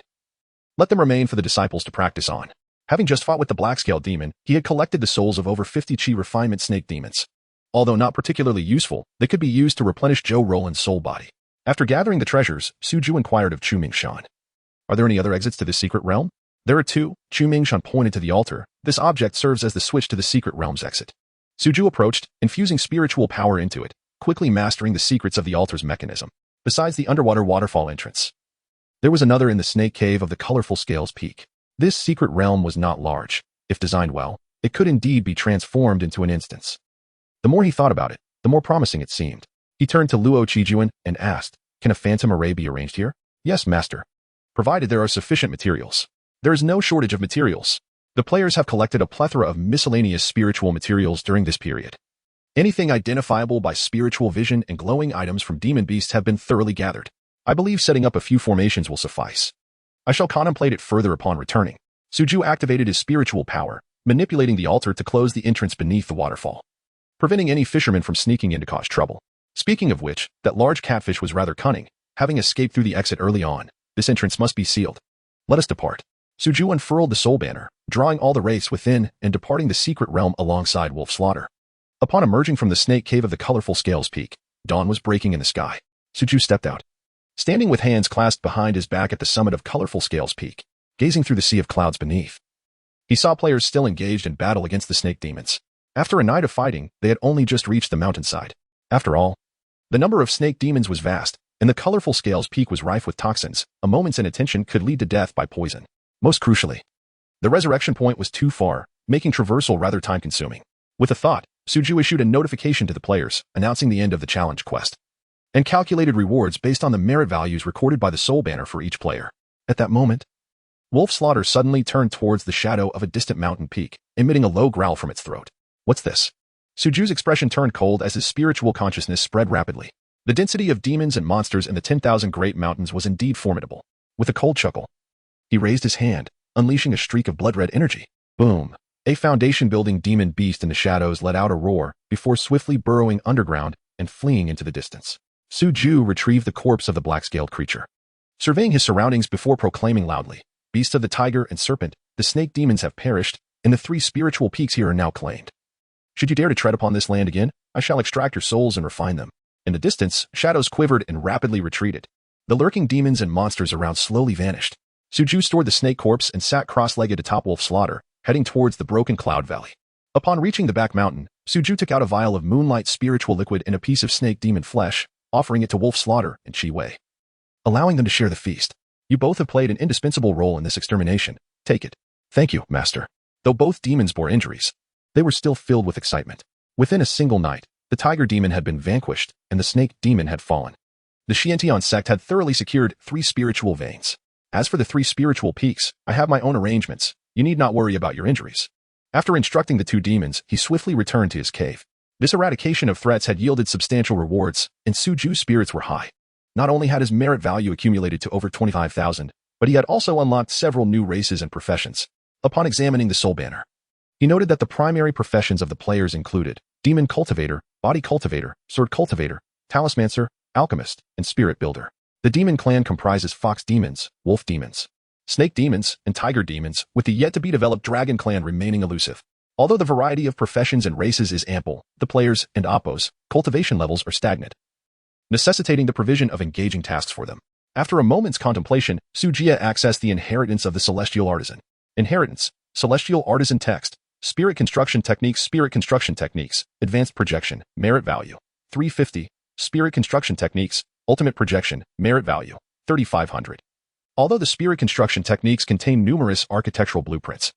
Let them remain for the disciples to practice on. Having just fought with the black-scaled demon, he had collected the souls of over 50 chi refinement snake demons. Although not particularly useful, they could be used to replenish Zhou Roland's soul body. After gathering the treasures, Suju inquired of Chu Mingshan. Are there any other exits to this secret realm? There are 2. Chu Mingshan pointed to the altar. This object serves as the switch to the secret realm's exit. Suju approached, infusing spiritual power into it, quickly mastering the secrets of the altar's mechanism. Besides the underwater waterfall entrance, there was another in the snake cave of the colorful Scales Peak. This secret realm was not large. If designed well, it could indeed be transformed into an instance. The more he thought about it, the more promising it seemed. He turned to Luo Qijuan and asked, "Can a phantom array be arranged here?" "Yes, master. Provided there are sufficient materials." There is no shortage of materials. The players have collected a plethora of miscellaneous spiritual materials during this period. Anything identifiable by spiritual vision and glowing items from demon beasts have been thoroughly gathered. I believe setting up a few formations will suffice. I shall contemplate it further upon returning. Suju activated his spiritual power, manipulating the altar to close the entrance beneath the waterfall, preventing any fishermen from sneaking in to cause trouble. Speaking of which, that large catfish was rather cunning, having escaped through the exit early on. This entrance must be sealed. Let us depart. Suju unfurled the soul banner, drawing all the wraiths within and departing the secret realm alongside Wolf Slaughter. Upon emerging from the snake cave of the colorful Scales Peak, dawn was breaking in the sky. Suju stepped out. Standing with hands clasped behind his back at the summit of colorful Scales Peak, gazing through the sea of clouds beneath, he saw players still engaged in battle against the snake demons. After a night of fighting, they had only just reached the mountainside. After all, the number of snake demons was vast, and the colorful Scales Peak was rife with toxins. A moment's inattention could lead to death by poison. Most crucially, the resurrection point was too far, making traversal rather time-consuming. With a thought, Suju issued a notification to the players, announcing the end of the challenge quest, and calculated rewards based on the merit values recorded by the soul banner for each player. At that moment, Wolf Slaughter suddenly turned towards the shadow of a distant mountain peak, emitting a low growl from its throat. "What's this?" Suju's expression turned cold as his spiritual consciousness spread rapidly. The density of demons and monsters in the 10,000 Great Mountains was indeed formidable. With a cold chuckle, he raised his hand, unleashing a streak of blood-red energy. Boom! A foundation-building demon beast in the shadows let out a roar before swiftly burrowing underground and fleeing into the distance. Suju retrieved the corpse of the black-scaled creature, surveying his surroundings before proclaiming loudly, "Beasts of the tiger and serpent, the snake demons have perished, and the 3 spiritual peaks here are now claimed. Should you dare to tread upon this land again, I shall extract your souls and refine them." In the distance, shadows quivered and rapidly retreated. The lurking demons and monsters around slowly vanished. Suju stored the snake corpse and sat cross-legged atop Wolf Slaughter, heading towards the broken cloud valley. Upon reaching the back mountain, Suju took out a vial of moonlight spiritual liquid and a piece of snake demon flesh, offering it to Wolf Slaughter and Chi Wei, allowing them to share the feast. "You both have played an indispensable role in this extermination. Take it." "Thank you, master." Though both demons bore injuries, they were still filled with excitement. Within a single night, The tiger demon had been vanquished, and the snake demon had fallen. The Xiantian sect had thoroughly secured 3 spiritual veins. As for the 3 spiritual peaks, I have my own arrangements. You need not worry about your injuries. After instructing the 2 demons, he swiftly returned to his cave. This eradication of threats had yielded substantial rewards, and Suju's spirits were high. Not only had his merit value accumulated to over 25,000, but he had also unlocked several new races and professions. Upon examining the soul banner, he noted that the primary professions of the players included demon cultivator, body cultivator, sword cultivator, talismancer, alchemist, and spirit builder. The demon clan comprises fox demons, wolf demons, snake demons, and tiger demons, with the yet-to-be-developed dragon clan remaining elusive. Although the variety of professions and races is ample, the players' and Oppo's cultivation levels are stagnant, necessitating the provision of engaging tasks for them. After a moment's contemplation, Sujia accessed the inheritance of the Celestial Artisan. Inheritance, Celestial Artisan text, Spirit Construction Techniques, Advanced Projection, Merit Value, 350, Spirit Construction Techniques, Ultimate Projection, Merit Value, 3,500. Although the Spirit Construction Techniques contain numerous architectural blueprints,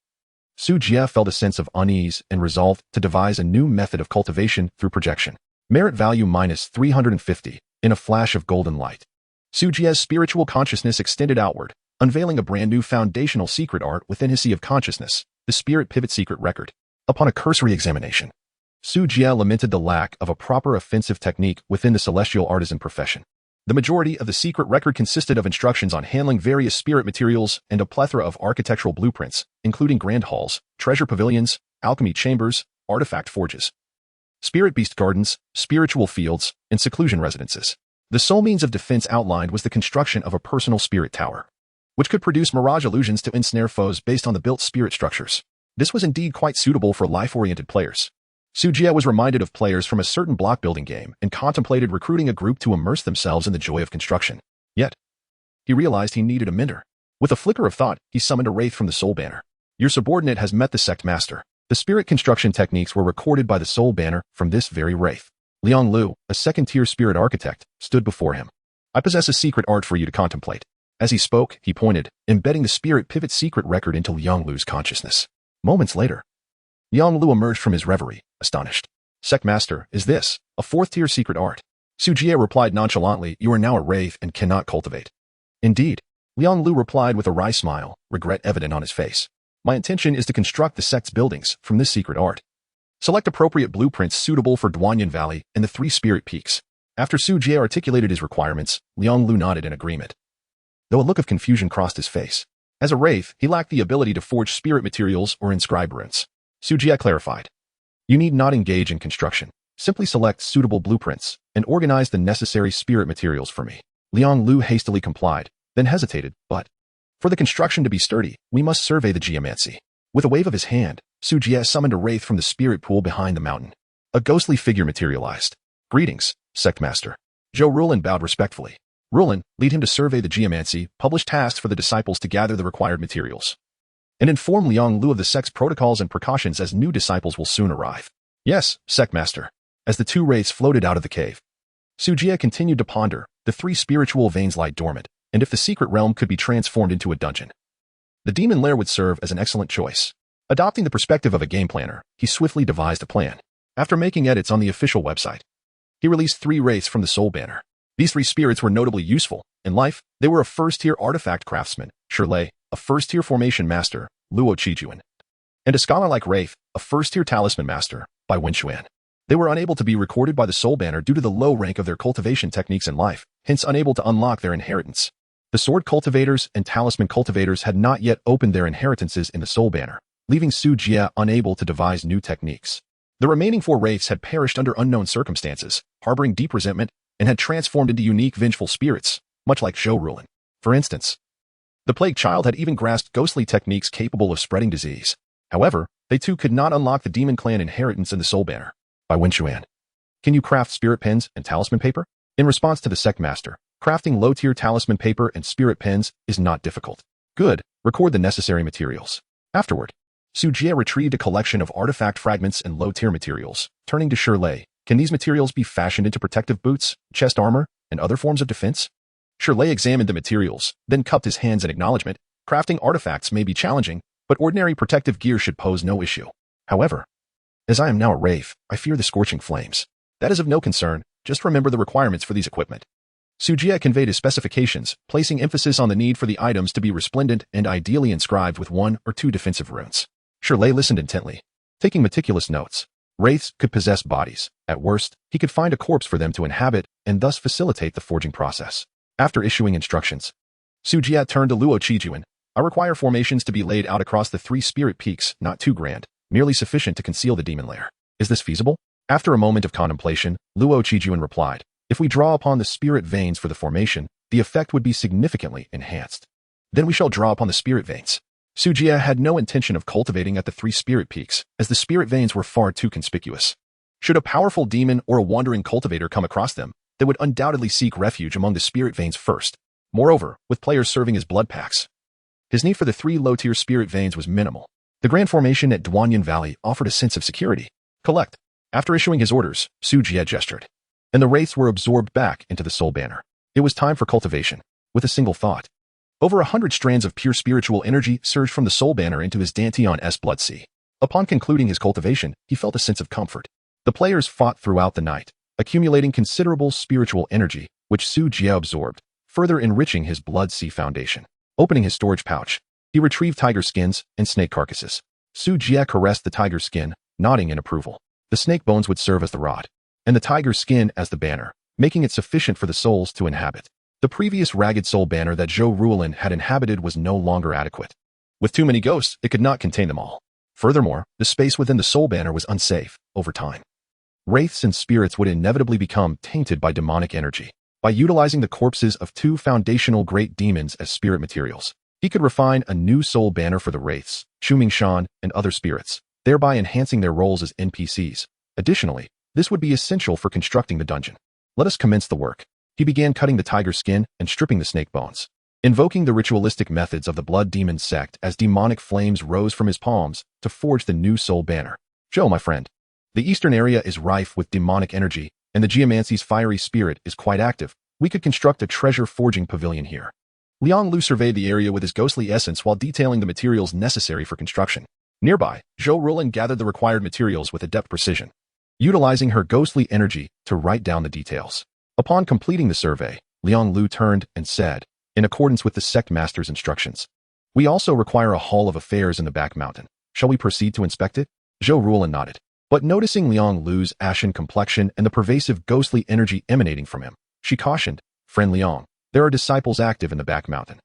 Sujia felt a sense of unease and resolved to devise a new method of cultivation through projection. Merit value minus 350, in a flash of golden light. Sujia's spiritual consciousness extended outward, unveiling a brand new foundational secret art within his sea of consciousness, the Spirit Pivot Secret Record. Upon a cursory examination, Sujia lamented the lack of a proper offensive technique within the celestial artisan profession. The majority of the secret record consisted of instructions on handling various spirit materials and a plethora of architectural blueprints, including grand halls, treasure pavilions, alchemy chambers, artifact forges, spirit beast gardens, spiritual fields, and seclusion residences. The sole means of defense outlined was the construction of a personal spirit tower, which could produce mirage illusions to ensnare foes based on the built spirit structures. This was indeed quite suitable for life-oriented players. Sujia was reminded of players from a certain block-building game and contemplated recruiting a group to immerse themselves in the joy of construction. Yet, he realized he needed a mentor. With a flicker of thought, he summoned a wraith from the soul banner. Your subordinate has met the sect master. The spirit construction techniques were recorded by the soul banner from this very wraith. Liang Lu, a second-tier spirit architect, stood before him. I possess a secret art for you to contemplate. As he spoke, he pointed, embedding the Spirit Pivot secret record into Liang Lu's consciousness. Moments later, Liang Lu emerged from his reverie, astonished. Sect Master, is this a 4th-tier secret art? Sujia replied nonchalantly, you are now a wraith and cannot cultivate. Indeed, Liang Lu replied with a wry smile, regret evident on his face. My intention is to construct the sect's buildings from this secret art. Select appropriate blueprints suitable for Duanyan Valley and the 3 spirit peaks. After Sujia articulated his requirements, Liang Lu nodded in agreement, though a look of confusion crossed his face. As a wraith, he lacked the ability to forge spirit materials or inscribe runes. Sujia clarified. You need not engage in construction. Simply select suitable blueprints and organize the necessary spirit materials for me. Liang Lu hastily complied, then hesitated, but for the construction to be sturdy, we must survey the geomancy. With a wave of his hand, Sujia summoned a wraith from the spirit pool behind the mountain. A ghostly figure materialized. Greetings, Sect Master. Zhou Rulin bowed respectfully. Rulin, lead him to survey the geomancy, publish tasks for the disciples to gather the required materials, and inform Liang Lu of the sect's protocols and precautions as new disciples will soon arrive. Yes, Sect Master. As the 2 wraiths floated out of the cave, Sujia continued to ponder. The 3 spiritual veins lie dormant, and if the secret realm could be transformed into a dungeon, the demon lair would serve as an excellent choice. Adopting the perspective of a game planner, he swiftly devised a plan. After making edits on the official website, he released 3 wraiths from the soul banner. These 3 spirits were notably useful. In life, they were a 1st-tier artifact craftsman, Shirley, a 1st-tier formation master, Luo Qijuan, and a scholar-like wraith, a 1st-tier talisman master, Bai Wenxuan. They were unable to be recorded by the soul banner due to the low rank of their cultivation techniques in life, hence unable to unlock their inheritance. The sword cultivators and talisman cultivators had not yet opened their inheritances in the soul banner, leaving Sujia unable to devise new techniques. The remaining 4 wraiths had perished under unknown circumstances, harboring deep resentment, and had transformed into unique vengeful spirits, much like Zhou Rulin. For instance, the plague child had even grasped ghostly techniques capable of spreading disease. However, they too could not unlock the demon clan inheritance in the soul banner. Bai Wenxuan, can you craft spirit pens and talisman paper? In response to the sect master, crafting low-tier talisman paper and spirit pens is not difficult. Good, record the necessary materials. Afterward, Sujia retrieved a collection of artifact fragments and low-tier materials, turning to Shirley. Can these materials be fashioned into protective boots, chest armor, and other forms of defense? Shirley examined the materials, then cupped his hands in acknowledgement. Crafting artifacts may be challenging, but ordinary protective gear should pose no issue. However, as I am now a wraith, I fear the scorching flames. That is of no concern, just remember the requirements for these equipment. Sujia conveyed his specifications, placing emphasis on the need for the items to be resplendent and ideally inscribed with 1 or 2 defensive runes. Shirley listened intently, taking meticulous notes. Wraiths could possess bodies. At worst, he could find a corpse for them to inhabit and thus facilitate the forging process. After issuing instructions, Sujia turned to Luo Qijuan. I require formations to be laid out across the 3 spirit peaks, not too grand, merely sufficient to conceal the demon lair. Is this feasible? After a moment of contemplation, Luo Qijuan replied, if we draw upon the spirit veins for the formation, the effect would be significantly enhanced. Then we shall draw upon the spirit veins. Sujia had no intention of cultivating at the 3 spirit peaks, as the spirit veins were far too conspicuous. Should a powerful demon or a wandering cultivator come across them, they would undoubtedly seek refuge among the spirit veins first. Moreover, with players serving as blood packs, his need for the 3 low-tier spirit veins was minimal. The grand formation at Duanyan Valley offered a sense of security. Collect. After issuing his orders, Sujia gestured, and the wraiths were absorbed back into the soul banner. It was time for cultivation, with a single thought. Over 100 strands of pure spiritual energy surged from the soul banner into his Danteon-S blood sea. Upon concluding his cultivation, he felt a sense of comfort. The players fought throughout the night, accumulating considerable spiritual energy, which Sujia absorbed, further enriching his blood sea foundation. Opening his storage pouch, he retrieved tiger skins and snake carcasses. Sujia caressed the tiger skin, nodding in approval. The snake bones would serve as the rod, and the tiger skin as the banner, making it sufficient for the souls to inhabit. The previous ragged soul banner that Zhou Ruolin had inhabited was no longer adequate. With too many ghosts, it could not contain them all. Furthermore, the space within the soul banner was unsafe. Over time, wraiths and spirits would inevitably become tainted by demonic energy. By utilizing the corpses of 2 foundational great demons as spirit materials, he could refine a new soul banner for the wraiths, Shuming Shan, and other spirits, thereby enhancing their roles as NPCs. Additionally, this would be essential for constructing the dungeon. Let us commence the work. He began cutting the tiger skin and stripping the snake bones, invoking the ritualistic methods of the blood demon sect as demonic flames rose from his palms to forge the new soul banner. Joe, my friend, the eastern area is rife with demonic energy, and the geomancy's fiery spirit is quite active. We could construct a treasure forging pavilion here. Liang Lu surveyed the area with his ghostly essence while detailing the materials necessary for construction. Nearby, Zhou Ruolin gathered the required materials with adept precision, utilizing her ghostly energy to write down the details. Upon completing the survey, Liang Lu turned and said, in accordance with the sect master's instructions, we also require a hall of affairs in the back mountain. Shall we proceed to inspect it? Zhou Ruolin nodded. But noticing Liang Lu's ashen complexion and the pervasive ghostly energy emanating from him, she cautioned, Friend Liang, there are disciples active in the back mountain.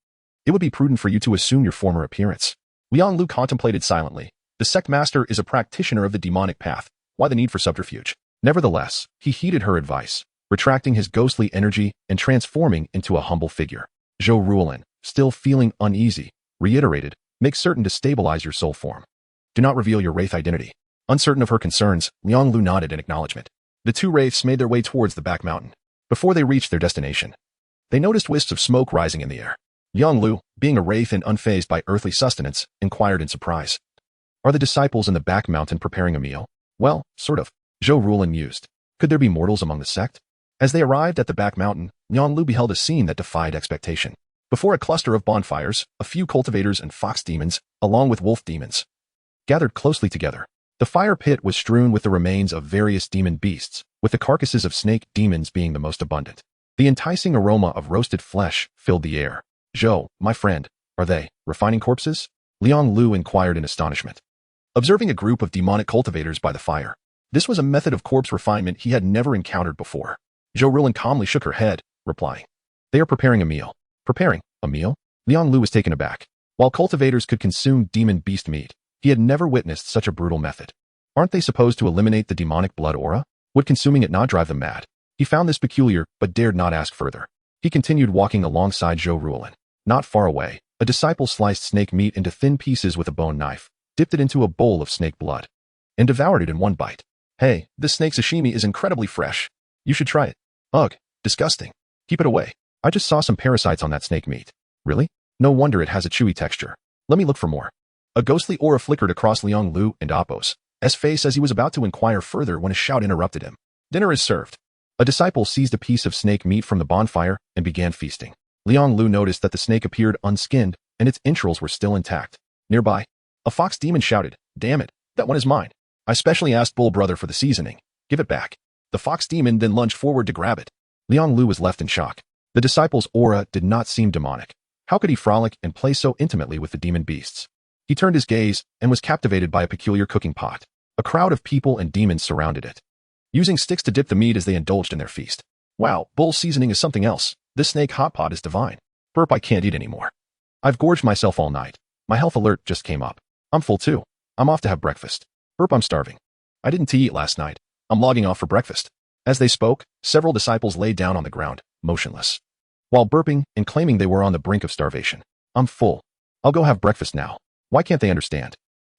It would be prudent for you to assume your former appearance. Liang Lu contemplated silently. The sect master is a practitioner of the demonic path. Why the need for subterfuge? Nevertheless, he heeded her advice, retracting his ghostly energy and transforming into a humble figure. Zhou Ruolin, still feeling uneasy, reiterated, make certain to stabilize your soul form. Do not reveal your wraith identity. Uncertain of her concerns, Liang Lu nodded in acknowledgement. The 2 wraiths made their way towards the back mountain. Before they reached their destination, they noticed wisps of smoke rising in the air. Liang Lu, being a wraith and unfazed by earthly sustenance, inquired in surprise. Are the disciples in the back mountain preparing a meal? Well, sort of. Zhou Ruolin mused. Could there be mortals among the sect? As they arrived at the back mountain, Liang Lu beheld a scene that defied expectation. Before a cluster of bonfires, a few cultivators and fox demons, along with wolf demons, gathered closely together. The fire pit was strewn with the remains of various demon beasts, with the carcasses of snake demons being the most abundant. The enticing aroma of roasted flesh filled the air. Zhou, my friend, are they refining corpses? Liang Lu inquired in astonishment, observing a group of demonic cultivators by the fire. This was a method of corpse refinement he had never encountered before. Zhou Ruolin calmly shook her head, replying, they are preparing a meal. Preparing a meal? Liang Lu was taken aback. While cultivators could consume demon beast meat, he had never witnessed such a brutal method. Aren't they supposed to eliminate the demonic blood aura? Would consuming it not drive them mad? He found this peculiar, but dared not ask further. He continued walking alongside Zhou Ruolin. Not far away, a disciple sliced snake meat into thin pieces with a bone knife, dipped it into a bowl of snake blood, and devoured it in one bite. Hey, this snake sashimi is incredibly fresh. You should try it. Ugh, disgusting. Keep it away. I just saw some parasites on that snake meat. Really? No wonder it has a chewy texture. Let me look for more. A ghostly aura flickered across Liang Lu and Apos' face as he was about to inquire further when a shout interrupted him. Dinner is served. A disciple seized a piece of snake meat from the bonfire and began feasting. Liang Lu noticed that the snake appeared unskinned and its entrails were still intact. Nearby, a fox demon shouted, Damn it, that one is mine. I specially asked Bull Brother for the seasoning. Give it back. The fox demon then lunged forward to grab it. Liang Lu was left in shock. The disciple's aura did not seem demonic. How could he frolic and play so intimately with the demon beasts? He turned his gaze and was captivated by a peculiar cooking pot. A crowd of people and demons surrounded it, using sticks to dip the meat as they indulged in their feast. Wow, bull seasoning is something else. This snake hot pot is divine. Burp, I can't eat anymore. I've gorged myself all night. My health alert just came up. I'm full too. I'm off to have breakfast. Burp, I'm starving. I didn't eat last night. I'm logging off for breakfast. As they spoke, several disciples lay down on the ground, motionless, while burping and claiming they were on the brink of starvation. I'm full. I'll go have breakfast now. Why can't they understand?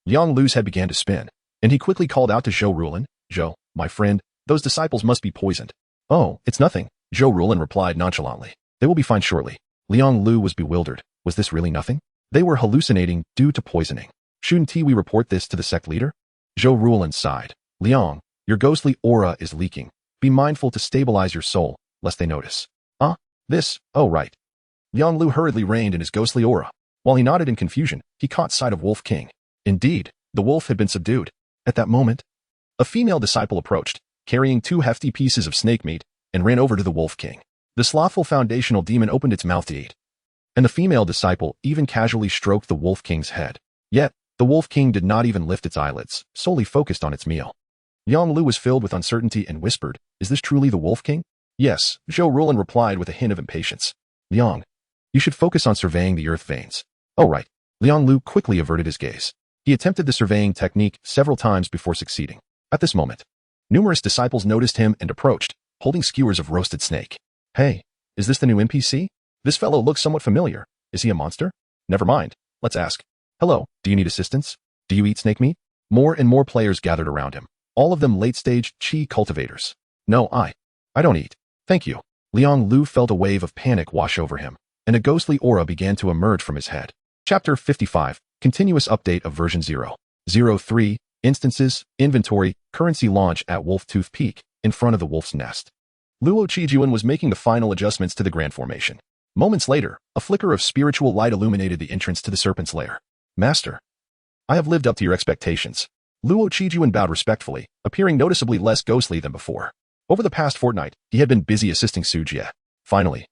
Liang Lu's head began to spin, and he quickly called out to Zhou Rulin, Zhou, my friend, those disciples must be poisoned. Oh, it's nothing, Zhou Rulin replied nonchalantly. They will be fine shortly. Liang Lu was bewildered. Was this really nothing? They were hallucinating due to poisoning. Shouldn't we report this to the sect leader? Zhou Rulin sighed. Liang, your ghostly aura is leaking. Be mindful to stabilize your soul, lest they notice. Oh right. Liang Lu hurriedly reined in his ghostly aura. While he nodded in confusion, he caught sight of Wolf King. Indeed, the wolf had been subdued. At that moment, a female disciple approached, carrying 2 hefty pieces of snake meat, and ran over to the Wolf King. The slothful foundational demon opened its mouth to eat, and the female disciple even casually stroked the Wolf King's head. Yet, the Wolf King did not even lift its eyelids, solely focused on its meal. Liang Lu was filled with uncertainty and whispered, is this truly the Wolf King? Yes, Zhou Rulin replied with a hint of impatience. Liang, you should focus on surveying the earth veins. Oh right. Liang Lu quickly averted his gaze. He attempted the surveying technique several times before succeeding. At this moment, numerous disciples noticed him and approached, holding skewers of roasted snake. Hey, is this the new NPC? This fellow looks somewhat familiar. Is he a monster? Never mind. Let's ask. Hello, do you need assistance? Do you eat snake meat? More and more players gathered around him, all of them late-stage Qi cultivators. No, I don't eat. Thank you. Liang Lu felt a wave of panic wash over him, and a ghostly aura began to emerge from his head. Chapter 55, Continuous Update of Version 0.03, Instances, Inventory, Currency Launch at Wolftooth Peak, in front of the Wolf's Nest. Luo Qijuan was making the final adjustments to the Grand Formation. Moments later, a flicker of spiritual light illuminated the entrance to the Serpent's Lair. Master, I have lived up to your expectations. Luo Qijuan bowed respectfully, appearing noticeably less ghostly than before. Over the past fortnight, he had been busy assisting Su Jie. Finally,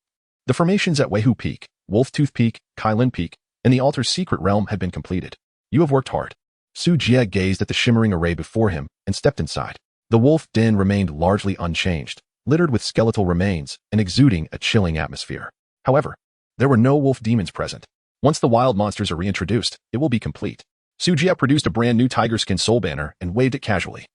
the formations at Weihu Peak, Wolftooth Peak, Kailin Peak, and the Altar's secret realm had been completed. You have worked hard. Su Jie gazed at the shimmering array before him and stepped inside. The wolf den remained largely unchanged, littered with skeletal remains and exuding a chilling atmosphere. However, there were no wolf demons present. Once the wild monsters are reintroduced, it will be complete. Su Jie produced a brand new tiger skin soul banner and waved it casually,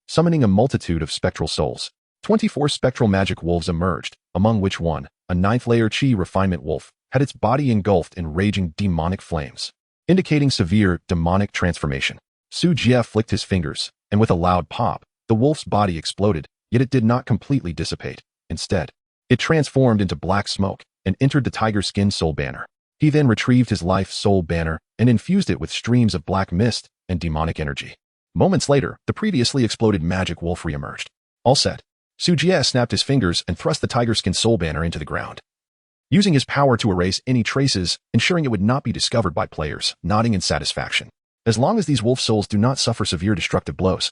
summoning a multitude of spectral souls. 24 spectral magic wolves emerged, among which one, a 9th-layer Qi refinement wolf, had its body engulfed in raging demonic flames, indicating severe demonic transformation. Su Jie flicked his fingers, and with a loud pop, the wolf's body exploded, yet it did not completely dissipate. Instead, it transformed into black smoke and entered the tiger skin soul banner. He then retrieved his life soul banner and infused it with streams of black mist and demonic energy. Moments later, the previously exploded magic wolf re-emerged. All set. Su Jie snapped his fingers and thrust the tiger skin soul banner into the ground, using his power to erase any traces, ensuring it would not be discovered by players, nodding in satisfaction. As long as these wolf souls do not suffer severe destructive blows,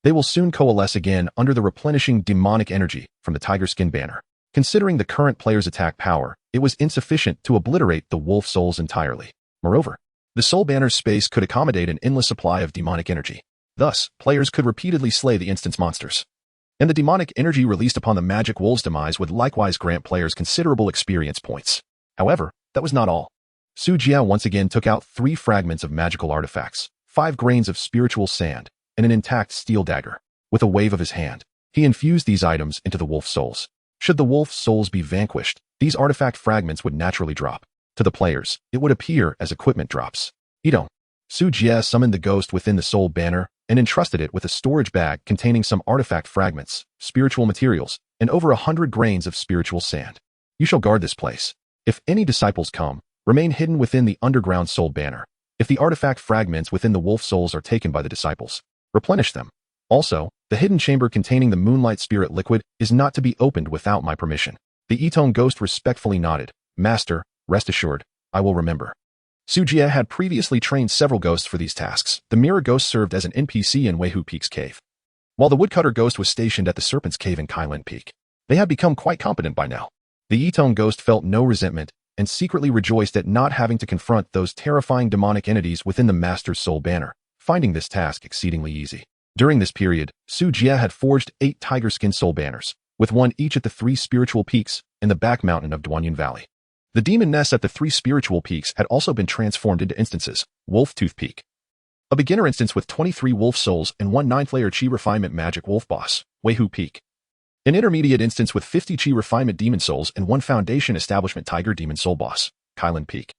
they will soon coalesce again under the replenishing demonic energy from the tiger skin banner. Considering the current player's attack power, it was insufficient to obliterate the wolf souls entirely. Moreover, the soul banner's space could accommodate an endless supply of demonic energy. Thus, players could repeatedly slay the instance monsters. And the demonic energy released upon the magic wolf's demise would likewise grant players considerable experience points. However, that was not all. Su Jie once again took out 3 fragments of magical artifacts, 5 grains of spiritual sand, and an intact steel dagger. With a wave of his hand, he infused these items into the wolf souls. Should the wolf souls be vanquished, these artifact fragments would naturally drop. To the players, it would appear as equipment drops. Idong. Su Jie summoned the ghost within the soul banner and entrusted it with a storage bag containing some artifact fragments, spiritual materials, and over 100 grains of spiritual sand. You shall guard this place. If any disciples come, remain hidden within the underground soul banner. If the artifact fragments within the wolf souls are taken by the disciples, replenish them. Also, the hidden chamber containing the moonlight spirit liquid is not to be opened without my permission. The Yitong ghost respectfully nodded. Master, rest assured, I will remember. Su Jie had previously trained several ghosts for these tasks. The mirror ghost served as an NPC in Weihu Peak's cave. while the woodcutter ghost was stationed at the Serpent's Cave in Kylin Peak. They had become quite competent by now. The Etone ghost felt no resentment and secretly rejoiced at not having to confront those terrifying demonic entities within the Master's soul banner, finding this task exceedingly easy. During this period, Su Jie had forged 8 tiger skin soul banners, with one each at the 3 spiritual peaks in the back mountain of Duanyun Valley. The demon nests at the 3 spiritual peaks had also been transformed into instances: Wolf Tooth Peak, a beginner instance with 23 wolf souls and 1 9th-layer Chi Refinement Magic Wolf Boss, Weihu Peak, an intermediate instance with 50 Chi Refinement Demon Souls and 1 Foundation Establishment Tiger Demon Soul Boss, Kylin Peak,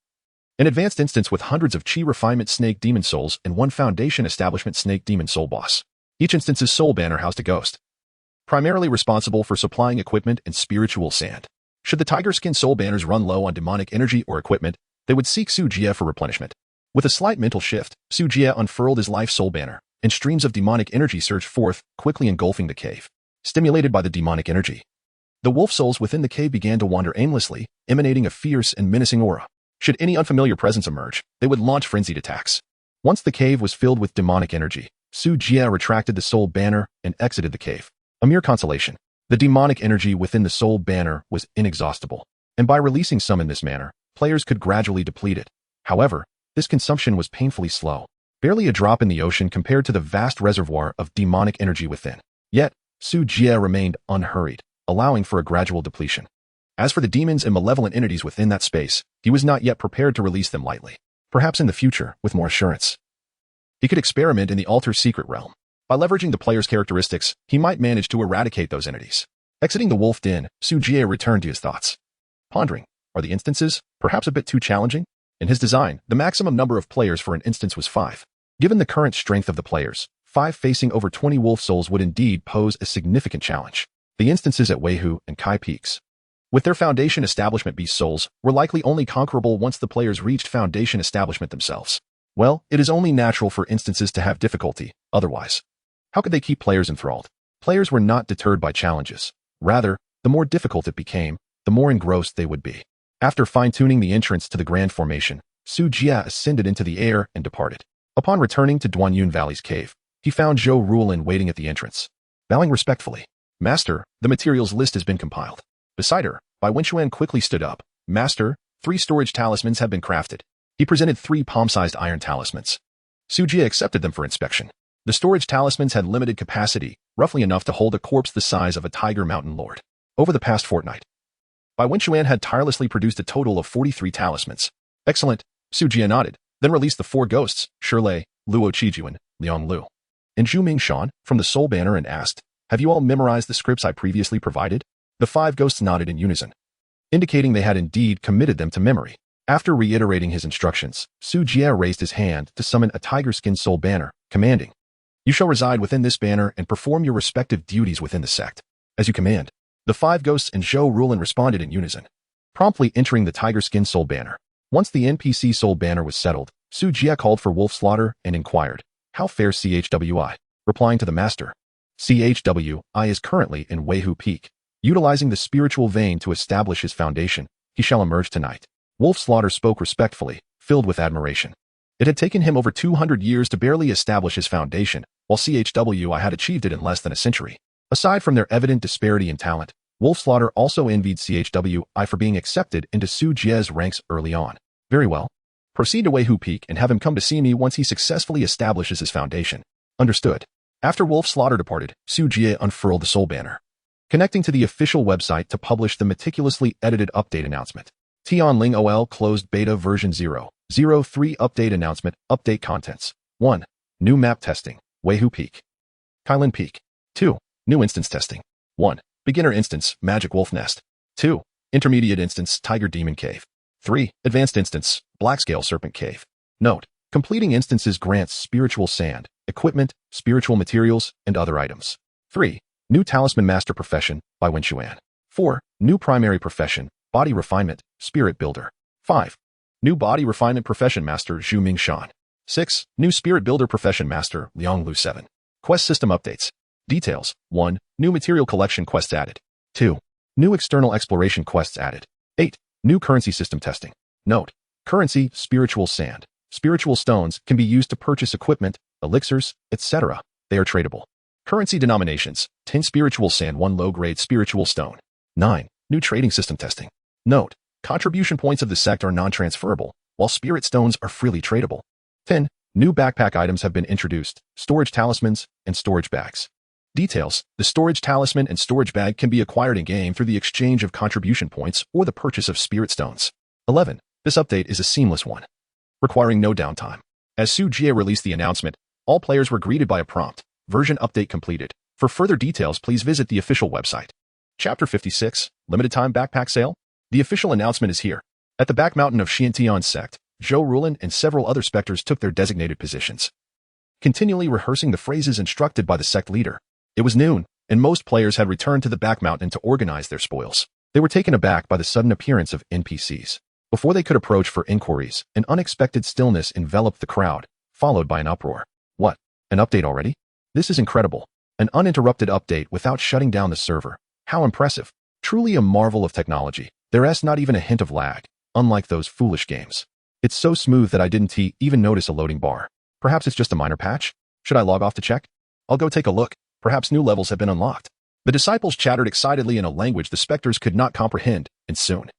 an advanced instance with hundreds of Chi Refinement Snake Demon Souls and 1 Foundation Establishment Snake Demon Soul Boss. Each instance's soul banner housed a ghost, primarily responsible for supplying equipment and spiritual sand. Should the tiger skin soul banners run low on demonic energy or equipment, they would seek Su Jie for replenishment. With a slight mental shift, Su Jie unfurled his life soul banner, and streams of demonic energy surged forth, quickly engulfing the cave. Stimulated by the demonic energy, the wolf souls within the cave began to wander aimlessly, emanating a fierce and menacing aura. Should any unfamiliar presence emerge, they would launch frenzied attacks. Once the cave was filled with demonic energy, Su Jie retracted the soul banner and exited the cave. A mere consolation. The demonic energy within the soul banner was inexhaustible, and by releasing some in this manner, players could gradually deplete it. However, this consumption was painfully slow, barely a drop in the ocean compared to the vast reservoir of demonic energy within. Yet, Su Jie remained unhurried, allowing for a gradual depletion. As for the demons and malevolent entities within that space, he was not yet prepared to release them lightly. Perhaps in the future, with more assurance, he could experiment in the Altar's secret realm. By leveraging the player's characteristics, he might manage to eradicate those entities. Exiting the wolf den, Su Jie returned to his thoughts. Pondering, are the instances perhaps a bit too challenging? In his design, the maximum number of players for an instance was 5. Given the current strength of the players, 5 facing over 20 wolf souls would indeed pose a significant challenge. The instances at Weihu and Kai Peaks, with their Foundation Establishment beast souls, were likely only conquerable once the players reached Foundation Establishment themselves. Well, it is only natural for instances to have difficulty, otherwise. How could they keep players enthralled? Players were not deterred by challenges. Rather, the more difficult it became, the more engrossed they would be. After fine-tuning the entrance to the Grand Formation, Su Jie ascended into the air and departed. Upon returning to Duanyun Valley's cave, he found Zhou Rulin waiting at the entrance. Bowing respectfully, "Master, the materials list has been compiled." Beside her, Bai Wenxuan quickly stood up. "Master, 3 storage talismans have been crafted." He presented 3 palm-sized iron talismans. Su Jie accepted them for inspection. The storage talismans had limited capacity, roughly enough to hold a corpse the size of a tiger mountain lord. Over the past fortnight, Bai Wenxuan had tirelessly produced a total of 43 talismans. "Excellent," Su Jie nodded, then released the 4 ghosts, Shirlei, Luo Qijuan, Liang Lu, and Zhu Mingshan, from the soul banner and asked, "Have you all memorized the scripts I previously provided?" The 5 ghosts nodded in unison, indicating they had indeed committed them to memory. After reiterating his instructions, Su Jie raised his hand to summon a tiger skin soul banner, commanding, "You shall reside within this banner and perform your respective duties within the sect. As you command." The 5 ghosts and Zhou Rulin responded in unison, promptly entering the tiger skin soul banner. Once the NPC soul banner was settled, Su Jie called for Wolf Slaughter and inquired, "How fares CHWI?" Replying to the master, "CHWI is currently in Weihu Peak. Utilizing the spiritual vein to establish his foundation, he shall emerge tonight." Wolf Slaughter spoke respectfully, filled with admiration. It had taken him over 200 years to barely establish his foundation, while CHWI had achieved it in less than a century. Aside from their evident disparity in talent, Wolf Slaughter also envied CHWI for being accepted into Su Jie's ranks early on. "Very well. Proceed to Weihu Peak and have him come to see me once he successfully establishes his foundation." Understood. After Wolf Slaughter departed, Su Jie unfurled the soul banner, connecting to the official website to publish the meticulously edited update announcement. Tianling OL closed beta version 0.03 update announcement. Update contents. 1. New map testing. Weihu Peak. Kylin Peak. 2. New instance testing. 1. Beginner instance, Magic Wolf Nest. 2. Intermediate instance, Tiger Demon Cave. 3. Advanced instance, Blackscale Serpent Cave. Note: completing instances grants spiritual sand, equipment, spiritual materials, and other items. 3. New Talisman Master Profession, by Wenxuan. 4. New Primary Profession, Body Refinement, Spirit Builder. 5. New Body Refinement Profession Master, Zhu Mingshan. 6. New Spirit Builder Profession Master, Liang Lu 7. Quest System Updates. Details. 1. New Material Collection quests added. 2. New External Exploration quests added. 8. New Currency System Testing. Note: currency, spiritual sand, spiritual stones can be used to purchase equipment, elixirs, etc. They are tradable. Currency denominations: 10 spiritual sand, 1 low-grade spiritual stone. 9. New trading system testing. Note: contribution points of the sect are non-transferable, while spirit stones are freely tradable. 10. New backpack items have been introduced: storage talismans and storage bags. Details: the storage talisman and storage bag can be acquired in-game through the exchange of contribution points or the purchase of spirit stones. 11. This update is a seamless one, requiring no downtime. As Su Jie released the announcement, all players were greeted by a prompt: version update completed. For further details, please visit the official website. Chapter 56, Limited Time Backpack Sale. The official announcement is here. At the back mountain of Xiantian sect, Zhou Rulin and several other specters took their designated positions, continually rehearsing the phrases instructed by the sect leader. It was noon, and most players had returned to the back mountain to organize their spoils. They were taken aback by the sudden appearance of NPCs. Before they could approach for inquiries, an unexpected stillness enveloped the crowd, followed by an uproar. What? An update already? This is incredible. An uninterrupted update without shutting down the server. How impressive. Truly a marvel of technology. There's not even a hint of lag, unlike those foolish games. It's so smooth that I didn't even notice a loading bar. Perhaps it's just a minor patch? Should I log off to check? I'll go take a look. Perhaps new levels have been unlocked. The disciples chattered excitedly in a language the specters could not comprehend, and soon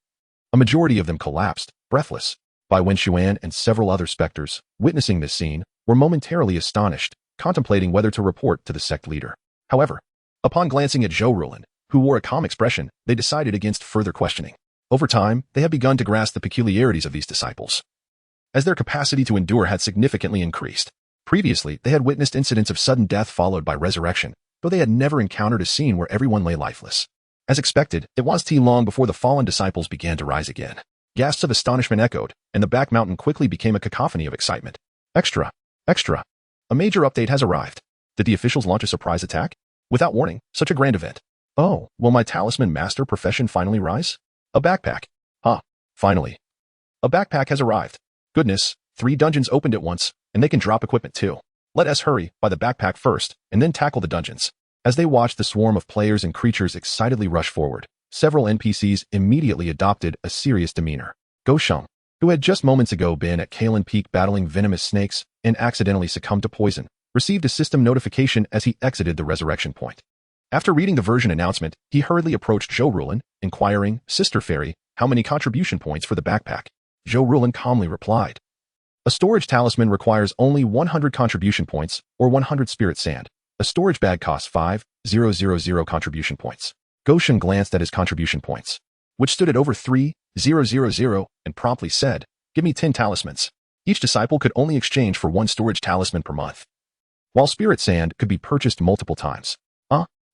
a majority of them collapsed, breathless. Bai Wenxuan and several other specters, witnessing this scene, were momentarily astonished, contemplating whether to report to the sect leader. However, upon glancing at Zhou Rulin, who wore a calm expression, they decided against further questioning. Over time, they had begun to grasp the peculiarities of these disciples, as their capacity to endure had significantly increased. Previously, they had witnessed incidents of sudden death followed by resurrection, though they had never encountered a scene where everyone lay lifeless. As expected, it wasn't too long before the fallen disciples began to rise again. Gasps of astonishment echoed, and the back mountain quickly became a cacophony of excitement. Extra! Extra! A major update has arrived. Did the officials launch a surprise attack? Without warning, such a grand event. Oh, will my talisman master profession finally rise? A backpack. Finally. A backpack has arrived. Goodness, 3 dungeons opened at once, and they can drop equipment too. Let us hurry, buy the backpack first, and then tackle the dungeons. As they watched the swarm of players and creatures excitedly rush forward, several NPCs immediately adopted a serious demeanor. Gou Sheng, who had just moments ago been at Kalen Peak battling venomous snakes and accidentally succumbed to poison, received a system notification as he exited the resurrection point. After reading the version announcement, he hurriedly approached Zhou Rulin, inquiring, "Sister Fairy, how many contribution points for the backpack?" Zhou Rulin calmly replied, "A storage talisman requires only 100 contribution points, or 100 spirit sand. A storage bag costs 5,000 contribution points." Gou Sheng glanced at his contribution points, which stood at over 3,000, and promptly said, "Give me 10 talismans." Each disciple could only exchange for 1 storage talisman per month, while spirit sand could be purchased multiple times.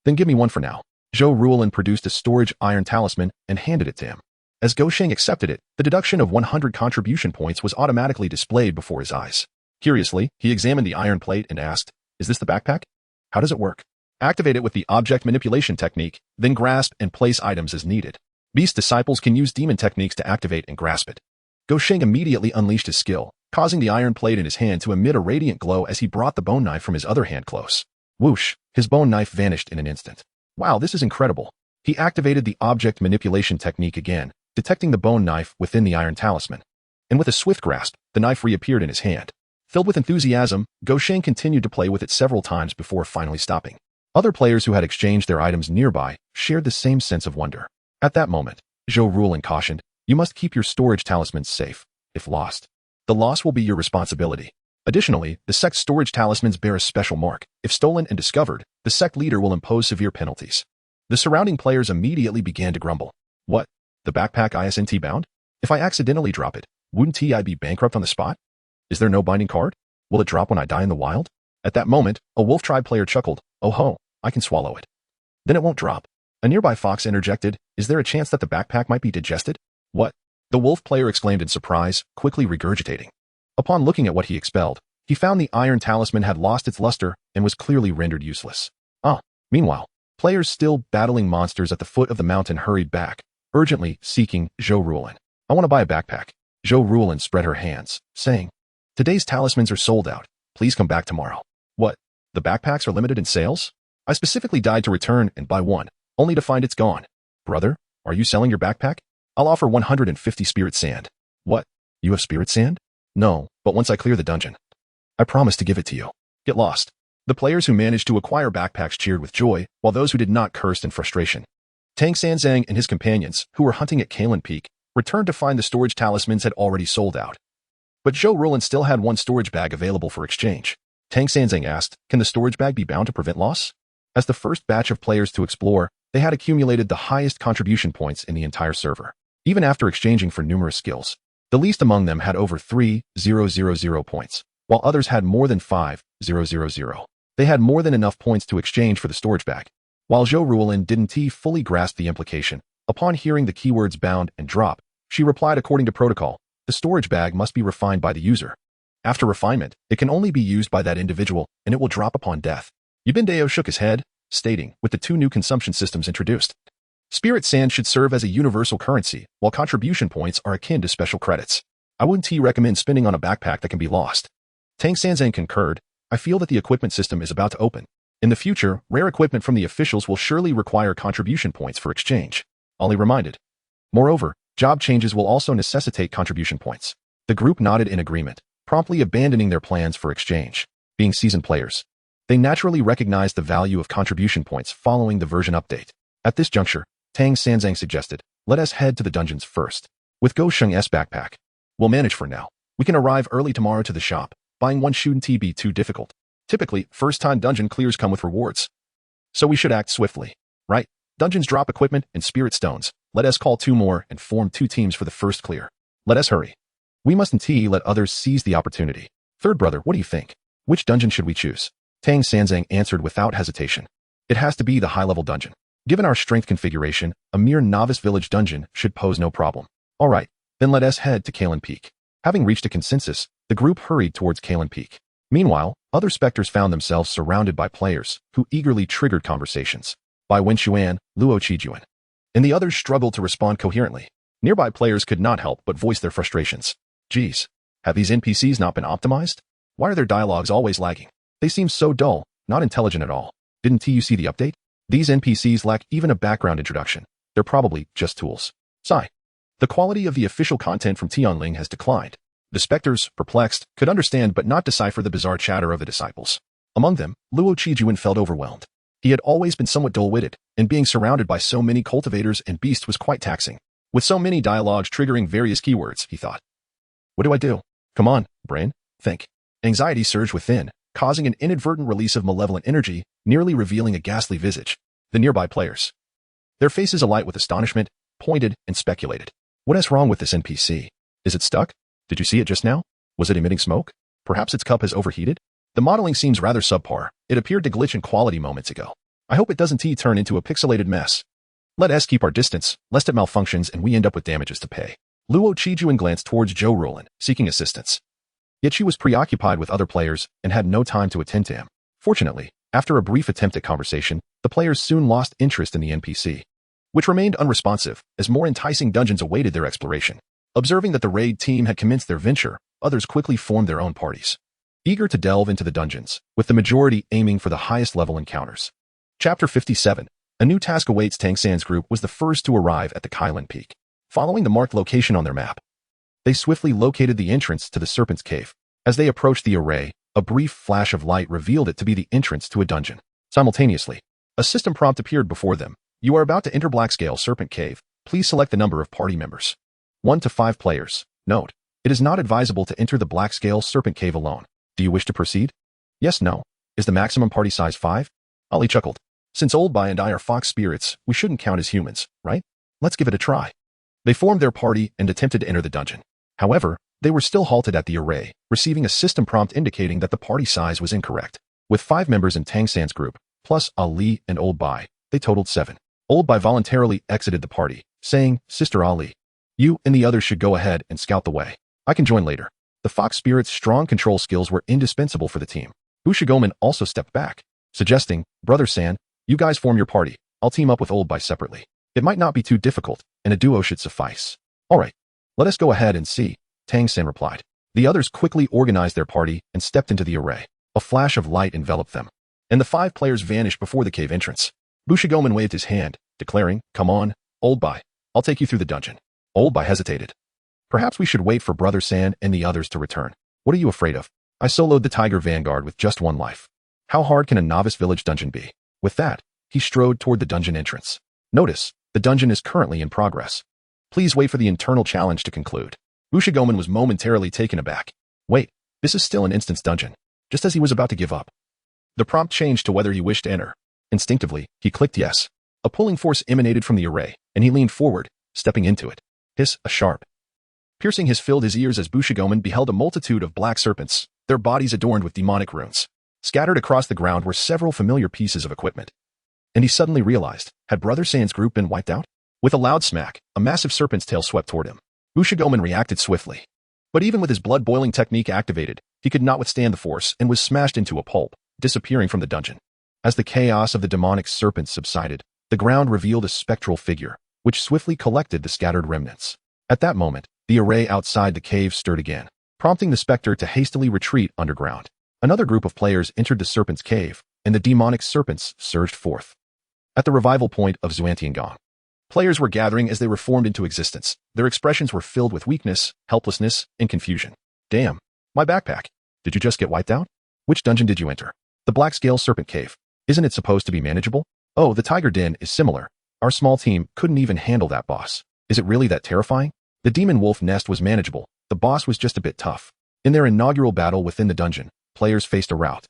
Then give me 1 for now. Zhou Rulin produced a storage iron talisman and handed it to him. As Gou Sheng accepted it, the deduction of 100 contribution points was automatically displayed before his eyes. Curiously, he examined the iron plate and asked, "Is this the backpack? How does it work?" Activate it with the object manipulation technique, then grasp and place items as needed. Beast disciples can use demon techniques to activate and grasp it. Gou Sheng immediately unleashed his skill, causing the iron plate in his hand to emit a radiant glow as he brought the bone knife from his other hand close. Whoosh, his bone knife vanished in an instant. Wow, this is incredible. He activated the object manipulation technique again, detecting the bone knife within the iron talisman. And with a swift grasp, the knife reappeared in his hand. Filled with enthusiasm, Gou Sheng continued to play with it several times before finally stopping. Other players who had exchanged their items nearby shared the same sense of wonder. At that moment, Zhou Rulin cautioned, "You must keep your storage talismans safe. If lost, the loss will be your responsibility." Additionally, the sect's storage talismans bear a special mark. If stolen and discovered, the sect leader will impose severe penalties. The surrounding players immediately began to grumble. What? The backpack isn't bound? If I accidentally drop it, wouldn't I be bankrupt on the spot? Is there no binding card? Will it drop when I die in the wild? At that moment, a wolf tribe player chuckled. "Oh ho, I can swallow it. Then it won't drop." A nearby fox interjected, "Is there a chance that the backpack might be digested?" "What?" The wolf player exclaimed in surprise, quickly regurgitating. Upon looking at what he expelled, he found the iron talisman had lost its luster and was clearly rendered useless. Meanwhile, players still battling monsters at the foot of the mountain hurried back, urgently seeking Zhou Rulin. "I want to buy a backpack." Zhou Rulin spread her hands, saying, "Today's talismans are sold out. Please come back tomorrow." "What? The backpacks are limited in sales? I specifically died to return and buy one, only to find it's gone." "Brother, are you selling your backpack? I'll offer 150 spirit sand." "What? You have spirit sand?" "No, but once I clear the dungeon, I promise to give it to you." "Get lost." The players who managed to acquire backpacks cheered with joy, while those who did not cursed in frustration. Tang Sanzang and his companions, who were hunting at Kalen Peak, returned to find the storage talismans had already sold out. But Zhou Rulin still had one storage bag available for exchange. Tang Sanzang asked, "Can the storage bag be bound to prevent loss?" As the first batch of players to explore, they had accumulated the highest contribution points in the entire server. Even after exchanging for numerous skills, the least among them had over 3,000 points, while others had more than 5,000. They had more than enough points to exchange for the storage bag. While Zhou Rulin didn't fully grasp the implication, upon hearing the keywords bound and drop, she replied according to protocol, the storage bag must be refined by the user. After refinement, it can only be used by that individual, and it will drop upon death. Yubindeo shook his head, stating, with the two new consumption systems introduced, Spirit Sand should serve as a universal currency, while contribution points are akin to special credits. I wouldn't recommend spending on a backpack that can be lost. Tang Sanzang concurred, I feel that the equipment system is about to open. In the future, rare equipment from the officials will surely require contribution points for exchange. Ollie reminded. Moreover, job changes will also necessitate contribution points. The group nodded in agreement, promptly abandoning their plans for exchange. Being seasoned players, they naturally recognized the value of contribution points following the version update. At this juncture, Tang Sanzang suggested, let us head to the dungeons first. With Go Sheng's backpack, we'll manage for now. We can arrive early tomorrow to the shop. Buying one shouldn't be too difficult. Typically, first-time dungeon clears come with rewards. So we should act swiftly, right? Dungeons drop equipment and spirit stones. Let us call 2 more and form 2 teams for the first clear. Let us hurry. We mustn't let others seize the opportunity. Third brother, what do you think? Which dungeon should we choose? Tang Sanzang answered without hesitation. It has to be the high-level dungeon. Given our strength configuration, a mere novice village dungeon should pose no problem. All right, then let us head to Kalen Peak. Having reached a consensus, the group hurried towards Kalen Peak. Meanwhile, other specters found themselves surrounded by players who eagerly triggered conversations. By Wen Xuan, Luo Qijuan, and the others struggled to respond coherently. Nearby players could not help but voice their frustrations. Geez, have these NPCs not been optimized? Why are their dialogues always lagging? They seem so dull, not intelligent at all. Didn't you see the update? These NPCs lack even a background introduction. They're probably just tools. Sigh. The quality of the official content from Tianling has declined. The specters, perplexed, could understand but not decipher the bizarre chatter of the disciples. Among them, Luo Qijuan felt overwhelmed. He had always been somewhat dull-witted, and being surrounded by so many cultivators and beasts was quite taxing. With so many dialogues triggering various keywords, he thought. What do I do? Come on, brain, think. Anxiety surged within, causing an inadvertent release of malevolent energy, nearly revealing a ghastly visage. The nearby players, their faces alight with astonishment, pointed and speculated. What is wrong with this NPC? Is it stuck? Did you see it just now? Was it emitting smoke? Perhaps its cup has overheated? The modeling seems rather subpar. It appeared to glitch in quality moments ago. I hope it doesn't turn into a pixelated mess. Let us keep our distance, lest it malfunctions and we end up with damages to pay. Luo Qijuan glanced towards Zhou Rulin, seeking assistance. Yet she was preoccupied with other players and had no time to attend to him. Fortunately, after a brief attempt at conversation, the players soon lost interest in the NPC, which remained unresponsive as more enticing dungeons awaited their exploration. Observing that the raid team had commenced their venture, others quickly formed their own parties, eager to delve into the dungeons, with the majority aiming for the highest level encounters. Chapter 57. A new task awaits. Tang San's group was the first to arrive at the Kailan Peak. Following the marked location on their map, they swiftly located the entrance to the Serpent's Cave. As they approached the array, a brief flash of light revealed it to be the entrance to a dungeon. Simultaneously, a system prompt appeared before them. You are about to enter Blackscale Serpent Cave. Please select the number of party members. 1 to 5 players. Note, it is not advisable to enter the Blackscale Serpent Cave alone. Do you wish to proceed? Yes, no. Is the maximum party size 5? Ollie chuckled. Since Old Bai and I are fox spirits, we shouldn't count as humans, right? Let's give it a try. They formed their party and attempted to enter the dungeon. However, they were still halted at the array, receiving a system prompt indicating that the party size was incorrect. With 5 members in Tang San's group, plus Ali and Old Bai, they totaled 7. Old Bai voluntarily exited the party, saying, Sister Ali, you and the others should go ahead and scout the way. I can join later. The fox spirit's strong control skills were indispensable for the team. Bushigoman also stepped back, suggesting, Brother San, you guys form your party. I'll team up with Old Bai separately. It might not be too difficult, and a duo should suffice. All right, let us go ahead and see, Tang San replied. The others quickly organized their party and stepped into the array. A flash of light enveloped them, and the 5 players vanished before the cave entrance. Bushigoman waved his hand, declaring, Come on, Old Bai, I'll take you through the dungeon. Old Bai hesitated. Perhaps we should wait for Brother San and the others to return. What are you afraid of? I soloed the Tiger Vanguard with just 1 life. How hard can a novice village dungeon be? With that, he strode toward the dungeon entrance. Notice, the dungeon is currently in progress. Please wait for the internal challenge to conclude. Bushigomen was momentarily taken aback. Wait, this is still an instance dungeon. Just as he was about to give up, the prompt changed to whether he wished to enter. Instinctively, he clicked yes. A pulling force emanated from the array, and he leaned forward, stepping into it. Hiss, a sharp. Piercing hiss filled his ears as Bushigomen beheld a multitude of black serpents, their bodies adorned with demonic runes. Scattered across the ground were several familiar pieces of equipment. And he suddenly realized, had Brother Sand's group been wiped out? With a loud smack, a massive serpent's tail swept toward him. Bushigomen reacted swiftly. But even with his blood-boiling technique activated, he could not withstand the force and was smashed into a pulp, disappearing from the dungeon. As the chaos of the demonic serpents subsided, the ground revealed a spectral figure, which swiftly collected the scattered remnants. At that moment, the array outside the cave stirred again, prompting the specter to hastily retreat underground. Another group of players entered the serpent's cave, and the demonic serpents surged forth. At the revival point of Xuantiangong, players were gathering as they reformed into existence. Their expressions were filled with weakness, helplessness, and confusion. Damn, my backpack. Did you just get wiped out? Which dungeon did you enter? The Black Scale Serpent Cave. Isn't it supposed to be manageable? Oh, the Tiger Den is similar. Our small team couldn't even handle that boss. Is it really that terrifying? The Demon Wolf Nest was manageable. The boss was just a bit tough. In their inaugural battle within the dungeon, players faced a rout,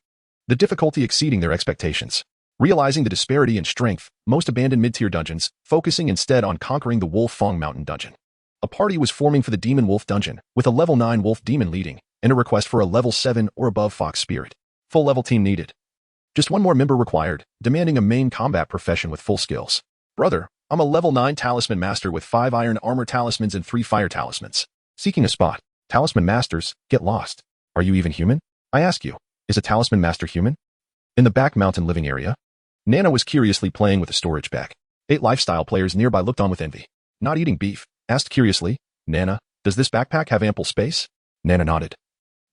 the difficulty exceeding their expectations. Realizing the disparity in strength, most abandoned mid-tier dungeons, focusing instead on conquering the Wolf Fong Mountain dungeon. A party was forming for the Demon Wolf dungeon, with a level 9 Wolf Demon leading, and a request for a level 7 or above Fox Spirit. Full level team needed. Just one more member required, demanding a main combat profession with full skills. Brother, I'm a level 9 Talisman Master with 5 Iron Armor Talismans and 3 Fire Talismans. Seeking a spot. Talisman Masters, get lost. Are you even human? I ask you, is a Talisman Master human? In the back mountain living area, Nana was curiously playing with a storage bag. 8 lifestyle players nearby looked on with envy. Not eating beef, asked curiously, Nana, does this backpack have ample space? Nana nodded.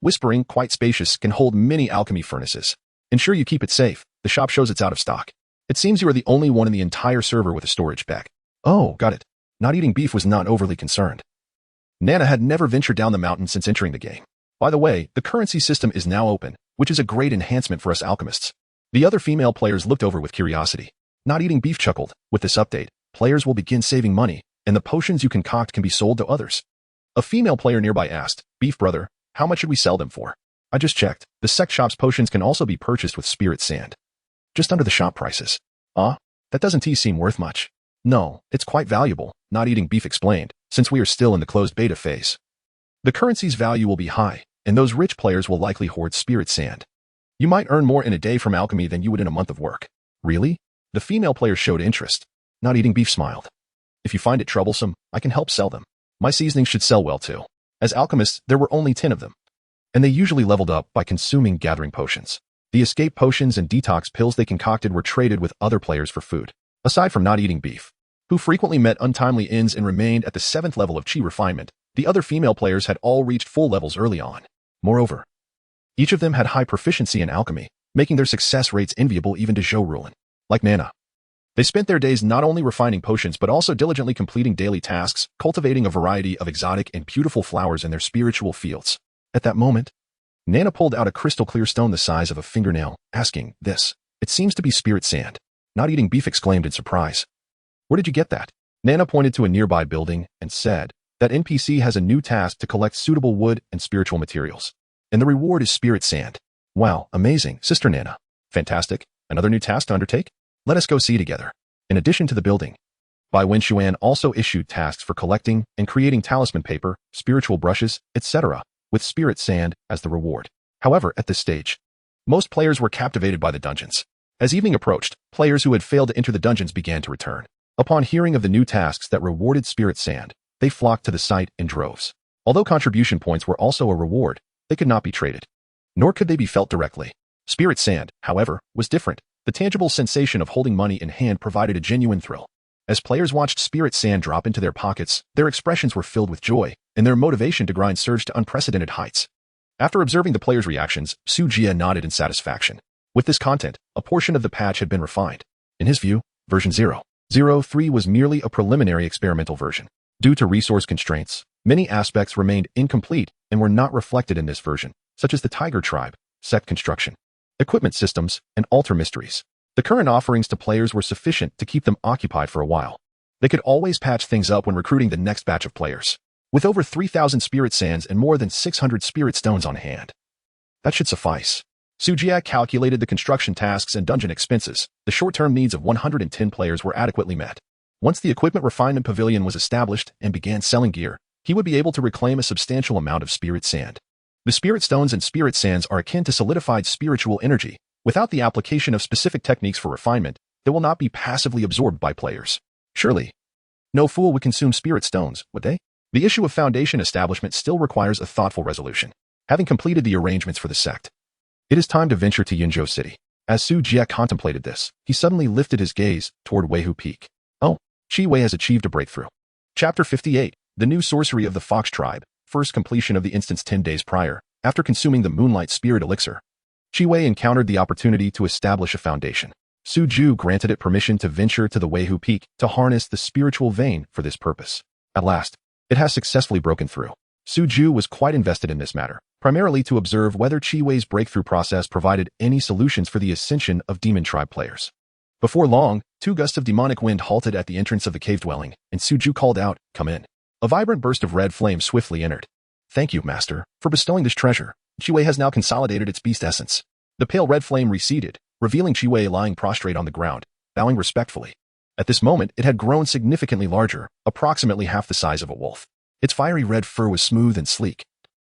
Whispering, quite spacious, can hold many alchemy furnaces. Ensure you keep it safe. The shop shows it's out of stock. It seems you are the only one in the entire server with a storage bag. Oh, got it. Not eating beef was not overly concerned. Nana had never ventured down the mountain since entering the game. By the way, the currency system is now open, which is a great enhancement for us alchemists. The other female players looked over with curiosity. Not eating beef chuckled. With this update, players will begin saving money, and the potions you concoct can be sold to others. A female player nearby asked, Beef brother, how much should we sell them for? I just checked. The sect shop's potions can also be purchased with spirit sand. Just under the shop prices. That doesn't seem worth much. No, it's quite valuable, Not eating beef explained, since we are still in the closed beta phase. The currency's value will be high, and those rich players will likely hoard spirit sand. You might earn more in a day from alchemy than you would in a month of work. Really? The female player showed interest. Not eating beef smiled. If you find it troublesome, I can help sell them. My seasonings should sell well too. As alchemists, there were only 10 of them, and they usually leveled up by consuming gathering potions. The escape potions and detox pills they concocted were traded with other players for food. Aside from not eating beef, who frequently met untimely ends and remained at the 7th level of chi refinement, the other female players had all reached full levels early on. Moreover, each of them had high proficiency in alchemy, making their success rates enviable even to Zhou Rulin. Like Nana, they spent their days not only refining potions but also diligently completing daily tasks, cultivating a variety of exotic and beautiful flowers in their spiritual fields. At that moment, Nana pulled out a crystal clear stone the size of a fingernail, asking, "This, it seems to be spirit sand." Not eating beef exclaimed in surprise. "Where did you get that?" Nana pointed to a nearby building and said, "That NPC has a new task to collect suitable wood and spiritual materials. And the reward is spirit sand." "Wow, amazing, Sister Nana. Fantastic. Another new task to undertake? Let us go see together." In addition to the building, Bai Wenshuan also issued tasks for collecting and creating talisman paper, spiritual brushes, etc., with spirit sand as the reward. However, at this stage, most players were captivated by the dungeons. As evening approached, players who had failed to enter the dungeons began to return. Upon hearing of the new tasks that rewarded spirit sand, they flocked to the site in droves. Although contribution points were also a reward, they could not be traded, nor could they be felt directly. Spirit sand, however, was different. The tangible sensation of holding money in hand provided a genuine thrill. As players watched spirit sand drop into their pockets, their expressions were filled with joy, and their motivation to grind surged to unprecedented heights. After observing the players' reactions, Su Jia nodded in satisfaction. With this content, a portion of the patch had been refined. In his view, version 0.03 was merely a preliminary experimental version. Due to resource constraints, many aspects remained incomplete and were not reflected in this version, such as the Tiger Tribe, sect construction, equipment systems, and altar mysteries. The current offerings to players were sufficient to keep them occupied for a while. They could always patch things up when recruiting the next batch of players. With over 3,000 spirit sands and more than 600 spirit stones on hand, that should suffice. Sujiak calculated the construction tasks and dungeon expenses. The short-term needs of 110 players were adequately met. Once the equipment refinement pavilion was established and began selling gear, he would be able to reclaim a substantial amount of spirit sand. The spirit stones and spirit sands are akin to solidified spiritual energy. Without the application of specific techniques for refinement, they will not be passively absorbed by players. Surely, no fool would consume spirit stones, would they? The issue of foundation establishment still requires a thoughtful resolution. Having completed the arrangements for the sect, it is time to venture to Yunzhou City. As Su Jie contemplated this, he suddenly lifted his gaze toward Weihu Peak. Oh, Qi Wei has achieved a breakthrough. Chapter 58, The New Sorcery of the Fox Tribe, first completion of the instance 10 days prior, after consuming the Moonlight Spirit Elixir. Qi Wei encountered the opportunity to establish a foundation. Su Ju granted it permission to venture to the Weihu Peak to harness the spiritual vein for this purpose. At last, it has successfully broken through. Su Ju was quite invested in this matter, primarily to observe whether Qi Wei's breakthrough process provided any solutions for the ascension of Demon Tribe players. Before long, 2 gusts of demonic wind halted at the entrance of the cave dwelling, and Su Ju called out, "Come in." A vibrant burst of red flame swiftly entered. "Thank you, Master, for bestowing this treasure. Qi Wei has now consolidated its beast essence." The pale red flame receded, revealing Qi Wei lying prostrate on the ground, bowing respectfully. At this moment, it had grown significantly larger, approximately half the size of a wolf. Its fiery red fur was smooth and sleek,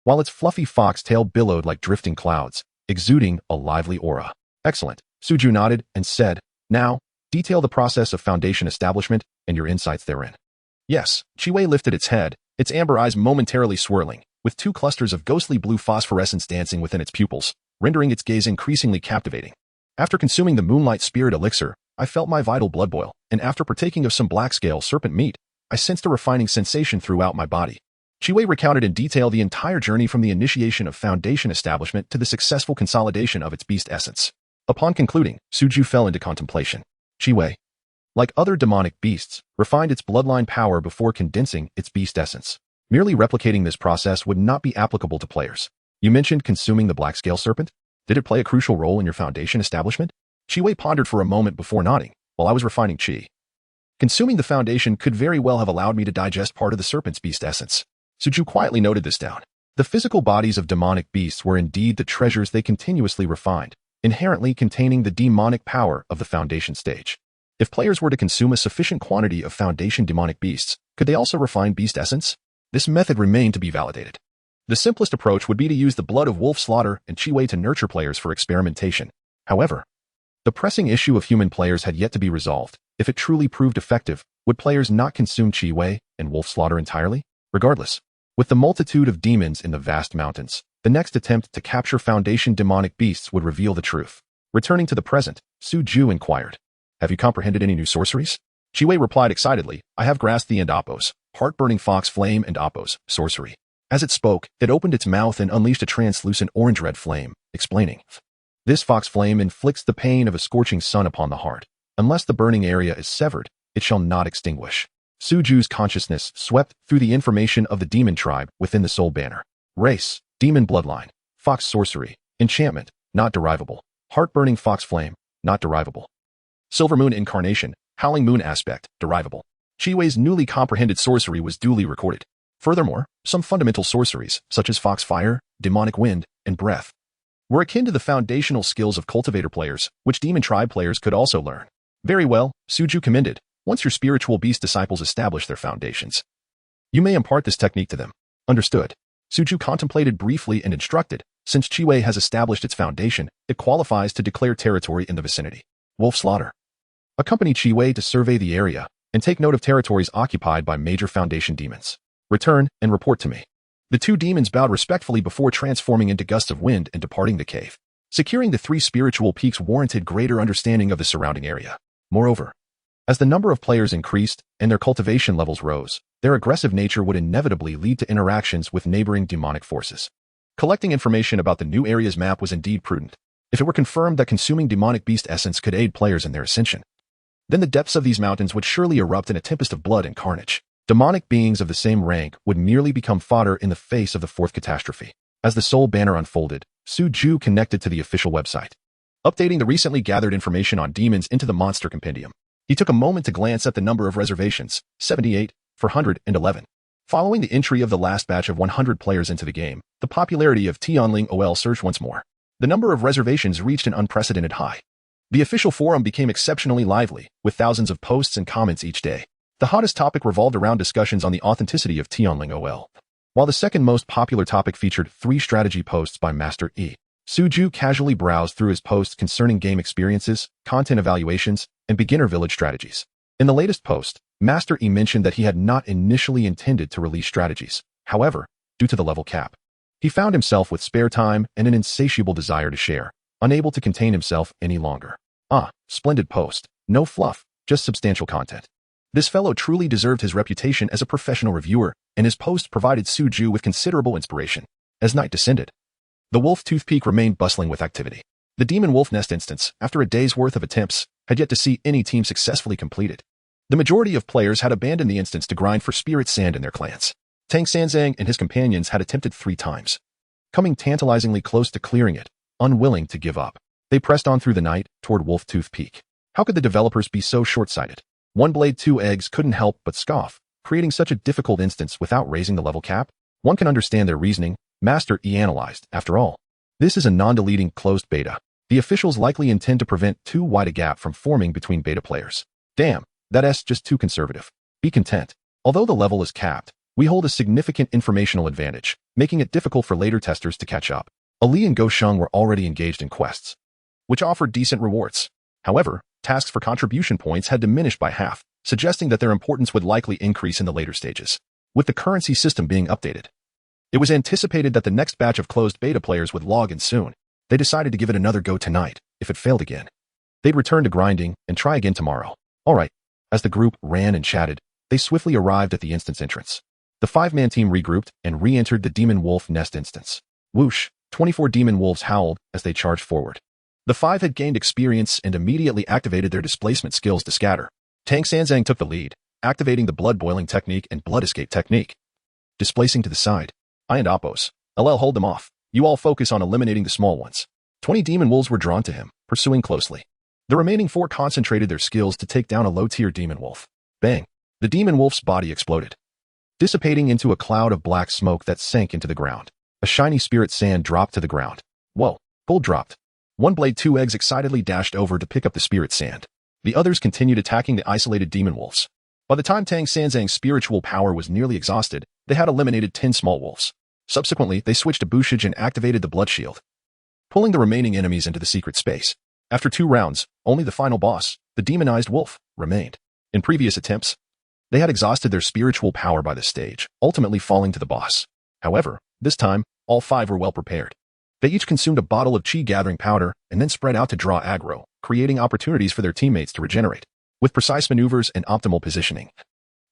while its fluffy fox tail billowed like drifting clouds, exuding a lively aura. "Excellent," Su Ju nodded and said, "Now, detail the process of foundation establishment and your insights therein." "Yes," Qi Wei lifted its head, its amber eyes momentarily swirling, with 2 clusters of ghostly blue phosphorescence dancing within its pupils, rendering its gaze increasingly captivating. "After consuming the Moonlight Spirit Elixir, I felt my vital blood boil, and after partaking of some black-scale serpent meat, I sensed a refining sensation throughout my body." Qi Wei recounted in detail the entire journey from the initiation of foundation establishment to the successful consolidation of its beast essence. Upon concluding, Su Ju fell into contemplation. Qi Wei, like other demonic beasts, refined its bloodline power before condensing its beast essence. Merely replicating this process would not be applicable to players. "You mentioned consuming the black-scale serpent? Did it play a crucial role in your foundation establishment?" Qi Wei pondered for a moment before nodding. "While I was refining Qi, consuming the foundation could very well have allowed me to digest part of the serpent's beast essence." Su Ju quietly noted this down. The physical bodies of demonic beasts were indeed the treasures they continuously refined, inherently containing the demonic power of the foundation stage. If players were to consume a sufficient quantity of foundation demonic beasts, could they also refine beast essence? This method remained to be validated. The simplest approach would be to use the blood of wolf slaughter and Qi Wei to nurture players for experimentation. However, the pressing issue of human players had yet to be resolved. If it truly proved effective, would players not consume Qi Wei and wolf slaughter entirely? Regardless, with the multitude of demons in the vast mountains, the next attempt to capture foundation demonic beasts would reveal the truth. Returning to the present, Su Ju inquired, "Have you comprehended any new sorceries?" Qi Wei replied excitedly, "I have grasped the Endopos, Heart-Burning Fox Flame and Opos, sorcery." As it spoke, it opened its mouth and unleashed a translucent orange-red flame, explaining, "This fox flame inflicts the pain of a scorching sun upon the heart. Unless the burning area is severed, it shall not extinguish." Su Ju's consciousness swept through the information of the demon tribe within the soul banner. Race, demon bloodline, fox sorcery, enchantment, not derivable. Heart-burning fox flame, not derivable. Silver moon incarnation, howling moon aspect, derivable. Qi Wei's newly comprehended sorcery was duly recorded. Furthermore, some fundamental sorceries, such as fox fire, demonic wind, and breath, were akin to the foundational skills of cultivator players, which demon tribe players could also learn. "Very well," Su Ju commended. "Once your spiritual beast disciples establish their foundations, you may impart this technique to them." "Understood." Su Ju contemplated briefly and instructed, "Since Qi Wei has established its foundation, it qualifies to declare territory in the vicinity. Wolf slaughter. Accompany Qi Wei to survey the area and take note of territories occupied by major foundation demons. Return and report to me." The 2 demons bowed respectfully before transforming into gusts of wind and departing the cave. Securing the 3 spiritual peaks warranted greater understanding of the surrounding area. Moreover, as the number of players increased and their cultivation levels rose, their aggressive nature would inevitably lead to interactions with neighboring demonic forces. Collecting information about the new area's map was indeed prudent. If it were confirmed that consuming demonic beast essence could aid players in their ascension, then the depths of these mountains would surely erupt in a tempest of blood and carnage. Demonic beings of the same rank would merely become fodder in the face of the 4th catastrophe. As the soul banner unfolded, Su Ju connected to the official website. updating the recently gathered information on demons into the monster compendium. He took a moment to glance at the number of reservations, 78 for 111. Following the entry of the last batch of 100 players into the game, the popularity of Tianling OL surged once more. The number of reservations reached an unprecedented high. The official forum became exceptionally lively, with thousands of posts and comments each day. The hottest topic revolved around discussions on the authenticity of Tianling OL, while the second most popular topic featured 3 strategy posts by Master Yi. Suju casually browsed through his posts concerning game experiences, content evaluations, and beginner village strategies. In the latest post, Master Yi mentioned that he had not initially intended to release strategies. However, due to the level cap, he found himself with spare time and an insatiable desire to share, unable to contain himself any longer. Ah, splendid post. No fluff, just substantial content. This fellow truly deserved his reputation as a professional reviewer, and his post provided Suju with considerable inspiration. As night descended, the Wolf Tooth Peak remained bustling with activity. The Demon Wolf Nest instance, after a day's worth of attempts, had yet to see any team successfully completed. The majority of players had abandoned the instance to grind for spirit sand in their clans. Tang Sanzang and his companions had attempted 3 times, coming tantalizingly close to clearing it, unwilling to give up. They pressed on through the night toward Wolf Tooth Peak. How could the developers be so short-sighted? One Blade 2 Eggs couldn't help but scoff, creating such a difficult instance without raising the level cap. One can understand their reasoning. Master Yi analyzed. After all, this is a non-deleting closed beta. The officials likely intend to prevent too wide a gap from forming between beta players. Damn, that's just too conservative. Be content. Although the level is capped, we hold a significant informational advantage, making it difficult for later testers to catch up. Ali and Go Sheng were already engaged in quests, which offered decent rewards. However, tasks for contribution points had diminished by half, suggesting that their importance would likely increase in the later stages. With the currency system being updated, it was anticipated that the next batch of closed beta players would log in soon. They decided to give it another go tonight. If it failed again, they'd return to grinding and try again tomorrow. Alright. As the group ran and chatted, they swiftly arrived at the instance entrance. The 5-man team regrouped and re-entered the Demon Wolf Nest instance. Whoosh! 24 demon wolves howled as they charged forward. The 5 had gained experience and immediately activated their displacement skills to scatter. Tang Sanzang took the lead, activating the blood boiling technique and blood escape technique. Displacing to the side. I and Oppos. LL hold them off. You all focus on eliminating the small ones. 20 demon wolves were drawn to him, pursuing closely. The remaining 4 concentrated their skills to take down a low-tier demon wolf. Bang! The demon wolf's body exploded, dissipating into a cloud of black smoke that sank into the ground. A shiny spirit sand dropped to the ground. Whoa! Gold dropped. One Blade 2 Eggs excitedly dashed over to pick up the spirit sand. The others continued attacking the isolated demon wolves. By the time Tang Sanzang's spiritual power was nearly exhausted, they had eliminated 10 small wolves. Subsequently, they switched to Bushage and activated the blood shield, pulling the remaining enemies into the secret space. After 2 rounds, only the final boss, the demonized wolf, remained. In previous attempts, they had exhausted their spiritual power by this stage, ultimately falling to the boss. However, this time, all 5 were well prepared. They each consumed a bottle of chi gathering powder and then spread out to draw aggro, creating opportunities for their teammates to regenerate. With precise maneuvers and optimal positioning,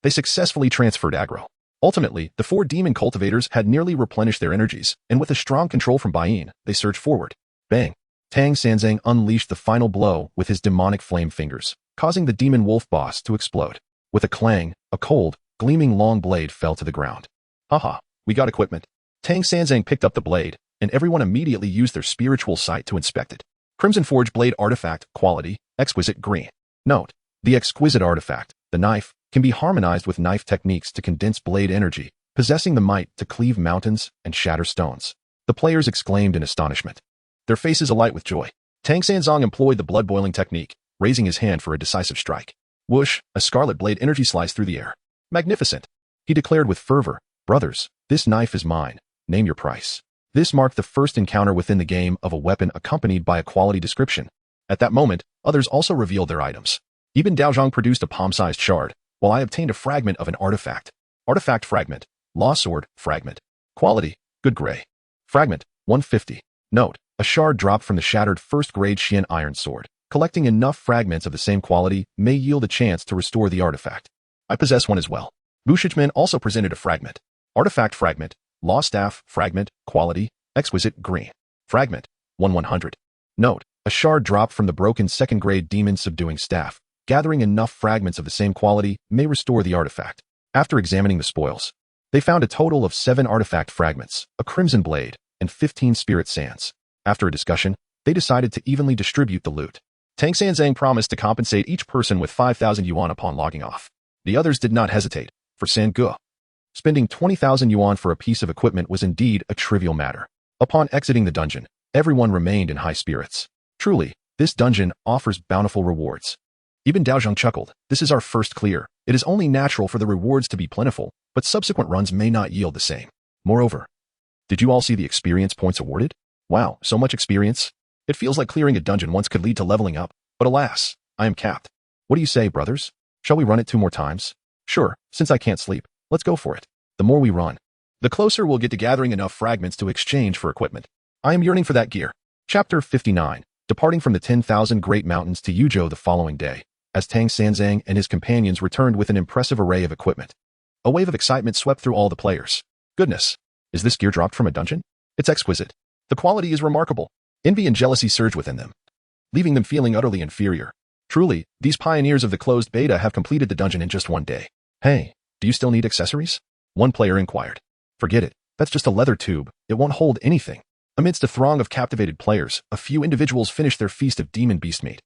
they successfully transferred aggro. Ultimately, the 4 demon cultivators had nearly replenished their energies, and with a strong control from Bain, they surged forward. Bang! Tang Sanzang unleashed the final blow with his demonic flame fingers, causing the demon wolf boss to explode. With a clang, a cold, gleaming long blade fell to the ground. Haha, we got equipment. Tang Sanzang picked up the blade, and everyone immediately used their spiritual sight to inspect it. Crimson Forge Blade Artifact, quality, exquisite green. Note, the exquisite artifact, the knife, can be harmonized with knife techniques to condense blade energy, possessing the might to cleave mountains and shatter stones. The players exclaimed in astonishment, their faces alight with joy. Tang Sanzang employed the blood-boiling technique, raising his hand for a decisive strike. Whoosh, a scarlet blade energy sliced through the air. Magnificent! He declared with fervor, brothers, this knife is mine. Name your price. This marked the first encounter within the game of a weapon accompanied by a quality description. At that moment, others also revealed their items. Even Daozhong produced a palm-sized shard, while I obtained a fragment of an artifact. Artifact fragment. Law sword, fragment. Quality, good gray. Fragment, 150. Note, a shard dropped from the shattered first-grade Xian iron sword. Collecting enough fragments of the same quality may yield a chance to restore the artifact. I possess one as well. Bushachman also presented a fragment. Artifact fragment. Law staff, fragment, quality, exquisite green. Fragment, 1/100. Note, a shard dropped from the broken second-grade demon subduing staff. Gathering enough fragments of the same quality may restore the artifact. After examining the spoils, they found a total of 7 artifact fragments, a crimson blade, and 15 spirit sands. After a discussion, they decided to evenly distribute the loot. Tang Sanzang promised to compensate each person with 5,000 yuan upon logging off. The others did not hesitate. For San Ge, spending 20,000 yuan for a piece of equipment was indeed a trivial matter. Upon exiting the dungeon, everyone remained in high spirits. Truly, this dungeon offers bountiful rewards. Even Daozhong chuckled. This is our first clear. It is only natural for the rewards to be plentiful, but subsequent runs may not yield the same. Moreover, did you all see the experience points awarded? Wow, so much experience. It feels like clearing a dungeon once could lead to leveling up, but alas, I am capped. What do you say, brothers? Shall we run it 2 more times? Sure, since I can't sleep, let's go for it. The more we run, the closer we'll get to gathering enough fragments to exchange for equipment. I am yearning for that gear. Chapter 59. Departing from the 10,000 Great Mountains to Yuzhou the following day, as Tang Sanzang and his companions returned with an impressive array of equipment. A wave of excitement swept through all the players. Goodness, is this gear dropped from a dungeon? It's exquisite. The quality is remarkable. Envy and jealousy surged within them, leaving them feeling utterly inferior. Truly, these pioneers of the closed beta have completed the dungeon in just 1 day. Hey, do you still need accessories? One player inquired. Forget it. That's just a leather tube. It won't hold anything. Amidst a throng of captivated players, a few individuals finished their feast of demon beast meat,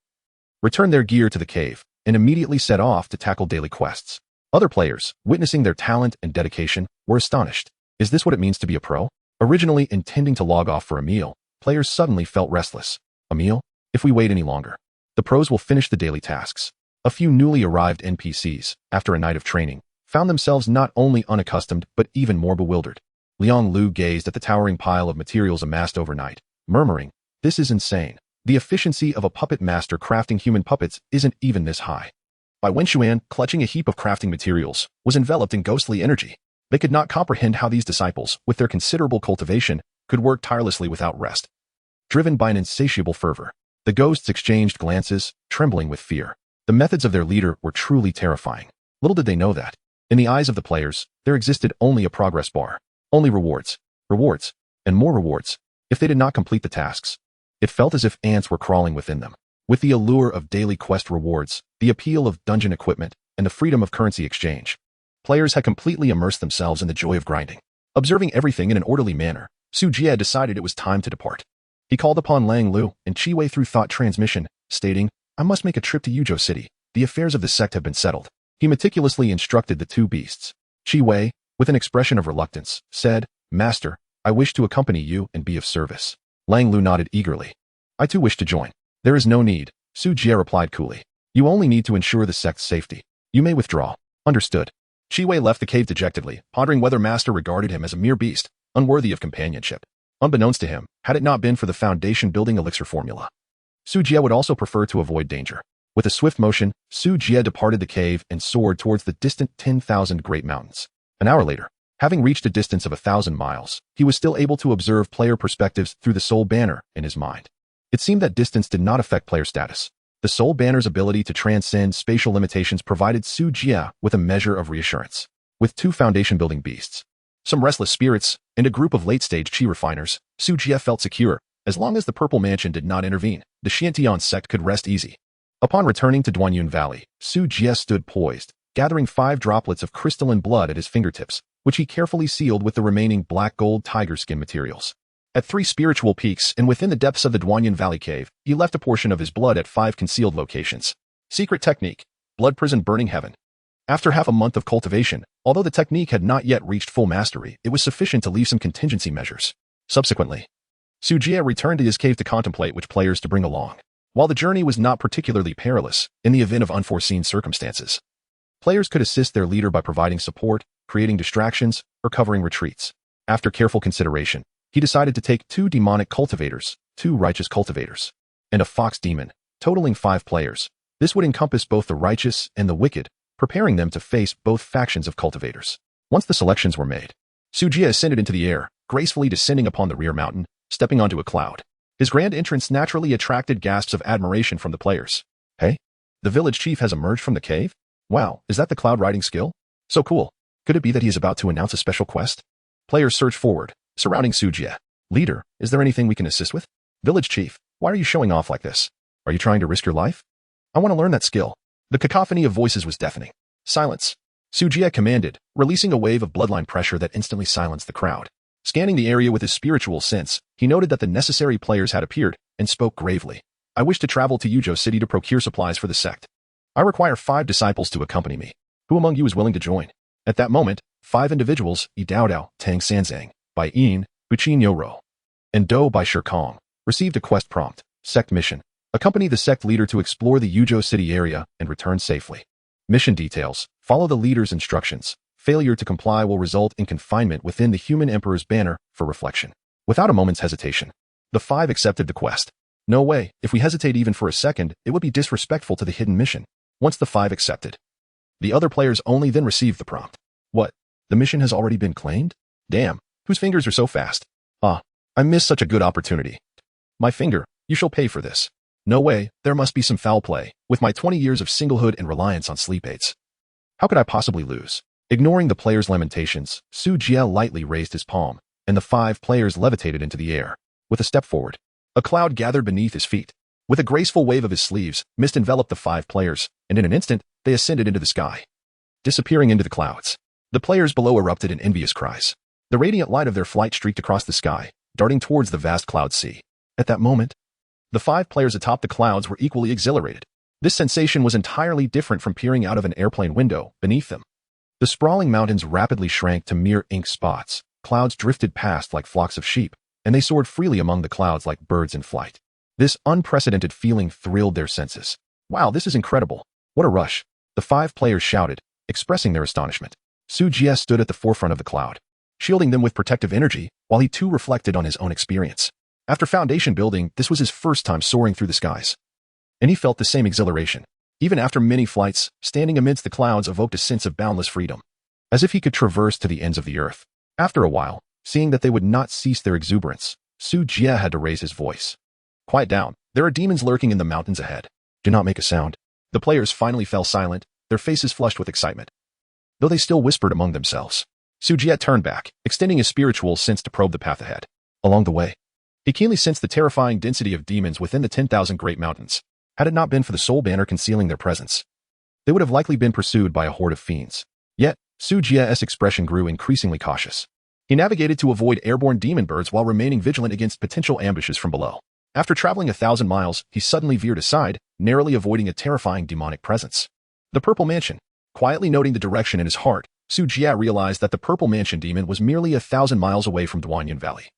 returned their gear to the cave, and immediately set off to tackle daily quests. Other players, witnessing their talent and dedication, were astonished. Is this what it means to be a pro? Originally intending to log off for a meal, players suddenly felt restless. A meal? If we wait any longer, the pros will finish the daily tasks. A few newly arrived NPCs, after a night of training, found themselves not only unaccustomed but even more bewildered. Liang Lu gazed at the towering pile of materials amassed overnight, murmuring, "This is insane. The efficiency of a puppet master crafting human puppets isn't even this high." Bai Wenshuan, clutching a heap of crafting materials, was enveloped in ghostly energy. They could not comprehend how these disciples, with their considerable cultivation, could work tirelessly without rest. Driven by an insatiable fervor, the ghosts exchanged glances, trembling with fear. The methods of their leader were truly terrifying. Little did they know that, in the eyes of the players, there existed only a progress bar. Only rewards, rewards, and more rewards, if they did not complete the tasks. It felt as if ants were crawling within them. With the allure of daily quest rewards, the appeal of dungeon equipment, and the freedom of currency exchange, players had completely immersed themselves in the joy of grinding. Observing everything in an orderly manner, Su Jie decided it was time to depart. He called upon Lang Lu and Qi Wei through thought transmission, stating, "I must make a trip to Yuzhou City. The affairs of the sect have been settled." He meticulously instructed the 2 beasts. Qi Wei, with an expression of reluctance, said, "Master, I wish to accompany you and be of service." Lang Lu nodded eagerly. "I too wish to join." "There is no need," Su Jie replied coolly. "You only need to ensure the sect's safety. You may withdraw." "Understood." Qi Wei left the cave dejectedly, pondering whether Master regarded him as a mere beast, unworthy of companionship. Unbeknownst to him, had it not been for the foundation-building elixir formula, Su Jie would also prefer to avoid danger. With a swift motion, Su Jie departed the cave and soared towards the distant 10,000 Great Mountains. An hour later, having reached a distance of 1,000 miles, he was still able to observe player perspectives through the soul banner in his mind. It seemed that distance did not affect player status. The soul banner's ability to transcend spatial limitations provided Su Jie with a measure of reassurance. With 2 foundation-building beasts, some restless spirits, and a group of late-stage chi refiners, Su Jie felt secure. As long as the Purple Mansion did not intervene, the Xiantian sect could rest easy. Upon returning to Duanyun Valley, Su Jie stood poised, gathering 5 droplets of crystalline blood at his fingertips, which he carefully sealed with the remaining black gold tiger skin materials. At 3 spiritual peaks and within the depths of the Duanyun Valley cave, he left a portion of his blood at 5 concealed locations. Secret technique, Blood Prison Burning Heaven. After half a month of cultivation, although the technique had not yet reached full mastery, it was sufficient to leave some contingency measures. Subsequently, Su Jie returned to his cave to contemplate which players to bring along. While the journey was not particularly perilous, in the event of unforeseen circumstances, players could assist their leader by providing support, creating distractions, or covering retreats. After careful consideration, he decided to take 2 demonic cultivators, 2 righteous cultivators, and a fox demon, totaling 5 players. This would encompass both the righteous and the wicked, preparing them to face both factions of cultivators. Once the selections were made, Su Jie ascended into the air, gracefully descending upon the rear mountain, stepping onto a cloud. His grand entrance naturally attracted gasps of admiration from the players. "Hey, the village chief has emerged from the cave? Wow, is that the cloud riding skill? So cool. Could it be that he is about to announce a special quest?" Players surged forward, surrounding Su Jie. "Leader, is there anything we can assist with?" "Village chief, why are you showing off like this? Are you trying to risk your life?" "I want to learn that skill." The cacophony of voices was deafening. "Silence," Su Jie commanded, releasing a wave of bloodline pressure that instantly silenced the crowd. Scanning the area with his spiritual sense, he noted that the necessary players had appeared and spoke gravely. I wish to travel to Yuzhou City to procure supplies for the sect. I require 5 disciples to accompany me. Who among you is willing to join? At that moment, 5 individuals, Yi Daodao, Tang Sanzang, by Yin, Buqin Yoro, and Do by Shirkong, received a quest prompt, sect mission. Accompany the sect leader to explore the Yuzhou City area and return safely. Mission details. Follow the leader's instructions. Failure to comply will result in confinement within the human emperor's banner for reflection. Without a moment's hesitation, the 5 accepted the quest. No way, if we hesitate even for a second, it would be disrespectful to the hidden mission. Once the 5 accepted, the other players only then received the prompt. What? The mission has already been claimed? Damn, whose fingers are so fast? Ah, I missed such a good opportunity. My finger, you shall pay for this. No way, there must be some foul play, with my 20 years of singlehood and reliance on sleep aids. How could I possibly lose? Ignoring the players' lamentations, Su Jie lightly raised his palm, and the 5 players levitated into the air. With a step forward, a cloud gathered beneath his feet. With a graceful wave of his sleeves, mist enveloped the 5 players, and in an instant, they ascended into the sky. Disappearing into the clouds, the players below erupted in envious cries. The radiant light of their flight streaked across the sky, darting towards the vast cloud sea. At that moment, the 5 players atop the clouds were equally exhilarated. This sensation was entirely different from peering out of an airplane window beneath them. The sprawling mountains rapidly shrank to mere ink spots. Clouds drifted past like flocks of sheep, and they soared freely among the clouds like birds in flight. This unprecedented feeling thrilled their senses. Wow, this is incredible. What a rush. The 5 players shouted, expressing their astonishment. Su Jie stood at the forefront of the cloud, shielding them with protective energy, while he too reflected on his own experience. After foundation building, this was his first time soaring through the skies. And he felt the same exhilaration. Even after many flights, standing amidst the clouds evoked a sense of boundless freedom, as if he could traverse to the ends of the earth. After a while, seeing that they would not cease their exuberance, Su Jie had to raise his voice. Quiet down. There are demons lurking in the mountains ahead. Do not make a sound. The players finally fell silent, their faces flushed with excitement, though they still whispered among themselves. Su Jie turned back, extending his spiritual sense to probe the path ahead. Along the way, he keenly sensed the terrifying density of demons within the 10,000 Great Mountains. Had it not been for the soul banner concealing their presence, they would have likely been pursued by a horde of fiends. Yet, Su Jie's expression grew increasingly cautious. He navigated to avoid airborne demon birds while remaining vigilant against potential ambushes from below. After traveling 1,000 miles, he suddenly veered aside, narrowly avoiding a terrifying demonic presence. The Purple Mansion. Quietly noting the direction in his heart, Su Jie realized that the Purple Mansion demon was merely 1,000 miles away from Duanyan Valley,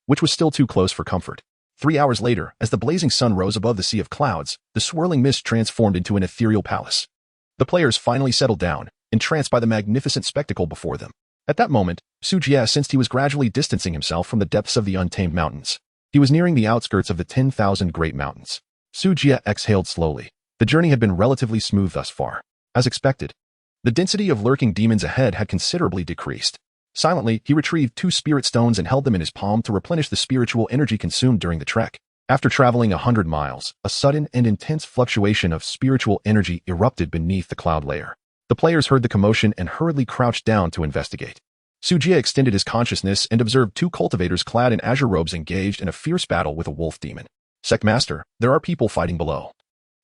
which was still too close for comfort. 3 hours later, as the blazing sun rose above the sea of clouds, the swirling mist transformed into an ethereal palace. The players finally settled down, entranced by the magnificent spectacle before them. At that moment, Su Jie sensed he was gradually distancing himself from the depths of the untamed mountains. He was nearing the outskirts of the 10,000 Great Mountains. Su Jie exhaled slowly. The journey had been relatively smooth thus far. As expected, the density of lurking demons ahead had considerably decreased. Silently, he retrieved 2 spirit stones and held them in his palm to replenish the spiritual energy consumed during the trek. After traveling 100 miles, a sudden and intense fluctuation of spiritual energy erupted beneath the cloud layer. The players heard the commotion and hurriedly crouched down to investigate. Su Jie extended his consciousness and observed 2 cultivators clad in azure robes engaged in a fierce battle with a wolf demon. Sect Master, there are people fighting below.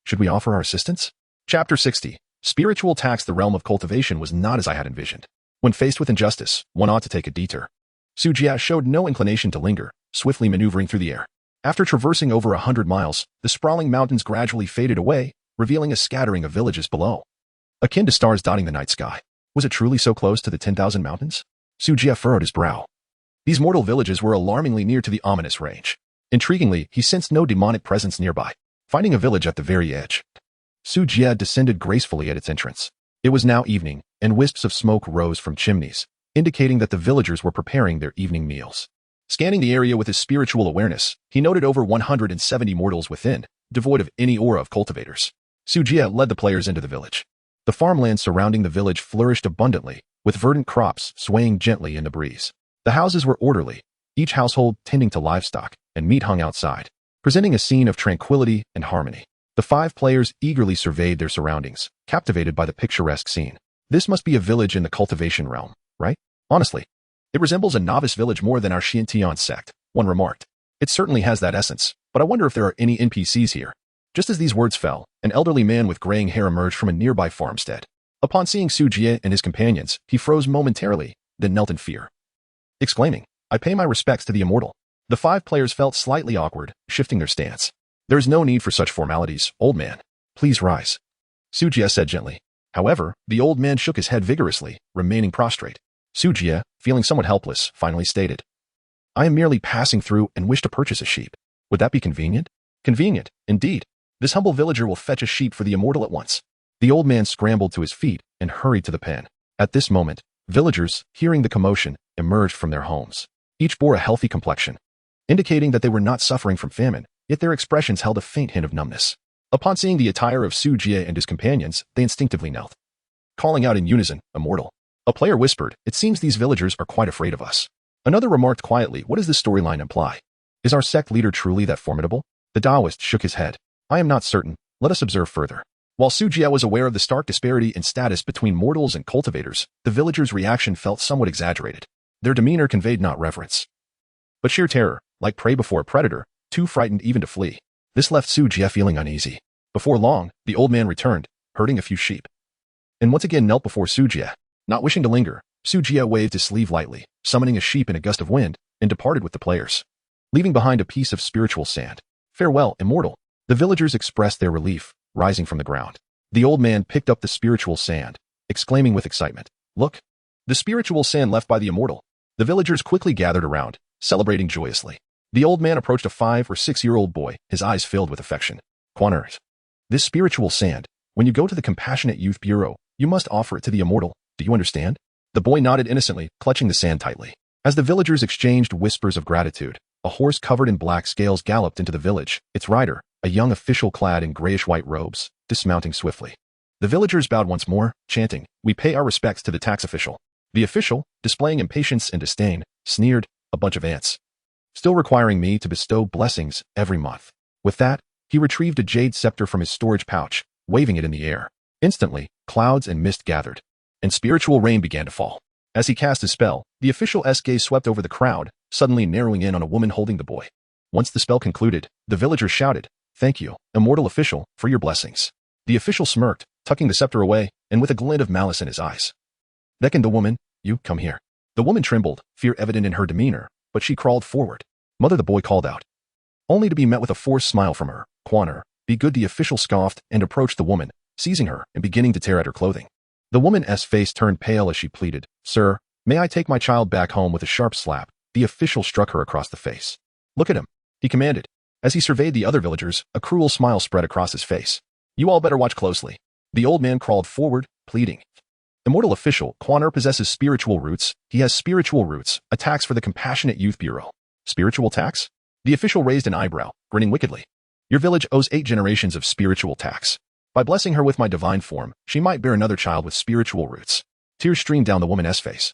Should we offer our assistance? Chapter 60. Spiritual tax. The realm of cultivation was not as I had envisioned. When faced with injustice, one ought to take a detour. Su Jie showed no inclination to linger, swiftly maneuvering through the air. After traversing over 100 miles, the sprawling mountains gradually faded away, revealing a scattering of villages below, akin to stars dotting the night sky. Was it truly so close to the 10,000 mountains? Su Jie furrowed his brow. These mortal villages were alarmingly near to the ominous range. Intriguingly, he sensed no demonic presence nearby. Finding a village at the very edge, Su Jie descended gracefully at its entrance. It was now evening, and wisps of smoke rose from chimneys, indicating that the villagers were preparing their evening meals. Scanning the area with his spiritual awareness, he noted over 170 mortals within, devoid of any aura of cultivators. Su Jie led the players into the village. The farmland surrounding the village flourished abundantly, with verdant crops swaying gently in the breeze. The houses were orderly, each household tending to livestock, and meat hung outside, presenting a scene of tranquility and harmony. The 5 players eagerly surveyed their surroundings, captivated by the picturesque scene. This must be a village in the cultivation realm, right? Honestly, it resembles a novice village more than our Xiantian sect, one remarked. It certainly has that essence, but I wonder if there are any NPCs here. Just as these words fell, an elderly man with graying hair emerged from a nearby farmstead. Upon seeing Su Jie and his companions, he froze momentarily, then knelt in fear, exclaiming, I pay my respects to the immortal. The 5 players felt slightly awkward, shifting their stance. There is no need for such formalities, old man. Please rise. Sujie said gently. However, the old man shook his head vigorously, remaining prostrate. Sujie, feeling somewhat helpless, finally stated, I am merely passing through and wish to purchase a sheep. Would that be convenient? Convenient, indeed. This humble villager will fetch a sheep for the immortal at once. The old man scrambled to his feet and hurried to the pen. At this moment, villagers, hearing the commotion, emerged from their homes. Each bore a healthy complexion, indicating that they were not suffering from famine, yet their expressions held a faint hint of numbness. Upon seeing the attire of Sujie and his companions, they instinctively knelt, calling out in unison, immortal. A player whispered, it seems these villagers are quite afraid of us. Another remarked quietly, what does this storyline imply? Is our sect leader truly that formidable? The Taoist shook his head. I am not certain. Let us observe further. While Sujie was aware of the stark disparity in status between mortals and cultivators, the villagers' reaction felt somewhat exaggerated. Their demeanor conveyed not reverence, but sheer terror, like prey before a predator, too frightened even to flee. This left Sujie feeling uneasy. Before long, the old man returned, herding a few sheep, and once again knelt before Sujie. Not wishing to linger, Sujie waved his sleeve lightly, summoning a sheep in a gust of wind, and departed with the players, leaving behind a piece of spiritual sand. Farewell, immortal. The villagers expressed their relief, rising from the ground. The old man picked up the spiritual sand, exclaiming with excitement, look, the spiritual sand left by the immortal. The villagers quickly gathered around, celebrating joyously. The old man approached a 5 or 6-year-old boy, his eyes filled with affection. Quaners. This spiritual sand, when you go to the Compassionate Youth Bureau, you must offer it to the immortal. Do you understand? The boy nodded innocently, clutching the sand tightly. As the villagers exchanged whispers of gratitude, a horse covered in black scales galloped into the village, its rider, a young official clad in grayish-white robes, dismounting swiftly. The villagers bowed once more, chanting, we pay our respects to the tax official. The official, displaying impatience and disdain, sneered, a bunch of ants, still requiring me to bestow blessings every month. With that, he retrieved a jade scepter from his storage pouch, waving it in the air. Instantly, clouds and mist gathered, and spiritual rain began to fall. As he cast his spell, the official's gaze swept over the crowd, suddenly narrowing in on a woman holding the boy. Once the spell concluded, the villagers shouted, thank you, immortal official, for your blessings. The official smirked, tucking the scepter away, and with a glint of malice in his eyes, beckoned the woman, you, come here. The woman trembled, fear evident in her demeanor, but she crawled forward. Mother, the boy called out, only to be met with a forced smile from her. Quaner, be good. The official scoffed and approached the woman, seizing her and beginning to tear at her clothing. The woman's face turned pale as she pleaded, sir, may I take my child back home? With a sharp slap, the official struck her across the face. Look at him, he commanded. As he surveyed the other villagers, a cruel smile spread across his face. You all better watch closely. The old man crawled forward, pleading. Immortal official, Quaner possesses spiritual roots. He has spiritual roots, a tax for the Compassionate Youth Bureau. Spiritual tax? The official raised an eyebrow, grinning wickedly. Your village owes 8 generations of spiritual tax. By blessing her with my divine form, she might bear another child with spiritual roots. Tears streamed down the woman's face.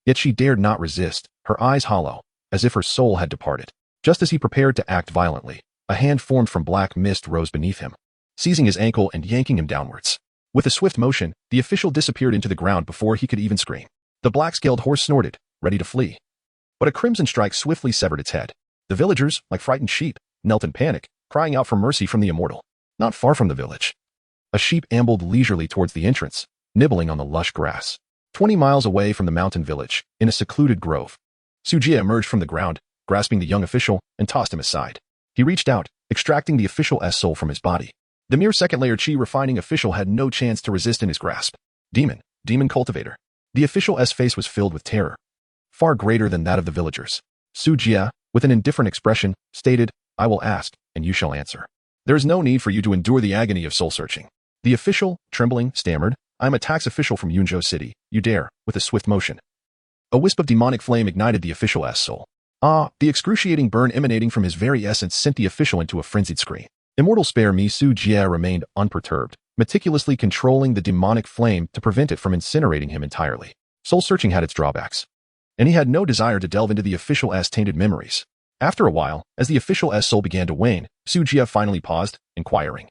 Yet she dared not resist, her eyes hollow, as if her soul had departed. Just as he prepared to act violently, a hand formed from black mist rose beneath him, seizing his ankle and yanking him downwards. With a swift motion, the official disappeared into the ground before he could even scream. The black-scaled horse snorted, ready to flee. But a crimson strike swiftly severed its head. The villagers, like frightened sheep, knelt in panic, crying out for mercy from the immortal. Not far from the village, a sheep ambled leisurely towards the entrance, nibbling on the lush grass. 20 miles away from the mountain village, in a secluded grove, Sujie emerged from the ground, grasping the young official, and tossed him aside. He reached out, extracting the official's soul from his body. The mere second-layer chi refining official had no chance to resist in his grasp. Demon cultivator. The official's face was filled with terror, far greater than that of the villagers. Sujie, with an indifferent expression, stated, I will ask, and you shall answer. There is no need for you to endure the agony of soul-searching. The official, trembling, stammered, I am a tax official from Yunzhou City. You dare, with a swift motion. A wisp of demonic flame ignited the official's soul. The excruciating burn emanating from his very essence sent the official into a frenzied scream. Immortal spare me. Sujie remained unperturbed, meticulously controlling the demonic flame to prevent it from incinerating him entirely. Soul-searching had its drawbacks, and he had no desire to delve into the official's tainted memories. After a while, as the official's soul began to wane, Sujie finally paused, inquiring,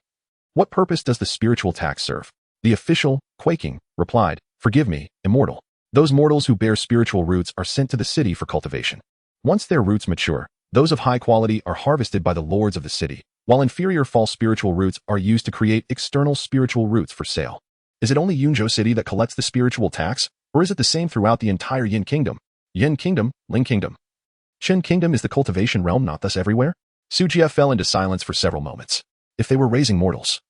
what purpose does the spiritual tax serve? The official, quaking, replied, forgive me, immortal. Those mortals who bear spiritual roots are sent to the city for cultivation. Once their roots mature, those of high quality are harvested by the lords of the city, while inferior false spiritual roots are used to create external spiritual roots for sale. Is it only Yunzhou City that collects the spiritual tax, or is it the same throughout the entire Yin Kingdom? Yin Kingdom, Ling Kingdom. Qin Kingdom is the cultivation realm not thus everywhere? Su Jie fell into silence for several moments. If they were raising mortals,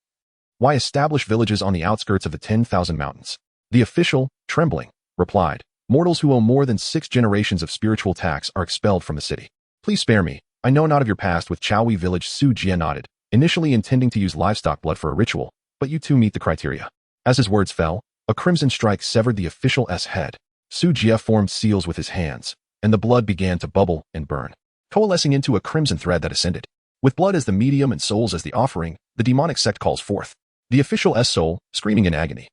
why establish villages on the outskirts of the 10,000 mountains? The official, trembling, replied, mortals who owe more than 6 generations of spiritual tax are expelled from the city. Please spare me. I know not of your past with Chaohui village. Su Jie nodded, initially intending to use livestock blood for a ritual, but you two meet the criteria. As his words fell, a crimson strike severed the official's head. Su Jie formed seals with his hands, and the blood began to bubble and burn, coalescing into a crimson thread that ascended. With blood as the medium and souls as the offering, the demonic sect calls forth. The official's soul, screaming in agony,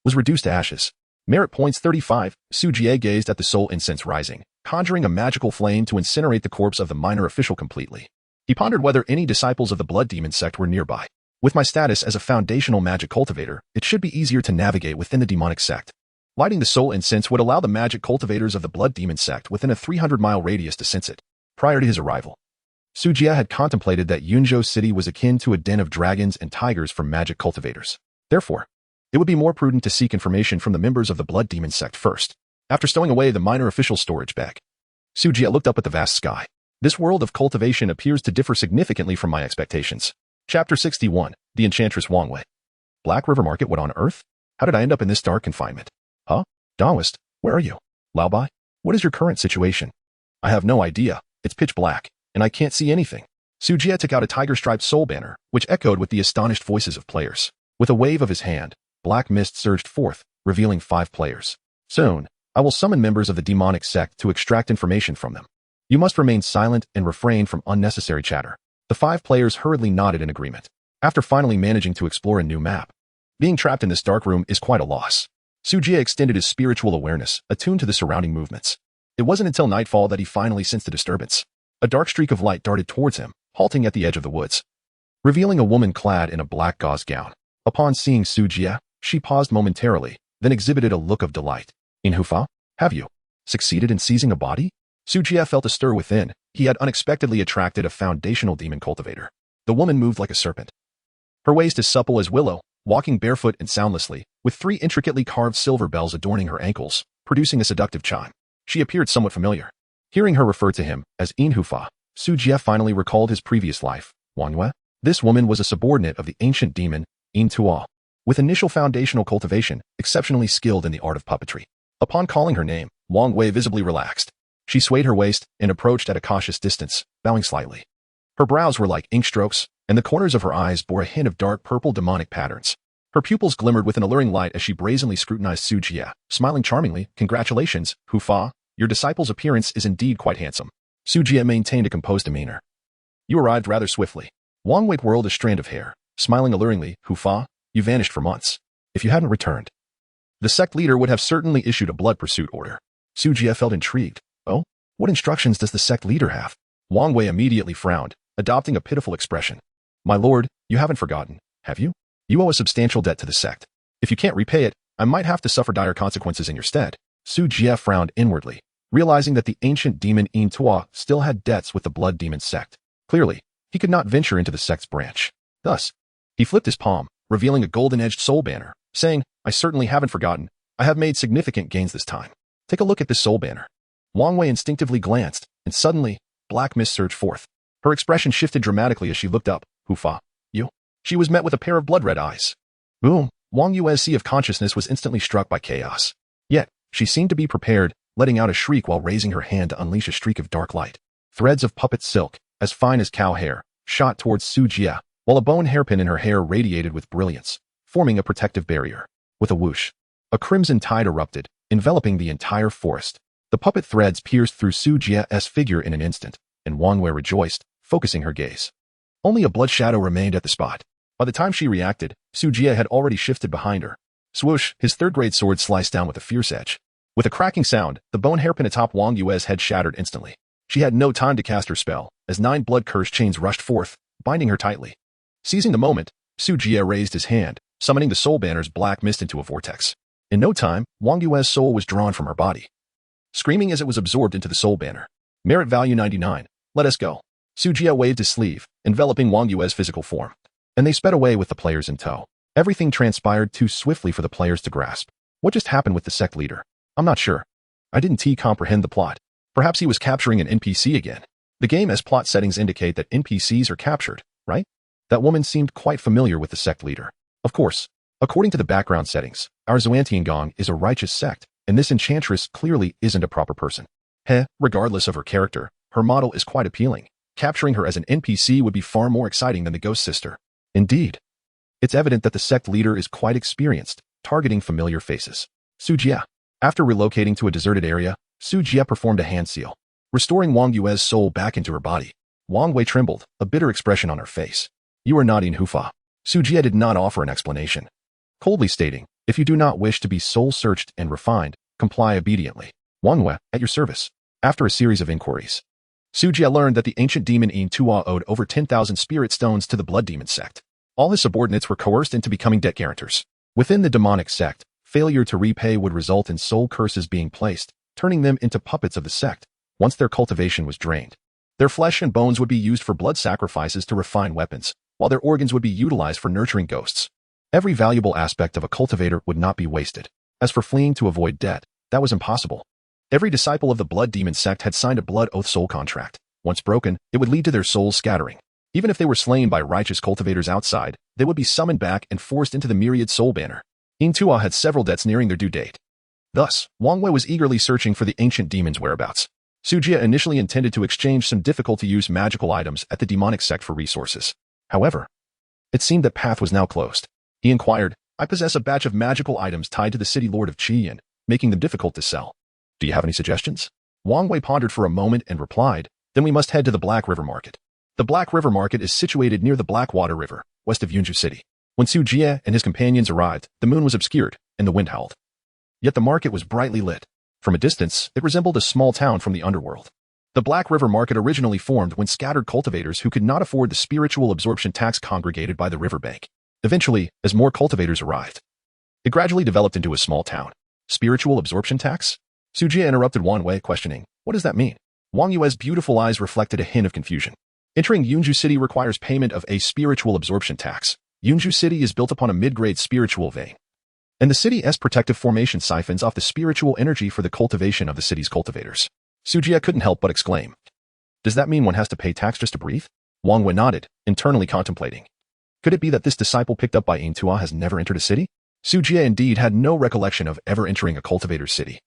was reduced to ashes. Merit points 35. Su Jie gazed at the soul incense rising, conjuring a magical flame to incinerate the corpse of the minor official completely. He pondered whether any disciples of the blood demon sect were nearby. With my status as a foundational magic cultivator, it should be easier to navigate within the demonic sect. Lighting the soul incense would allow the magic cultivators of the blood demon sect within a 300-mile radius to sense it. Prior to his arrival, Su Jie had contemplated that Yunzhou City was akin to a den of dragons and tigers for magic cultivators. Therefore, it would be more prudent to seek information from the members of the blood demon sect first. After stowing away the minor official storage bag, Su Jie looked up at the vast sky. This world of cultivation appears to differ significantly from my expectations. Chapter 61, The Enchantress Wang Wei. Black River Market, what on earth? How did I end up in this dark confinement? Huh? Daoist, where are you? Lao Bai, what is your current situation? I have no idea. It's pitch black, and I can't see anything. Su Jie took out a tiger-striped soul banner, which echoed with the astonished voices of players. With a wave of his hand, black mist surged forth, revealing 5 players. Soon, I will summon members of the demonic sect to extract information from them. You must remain silent and refrain from unnecessary chatter. The 5 players hurriedly nodded in agreement. After finally managing to explore a new map, being trapped in this dark room is quite a loss. Su Jie extended his spiritual awareness, attuned to the surrounding movements. It wasn't until nightfall that he finally sensed a disturbance. A dark streak of light darted towards him, halting at the edge of the woods, revealing a woman clad in a black gauze gown. Upon seeing Su Jie, she paused momentarily, then exhibited a look of delight. In Hufa, have you succeeded in seizing a body? Su Jie felt a stir within. He had unexpectedly attracted a foundational demon cultivator. The woman moved like a serpent. Her waist as supple as willow, walking barefoot and soundlessly, with 3 intricately carved silver bells adorning her ankles, producing a seductive chime. She appeared somewhat familiar. Hearing her refer to him as In Hufa, Su Jie finally recalled his previous life, Wang Yue. This woman was a subordinate of the ancient demon, In Tuo, with initial foundational cultivation, exceptionally skilled in the art of puppetry. Upon calling her name, Wang Wei visibly relaxed. She swayed her waist and approached at a cautious distance, bowing slightly. Her brows were like ink strokes, and the corners of her eyes bore a hint of dark purple demonic patterns. Her pupils glimmered with an alluring light as she brazenly scrutinized Su Jie, smiling charmingly. Congratulations, Hufa. Your disciple's appearance is indeed quite handsome. Su Jie maintained a composed demeanor. You arrived rather swiftly. Wang Wei whirled a strand of hair, smiling alluringly. Hufa, you vanished for months. If you hadn't returned, the sect leader would have certainly issued a blood pursuit order. Su Jie felt intrigued. Oh, what instructions does the sect leader have? Wang Wei immediately frowned, adopting a pitiful expression. My lord, you haven't forgotten, have you? You owe a substantial debt to the sect. If you can't repay it, I might have to suffer dire consequences in your stead. Su Jie frowned inwardly, realizing that the ancient demon In Tuo still had debts with the blood demon sect. Clearly, he could not venture into the sect's branch. Thus, he flipped his palm, revealing a golden-edged soul banner, saying, I certainly haven't forgotten. I have made significant gains this time. Take a look at this soul banner. Wang Wei instinctively glanced, and suddenly, black mist surged forth. Her expression shifted dramatically as she looked up. Hufa, you? She was met with a pair of blood-red eyes. Boom! Wang Yue's sea of consciousness was instantly struck by chaos. Yet, she seemed to be prepared, letting out a shriek while raising her hand to unleash a streak of dark light. Threads of puppet silk, as fine as cow hair, shot towards Su Jie, while a bone hairpin in her hair radiated with brilliance, forming a protective barrier. With a whoosh, a crimson tide erupted, enveloping the entire forest. The puppet threads pierced through Su Jie's figure in an instant, and Wang Wei rejoiced, focusing her gaze. Only a blood shadow remained at the spot. By the time she reacted, Su Jie had already shifted behind her. Swoosh, his third-grade sword sliced down with a fierce edge. With a cracking sound, the bone hairpin atop Wang Yue's head shattered instantly. She had no time to cast her spell, as 9 blood curse chains rushed forth, binding her tightly. Seizing the moment, Su Jie raised his hand, summoning the soul banner's black mist into a vortex. In no time, Wang Yue's soul was drawn from her body, screaming as it was absorbed into the soul banner. Merit value 99. Let us go. Su Jie waved his sleeve, enveloping Wang Yue's physical form, and they sped away with the players in tow. Everything transpired too swiftly for the players to grasp. What just happened with the sect leader? I'm not sure. I didn't comprehend the plot. Perhaps he was capturing an NPC again. The game's plot settings indicate that NPCs are captured, right? That woman seemed quite familiar with the sect leader. Of course, according to the background settings, our Xuantiangong is a righteous sect, and this enchantress clearly isn't a proper person. Regardless of her character, her model is quite appealing. Capturing her as an NPC would be far more exciting than the Ghost Sister. Indeed. It's evident that the sect leader is quite experienced, targeting familiar faces. Su Jie. After relocating to a deserted area, Su Jie performed a hand seal, restoring Wang Yue's soul back into her body. Wang Wei trembled, a bitter expression on her face. You are not in Hufa. Su Jie did not offer an explanation, coldly stating, if you do not wish to be soul-searched and refined, comply obediently. Wang Wei, at your service. After a series of inquiries, Su Jie learned that the ancient demon Yin Tua owed over 10,000 spirit stones to the Blood Demon sect. All his subordinates were coerced into becoming debt guarantors. Within the demonic sect, failure to repay would result in soul curses being placed, turning them into puppets of the sect. Once their cultivation was drained, their flesh and bones would be used for blood sacrifices to refine weapons, while their organs would be utilized for nurturing ghosts. Every valuable aspect of a cultivator would not be wasted. As for fleeing to avoid debt, that was impossible. Every disciple of the Blood Demon sect had signed a blood oath soul contract. Once broken, it would lead to their souls scattering. Even if they were slain by righteous cultivators outside, they would be summoned back and forced into the myriad soul banner. Yin Tua had several debts nearing their due date. Thus, Wang Wei was eagerly searching for the ancient demon's whereabouts. Su Jie initially intended to exchange some difficult-to-use magical items at the demonic sect for resources. However, it seemed that path was now closed. He inquired, I possess a batch of magical items tied to the city lord of Qiyin, making them difficult to sell. Do you have any suggestions? Wang Wei pondered for a moment and replied, then we must head to the Black River Market. The Black River Market is situated near the Blackwater River, west of Yunju City. When Su Jie and his companions arrived, the moon was obscured, and the wind howled. Yet the market was brightly lit. From a distance, it resembled a small town from the underworld. The Black River Market originally formed when scattered cultivators who could not afford the spiritual absorption tax congregated by the riverbank. Eventually, as more cultivators arrived, it gradually developed into a small town. Spiritual absorption tax? Su Jie interrupted Wang Wei, questioning, what does that mean? Wang Yue's beautiful eyes reflected a hint of confusion. Entering Yunju City requires payment of a spiritual absorption tax. Yunju City is built upon a mid-grade spiritual vein, and the city's protective formation siphons off the spiritual energy for the cultivation of the city's cultivators. Su Jie couldn't help but exclaim, does that mean one has to pay tax just to breathe? Wang Wei nodded, internally contemplating. Could it be that this disciple picked up by Yin Tua has never entered a city? Su Jie indeed had no recollection of ever entering a cultivator's city.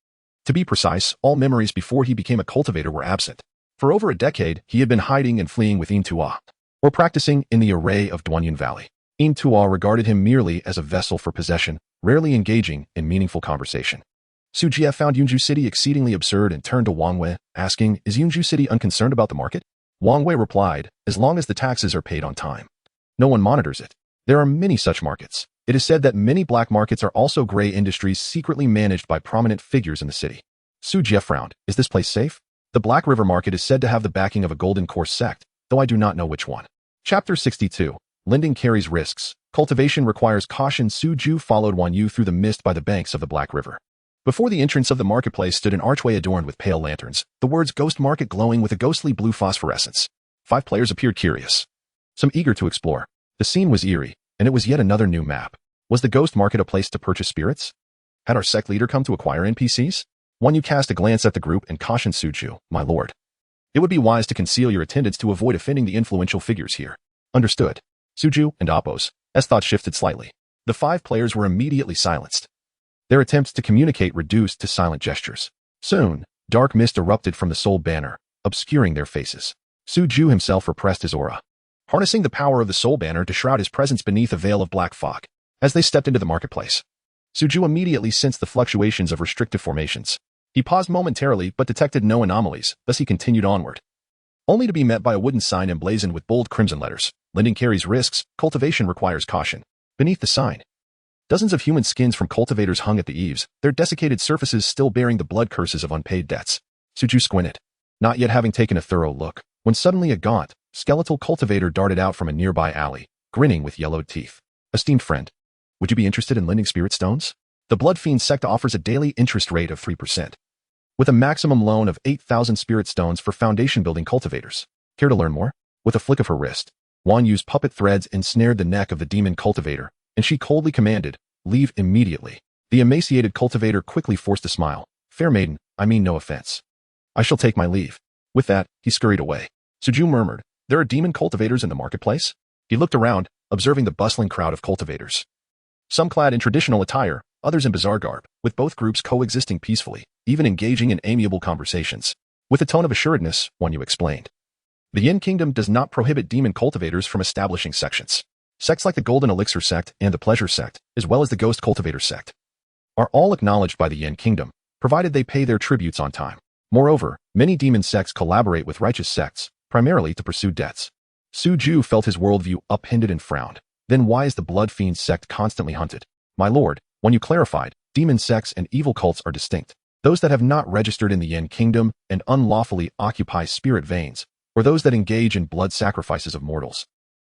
To be precise, all memories before he became a cultivator were absent. For over a decade, he had been hiding and fleeing with Yin Tua, or practicing in the array of Duanyan Valley. Yin Tua regarded him merely as a vessel for possession, rarely engaging in meaningful conversation. Su Jie found Yunju City exceedingly absurd and turned to Wang Wei, asking, is Yunju City unconcerned about the market? Wang Wei replied, as long as the taxes are paid on time. No one monitors it. There are many such markets. It is said that many black markets are also gray industries secretly managed by prominent figures in the city. Su Jie frowned. Is this place safe? The Black River Market is said to have the backing of a Golden Course sect, though I do not know which one. Chapter 62. Lending carries risks. Cultivation requires caution. Su Ju followed Wan Yu through the mist by the banks of the Black River. Before the entrance of the marketplace stood an archway adorned with pale lanterns, the words Ghost Market glowing with a ghostly blue phosphorescence. 5 players appeared curious, some eager to explore. The scene was eerie, and it was yet another new map. Was the Ghost Market a place to purchase spirits? Had our sect leader come to acquire NPCs? Wan Yu cast a glance at the group and cautioned Su Ju, my lord. It would be wise to conceal your attendance to avoid offending the influential figures here. Understood. Su Ju and Appos, as thought shifted slightly. The 5 players were immediately silenced. Their attempts to communicate reduced to silent gestures. Soon, dark mist erupted from the soul banner, obscuring their faces. Su Ju himself repressed his aura, harnessing the power of the soul banner to shroud his presence beneath a veil of black fog. As they stepped into the marketplace, Su Ju immediately sensed the fluctuations of restrictive formations. He paused momentarily but detected no anomalies, thus he continued onward, only to be met by a wooden sign emblazoned with bold crimson letters. Lending carries risks, cultivation requires caution. Beneath the sign, dozens of human skins from cultivators hung at the eaves, their desiccated surfaces still bearing the blood curses of unpaid debts. Su Ju squinted, not yet having taken a thorough look, when suddenly a gaunt, skeletal cultivator darted out from a nearby alley, grinning with yellowed teeth. Esteemed friend, would you be interested in lending spirit stones? The Blood Fiend sect offers a daily interest rate of 3%, with a maximum loan of 8,000 spirit stones for foundation building cultivators. Care to learn more? With a flick of her wrist, Wan Yu's puppet threads ensnared the neck of the demon cultivator, and she coldly commanded, leave immediately. The emaciated cultivator quickly forced a smile. Fair maiden, I mean no offense. I shall take my leave. With that, he scurried away. Suju murmured, there are demon cultivators in the marketplace? He looked around, observing the bustling crowd of cultivators. Some clad in traditional attire, others in bizarre garb, with both groups coexisting peacefully, even engaging in amiable conversations. With a tone of assuredness, Wanyu explained. The Yin Kingdom does not prohibit demon cultivators from establishing sections. Sects like the Golden Elixir sect and the Pleasure sect, as well as the Ghost Cultivator sect, are all acknowledged by the Yin Kingdom, provided they pay their tributes on time. Moreover, many demon sects collaborate with righteous sects, primarily to pursue debts. Suju felt his worldview upended and frowned. Then why is the Blood Fiend sect constantly hunted? My lord, when you clarified, demon sects and evil cults are distinct. Those that have not registered in the Yin Kingdom and unlawfully occupy spirit veins, or those that engage in blood sacrifices of mortals,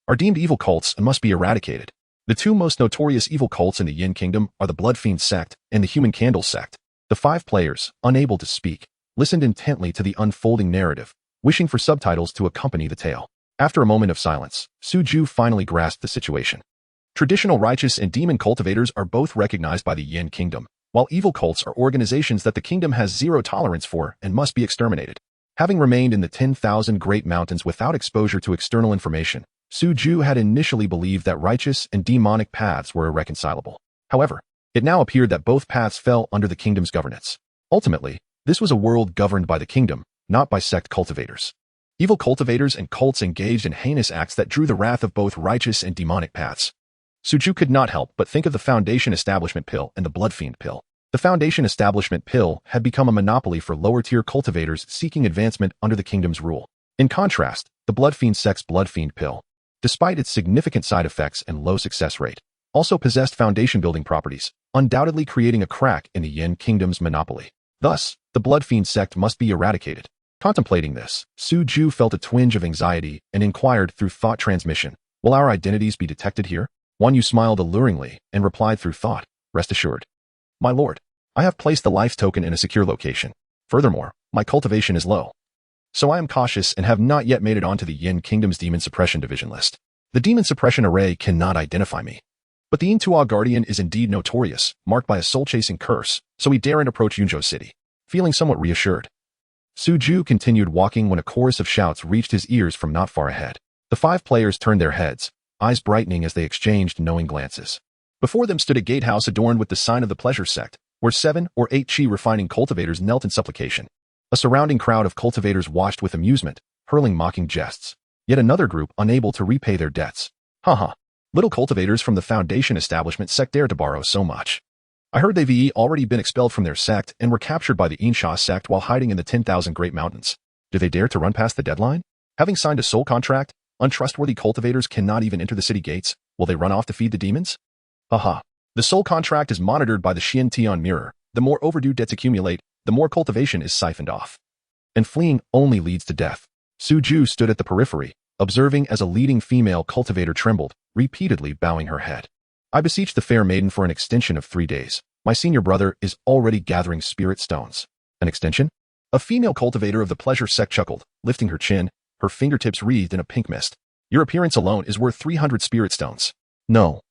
are deemed evil cults and must be eradicated. The two most notorious evil cults in the Yin Kingdom are the Blood Fiend sect and the Human Candle sect. The 5 players, unable to speak, listened intently to the unfolding narrative, wishing for subtitles to accompany the tale. After a moment of silence, Suju finally grasped the situation. Traditional righteous and demon cultivators are both recognized by the Yin Kingdom, while evil cults are organizations that the kingdom has zero tolerance for and must be exterminated. Having remained in the 10,000 Great Mountains without exposure to external information, Suju had initially believed that righteous and demonic paths were irreconcilable. However, it now appeared that both paths fell under the kingdom's governance. Ultimately, this was a world governed by the kingdom, not by sect cultivators. Evil cultivators and cults engaged in heinous acts that drew the wrath of both righteous and demonic paths. Suju could not help but think of the Foundation Establishment Pill and the Blood Fiend Pill. The Foundation Establishment Pill had become a monopoly for lower-tier cultivators seeking advancement under the kingdom's rule. In contrast, the Blood Fiend sect's Blood Fiend Pill, despite its significant side effects and low success rate, also possessed foundation-building properties, undoubtedly creating a crack in the Yin Kingdom's monopoly. Thus, the Blood Fiend sect must be eradicated. Contemplating this, Suju felt a twinge of anxiety and inquired through thought transmission, will our identities be detected here? Wanyu smiled alluringly and replied through thought, rest assured. My lord, I have placed the life token in a secure location. Furthermore, my cultivation is low, so I am cautious and have not yet made it onto the Yin Kingdom's Demon Suppression Division list. The Demon Suppression Array cannot identify me. But the Yingtua Guardian is indeed notorious, marked by a soul-chasing curse, so we daren't approach Yunzhou City. Feeling somewhat reassured, Suju continued walking when a chorus of shouts reached his ears from not far ahead. The 5 players turned their heads, eyes brightening as they exchanged knowing glances. Before them stood a gatehouse adorned with the sign of the Pleasure sect, where 7 or 8 chi refining cultivators knelt in supplication. A surrounding crowd of cultivators watched with amusement, hurling mocking jests. Yet another group unable to repay their debts. Haha. Little cultivators from the Foundation Establishment sect dare to borrow so much. I heard they've already been expelled from their sect and were captured by the Insha sect while hiding in the 10,000 Great Mountains. Do they dare to run past the deadline? Having signed a soul contract, untrustworthy cultivators cannot even enter the city gates. Will they run off to feed the demons? Haha. The soul contract is monitored by the Xian Tian mirror. The more overdue debts accumulate, the more cultivation is siphoned off. And fleeing only leads to death. Suju stood at the periphery, observing as a leading female cultivator trembled, repeatedly bowing her head. I beseech the fair maiden for an extension of 3 days. My senior brother is already gathering spirit stones. An extension? A female cultivator of the Pleasure sect chuckled, lifting her chin, her fingertips wreathed in a pink mist. Your appearance alone is worth 300 spirit stones. No.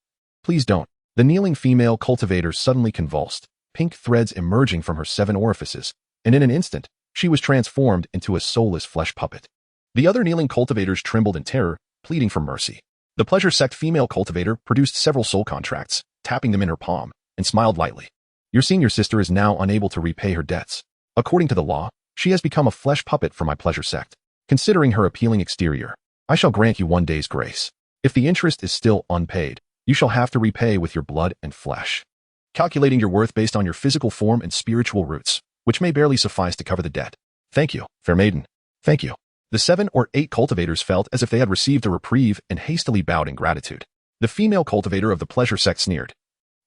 Please don't. The kneeling female cultivator suddenly convulsed, pink threads emerging from her 7 orifices, and in an instant, she was transformed into a soulless flesh puppet. The other kneeling cultivators trembled in terror, pleading for mercy. The Pleasure sect female cultivator produced several soul contracts, tapping them in her palm, and smiled lightly. Your senior sister is now unable to repay her debts. According to the law, she has become a flesh puppet for my Pleasure sect. Considering her appealing exterior, I shall grant you 1 day's grace. If the interest is still unpaid, you shall have to repay with your blood and flesh. Calculating your worth based on your physical form and spiritual roots, which may barely suffice to cover the debt. Thank you, fair maiden. Thank you. The 7 or 8 cultivators felt as if they had received a reprieve and hastily bowed in gratitude. The female cultivator of the Pleasure sect sneered.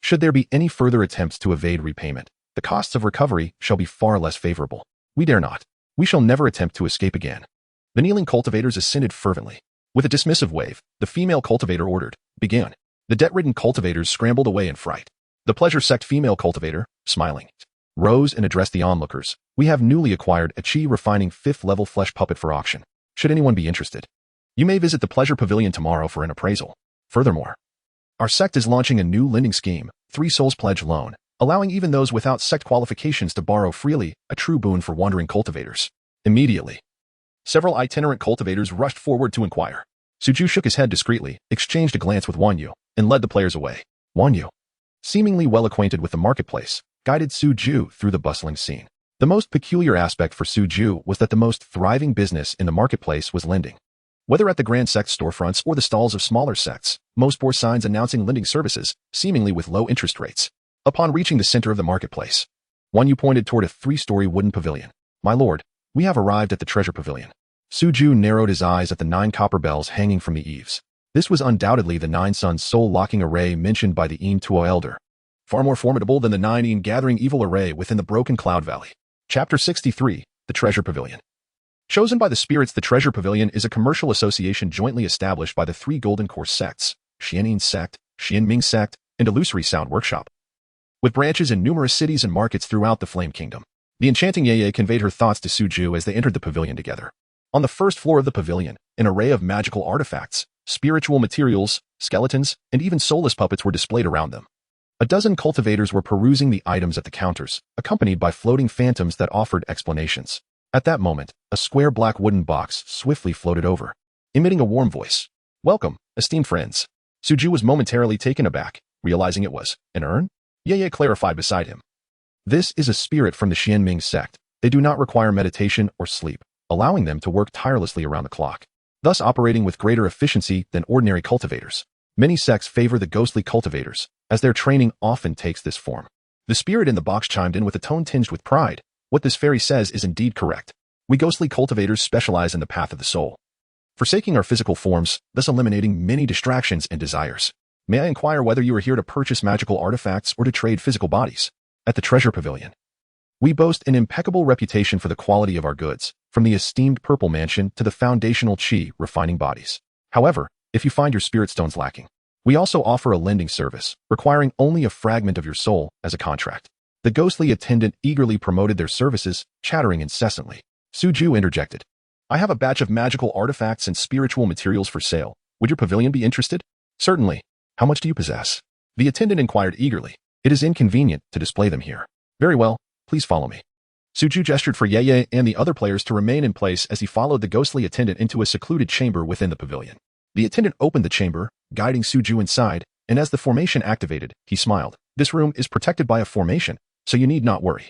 Should there be any further attempts to evade repayment, the costs of recovery shall be far less favorable. We dare not. We shall never attempt to escape again. The kneeling cultivators assented fervently. With a dismissive wave, the female cultivator ordered, begin. The debt-ridden cultivators scrambled away in fright. The Pleasure sect female cultivator, smiling, rose and addressed the onlookers. We have newly acquired a chi refining 5th level flesh puppet for auction. Should anyone be interested, you may visit the Pleasure Pavilion tomorrow for an appraisal. Furthermore, our sect is launching a new lending scheme, 3 souls pledge loan, allowing even those without sect qualifications to borrow freely, a true boon for wandering cultivators. Immediately, several itinerant cultivators rushed forward to inquire. Suju shook his head discreetly, exchanged a glance with Wanyu, and led the players away. Wanyu, seemingly well acquainted with the marketplace, guided Suju through the bustling scene. The most peculiar aspect for Suju was that the most thriving business in the marketplace was lending. Whether at the grand sect storefronts or the stalls of smaller sects, most bore signs announcing lending services, seemingly with low interest rates. Upon reaching the center of the marketplace, Wanyu pointed toward a 3-story wooden pavilion. My lord, we have arrived at the treasure pavilion. Suju narrowed his eyes at the 9 copper bells hanging from the eaves. This was undoubtedly the 9 suns soul-locking array mentioned by the Eam Tuo Elder. Far more formidable than the 9 Eam gathering evil array within the Broken Cloud Valley. Chapter 63, The Treasure Pavilion. Chosen by the spirits, the Treasure Pavilion is a commercial association jointly established by the 3 Golden Course sects, Xianyin Sect, Xianming Sect, and Illusory Sound Workshop. With branches in numerous cities and markets throughout the Flame Kingdom, the enchanting Yeye conveyed her thoughts to Suju as they entered the pavilion together. On the first floor of the pavilion, an array of magical artifacts, spiritual materials, skeletons, and even soulless puppets were displayed around them. A dozen cultivators were perusing the items at the counters, accompanied by floating phantoms that offered explanations. At that moment, a square black wooden box swiftly floated over, emitting a warm voice. Welcome, esteemed friends. Suju was momentarily taken aback, realizing it was an urn. Yeye clarified beside him. This is a spirit from the Xianming sect. They do not require meditation or sleep, allowing them to work tirelessly around the clock, thus operating with greater efficiency than ordinary cultivators. Many sects favor the ghostly cultivators, as their training often takes this form. The spirit in the box chimed in with a tone tinged with pride. What this fairy says is indeed correct. We ghostly cultivators specialize in the path of the soul, forsaking our physical forms, thus eliminating many distractions and desires. May I inquire whether you are here to purchase magical artifacts or to trade physical bodies? At the Treasure Pavilion, we boast an impeccable reputation for the quality of our goods, from the esteemed Purple Mansion to the foundational Qi refining bodies. However, if you find your spirit stones lacking, we also offer a lending service, requiring only a fragment of your soul as a contract. The ghostly attendant eagerly promoted their services, chattering incessantly. Suju interjected. I have a batch of magical artifacts and spiritual materials for sale. Would your pavilion be interested? Certainly. How much do you possess? The attendant inquired eagerly. It is inconvenient to display them here. Very well, please follow me. Suju gestured for Yeye and the other players to remain in place as he followed the ghostly attendant into a secluded chamber within the pavilion. The attendant opened the chamber, guiding Suju inside, and as the formation activated, he smiled. This room is protected by a formation, so you need not worry.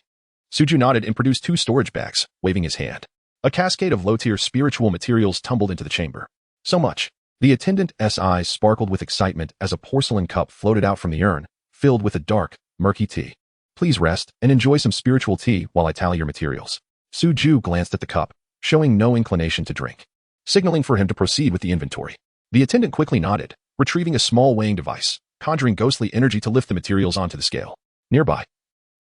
Suju nodded and produced 2 storage bags, waving his hand. A cascade of low-tier spiritual materials tumbled into the chamber. So much. The attendant's eyes sparkled with excitement as a porcelain cup floated out from the urn, filled with a dark, murky tea. Please rest and enjoy some spiritual tea while I tally your materials. Suju glanced at the cup, showing no inclination to drink, signaling for him to proceed with the inventory. The attendant quickly nodded, retrieving a small weighing device, conjuring ghostly energy to lift the materials onto the scale. Nearby,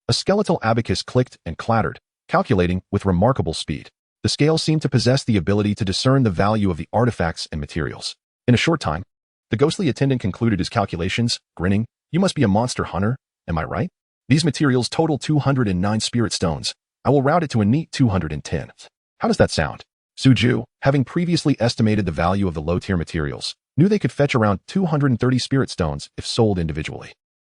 a skeletal abacus clicked and clattered, calculating with remarkable speed. The scale seemed to possess the ability to discern the value of the artifacts and materials. In a short time, the ghostly attendant concluded his calculations, grinning. You must be a monster hunter, am I right? These materials total 209 spirit stones. I will round it to a neat 210. How does that sound? Suju, having previously estimated the value of the low-tier materials, knew they could fetch around 230 spirit stones if sold individually.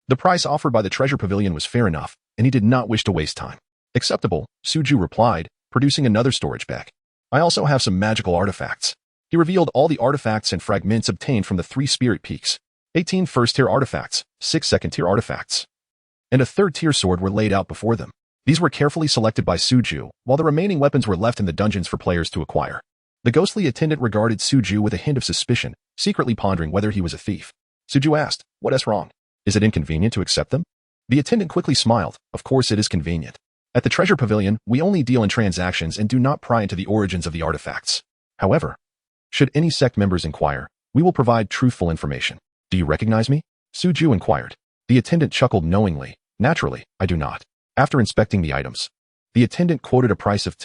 The price offered by the Treasure Pavilion was fair enough, and he did not wish to waste time. Acceptable, Suju replied, producing another storage bag. I also have some magical artifacts. He revealed all the artifacts and fragments obtained from the 3 spirit peaks. 18 first-tier artifacts, 6 second-tier artifacts, and a third-tier sword were laid out before them. These were carefully selected by Suju, while the remaining weapons were left in the dungeons for players to acquire. The ghostly attendant regarded Suju with a hint of suspicion, secretly pondering whether he was a thief. Suju asked, what is wrong? Is it inconvenient to accept them? The attendant quickly smiled. Of course it is convenient. At the Treasure Pavilion, we only deal in transactions and do not pry into the origins of the artifacts. However, should any sect members inquire, we will provide truthful information. Do you recognize me? Suju inquired. The attendant chuckled knowingly. Naturally, I do not. After inspecting the items, the attendant quoted a price of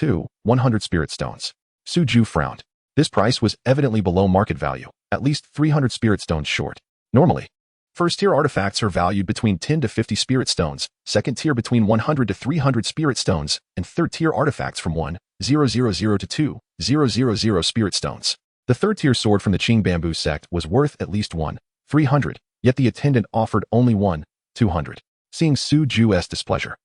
100 spirit stones. Suju frowned. This price was evidently below market value, at least 300 spirit stones short. Normally, first-tier artifacts are valued between 10 to 50 spirit stones, second-tier between 100 to 300 spirit stones, and third-tier artifacts from 1,000 to 2,000 spirit stones. The third-tier sword from the Qing Bamboo sect was worth at least 1,300, yet the attendant offered only 1,200. Seeing Suju's displeasure,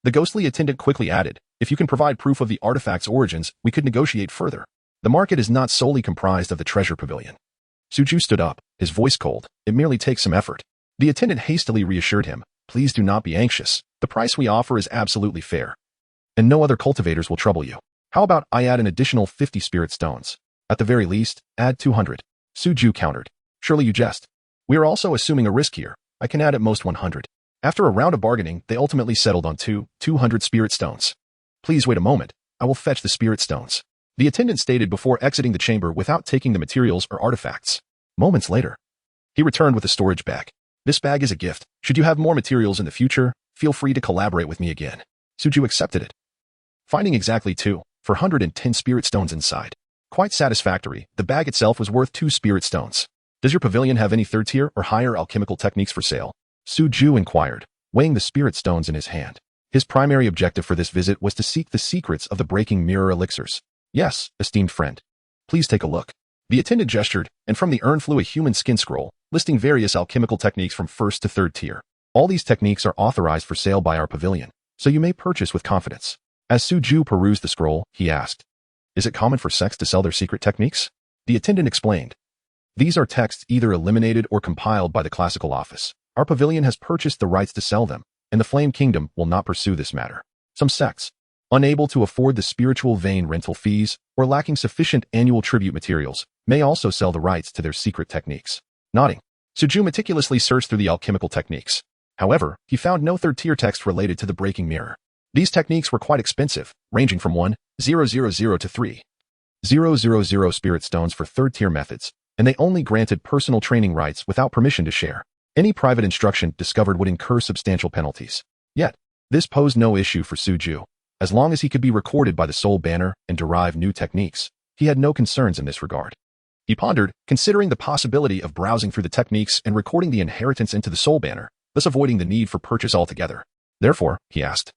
the ghostly attendant quickly added, If you can provide proof of the artifact's origins, we could negotiate further. The market is not solely comprised of the treasure pavilion. Suju stood up, his voice cold. It merely takes some effort. The attendant hastily reassured him, please do not be anxious. The price we offer is absolutely fair. And no other cultivators will trouble you. How about I add an additional 50 spirit stones? At the very least, add 200. Suju countered. Surely you jest. We are also assuming a risk here. I can add at most 100. After a round of bargaining, they ultimately settled on 200 spirit stones. Please wait a moment. I will fetch the spirit stones. The attendant stated before exiting the chamber without taking the materials or artifacts. Moments later, he returned with a storage bag. This bag is a gift. Should you have more materials in the future, feel free to collaborate with me again. Suju accepted it, finding exactly 410 spirit stones inside. Quite satisfactory, the bag itself was worth 2 spirit stones. Does your pavilion have any third-tier or higher alchemical techniques for sale? Suju inquired, weighing the spirit stones in his hand. His primary objective for this visit was to seek the secrets of the breaking mirror elixirs. Yes, esteemed friend. Please take a look. The attendant gestured, and from the urn flew a human skin scroll, listing various alchemical techniques from first to third tier. All these techniques are authorized for sale by our pavilion, so you may purchase with confidence. As Suju perused the scroll, he asked, is it common for sects to sell their secret techniques? The attendant explained, these are texts either eliminated or compiled by the classical office. Our pavilion has purchased the rights to sell them, and the Flame Kingdom will not pursue this matter. Some sects, unable to afford the spiritual vein rental fees or lacking sufficient annual tribute materials, may also sell the rights to their secret techniques. Nodding, Suju meticulously searched through the alchemical techniques. However, he found no third-tier text related to the breaking mirror. These techniques were quite expensive, ranging from 1,000 to 3,000 spirit stones for third-tier methods, and they only granted personal training rights without permission to share. Any private instruction discovered would incur substantial penalties. Yet, this posed no issue for Suju. As long as he could be recorded by the Soul Banner and derive new techniques, he had no concerns in this regard. He pondered, considering the possibility of browsing through the techniques and recording the inheritance into the Soul Banner, thus avoiding the need for purchase altogether. Therefore, he asked,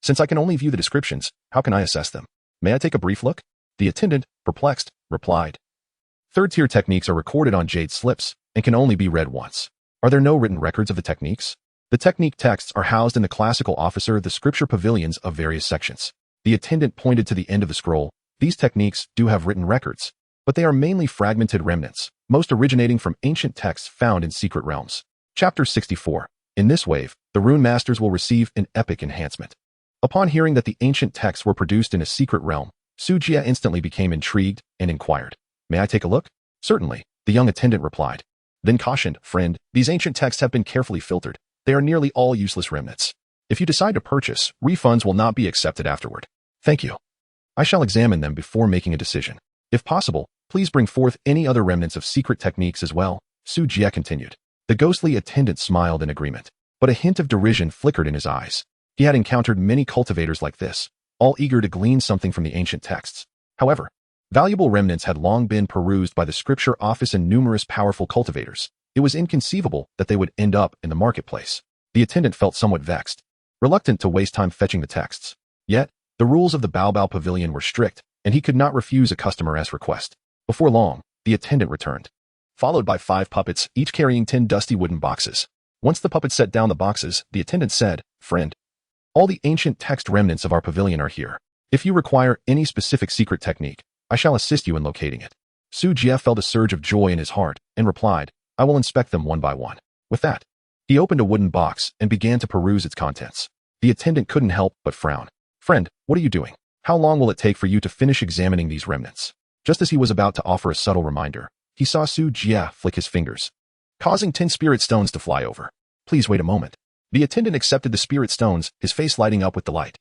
since I can only view the descriptions, how can I assess them? May I take a brief look? The attendant, perplexed, replied, third-tier techniques are recorded on jade slips and can only be read once. Are there no written records of the techniques? The technique texts are housed in the classical officer, the scripture pavilions of various sections. The attendant pointed to the end of the scroll. These techniques do have written records, but they are mainly fragmented remnants, most originating from ancient texts found in secret realms. Chapter 64. In this wave, the Rune Masters will receive an epic enhancement. Upon hearing that the ancient texts were produced in a secret realm, Suju instantly became intrigued and inquired, may I take a look? Certainly, the young attendant replied. Then cautioned, friend, these ancient texts have been carefully filtered. They are nearly all useless remnants. If you decide to purchase, refunds will not be accepted afterward. Thank you. I shall examine them before making a decision. If possible, please bring forth any other remnants of secret techniques as well, Suju continued. The ghostly attendant smiled in agreement, but a hint of derision flickered in his eyes. He had encountered many cultivators like this, all eager to glean something from the ancient texts. However, valuable remnants had long been perused by the scripture office and numerous powerful cultivators. It was inconceivable that they would end up in the marketplace. The attendant felt somewhat vexed, reluctant to waste time fetching the texts. Yet, the rules of the Baobao Pavilion were strict, and he could not refuse a customer's request. Before long, the attendant returned, followed by 5 puppets, each carrying 10 dusty wooden boxes. Once the puppets set down the boxes, the attendant said, friend, all the ancient text remnants of our pavilion are here. If you require any specific secret technique, I shall assist you in locating it. Suju felt a surge of joy in his heart and replied, I will inspect them one by one. With that, he opened a wooden box and began to peruse its contents. The attendant couldn't help but frown. Friend, what are you doing? How long will it take for you to finish examining these remnants? Just as he was about to offer a subtle reminder, he saw Suju flick his fingers, causing 10 spirit stones to fly over. Please wait a moment. The attendant accepted the spirit stones, his face lighting up with delight.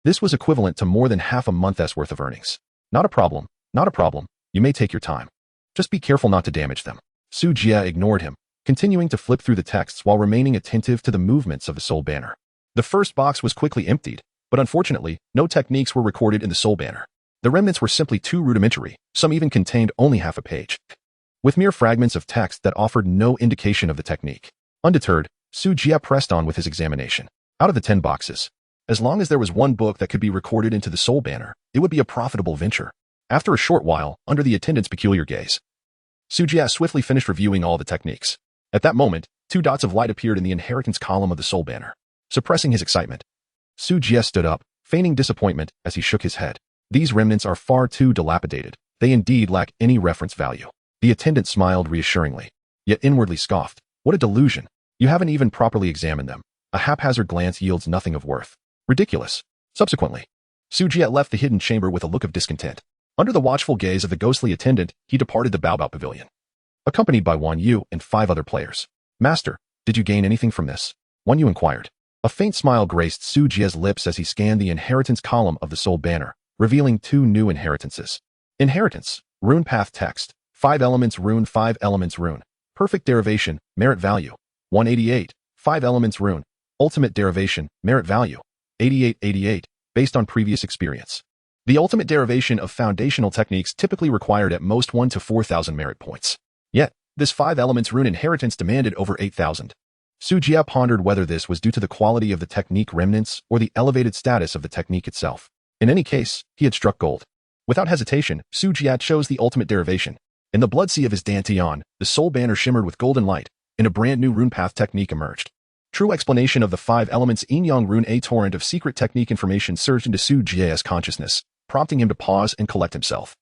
This was equivalent to more than half a month's worth of earnings. Not a problem, not a problem. You may take your time. Just be careful not to damage them. Suju ignored him, continuing to flip through the texts while remaining attentive to the movements of the Soul Banner. The first box was quickly emptied, but unfortunately, no techniques were recorded in the Soul Banner. The remnants were simply too rudimentary, some even contained only half a page, with mere fragments of text that offered no indication of the technique. Undeterred, Suju pressed on with his examination. Out of the 10 boxes, as long as there was one book that could be recorded into the Soul Banner, it would be a profitable venture. After a short while, under the attendant's peculiar gaze, Suju swiftly finished reviewing all the techniques. At that moment, 2 dots of light appeared in the inheritance column of the Soul Banner. Suppressing his excitement, Suju stood up, feigning disappointment as he shook his head. These remnants are far too dilapidated. They indeed lack any reference value. The attendant smiled reassuringly, yet inwardly scoffed. What a delusion. You haven't even properly examined them. A haphazard glance yields nothing of worth. Ridiculous. Subsequently, Su Jie left the hidden chamber with a look of discontent. Under the watchful gaze of the ghostly attendant, he departed the Baobao Pavilion, accompanied by Wan Yu and 5 other players. Master, did you gain anything from this? Wan Yu inquired. A faint smile graced Su Jie's lips as he scanned the inheritance column of the soul banner, revealing 2 new inheritances. Inheritance, Rune Path Text, 5 elements rune 5 elements rune. Perfect derivation, merit value, 188, 5 elements rune. Ultimate derivation, merit value, 8888, based on previous experience. The ultimate derivation of foundational techniques typically required at most 1 to 4,000 merit points. Yet, this 5 elements rune inheritance demanded over 8,000. Su Jie pondered whether this was due to the quality of the technique remnants or the elevated status of the technique itself. In any case, he had struck gold. Without hesitation, Su Jie chose the ultimate derivation. In the blood sea of his Dantian, the soul banner shimmered with golden light, and a brand new rune path technique emerged. True explanation of the 5 elements Yin Yang Rune. A torrent of secret technique information surged into Su Jie's consciousness, prompting him to pause and collect himself.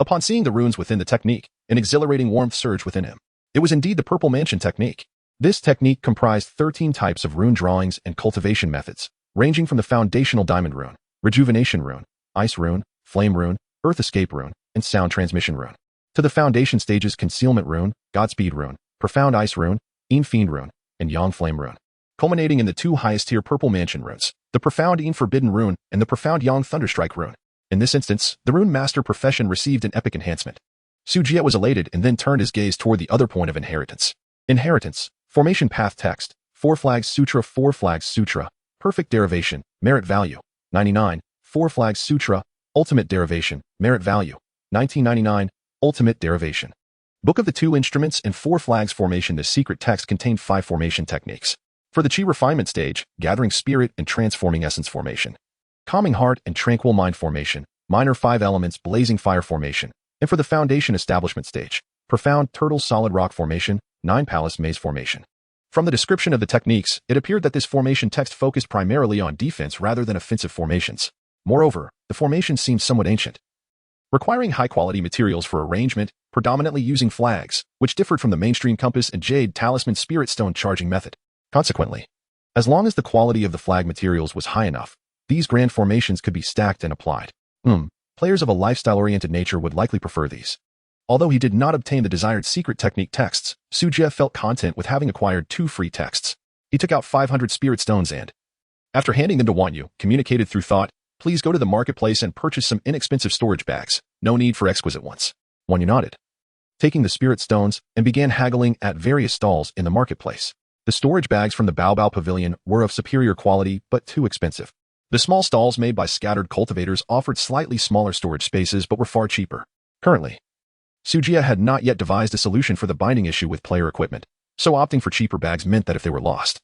Upon seeing the runes within the technique, an exhilarating warmth surged within him. It was indeed the Purple Mansion technique. This technique comprised 13 types of rune drawings and cultivation methods, ranging from the foundational diamond rune, rejuvenation rune, ice rune, flame rune, earth escape rune, and sound transmission rune, to the foundation stages concealment rune, Godspeed rune, profound ice rune, Yin Fiend rune, and Yang Flame rune, culminating in the 2 highest tier Purple Mansion runes, the profound Yin Forbidden rune and the profound Yang Thunderstrike rune. In this instance, the rune master profession received an epic enhancement. Su Jie was elated and then turned his gaze toward the other point of inheritance. Inheritance, Formation Path Text, 4 Flags Sutra 4 Flags Sutra, Perfect Derivation, Merit Value, 99, 4 Flags Sutra, Ultimate Derivation, Merit Value, 1999, Ultimate Derivation. Book of the 2 Instruments and 4 Flags Formation. This secret text contained 5 formation techniques. For the Qi Refinement stage, Gathering Spirit and Transforming Essence Formation, Calming Heart and Tranquil Mind Formation, Minor 5 Elements Blazing Fire Formation, and for the Foundation Establishment stage, Profound Turtle Solid Rock Formation, 9 Palace Maze Formation. From the description of the techniques, it appeared that this formation text focused primarily on defense rather than offensive formations. Moreover, the formation seemed somewhat ancient, requiring high-quality materials for arrangement, predominantly using flags, which differed from the mainstream compass and jade talisman spirit stone charging method. Consequently, as long as the quality of the flag materials was high enough, these grand formations could be stacked and applied. Players of a lifestyle-oriented nature would likely prefer these. Although he did not obtain the desired secret technique texts, Su Jie felt content with having acquired 2 free texts. He took out 500 spirit stones and, after handing them to Wan Yu, communicated through thought, "Please go to the marketplace and purchase some inexpensive storage bags. No need for exquisite ones." Wan Yu nodded, taking the spirit stones, and began haggling at various stalls in the marketplace. The storage bags from the Baobao Pavilion were of superior quality but too expensive. The small stalls made by scattered cultivators offered slightly smaller storage spaces but were far cheaper. Currently, Su Jie had not yet devised a solution for the binding issue with player equipment, so opting for cheaper bags meant that if they were lost,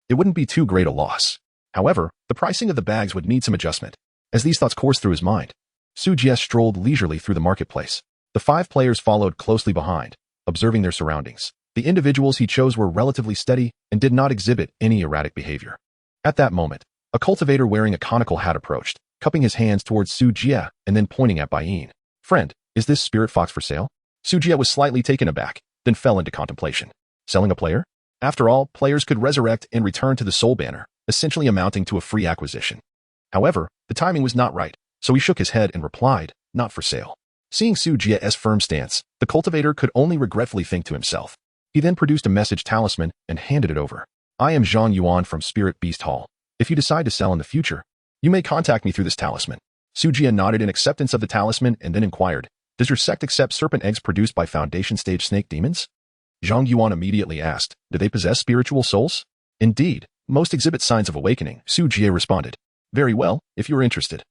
it wouldn't be too great a loss. However, the pricing of the bags would need some adjustment. As these thoughts coursed through his mind, Su Jie strolled leisurely through the marketplace. The 5 players followed closely behind, observing their surroundings. The individuals he chose were relatively steady and did not exhibit any erratic behavior. At that moment, a cultivator wearing a conical hat approached, cupping his hands towards Su Jie and then pointing at Bai Yin. "Friend, is this spirit fox for sale?" Su Jie was slightly taken aback, then fell into contemplation. Selling a player? After all, players could resurrect and return to the soul banner, essentially amounting to a free acquisition. However, the timing was not right, so he shook his head and replied, "Not for sale." Seeing Su Jie's firm stance, the cultivator could only regretfully think to himself. He then produced a message talisman and handed it over. "I am Zhang Yuan from Spirit Beast Hall. If you decide to sell in the future, you may contact me through this talisman." Su Jie nodded in acceptance of the talisman and then inquired, "Does your sect accept serpent eggs produced by Foundation Stage snake demons?" Zhang Yuan immediately asked, "Do they possess spiritual souls?" "Indeed, most exhibit signs of awakening," Su Jie responded. "Very well, if you are interested,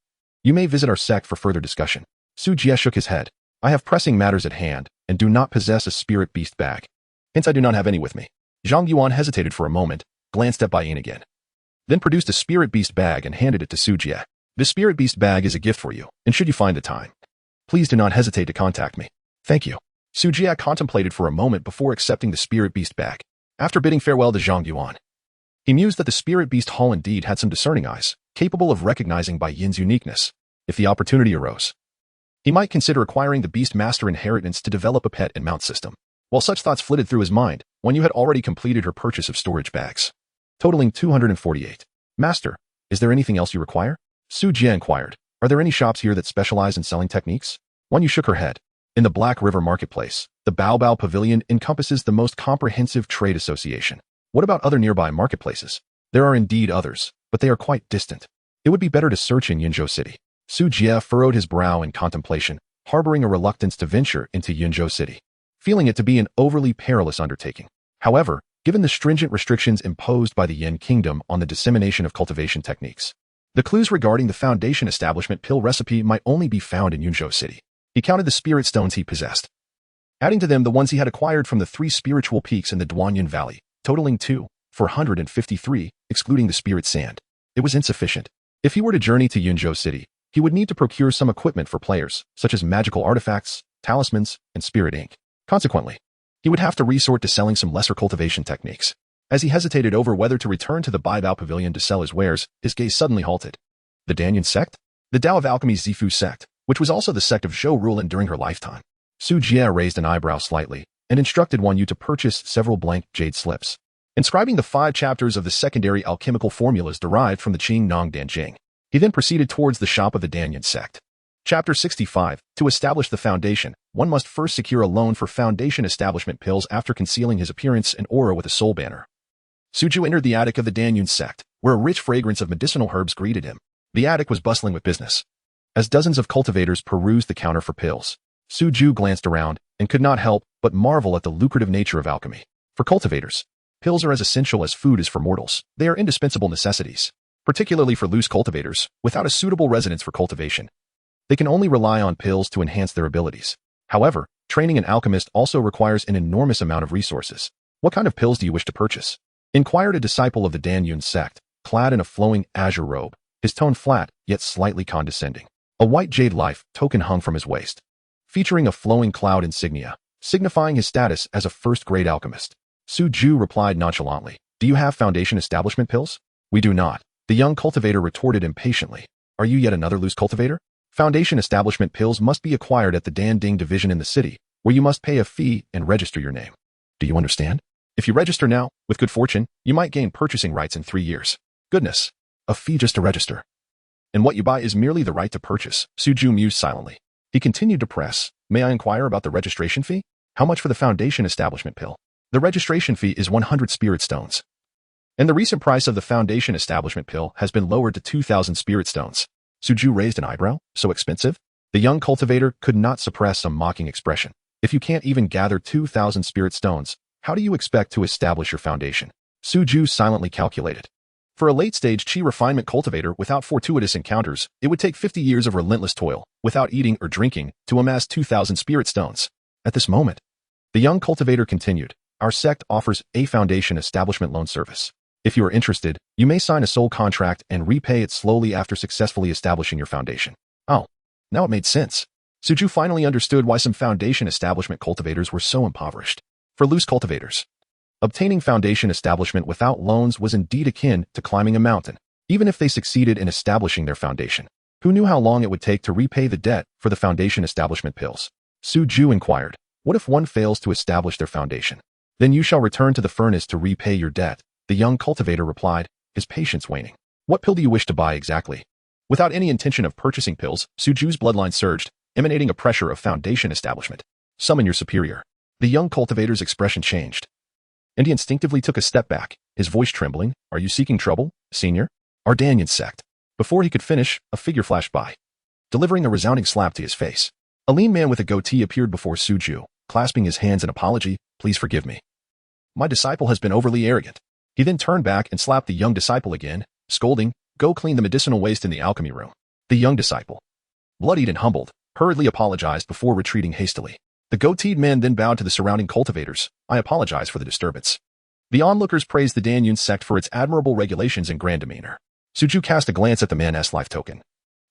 you may visit our sect for further discussion." Su Jie shook his head. "I have pressing matters at hand and do not possess a spirit beast bag. Hence I do not have any with me." Zhang Yuan hesitated for a moment, glanced at Bai Yin again, then produced a spirit beast bag and handed it to Su Jie. "This spirit beast bag is a gift for you, and should you find the time, please do not hesitate to contact me. Thank you." Su Jie contemplated for a moment before accepting the spirit beast bag. After bidding farewell to Zhang Yuan, He mused that the spirit beast Hall indeed had some discerning eyes, capable of recognizing Bai Yin's uniqueness. If the opportunity arose, he might consider acquiring the Beast Master inheritance to develop a pet and mount system. While such thoughts flitted through his mind, Wan Yu had already completed her purchase of storage bags, totaling 248. Master, is there anything else you require? Su Jie inquired. Are there any shops here that specialize in selling techniques? Wan Yu shook her head. In the Black River Marketplace, the Bao Bao Pavilion encompasses the most comprehensive trade association. What about other nearby marketplaces? There are indeed others, but they are quite distant. It would be better to search in Yunzhou City. Su Jie furrowed his brow in contemplation, harboring a reluctance to venture into Yunzhou City, feeling it to be an overly perilous undertaking. However, given the stringent restrictions imposed by the Yin Kingdom on the dissemination of cultivation techniques, the clues regarding the Foundation Establishment pill recipe might only be found in Yunzhou City. He counted the spirit stones he possessed, adding to them the ones he had acquired from the 3 spiritual peaks in the Duanyan Valley, totaling 453, excluding the spirit sand. It was insufficient. If he were to journey to Yunzhou City, he would need to procure some equipment for players, such as magical artifacts, talismans, and spirit ink. Consequently, he would have to resort to selling some lesser cultivation techniques. As he hesitated over whether to return to the Bai Bao Pavilion to sell his wares, his gaze suddenly halted. The Danyan sect? The Tao of Alchemy Zifu sect, which was also the sect of Zhou Rulin during her lifetime. Su Jie raised an eyebrow slightly and instructed Wan Yu to purchase several blank jade slips, inscribing the 5 chapters of the secondary alchemical formulas derived from the Qing Nong Dan Jing. He then proceeded towards the shop of the Danyan sect. Chapter 65. To establish the foundation, one must first secure a loan for Foundation Establishment pills after concealing his appearance and aura with a soul banner. Suju entered the attic of the Danyan sect, where a rich fragrance of medicinal herbs greeted him. The attic was bustling with business, as dozens of cultivators perused the counter for pills. Suju glanced around and could not help but marvel at the lucrative nature of alchemy. For cultivators, pills are as essential as food is for mortals. They are indispensable necessities, particularly for loose cultivators, without a suitable residence for cultivation. They can only rely on pills to enhance their abilities. However, training an alchemist also requires an enormous amount of resources. What kind of pills do you wish to purchase? Inquired a disciple of the Danyun sect, clad in a flowing azure robe, his tone flat, yet slightly condescending. A white jade life token hung from his waist, featuring a flowing cloud insignia, signifying his status as a first-grade alchemist. Su Ju replied nonchalantly, "Do you have Foundation Establishment pills?" "We do not." The young cultivator retorted impatiently. "Are you yet another loose cultivator? Foundation Establishment pills must be acquired at the Dan Ding division in the city, where you must pay a fee and register your name. Do you understand? If you register now, with good fortune, you might gain purchasing rights in 3 years. Goodness, a fee just to register. And what you buy is merely the right to purchase." Suju mused silently. He continued to press, "May I inquire about the registration fee? How much for the Foundation Establishment pill?" "The registration fee is 100 spirit stones. And the recent price of the Foundation Establishment pill has been lowered to 2,000 spirit stones." Suju raised an eyebrow. "So expensive?" The young cultivator could not suppress some mocking expression. "If you can't even gather 2,000 spirit stones, how do you expect to establish your foundation?" Suju silently calculated. For a late-stage Qi refinement cultivator without fortuitous encounters, it would take 50 years of relentless toil, without eating or drinking, to amass 2,000 spirit stones. At this moment, the young cultivator continued, "Our sect offers a Foundation Establishment loan service. If you are interested, you may sign a soul contract and repay it slowly after successfully establishing your foundation." Oh, now it made sense. Suju finally understood why some Foundation Establishment cultivators were so impoverished. For loose cultivators, obtaining Foundation Establishment without loans was indeed akin to climbing a mountain, even if they succeeded in establishing their foundation. Who knew how long it would take to repay the debt for the Foundation Establishment pills? Suju inquired, "What if one fails to establish their foundation?" "Then you shall return to the furnace to repay your debt," the young cultivator replied, his patience waning. "What pill do you wish to buy exactly?" Without any intention of purchasing pills, Suju's bloodline surged, emanating a pressure of Foundation Establishment. "Summon your superior." The young cultivator's expression changed, and he instinctively took a step back, his voice trembling. "Are you seeking trouble, senior?" "Our Danyan sect." Before he could finish, a figure flashed by, delivering a resounding slap to his face. A lean man with a goatee appeared before Suju, clasping his hands in apology. "Please forgive me. My disciple has been overly arrogant." He then turned back and slapped the young disciple again, scolding, "Go clean the medicinal waste in the alchemy room." The young disciple, bloodied and humbled, hurriedly apologized before retreating hastily. The goateed man then bowed to the surrounding cultivators. "I apologize for the disturbance." The onlookers praised the Danyun sect for its admirable regulations and grand demeanor. Suju cast a glance at the man's life token,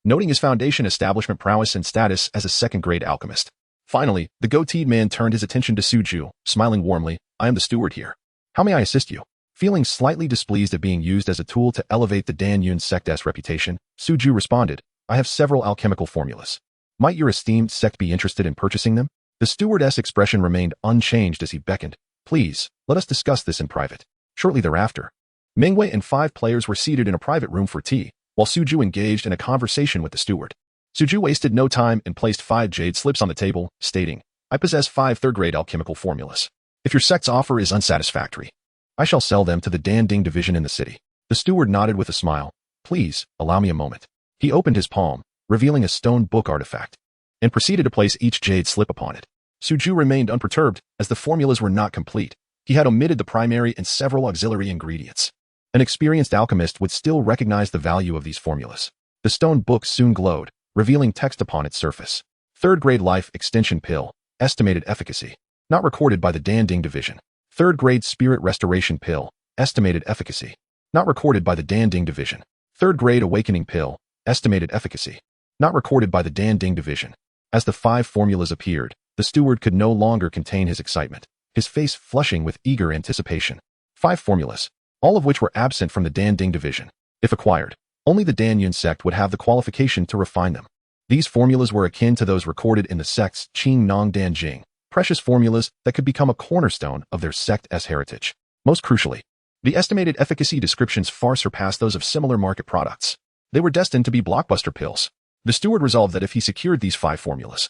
noting his Foundation Establishment prowess and status as a second-grade alchemist. Finally, the goateed man turned his attention to Suju, smiling warmly. "I am the steward here. How may I assist you?" Feeling slightly displeased at being used as a tool to elevate the Dan Yun sect's reputation, Su Ju responded, I have several alchemical formulas. Might your esteemed sect be interested in purchasing them? The steward's expression remained unchanged as he beckoned. Please, let us discuss this in private. Shortly thereafter, Mingwei and 5 players were seated in a private room for tea, while Su Ju engaged in a conversation with the steward. Su Ju wasted no time and placed 5 jade slips on the table, stating, I possess 5 third-grade alchemical formulas. If your sect's offer is unsatisfactory, I shall sell them to the Dan Ding division in the city. The steward nodded with a smile. Please, allow me a moment. He opened his palm, revealing a stone book artifact, and proceeded to place each jade slip upon it. Su Ju remained unperturbed, as the formulas were not complete. He had omitted the primary and several auxiliary ingredients. An experienced alchemist would still recognize the value of these formulas. The stone book soon glowed, revealing text upon its surface. Third-grade life extension pill, estimated efficacy. Not recorded by the Dan Ding division. Third-grade spirit restoration pill, estimated efficacy. Not recorded by the Dan Ding division. Third-grade awakening pill, estimated efficacy. Not recorded by the Dan Ding division. As the 5 formulas appeared, the steward could no longer contain his excitement, his face flushing with eager anticipation. 5 formulas, all of which were absent from the Dan Ding division. If acquired, only the Dan Yun sect would have the qualification to refine them. These formulas were akin to those recorded in the sect's Qing Nong Dan Jing, precious formulas that could become a cornerstone of their sect's heritage. Most crucially, the estimated efficacy descriptions far surpassed those of similar market products. They were destined to be blockbuster pills. The steward resolved that if he secured these 5 formulas,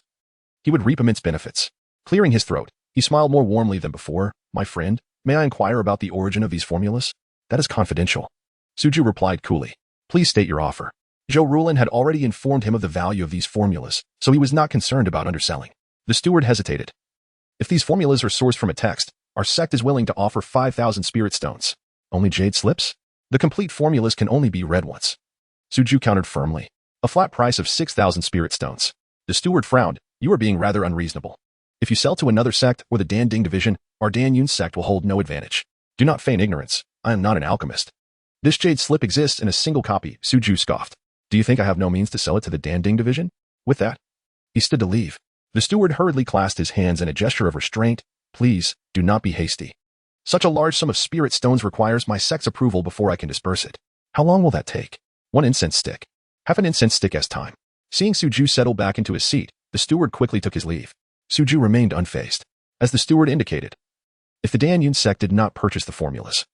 he would reap immense benefits. Clearing his throat, he smiled more warmly than before. My friend, may I inquire about the origin of these formulas? That is confidential. Su Ju replied coolly. Please state your offer. Zhou Rulin had already informed him of the value of these formulas, so he was not concerned about underselling. The steward hesitated. If these formulas are sourced from a text, our sect is willing to offer 5,000 spirit stones. Only jade slips? The complete formulas can only be read once. Su Ju countered firmly. A flat price of 6,000 spirit stones. The steward frowned. You are being rather unreasonable. If you sell to another sect or the Dan Ding division, our Dan Yun sect will hold no advantage. Do not feign ignorance. I am not an alchemist. This jade slip exists in a single copy, Su Ju scoffed. Do you think I have no means to sell it to the Dan Ding division? With that, he stood to leave. The steward hurriedly clasped his hands in a gesture of restraint. Please, do not be hasty. Such a large sum of spirit stones requires my sect's approval before I can disperse it. How long will that take? 1 incense stick. Half an incense stick as time. Seeing Su Ju settle back into his seat, the steward quickly took his leave. Su Ju remained unfazed. As the steward indicated, if the Dan Yun sect did not purchase the formulas,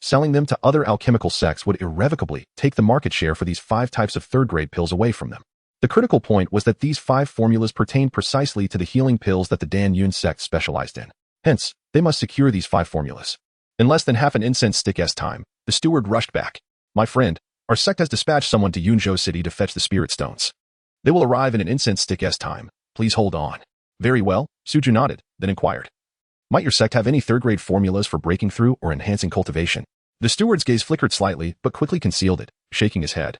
selling them to other alchemical sects would irrevocably take the market share for these 5 types of third-grade pills away from them. The critical point was that these 5 formulas pertained precisely to the healing pills that the Dan Yun sect specialized in. Hence, they must secure these 5 formulas. In less than half an incense stick's time, the steward rushed back. My friend, our sect has dispatched someone to Yunzhou City to fetch the spirit stones. They will arrive in an incense stick's time. Please hold on. Very well, Su Ju nodded, then inquired. Might your sect have any third-grade formulas for breaking through or enhancing cultivation? The steward's gaze flickered slightly, but quickly concealed it, shaking his head.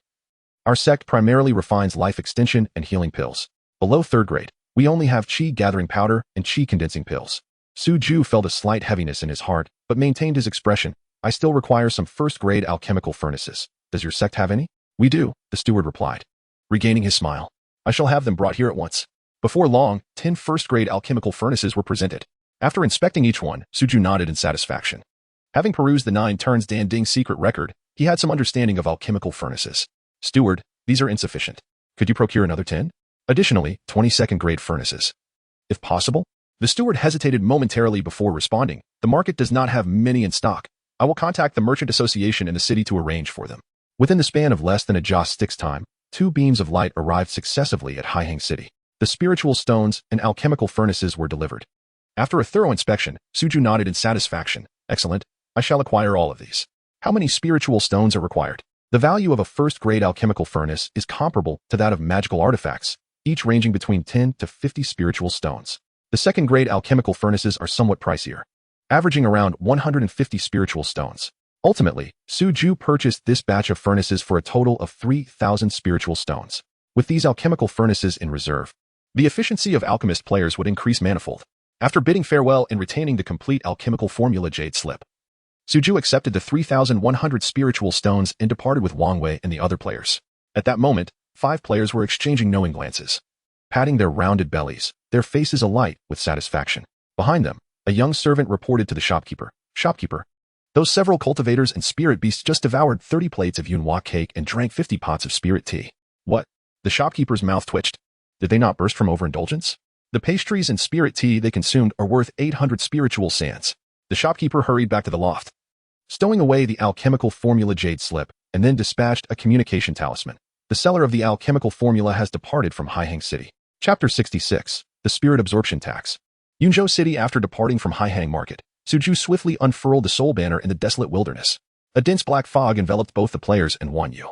Our sect primarily refines life extension and healing pills. Below third grade, we only have qi gathering powder and qi condensing pills. Su Ju felt a slight heaviness in his heart, but maintained his expression. I still require some first-grade alchemical furnaces. Does your sect have any? We do, the steward replied. Regaining his smile. I shall have them brought here at once. Before long, 10 first-grade alchemical furnaces were presented. After inspecting each one, Su Ju nodded in satisfaction. Having perused the 9 turns Dan Ding's secret record, he had some understanding of alchemical furnaces. Steward, these are insufficient. Could you procure another 10? Additionally, 22nd-grade furnaces. If possible? The steward hesitated momentarily before responding. The market does not have many in stock. I will contact the merchant association in the city to arrange for them. Within the span of less than a joss stick's time, 2 beams of light arrived successively at Haiheng City. The spiritual stones and alchemical furnaces were delivered. After a thorough inspection, Su Ju nodded in satisfaction. Excellent. I shall acquire all of these. How many spiritual stones are required? The value of a first-grade alchemical furnace is comparable to that of magical artifacts, each ranging between 10 to 50 spiritual stones. The second-grade alchemical furnaces are somewhat pricier, averaging around 150 spiritual stones. Ultimately, Su Ju purchased this batch of furnaces for a total of 3,000 spiritual stones. With these alchemical furnaces in reserve, the efficiency of alchemist players would increase manifold. After bidding farewell and retaining the complete alchemical formula jade slip, Su Ju accepted the 3,100 spiritual stones and departed with Wang Wei and the other players. At that moment, 5 players were exchanging knowing glances, patting their rounded bellies, their faces alight with satisfaction. Behind them, a young servant reported to the shopkeeper. Shopkeeper, Those several cultivators and spirit beasts just devoured 30 plates of yunhua cake and drank 50 pots of spirit tea. What? The shopkeeper's mouth twitched. Did they not burst from overindulgence? The pastries and spirit tea they consumed are worth 800 spiritual sands. The shopkeeper hurried back to the loft, stowing away the alchemical formula jade slip, and then dispatched a communication talisman. The seller of the alchemical formula has departed from Haihang City. Chapter 66. The Spirit Absorption Tax. Yunzhou City. After departing from Haihang Market, Suju swiftly unfurled the soul banner in the desolate wilderness. A dense black fog enveloped both the players and Wan Yu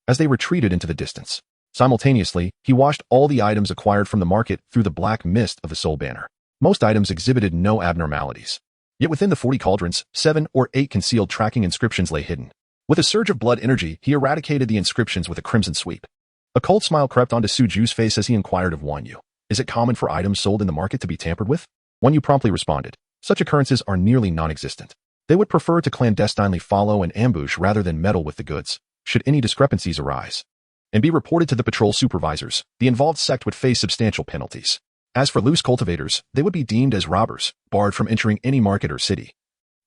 as they retreated into the distance. Simultaneously, he washed all the items acquired from the market through the black mist of the soul banner. Most items exhibited no abnormalities. Yet within the 40 cauldrons, 7 or 8 concealed tracking inscriptions lay hidden. With a surge of blood energy, he eradicated the inscriptions with a crimson sweep. A cold smile crept onto Suju's face as he inquired of Wan Yu. Is it common for items sold in the market to be tampered with? Wan Yu promptly responded. Such occurrences are nearly non-existent. They would prefer to clandestinely follow and ambush rather than meddle with the goods, should any discrepancies arise, and be reported to the patrol supervisors. The involved sect would face substantial penalties. As for loose cultivators, they would be deemed as robbers, barred from entering any market or city,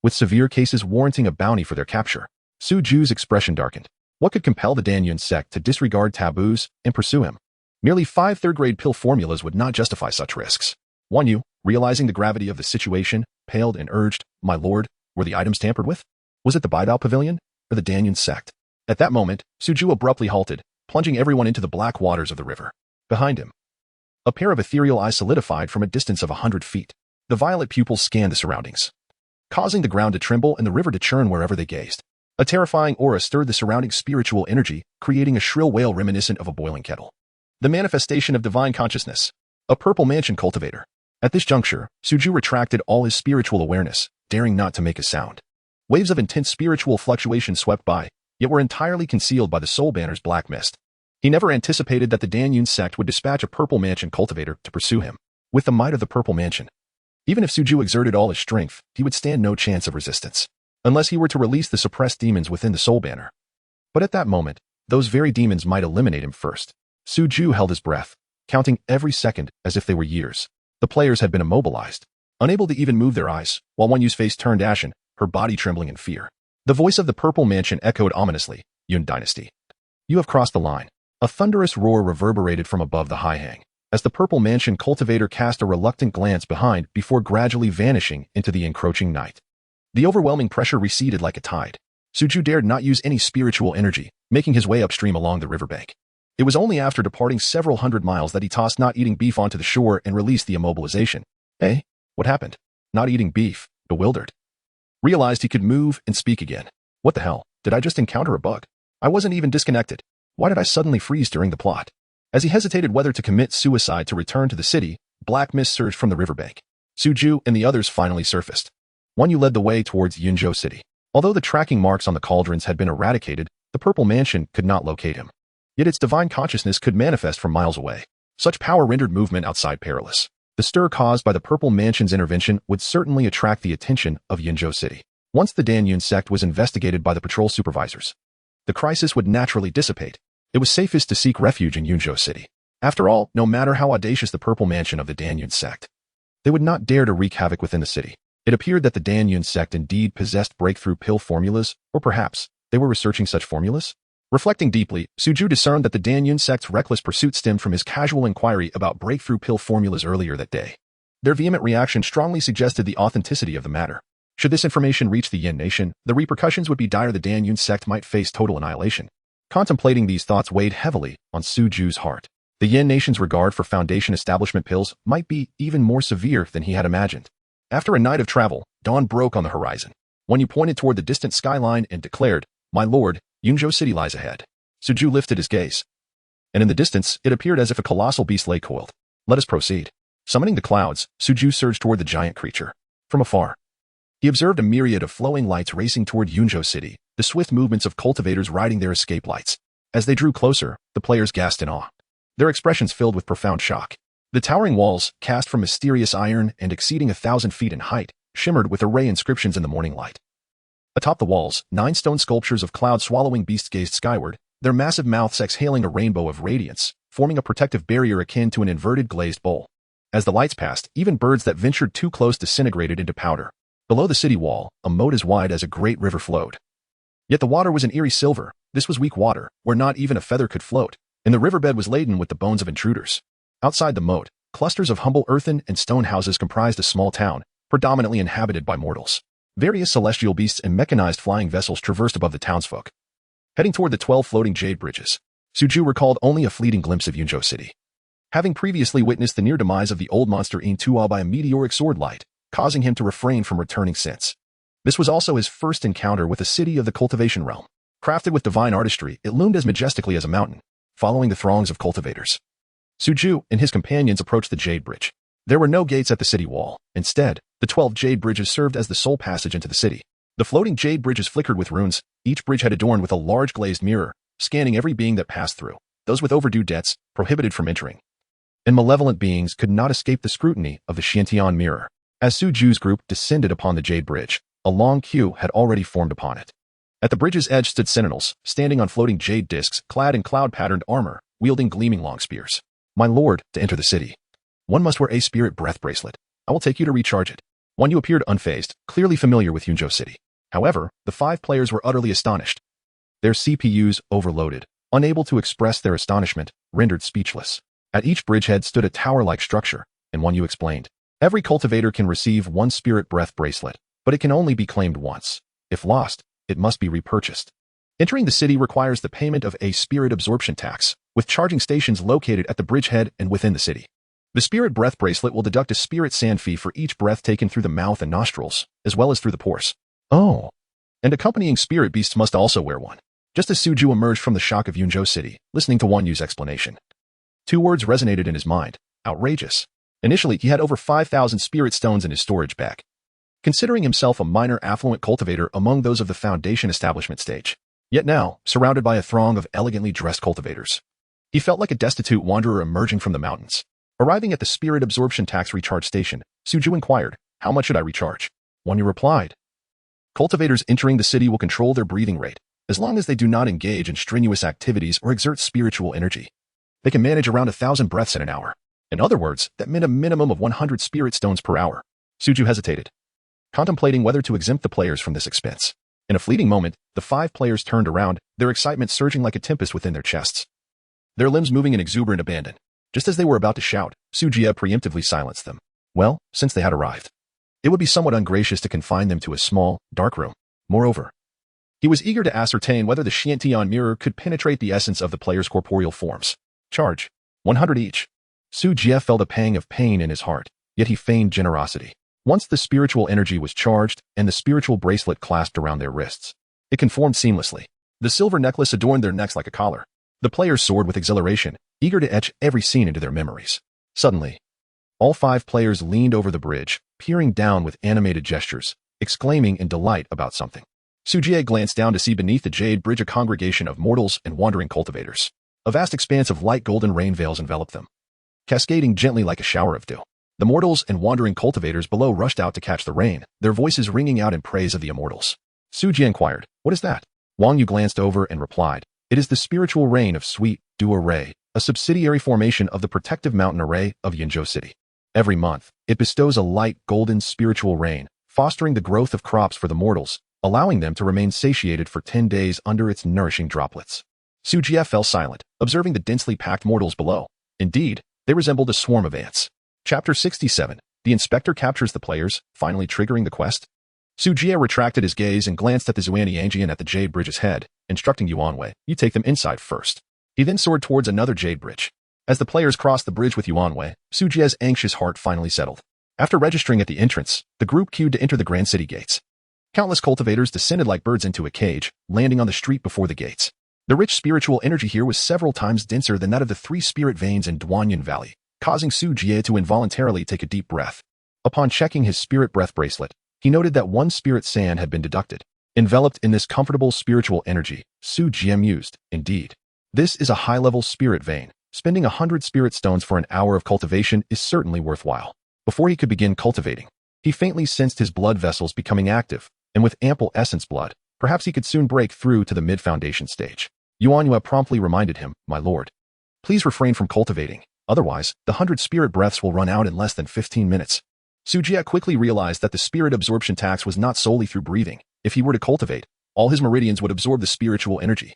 with severe cases warranting a bounty for their capture. Suju's expression darkened. What could compel the Danyun sect to disregard taboos and pursue him? Merely 5 third-grade pill formulas would not justify such risks. Wan Yu, realizing the gravity of the situation, paled and urged, My lord, were the items tampered with? Was it the Baidao Pavilion or the Danyun sect? At that moment, Suju abruptly halted, plunging everyone into the black waters of the river. Behind him, a pair of ethereal eyes solidified from a distance of 100 feet. The violet pupils scanned the surroundings, causing the ground to tremble and the river to churn wherever they gazed. A terrifying aura stirred the surrounding spiritual energy, creating a shrill wail reminiscent of a boiling kettle. The manifestation of divine consciousness. A purple mansion cultivator. At this juncture, Suju retracted all his spiritual awareness, daring not to make a sound. Waves of intense spiritual fluctuation swept by, yet were entirely concealed by the soul banner's black mist. He never anticipated that the Danyun sect would dispatch a purple mansion cultivator to pursue him. With the might of the purple mansion, even if Suju exerted all his strength, he would stand no chance of resistance, unless he were to release the suppressed demons within the soul banner. But at that moment, those very demons might eliminate him first. Suju held his breath, counting every second as if they were years. The players had been immobilized, unable to even move their eyes, while Wan Yu's face turned ashen, her body trembling in fear. The voice of the purple mansion echoed ominously, Yun Dynasty. You have crossed the line. A thunderous roar reverberated from above the Haihang, as the purple mansion cultivator cast a reluctant glance behind before gradually vanishing into the encroaching night. The overwhelming pressure receded like a tide. Suju dared not use any spiritual energy, making his way upstream along the riverbank. It was only after departing several hundred miles that he tossed not eating beef onto the shore and released the immobilization. Eh? What happened? Not eating beef, bewildered. Realized he could move and speak again. What the hell? Did I just encounter a bug? I wasn't even disconnected. Why did I suddenly freeze during the plot? As he hesitated whether to commit suicide to return to the city, black mist surged from the riverbank. Suju and the others finally surfaced. Wan Yu led the way towards Yunzhou City. Although the tracking marks on the cauldrons had been eradicated, the purple mansion could not locate him. Yet its divine consciousness could manifest from miles away. Such power rendered movement outside perilous. The stir caused by the purple mansion's intervention would certainly attract the attention of Yunzhou City. Once the Danyun sect was investigated by the patrol supervisors, the crisis would naturally dissipate. It was safest to seek refuge in Yunzhou City. After all, no matter how audacious the purple mansion of the Danyun sect, they would not dare to wreak havoc within the city. It appeared that the Danyun sect indeed possessed breakthrough pill formulas, or perhaps they were researching such formulas? Reflecting deeply, Suju discerned that the Danyun sect's reckless pursuit stemmed from his casual inquiry about breakthrough pill formulas earlier that day. Their vehement reaction strongly suggested the authenticity of the matter. Should this information reach the Yin Nation, the repercussions would be dire. The Danyun sect might face total annihilation. Contemplating these thoughts weighed heavily on Suju's heart. The Yin Nation's regard for Foundation establishment pills might be even more severe than he had imagined. After a night of travel, dawn broke on the horizon. Wan Yu pointed toward the distant skyline and declared, My lord, Yunzhou City lies ahead. Suju lifted his gaze, and in the distance, it appeared as if a colossal beast lay coiled. Let us proceed. Summoning the clouds, Suju surged toward the giant creature. From afar, he observed a myriad of flowing lights racing toward Yunzhou City, the swift movements of cultivators riding their escape lights. As they drew closer, the players gasped in awe, their expressions filled with profound shock. The towering walls, cast from mysterious iron and exceeding 1,000 feet in height, shimmered with array inscriptions in the morning light. Atop the walls, 9 stone sculptures of cloud-swallowing beasts gazed skyward, their massive mouths exhaling a rainbow of radiance, forming a protective barrier akin to an inverted glazed bowl. As the lights passed, even birds that ventured too close disintegrated into powder. Below the city wall, a moat as wide as a great river flowed. Yet the water was an eerie silver. This was weak water, where not even a feather could float, and the riverbed was laden with the bones of intruders. Outside the moat, clusters of humble earthen and stone houses comprised a small town, predominantly inhabited by mortals. Various celestial beasts and mechanized flying vessels traversed above the townsfolk. Heading toward the 12 floating jade bridges, Suju recalled only a fleeting glimpse of Yunzhou City. Having previously witnessed the near demise of the old monster In Tuo by a meteoric sword light, causing him to refrain from returning since. This was also his first encounter with a city of the cultivation realm. Crafted with divine artistry, it loomed as majestically as a mountain, following the throngs of cultivators. Suju and his companions approached the Jade Bridge. There were no gates at the city wall. Instead, the 12 Jade Bridges served as the sole passage into the city. The floating Jade Bridges flickered with runes, each bridge had adorned with a large glazed mirror, scanning every being that passed through. Those with overdue debts, prohibited from entering. And malevolent beings could not escape the scrutiny of the Xiantian mirror. As Suju's group descended upon the Jade Bridge, a long queue had already formed upon it. At the bridge's edge stood sentinels, standing on floating jade discs, clad in cloud-patterned armor, wielding gleaming long spears. My lord, to enter the city, one must wear a spirit breath bracelet. I will take you to recharge it. One, you appeared unfazed, clearly familiar with Yunzhou City. However, the 5 players were utterly astonished. Their CPUs overloaded, unable to express their astonishment, rendered speechless. At each bridgehead stood a tower-like structure, and One Yu explained. Every cultivator can receive one spirit breath bracelet, but it can only be claimed once. If lost, it must be repurchased. Entering the city requires the payment of a spirit absorption tax, with charging stations located at the bridgehead and within the city. The spirit breath bracelet will deduct a spirit sand fee for each breath taken through the mouth and nostrils, as well as through the pores. Oh. And accompanying spirit beasts must also wear one. Just as Suju emerged from the shock of Yunzhou City, listening to Wan Yu's explanation. 2 words resonated in his mind. Outrageous. Initially, he had over 5,000 spirit stones in his storage bag. Considering himself a minor affluent cultivator among those of the foundation establishment stage. Yet now, surrounded by a throng of elegantly dressed cultivators. He felt like a destitute wanderer emerging from the mountains. Arriving at the spirit absorption tax recharge station, Suju inquired, how much should I recharge? Wan Yu replied. Cultivators entering the city will control their breathing rate, as long as they do not engage in strenuous activities or exert spiritual energy. They can manage around 1,000 breaths in an hour. In other words, that meant a minimum of 100 spirit stones per hour. Suju hesitated, contemplating whether to exempt the players from this expense. In a fleeting moment, the 5 players turned around, their excitement surging like a tempest within their chests. Their limbs moving in exuberant abandon. Just as they were about to shout, Suju preemptively silenced them. Well, since they had arrived, it would be somewhat ungracious to confine them to a small, dark room. Moreover, he was eager to ascertain whether the Xiantian mirror could penetrate the essence of the players' corporeal forms. Charge. 100 each. Suju felt a pang of pain in his heart, yet he feigned generosity. Once the spiritual energy was charged and the spiritual bracelet clasped around their wrists, it conformed seamlessly. The silver necklace adorned their necks like a collar. The players soared with exhilaration, eager to etch every scene into their memories. Suddenly, all 5 players leaned over the bridge, peering down with animated gestures, exclaiming in delight about something. Suju glanced down to see beneath the Jade Bridge a congregation of mortals and wandering cultivators. A vast expanse of light golden rain veils enveloped them, cascading gently like a shower of dew. The mortals and wandering cultivators below rushed out to catch the rain, their voices ringing out in praise of the immortals. Suju inquired, what is that? Wang Yu glanced over and replied, it is the spiritual rain of Sweet Dew Array, a subsidiary formation of the protective mountain array of Yunzhou City. Every month, it bestows a light golden spiritual rain, fostering the growth of crops for the mortals, allowing them to remain satiated for 10 days under its nourishing droplets. Suju fell silent, observing the densely packed mortals below. Indeed, they resembled a swarm of ants. Chapter 67. The inspector captures the players, finally triggering the quest. Suju retracted his gaze and glanced at the Xuanyangjian at the Jade Bridge's head, instructing Yuanwei, you take them inside first. He then soared towards another Jade Bridge. As the players crossed the bridge with Yuanwei, Suju's anxious heart finally settled. After registering at the entrance, the group queued to enter the Grand City gates. Countless cultivators descended like birds into a cage, landing on the street before the gates. The rich spiritual energy here was several times denser than that of the 3 spirit veins in Duanyan Valley, causing Suju to involuntarily take a deep breath. Upon checking his spirit breath bracelet, he noted that 1 spirit sand had been deducted. Enveloped in this comfortable spiritual energy, Suju mused, indeed. This is a high-level spirit vein. Spending 100 spirit stones for an hour of cultivation is certainly worthwhile. Before he could begin cultivating, he faintly sensed his blood vessels becoming active, and with ample essence blood, perhaps he could soon break through to the mid-foundation stage. Yuanyu promptly reminded him, my lord, please refrain from cultivating. Otherwise, the 100 spirit breaths will run out in less than 15 minutes. Su Jie quickly realized that the spirit absorption tax was not solely through breathing. If he were to cultivate, all his meridians would absorb the spiritual energy,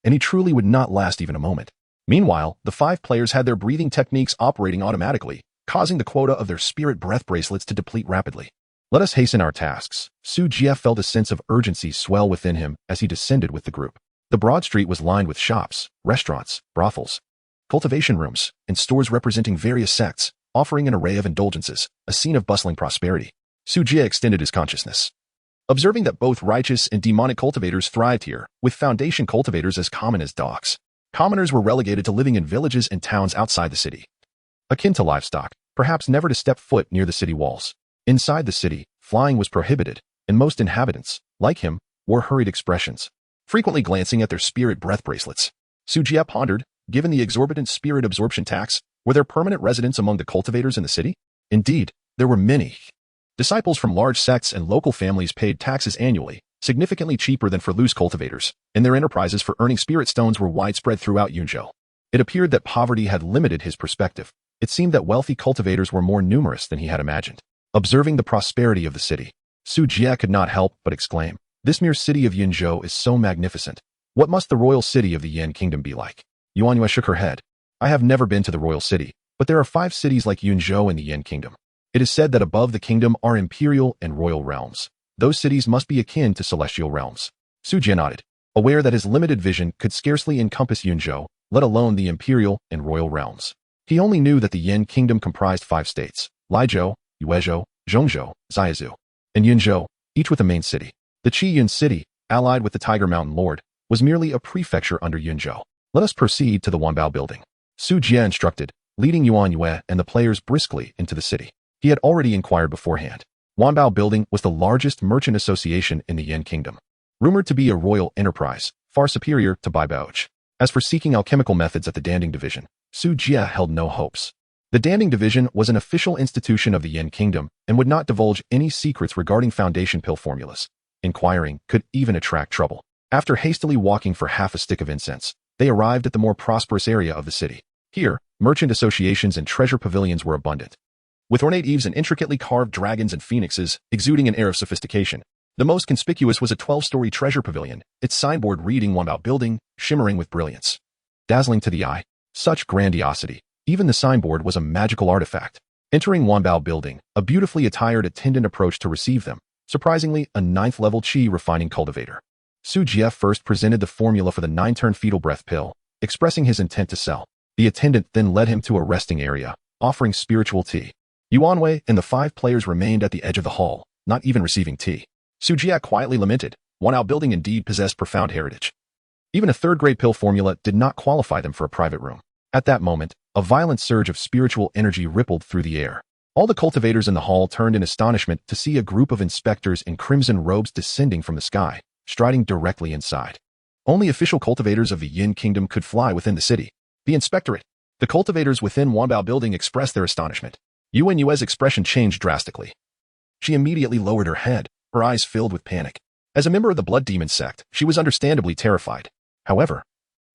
and he truly would not last even a moment. Meanwhile, the 5 players had their breathing techniques operating automatically, causing the quota of their spirit breath bracelets to deplete rapidly. Let us hasten our tasks. Su Jie felt a sense of urgency swell within him as he descended with the group. The broad street was lined with shops, restaurants, brothels, cultivation rooms, and stores representing various sects, offering an array of indulgences, a scene of bustling prosperity. Su Jie extended his consciousness, observing that both righteous and demonic cultivators thrived here, with foundation cultivators as common as dogs. Commoners were relegated to living in villages and towns outside the city, akin to livestock, perhaps never to step foot near the city walls. Inside the city, flying was prohibited, and most inhabitants, like him, wore hurried expressions, frequently glancing at their spirit breath bracelets. Su Jie pondered, given the exorbitant spirit absorption tax, were there permanent residents among the cultivators in the city? Indeed, there were many. Disciples from large sects and local families paid taxes annually, significantly cheaper than for loose cultivators, and their enterprises for earning spirit stones were widespread throughout Yunzhou. It appeared that poverty had limited his perspective. It seemed that wealthy cultivators were more numerous than he had imagined. Observing the prosperity of the city, Su Jie could not help but exclaim, "This mere city of Yunzhou is so magnificent. What must the royal city of the Yan Kingdom be like?" Yuanyue shook her head. "I have never been to the royal city, but there are 5 cities like Yunzhou in the Yan Kingdom. It is said that above the kingdom are imperial and royal realms. Those cities must be akin to celestial realms." Su Jie nodded, aware that his limited vision could scarcely encompass Yunzhou, let alone the imperial and royal realms. He only knew that the Yan Kingdom comprised 5 states: Laizhou, Yuezhou, Zhongzhou, Xiazu, and Yunzhou, each with a main city. The Qiyun city, allied with the Tiger Mountain Lord, was merely a prefecture under Yunzhou. "Let us proceed to the Wanbao building," Su Jie instructed, leading Yuanyue and the players briskly into the city. He had already inquired beforehand. Wanbao building was the largest merchant association in the Yan Kingdom, rumored to be a royal enterprise, far superior to Baibouch. As for seeking alchemical methods at the Danding Division, Su Jie held no hopes. The Danding Division was an official institution of the Yan Kingdom and would not divulge any secrets regarding foundation pill formulas. Inquiring could even attract trouble. After hastily walking for half a stick of incense, they arrived at the more prosperous area of the city. Here, merchant associations and treasure pavilions were abundant, with ornate eaves and intricately carved dragons and phoenixes exuding an air of sophistication. The most conspicuous was a 12-story treasure pavilion, its signboard reading Wanbao Building, shimmering with brilliance. Dazzling to the eye, such grandiosity, even the signboard was a magical artifact. Entering Wanbao Building, a beautifully attired attendant approached to receive them, surprisingly a 9th-level Qi refining cultivator. Su Jie first presented the formula for the 9-turn fetal breath pill, expressing his intent to sell. The attendant then led him to a resting area, offering spiritual tea. Yuanyue and the 5 players remained at the edge of the hall, not even receiving tea. Su Jie quietly lamented, Wanbao Building indeed possessed profound heritage. Even a 3rd-grade pill formula did not qualify them for a private room. At that moment, a violent surge of spiritual energy rippled through the air. All the cultivators in the hall turned in astonishment to see a group of inspectors in crimson robes descending from the sky, striding directly inside. Only official cultivators of the Yin Kingdom could fly within the city. The inspectorate. The cultivators within Wanbao Building expressed their astonishment. Yuanyue's expression changed drastically. She immediately lowered her head, her eyes filled with panic. As a member of the Blood Demon sect, she was understandably terrified. However,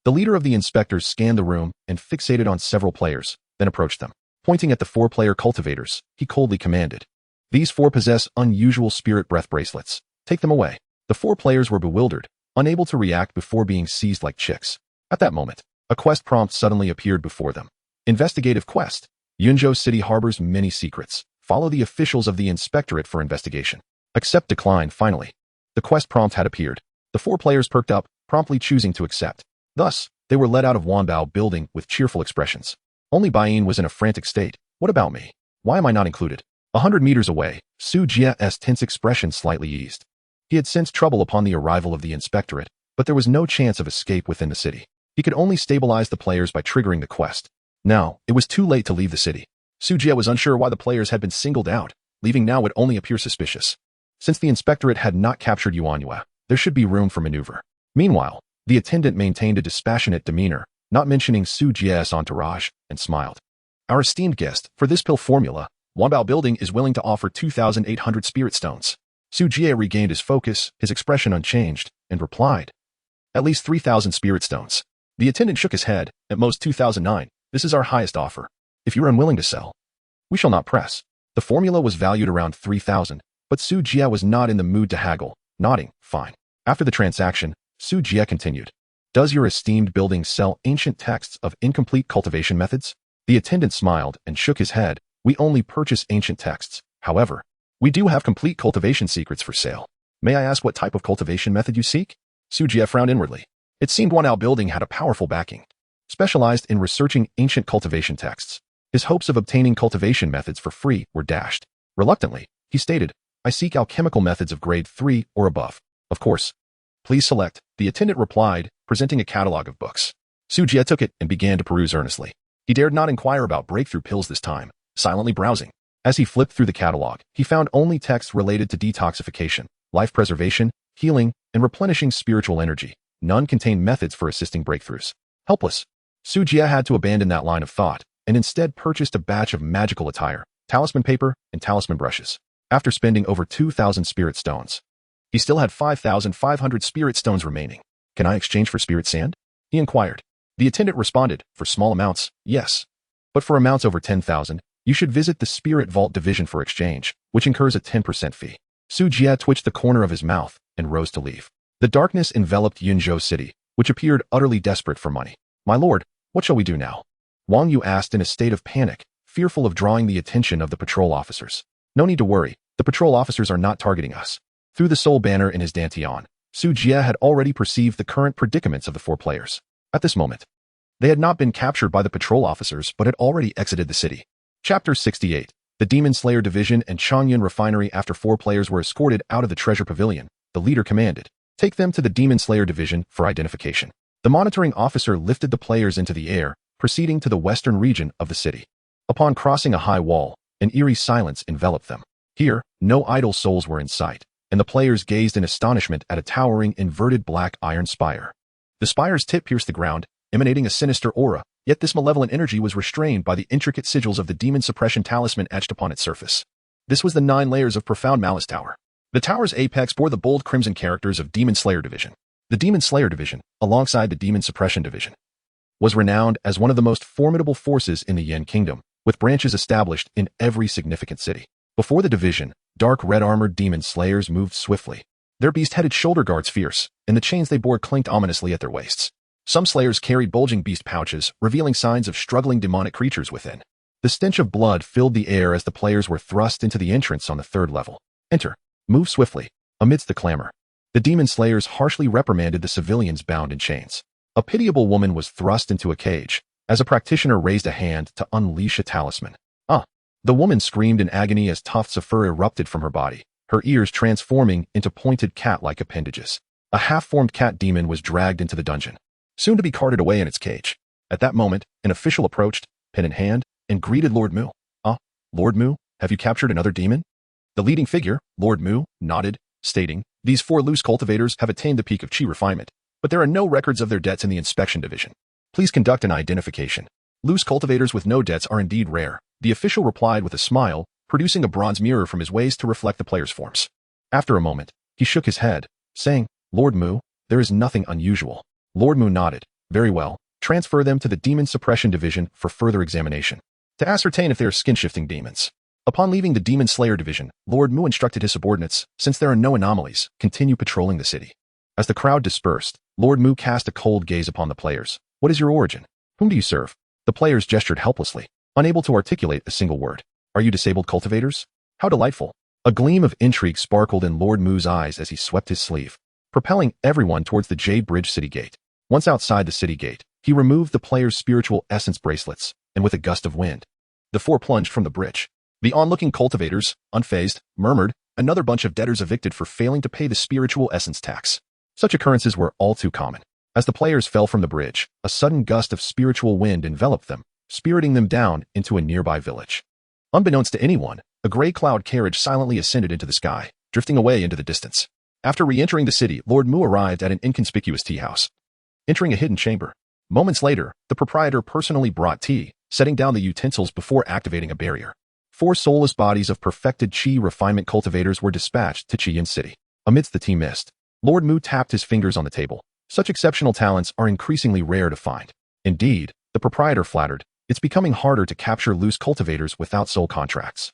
the leader of the inspectors scanned the room and fixated on several players, then approached them. Pointing at the 4-player cultivators, he coldly commanded, "These 4 possess unusual spirit breath bracelets. Take them away." The 4 players were bewildered, unable to react before being seized like chicks. At that moment, a quest prompt suddenly appeared before them. Investigative quest. Yunzhou City harbors many secrets. Follow the officials of the inspectorate for investigation. Accept decline. Finally, the quest prompt had appeared. The 4 players perked up, promptly choosing to accept. Thus, they were led out of Wanbao Building with cheerful expressions. Only Baiyin was in a frantic state. What about me? Why am I not included? 100 meters away, Su Jie's tense expression slightly eased. He had sensed trouble upon the arrival of the inspectorate, but there was no chance of escape within the city. He could only stabilize the players by triggering the quest. Now, it was too late to leave the city. Su Jie was unsure why the players had been singled out. Leaving now would only appear suspicious. Since the inspectorate had not captured Yuanyue, there should be room for maneuver. Meanwhile, the attendant maintained a dispassionate demeanor, not mentioning Su Jie's entourage, and smiled. "Our esteemed guest, for this pill formula, Wanbao Building is willing to offer 2,800 spirit stones." Su Jie regained his focus, his expression unchanged, and replied, "At least 3,000 spirit stones." The attendant shook his head, "At most 2,009. This is our highest offer. If you are unwilling to sell, we shall not press." The formula was valued around 3,000, but Su Jia was not in the mood to haggle, nodding, fine. After the transaction, Su Jia continued. Does your esteemed building sell ancient texts of incomplete cultivation methods? The attendant smiled and shook his head. We only purchase ancient texts. However, we do have complete cultivation secrets for sale. May I ask what type of cultivation method you seek? Su Jia frowned inwardly. It seemed Wanao Building had a powerful backing, specialized in researching ancient cultivation texts. His hopes of obtaining cultivation methods for free were dashed. Reluctantly, he stated, I seek alchemical methods of grade 3 or above. Of course. Please select, the attendant replied, presenting a catalog of books. Su Jia took it and began to peruse earnestly. He dared not inquire about breakthrough pills this time, silently browsing. As he flipped through the catalog, he found only texts related to detoxification, life preservation, healing, and replenishing spiritual energy. None contained methods for assisting breakthroughs. Helpless, Su Jia had to abandon that line of thought and instead purchased a batch of magical attire, talisman paper, and talisman brushes. After spending over 2,000 spirit stones, he still had 5,500 spirit stones remaining. Can I exchange for spirit sand? He inquired. The attendant responded, for small amounts, yes. But for amounts over 10,000, you should visit the Spirit Vault Division for exchange, which incurs a 10% fee. Su Jia twitched the corner of his mouth and rose to leave. The darkness enveloped Yunzhou City, which appeared utterly desperate for money. My lord, what shall we do now? Wang Yu asked in a state of panic, fearful of drawing the attention of the patrol officers. No need to worry, the patrol officers are not targeting us. Through the soul banner in his dantian, Su Jia had already perceived the current predicaments of the 4 players. At this moment, they had not been captured by the patrol officers but had already exited the city. Chapter 68. The Demon Slayer Division and Changyun Refinery. After 4 players were escorted out of the treasure pavilion, the leader commanded, take them to the Demon Slayer Division for identification. The monitoring officer lifted the players into the air, proceeding to the western region of the city. Upon crossing a high wall, an eerie silence enveloped them. Here, no idle souls were in sight, and the players gazed in astonishment at a towering, inverted black iron spire. The spire's tip pierced the ground, emanating a sinister aura, yet this malevolent energy was restrained by the intricate sigils of the demon suppression talisman etched upon its surface. This was the 9 layers of profound malice tower. The tower's apex bore the bold crimson characters of Demon Slayer Division. The Demon Slayer Division, alongside the Demon Suppression Division, was renowned as one of the most formidable forces in the Yin Kingdom, with branches established in every significant city. Before the division, dark red-armored demon slayers moved swiftly. Their beast-headed shoulder guards fierce, and the chains they bore clinked ominously at their waists. Some slayers carried bulging beast pouches, revealing signs of struggling demonic creatures within. The stench of blood filled the air as the players were thrust into the entrance on the 3rd level. Enter. Move swiftly. Amidst the clamor, the demon slayers harshly reprimanded the civilians bound in chains. A pitiable woman was thrust into a cage, as a practitioner raised a hand to unleash a talisman. The woman screamed in agony as tufts of fur erupted from her body, her ears transforming into pointed cat-like appendages. A half-formed cat demon was dragged into the dungeon, soon to be carted away in its cage. At that moment, an official approached, pen in hand, and greeted Lord Mu. Lord Mu, have you captured another demon? The leading figure, Lord Mu, nodded, stating, these 4 loose cultivators have attained the peak of chi refinement, but there are no records of their debts in the inspection division. Please conduct an identification. Loose cultivators with no debts are indeed rare, the official replied with a smile, producing a bronze mirror from his waist to reflect the players' forms. After a moment, he shook his head, saying, Lord Mu, there is nothing unusual. Lord Mu nodded. Very well, transfer them to the Demon Suppression Division for further examination, to ascertain if they are skin-shifting demons. Upon leaving the Demon Slayer Division, Lord Mu instructed his subordinates, since there are no anomalies, continue patrolling the city. As the crowd dispersed, Lord Mu cast a cold gaze upon the players. What is your origin? Whom do you serve? The players gestured helplessly, unable to articulate a single word. Are you disabled cultivators? How delightful. A gleam of intrigue sparkled in Lord Mu's eyes as he swept his sleeve, propelling everyone towards the Jade Bridge city gate. Once outside the city gate, he removed the players' spiritual essence bracelets, and with a gust of wind, the 4 plunged from the bridge. The onlooking cultivators, unfazed, murmured, another bunch of debtors evicted for failing to pay the spiritual essence tax. Such occurrences were all too common. As the players fell from the bridge, a sudden gust of spiritual wind enveloped them, spiriting them down into a nearby village. Unbeknownst to anyone, a gray cloud carriage silently ascended into the sky, drifting away into the distance. After re-entering the city, Lord Mu arrived at an inconspicuous tea house, entering a hidden chamber. Moments later, the proprietor personally brought tea, setting down the utensils before activating a barrier. 4 soulless bodies of perfected chi refinement cultivators were dispatched to Qiyin City. Amidst the tea mist, Lord Mu tapped his fingers on the table. Such exceptional talents are increasingly rare to find. Indeed, the proprietor flattered, it's becoming harder to capture loose cultivators without soul contracts.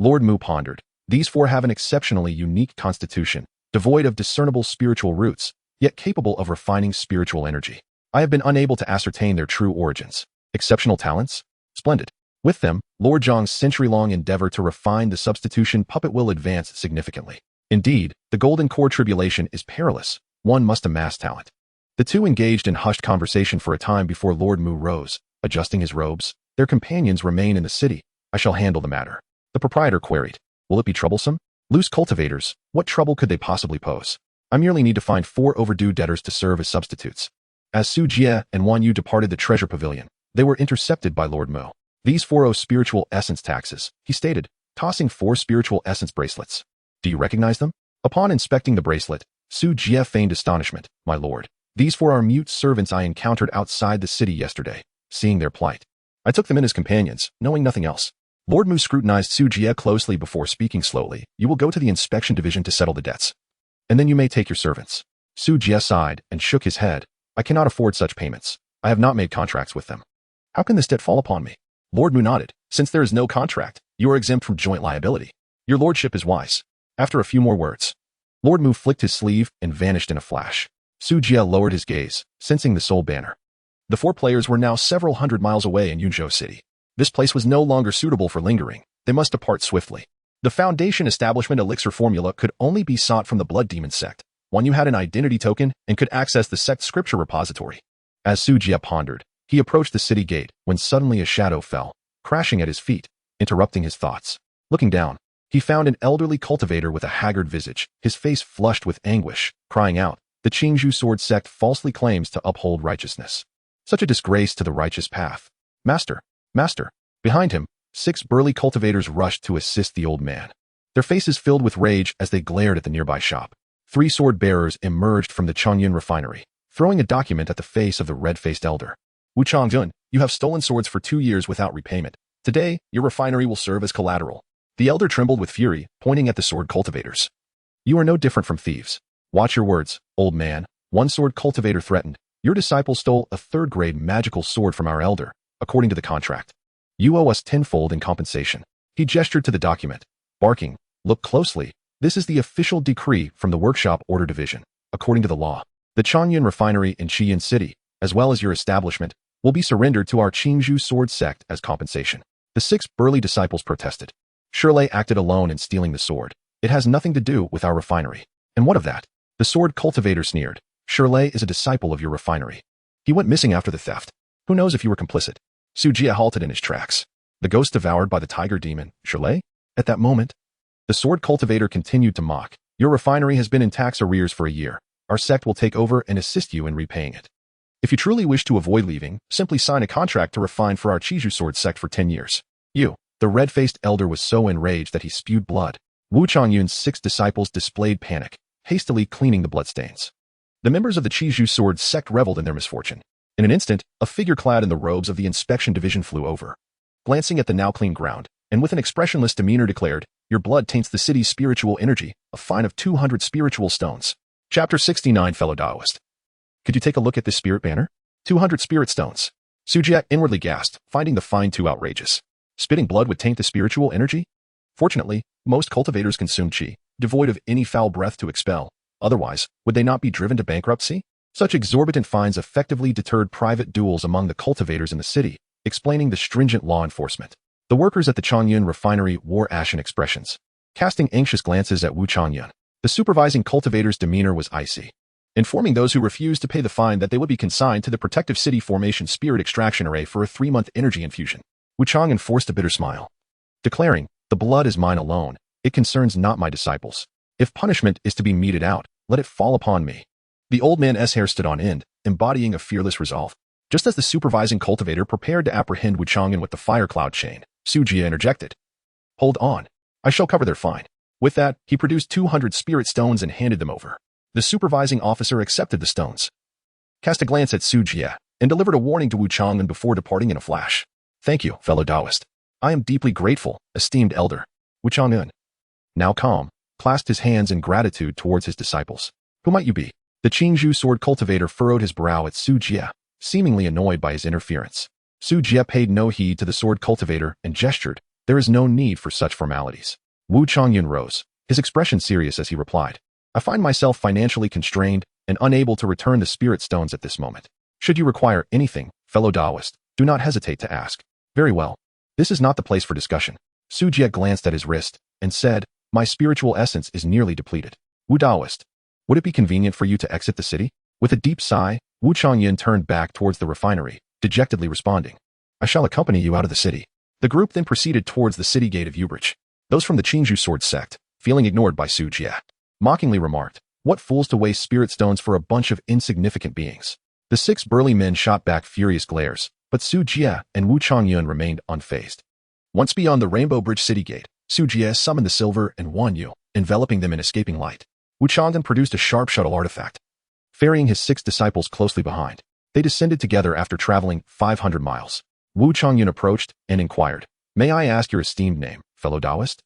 Lord Mu pondered. These four have an exceptionally unique constitution, devoid of discernible spiritual roots, yet capable of refining spiritual energy. I have been unable to ascertain their true origins. Exceptional talents? Splendid. With them, Lord Zhang's century-long endeavor to refine the substitution puppet will advance significantly. Indeed, the Golden Core tribulation is perilous. One must amass talent. The two engaged in hushed conversation for a time before Lord Mu rose, adjusting his robes. Their companions remain in the city. I shall handle the matter. The proprietor queried. Will it be troublesome? Loose cultivators, what trouble could they possibly pose? I merely need to find 4 overdue debtors to serve as substitutes. As Su Jie and Wan Yu departed the treasure pavilion, they were intercepted by Lord Mu. These 4 owe spiritual essence taxes, he stated, tossing 4 spiritual essence bracelets. Do you recognize them? Upon inspecting the bracelet, Su Jie feigned astonishment. My lord, these 4 are mute servants I encountered outside the city yesterday. Seeing their plight, I took them in as companions, knowing nothing else. Lord Mu scrutinized Su Jie closely before speaking slowly. You will go to the inspection division to settle the debts. And then you may take your servants. Su Jie sighed and shook his head. I cannot afford such payments. I have not made contracts with them. How can this debt fall upon me? Lord Mu nodded. Since there is no contract, you are exempt from joint liability. Your lordship is wise. After a few more words, Lord Mu flicked his sleeve and vanished in a flash. Su Jie lowered his gaze, sensing the soul banner. The 4 players were now several hundred miles away in Yunzhou City. This place was no longer suitable for lingering. They must depart swiftly. The Foundation establishment elixir formula could only be sought from the Blood Demon sect. Wan Yu had an identity token and could access the sect's scripture repository. As Su Jie pondered, he approached the city gate when suddenly a shadow fell, crashing at his feet, interrupting his thoughts. Looking down, he found an elderly cultivator with a haggard visage, his face flushed with anguish, crying out, the Qingzhou Sword sect falsely claims to uphold righteousness. Such a disgrace to the righteous path. Master! Master! Behind him, 6 burly cultivators rushed to assist the old man. Their faces filled with rage as they glared at the nearby shop. 3 sword bearers emerged from the Chongyun refinery, throwing a document at the face of the red-faced elder. Wu Chongjun, you have stolen swords for 2 years without repayment. Today, your refinery will serve as collateral. The elder trembled with fury, pointing at the sword cultivators. You are no different from thieves. Watch your words, old man. One sword cultivator threatened. Your disciple stole a 3rd-grade magical sword from our elder, according to the contract. You owe us tenfold in compensation. He gestured to the document, barking, look closely. This is the official decree from the Workshop Order Division. According to the law, the Chongyun refinery in Qiyin City, as well as your establishment, will be surrendered to our Qingzhou Sword sect as compensation. The 6 burly disciples protested. Shirley acted alone in stealing the sword. It has nothing to do with our refinery. And what of that? The sword cultivator sneered. Shirley is a disciple of your refinery. He went missing after the theft. Who knows if you were complicit? Su Jie halted in his tracks. The ghost devoured by the tiger demon, Shirley? At that moment, the sword cultivator continued to mock. Your refinery has been in tax arrears for a year. Our sect will take over and assist you in repaying it. If you truly wish to avoid leaving, simply sign a contract to refine for our Qingzhou Sword sect for 10 years. The red-faced elder was so enraged that he spewed blood. Wu Chongyun's 6 disciples displayed panic, hastily cleaning the bloodstains. The members of the Qingzhou Sword sect reveled in their misfortune. In an instant, a figure clad in the robes of the inspection division flew over. Glancing at the now clean ground, and with an expressionless demeanor declared, your blood taints the city's spiritual energy, a fine of 200 spiritual stones. Chapter 69 Fellow Taoist. Could you take a look at this spirit banner? 200 spirit stones. Su Jie inwardly gasped, finding the fine too outrageous. Spitting blood would taint the spiritual energy? Fortunately, most cultivators consume qi, devoid of any foul breath to expel. Otherwise, would they not be driven to bankruptcy? Such exorbitant fines effectively deterred private duels among the cultivators in the city, explaining the stringent law enforcement. The workers at the Chongyun refinery wore ashen expressions, casting anxious glances at Wu Chongyun. The supervising cultivator's demeanor was icy, informing those who refused to pay the fine that they would be consigned to the Protective City Formation Spirit Extraction Array for a 3-month energy infusion. Wu Chongyun forced a bitter smile, declaring, the blood is mine alone. It concerns not my disciples. If punishment is to be meted out, let it fall upon me. The old man's hair stood on end, embodying a fearless resolve. Just as the supervising cultivator prepared to apprehend Wu Chongyun with the fire cloud chain, Su Jie interjected. Hold on. I shall cover their fine. With that, he produced 200 spirit stones and handed them over. The supervising officer accepted the stones, cast a glance at Su Jie, and delivered a warning to Wu Chongyun before departing in a flash. Thank you, fellow Taoist. I am deeply grateful, esteemed elder. Wu Chongyun, now calm, clasped his hands in gratitude towards his disciples. Who might you be? The Qingzhou sword cultivator furrowed his brow at Su Jie, seemingly annoyed by his interference. Su Jie paid no heed to the sword cultivator and gestured, There is no need for such formalities. Wu Chongyun rose, his expression serious as he replied, I find myself financially constrained and unable to return the spirit stones at this moment. Should you require anything, fellow Taoist, do not hesitate to ask. Very well. This is not the place for discussion. Su Jie glanced at his wrist and said, my spiritual essence is nearly depleted. Wu Taoist, would it be convenient for you to exit the city? With a deep sigh, Wu Chongyun turned back towards the refinery, dejectedly responding, I shall accompany you out of the city. The group then proceeded towards the city gate of Ubrich. Those from the Qingzhou sword sect, feeling ignored by Su Jie, mockingly remarked, what fools to waste spirit stones for a bunch of insignificant beings. The 6 burly men shot back furious glares, but Su Jie and Wu Chongyun remained unfazed. Once beyond the Rainbow Bridge city gate, Su Jie summoned the silver and Wan Yu, enveloping them in escaping light. Wu Chongyun produced a sharp shuttle artifact, ferrying his 6 disciples closely behind. They descended together after traveling 500 miles. Wu Chongyun approached and inquired, may I ask your esteemed name, fellow Taoist?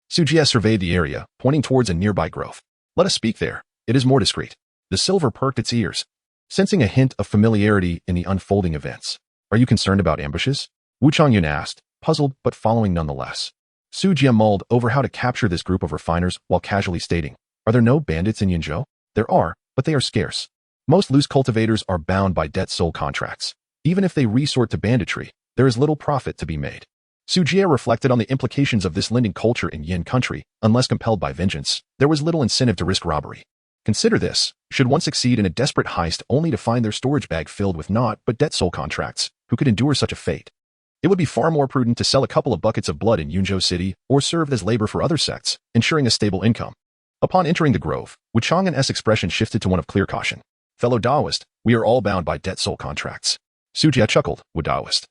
Su Jie surveyed the area, pointing towards a nearby grove. Let us speak there. It is more discreet. The silver perked its ears, sensing a hint of familiarity in the unfolding events. Are you concerned about ambushes? Wu Chongyun asked, puzzled but following nonetheless. Su Jie mulled over how to capture this group of refiners while casually stating, are there no bandits in Yinzhou? There are, but they are scarce. Most loose cultivators are bound by debt soul contracts. Even if they resort to banditry, there is little profit to be made. Su Jie reflected on the implications of this lending culture in Yin country. Unless compelled by vengeance, there was little incentive to risk robbery. Consider this, should one succeed in a desperate heist only to find their storage bag filled with naught but debt soul contracts, who could endure such a fate? It would be far more prudent to sell a couple of buckets of blood in Yunzhou City or serve as labor for other sects, ensuring a stable income. Upon entering the grove, Wu Chongyun's expression shifted to one of clear caution. Fellow Taoist, we are all bound by debt soul contracts. Su Jie chuckled, Wu Taoist.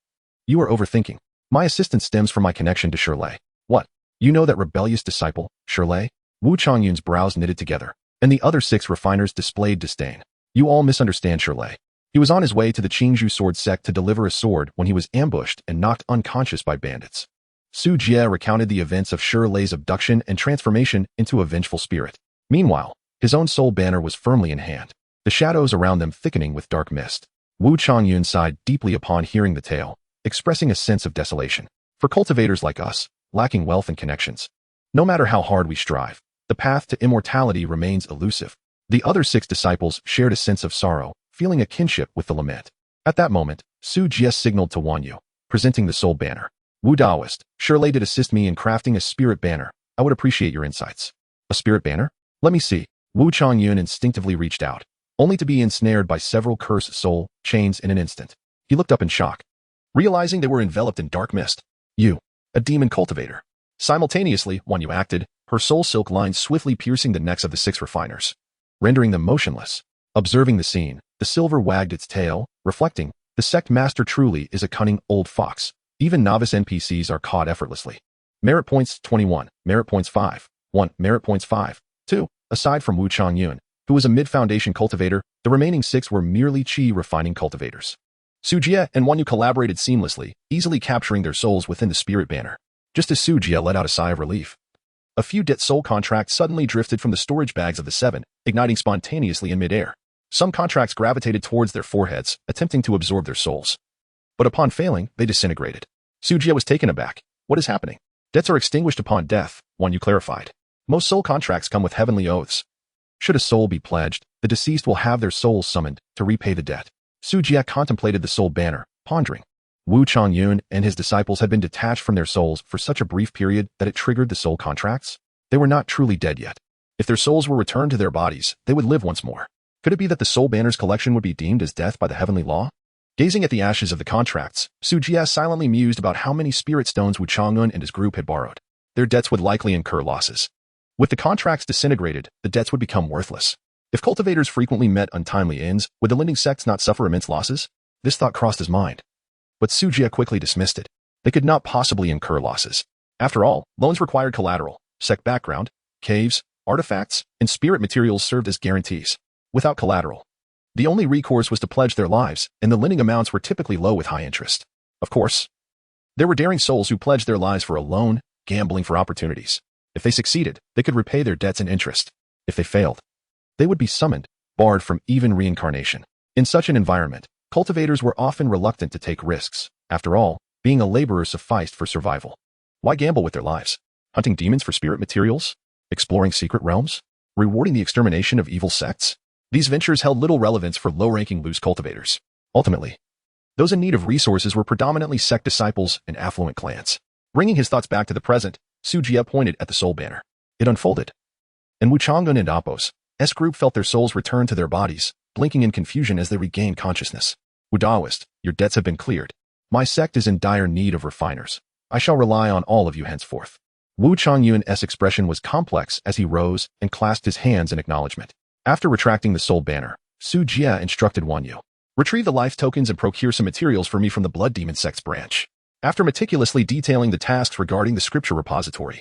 You are overthinking. My assistance stems from my connection to Shirlei. What? You know that rebellious disciple, Shirlei? Wu Chongyun's brows knitted together, and the other 6 refiners displayed disdain. You all misunderstand Shirlei. He was on his way to the Qingzhou sword sect to deliver a sword when he was ambushed and knocked unconscious by bandits. Su Jie recounted the events of Shirlei's abduction and transformation into a vengeful spirit. Meanwhile, his own soul banner was firmly in hand, the shadows around them thickening with dark mist. Wu Chongyun sighed deeply upon hearing the tale, expressing a sense of desolation. For cultivators like us, lacking wealth and connections, no matter how hard we strive, the path to immortality remains elusive. The other 6 disciples shared a sense of sorrow, feeling a kinship with the lament. At that moment, Su Jie signaled to Wan Yu, presenting the soul banner. Wu Taoist, Shirlei did assist me in crafting a spirit banner. I would appreciate your insights. A spirit banner? Let me see. Wu Chongyun instinctively reached out, only to be ensnared by several cursed soul chains in an instant. He looked up in shock, realizing they were enveloped in dark mist. You, a demon cultivator. Simultaneously, Wan Yu acted, her soul silk lines swiftly piercing the necks of the 6 refiners, rendering them motionless. Observing the scene, the silver wagged its tail, reflecting, the sect master truly is a cunning old fox. Even novice NPCs are caught effortlessly. Merit points 21, merit points 5, 1, merit points 5, 2. Aside from Wu Chongyun, who was a mid-foundation cultivator, the remaining 6 were merely qi refining cultivators. Su Jie and Wan Yu collaborated seamlessly, easily capturing their souls within the spirit banner. Just as Su Jie let out a sigh of relief, a few debt soul contracts suddenly drifted from the storage bags of the 7, igniting spontaneously in midair. Some contracts gravitated towards their foreheads, attempting to absorb their souls. But upon failing, they disintegrated. Su Jie was taken aback. What is happening? Debts are extinguished upon death, Wan Yu clarified. Most soul contracts come with heavenly oaths. Should a soul be pledged, the deceased will have their souls summoned to repay the debt. Su Jie contemplated the soul banner, pondering. Wu Chongyun and his disciples had been detached from their souls for such a brief period that it triggered the soul contracts. They were not truly dead yet. If their souls were returned to their bodies, they would live once more. Could it be that the soul banner's collection would be deemed as death by the heavenly law? Gazing at the ashes of the contracts, Su Jie silently mused about how many spirit stones Wu Chongyun and his group had borrowed. Their debts would likely incur losses. With the contracts disintegrated, the debts would become worthless. If cultivators frequently met untimely ends, would the lending sects not suffer immense losses? This thought crossed his mind. But Su Jie quickly dismissed it. They could not possibly incur losses. After all, loans required collateral, sect background, caves, artifacts, and spirit materials served as guarantees. Without collateral, the only recourse was to pledge their lives, and the lending amounts were typically low with high interest. Of course, there were daring souls who pledged their lives for a loan, gambling for opportunities. If they succeeded, they could repay their debts and interest. If they failed, they would be summoned, barred from even reincarnation. In such an environment, cultivators were often reluctant to take risks. After all, being a laborer sufficed for survival. Why gamble with their lives? Hunting demons for spirit materials? Exploring secret realms? Rewarding the extermination of evil sects? These ventures held little relevance for low-ranking loose cultivators. Ultimately, those in need of resources were predominantly sect disciples and affluent clans. Bringing his thoughts back to the present, Su Jie pointed at the soul banner. It unfolded. And Wu Chang'un and Apos, S group felt their souls return to their bodies, blinking in confusion as they regained consciousness. Wu Daoist, your debts have been cleared. My sect is in dire need of refiners. I shall rely on all of you henceforth. Wu Changyun's expression was complex as he rose and clasped his hands in acknowledgement. After retracting the soul banner, Su Jie instructed Wang Yu, retrieve the life tokens and procure some materials for me from the Blood Demon Sect's branch. After meticulously detailing the tasks regarding the scripture repository,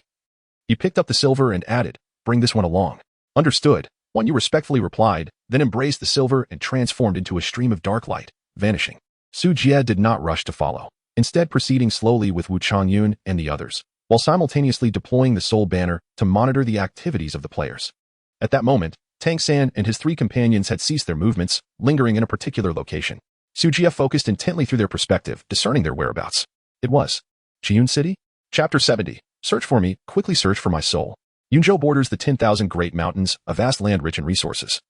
he picked up the silver and added, bring this one along. Understood, Wang Yu respectfully replied, then embraced the silver and transformed into a stream of dark light, vanishing. Su Jie did not rush to follow, instead proceeding slowly with Wu Changyun and the others, while simultaneously deploying the soul banner to monitor the activities of the players. At that moment, Tang San and his three companions had ceased their movements, lingering in a particular location. Su Jie focused intently through their perspective, discerning their whereabouts. It was Qiyun City? Chapter 70. Search for me, quickly search for my soul. Yunzhou borders the 10,000 Great Mountains, a vast land rich in resources,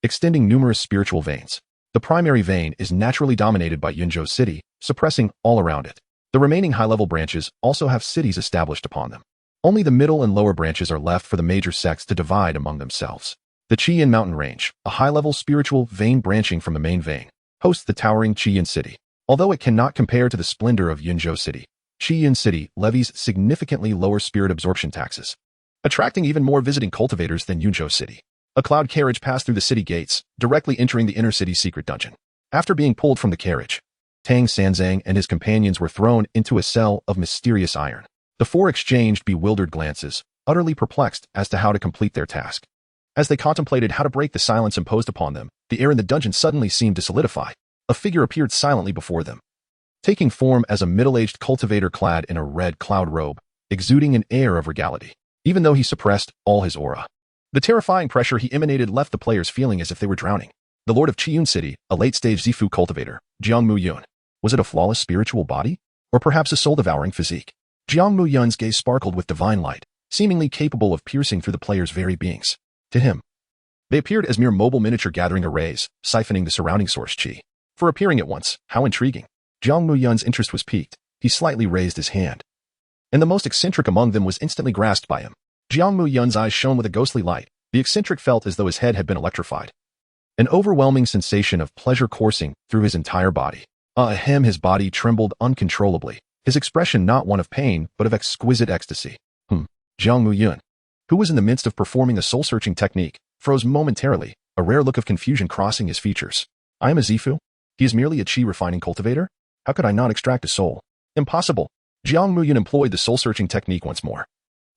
extending numerous spiritual veins. The primary vein is naturally dominated by Yunzhou City, suppressing all around it. The remaining high-level branches also have cities established upon them. Only the middle and lower branches are left for the major sects to divide among themselves. The Qiyin Mountain Range, a high-level spiritual vein branching from the main vein, hosts the towering Qiyin City. Although it cannot compare to the splendor of Yunzhou City, Qiyin City levies significantly lower spirit absorption taxes, attracting even more visiting cultivators than Yunzhou City. A cloud carriage passed through the city gates, directly entering the inner city's secret dungeon. After being pulled from the carriage, Tang Sanzang and his companions were thrown into a cell of mysterious iron. The four exchanged bewildered glances, utterly perplexed as to how to complete their task. As they contemplated how to break the silence imposed upon them, the air in the dungeon suddenly seemed to solidify. A figure appeared silently before them, taking form as a middle-aged cultivator clad in a red cloud robe, exuding an air of regality, even though he suppressed all his aura. The terrifying pressure he emanated left the players feeling as if they were drowning. The Lord of Qiyun City, a late-stage Zifu cultivator, Jiang Muyun. Was it a flawless spiritual body? Or perhaps a soul-devouring physique? Jiang Muyun's gaze sparkled with divine light, seemingly capable of piercing through the players' very beings. To him, they appeared as mere mobile miniature gathering arrays, siphoning the surrounding source qi. For appearing at once, how intriguing. Jiang Muyun's interest was piqued. He slightly raised his hand, and the most eccentric among them was instantly grasped by him. Jiang Muyun's eyes shone with a ghostly light. The eccentric felt as though his head had been electrified. An overwhelming sensation of pleasure coursing through his entire body. His body trembled uncontrollably, his expression not one of pain, but of exquisite ecstasy. Jiang Muyun, who was in the midst of performing a soul-searching technique, froze momentarily, a rare look of confusion crossing his features. I am a Zifu? He is merely a qi-refining cultivator? How could I not extract a soul? Impossible. Jiang Muyun employed the soul-searching technique once more,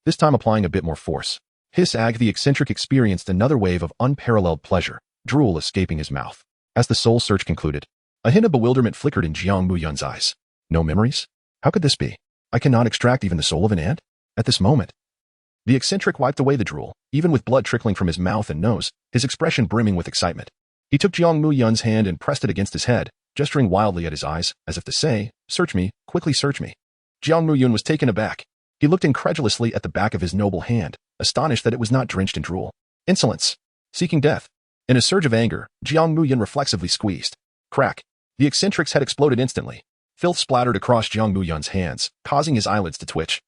this time applying a bit more force. The eccentric experienced another wave of unparalleled pleasure, drool escaping his mouth. As the soul search concluded, a hint of bewilderment flickered in Jiang Muyun's eyes. No memories? How could this be? I cannot extract even the soul of an ant? At this moment, the eccentric wiped away the drool, even with blood trickling from his mouth and nose, his expression brimming with excitement. He took Jiang Muyun's hand and pressed it against his head, gesturing wildly at his eyes, as if to say, search me, quickly search me. Jiang Muyun was taken aback. He looked incredulously at the back of his noble hand, astonished that it was not drenched in drool. Insolence. Seeking death. In a surge of anger, Jiang Muyun reflexively squeezed. Crack. The eccentric's head exploded instantly. Filth splattered across Jiang Muyun's hands, causing his eyelids to twitch.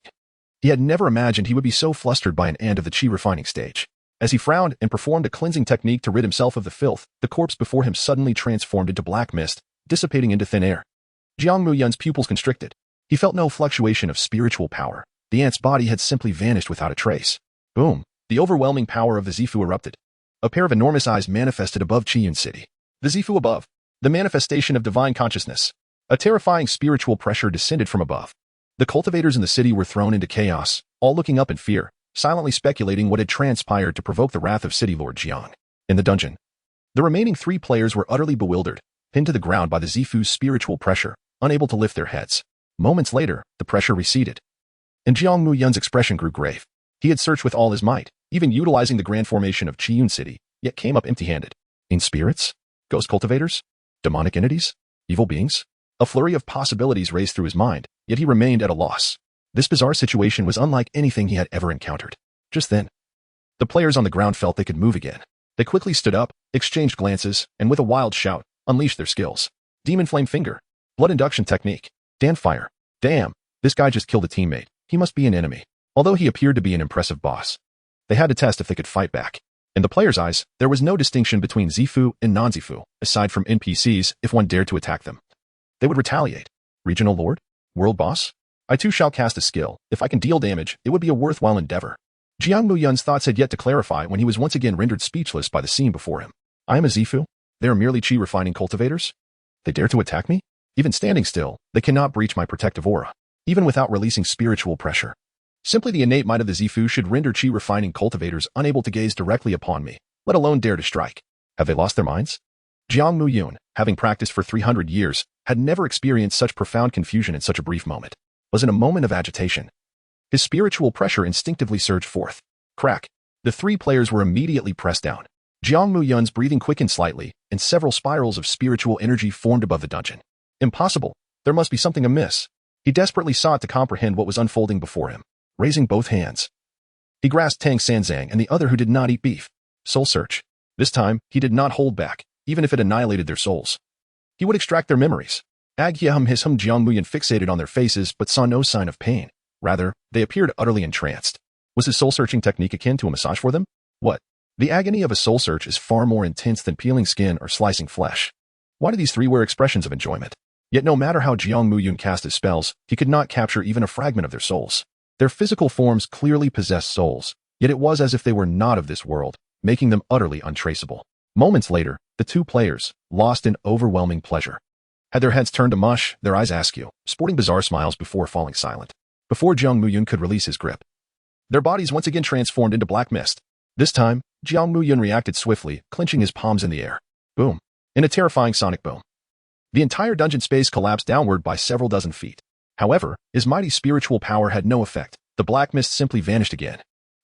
He had never imagined he would be so flustered by an ant of the qi refining stage. As he frowned and performed a cleansing technique to rid himself of the filth, the corpse before him suddenly transformed into black mist, dissipating into thin air. Jiang Muyun's pupils constricted. He felt no fluctuation of spiritual power. The ant's body had simply vanished without a trace. Boom. The overwhelming power of the Zifu erupted. A pair of enormous eyes manifested above Qiyun City. The Zifu above. The manifestation of divine consciousness. A terrifying spiritual pressure descended from above. The cultivators in the city were thrown into chaos, all looking up in fear, silently speculating what had transpired to provoke the wrath of City Lord Jiang. In the dungeon, the remaining three players were utterly bewildered, pinned to the ground by the Zifu's spiritual pressure, unable to lift their heads. Moments later, the pressure receded, and Jiang Muyun's expression grew grave. He had searched with all his might, even utilizing the grand formation of Qiyun City, yet came up empty-handed. In spirits? Ghost cultivators? Demonic entities? Evil beings? A flurry of possibilities raced through his mind, yet he remained at a loss. This bizarre situation was unlike anything he had ever encountered. Just then, the players on the ground felt they could move again. They quickly stood up, exchanged glances, and with a wild shout, unleashed their skills. Demon Flame Finger. Blood Induction Technique. Dan Fire. Damn, this guy just killed a teammate. He must be an enemy. Although he appeared to be an impressive boss, they had to test if they could fight back. In the players' eyes, there was no distinction between Zifu and non-Zifu, aside from NPCs if one dared to attack them. They would retaliate. Regional Lord? World Boss? I too shall cast a skill. If I can deal damage, it would be a worthwhile endeavor. Jiang Muyun's thoughts had yet to clarify when he was once again rendered speechless by the scene before him. I am a Zifu? They are merely chi refining cultivators? They dare to attack me? Even standing still, they cannot breach my protective aura, even without releasing spiritual pressure. Simply the innate might of the Zifu should render chi refining cultivators unable to gaze directly upon me, let alone dare to strike. Have they lost their minds? Jiang Muyun, having practiced for 300 years, had never experienced such profound confusion in such a brief moment. Was in a moment of agitation. His spiritual pressure instinctively surged forth. Crack. The three players were immediately pressed down. Jiang Muyun's breathing quickened slightly, and several spirals of spiritual energy formed above the dungeon. Impossible. There must be something amiss. He desperately sought to comprehend what was unfolding before him. Raising both hands, he grasped Tang Sanzang and the other who did not eat beef. Soul Search. This time, he did not hold back, even if it annihilated their souls. He would extract their memories. Jiang Muyun fixated on their faces but saw no sign of pain. Rather, they appeared utterly entranced. Was his soul-searching technique akin to a massage for them? What? The agony of a soul search is far more intense than peeling skin or slicing flesh. Why do these three wear expressions of enjoyment? Yet no matter how Jiang Muyun cast his spells, he could not capture even a fragment of their souls. Their physical forms clearly possessed souls, yet it was as if they were not of this world, making them utterly untraceable. Moments later, the two players, lost in overwhelming pleasure, had their heads turned to mush, their eyes askew, sporting bizarre smiles before falling silent. Before Jiang Muyun could release his grip, their bodies once again transformed into black mist. This time, Jiang Muyun reacted swiftly, clenching his palms in the air. Boom. In a terrifying sonic boom, the entire dungeon space collapsed downward by several dozen feet. However, his mighty spiritual power had no effect. The black mist simply vanished again.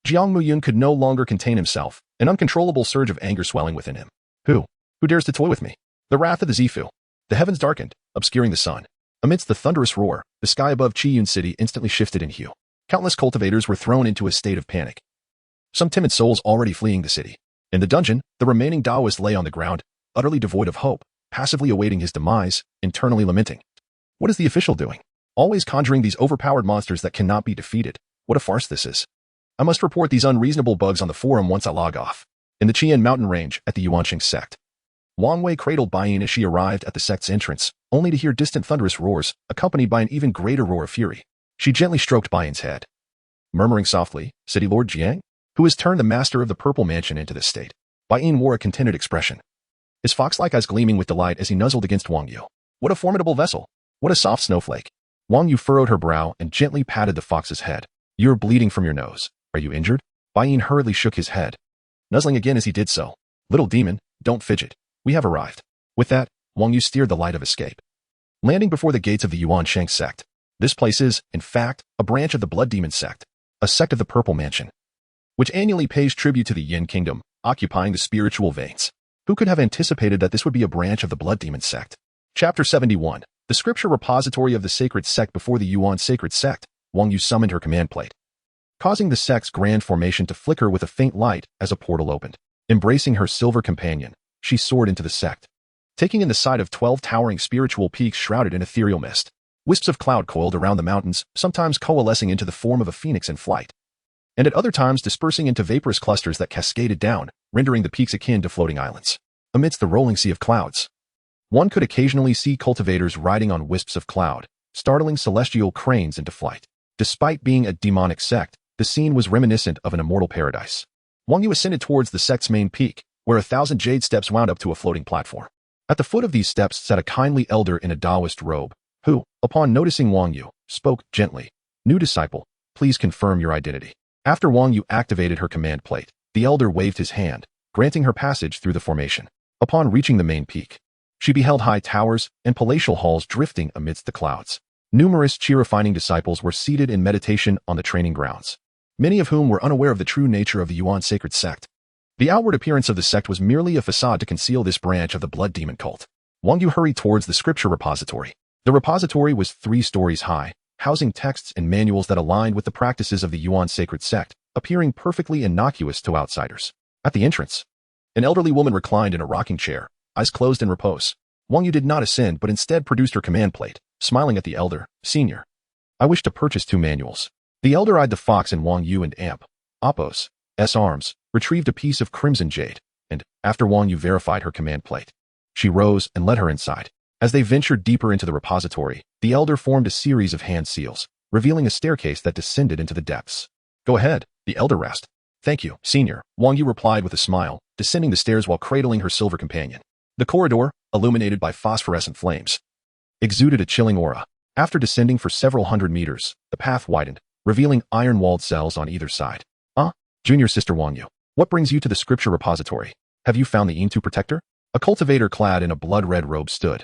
Jiang Muyun could no longer contain himself, an uncontrollable surge of anger swelling within him. Who dares to toy with me? The wrath of the Zifu. The heavens darkened, obscuring the sun. Amidst the thunderous roar, the sky above Qiyun City instantly shifted in hue. Countless cultivators were thrown into a state of panic. Some timid souls already fleeing the city. In the dungeon, the remaining Taoist lay on the ground, utterly devoid of hope, passively awaiting his demise, internally lamenting. What is the official doing? Always conjuring these overpowered monsters that cannot be defeated. What a farce this is. I must report these unreasonable bugs on the forum once I log off. In the Qian mountain range at the Yuanqing sect, Wang Wei cradled Baiyin as she arrived at the sect's entrance, only to hear distant thunderous roars, accompanied by an even greater roar of fury. She gently stroked Baiyin's head, murmuring softly, City Lord Jiang, who has turned the master of the Purple Mansion into this state. Baiyin wore a contented expression, his fox-like eyes gleaming with delight as he nuzzled against Wang Yu. What a formidable vessel! What a soft snowflake! Wang Yu furrowed her brow and gently patted the fox's head. You are bleeding from your nose. Are you injured? Baiyin hurriedly shook his head, nuzzling again as he did so. Little demon, don't fidget. We have arrived. With that, Wang Yu steered the light of escape, landing before the gates of the Yuansheng sect. This place is, in fact, a branch of the Blood Demon sect, a sect of the Purple Mansion, which annually pays tribute to the Yin Kingdom, occupying the spiritual veins. Who could have anticipated that this would be a branch of the Blood Demon sect? Chapter 71. The scripture repository of the sacred sect. Before the Yuan sacred sect, Wang Yu summoned her command plate, causing the sect's grand formation to flicker with a faint light as a portal opened. Embracing her silver companion, she soared into the sect, taking in the sight of 12 towering spiritual peaks shrouded in ethereal mist. Wisps of cloud coiled around the mountains, sometimes coalescing into the form of a phoenix in flight, and at other times dispersing into vaporous clusters that cascaded down, rendering the peaks akin to floating islands. Amidst the rolling sea of clouds, one could occasionally see cultivators riding on wisps of cloud, startling celestial cranes into flight. Despite being a demonic sect, the scene was reminiscent of an immortal paradise. Wang Yu ascended towards the sect's main peak, where 1,000 jade steps wound up to a floating platform. At the foot of these steps sat a kindly elder in a Taoist robe, who, upon noticing Wang Yu, spoke gently. New disciple, please confirm your identity. After Wang Yu activated her command plate, the elder waved his hand, granting her passage through the formation. Upon reaching the main peak, she beheld high towers and palatial halls drifting amidst the clouds. Numerous chi-refining disciples were seated in meditation on the training grounds, many of whom were unaware of the true nature of the Yuan sacred sect. The outward appearance of the sect was merely a facade to conceal this branch of the blood demon cult. Wang Yu hurried towards the scripture repository. The repository was 3 stories high, housing texts and manuals that aligned with the practices of the Yuan sacred sect, appearing perfectly innocuous to outsiders. At the entrance, an elderly woman reclined in a rocking chair, eyes closed in repose. Wang Yu did not ascend but instead produced her command plate, smiling at the elder. Senior, I wish to purchase 2 manuals. The elder eyed the fox in Wang Yu and Amp. Oppos, S arms, retrieved a piece of crimson jade, and, after Wang Yu verified her command plate, she rose and led her inside. As they ventured deeper into the repository, the elder formed a series of hand seals, revealing a staircase that descended into the depths. Go ahead, the elder asked. Thank you, senior, Wang Yu replied with a smile, descending the stairs while cradling her silver companion. The corridor, illuminated by phosphorescent flames, exuded a chilling aura. After descending for several hundred meters, the path widened, revealing iron-walled cells on either side. Junior sister Wang Yu, what brings you to the scripture repository? Have you found the Yintu protector? A cultivator clad in a blood-red robe stood,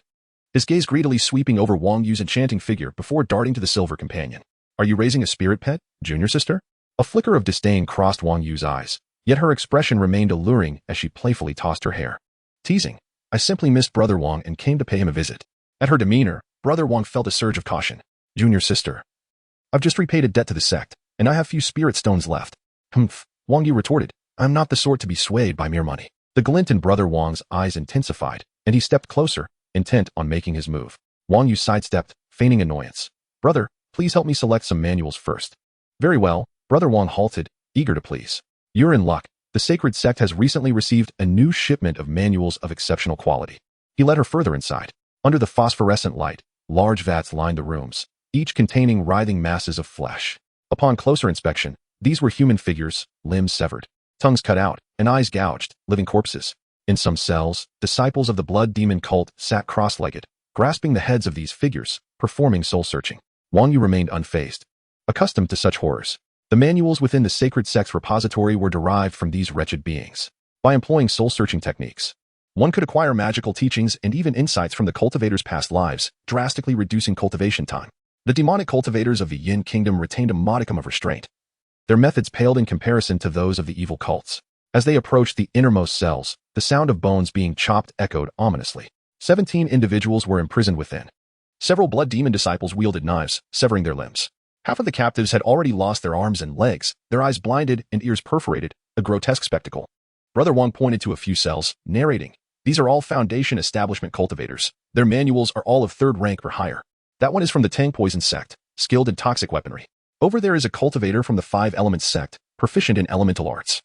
his gaze greedily sweeping over Wang Yu's enchanting figure before darting to the silver companion. Are you raising a spirit pet, junior sister? A flicker of disdain crossed Wang Yu's eyes, yet her expression remained alluring as she playfully tossed her hair. Teasing. I simply missed Brother Wang and came to pay him a visit. At her demeanor, Brother Wang felt a surge of caution. Junior sister, I've just repaid a debt to the sect, and I have few spirit stones left. Humph, Wang Yu retorted. I'm not the sort to be swayed by mere money. The glint in Brother Wang's eyes intensified, and he stepped closer, intent on making his move. Wang Yu sidestepped, feigning annoyance. Brother, please help me select some manuals first. Very well, Brother Wang halted, eager to please. You're in luck. The sacred sect has recently received a new shipment of manuals of exceptional quality. He led her further inside. Under the phosphorescent light, large vats lined the rooms, each containing writhing masses of flesh. Upon closer inspection, these were human figures, limbs severed, tongues cut out, and eyes gouged, living corpses. In some cells, disciples of the blood demon cult sat cross-legged, grasping the heads of these figures, performing soul-searching. Wang Yu remained unfazed, accustomed to such horrors. The manuals within the sacred sect's repository were derived from these wretched beings. By employing soul-searching techniques, one could acquire magical teachings and even insights from the cultivators' past lives, drastically reducing cultivation time. The demonic cultivators of the Yin Kingdom retained a modicum of restraint. Their methods paled in comparison to those of the evil cults. As they approached the innermost cells, the sound of bones being chopped echoed ominously. 17 individuals were imprisoned within. Several blood demon disciples wielded knives, severing their limbs. Half of the captives had already lost their arms and legs, their eyes blinded and ears perforated, a grotesque spectacle. Brother Wang pointed to a few cells, narrating, "These are all Foundation Establishment cultivators. Their manuals are all of 3rd rank or higher. That one is from the Tang Poison sect, skilled in toxic weaponry. Over there is a cultivator from the 5 Elements sect, proficient in elemental arts.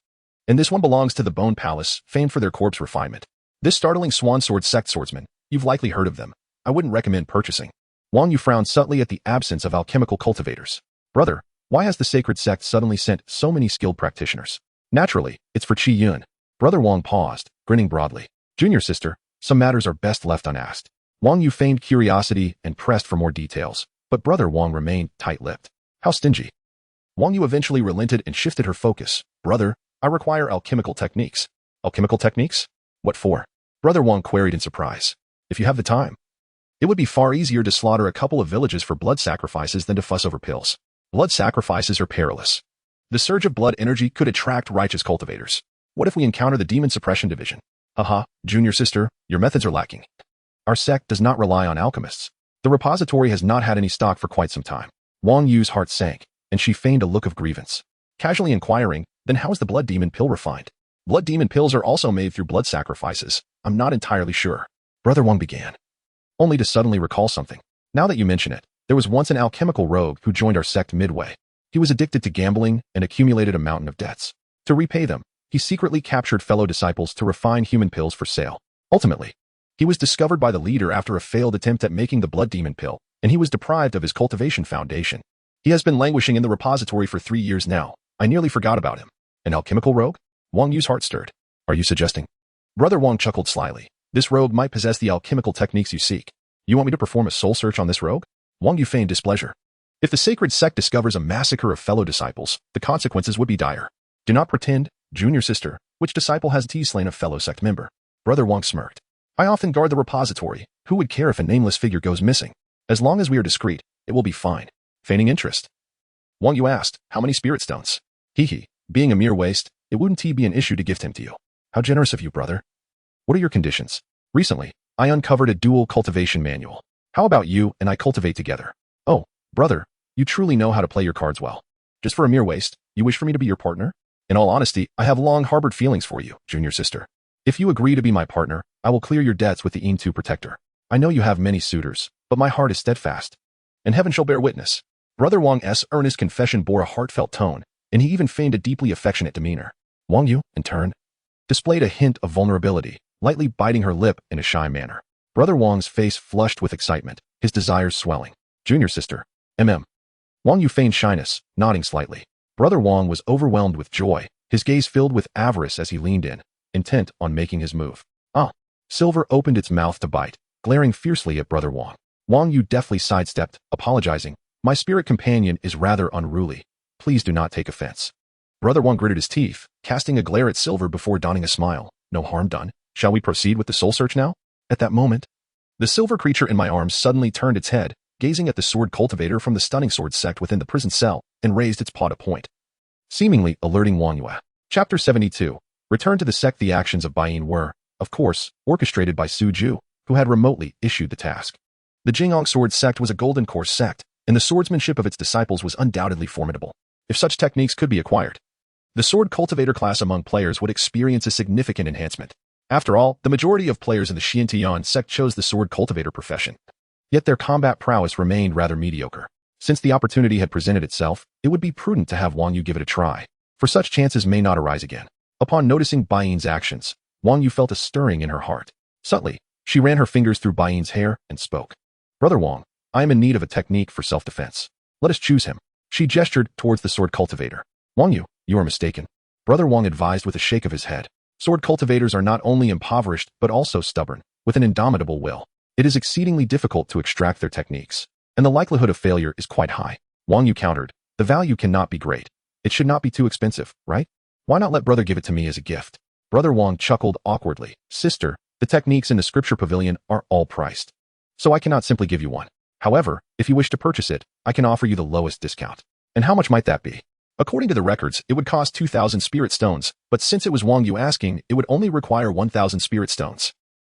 And this one belongs to the Bone Palace, famed for their corpse refinement. This startling Swan Sword sect swordsman, you've likely heard of them. I wouldn't recommend purchasing." Wang Yu frowned subtly at the absence of alchemical cultivators. Brother, why has the sacred sect suddenly sent so many skilled practitioners? Naturally, it's for Qi Yun. Brother Wang paused, grinning broadly. Junior sister, some matters are best left unasked. Wang Yu feigned curiosity and pressed for more details, but Brother Wang remained tight-lipped. How stingy. Wang Yu eventually relented and shifted her focus. Brother, I require alchemical techniques. Alchemical techniques? What for? Brother Wang queried in surprise. If you have the time. It would be far easier to slaughter a couple of villages for blood sacrifices than to fuss over pills. Blood sacrifices are perilous. The surge of blood energy could attract righteous cultivators. What if we encounter the Demon Suppression Division? Haha, junior sister, your methods are lacking. Our sect does not rely on alchemists. The repository has not had any stock for quite some time. Wang Yu's heart sank, and she feigned a look of grievance. Casually inquiring, then how is the blood demon pill refined? Blood demon pills are also made through blood sacrifices. I'm not entirely sure. Brother Wang began, only to suddenly recall something. Now that you mention it, there was once an alchemical rogue who joined our sect midway. He was addicted to gambling and accumulated a mountain of debts. To repay them, he secretly captured fellow disciples to refine human pills for sale. Ultimately, he was discovered by the leader after a failed attempt at making the blood demon pill, and he was deprived of his cultivation foundation. He has been languishing in the repository for 3 years now. I nearly forgot about him. An alchemical rogue? Wang Yu's heart stirred. Are you suggesting? Brother Wang chuckled slyly. This rogue might possess the alchemical techniques you seek. You want me to perform a soul search on this rogue? Wang Yu feigned displeasure. If the sacred sect discovers a massacre of fellow disciples, the consequences would be dire. Do not pretend, junior sister, which disciple has slain a fellow sect member? Brother Wang smirked. I often guard the repository. Who would care if a nameless figure goes missing? As long as we are discreet, it will be fine. Feigning interest. Wang Yu asked, how many spirit stones? Hee. Being a mere waste, it wouldn't be an issue to gift him to you. How generous of you, brother. What are your conditions? Recently, I uncovered a dual cultivation manual. How about you and I cultivate together? Oh, brother, You truly know how to play your cards well. Just for a mere waste, you wish for me to be your partner? In all honesty, I have long harbored feelings for you, junior sister. If you agree to be my partner, I will clear your debts with the Yin-Tu protector. I know you have many suitors, but my heart is steadfast. And heaven shall bear witness. Brother Wang's earnest confession bore a heartfelt tone, and he even feigned a deeply affectionate demeanor. Wang Yu, in turn, displayed a hint of vulnerability, lightly biting her lip in a shy manner. Brother Wang's face flushed with excitement, his desires swelling. Junior sister, Wang Yu feigned shyness, nodding slightly. Brother Wang was overwhelmed with joy, his gaze filled with avarice as he leaned in, intent on making his move. Silver opened its mouth to bite, glaring fiercely at Brother Wang. Wang Yu deftly sidestepped, apologizing. My spirit companion is rather unruly. Please do not take offense. Brother Wang gritted his teeth, casting a glare at Silver before donning a smile. No harm done. Shall we proceed with the soul search now? At that moment, the silver creature in my arms suddenly turned its head, gazing at the sword cultivator from the stunning sword sect within the prison cell, and raised its paw to point, seemingly alerting Wang Yu. Chapter 72. Return to the sect. The actions of Bai Yin were, of course, orchestrated by Su Ju, who had remotely issued the task. The Jingong Sword Sect was a golden core sect, and the swordsmanship of its disciples was undoubtedly formidable. If such techniques could be acquired, the sword cultivator class among players would experience a significant enhancement. After all, the majority of players in the Xiantian sect chose the sword cultivator profession. Yet their combat prowess remained rather mediocre. Since the opportunity had presented itself, it would be prudent to have Wang Yu give it a try, for such chances may not arise again. Upon noticing Bai Yin's actions, Wang Yu felt a stirring in her heart. Subtly, she ran her fingers through Bai Yin's hair and spoke. Brother Wang, I am in need of a technique for self-defense. Let us choose him. She gestured towards the sword cultivator. Wang Yu, you are mistaken. Brother Wang advised with a shake of his head. Sword cultivators are not only impoverished, but also stubborn, with an indomitable will. It is exceedingly difficult to extract their techniques, and the likelihood of failure is quite high. Wang Yu countered. The value cannot be great. It should not be too expensive, right? Why not let brother give it to me as a gift? Brother Wang chuckled awkwardly. Sister, the techniques in the scripture pavilion are all priced, so I cannot simply give you one. However, if you wish to purchase it, I can offer you the lowest discount. And how much might that be? According to the records, it would cost 2,000 spirit stones, but since it was Wang Yu asking, it would only require 1,000 spirit stones.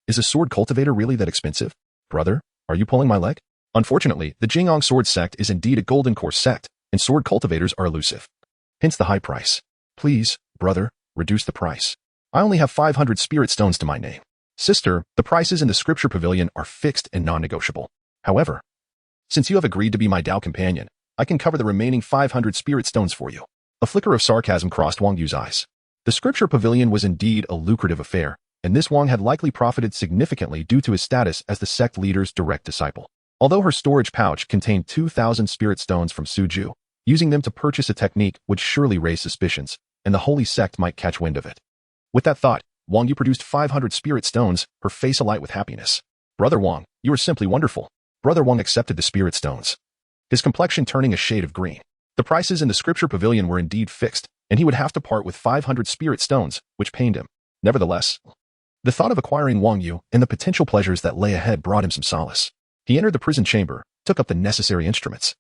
Is a sword cultivator really that expensive? Brother, are you pulling my leg? Unfortunately, the Jingong Sword Sect is indeed a golden core sect, and sword cultivators are elusive. Hence the high price. Please, brother, reduce the price. I only have 500 spirit stones to my name. Sister, the prices in the scripture pavilion are fixed and non-negotiable. However, since you have agreed to be my Dao companion, I can cover the remaining 500 spirit stones for you. A flicker of sarcasm crossed Wang Yu's eyes. The scripture pavilion was indeed a lucrative affair, and this Wang had likely profited significantly due to his status as the sect leader's direct disciple. Although her storage pouch contained 2,000 spirit stones from Su Ju, using them to purchase a technique would surely raise suspicions, and the holy sect might catch wind of it. With that thought, Wang Yu produced 500 spirit stones, her face alight with happiness. Brother Wang, you are simply wonderful. Brother Wang accepted the spirit stones, his complexion turning a shade of green. The prices in the scripture pavilion were indeed fixed, and he would have to part with 500 spirit stones, which pained him. Nevertheless, the thought of acquiring Wang Yu and the potential pleasures that lay ahead brought him some solace. He entered the prison chamber, took up the necessary instruments,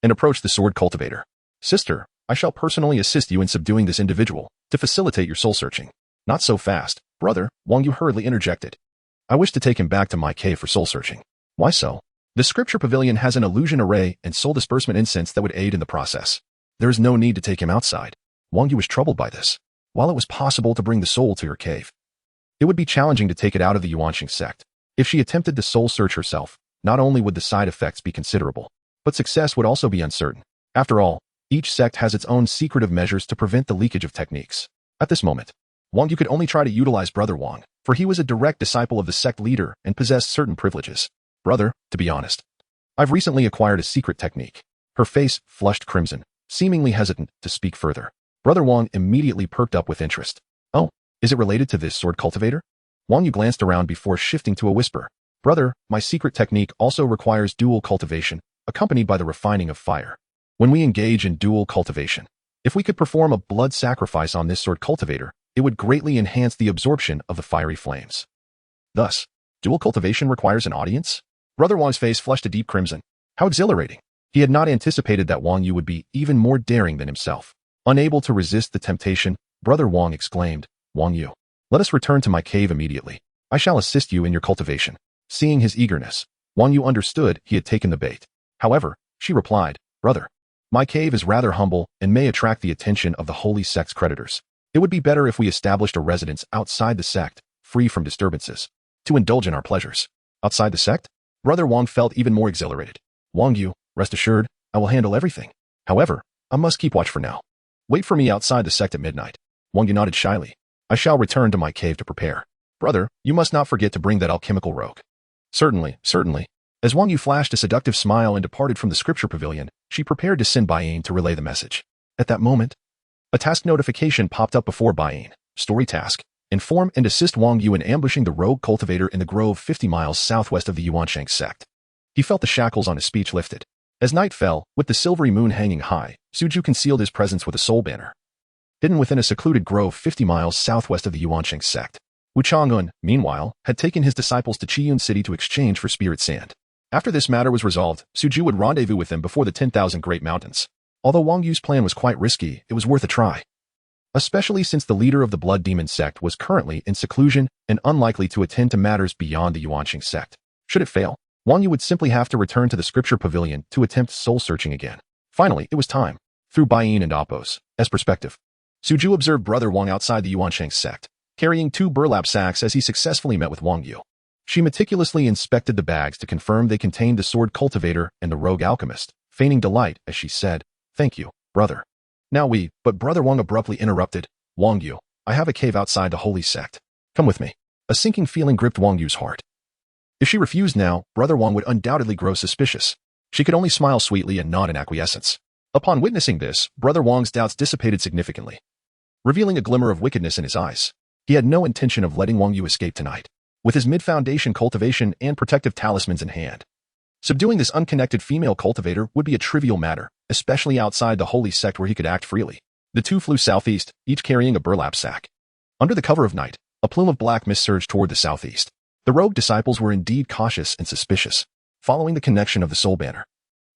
and approached the sword cultivator. Sister, I shall personally assist you in subduing this individual to facilitate your soul searching. Not so fast, brother, Wang Yu hurriedly interjected. I wish to take him back to my cave for soul searching. Why so? The scripture pavilion has an illusion array and soul disbursement incense that would aid in the process. There is no need to take him outside. Wang Yu was troubled by this. While it was possible to bring the soul to her cave, it would be challenging to take it out of the Yuanqing sect. If she attempted to soul search herself, not only would the side effects be considerable, but success would also be uncertain. After all, each sect has its own secretive measures to prevent the leakage of techniques. At this moment, Wang Yu could only try to utilize Brother Wang, for he was a direct disciple of the sect leader and possessed certain privileges. Brother, to be honest, I've recently acquired a secret technique. Her face flushed crimson, seemingly hesitant to speak further. Brother Wang immediately perked up with interest. Oh, is it related to this sword cultivator? Wang Yu glanced around before shifting to a whisper. Brother, my secret technique also requires dual cultivation, accompanied by the refining of fire. When we engage in dual cultivation, if we could perform a blood sacrifice on this sword cultivator, it would greatly enhance the absorption of the fiery flames. Thus, dual cultivation requires an audience? Brother Wang's face flushed a deep crimson. How exhilarating! He had not anticipated that Wang Yu would be even more daring than himself. Unable to resist the temptation, Brother Wang exclaimed, Wang Yu, let us return to my cave immediately. I shall assist you in your cultivation. Seeing his eagerness, Wang Yu understood he had taken the bait. However, she replied, Brother, my cave is rather humble and may attract the attention of the holy sect's creditors. It would be better if we established a residence outside the sect, free from disturbances, to indulge in our pleasures. Outside the sect? Brother Wang felt even more exhilarated. Wang Yu, rest assured, I will handle everything. However, I must keep watch for now. Wait for me outside the sect at midnight. Wang Yu nodded shyly. I shall return to my cave to prepare. Brother, you must not forget to bring that alchemical rogue. Certainly, certainly. As Wang Yu flashed a seductive smile and departed from the scripture pavilion, she prepared to send Baiyin to relay the message. At that moment, a task notification popped up before Baiyin. Story task. Inform and assist Wang Yu in ambushing the rogue cultivator in the grove 50 miles southwest of the Yuansheng sect. He felt the shackles on his speech lifted. As night fell, with the silvery moon hanging high, Suju concealed his presence with a soul banner. Hidden within a secluded grove 50 miles southwest of the Yuansheng sect. Wu Chang'un, meanwhile, had taken his disciples to Qiyun City to exchange for spirit sand. After this matter was resolved, Suju would rendezvous with them before the 10,000 Great Mountains. Although Wang Yu's plan was quite risky, it was worth a try. Especially since the leader of the Blood Demon sect was currently in seclusion and unlikely to attend to matters beyond the Yuansheng sect. Should it fail, Wang Yu would simply have to return to the scripture pavilion to attempt soul-searching again. Finally, it was time. Through Baiyin and Appos, as perspective, Suju observed Brother Wang outside the Yuansheng sect, carrying 2 burlap sacks as he successfully met with Wang Yu. She meticulously inspected the bags to confirm they contained the sword cultivator and the rogue alchemist, feigning delight as she said, "Thank you, brother." But Brother Wang abruptly interrupted. "Wang Yu, I have a cave outside the holy sect. Come with me." A sinking feeling gripped Wang Yu's heart. If she refused now, Brother Wang would undoubtedly grow suspicious. She could only smile sweetly and nod in acquiescence. Upon witnessing this, Brother Wang's doubts dissipated significantly, revealing a glimmer of wickedness in his eyes. He had no intention of letting Wang Yu escape tonight. With his mid-foundation cultivation and protective talismans in hand, subduing this unconnected female cultivator would be a trivial matter, especially outside the holy sect where he could act freely. The 2 flew southeast, each carrying a burlap sack. Under the cover of night, a plume of black mist surged toward the southeast. The rogue disciples were indeed cautious and suspicious, following the connection of the soul banner.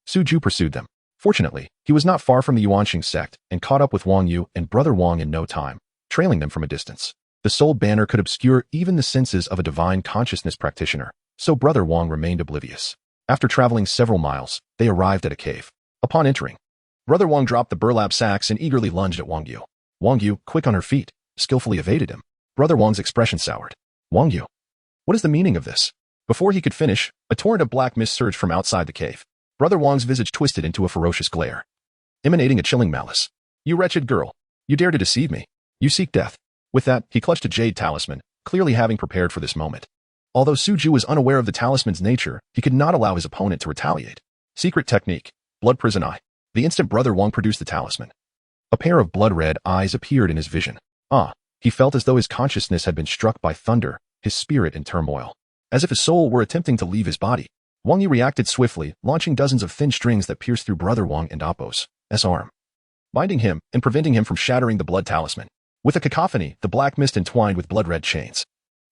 Suju pursued them. Fortunately, he was not far from the Yuansheng sect and caught up with Wang Yu and Brother Wang in no time, trailing them from a distance. The soul banner could obscure even the senses of a divine consciousness practitioner, so Brother Wang remained oblivious. After traveling several miles, they arrived at a cave. Upon entering, Brother Wang dropped the burlap sacks and eagerly lunged at Wang Yu. Wang Yu, quick on her feet, skillfully evaded him. Brother Wang's expression soured. "Wang Yu, what is the meaning of this?" Before he could finish, a torrent of black mist surged from outside the cave. Brother Wang's visage twisted into a ferocious glare, emanating a chilling malice. "You wretched girl, you dare to deceive me. You seek death." With that, he clutched a jade talisman, clearly having prepared for this moment. Although Suju was unaware of the talisman's nature, he could not allow his opponent to retaliate. Secret technique, blood prison eye. The instant Brother Wang produced the talisman, a pair of blood-red eyes appeared in his vision. He felt as though his consciousness had been struck by thunder, his spirit in turmoil. As if his soul were attempting to leave his body, Wang Yu reacted swiftly, launching dozens of thin strings that pierced through Brother Wang and Appos' arm, binding him and preventing him from shattering the blood talisman. With a cacophony, the black mist entwined with blood-red chains,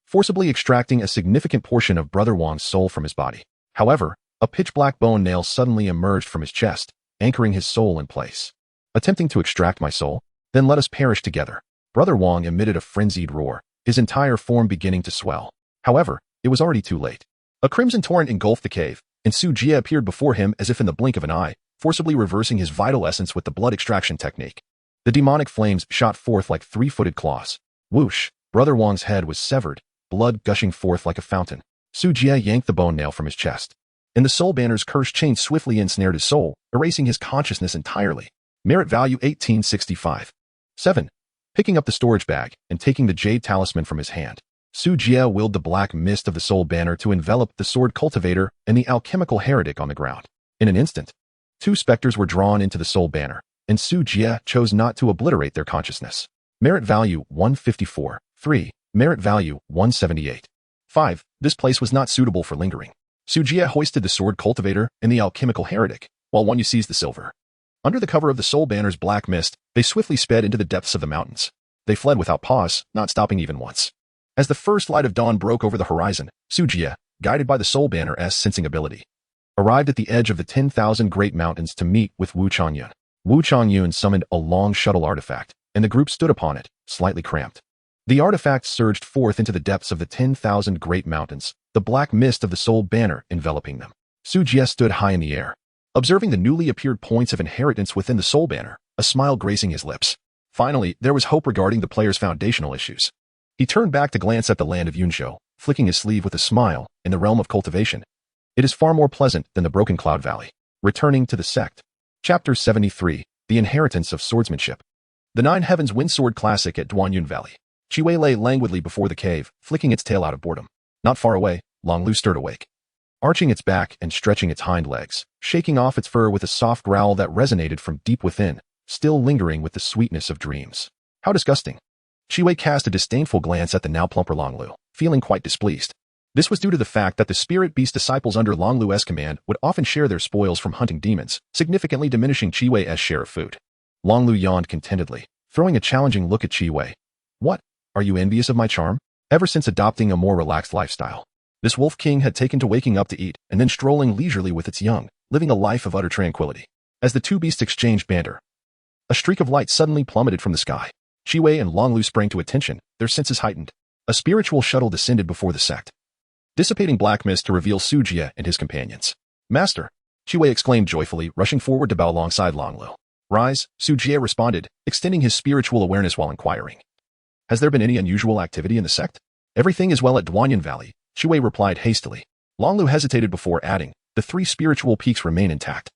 forcibly extracting a significant portion of Brother Wang's soul from his body. However, a pitch-black bone nail suddenly emerged from his chest, anchoring his soul in place. "Attempting to extract my soul? Then let us perish together." Brother Wang emitted a frenzied roar, his entire form beginning to swell. However, it was already too late. A crimson torrent engulfed the cave, and Su Jie appeared before him as if in the blink of an eye, forcibly reversing his vital essence with the blood extraction technique. The demonic flames shot forth like 3-footed claws. Whoosh! Brother Wang's head was severed, blood gushing forth like a fountain. Su Jie yanked the bone nail from his chest, and the soul banner's cursed chain swiftly ensnared his soul, erasing his consciousness entirely. Merit value 1865. 7. Picking up the storage bag and taking the jade talisman from his hand, Su Jie willed the black mist of the soul banner to envelop the sword cultivator and the alchemical heretic on the ground. In an instant, 2 specters were drawn into the soul banner, and Su Jie chose not to obliterate their consciousness. Merit value 154. 3. Merit value 178. 5. This place was not suitable for lingering. Su Jie hoisted the sword cultivator and the alchemical heretic, while Wang Yu seized the silver. Under the cover of the soul banner's black mist, they swiftly sped into the depths of the mountains. They fled without pause, not stopping even once. As the first light of dawn broke over the horizon, Su Jie, guided by the soul banner's sensing ability, arrived at the edge of the 10,000 Great Mountains to meet with Wu Changyun. Wu Changyun summoned a long shuttle artifact, and the group stood upon it, slightly cramped. The artifact surged forth into the depths of the 10,000 Great Mountains, the black mist of the soul banner enveloping them. Su Jie stood high in the air, Observing the newly appeared points of inheritance within the soul banner, a smile gracing his lips. Finally, there was hope regarding the player's foundational issues. He turned back to glance at the land of Yunzhou, flicking his sleeve with a smile. In the realm of cultivation, it is far more pleasant than the Broken Cloud Valley. Returning to the sect. Chapter 73, The Inheritance of Swordsmanship. The Nine Heavens Windsword Classic at Duanyun Valley. Chiwei lay languidly before the cave, flicking its tail out of boredom. Not far away, Longlu stirred awake. Arching its back and stretching its hind legs, shaking off its fur with a soft growl that resonated from deep within, still lingering with the sweetness of dreams. How disgusting. Chiwei cast a disdainful glance at the now plumper Longlu, feeling quite displeased. This was due to the fact that the spirit beast disciples under Longlu's command would often share their spoils from hunting demons, significantly diminishing Chiwei's share of food. Longlu yawned contentedly, throwing a challenging look at Chiwei. What? Are you envious of my charm? Ever since adopting a more relaxed lifestyle, this wolf king had taken to waking up to eat and then strolling leisurely with its young, living a life of utter tranquility. As the two beasts exchanged banter, a streak of light suddenly plummeted from the sky. Chiwei and Longlu sprang to attention, their senses heightened. A spiritual shuttle descended before the sect, dissipating black mist to reveal Sujia and his companions. Master! Chiwei exclaimed joyfully, rushing forward to bow alongside Longlu. Rise, Sujia responded, extending his spiritual awareness while inquiring. Has there been any unusual activity in the sect? Everything is well at Duanyun Valley, Chiwei replied hastily. Longlu hesitated before adding, the three spiritual peaks remain intact.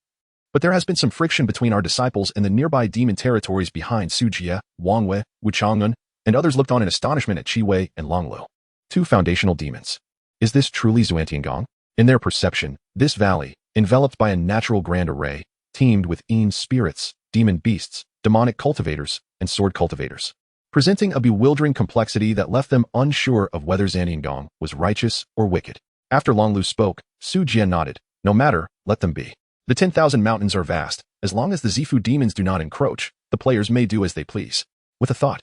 But there has been some friction between our disciples and the nearby demon territories behind Sujia, Wangwei, Wuchang'un, and others looked on in astonishment at Chiwei and Longlu. Two foundational demons. Is this truly Xuantiangong? In their perception, this valley, enveloped by a natural grand array, teemed with Yin spirits, demon beasts, demonic cultivators, and sword cultivators, presenting a bewildering complexity that left them unsure of whether Xuantiangong was righteous or wicked. After Longlu spoke, Su Jie nodded. No matter, let them be. The 10,000 mountains are vast. As long as the Zifu demons do not encroach, the players may do as they please. With a thought,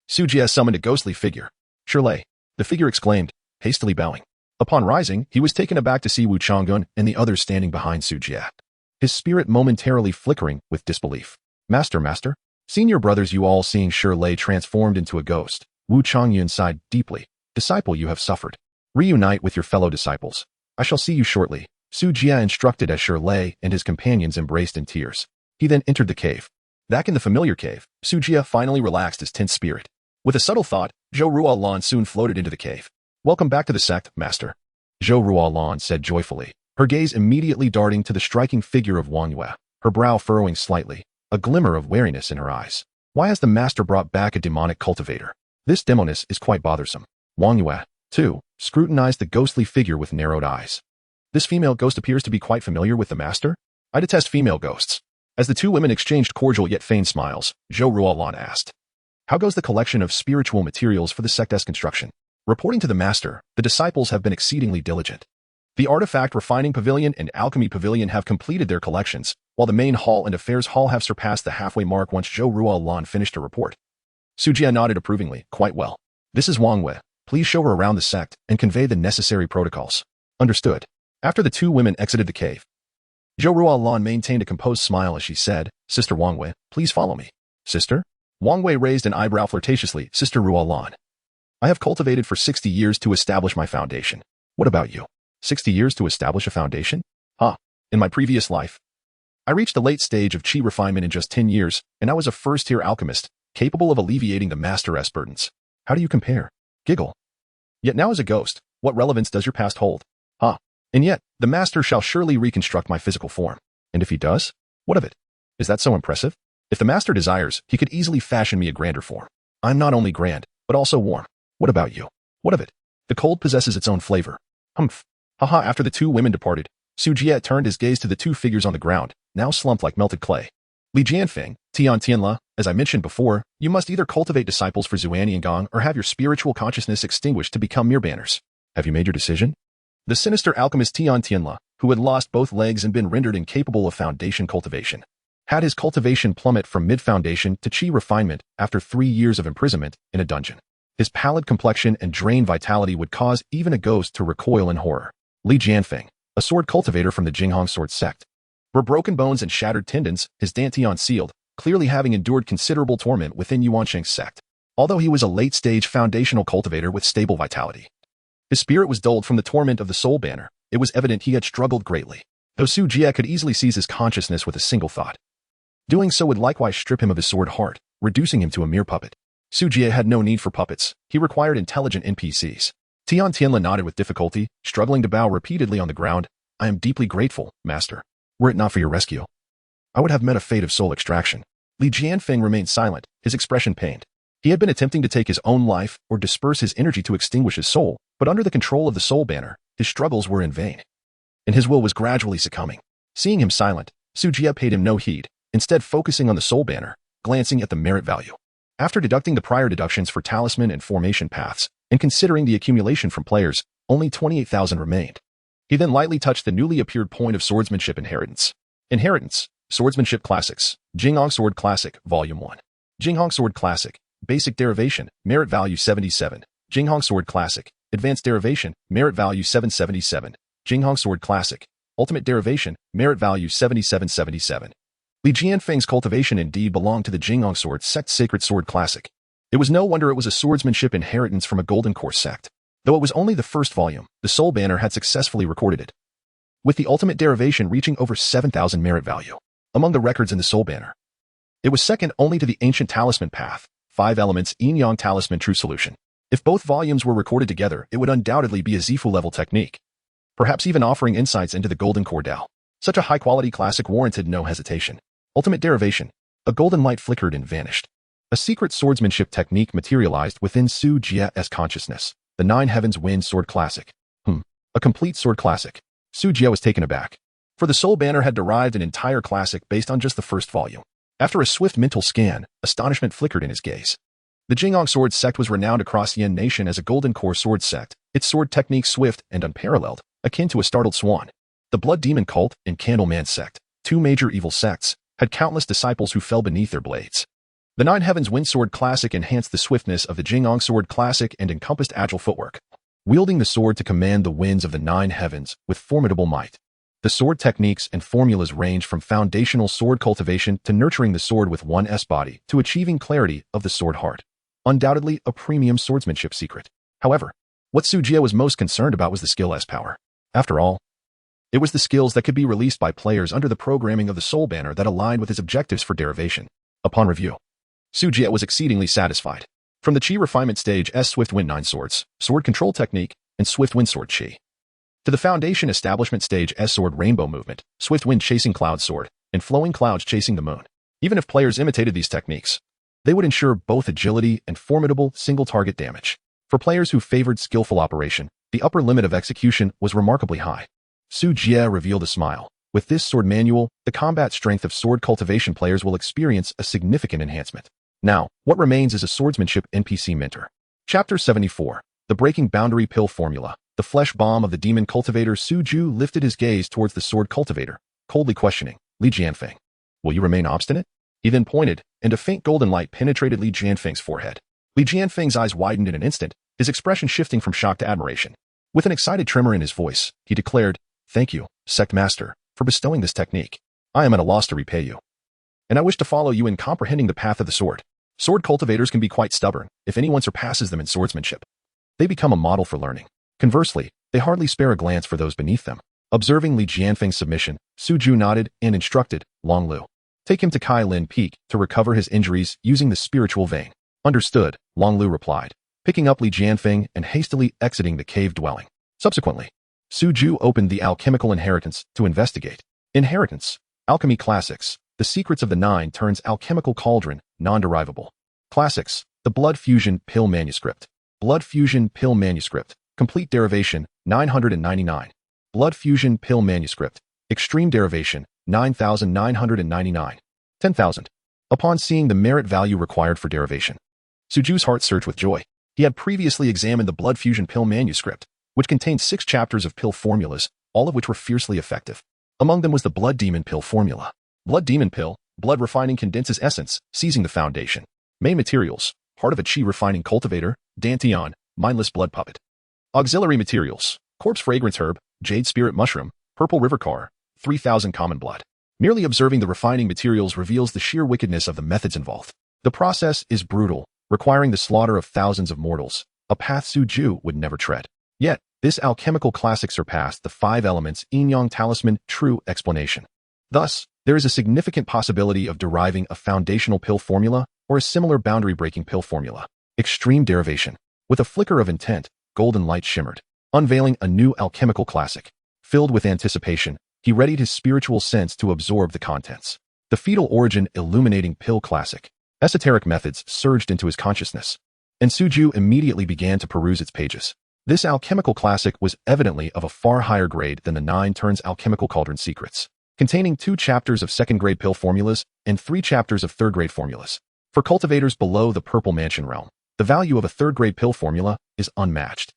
Su Jie summoned a ghostly figure. Shirley, the figure exclaimed, hastily bowing. Upon rising, he was taken aback to see Wu Chang'un and the others standing behind Su Jie, his spirit momentarily flickering with disbelief. Master, senior brothers, you all seeing Shirley transformed into a ghost. Wu Changyun sighed deeply. Disciple, you have suffered. Reunite with your fellow disciples. I shall see you shortly. Su Jie instructed as Shirley and his companions embraced in tears. He then entered the cave. Back in the familiar cave, Su Jie finally relaxed his tense spirit. With a subtle thought, Zhou Ruolan soon floated into the cave. Welcome back to the sect, Master. Zhou Ruolan said joyfully, her gaze immediately darting to the striking figure of Wang Yue, her brow furrowing slightly, a glimmer of wariness in her eyes. Why has the Master brought back a demonic cultivator? This demoness is quite bothersome. Wang Yue, too, scrutinized the ghostly figure with narrowed eyes. This female ghost appears to be quite familiar with the Master? I detest female ghosts. As the two women exchanged cordial yet feigned smiles, Zhou Ruolan asked, how goes the collection of spiritual materials for the sect's construction? Reporting to the Master, the disciples have been exceedingly diligent. The Artifact Refining Pavilion and Alchemy Pavilion have completed their collections, while the main hall and affairs hall have surpassed the halfway mark once Zhou Ruolan finished her report. Su Jie nodded approvingly. Quite well. This is Wang Wei. Please show her around the sect and convey the necessary protocols. Understood. After the two women exited the cave, Zhou Ruolan maintained a composed smile as she said, Sister Wang Wei, please follow me. Sister? Wang Wei raised an eyebrow flirtatiously. Sister Ruolan. I have cultivated for 60 years to establish my foundation. What about you? 60 years to establish a foundation? In my previous life, I reached the late stage of chi refinement in just 10 years, and I was a first-tier alchemist, capable of alleviating the Master's burdens. How do you compare? Giggle. Yet now as a ghost, what relevance does your past hold? And yet, the Master shall surely reconstruct my physical form. And if he does, what of it? Is that so impressive? If the Master desires, he could easily fashion me a grander form. I'm not only grand, but also warm. What about you? What of it? The cold possesses its own flavor. Humph. After the two women departed, Su Jie turned his gaze to the two figures on the ground, now slumped like melted clay. Li Jianfeng, Tian Tianla, as I mentioned before, you must either cultivate disciples for Xuantiangong or have your spiritual consciousness extinguished to become mere banners. Have you made your decision? The sinister alchemist Tian Tianla, who had lost both legs and been rendered incapable of foundation cultivation, had his cultivation plummet from mid-foundation to chi refinement after 3 years of imprisonment in a dungeon. His pallid complexion and drained vitality would cause even a ghost to recoil in horror. Li Jianfeng, a sword cultivator from the Jinghong sword sect, were broken bones and shattered tendons, his dantian sealed, clearly having endured considerable torment within Yuansheng's sect. Although he was a late-stage foundational cultivator with stable vitality, his spirit was dulled from the torment of the soul banner. It was evident he had struggled greatly. though Su Jie could easily seize his consciousness with a single thought. Doing so would likewise strip him of his sword heart, reducing him to a mere puppet. Su Jie had no need for puppets. He required intelligent NPCs. Tian Tianlin nodded with difficulty, struggling to bow repeatedly on the ground. I am deeply grateful, master. Were it not for your rescue, I would have met a fate of soul extraction. Li Jianfeng remained silent, his expression pained. He had been attempting to take his own life or disperse his energy to extinguish his soul, but under the control of the soul banner, his struggles were in vain. And his will was gradually succumbing. Seeing him silent, Su Jie paid him no heed, instead focusing on the soul banner, glancing at the merit value. After deducting the prior deductions for talisman and formation paths, and considering the accumulation from players, only 28,000 remained. He then lightly touched the newly appeared point of swordsmanship inheritance. Inheritance, Swordsmanship Classics, Jinghong Sword Classic, Volume 1. Jinghong Sword Classic, Basic Derivation, Merit Value 77. Jinghong Sword Classic, Advanced Derivation, Merit Value 777. Jinghong Sword Classic, Ultimate Derivation, Merit Value 7777. Li Jianfeng's cultivation indeed belonged to the Jinghong Sword Sect Sacred Sword Classic. It was no wonder it was a swordsmanship inheritance from a Golden Core sect. Though it was only the first volume, the Soul Banner had successfully recorded it, with the ultimate derivation reaching over 7,000 merit value. Among the records in the Soul Banner, it was second only to the Ancient Talisman Path, 5 Elements Yin-Yang Talisman True Solution. If both volumes were recorded together, it would undoubtedly be a Zifu-level technique, perhaps even offering insights into the Golden Core Dao. Such a high-quality classic warranted no hesitation. Ultimate derivation. A golden light flickered and vanished. A secret swordsmanship technique materialized within Su Jie's consciousness. The Nine Heavens Wind Sword Classic. A complete sword classic. Su Jie was taken aback, for the Soul Banner had derived an entire classic based on just the first volume. After a swift mental scan, astonishment flickered in his gaze. The Jinghong Sword Sect was renowned across Yen Nation as a Golden Core sword sect, its sword technique swift and unparalleled, akin to a startled swan. The Blood Demon Cult and Candleman Sect, 2 major evil sects, had countless disciples who fell beneath their blades. The Nine Heavens Wind Sword Classic enhanced the swiftness of the Jinghong Sword Classic and encompassed agile footwork, wielding the sword to command the winds of the Nine Heavens with formidable might. The sword techniques and formulas range from foundational sword cultivation to nurturing the sword with one S-body to achieving clarity of the sword heart. Undoubtedly a premium swordsmanship secret. However, what Su Jie was most concerned about was the skill S-power. After all, it was the skills that could be released by players under the programming of the Soul Banner that aligned with his objectives for derivation. Upon review, Su Jie was exceedingly satisfied. From the Qi Refinement Stage S Swift Wind 9 Swords, Sword Control Technique, and Swift Wind Sword Qi, to the Foundation Establishment Stage S Sword Rainbow Movement, Swift Wind Chasing Cloud Sword, and Flowing Clouds Chasing the Moon. Even if players imitated these techniques, they would ensure both agility and formidable single-target damage. For players who favored skillful operation, the upper limit of execution was remarkably high. Su Jie revealed a smile. With this sword manual, the combat strength of sword cultivation players will experience a significant enhancement. Now, what remains is a swordsmanship NPC mentor. Chapter 74. The Breaking Boundary Pill Formula. The flesh bomb of the demon cultivator. Su Ju lifted his gaze towards the sword cultivator, coldly questioning, Li Jianfeng, will you remain obstinate? He then pointed, and a faint golden light penetrated Li Jianfeng's forehead. Li Jianfeng's eyes widened in an instant, his expression shifting from shock to admiration. With an excited tremor in his voice, he declared, Thank you, Sect Master, for bestowing this technique. I am at a loss to repay you, and I wish to follow you in comprehending the path of the sword. Sword cultivators can be quite stubborn. If anyone surpasses them in swordsmanship, they become a model for learning. Conversely, they hardly spare a glance for those beneath them. Observing Li Jianfeng's submission, Su Ju nodded and instructed, Long Lu, take him to Kai Lin Peak to recover his injuries using the spiritual vein. Understood, Long Lu replied, picking up Li Jianfeng and hastily exiting the cave dwelling. Subsequently, Su Ju opened the Alchemical Inheritance to investigate. Inheritance, Alchemy Classics, The Secrets of the Nine Turns Alchemical Cauldron, Non-Derivable. Classics, The Blood Fusion Pill Manuscript. Blood Fusion Pill Manuscript, Complete Derivation, 999. Blood Fusion Pill Manuscript, Extreme Derivation, 9,999. 10,000. Upon seeing the merit value required for derivation, Su Ju's heart surged with joy. He had previously examined the Blood Fusion Pill Manuscript, which contained 6 chapters of pill formulas, all of which were fiercely effective. Among them was the Blood Demon Pill formula. Blood Demon Pill, blood refining condenses essence, seizing the foundation. Main materials, heart of a Qi refining cultivator, Dantian, mindless blood puppet. Auxiliary materials, corpse fragrance herb, jade spirit mushroom, purple river car, 3,000 common blood. Merely observing the refining materials reveals the sheer wickedness of the methods involved. The process is brutal, requiring the slaughter of thousands of mortals, a path Su Ju would never tread. Yet, This alchemical classic surpassed the 5 elements yin-yang talisman true explanation. Thus, there is a significant possibility of deriving a foundational pill formula or a similar boundary-breaking pill formula. Extreme derivation. With a flicker of intent, golden light shimmered, unveiling a new alchemical classic. Filled with anticipation, he readied his spiritual sense to absorb the contents. The fetal origin illuminating pill classic. Esoteric methods surged into his consciousness, and Suju immediately began to peruse its pages. This alchemical classic was evidently of a far higher grade than the 9 turns alchemical cauldron secrets, containing 2 chapters of second-grade pill formulas and 3 chapters of third-grade formulas. For cultivators below the Purple Mansion realm, the value of a third-grade pill formula is unmatched,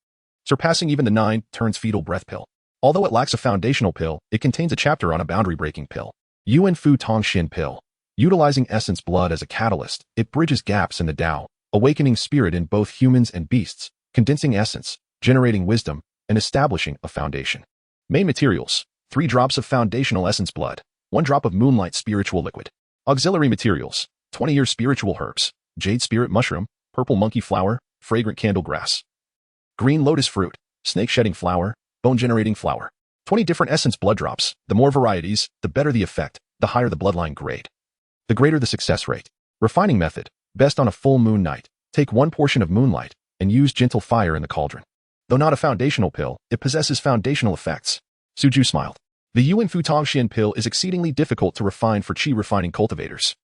surpassing even the 9 turns fetal breath pill. Although it lacks a foundational pill, it contains a chapter on a boundary-breaking pill. Yuan Fu Tongxin pill. Utilizing essence blood as a catalyst, it bridges gaps in the Tao, awakening spirit in both humans and beasts, condensing essence, generating wisdom, and establishing a foundation. Main materials: 3 drops of foundational essence blood, 1 drop of moonlight spiritual liquid. Auxiliary materials: 20-year spiritual herbs, jade spirit mushroom, purple monkey flower, fragrant candle grass, green lotus fruit, snake shedding flower, bone generating flower. 20 different essence blood drops. The more varieties, the better the effect, the higher the bloodline grade, the greater the success rate. Refining method: best on a full moon night. Take 1 portion of moonlight and use gentle fire in the cauldron. Though not a foundational pill, it possesses foundational effects. Suju smiled. The Yuan Fu Tongxian pill is exceedingly difficult to refine for qi refining cultivators.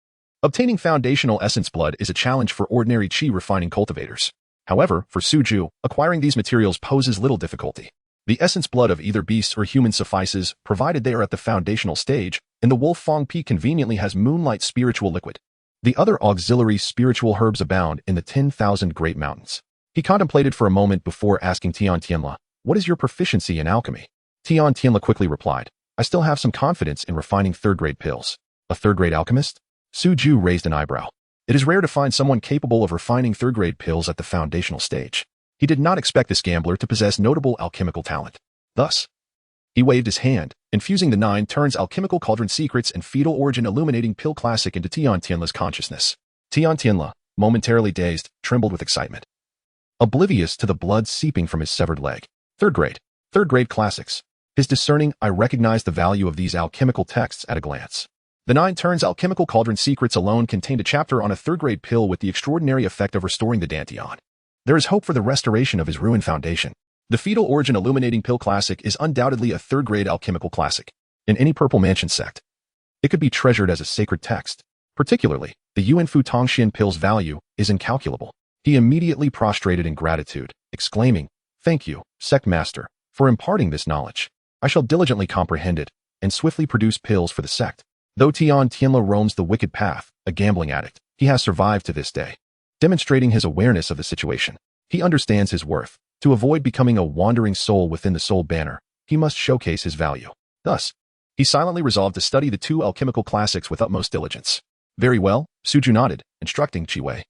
Obtaining foundational essence blood is a challenge for ordinary qi refining cultivators. However, for Suju, acquiring these materials poses little difficulty. The essence blood of either beasts or humans suffices, provided they are at the foundational stage, and the Wolf Fong Pi conveniently has moonlight spiritual liquid. The other auxiliary spiritual herbs abound in the 10,000 Great Mountains. He contemplated for a moment before asking Tian Tianla, "What is your proficiency in alchemy?" Tian Tianla quickly replied, "I still have some confidence in refining third-grade pills." A third-grade alchemist? Suju raised an eyebrow. It is rare to find someone capable of refining third-grade pills at the foundational stage. He did not expect this gambler to possess notable alchemical talent. Thus, he waved his hand, infusing the 9 turns alchemical cauldron secrets and fetal origin illuminating pill classic into Tian Tianla's consciousness. Tian Tianla, momentarily dazed, trembled with excitement, oblivious to the blood seeping from his severed leg. Third-grade classics. His discerning eye recognized the value of these alchemical texts at a glance. The 9 turns alchemical cauldron secrets alone contained a chapter on a third-grade pill with the extraordinary effect of restoring the Dantian. There is hope for the restoration of his ruined foundation. The fetal origin illuminating pill classic is undoubtedly a third-grade alchemical classic. In any Purple Mansion sect, it could be treasured as a sacred text. Particularly, the Yuan Fu Tongxian pill's value is incalculable. He immediately prostrated in gratitude, exclaiming, "Thank you, sect master, for imparting this knowledge. I shall diligently comprehend it and swiftly produce pills for the sect." Though Tian Tianla roams the wicked path, a gambling addict, he has survived to this day, demonstrating his awareness of the situation. He understands his worth. To avoid becoming a wandering soul within the soul banner, he must showcase his value. Thus, he silently resolved to study the 2 alchemical classics with utmost diligence. Very well, Suju nodded, instructing Chiwei.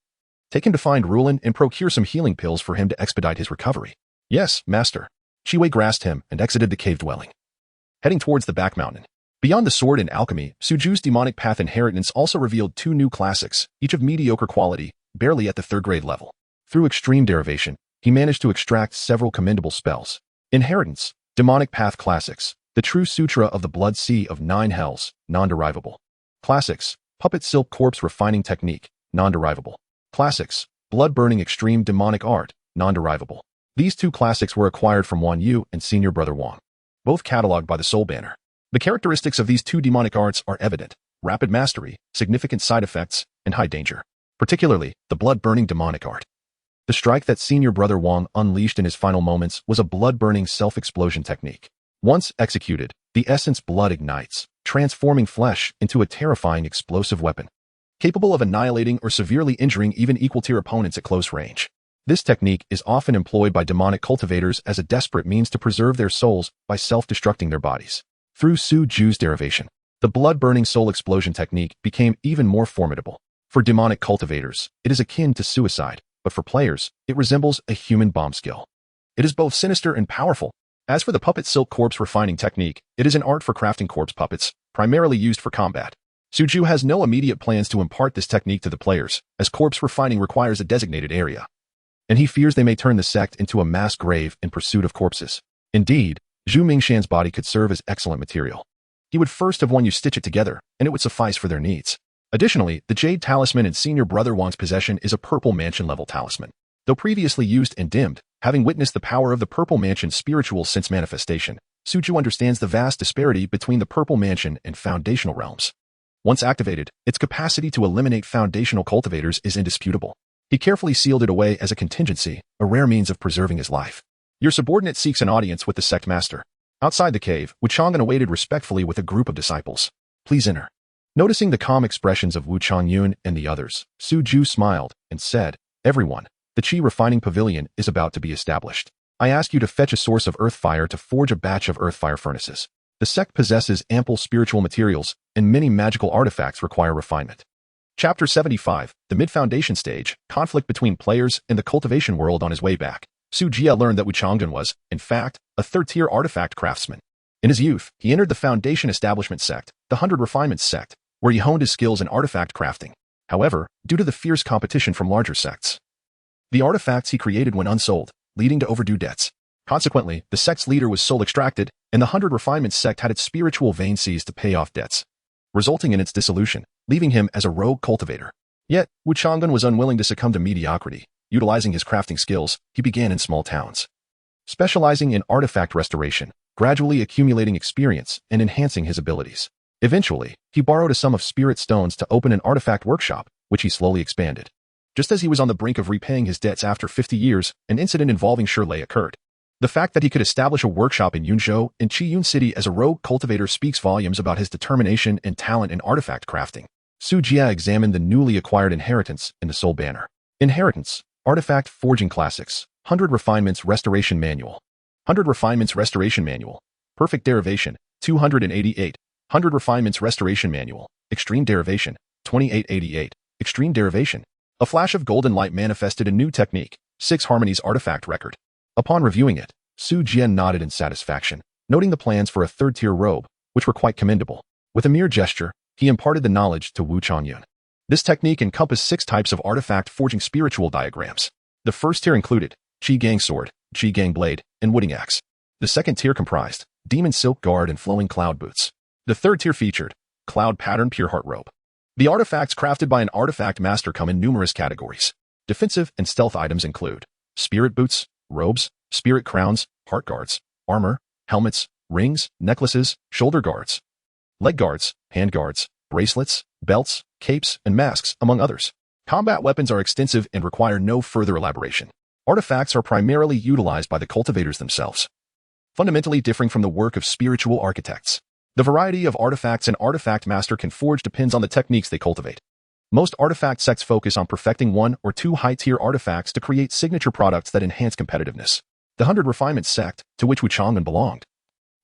Take him to find Rulin and procure some healing pills for him to expedite his recovery. Yes, master. Chiwei grasped him and exited the cave dwelling, heading towards the back mountain. Beyond the sword and alchemy, Suju's demonic path inheritance also revealed 2 new classics, each of mediocre quality, barely at the third-grade level. Through extreme derivation, he managed to extract several commendable spells. Inheritance, demonic path classics, the true sutra of the blood sea of 9 hells, non-derivable. Classics, puppet silk corpse refining technique, non-derivable. Classics, blood-burning extreme demonic art, non-derivable. These 2 classics were acquired from Wan Yu and Senior Brother Wang, both cataloged by the Soul Banner. The characteristics of these 2 demonic arts are evident: rapid mastery, significant side effects, and high danger. Particularly, the blood-burning demonic art. The strike that Senior Brother Wang unleashed in his final moments was a blood-burning self-explosion technique. Once executed, the essence blood ignites, transforming flesh into a terrifying explosive weapon, capable of annihilating or severely injuring even equal-tier opponents at close range. This technique is often employed by demonic cultivators as a desperate means to preserve their souls by self-destructing their bodies. Through Suju's derivation, the blood-burning soul explosion technique became even more formidable. For demonic cultivators, it is akin to suicide, but for players, it resembles a human bomb skill. It is both sinister and powerful. As for the puppet silk corpse refining technique, it is an art for crafting corpse puppets, primarily used for combat. Suju has no immediate plans to impart this technique to the players, as corpse refining requires a designated area. and he fears they may turn the sect into a mass grave in pursuit of corpses. Indeed, Zhu Mingshan's body could serve as excellent material. He would first have one you stitch it together, and it would suffice for their needs. Additionally, the Jade Talisman in Senior Brother Wang's possession is a Purple Mansion-level talisman. Though previously used and dimmed, having witnessed the power of the Purple Mansion's spiritual sense manifestation, Suju understands the vast disparity between the Purple Mansion and foundational realms. Once activated, its capacity to eliminate foundational cultivators is indisputable. He carefully sealed it away as a contingency, a rare means of preserving his life. Your subordinate seeks an audience with the sect master. Outside the cave, Wu Chang'an awaited respectfully with a group of disciples. Please enter. Noticing the calm expressions of Wu Changyun and the others, Su Ju smiled and said, Everyone, the Qi refining pavilion is about to be established. I ask you to fetch a source of earth fire to forge a batch of earth fire furnaces. The sect possesses ample spiritual materials, and many magical artifacts require refinement. Chapter 75, the mid-foundation stage, conflict between players and the cultivation world. On his way back, Su Jia learned that Wu Chang'an was, in fact, a third-tier artifact craftsman. In his youth, he entered the Foundation Establishment sect, the 100 Refinements sect, where he honed his skills in artifact crafting. However, due to the fierce competition from larger sects, the artifacts he created went unsold, leading to overdue debts. Consequently, the sect's leader was soul extracted, and the 100 Refinements sect had its spiritual vein seized to pay off debts, resulting in its dissolution, leaving him as a rogue cultivator. Yet, Wu Chang'an was unwilling to succumb to mediocrity. Utilizing his crafting skills, he began in small towns, specializing in artifact restoration, gradually accumulating experience and enhancing his abilities. Eventually, he borrowed a sum of spirit stones to open an artifact workshop, which he slowly expanded. Just as he was on the brink of repaying his debts after 50 years, an incident involving Shirley occurred. The fact that he could establish a workshop in Yunzhou in Qiyun City as a rogue cultivator speaks volumes about his determination and talent in artifact crafting. Su Jia examined the newly acquired inheritance in the Soul Banner. Inheritance, Artifact Forging Classics, 100 Refinements Restoration Manual. 100 Refinements Restoration Manual. Perfect Derivation, 288. 100 Refinements Restoration Manual. Extreme Derivation, 2888. Extreme Derivation. A flash of golden light manifested a new technique, 6 Harmonies Artifact Record. Upon reviewing it, Su Jian nodded in satisfaction, noting the plans for a third-tier robe, which were quite commendable. With a mere gesture, he imparted the knowledge to Wu Changyun. This technique encompassed 6 types of artifact forging spiritual diagrams. The first tier included Qi Gang Sword, Qi Gang Blade, and Wooding Axe. The second tier comprised Demon Silk Guard and Flowing Cloud Boots. The third tier featured Cloud Pattern Pure Heart Robe. The artifacts crafted by an artifact master come in numerous categories. Defensive and stealth items include Spirit Boots, Robes, Spirit Crowns, Heart Guards, Armor, Helmets, Rings, Necklaces, Shoulder Guards, Leg Guards, Hand Guards, Bracelets, Belts, Capes, and Masks, among others. Combat weapons are extensive and require no further elaboration. Artifacts are primarily utilized by the cultivators themselves, fundamentally differing from the work of spiritual architects. The variety of artifacts an artifact master can forge depends on the techniques they cultivate. Most artifact sects focus on perfecting 1 or 2 high-tier artifacts to create signature products that enhance competitiveness. The 100 Refinement sect, to which Wu Chang'an belonged,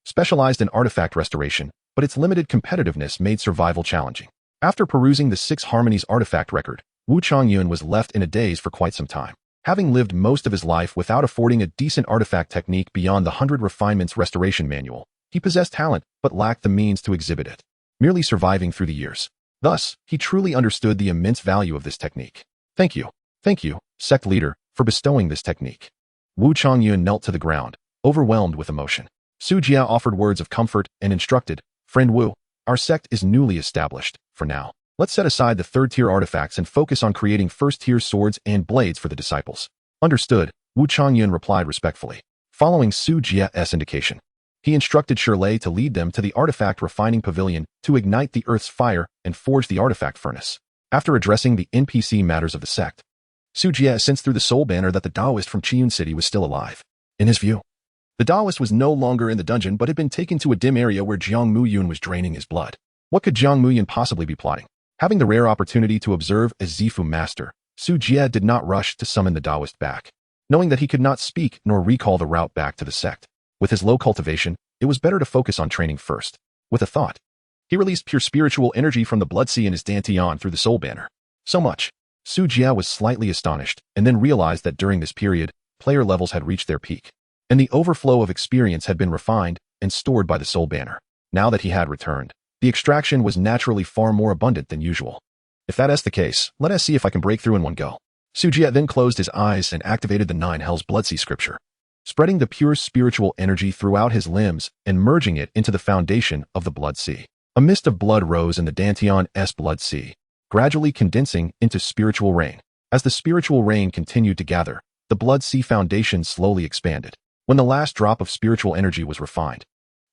specialized in artifact restoration, but its limited competitiveness made survival challenging. After perusing the 6 Harmonies artifact record, Wu Changyun was left in a daze for quite some time. Having lived most of his life without affording a decent artifact technique beyond the 100 Refinements Restoration Manual, he possessed talent but lacked the means to exhibit it, merely surviving through the years. Thus, he truly understood the immense value of this technique. Thank you, sect leader, for bestowing this technique. Wu Changyun knelt to the ground, overwhelmed with emotion. Su Jia offered words of comfort and instructed, Friend Wu, our sect is newly established. For now, let's set aside the third-tier artifacts and focus on creating first-tier swords and blades for the disciples. Understood, Wu Changyun replied respectfully. Following Su Jia's indication, he instructed Shirley to lead them to the artifact refining pavilion to ignite the earth's fire and forge the artifact furnace. After addressing the NPC matters of the sect, Su Jia sensed through the soul banner that the Taoist from Qiyun City was still alive. In his view, the Taoist was no longer in the dungeon but had been taken to a dim area where Jiang Muyun was draining his blood. What could Jiang Muyun possibly be plotting? Having the rare opportunity to observe a Zifu master, Su Jia did not rush to summon the Taoist back, knowing that he could not speak nor recall the route back to the sect. With his low cultivation, it was better to focus on training first. With a thought, he released pure spiritual energy from the Blood Sea in his Dantian through the soul banner. So much. Su Jia was slightly astonished and then realized that during this period, player levels had reached their peak, and the overflow of experience had been refined and stored by the soul banner. Now that he had returned, the extraction was naturally far more abundant than usual. If that is the case, let us see if I can break through in one go. Su Jie then closed his eyes and activated the Nine Hells Blood Sea scripture, spreading the pure spiritual energy throughout his limbs and merging it into the foundation of the Blood Sea. A mist of blood rose in the Dantian-S Blood Sea, gradually condensing into spiritual rain. As the spiritual rain continued to gather, the Blood Sea foundation slowly expanded. When the last drop of spiritual energy was refined,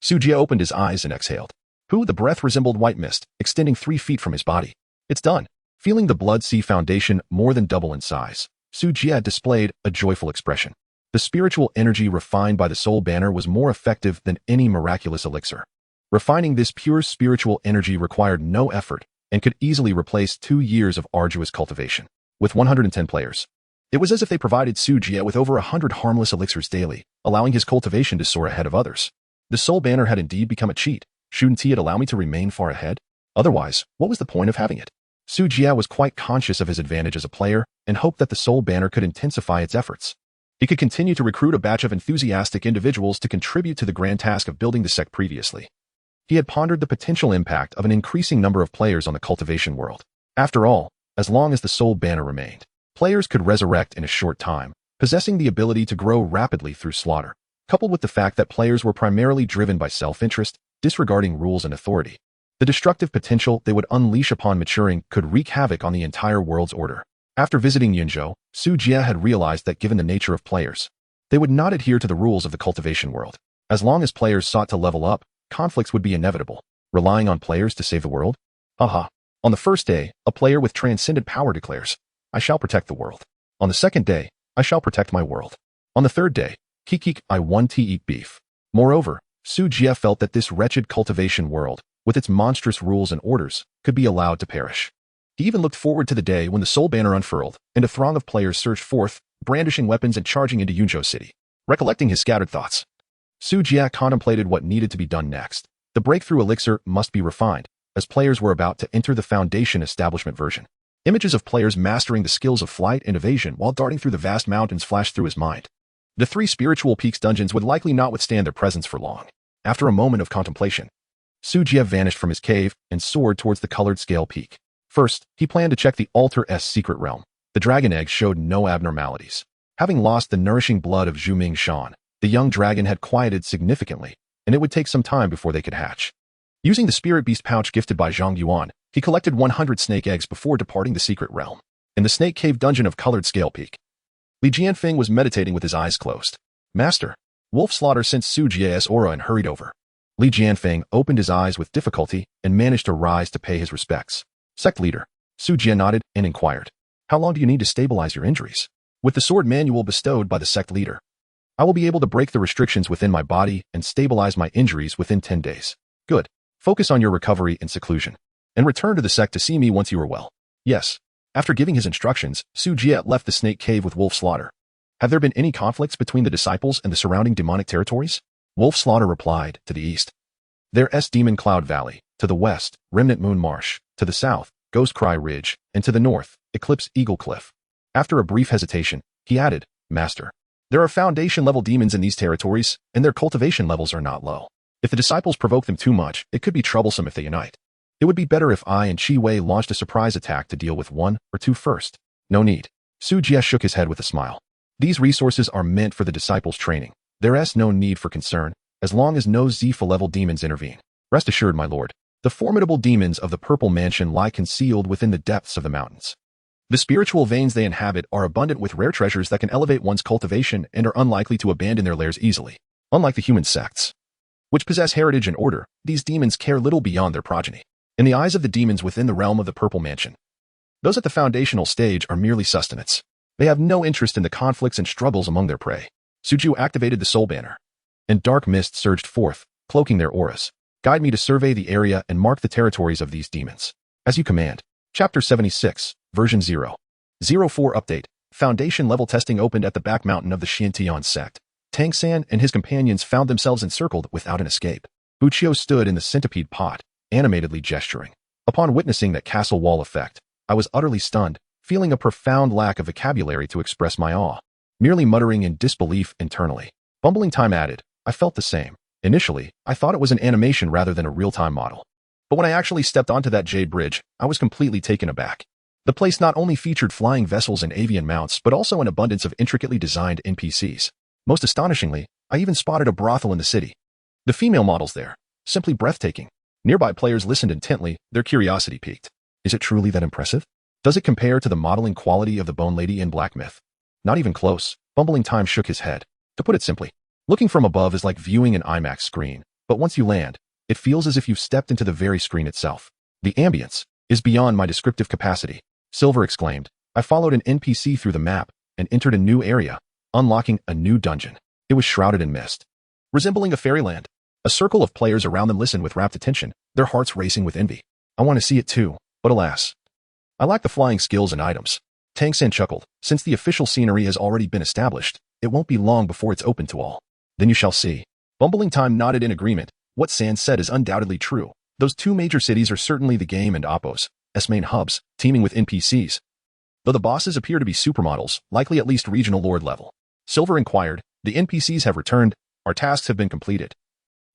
Su Jie opened his eyes and exhaled. The breath resembled white mist, extending 3 feet from his body. It's done. Feeling the Blood Sea foundation more than double in size, Su Jie displayed a joyful expression. The spiritual energy refined by the Soul Banner was more effective than any miraculous elixir. Refining this pure spiritual energy required no effort and could easily replace 2 years of arduous cultivation. With 110 players, it was as if they provided Su Jie with over 100 harmless elixirs daily, allowing his cultivation to soar ahead of others. The Soul Banner had indeed become a cheat. Shouldn't it allow me to remain far ahead? Otherwise, what was the point of having it? Su Jie was quite conscious of his advantage as a player and hoped that the Soul Banner could intensify its efforts. He could continue to recruit a batch of enthusiastic individuals to contribute to the grand task of building the sect previously. He had pondered the potential impact of an increasing number of players on the cultivation world. After all, as long as the Soul Banner remained, players could resurrect in a short time, possessing the ability to grow rapidly through slaughter, coupled with the fact that players were primarily driven by self-interest, disregarding rules and authority. The destructive potential they would unleash upon maturing could wreak havoc on the entire world's order. After visiting Yunzhou, Su Jie had realized that given the nature of players, they would not adhere to the rules of the cultivation world. As long as players sought to level up, conflicts would be inevitable. Relying on players to save the world? Haha. On the first day, a player with transcendent power declares, I shall protect the world. On the second day, I shall protect my world. On the third day, Kikik, I want to eat beef. Moreover, Su Jie felt that this wretched cultivation world, with its monstrous rules and orders, could be allowed to perish. He even looked forward to the day when the Soul Banner unfurled, and a throng of players surged forth, brandishing weapons and charging into Yunzhou City. Recollecting his scattered thoughts, Su Jie contemplated what needed to be done next. The breakthrough elixir must be refined, as players were about to enter the Foundation Establishment version. Images of players mastering the skills of flight and evasion while darting through the vast mountains flashed through his mind. The 3 Spiritual Peaks dungeons would likely not withstand their presence for long. After a moment of contemplation, Su Jie vanished from his cave and soared towards the Colored Scale Peak. First, he planned to check the Altar-S secret realm. The dragon eggs showed no abnormalities. Having lost the nourishing blood of Zhu Ming Shan, the young dragon had quieted significantly, and it would take some time before they could hatch. Using the Spirit Beast pouch gifted by Zhang Yuan, he collected 100 snake eggs before departing the secret realm. In the Snake Cave dungeon of Colored Scale Peak, Li Jianfeng was meditating with his eyes closed. Master, Wolf Slaughter sensed Su Jie's aura and hurried over. Li Jianfeng opened his eyes with difficulty and managed to rise to pay his respects. Sect leader, Su Jie nodded and inquired, how long do you need to stabilize your injuries? With the sword manual bestowed by the sect leader, I will be able to break the restrictions within my body and stabilize my injuries within 10 days. Good. Focus on your recovery and seclusion, and return to the sect to see me once you are well. Yes. After giving his instructions, Su Jie left the Snake Cave with Wolf Slaughter. Have there been any conflicts between the disciples and the surrounding demonic territories? Wolf Slaughter replied, to the east, there's Demon Cloud Valley, to the west, Remnant Moon Marsh, to the south, Ghost Cry Ridge, and to the north, Eclipse Eagle Cliff. After a brief hesitation, he added, Master, there are foundation-level demons in these territories, and their cultivation levels are not low. If the disciples provoke them too much, it could be troublesome if they unite. It would be better if I and Qi Wei launched a surprise attack to deal with 1 or 2 first. No need. Su Jie shook his head with a smile. These resources are meant for the disciples' training. There's no need for concern, as long as no Z-level demons intervene. Rest assured, my lord, the formidable demons of the Purple Mansion lie concealed within the depths of the mountains. The spiritual veins they inhabit are abundant with rare treasures that can elevate one's cultivation and are unlikely to abandon their lairs easily. Unlike the human sects, which possess heritage and order, these demons care little beyond their progeny. In the eyes of the demons within the realm of the Purple Mansion, those at the foundational stage are merely sustenance. They have no interest in the conflicts and struggles among their prey. Su Jie activated the Soul Banner, and dark mist surged forth, cloaking their auras. Guide me to survey the area and mark the territories of these demons. As you command. Chapter 76, Version 0. 04 Update. Foundation level testing opened at the back mountain of the Xintian sect. Tang San and his companions found themselves encircled without an escape. Buqiu stood in the centipede pot, animatedly gesturing. Upon witnessing that castle wall effect, I was utterly stunned, feeling a profound lack of vocabulary to express my awe. Merely muttering in disbelief internally. Bumbling time added, I felt the same. Initially, I thought it was an animation rather than a real-time model. But when I actually stepped onto that jade bridge, I was completely taken aback. The place not only featured flying vessels and avian mounts, but also an abundance of intricately designed NPCs. Most astonishingly, I even spotted a brothel in the city. The female models there, simply breathtaking. Nearby players listened intently, their curiosity piqued. Is it truly that impressive? Does it compare to the modeling quality of the Bone Lady in Black Myth? Not even close. Bumbling Time shook his head. To put it simply, looking from above is like viewing an IMAX screen, but once you land, it feels as if you've stepped into the very screen itself. The ambience is beyond my descriptive capacity, Silver exclaimed. I followed an NPC through the map and entered a new area, unlocking a new dungeon. It was shrouded in mist, resembling a fairyland. A circle of players around them listened with rapt attention, their hearts racing with envy. I want to see it too, but alas, I lack the flying skills and items. Tang San chuckled. Since the official scenery has already been established, it won't be long before it's open to all. Then you shall see. Bumbling Time nodded in agreement. What San said is undoubtedly true. Those two major cities are certainly the game and Oppo's main hubs, teeming with NPCs. Though the bosses appear to be supermodels, likely at least regional lord level. Silver inquired, the NPCs have returned, our tasks have been completed.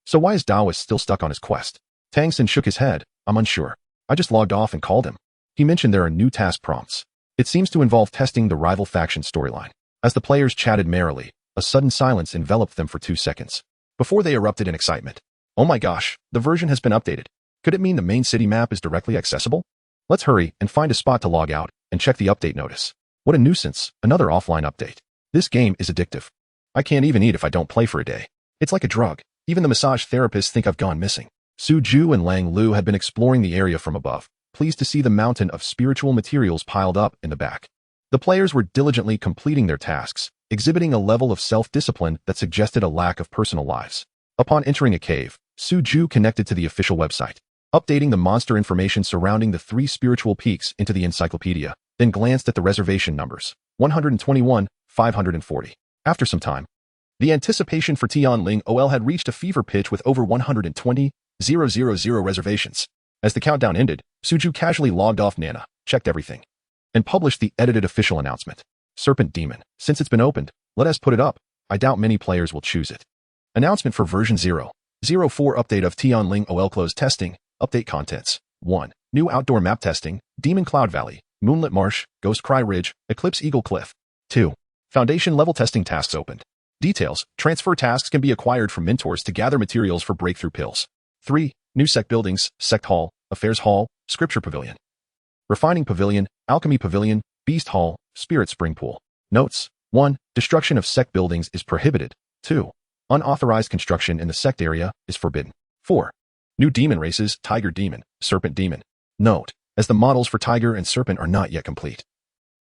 So why is Daoist still stuck on his quest? Tang San shook his head. I'm unsure. I just logged off and called him. He mentioned there are new task prompts. It seems to involve testing the rival faction storyline. As the players chatted merrily, a sudden silence enveloped them for 2 seconds, before they erupted in excitement. Oh my gosh, the version has been updated. Could it mean the main city map is directly accessible? Let's hurry and find a spot to log out and check the update notice. What a nuisance, another offline update. This game is addictive. I can't even eat if I don't play for a day. It's like a drug. Even the massage therapists think I've gone missing. Su Ju and Lang Lu had been exploring the area from above, pleased to see the mountain of spiritual materials piled up in the back. The players were diligently completing their tasks, exhibiting a level of self-discipline that suggested a lack of personal lives. Upon entering a cave, Su Ju connected to the official website, updating the monster information surrounding the 3 spiritual peaks into the encyclopedia, then glanced at the reservation numbers, 121, 540. After some time, the anticipation for Tianling OL had reached a fever pitch with over 120,000 reservations. As the countdown ended, Suju casually logged off Nana, checked everything, and published the edited official announcement. Serpent Demon. Since it's been opened, let us put it up. I doubt many players will choose it. Announcement for version 0.04 update of Tianling OL closed testing. Update contents. 1. New outdoor map testing. Demon Cloud Valley, Moonlit Marsh, Ghost Cry Ridge, Eclipse Eagle Cliff. 2. Foundation level testing tasks opened. Details. Transfer tasks can be acquired from mentors to gather materials for breakthrough pills. 3. New sect buildings, Sect Hall, Affairs Hall, Scripture Pavilion, Refining Pavilion, Alchemy Pavilion, Beast Hall, Spirit Spring Pool. Notes. 1. Destruction of sect buildings is prohibited. 2. Unauthorized construction in the sect area is forbidden. 4. New demon races, Tiger Demon, Serpent Demon. Note, as the models for Tiger and Serpent are not yet complete.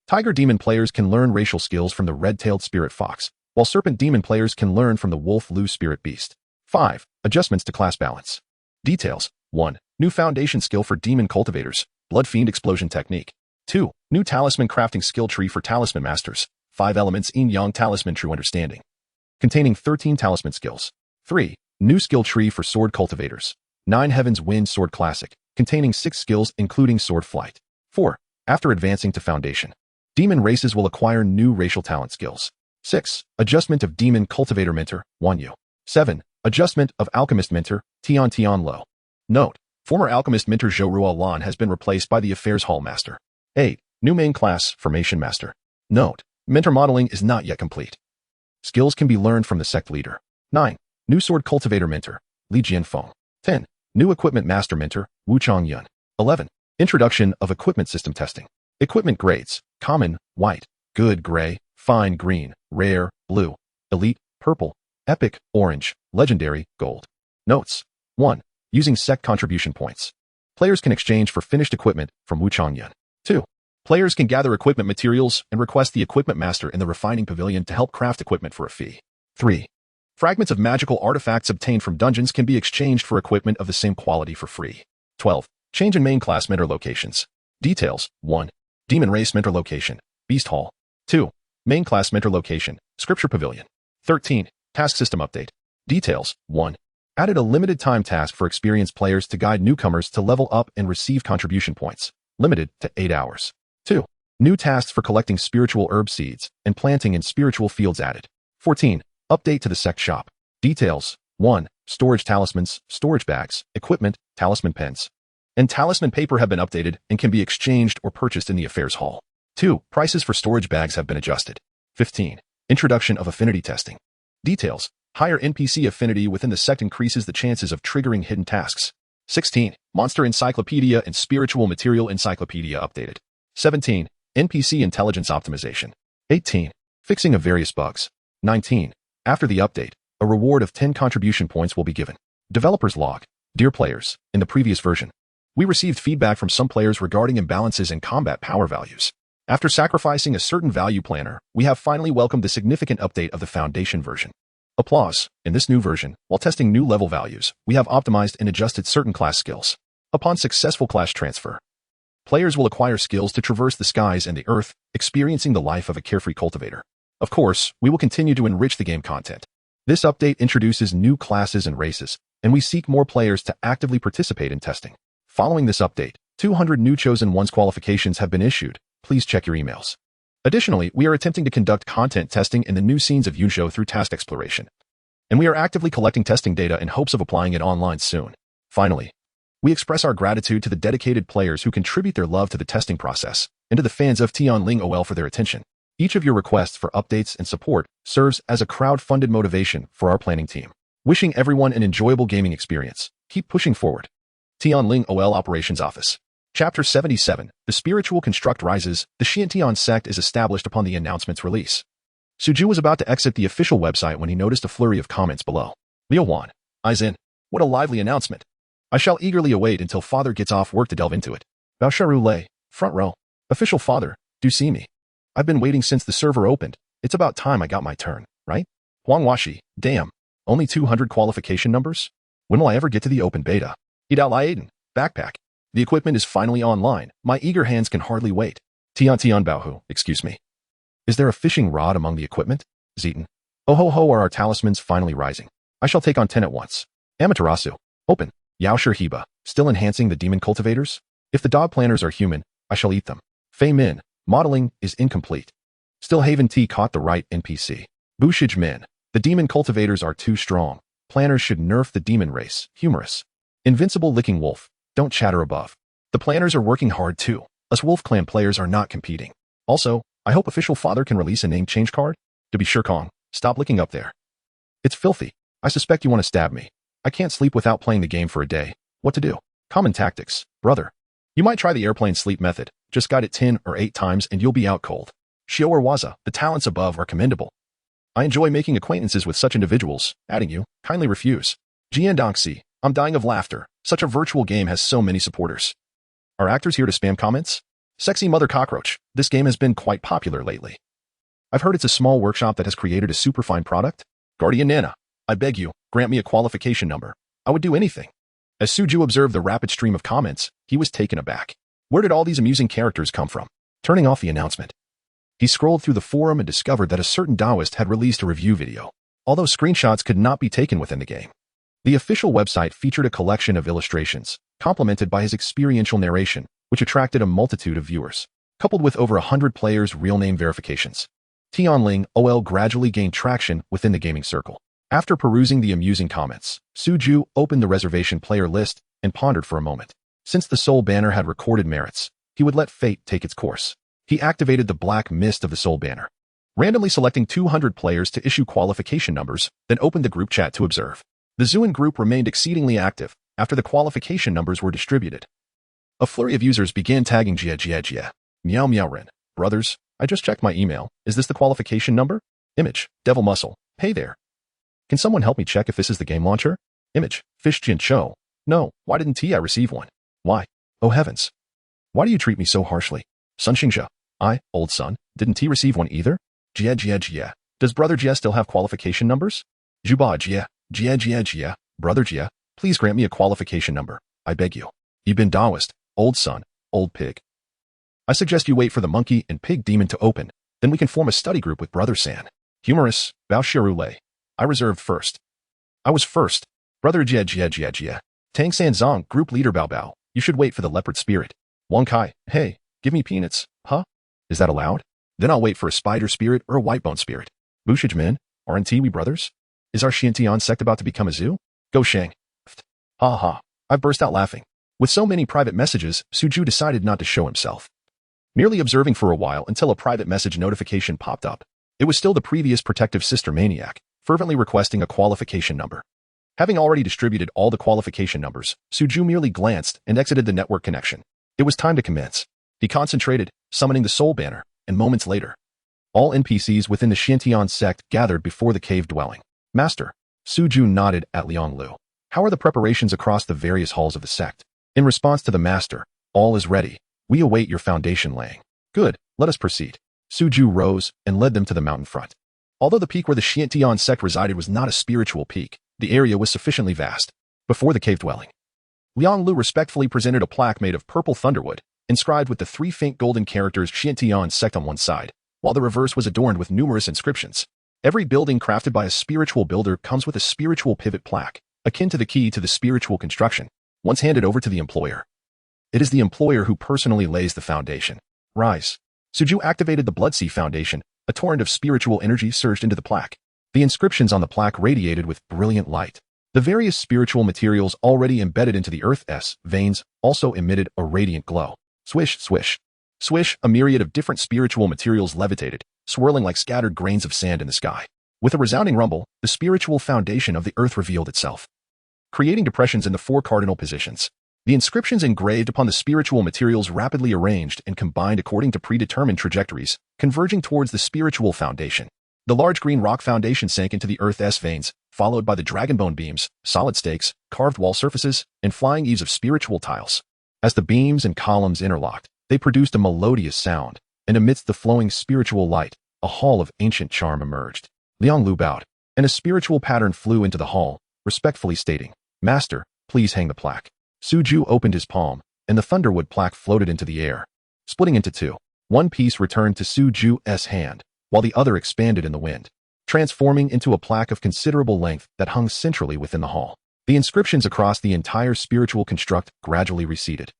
Tiger Demon players can learn racial skills from the red-tailed Spirit Fox, while Serpent Demon players can learn from the Wolf Lu Spirit Beast. 5. Adjustments to class balance. Details. 1. New foundation skill for Demon Cultivators, Blood Fiend Explosion Technique. 2. New talisman crafting skill tree for Talisman Masters, 5 elements Yin Yang Talisman True Understanding, containing 13 talisman skills. 3. New skill tree for Sword Cultivators, 9 Heavens Wind Sword Classic, containing 6 skills including Sword Flight. 4. After advancing to Foundation, demon races will acquire new racial talent skills. 6. Adjustment of Demon Cultivator Mentor, Wan Yu. 7. Adjustment of Alchemist Mentor, Tian Tian Lo. Note, former Alchemist Mentor Zhou Ruo Lan has been replaced by the Affairs Hall Master. 8. New main class, Formation Master. Note, mentor modeling is not yet complete. Skills can be learned from the sect leader. 9. New Sword Cultivator Mentor, Li Jianfeng. 10. New Equipment Master Mentor, Wu Chongyun. 11. Introduction of Equipment System Testing. Equipment grades, Common, White, Good, Gray, Fine, Green, Rare, Blue, Elite, Purple, Epic, Orange, Legendary, Gold. Notes. 1. Using sect contribution points. Players can exchange for finished equipment from Wu Chongyun. 2. Players can gather equipment materials and request the Equipment Master in the Refining Pavilion to help craft equipment for a fee. 3. Fragments of magical artifacts obtained from dungeons can be exchanged for equipment of the same quality for free. 12. Change in main class mentor locations. Details. 1. Demon Race Mentor Location, Beast Hall. 2. Main class mentor location, Scripture Pavilion. 13. Task System Update. Details. 1. Added a limited time task for experienced players to guide newcomers to level up and receive contribution points, limited to 8 hours. 2. New tasks for collecting spiritual herb seeds and planting in spiritual fields added. 14. Update to the sect shop. Details. 1. Storage talismans, storage bags, equipment, talisman pens. and talisman paper have been updated and can be exchanged or purchased in the affairs hall. 2. Prices for storage bags have been adjusted. 15. Introduction of affinity testing. Details. Higher NPC affinity within the sect increases the chances of triggering hidden tasks. 16. Monster Encyclopedia and Spiritual Material Encyclopedia updated. 17. NPC intelligence optimization. 18. Fixing of various bugs. 19. After the update, a reward of 10 contribution points will be given. Developers log. Dear players, in the previous version, we received feedback from some players regarding imbalances in combat power values. After sacrificing a certain value planner, we have finally welcomed the significant update of the Foundation version. Applause. In this new version, while testing new level values, we have optimized and adjusted certain class skills. Upon successful class transfer, players will acquire skills to traverse the skies and the earth, experiencing the life of a carefree cultivator. Of course, we will continue to enrich the game content. This update introduces new classes and races, and we seek more players to actively participate in testing. Following this update, 200 new Chosen Ones qualifications have been issued. Please check your emails. Additionally, we are attempting to conduct content testing in the new scenes of Yunzhou through task exploration, and we are actively collecting testing data in hopes of applying it online soon. Finally, we express our gratitude to the dedicated players who contribute their love to the testing process, and to the fans of Tianling OL for their attention. Each of your requests for updates and support serves as a crowd-funded motivation for our planning team. Wishing everyone an enjoyable gaming experience. Keep pushing forward. Tianling OL Operations Office. Chapter 77. The Spiritual Construct Rises. The Xiantian sect is established upon the announcement's release. Suju was about to exit the official website when he noticed a flurry of comments below. Liu Wan. Eyes in. What a lively announcement. I shall eagerly await until father gets off work to delve into it. Baosharu Lei. Front row. Official father. Do see me. I've been waiting since the server opened. It's about time I got my turn, right? Huang Washi. Damn. Only 200 qualification numbers? When will I ever get to the open beta? Idao Laiden. Backpack. The equipment is finally online. My eager hands can hardly wait. Tian Baohu, excuse me. Is there a fishing rod among the equipment? Zeton. Oh ho ho, are our talismans finally rising? I shall take on 10 at once. Amaterasu. Open. Yaoshir Heba. Still enhancing the demon cultivators? If the dog planners are human, I shall eat them. Fei Min. Modeling is incomplete. Still Haven T caught the right NPC. Bushij Min. The demon cultivators are too strong. Planners should nerf the demon race. Humorous. Invincible Licking Wolf. Don't chatter above. The planners are working hard too. Us Wolf Clan players are not competing. Also, I hope official father can release a name change card. To be sure, Kong, stop licking up there. It's filthy. I suspect you want to stab me. I can't sleep without playing the game for a day. What to do? Common tactics, brother. You might try the airplane sleep method. Just guide it 10 or 8 times and you'll be out cold. Shio or Waza, the talents above are commendable. I enjoy making acquaintances with such individuals. Adding you, kindly refuse. Jian Dongxi, I'm dying of laughter. Such a virtual game has so many supporters. Are actors here to spam comments? Sexy Mother Cockroach, this game has been quite popular lately. I've heard it's a small workshop that has created a superfine product. Guardian Nana, I beg you, grant me a qualification number. I would do anything. As Suju observed the rapid stream of comments, he was taken aback. Where did all these amusing characters come from? Turning off the announcement, he scrolled through the forum and discovered that a certain Taoist had released a review video, although screenshots could not be taken within the game. The official website featured a collection of illustrations, complemented by his experiential narration, which attracted a multitude of viewers, coupled with over 100 players' real name verifications. Tianling OL gradually gained traction within the gaming circle. After perusing the amusing comments, Suju opened the reservation player list and pondered for a moment. Since the Soul Banner had recorded merits, he would let fate take its course. He activated the black mist of the Soul Banner, randomly selecting 200 players to issue qualification numbers, then opened the group chat to observe. The Zuan group remained exceedingly active after the qualification numbers were distributed. A flurry of users began tagging Jia. Meow Meow Ren. Brothers, I just checked my email. Is this the qualification number? Image. Devil Muscle. Hey there. Can someone help me check if this is the game launcher? Image. Fish Jin Cho. No, why didn't Ti receive one? Why? Oh heavens. Why do you treat me so harshly? Sun Xingzhe. Old son, didn't Ti receive one either? Jia. Does Brother Jia still have qualification numbers? Juba Jia. Jia. Brother Jia, please grant me a qualification number. I beg you. You've been Taoist, old son, old pig. I suggest you wait for the monkey and pig demon to open, then we can form a study group with Brother San. Humorous, Baoshiru Lei. I reserved first. I was first. Brother Jia. Tang San Zong, group leader Bao. You should wait for the leopard spirit. Wang Kai, hey, give me peanuts, huh? Is that allowed? Then I'll wait for a spider spirit or a whitebone spirit. Bushij Min, aren't we brothers? Is our Xiantian sect about to become a zoo? Go Shang. Ha ha. I burst out laughing. With so many private messages, Suju decided not to show himself, merely observing for a while until a private message notification popped up. It was still the previous protective sister maniac, fervently requesting a qualification number. Having already distributed all the qualification numbers, Suju merely glanced and exited the network connection. It was time to commence. He concentrated, summoning the soul banner, and moments later, all NPCs within the Xiantian sect gathered before the cave dwelling. Master. Suju nodded at Liang Lu. How are the preparations across the various halls of the sect? In response to the master, all is ready. We await your foundation laying. Good, let us proceed. Suju rose and led them to the mountain front. Although the peak where the Xiantian sect resided was not a spiritual peak, the area was sufficiently vast. Before the cave dwelling, Liang Lu respectfully presented a plaque made of purple thunderwood, inscribed with the 3 faint golden characters Xiantian sect on one side, while the reverse was adorned with numerous inscriptions. Every building crafted by a spiritual builder comes with a spiritual pivot plaque, akin to the key to the spiritual construction, once handed over to the employer. It is the employer who personally lays the foundation. Rise. Suju activated the Bloodsea Foundation. A torrent of spiritual energy surged into the plaque. The inscriptions on the plaque radiated with brilliant light. The various spiritual materials already embedded into the Earth's veins also emitted a radiant glow. Swish, swish. Swish, a myriad of different spiritual materials levitated, swirling like scattered grains of sand in the sky. With a resounding rumble, the spiritual foundation of the earth revealed itself, creating depressions in the 4 cardinal positions. The inscriptions engraved upon the spiritual materials rapidly arranged and combined according to predetermined trajectories, converging towards the spiritual foundation. The large green rock foundation sank into the Earth's veins, followed by the dragonbone beams, solid stakes, carved wall surfaces, and flying eaves of spiritual tiles. As the beams and columns interlocked, they produced a melodious sound, and amidst the flowing spiritual light, a hall of ancient charm emerged. Liang Lu bowed, and a spiritual pattern flew into the hall, respectfully stating, Master, please hang the plaque. Suju opened his palm, and the thunderwood plaque floated into the air, splitting into 2. One piece returned to Suju's hand, while the other expanded in the wind, transforming into a plaque of considerable length that hung centrally within the hall. The inscriptions across the entire spiritual construct gradually receded,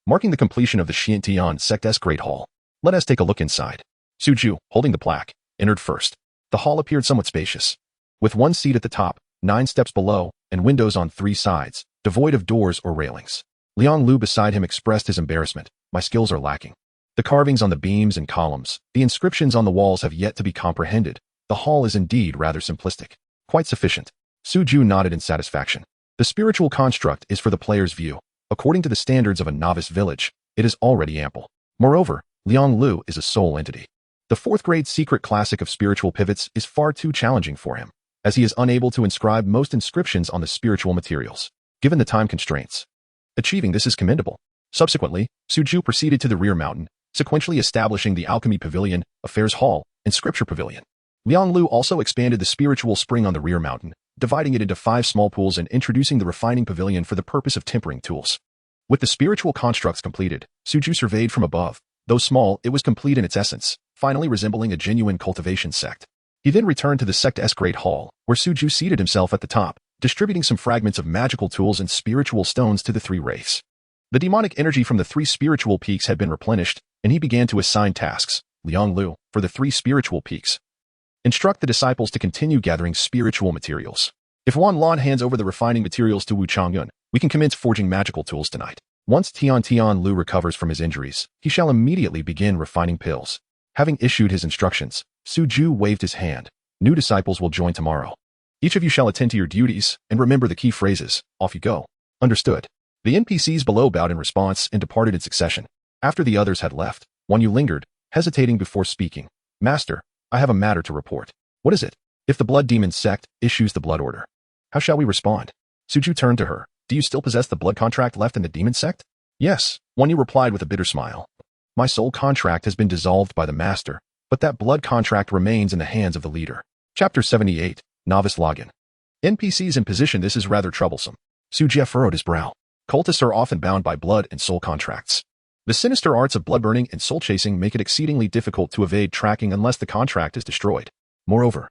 marking the completion of the Xiantian sect's Great Hall. Let us take a look inside. Suju, holding the plaque, entered first. The hall appeared somewhat spacious, with 1 seat at the top, 9 steps below, and windows on 3 sides, devoid of doors or railings. Liang Lu beside him expressed his embarrassment. My skills are lacking. The carvings on the beams and columns, the inscriptions on the walls have yet to be comprehended. The hall is indeed rather simplistic. Quite sufficient. Suju nodded in satisfaction. The spiritual construct is for the player's view. According to the standards of a novice village, it is already ample. Moreover, Liang Lu is a soul entity. The 4th grade secret classic of spiritual pivots is far too challenging for him, as he is unable to inscribe most inscriptions on the spiritual materials, given the time constraints. Achieving this is commendable. Subsequently, Suju proceeded to the rear mountain, sequentially establishing the Alchemy Pavilion, Affairs Hall, and Scripture Pavilion. Liang Lu also expanded the spiritual spring on the rear mountain, dividing it into 5 small pools and introducing the Refining Pavilion for the purpose of tempering tools. With the spiritual constructs completed, Suju surveyed from above. Though small, it was complete in its essence, finally resembling a genuine cultivation sect. He then returned to the sect's Great Hall, where Suju seated himself at the top, distributing some fragments of magical tools and spiritual stones to the 3 wraiths. The demonic energy from the 3 spiritual peaks had been replenished, and he began to assign tasks. Liang Lu, for the 3 spiritual peaks, instruct the disciples to continue gathering spiritual materials. If Wan Lan hands over the refining materials to Wu Changyun, we can commence forging magical tools tonight. Once Tian Lu recovers from his injuries, he shall immediately begin refining pills. Having issued his instructions, Suju waved his hand. New disciples will join tomorrow. Each of you shall attend to your duties and remember the key phrases. Off you go. Understood. The NPCs below bowed in response and departed in succession. After the others had left, Wan Yu lingered, hesitating before speaking. Master, I have a matter to report. What is it? If the Blood Demon sect issues the blood order, how shall we respond? Suju turned to her. Do you still possess the blood contract left in the demon sect? Yes, Wan Yu replied with a bitter smile. My soul contract has been dissolved by the master, but that blood contract remains in the hands of the leader. Chapter 78, Novice Login. NPCs in position. This is rather troublesome. Suju furrowed his brow. Cultists are often bound by blood and soul contracts. The sinister arts of blood burning and soul chasing make it exceedingly difficult to evade tracking unless the contract is destroyed. Moreover,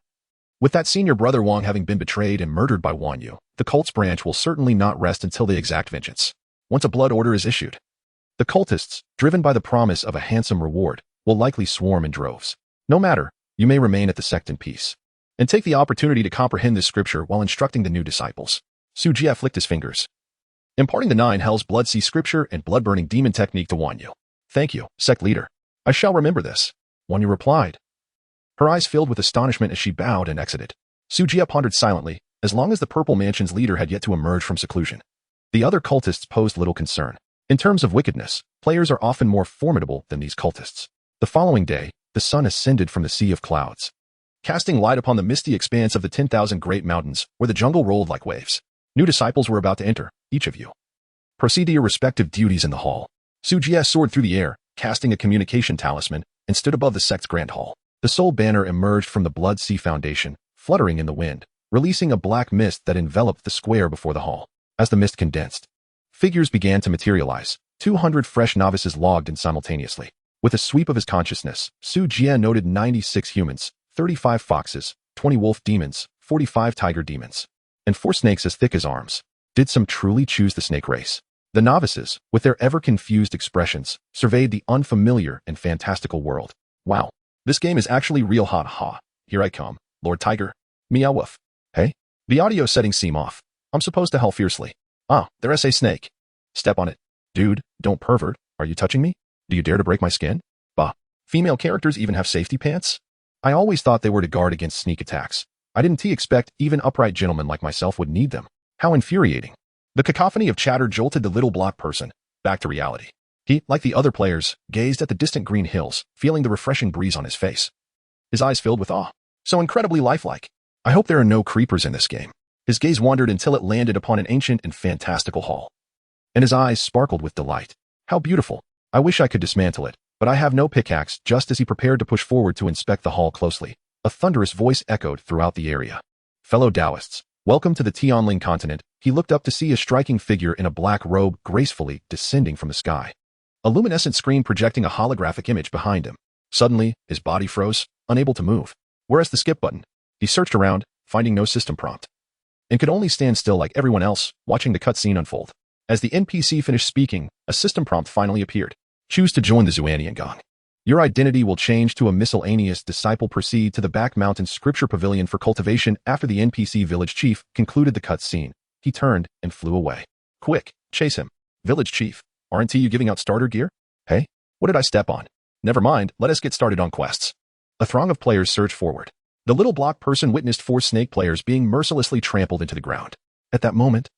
with that senior brother Wang having been betrayed and murdered by Wan Yu, the cult's branch will certainly not rest until they exact vengeance. Once a blood order is issued, the cultists, driven by the promise of a handsome reward, will likely swarm in droves. No matter, you may remain at the sect in peace, and take the opportunity to comprehend this scripture while instructing the new disciples. Suju flicked his fingers. imparting the 9 Hells Blood Sea scripture and blood-burning demon technique to Wanyu. Thank you, sect leader. I shall remember this, Wanyu replied. Her eyes filled with astonishment as she bowed and exited. Sujia pondered silently, as long as the Purple Mansion's leader had yet to emerge from seclusion. The other cultists posed little concern. In terms of wickedness, players are often more formidable than these cultists. The following day, the sun ascended from the sea of clouds, casting light upon the misty expanse of the 10,000 great mountains, where the jungle rolled like waves. New disciples were about to enter, each of you. Proceed to your respective duties in the hall. Sujia soared through the air, casting a communication talisman, and stood above the sect's grand hall. The soul banner emerged from the Blood Sea Foundation, fluttering in the wind, releasing a black mist that enveloped the square before the hall. As the mist condensed, figures began to materialize. 200 fresh novices logged in simultaneously. With a sweep of his consciousness, Sujia noted 96 humans, 35 foxes, 20 wolf demons, 45 tiger demons, and 4 snakes as thick as arms. Did some truly choose the snake race? The novices, with their ever-confused expressions, surveyed the unfamiliar and fantastical world. Wow, this game is actually real hot ha. Here I come, Lord Tiger. Meow woof. Hey? The audio settings seem off. I'm supposed to howl fiercely. Ah, there's a snake. Step on it. Dude, don't pervert. Are you touching me? Do you dare to break my skin? Bah. Female characters even have safety pants? I always thought they were to guard against sneak attacks. I didn't expect even upright gentlemen like myself would need them. How infuriating. The cacophony of chatter jolted the little block person back to reality. He, like the other players, gazed at the distant green hills, feeling the refreshing breeze on his face. His eyes filled with awe. So incredibly lifelike. I hope there are no creepers in this game. His gaze wandered until it landed upon an ancient and fantastical hall. And his eyes sparkled with delight. How beautiful. I wish I could dismantle it, but I have no pickaxe. Just as he prepared to push forward to inspect the hall closely, a thunderous voice echoed throughout the area. Fellow Taoists, welcome to the Tianling continent. He looked up to see a striking figure in a black robe gracefully descending from the sky. A luminescent screen projecting a holographic image behind him. Suddenly, his body froze, unable to move. Where's the skip button? He searched around, finding no system prompt, and could only stand still like everyone else, watching the cutscene unfold. As the NPC finished speaking, a system prompt finally appeared. Choose to join the Xuanian Gang. Your identity will change to a miscellaneous disciple. Proceed to the Back Mountain Scripture Pavilion for cultivation. After the NPC village chief concluded the cutscene, he turned and flew away. Quick, chase him. Village chief, aren't you giving out starter gear? Hey, what did I step on? Never mind, let us get started on quests. A throng of players surged forward. The little block person witnessed 4 snake players being mercilessly trampled into the ground. At that moment,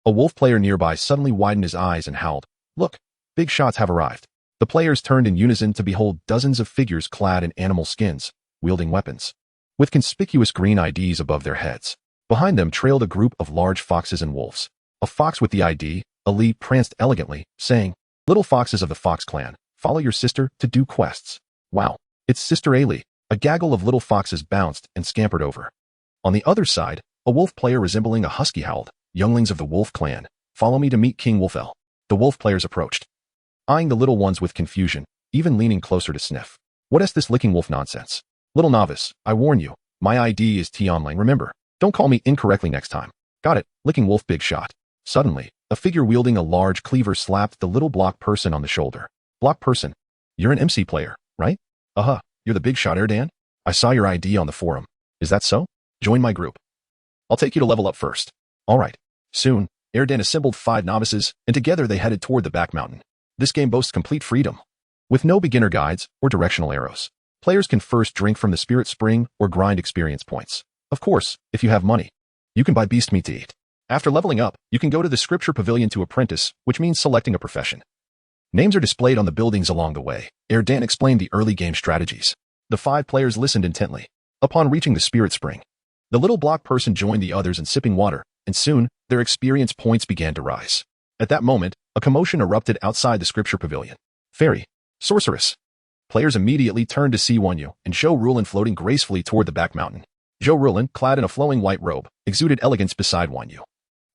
a wolf player nearby suddenly widened his eyes and howled, "Look, big shots have arrived." The players turned in unison to behold dozens of figures clad in animal skins, wielding weapons, with conspicuous green IDs above their heads. Behind them trailed a group of large foxes and wolves. A fox with the ID, Ali, pranced elegantly, saying, "Little foxes of the Fox clan, follow your sister to do quests." Wow, it's Sister Ali. A gaggle of little foxes bounced and scampered over. On the other side, a wolf player resembling a husky howled, "Younglings of the Wolf clan, follow me to meet King Wolfel." The wolf players approached, eyeing the little ones with confusion, even leaning closer to sniff. What is this licking wolf nonsense? Little novice, I warn you, my ID is Tianling, remember. Don't call me incorrectly next time. Got it, licking wolf big shot. Suddenly, a figure wielding a large cleaver slapped the little block person on the shoulder. Block person, you're an MC player, right? Uh-huh, you're the big shot Erdan? I saw your ID on the forum. Is that so? Join my group. I'll take you to level up first. All right. Soon, Erdan assembled 5 novices, and together they headed toward the back mountain. This game boasts complete freedom. With no beginner guides or directional arrows, players can first drink from the spirit spring or grind experience points. Of course, if you have money, you can buy beast meat to eat. After leveling up, you can go to the Scripture Pavilion to apprentice, which means selecting a profession. Names are displayed on the buildings along the way. Erdan explained the early game strategies. The 5 players listened intently. Upon reaching the spirit spring, the little block person joined the others in sipping water, and soon, their experience points began to rise. At that moment, a commotion erupted outside the Scripture Pavilion. Fairy, sorceress. Players immediately turned to see Wanyu and Zhou Rulin floating gracefully toward the back mountain. Zhou Rulin, clad in a flowing white robe, exuded elegance beside Wanyu,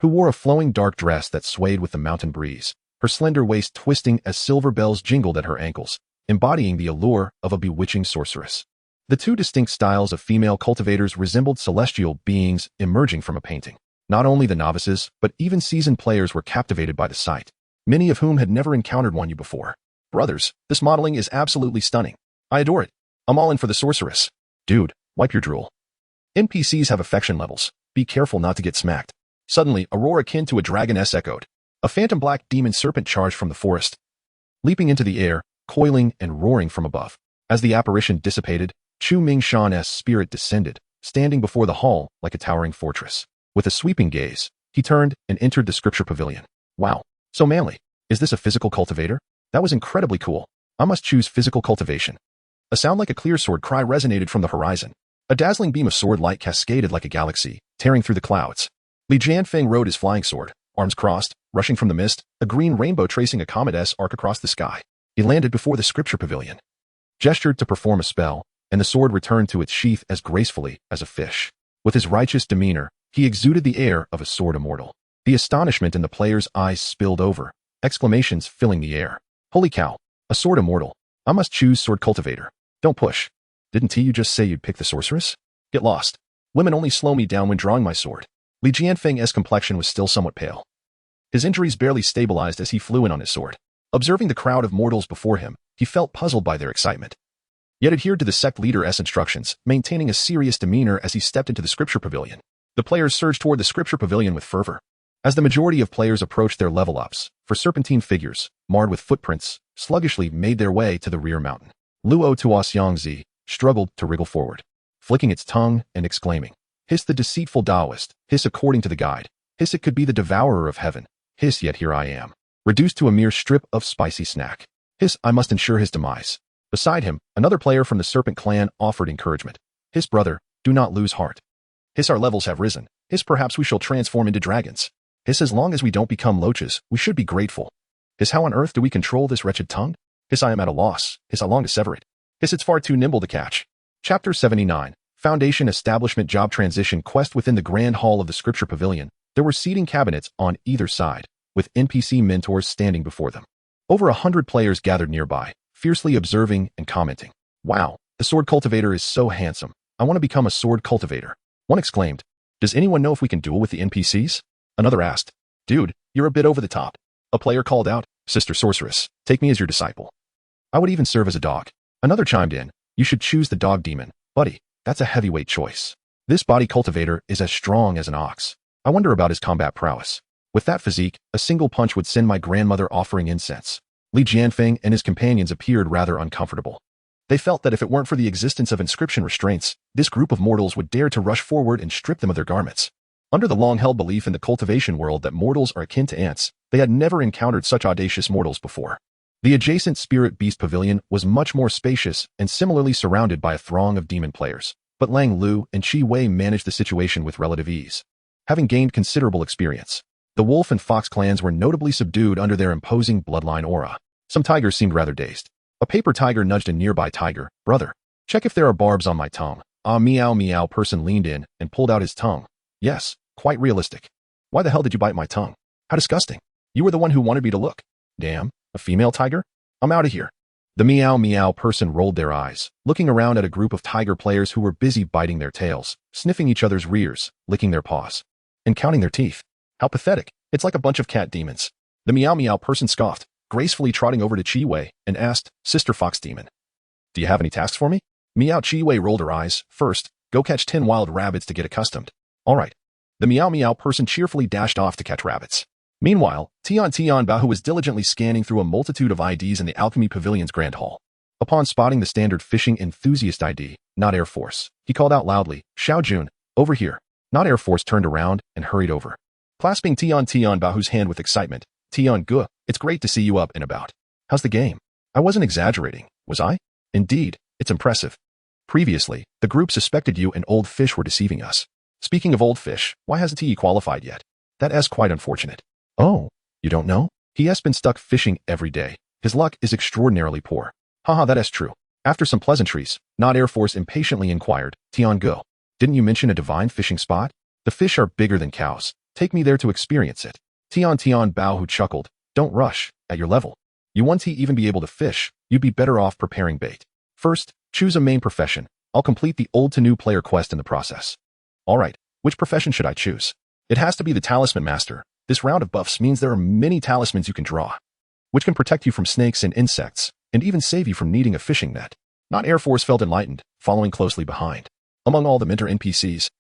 who wore a flowing dark dress that swayed with the mountain breeze, her slender waist twisting as silver bells jingled at her ankles, embodying the allure of a bewitching sorceress. The 2 distinct styles of female cultivators resembled celestial beings emerging from a painting. Not only the novices, but even seasoned players were captivated by the sight, many of whom had never encountered Wanyu before. Brothers, this modeling is absolutely stunning. I adore it. I'm all in for the sorceress. Dude, wipe your drool. NPCs have affection levels. Be careful not to get smacked. Suddenly, a roar akin to a dragoness echoed. A phantom black demon serpent charged from the forest, leaping into the air, coiling and roaring from above. As the apparition dissipated, Chu Mingshan's spirit descended, standing before the hall like a towering fortress. With a sweeping gaze, he turned and entered the scripture pavilion. Wow, so manly. Is this a physical cultivator? That was incredibly cool. I must choose physical cultivation. A sound like a clear sword cry resonated from the horizon. A dazzling beam of sword light cascaded like a galaxy, tearing through the clouds. Li Jianfeng rode his flying sword, arms crossed, rushing from the mist, a green rainbow tracing a comet-esque arc across the sky. He landed before the scripture pavilion, gestured to perform a spell, and the sword returned to its sheath as gracefully as a fish. With his righteous demeanor, he exuded the air of a sword immortal. The astonishment in the player's eyes spilled over, exclamations filling the air. Holy cow, a sword immortal. I must choose sword cultivator. Don't push. Didn't you just say you'd pick the sorceress? Get lost. Women only slow me down when drawing my sword. Li Jianfeng's complexion was still somewhat pale. His injuries barely stabilized as he flew in on his sword. Observing the crowd of mortals before him, he felt puzzled by their excitement, yet adhered to the sect leader's instructions, maintaining a serious demeanor as he stepped into the scripture pavilion. The players surged toward the scripture pavilion with fervor. As the majority of players approached their level ups, for serpentine figures, marred with footprints, sluggishly made their way to the rear mountain. Luo Tuoxiangzi struggled to wriggle forward, flicking its tongue and exclaiming, "Hiss the deceitful Taoist, hiss according to the guide, hiss it could be the devourer of heaven, hiss yet here I am, reduced to a mere strip of spicy snack. Hiss I must ensure his demise." Beside him, another player from the Serpent clan offered encouragement. "Hiss brother, do not lose heart. Hiss our levels have risen. Hiss perhaps we shall transform into dragons. Hiss as long as we don't become loaches, we should be grateful. Hiss how on earth do we control this wretched tongue? Hiss I am at a loss. Hiss I long to sever it. Hiss it's far too nimble to catch." Chapter 79. Foundation Establishment Job Transition Quest. Within the Grand Hall of the Scripture Pavilion, there were seating cabinets on either side, with NPC mentors standing before them. Over 100 players gathered nearby, fiercely observing and commenting. "Wow, the sword cultivator is so handsome. I want to become a sword cultivator." One exclaimed. "Does anyone know if we can duel with the NPCs?" Another asked. "Dude, you're a bit over the top." A player called out, "Sister Sorceress, take me as your disciple. I would even serve as a dog." Another chimed in, "You should choose the dog demon. Buddy, that's a heavyweight choice. This body cultivator is as strong as an ox. I wonder about his combat prowess. With that physique, a single punch would send my grandmother offering incense." Li Jianfeng and his companions appeared rather uncomfortable. They felt that if it weren't for the existence of inscription restraints, this group of mortals would dare to rush forward and strip them of their garments. Under the long-held belief in the cultivation world that mortals are akin to ants, they had never encountered such audacious mortals before. The adjacent Spirit Beast Pavilion was much more spacious and similarly surrounded by a throng of demon players, but Lang Lu and Qi Wei managed the situation with relative ease. Having gained considerable experience, the wolf and fox clans were notably subdued under their imposing bloodline aura. Some tigers seemed rather dazed. A paper tiger nudged a nearby tiger. "Brother, check if there are barbs on my tongue." A meow meow person leaned in and pulled out his tongue. "Yes, quite realistic." "Why the hell did you bite my tongue? How disgusting. You were the one who wanted me to look." "Damn, a female tiger? I'm out of here." The meow meow person rolled their eyes, looking around at a group of tiger players who were busy biting their tails, sniffing each other's rears, licking their paws, and counting their teeth. "How pathetic. It's like a bunch of cat demons." The meow meow person scoffed, gracefully trotting over to Qi Wei, and asked, "Sister Fox Demon, do you have any tasks for me?" Meow Qi Wei rolled her eyes. "First, go catch 10 wild rabbits to get accustomed." "All right." The meow meow person cheerfully dashed off to catch rabbits. Meanwhile, Tian Bao was diligently scanning through a multitude of IDs in the Alchemy Pavilion's Grand Hall. Upon spotting the standard fishing enthusiast ID, not Air Force, he called out loudly, "Xiao Jun, over here." Not Air Force turned around and hurried over, clasping Tian Bao's hand with excitement. "Tian Gu, it's great to see you up and about. How's the game?" "I wasn't exaggerating, was I?" "Indeed, it's impressive. Previously, the group suspected you and Old Fish were deceiving us." "Speaking of Old Fish, why hasn't he qualified yet?" "That is quite unfortunate." "Oh, you don't know? He has been stuck fishing every day. His luck is extraordinarily poor." "Haha, that is true." After some pleasantries, Not Air Force impatiently inquired, "Tian Gu, didn't you mention a divine fishing spot? The fish are bigger than cows. Take me there to experience it." Tian Bao who chuckled, "Don't rush. At your level, you won't even be able to fish. You'd be better off preparing bait. First, choose a main profession. I'll complete the old to new player quest in the process." "All right, which profession should I choose?" "It has to be the Talisman Master. This round of buffs means there are many talismans you can draw, which can protect you from snakes and insects, and even save you from needing a fishing net." Not Air Force felt enlightened, following closely behind. Among all the mentor NPCs,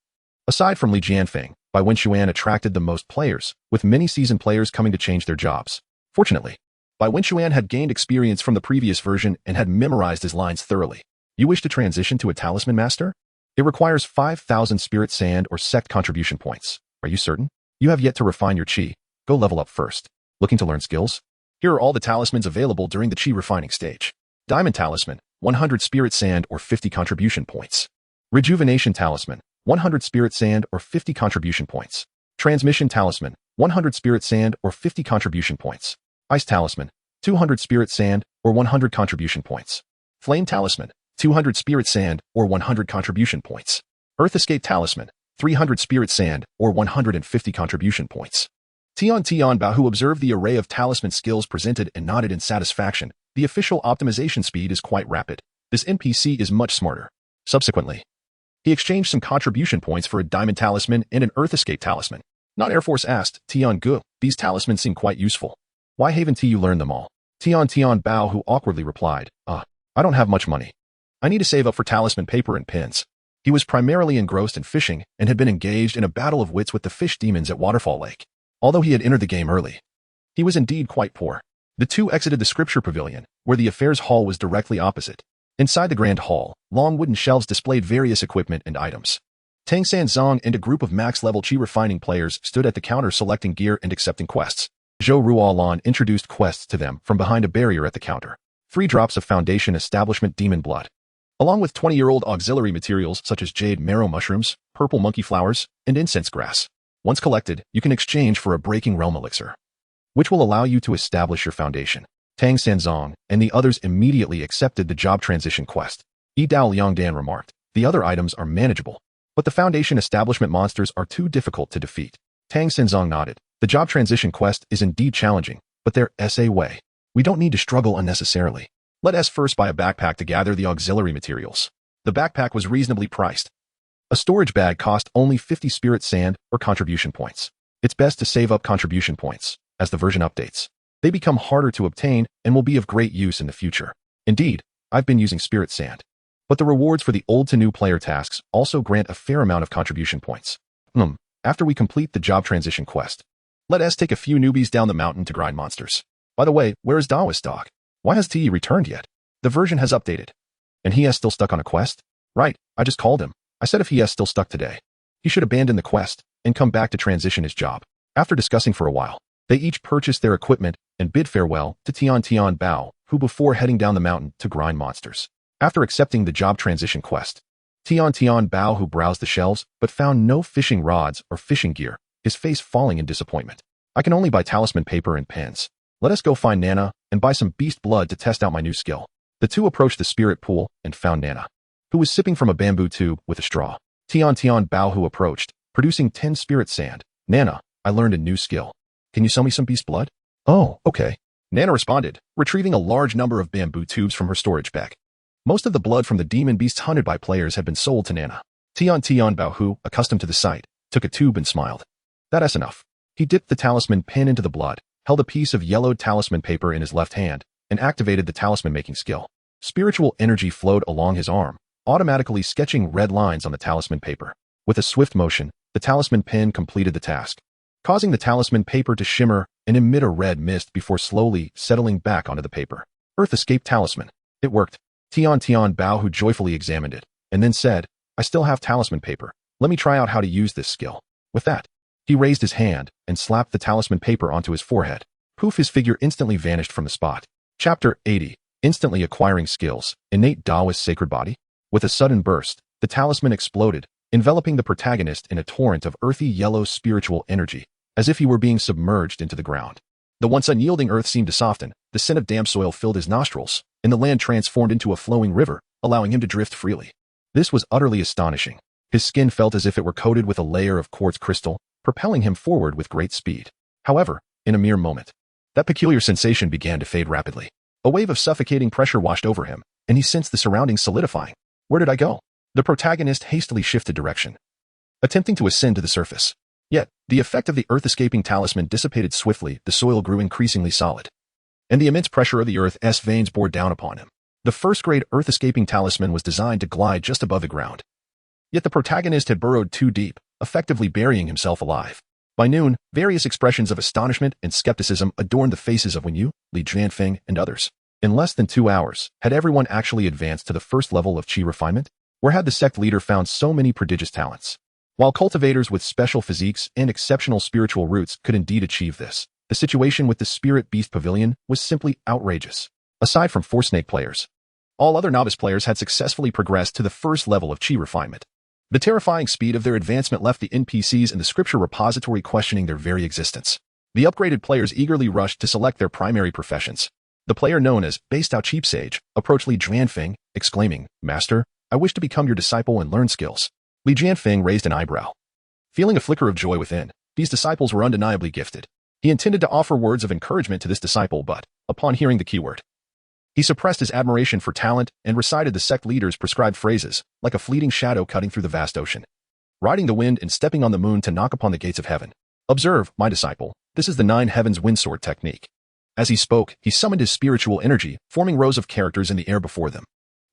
aside from Li Jianfeng, Bai Wenxuan attracted the most players, with many seasoned players coming to change their jobs. Fortunately, Bai Wenxuan had gained experience from the previous version and had memorized his lines thoroughly. You wish to transition to a talisman master? It requires 5,000 spirit sand or sect contribution points. Are you certain? You have yet to refine your chi. Go level up first. Looking to learn skills? Here are all the talismans available during the chi refining stage. Diamond Talisman, 100 spirit sand or 50 contribution points. Rejuvenation Talisman, 100 spirit sand or 50 contribution points. Transmission Talisman, 100 spirit sand or 50 contribution points. Ice Talisman, 200 spirit sand or 100 contribution points. Flame Talisman, 200 spirit sand or 100 contribution points. Earth Escape Talisman, 300 spirit sand or 150 contribution points. Tian Bao, who observed the array of talisman skills presented and nodded in satisfaction. The official optimization speed is quite rapid. This NPC is much smarter. Subsequently, he exchanged some contribution points for a diamond talisman and an Earth Escape Talisman. Not Air Force asked, Tian Gu, these talismans seem quite useful. Why haven't you learned them all? Tian Bao, who awkwardly replied, I don't have much money. I need to save up for talisman paper and pins. He was primarily engrossed in fishing and had been engaged in a battle of wits with the fish demons at Waterfall Lake. Although he had entered the game early, he was indeed quite poor. The two exited the scripture pavilion, where the affairs hall was directly opposite. Inside the grand hall, long wooden shelves displayed various equipment and items. Tang Sanzong and a group of max-level chi refining players stood at the counter selecting gear and accepting quests. Zhou Ruolan introduced quests to them from behind a barrier at the counter. 3 drops of Foundation Establishment Demon Blood, along with 20-year-old auxiliary materials such as jade marrow mushrooms, purple monkey flowers, and incense grass. Once collected, you can exchange for a Breaking Realm elixir, which will allow you to establish your foundation. Tang Sanzong and the others immediately accepted the job transition quest. Yi Dao Liangdan remarked, the other items are manageable, but the Foundation Establishment monsters are too difficult to defeat. Tang Sanzong nodded. The job transition quest is indeed challenging, but there's a way. We don't need to struggle unnecessarily. Let us first buy a backpack to gather the auxiliary materials. The backpack was reasonably priced. A storage bag cost only 50 spirit sand or contribution points. It's best to save up contribution points. As the version updates, they become harder to obtain and will be of great use in the future. Indeed, I've been using spirit sand. But the rewards for the old to new player tasks also grant a fair amount of contribution points. After we complete the job transition quest, let us take a few newbies down the mountain to grind monsters. By the way, where is Daoist Dog? Why has Ti returned yet? The version has updated. And he is still stuck on a quest? Right, I just called him. I said if he is still stuck today, he should abandon the quest and come back to transition his job. After discussing for a while, they each purchased their equipment and bid farewell to Tian Bao, who before heading down the mountain to grind monsters. After accepting the job transition quest, Tian Bao, who browsed the shelves but found no fishing rods or fishing gear, his face falling in disappointment. I can only buy talisman paper and pens. Let us go find Nana and buy some beast blood to test out my new skill. The two approached the spirit pool and found Nana, who was sipping from a bamboo tube with a straw. Tian Bao, who approached, producing 10 spirit sand. Nana, I learned a new skill. Can you sell me some beast blood? Oh, okay. Nana responded, retrieving a large number of bamboo tubes from her storage bag. Most of the blood from the demon beasts hunted by players had been sold to Nana. Tian Bao, who, accustomed to the sight, took a tube and smiled. That's enough. He dipped the talisman pin into the blood, held a piece of yellowed talisman paper in his left hand, and activated the talisman-making skill. Spiritual energy flowed along his arm, automatically sketching red lines on the talisman paper. With a swift motion, the talisman pin completed the task, causing the talisman paper to shimmer and emit a red mist before slowly settling back onto the paper. Earth Escape Talisman. It worked. Tian Bao, who joyfully examined it, and then said, I still have talisman paper. Let me try out how to use this skill. With that, he raised his hand and slapped the talisman paper onto his forehead. Poof, his figure instantly vanished from the spot. Chapter 80. Instantly acquiring skills. Innate Daoist Sacred Body. With a sudden burst, the talisman exploded, enveloping the protagonist in a torrent of earthy yellow spiritual energy, as if he were being submerged into the ground. The once unyielding earth seemed to soften, the scent of damp soil filled his nostrils, and the land transformed into a flowing river, allowing him to drift freely. This was utterly astonishing. His skin felt as if it were coated with a layer of quartz crystal, propelling him forward with great speed. However, in a mere moment, that peculiar sensation began to fade rapidly. A wave of suffocating pressure washed over him, and he sensed the surroundings solidifying. Where did I go? The protagonist hastily shifted direction, attempting to ascend to the surface. Yet, the effect of the earth-escaping talisman dissipated swiftly, the soil grew increasingly solid, and the immense pressure of the earth's veins bore down upon him. The first-grade earth-escaping talisman was designed to glide just above the ground. Yet the protagonist had burrowed too deep, effectively burying himself alive. By noon, various expressions of astonishment and skepticism adorned the faces of Wenyu, Li Jianfeng, and others. In less than 2 hours, had everyone actually advanced to the first level of qi refinement? Where had the sect leader found so many prodigious talents? While cultivators with special physiques and exceptional spiritual roots could indeed achieve this, the situation with the Spirit Beast Pavilion was simply outrageous. Aside from 4 snake players, all other novice players had successfully progressed to the first level of qi refinement. The terrifying speed of their advancement left the NPCs in the scripture repository questioning their very existence. The upgraded players eagerly rushed to select their primary professions. The player known as Beistao Cheap Sage approached Li Jianfeng, exclaiming, "Master, I wish to become your disciple and learn skills." Li Jianfeng raised an eyebrow. Feeling a flicker of joy within, these disciples were undeniably gifted. He intended to offer words of encouragement to this disciple, but, upon hearing the keyword, he suppressed his admiration for talent and recited the sect leader's prescribed phrases, like a fleeting shadow cutting through the vast ocean. Riding the wind and stepping on the moon to knock upon the gates of heaven. Observe, my disciple, this is the 9 heavens windsword technique. As he spoke, he summoned his spiritual energy, forming rows of characters in the air before them.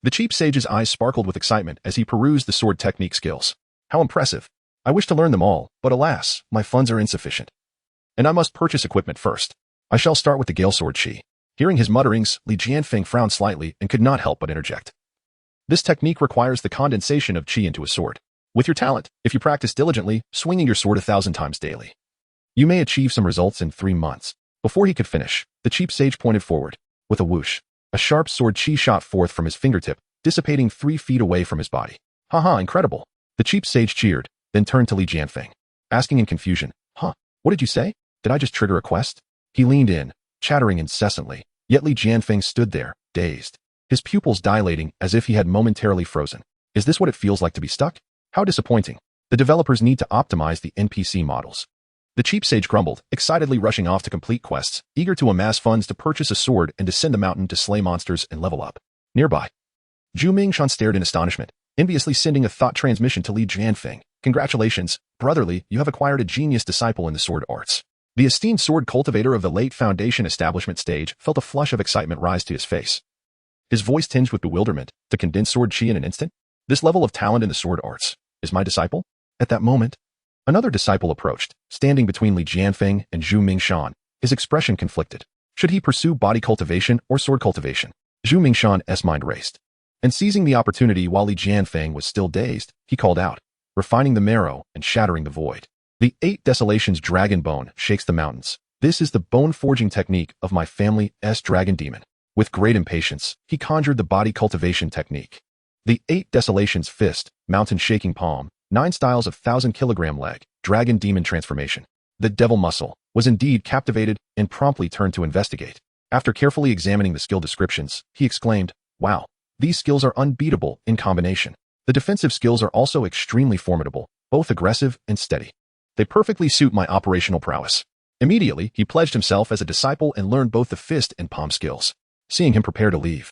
The cheap sage's eyes sparkled with excitement as he perused the sword technique skills. How impressive. I wish to learn them all, but alas, my funds are insufficient. And I must purchase equipment first. I shall start with the Gale Sword Qi. Hearing his mutterings, Li Jianfeng frowned slightly and could not help but interject. This technique requires the condensation of qi into a sword. With your talent, if you practice diligently, swinging your sword 1,000 times daily, you may achieve some results in 3 months. Before he could finish, the cheap sage pointed forward. With a whoosh, a sharp sword qi shot forth from his fingertip, dissipating 3 feet away from his body. Haha, incredible. The cheap sage cheered, then turned to Li Jianfeng, asking in confusion, "Huh, what did you say? Did I just trigger a quest?" He leaned in, chattering incessantly, yet Li Jianfeng stood there, dazed, his pupils dilating as if he had momentarily frozen. Is this what it feels like to be stuck? How disappointing. The developers need to optimize the NPC models. The cheap sage grumbled, excitedly rushing off to complete quests, eager to amass funds to purchase a sword and descend the mountain to slay monsters and level up. Nearby, Zhu Mingshan stared in astonishment, enviously sending a thought transmission to Li Jianfeng. Congratulations, brotherly, you have acquired a genius disciple in the sword arts. The esteemed sword cultivator of the late Foundation establishment stage felt a flush of excitement rise to his face. His voice tinged with bewilderment, to condense sword qi in an instant. This level of talent in the sword arts is my disciple? At that moment, another disciple approached, standing between Li Jianfeng and Zhu Mingshan, his expression conflicted. Should he pursue body cultivation or sword cultivation? Zhu Mingshan's mind raced. And seizing the opportunity while Li Jianfeng was still dazed, he called out, refining the marrow and shattering the void. The 8 Desolations Dragon Bone shakes the mountains. This is the bone-forging technique of my family's dragon demon. With great impatience, he conjured the body cultivation technique. The 8 Desolations Fist, Mountain-Shaking Palm, 9 Styles of 1,000-kilogram leg, Dragon Demon Transformation. The Devil Muscle was indeed captivated and promptly turned to investigate. After carefully examining the skill descriptions, he exclaimed, "Wow, these skills are unbeatable in combination. The defensive skills are also extremely formidable, both aggressive and steady. They perfectly suit my operational prowess." Immediately, he pledged himself as a disciple and learned both the fist and palm skills. Seeing him prepare to leave,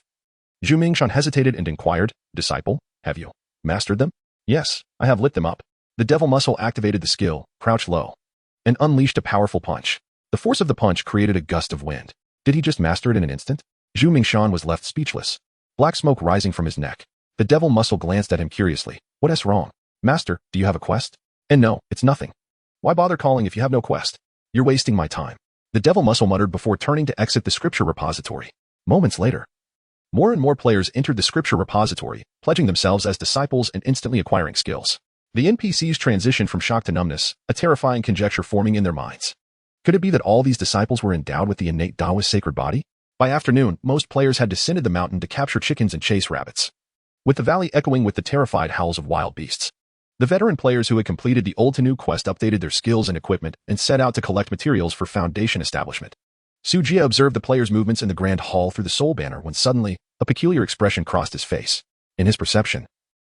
Zhu Mingshan hesitated and inquired, "Disciple, have you mastered them?" "Yes, I have lit them up." The devil muscle activated the skill, crouched low, and unleashed a powerful punch. The force of the punch created a gust of wind. Did he just master it in an instant? Zhu Mingshan was left speechless, black smoke rising from his neck. The devil muscle glanced at him curiously. "What's wrong? Master, do you have a quest?" "And no, it's nothing. Why bother calling if you have no quest? You're wasting my time." The devil muscle muttered before turning to exit the scripture repository. Moments later, more and more players entered the scripture repository, pledging themselves as disciples and instantly acquiring skills. The NPCs transitioned from shock to numbness, a terrifying conjecture forming in their minds. Could it be that all these disciples were endowed with the innate Taoist sacred body? By afternoon, most players had descended the mountain to capture chickens and chase rabbits, with the valley echoing with the terrified howls of wild beasts. The veteran players who had completed the old to new quest updated their skills and equipment and set out to collect materials for Foundation establishment. Su Jia observed the players' movements in the grand hall through the soul banner when suddenly, a peculiar expression crossed his face. In his perception,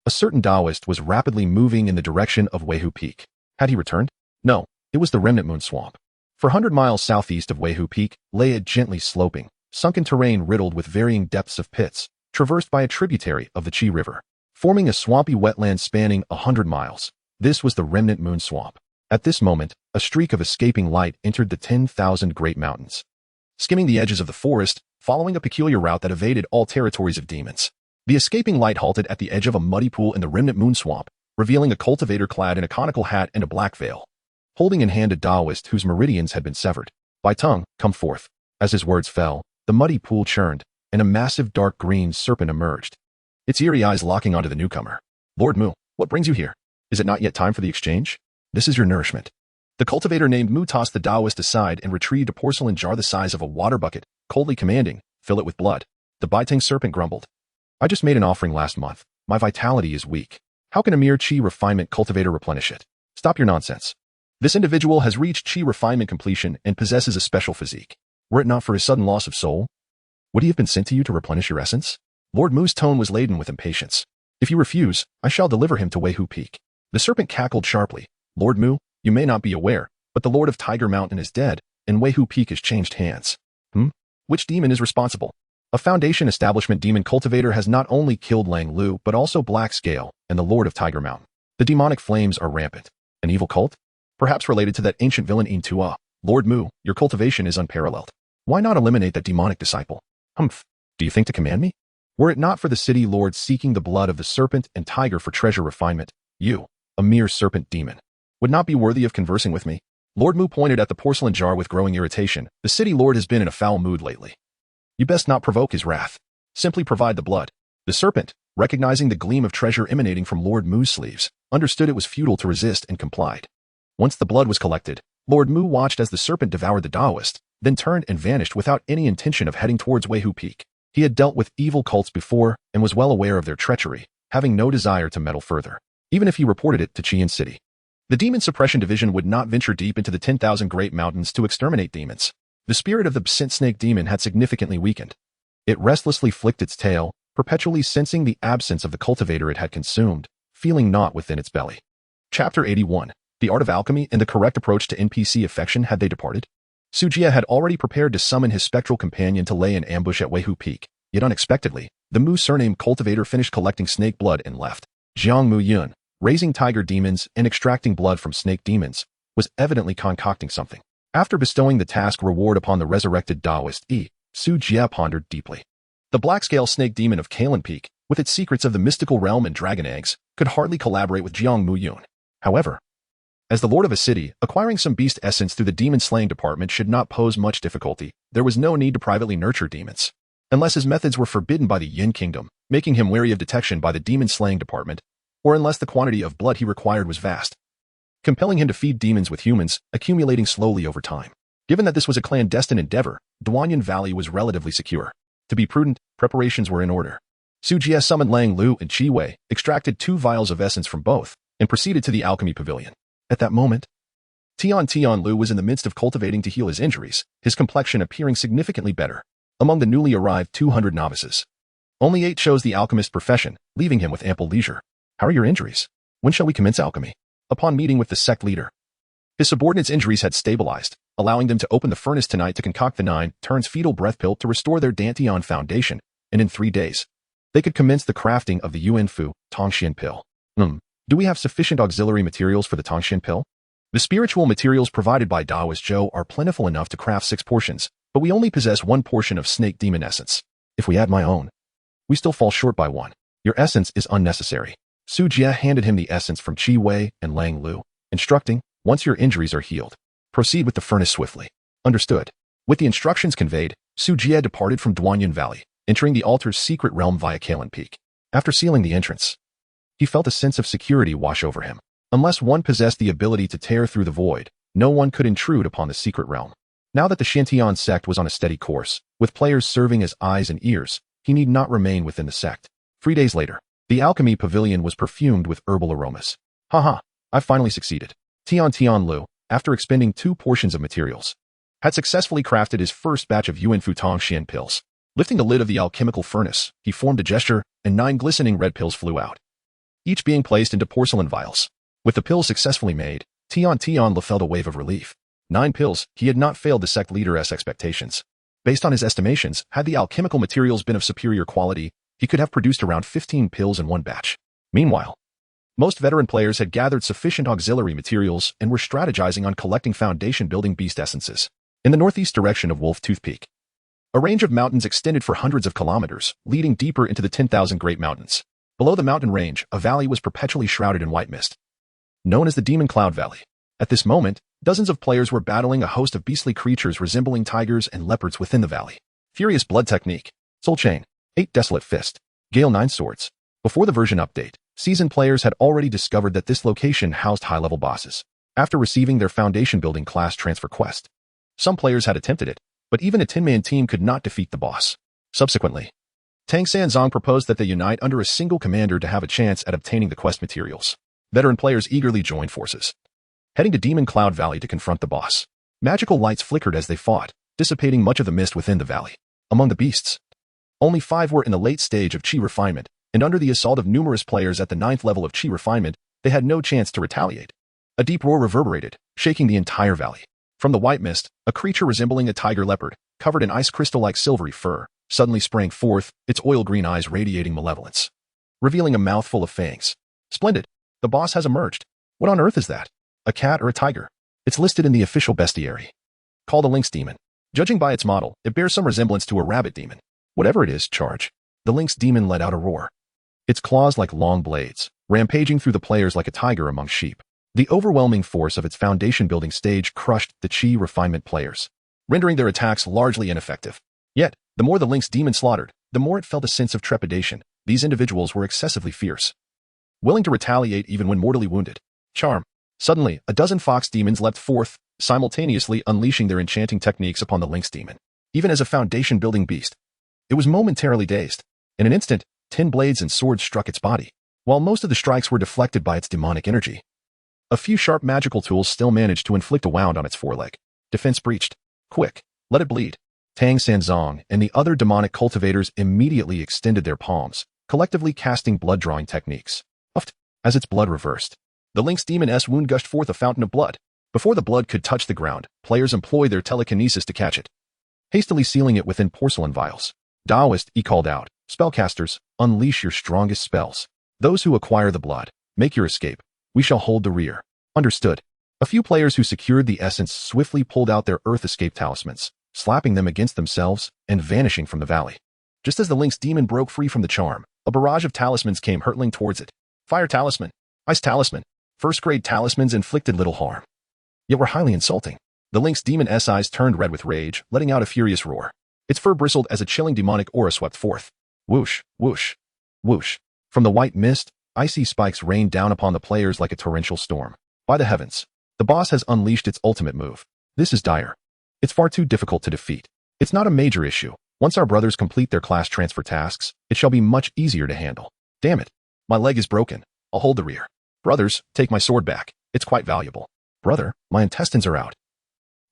a certain Taoist was rapidly moving in the direction of Weihu Peak. Had he returned? No, it was the Remnant Moon Swamp. For 100 miles southeast of Weihu Peak lay a gently sloping, sunken terrain riddled with varying depths of pits, traversed by a tributary of the Qi River, forming a swampy wetland spanning 100 miles. This was the Remnant Moon Swamp. At this moment, a streak of escaping light entered the 10,000 Great Mountains, skimming the edges of the forest, following a peculiar route that evaded all territories of demons. The escaping light halted at the edge of a muddy pool in the Remnant Moon Swamp, revealing a cultivator clad in a conical hat and a black veil. Holding in hand a Taoist whose meridians had been severed. By tongue, come forth. As his words fell, the muddy pool churned, and a massive dark green serpent emerged, its eerie eyes locking onto the newcomer. Lord Mu, what brings you here? Is it not yet time for the exchange? This is your nourishment. The cultivator named Mu tossed the Taoist aside and retrieved a porcelain jar the size of a water bucket, coldly commanding, fill it with blood. The Baiting serpent grumbled. I just made an offering last month. My vitality is weak. How can a mere Qi refinement cultivator replenish it? Stop your nonsense. This individual has reached Qi refinement completion and possesses a special physique. Were it not for his sudden loss of soul, would he have been sent to you to replenish your essence? Lord Mu's tone was laden with impatience. If you refuse, I shall deliver him to Weihu Peak. The serpent cackled sharply. Lord Mu, you may not be aware, but the Lord of Tiger Mountain is dead, and Weihu Peak has changed hands. Which demon is responsible? A Foundation establishment demon cultivator has not only killed Lang Lu, but also Black Scale and the Lord of Tiger Mountain. The demonic flames are rampant. An evil cult? Perhaps related to that ancient villain In Tua. Lord Mu, your cultivation is unparalleled. Why not eliminate that demonic disciple? Humph. Do you think to command me? Were it not for the city lord seeking the blood of the serpent and tiger for treasure refinement, you, a mere serpent demon, would not be worthy of conversing with me. Lord Mu pointed at the porcelain jar with growing irritation. The city lord has been in a foul mood lately. You best not provoke his wrath. Simply provide the blood. The serpent, recognizing the gleam of treasure emanating from Lord Mu's sleeves, understood it was futile to resist and complied. Once the blood was collected, Lord Mu watched as the serpent devoured the Taoist, then turned and vanished without any intention of heading towards Weihu Peak. He had dealt with evil cults before and was well aware of their treachery, having no desire to meddle further, even if he reported it to Qian City. The Demon Suppression Division would not venture deep into the 10,000 Great Mountains to exterminate demons. The spirit of the Scent Snake demon had significantly weakened. It restlessly flicked its tail, perpetually sensing the absence of the cultivator it had consumed, feeling naught within its belly. Chapter 81. The Art of Alchemy and the Correct Approach to NPC Affection. Had they departed? Su Jie had already prepared to summon his spectral companion to lay an ambush at Weihu Peak, yet unexpectedly, the Mu surname cultivator finished collecting snake blood and left. Jiang Mu Yun, raising tiger demons and extracting blood from snake demons, was evidently concocting something. After bestowing the task reward upon the resurrected Taoist Su Jie pondered deeply. The black-scale snake demon of Kalen Peak, with its secrets of the mystical realm and dragon eggs, could hardly collaborate with Jiang Mu Yun. However, as the lord of a city, acquiring some beast essence through the demon-slaying department should not pose much difficulty. There was no need to privately nurture demons. Unless his methods were forbidden by the Yin Kingdom, making him wary of detection by the demon-slaying department, or unless the quantity of blood he required was vast, compelling him to feed demons with humans, accumulating slowly over time. Given that this was a clandestine endeavor, Duanyan Valley was relatively secure. To be prudent, preparations were in order. Su Jie summoned Lang Lu and Qi Wei, extracted 2 vials of essence from both, and proceeded to the alchemy pavilion. At that moment, Tian Lu was in the midst of cultivating to heal his injuries, his complexion appearing significantly better. Among the newly arrived 200 novices, only 8 chose the alchemist profession, leaving him with ample leisure. How are your injuries? When shall we commence alchemy? Upon meeting with the sect leader, his subordinates' injuries had stabilized, allowing them to open the furnace tonight to concoct the 9 turns fetal breath pill to restore their Dantian foundation, and in 3 days, they could commence the crafting of the Yuan Fu Tongxian pill. Do we have sufficient auxiliary materials for the Tongxian pill? The spiritual materials provided by Taoist Zhou are plentiful enough to craft 6 portions, but we only possess 1 portion of snake demon essence. If we add my own, we still fall short by 1. Your essence is unnecessary. Su Jie handed him the essence from Qi Wei and Lang Lu, instructing, once your injuries are healed, proceed with the furnace swiftly. Understood. With the instructions conveyed, Su Jie departed from Duanyan Valley, entering the altar's secret realm via Kalen Peak. After sealing the entrance, he felt a sense of security wash over him. Unless one possessed the ability to tear through the void, no one could intrude upon the secret realm. Now that the Shantian sect was on a steady course, with players serving as eyes and ears, he need not remain within the sect. 3 days later, the alchemy pavilion was perfumed with herbal aromas. Haha, I finally succeeded. Tian Lu, after expending 2 portions of materials, had successfully crafted his first batch of Yuan Fu Tongxian pills. Lifting the lid of the alchemical furnace, he formed a gesture, and 9 glistening red pills flew out, each being placed into porcelain vials. With the pills successfully made, Tian Lu felt a wave of relief. 9 pills, he had not failed the sect leader's expectations. Based on his estimations, had the alchemical materials been of superior quality, he could have produced around 15 pills in one batch. Meanwhile, most veteran players had gathered sufficient auxiliary materials and were strategizing on collecting foundation-building beast essences. In the northeast direction of Wolf Tooth Peak, a range of mountains extended for hundreds of kilometers, leading deeper into the 10,000 Great Mountains. Below the mountain range, a valley was perpetually shrouded in white mist, known as the Demon Cloud Valley. At this moment, dozens of players were battling a host of beastly creatures resembling tigers and leopards within the valley. Furious Blood Technique, Soul Chain, 8 Desolate Fist, Gale 9 Swords. Before the version update, seasoned players had already discovered that this location housed high-level bosses. After receiving their foundation building class transfer quest, some players had attempted it, but even a 10-man team could not defeat the boss. Subsequently, Tang Sanzong proposed that they unite under a single commander to have a chance at obtaining the quest materials. Veteran players eagerly joined forces, heading to Demon Cloud Valley to confront the boss. Magical lights flickered as they fought, dissipating much of the mist within the valley. Among the beasts, only 5 were in the late stage of Chi refinement, and under the assault of numerous players at the 9th level of Chi refinement, they had no chance to retaliate. A deep roar reverberated, shaking the entire valley. From the white mist, a creature resembling a tiger leopard, covered in ice crystal-like silvery fur, suddenly sprang forth, its oil-green eyes radiating malevolence, revealing a mouthful of fangs. Splendid! The boss has emerged. What on earth is that? A cat or a tiger? It's listed in the official bestiary, called a lynx demon. Judging by its model, it bears some resemblance to a rabbit demon. Whatever it is, charge. The lynx demon let out a roar, its claws like long blades, rampaging through the players like a tiger among sheep. The overwhelming force of its foundation-building stage crushed the Chi refinement players, rendering their attacks largely ineffective. Yet, the more the lynx demon slaughtered, the more it felt a sense of trepidation. These individuals were excessively fierce, willing to retaliate even when mortally wounded. Charm. Suddenly, a dozen fox demons leapt forth, simultaneously unleashing their enchanting techniques upon the lynx demon. Even as a foundation-building beast, it was momentarily dazed. In an instant, 10 blades and swords struck its body, while most of the strikes were deflected by its demonic energy. A few sharp magical tools still managed to inflict a wound on its foreleg. Defense breached. Quick, let it bleed. Tang Sanzong and the other demonic cultivators immediately extended their palms, collectively casting blood-drawing techniques. Puffed. As its blood reversed, the lynx demon's wound gushed forth a fountain of blood. Before the blood could touch the ground, players employed their telekinesis to catch it, hastily sealing it within porcelain vials. Daoist, he called out, "Spellcasters, unleash your strongest spells. Those who acquire the blood, make your escape. We shall hold the rear." Understood. A few players who secured the essence swiftly pulled out their Earth Escape talismans, slapping them against themselves and vanishing from the valley. Just as the lynx demon broke free from the charm, a barrage of talismans came hurtling towards it. Fire talisman, ice talisman, first-grade talismans inflicted little harm, yet were highly insulting. The lynx demon's eyes turned red with rage, letting out a furious roar. Its fur bristled as a chilling demonic aura swept forth. Whoosh, whoosh, whoosh. From the white mist, icy spikes rained down upon the players like a torrential storm. By the heavens, the boss has unleashed its ultimate move. This is dire. It's far too difficult to defeat. It's not a major issue. Once our brothers complete their class transfer tasks, it shall be much easier to handle. Damn it. My leg is broken. I'll hold the rear. Brothers, take my sword back. It's quite valuable. Brother, my intestines are out.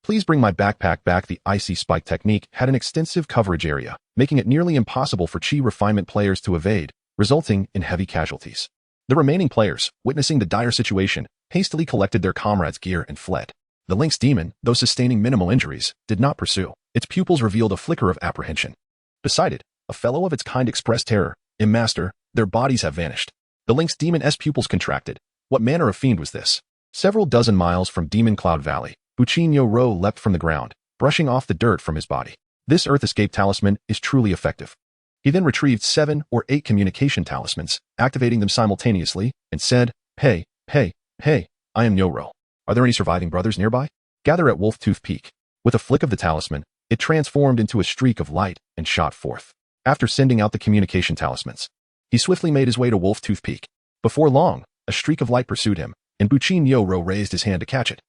Please bring my backpack back. The icy spike technique had an extensive coverage area, making it nearly impossible for Chi refinement players to evade, resulting in heavy casualties. The remaining players, witnessing the dire situation, hastily collected their comrades' gear and fled. The lynx demon, though sustaining minimal injuries, did not pursue. Its pupils revealed a flicker of apprehension. Beside it, a fellow of its kind expressed terror. Master, their bodies have vanished. The lynx demon's pupils contracted. What manner of fiend was this? Several dozen miles from Demon Cloud Valley, Buchinyo Ro leapt from the ground, brushing off the dirt from his body. This Earth Escape talisman is truly effective. He then retrieved 7 or 8 communication talismans, activating them simultaneously, and said, Hey, I am Nyoro. Are there any surviving brothers nearby? Gather at Wolf Tooth Peak. With a flick of the talisman, it transformed into a streak of light and shot forth. After sending out the communication talismans, he swiftly made his way to Wolf Tooth Peak. Before long, a streak of light pursued him, and Buchinyo Ro raised his hand to catch it.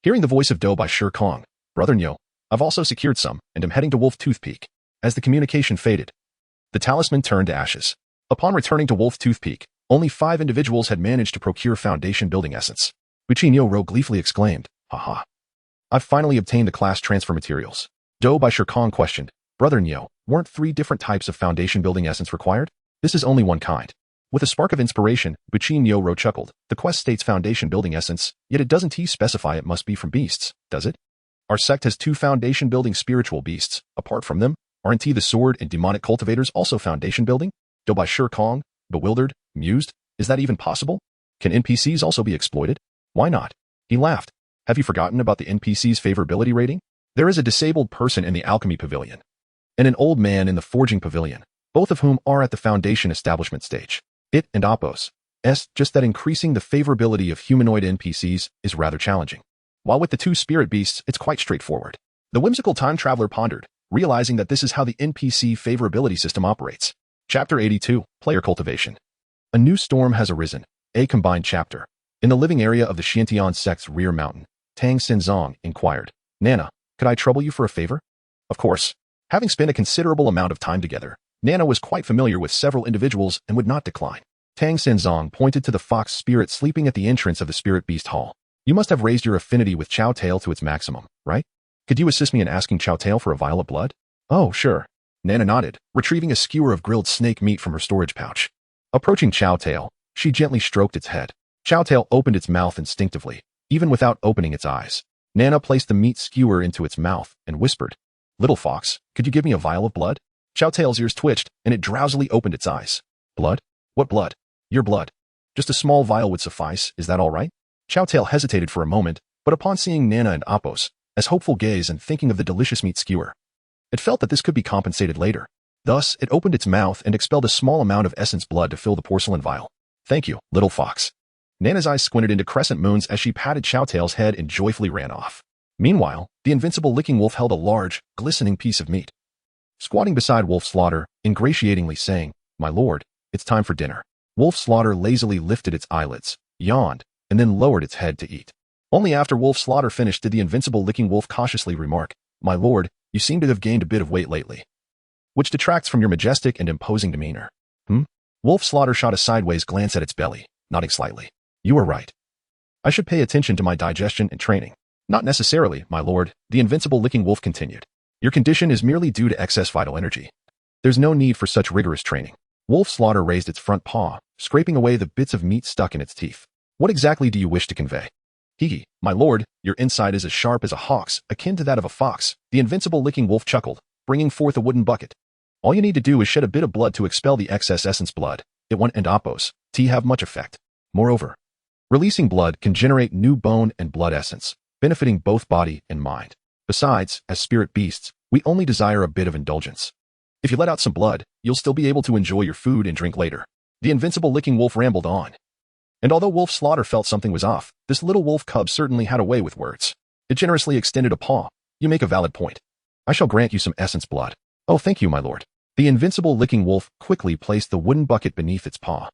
Hearing the voice of Do by Shi Kong, Brother Nyo, I've also secured some, and am heading to Wolf Tooth Peak. As the communication faded, the talisman turned to ashes. Upon returning to Wolf Tooth Peak, only 5 individuals had managed to procure foundation building essence. Buchinyo Ro gleefully exclaimed, Haha. I've finally obtained the class transfer materials. Do by Shi Kong questioned, Brother Nyo, weren't 3 different types of foundation building essence required? This is only one kind. With a spark of inspiration, Buchinyo Ro chuckled. The quest states foundation building essence, yet it doesn't specify it must be from beasts, does it? Our sect has 2 foundation building spiritual beasts. Apart from them, aren't the sword and demonic cultivators also foundation building? Do by Shi Kong, bewildered, mused, is that even possible? Can NPCs also be exploited? Why not? He laughed. Have you forgotten about the NPC's favorability rating? There is a disabled person in the alchemy pavilion, and an old man in the forging pavilion, both of whom are at the foundation establishment stage. It and Appos. Just that increasing the favorability of humanoid NPCs is rather challenging. While with the two spirit beasts, it's quite straightforward. The whimsical time traveler pondered, realizing that this is how the NPC favorability system operates. Chapter 82, Player Cultivation. A new storm has arisen, a combined chapter. In the living area of the Xiantian sect's rear mountain, Tang Xinzong inquired, Nana, could I trouble you for a favor? Of course. Having spent a considerable amount of time together, Nana was quite familiar with several individuals and would not decline. Tang Xinzong pointed to the fox spirit sleeping at the entrance of the spirit beast hall. You must have raised your affinity with Chow Tail to its maximum, right? Could you assist me in asking Chow Tail for a vial of blood? Oh, sure. Nana nodded, retrieving a skewer of grilled snake meat from her storage pouch. Approaching Chow Tail, she gently stroked its head. Chow Tail opened its mouth instinctively, even without opening its eyes. Nana placed the meat skewer into its mouth and whispered, Little fox, could you give me a vial of blood? Chow Tail's ears twitched, and it drowsily opened its eyes. Blood? What blood? Your blood. Just a small vial would suffice, is that all right? Chow Tail hesitated for a moment, but upon seeing Nana and Appos, as hopeful gaze and thinking of the delicious meat skewer, it felt that this could be compensated later. Thus, it opened its mouth and expelled a small amount of essence blood to fill the porcelain vial. Thank you, little fox. Nana's eyes squinted into crescent moons as she patted Chow Tail's head and joyfully ran off. Meanwhile, the invincible licking wolf held a large, glistening piece of meat. Squatting beside Wolf Slaughter, ingratiatingly saying, My lord, it's time for dinner. Wolf Slaughter lazily lifted its eyelids, yawned, and then lowered its head to eat. Only after Wolf Slaughter finished did the invincible licking wolf cautiously remark, My lord, you seem to have gained a bit of weight lately, which detracts from your majestic and imposing demeanor. Wolf Slaughter shot a sideways glance at its belly, nodding slightly. You are right. I should pay attention to my digestion and training. Not necessarily, my lord, the invincible licking wolf continued. Your condition is merely due to excess vital energy. There's no need for such rigorous training. Wolf Slaughter raised its front paw, scraping away the bits of meat stuck in its teeth. What exactly do you wish to convey? Hee, my lord, your insight is as sharp as a hawk's, akin to that of a fox. The invincible licking wolf chuckled, bringing forth a wooden bucket. All you need to do is shed a bit of blood to expel the excess essence blood. It won't and Appos have much effect. Moreover, releasing blood can generate new bone and blood essence, benefiting both body and mind. Besides, as spirit beasts, we only desire a bit of indulgence. If you let out some blood, you'll still be able to enjoy your food and drink later. The invincible licking wolf rambled on. And although Wolf Slaughter felt something was off, this little wolf cub certainly had a way with words. It generously extended a paw. You make a valid point. I shall grant you some essence blood. Oh, thank you, my lord. The invincible licking wolf quickly placed the wooden bucket beneath its paw.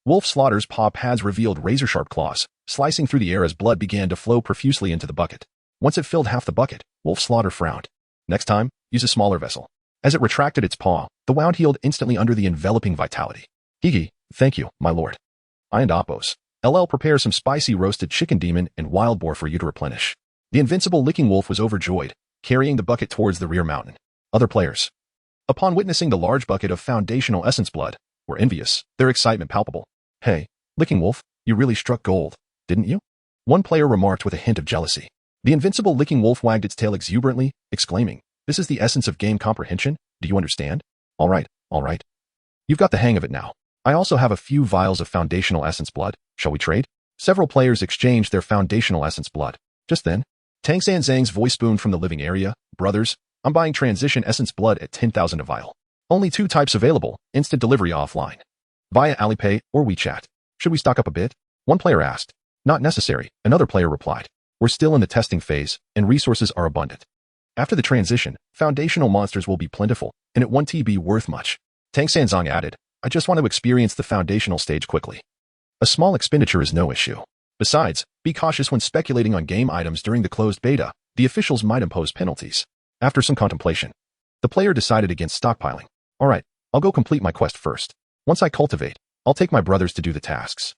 Wolf Slaughter's paw pads revealed razor-sharp claws, slicing through the air as blood began to flow profusely into the bucket. Once it filled half the bucket, Wolf Slaughter frowned. Next time, use a smaller vessel. As it retracted its paw, the wound healed instantly under the enveloping vitality. Hee, thank you, my lord. I and Appos. LL prepare some spicy roasted chicken demon and wild boar for you to replenish. The invincible licking wolf was overjoyed, carrying the bucket towards the rear mountain. Other players, upon witnessing the large bucket of foundational essence blood, were envious, their excitement palpable. Hey, Licking Wolf, you really struck gold, didn't you? One player remarked with a hint of jealousy. The invincible Licking Wolf wagged its tail exuberantly, exclaiming, This is the essence of game comprehension, do you understand? All right. You've got the hang of it now. I also have a few vials of foundational essence blood. Shall we trade? Several players exchanged their foundational essence blood. Just then, Tang Sanzang's voice boomed from the living area. Brothers, I'm buying transition essence blood at 10,000 a vial. Only 2 types available, instant delivery offline. Via Alipay or WeChat. Should we stock up a bit? One player asked. Not necessary, another player replied. We're still in the testing phase, and resources are abundant. After the transition, foundational monsters will be plentiful, and it won't be worth much. Tang Sanzong added, I just want to experience the foundational stage quickly. A small expenditure is no issue. Besides, be cautious when speculating on game items during the closed beta. The officials might impose penalties. After some contemplation, the player decided against stockpiling. All right, I'll go complete my quest first. Once I cultivate, I'll take my brothers to do the tasks.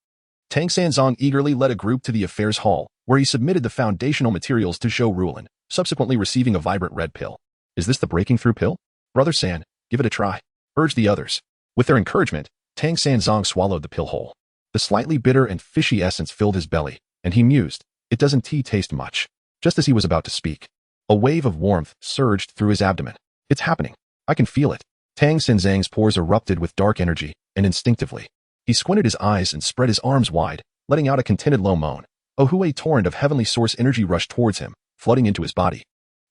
Tang Sanzong eagerly led a group to the affairs hall, where he submitted the foundational materials to Zhou Ruolin, subsequently receiving a vibrant red pill. Is this the breaking through pill? Brother San, give it a try, urged the others. With their encouragement, Tang Sanzong swallowed the pill whole. The slightly bitter and fishy essence filled his belly, and he mused, it doesn't taste much. Just as he was about to speak, a wave of warmth surged through his abdomen. It's happening. I can feel it. Tang Sanzang's pores erupted with dark energy, and instinctively, he squinted his eyes and spread his arms wide, letting out a contented low moan. A torrent of heavenly source energy rushed towards him, flooding into his body.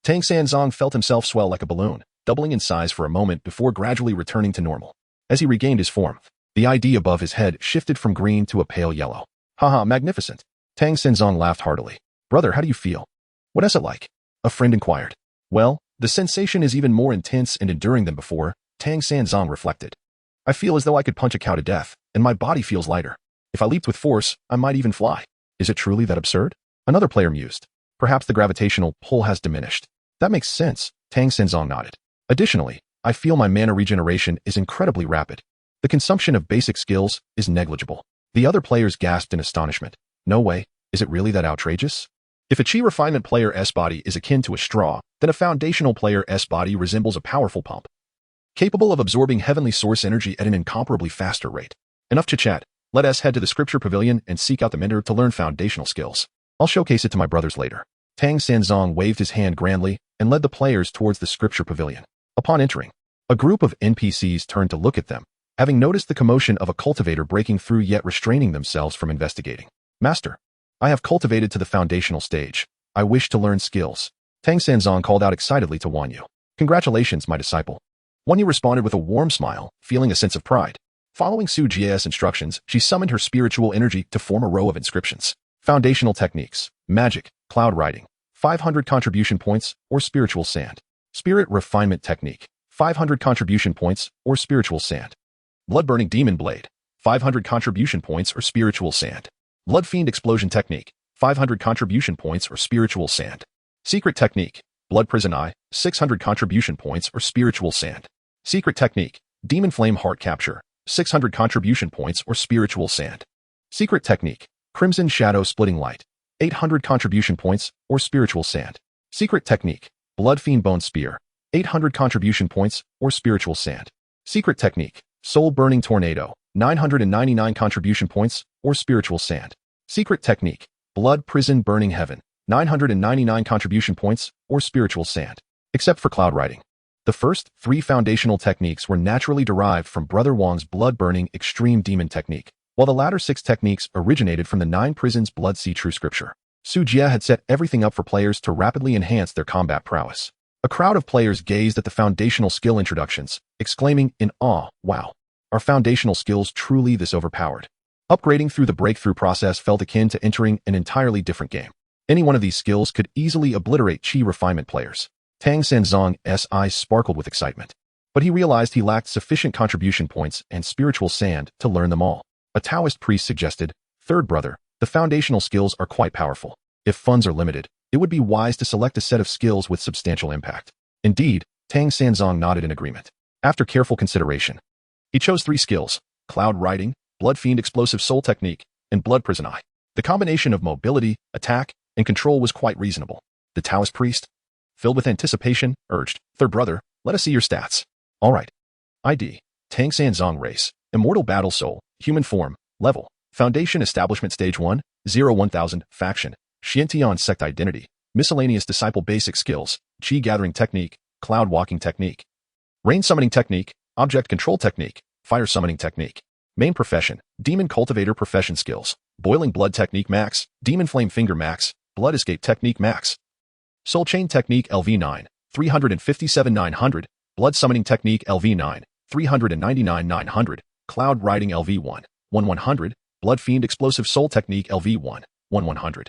Tang Sanzong felt himself swell like a balloon, doubling in size for a moment before gradually returning to normal. As he regained his form, The ID above his head shifted from green to a pale yellow. Haha, magnificent. Tang Senzong laughed heartily. Brother, how do you feel? What is it like? A friend inquired. Well, the sensation is even more intense and enduring than before, Tang Senzong reflected. I feel as though I could punch a cow to death, and my body feels lighter. If I leaped with force, I might even fly. Is it truly that absurd? Another player mused. Perhaps the gravitational pull has diminished. That makes sense, Tang Senzong nodded. Additionally, I feel my mana regeneration is incredibly rapid. The consumption of basic skills is negligible. The other players gasped in astonishment. No way, is it really that outrageous? If a Chi refinement player S-body is akin to a straw, then a foundational player S-body resembles a powerful pump, capable of absorbing heavenly source energy at an incomparably faster rate. Enough chit-chat, let us head to the Scripture Pavilion and seek out the mentor to learn foundational skills. I'll showcase it to my brothers later. Tang Senzong waved his hand grandly and led the players towards the Scripture Pavilion. Upon entering, a group of NPCs turned to look at them, having noticed the commotion of a cultivator breaking through yet restraining themselves from investigating. Master, I have cultivated to the foundational stage. I wish to learn skills. Tang Senzong called out excitedly to Wanyu. Congratulations, my disciple. Wanyu responded with a warm smile, feeling a sense of pride. Following Su Jie's instructions, she summoned her spiritual energy to form a row of inscriptions. Foundational techniques, magic, cloud writing, 500 contribution points, or spiritual sand. Spirit refinement technique, 500 contribution points, or spiritual sand. Blood-burning demon blade, 500 contribution points, or spiritual sand. Blood fiend explosion technique, 500 contribution points, or spiritual sand. Secret technique, blood prison eye, 600 contribution points, or spiritual sand. Secret technique, demon flame heart capture, 600 contribution points, or spiritual sand. Secret technique, crimson shadow splitting light, 800 contribution points, or spiritual sand. Secret technique, blood fiend bone spear, 800 contribution points, or spiritual sand. Secret technique, soul burning tornado, 999 contribution points, or spiritual sand. Secret technique, blood prison burning heaven, 999 contribution points, or spiritual sand. Except for cloud writing. The first 3 foundational techniques were naturally derived from Brother Wong's blood-burning extreme demon technique, while the latter 6 techniques originated from the 9 prisons Blood Sea True Scripture. Su Jie had set everything up for players to rapidly enhance their combat prowess. A crowd of players gazed at the foundational skill introductions, exclaiming in awe, wow, are foundational skills truly this overpowered? Upgrading through the breakthrough process felt akin to entering an entirely different game. Any one of these skills could easily obliterate Chi refinement players. Tang Senzong's eyes sparkled with excitement. But he realized he lacked sufficient contribution points and spiritual sand to learn them all. A Taoist priest suggested, "Third brother, the foundational skills are quite powerful. If funds are limited, it would be wise to select a set of skills with substantial impact." Indeed, Tang Senzong nodded in agreement. After careful consideration, he chose 3 skills: cloud writing, blood fiend explosive soul technique, and blood prison eye. The combination of mobility, attack, and control was quite reasonable. The Taoist priest, filled with anticipation, urged, "Third brother, let us see your stats." All right. ID, Tang Senzong race, immortal battle soul, human form, level, foundation establishment stage 1, 0-1000, faction, Xiantian sect identity, miscellaneous disciple basic skills, Qi gathering technique, cloud walking technique, rain summoning technique, object control technique, fire summoning technique. Main profession, demon cultivator profession skills, boiling blood technique max, demon flame finger max, blood escape technique max. Soul chain technique LV9, 357-900, blood summoning technique LV9, 399-900, cloud riding LV1, 1100, blood fiend explosive soul technique LV1, 1100.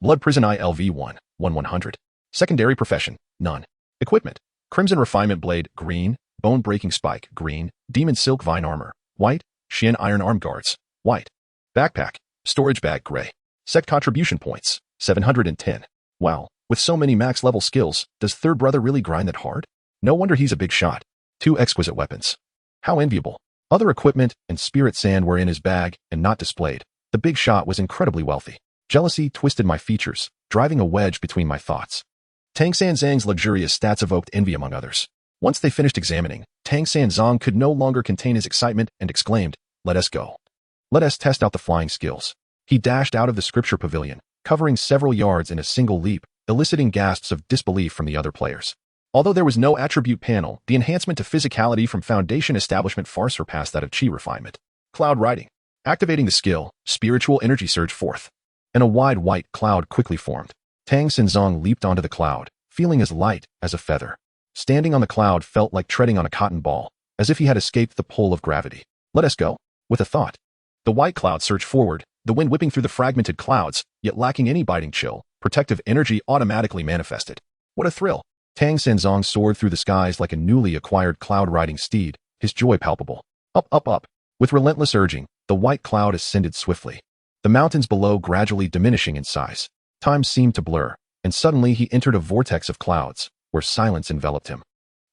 Blood prison eye LV1, 1100. Secondary profession, none. Equipment, crimson refinement blade, green, bone breaking spike, green, demon silk vine armor, white, Shin iron arm guards, white. Backpack, storage bag, gray. Set contribution points, 710. Wow, with so many max level skills, does third brother really grind that hard? No wonder he's a big shot. 2 exquisite weapons. How enviable. Other equipment and spirit sand were in his bag and not displayed. The big shot was incredibly wealthy. Jealousy twisted my features, driving a wedge between my thoughts. Tang Senzong's luxurious stats evoked envy among others. Once they finished examining, Tang Senzong could no longer contain his excitement and exclaimed, "Let us go. Let us test out the flying skills." He dashed out of the Scripture Pavilion, covering several yards in a single leap, eliciting gasps of disbelief from the other players. Although there was no attribute panel, the enhancement to physicality from Foundation Establishment far surpassed that of Chi refinement. Cloud riding. Activating the skill, spiritual energy surged forth, and a wide white cloud quickly formed. Tang Senzong leaped onto the cloud, feeling as light as a feather. Standing on the cloud felt like treading on a cotton ball, as if he had escaped the pull of gravity. "Let us go." with a thought. The white cloud surged forward, the wind whipping through the fragmented clouds, yet lacking any biting chill. Protective energy automatically manifested. What a thrill! Tang Senzong soared through the skies like a newly acquired cloud-riding steed, his joy palpable. Up, up, up. With relentless urging, the white cloud ascended swiftly. The mountains below gradually diminishing in size. Time seemed to blur, and suddenly he entered a vortex of clouds, where silence enveloped him.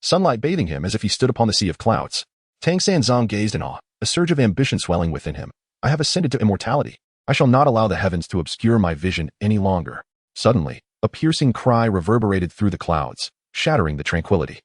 Sunlight bathing him as if he stood upon the sea of clouds. Tang Senzong gazed in awe, a surge of ambition swelling within him. I have ascended to immortality. I shall not allow the heavens to obscure my vision any longer. Suddenly, a piercing cry reverberated through the clouds, shattering the tranquility.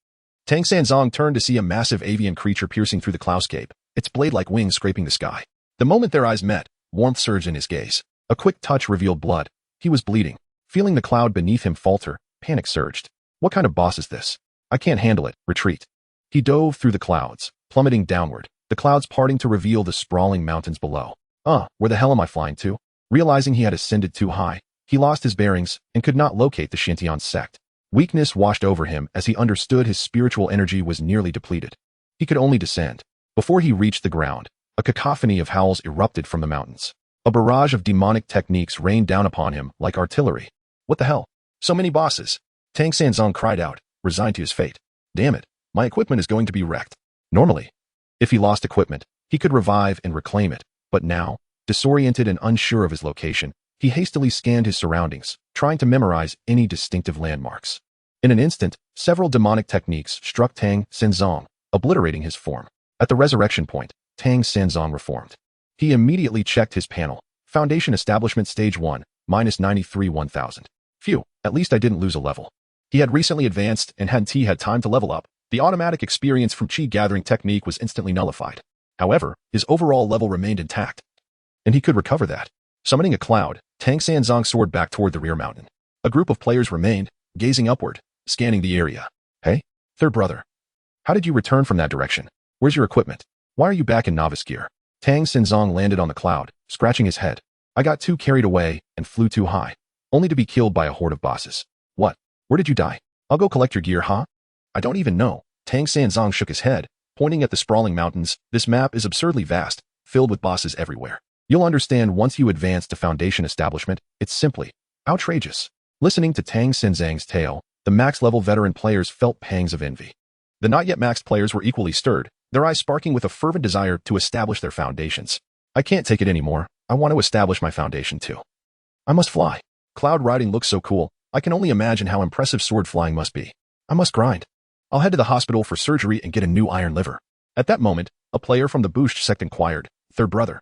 Tang Senzong turned to see a massive avian creature piercing through the cloudscape, its blade-like wings scraping the sky. The moment their eyes met, warmth surged in his gaze. A quick touch revealed blood. He was bleeding. Feeling the cloud beneath him falter, panic surged. What kind of boss is this? I can't handle it. Retreat. He dove through the clouds, plummeting downward, the clouds parting to reveal the sprawling mountains below. Where the hell am I flying to? Realizing he had ascended too high, he lost his bearings and could not locate the Shintian sect. Weakness washed over him as he understood his spiritual energy was nearly depleted. He could only descend. Before he reached the ground, a cacophony of howls erupted from the mountains. A barrage of demonic techniques rained down upon him like artillery. What the hell? So many bosses! Tang Senzong cried out, resigned to his fate. Damn it, my equipment is going to be wrecked. Normally, if he lost equipment, he could revive and reclaim it, but now, disoriented and unsure of his location, he hastily scanned his surroundings, trying to memorize any distinctive landmarks. In an instant, several demonic techniques struck Tang Senzong, obliterating his form. At the resurrection point, Tang Senzong reformed. He immediately checked his panel. Foundation Establishment Stage 1, minus 93 1000. Phew, at least I didn't lose a level. He had recently advanced and hadn't had time to level up. The automatic experience from Qi gathering technique was instantly nullified. However, his overall level remained intact, and he could recover that. Summoning a cloud, Tang Senzong soared back toward the rear mountain. A group of players remained, gazing upward, scanning the area. Hey, third brother. How did you return from that direction? Where's your equipment? Why are you back in novice gear? Tang Senzong landed on the cloud, scratching his head. I got too carried away and flew too high, only to be killed by a horde of bosses. What? Where did you die? I'll go collect your gear, huh? I don't even know. Tang Senzong shook his head, pointing at the sprawling mountains. This map is absurdly vast, filled with bosses everywhere. You'll understand once you advance to Foundation Establishment. It's simply outrageous. Listening to Tang Senzong's tale, the max-level veteran players felt pangs of envy. The not-yet-maxed players were equally stirred, their eyes sparking with a fervent desire to establish their foundations. I can't take it anymore. I want to establish my foundation too. I must fly. Cloud riding looks so cool. I can only imagine how impressive sword flying must be. I must grind. I'll head to the hospital for surgery and get a new iron liver. At that moment, a player from the Bush sect inquired, Third brother,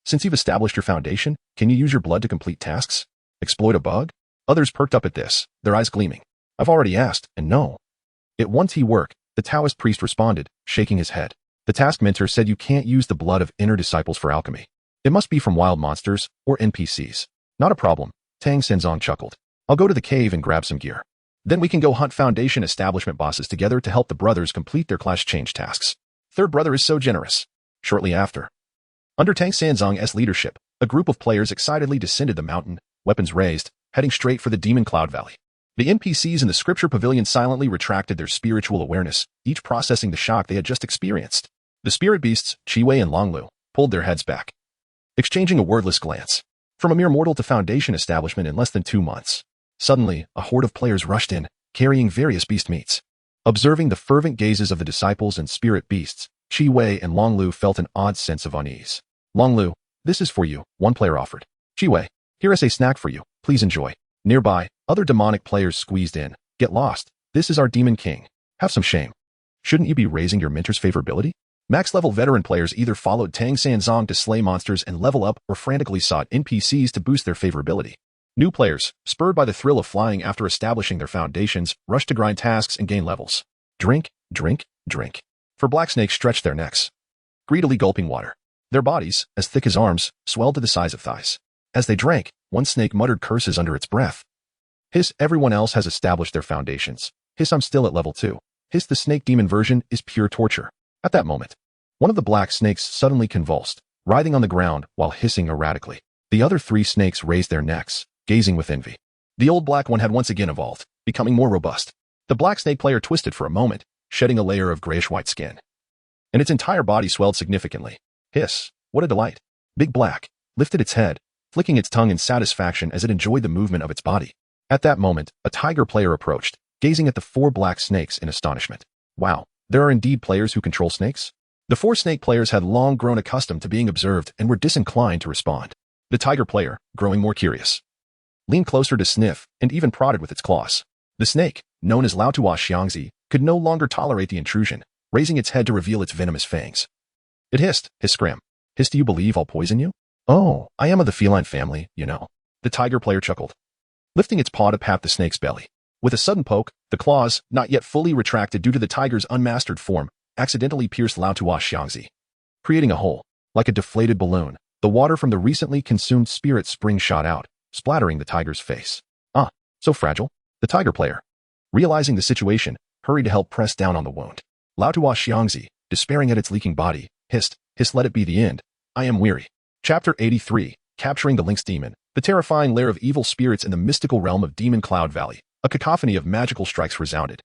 since you've established your foundation, can you use your blood to complete tasks? Exploit a bug? Others perked up at this, their eyes gleaming. I've already asked, and no. It won't work, the Taoist priest responded, shaking his head. The task mentor said you can't use the blood of inner disciples for alchemy. It must be from wild monsters or NPCs. Not a problem, Tang Senzong chuckled. I'll go to the cave and grab some gear. Then we can go hunt Foundation Establishment bosses together to help the brothers complete their class change tasks. Third brother is so generous. Shortly after, under Tang Senzong's leadership, a group of players excitedly descended the mountain, weapons raised, heading straight for the Demon Cloud Valley. The NPCs in the Scripture Pavilion silently retracted their spiritual awareness, each processing the shock they had just experienced. The spirit beasts, Chiwei and Longlu, pulled their heads back, exchanging a wordless glance. From a mere mortal to Foundation Establishment in less than 2 months. Suddenly, a horde of players rushed in, carrying various beast meats. Observing the fervent gazes of the disciples and spirit beasts, Chiwei and Longlu felt an odd sense of unease. Longlu, this is for you, one player offered. Chiwei, here is a snack for you, please enjoy. Nearby, other demonic players squeezed in. Get lost, this is our Demon King. Have some shame. Shouldn't you be raising your mentor's favorability? Max-level veteran players either followed Tang Senzong to slay monsters and level up or frantically sought NPCs to boost their favorability. New players, spurred by the thrill of flying after establishing their foundations, rushed to grind tasks and gain levels. Drink, drink, drink. For black snakes stretched their necks, greedily gulping water. Their bodies, as thick as arms, swelled to the size of thighs. As they drank, one snake muttered curses under its breath. Hiss, everyone else has established their foundations. Hiss, I'm still at level 2. Hiss, the snake demon version is pure torture. At that moment, one of the black snakes suddenly convulsed, writhing on the ground while hissing erratically. The other 3 snakes raised their necks, gazing with envy. The old black one had once again evolved, becoming more robust. The black snake player twisted for a moment, shedding a layer of grayish-white skin, and its entire body swelled significantly. Hiss. What a delight. Big Black lifted its head, flicking its tongue in satisfaction as it enjoyed the movement of its body. At that moment, a tiger player approached, gazing at the 4 black snakes in astonishment. Wow, there are indeed players who control snakes? The 4 snake players had long grown accustomed to being observed and were disinclined to respond. The tiger player, growing more curious, leaned closer to sniff and even prodded with its claws. The snake, known as Lautua Xiangzi, could no longer tolerate the intrusion, raising its head to reveal its venomous fangs. It hissed, scram. Hiss, do you believe I'll poison you? Oh, I am of the feline family, you know. The tiger player chuckled, lifting its paw to pat the snake's belly. With a sudden poke, the claws, not yet fully retracted due to the tiger's unmastered form, accidentally pierced Lautua Xiangzi, creating a hole. Like a deflated balloon, the water from the recently consumed spirit spring shot out, splattering the tiger's face. Ah, so fragile. The tiger player, realizing the situation, hurried to help press down on the wound. Lautua Xiangzi, despairing at its leaking body, hissed, let it be the end. I am weary. Chapter 83, Capturing the Lynx Demon, the terrifying lair of evil spirits in the mystical realm of Demon Cloud Valley. A cacophony of magical strikes resounded.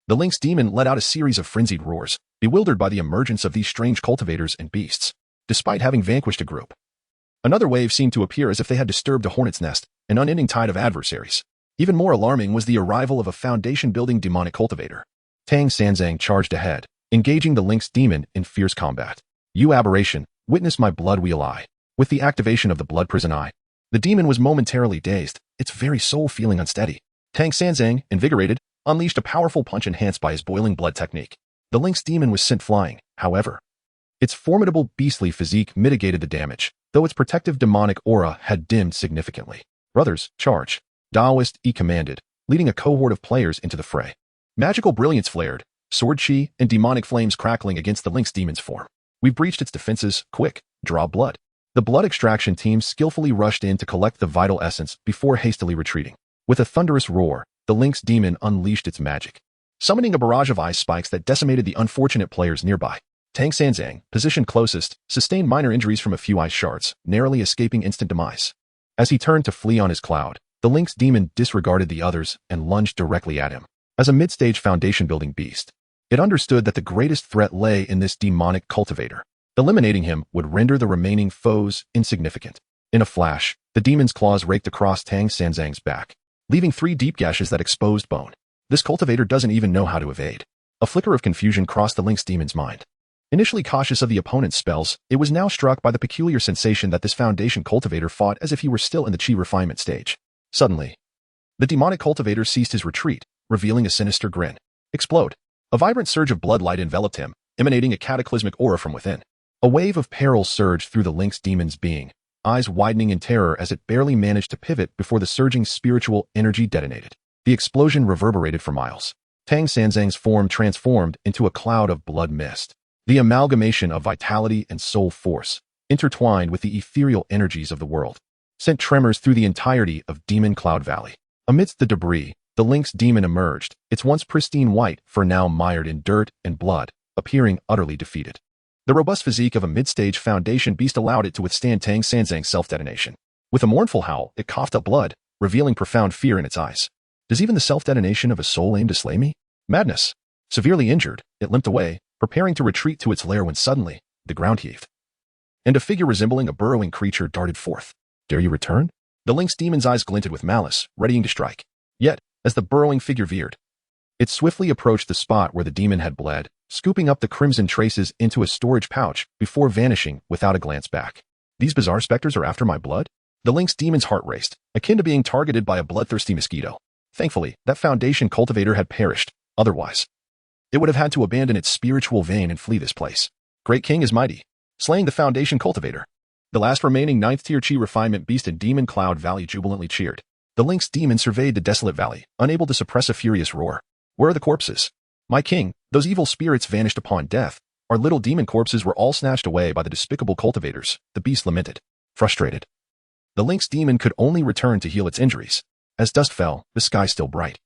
The Lynx Demon let out a series of frenzied roars, bewildered by the emergence of these strange cultivators and beasts. Despite having vanquished a group, another wave seemed to appear as if they had disturbed a hornet's nest, an unending tide of adversaries. Even more alarming was the arrival of a foundation-building demonic cultivator. Tang Sanzang charged ahead, engaging the Lynx Demon in fierce combat. You aberration, witness my blood wheel eye. With the activation of the blood prison eye, the demon was momentarily dazed, its very soul feeling unsteady. Tang Sanzang, invigorated, unleashed a powerful punch enhanced by his boiling blood technique. The Lynx Demon was sent flying, however. Its formidable beastly physique mitigated the damage, though its protective demonic aura had dimmed significantly. Brothers, charge. Daoist commanded, leading a cohort of players into the fray. Magical brilliance flared, sword chi and demonic flames crackling against the Lynx Demon's form. We've breached its defenses, quick, draw blood. The blood extraction team skillfully rushed in to collect the vital essence before hastily retreating. With a thunderous roar, the Lynx Demon unleashed its magic, summoning a barrage of ice spikes that decimated the unfortunate players nearby. Tang Sanzang, positioned closest, sustained minor injuries from a few ice shards, narrowly escaping instant demise. As he turned to flee on his cloud, the Lynx Demon disregarded the others and lunged directly at him. As a mid-stage foundation-building beast, it understood that the greatest threat lay in this demonic cultivator. Eliminating him would render the remaining foes insignificant. In a flash, the demon's claws raked across Tang Sanzang's back, leaving 3 deep gashes that exposed bone. This cultivator doesn't even know how to evade. A flicker of confusion crossed the Lynx Demon's mind. Initially cautious of the opponent's spells, it was now struck by the peculiar sensation that this foundation cultivator fought as if he were still in the chi refinement stage. Suddenly, the demonic cultivator ceased his retreat, revealing a sinister grin. Explode. A vibrant surge of blood light enveloped him, emanating a cataclysmic aura from within. A wave of peril surged through the Lynx Demon's being, eyes widening in terror as it barely managed to pivot before the surging spiritual energy detonated. The explosion reverberated for miles. Tang Sanzang's form transformed into a cloud of blood mist. The amalgamation of vitality and soul force, intertwined with the ethereal energies of the world, sent tremors through the entirety of Demon Cloud Valley. Amidst the debris, the Lynx Demon emerged, its once pristine white fur now mired in dirt and blood, appearing utterly defeated. The robust physique of a mid-stage foundation beast allowed it to withstand Tang Sanzang's self-detonation. With a mournful howl, it coughed up blood, revealing profound fear in its eyes. Does even the self-detonation of a soul aim to slay me? Madness. Severely injured, it limped away, preparing to retreat to its lair when suddenly, the ground heaved, and a figure resembling a burrowing creature darted forth. Dare you return? The Lynx Demon's eyes glinted with malice, readying to strike. Yet, as the burrowing figure veered, it swiftly approached the spot where the demon had bled, scooping up the crimson traces into a storage pouch before vanishing without a glance back. These bizarre specters are after my blood? The Lynx Demon's heart raced, akin to being targeted by a bloodthirsty mosquito. Thankfully, that foundation cultivator had perished. Otherwise, it would have had to abandon its spiritual vein and flee this place. Great King is mighty, slaying the foundation cultivator. The last remaining 9th-tier chi refinement beast in Demon Cloud Valley jubilantly cheered. The Lynx Demon surveyed the desolate valley, unable to suppress a furious roar. Where are the corpses? My king, those evil spirits vanished upon death. Our little demon corpses were all snatched away by the despicable cultivators, the beast lamented. Frustrated, the Lynx Demon could only return to heal its injuries. As dusk fell, the sky still bright.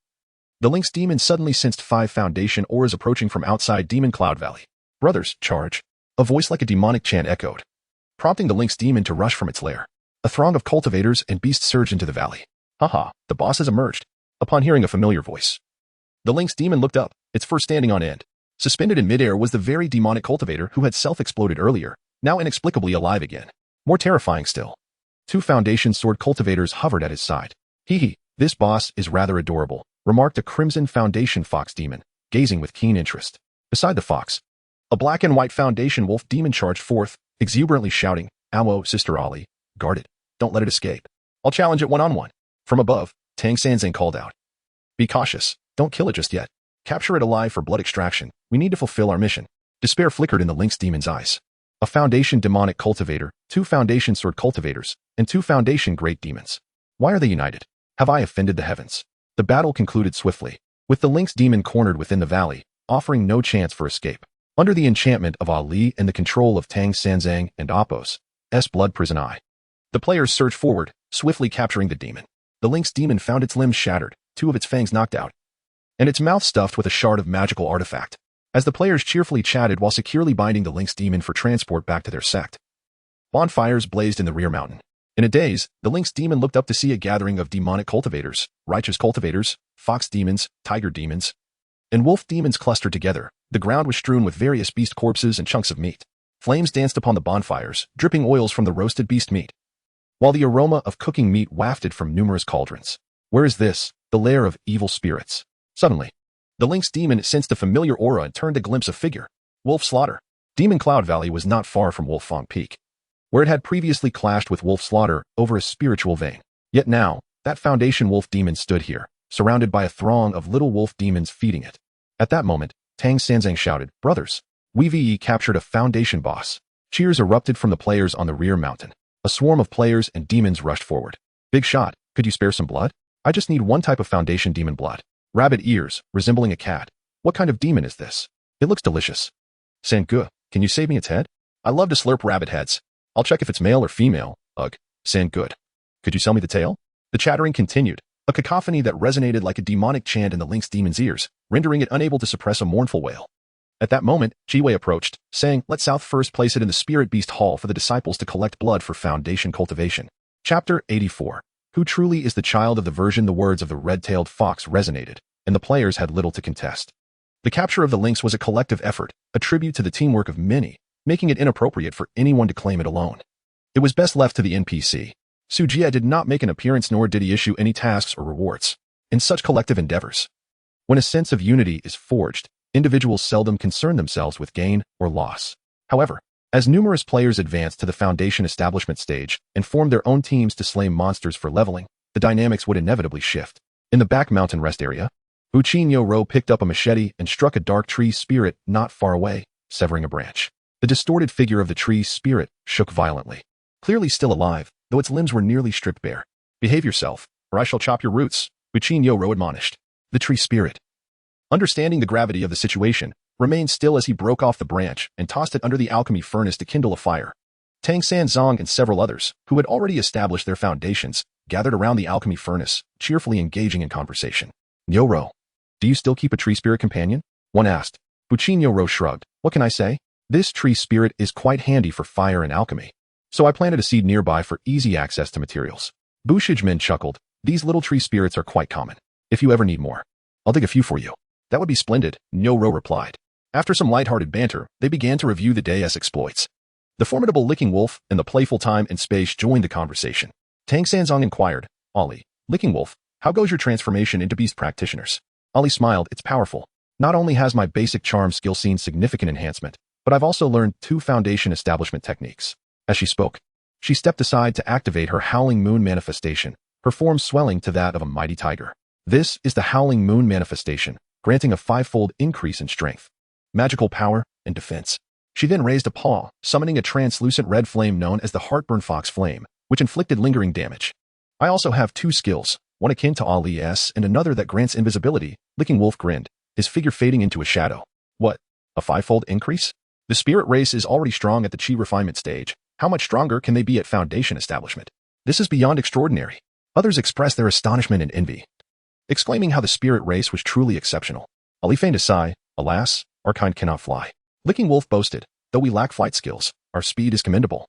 The Lynx Demon suddenly sensed 5 foundation auras approaching from outside Demon Cloud Valley. Brothers, charge. A voice like a demonic chant echoed, prompting the Lynx Demon to rush from its lair. A throng of cultivators and beasts surged into the valley. Haha, the boss has emerged. Upon hearing a familiar voice, the Lynx Demon looked up, its fur standing on end. Suspended in midair was the very demonic cultivator who had self-exploded earlier, now inexplicably alive again. More terrifying still. 2 Foundation sword cultivators hovered at his side. Hee, this boss is rather adorable, remarked a Crimson Foundation fox demon, gazing with keen interest. Beside the fox, a black and white Foundation wolf demon charged forth, exuberantly shouting, "Amo, Sister Ollie, guard it. Don't let it escape. I'll challenge it one-on-one." From above, Tang Sanzang called out, "Be cautious. Don't kill it just yet. Capture it alive for blood extraction. We need to fulfill our mission." Despair flickered in the lynx demon's eyes. A Foundation demonic cultivator, 2 Foundation sword cultivators, and 2 Foundation great demons. Why are they united? Have I offended the heavens? The battle concluded swiftly, with the lynx demon cornered within the valley, offering no chance for escape. Under the enchantment of Ali and the control of Tang Sanzang and Apos' blood prison eye, the players surged forward, swiftly capturing the demon. The lynx demon found its limbs shattered, 2 of its fangs knocked out, and its mouth stuffed with a shard of magical artifact. As the players cheerfully chatted while securely binding the lynx demon for transport back to their sect, bonfires blazed in the rear mountain. In a daze, the lynx demon looked up to see a gathering of demonic cultivators, righteous cultivators, fox demons, tiger demons, and wolf demons clustered together. The ground was strewn with various beast corpses and chunks of meat. Flames danced upon the bonfires, dripping oils from the roasted beast meat, while the aroma of cooking meat wafted from numerous cauldrons. Where is this, the lair of evil spirits? Suddenly, the lynx demon sensed a familiar aura and turned to glimpse a figure. Wolf Slaughter. Demon Cloud Valley was not far from Wolf Fong Peak, where it had previously clashed with Wolf Slaughter over a spiritual vein. Yet now, that Foundation wolf demon stood here, surrounded by a throng of little wolf demons feeding it. At that moment, Tang Sanzang shouted, "Brothers, we captured a Foundation boss." Cheers erupted from the players on the rear mountain. A swarm of players and demons rushed forward. "Big shot, could you spare some blood? I just need one type of Foundation demon blood. Rabbit ears, resembling a cat. What kind of demon is this? It looks delicious. Sangu, can you save me its head? I love to slurp rabbit heads. I'll check if it's male or female. Ugh, Sangu. Could you sell me the tail?" The chattering continued, a cacophony that resonated like a demonic chant in the lynx demon's ears, rendering it unable to suppress a mournful wail. At that moment, Jiwei approached, saying, "Let South first place it in the Spirit Beast Hall for the disciples to collect blood for Foundation cultivation." Chapter 84. Who truly is the child of the version? The words of the red-tailed fox resonated, and the players had little to contest. The capture of the lynx was a collective effort, a tribute to the teamwork of many, making it inappropriate for anyone to claim it alone. It was best left to the NPC. Su Jie did not make an appearance, nor did he issue any tasks or rewards in such collective endeavors. When a sense of unity is forged, individuals seldom concern themselves with gain or loss. However, as numerous players advanced to the Foundation establishment stage and formed their own teams to slay monsters for leveling, the dynamics would inevitably shift. In the back mountain rest area, Uchinyo Ro picked up a machete and struck a dark tree spirit not far away, severing a branch. The distorted figure of the tree spirit shook violently. Clearly still alive, though its limbs were nearly stripped bare. "Behave yourself, or I shall chop your roots," Uchinyo Ro admonished. The tree spirit, understanding the gravity of the situation, remained still as he broke off the branch and tossed it under the alchemy furnace to kindle a fire. Tang Sanzang and several others, who had already established their foundations, gathered around the alchemy furnace, cheerfully engaging in conversation. "Nyo-Ro, do you still keep a tree spirit companion?" one asked. Uchinyo Ro shrugged. "What can I say? This tree spirit is quite handy for fire and alchemy, so I planted a seed nearby for easy access to materials." Bu Shijmin chuckled. "These little tree spirits are quite common. If you ever need more, I'll dig a few for you." "That would be splendid," Nyo-Ro replied. After some lighthearted banter, they began to review the day's exploits. The formidable Licking Wolf and the playful Time and Space joined the conversation. Tang Sanzang inquired, "Ollie, Licking Wolf, how goes your transformation into beast practitioners?" Ollie smiled. "It's powerful. Not only has my basic charm skill seen significant enhancement, but I've also learned 2 Foundation establishment techniques." As she spoke, she stepped aside to activate her Howling Moon manifestation, her form swelling to that of a mighty tiger. This is the Howling Moon manifestation, granting a 5-fold increase in strength, magical power, and defense. She then raised a paw, summoning a translucent red flame known as the Heartburn Fox Flame, which inflicted lingering damage. "I also have 2 skills, one akin to Ali's and another that grants invisibility." Licking Wolf grinned, his figure fading into a shadow. "What? A 5-fold increase? The spirit race is already strong at the Chi refinement stage. How much stronger can they be at Foundation establishment? This is beyond extraordinary." Others expressed their astonishment and envy, exclaiming how the spirit race was truly exceptional. Ali feigned a sigh. "Alas, our kind cannot fly." Licking Wolf boasted, "Though we lack flight skills, our speed is commendable,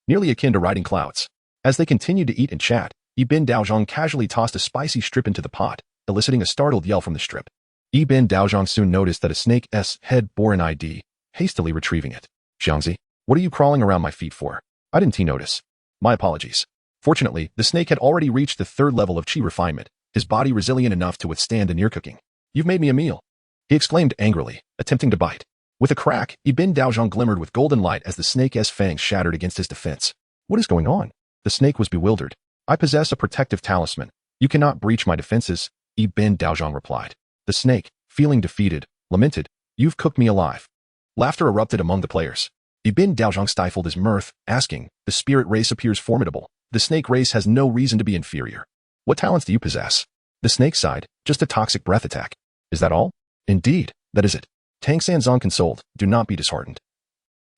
nearly akin to riding clouds." As they continued to eat and chat, Ibn Daozhong casually tossed a spicy strip into the pot, eliciting a startled yell from the strip. Ibn Daozhong soon noticed that a snake's head bore an ID, hastily retrieving it. "Xiangzi, What are you crawling around my feet for? I didn't notice. My apologies. Fortunately, the snake had already reached the 3rd level of Qi refinement, his body resilient enough to withstand the near cooking. You've made me a meal, he exclaimed angrily, attempting to bite. With a crack, Ibn Daozhong glimmered with golden light as the snake's fangs shattered against his defense. What is going on? The snake was bewildered. I possess a protective talisman. You cannot breach my defenses, Ibn Daozhong replied. The snake, feeling defeated, lamented, You've cooked me alive. Laughter erupted among the players. Ibn Daozhong stifled his mirth, asking, The spirit race appears formidable. The snake race has no reason to be inferior. What talents do you possess? The snake sighed, Just a toxic breath attack. Is that all? Indeed, that is it. Tang Sanzong consoled, Do not be disheartened.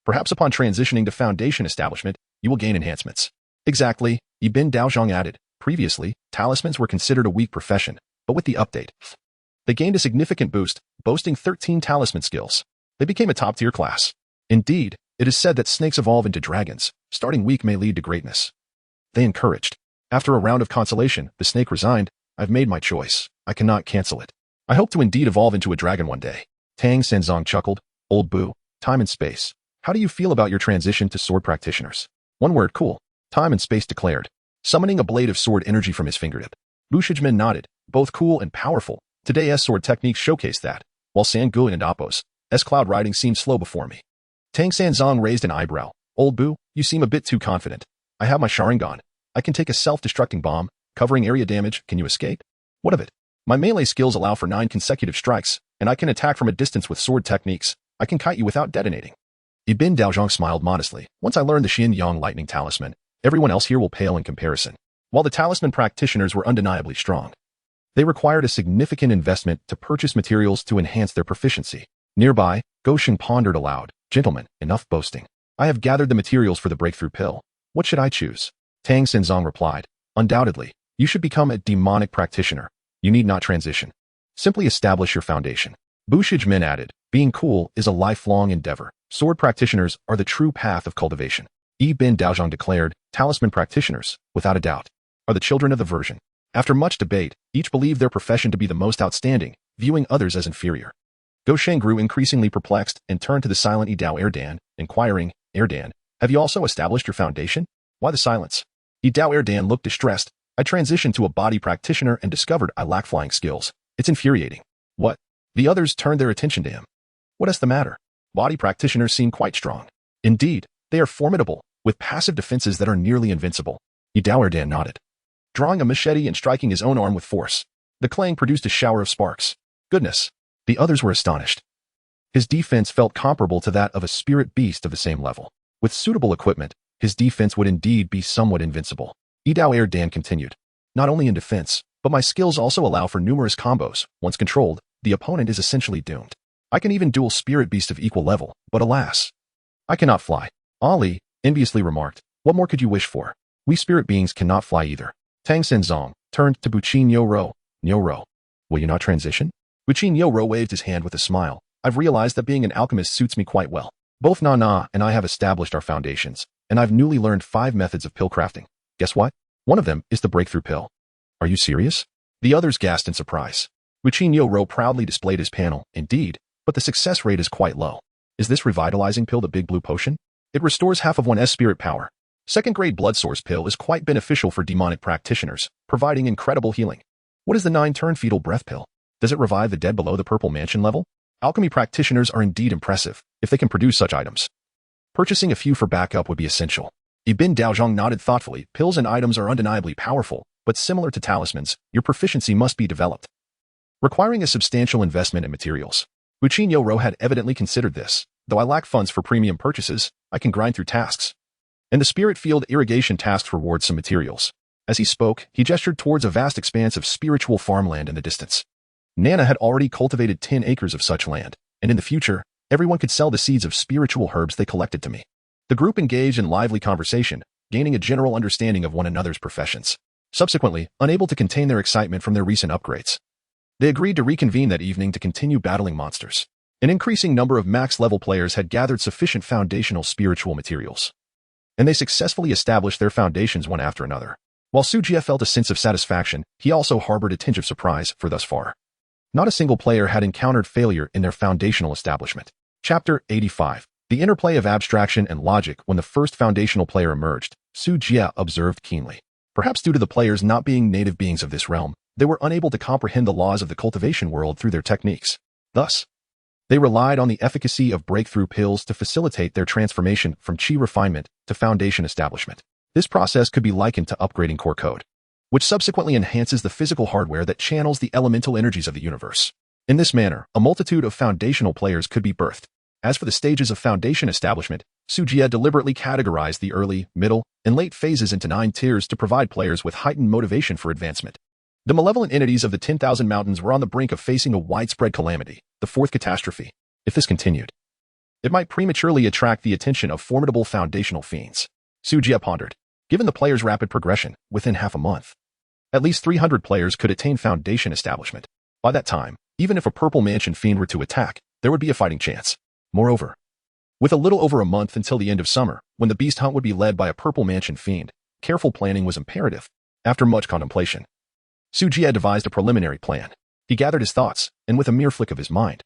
Perhaps upon transitioning to Foundation establishment, you will gain enhancements. Exactly, Ibn Daozhong added. Previously, talismans were considered a weak profession, but with the update, they gained a significant boost, boasting 13 talisman skills. They became a top-tier class. Indeed, it is said that snakes evolve into dragons. Starting weak may lead to greatness. They encouraged. After a round of consolation, the snake resigned. I've made my choice. I cannot cancel it. I hope to indeed evolve into a dragon one day. Tang Sanzong chuckled. Old Boo, time and space. How do you feel about your transition to sword practitioners? One word, cool. Time and space declared, summoning a blade of sword energy from his fingertip. Bu Shijmin nodded, both cool and powerful. Today's sword techniques showcase that, while Sanguin and Appo's cloud riding seemed slow before me. Tang Sanzong raised an eyebrow. Old Boo, you seem a bit too confident. I have my Sharingan. I can take a self-destructing bomb, covering area damage. Can you escape? What of it? My melee skills allow for 9 consecutive strikes, and I can attack from a distance with sword techniques. I can kite you without detonating. Ibn Daozhong smiled modestly. Once I learn the Xin Yang lightning talisman, everyone else here will pale in comparison. While the talisman practitioners were undeniably strong, they required a significant investment to purchase materials to enhance their proficiency. Nearby, Goshen pondered aloud, Gentlemen, enough boasting. I have gathered the materials for the breakthrough pill. What should I choose? Tang Sanzong replied, Undoubtedly, you should become a demonic practitioner. You need not transition. Simply establish your foundation. Bu Shijmin added, Being cool is a lifelong endeavor. Sword practitioners are the true path of cultivation. Ibn Daozhong declared, Talisman practitioners, without a doubt, are the children of the version. After much debate, each believed their profession to be the most outstanding, viewing others as inferior. Goshen grew increasingly perplexed and turned to the silent Yidao Erdan, inquiring, Erdan, have you also established your foundation? Why the silence? Yidao Erdan looked distressed. I transitioned to a body practitioner and discovered I lack flying skills. It's infuriating. What? The others turned their attention to him. What is the matter? Body practitioners seem quite strong. Indeed, they are formidable, with passive defenses that are nearly invincible. Yidao Erdan nodded, drawing a machete and striking his own arm with force. The clang produced a shower of sparks. Goodness! The others were astonished. His defense felt comparable to that of a spirit beast of the same level. With suitable equipment, his defense would indeed be somewhat invincible. Yidao Erdan continued, Not only in defense, but my skills also allow for numerous combos. Once controlled, the opponent is essentially doomed. I can even duel spirit beasts of equal level, but alas, I cannot fly. Ali enviously remarked, What more could you wish for? We spirit beings cannot fly either. Tang Sanzong turned to Buqin Yoro. Nyoro, will you not transition? Buqin Yoro waved his hand with a smile. I've realized that being an alchemist suits me quite well. Both Nana and I have established our foundations, and I've newly learned 5 methods of pill crafting. Guess what? One of them is the breakthrough pill. Are you serious? The others gasped in surprise. Buqin Yoro proudly displayed his panel. Indeed, but the success rate is quite low. Is this revitalizing pill the big blue potion? It restores half of one's spirit power. Second-grade blood source pill is quite beneficial for demonic practitioners, providing incredible healing. What is the 9-turn fetal breath pill? Does it revive the dead below the purple mansion level? Alchemy practitioners are indeed impressive, if they can produce such items. Purchasing a few for backup would be essential. Ibn Daozhong nodded thoughtfully. Pills and items are undeniably powerful, but similar to talismans, your proficiency must be developed, requiring a substantial investment in materials. Buqin Yoro had evidently considered this. Though I lack funds for premium purchases, I can grind through tasks. And the spirit field irrigation tasks reward some materials. As he spoke, he gestured towards a vast expanse of spiritual farmland in the distance. Nana had already cultivated 10 acres of such land, and in the future, everyone could sell the seeds of spiritual herbs they collected to me. The group engaged in lively conversation, gaining a general understanding of one another's professions. Subsequently, unable to contain their excitement from their recent upgrades, they agreed to reconvene that evening to continue battling monsters. An increasing number of max-level players had gathered sufficient foundational spiritual materials, and they successfully established their foundations one after another. While Sujia felt a sense of satisfaction, he also harbored a tinge of surprise, for thus far, not a single player had encountered failure in their foundational establishment. Chapter 85. The interplay of abstraction and logic when the first foundational player emerged, Su Jie observed keenly. Perhaps due to the players not being native beings of this realm, they were unable to comprehend the laws of the cultivation world through their techniques. Thus, they relied on the efficacy of breakthrough pills to facilitate their transformation from chi refinement to foundation establishment. This process could be likened to upgrading core code, which subsequently enhances the physical hardware that channels the elemental energies of the universe. In this manner, a multitude of foundational players could be birthed. As for the stages of foundation establishment, Su Jie deliberately categorized the early, middle, and late phases into 9 tiers to provide players with heightened motivation for advancement. The malevolent entities of the 10,000 mountains were on the brink of facing a widespread calamity, the fourth catastrophe. If this continued, it might prematurely attract the attention of formidable foundational fiends. Su Jie pondered. Given the players' rapid progression, within half a month, at least 300 players could attain foundation establishment. By that time, even if a Purple Mansion fiend were to attack, there would be a fighting chance. Moreover, with a little over a month until the end of summer, when the beast hunt would be led by a Purple Mansion fiend, careful planning was imperative. After much contemplation, Su Jie devised a preliminary plan. He gathered his thoughts, and with a mere flick of his mind,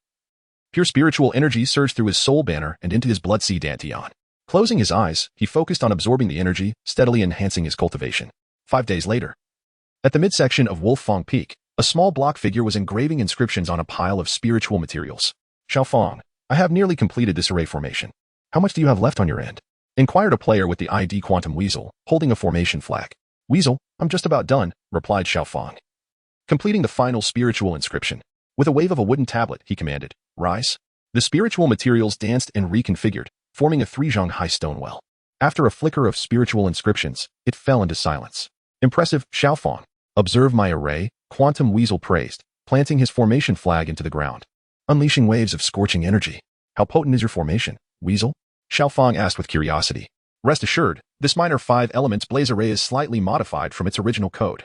pure spiritual energy surged through his soul banner and into his blood seed Dantian. Closing his eyes, he focused on absorbing the energy, steadily enhancing his cultivation. 5 days later, at the midsection of Wolffang Peak, a small block figure was engraving inscriptions on a pile of spiritual materials. Xiaofang, I have nearly completed this array formation. How much do you have left on your end? Inquired a player with the ID Quantum Weasel, holding a formation flag. Weasel, I'm just about done, replied Xiaofang. Completing the final spiritual inscription. With a wave of a wooden tablet, he commanded, Rise. The spiritual materials danced and reconfigured, forming a 3-zhang high stone well. After a flicker of spiritual inscriptions, it fell into silence. Impressive, Xiaofang. Observe my array, Quantum Weasel praised, planting his formation flag into the ground. Unleashing waves of scorching energy. How potent is your formation, Weasel? Xiaofang asked with curiosity. Rest assured, this minor 5 elements blaze array is slightly modified from its original code.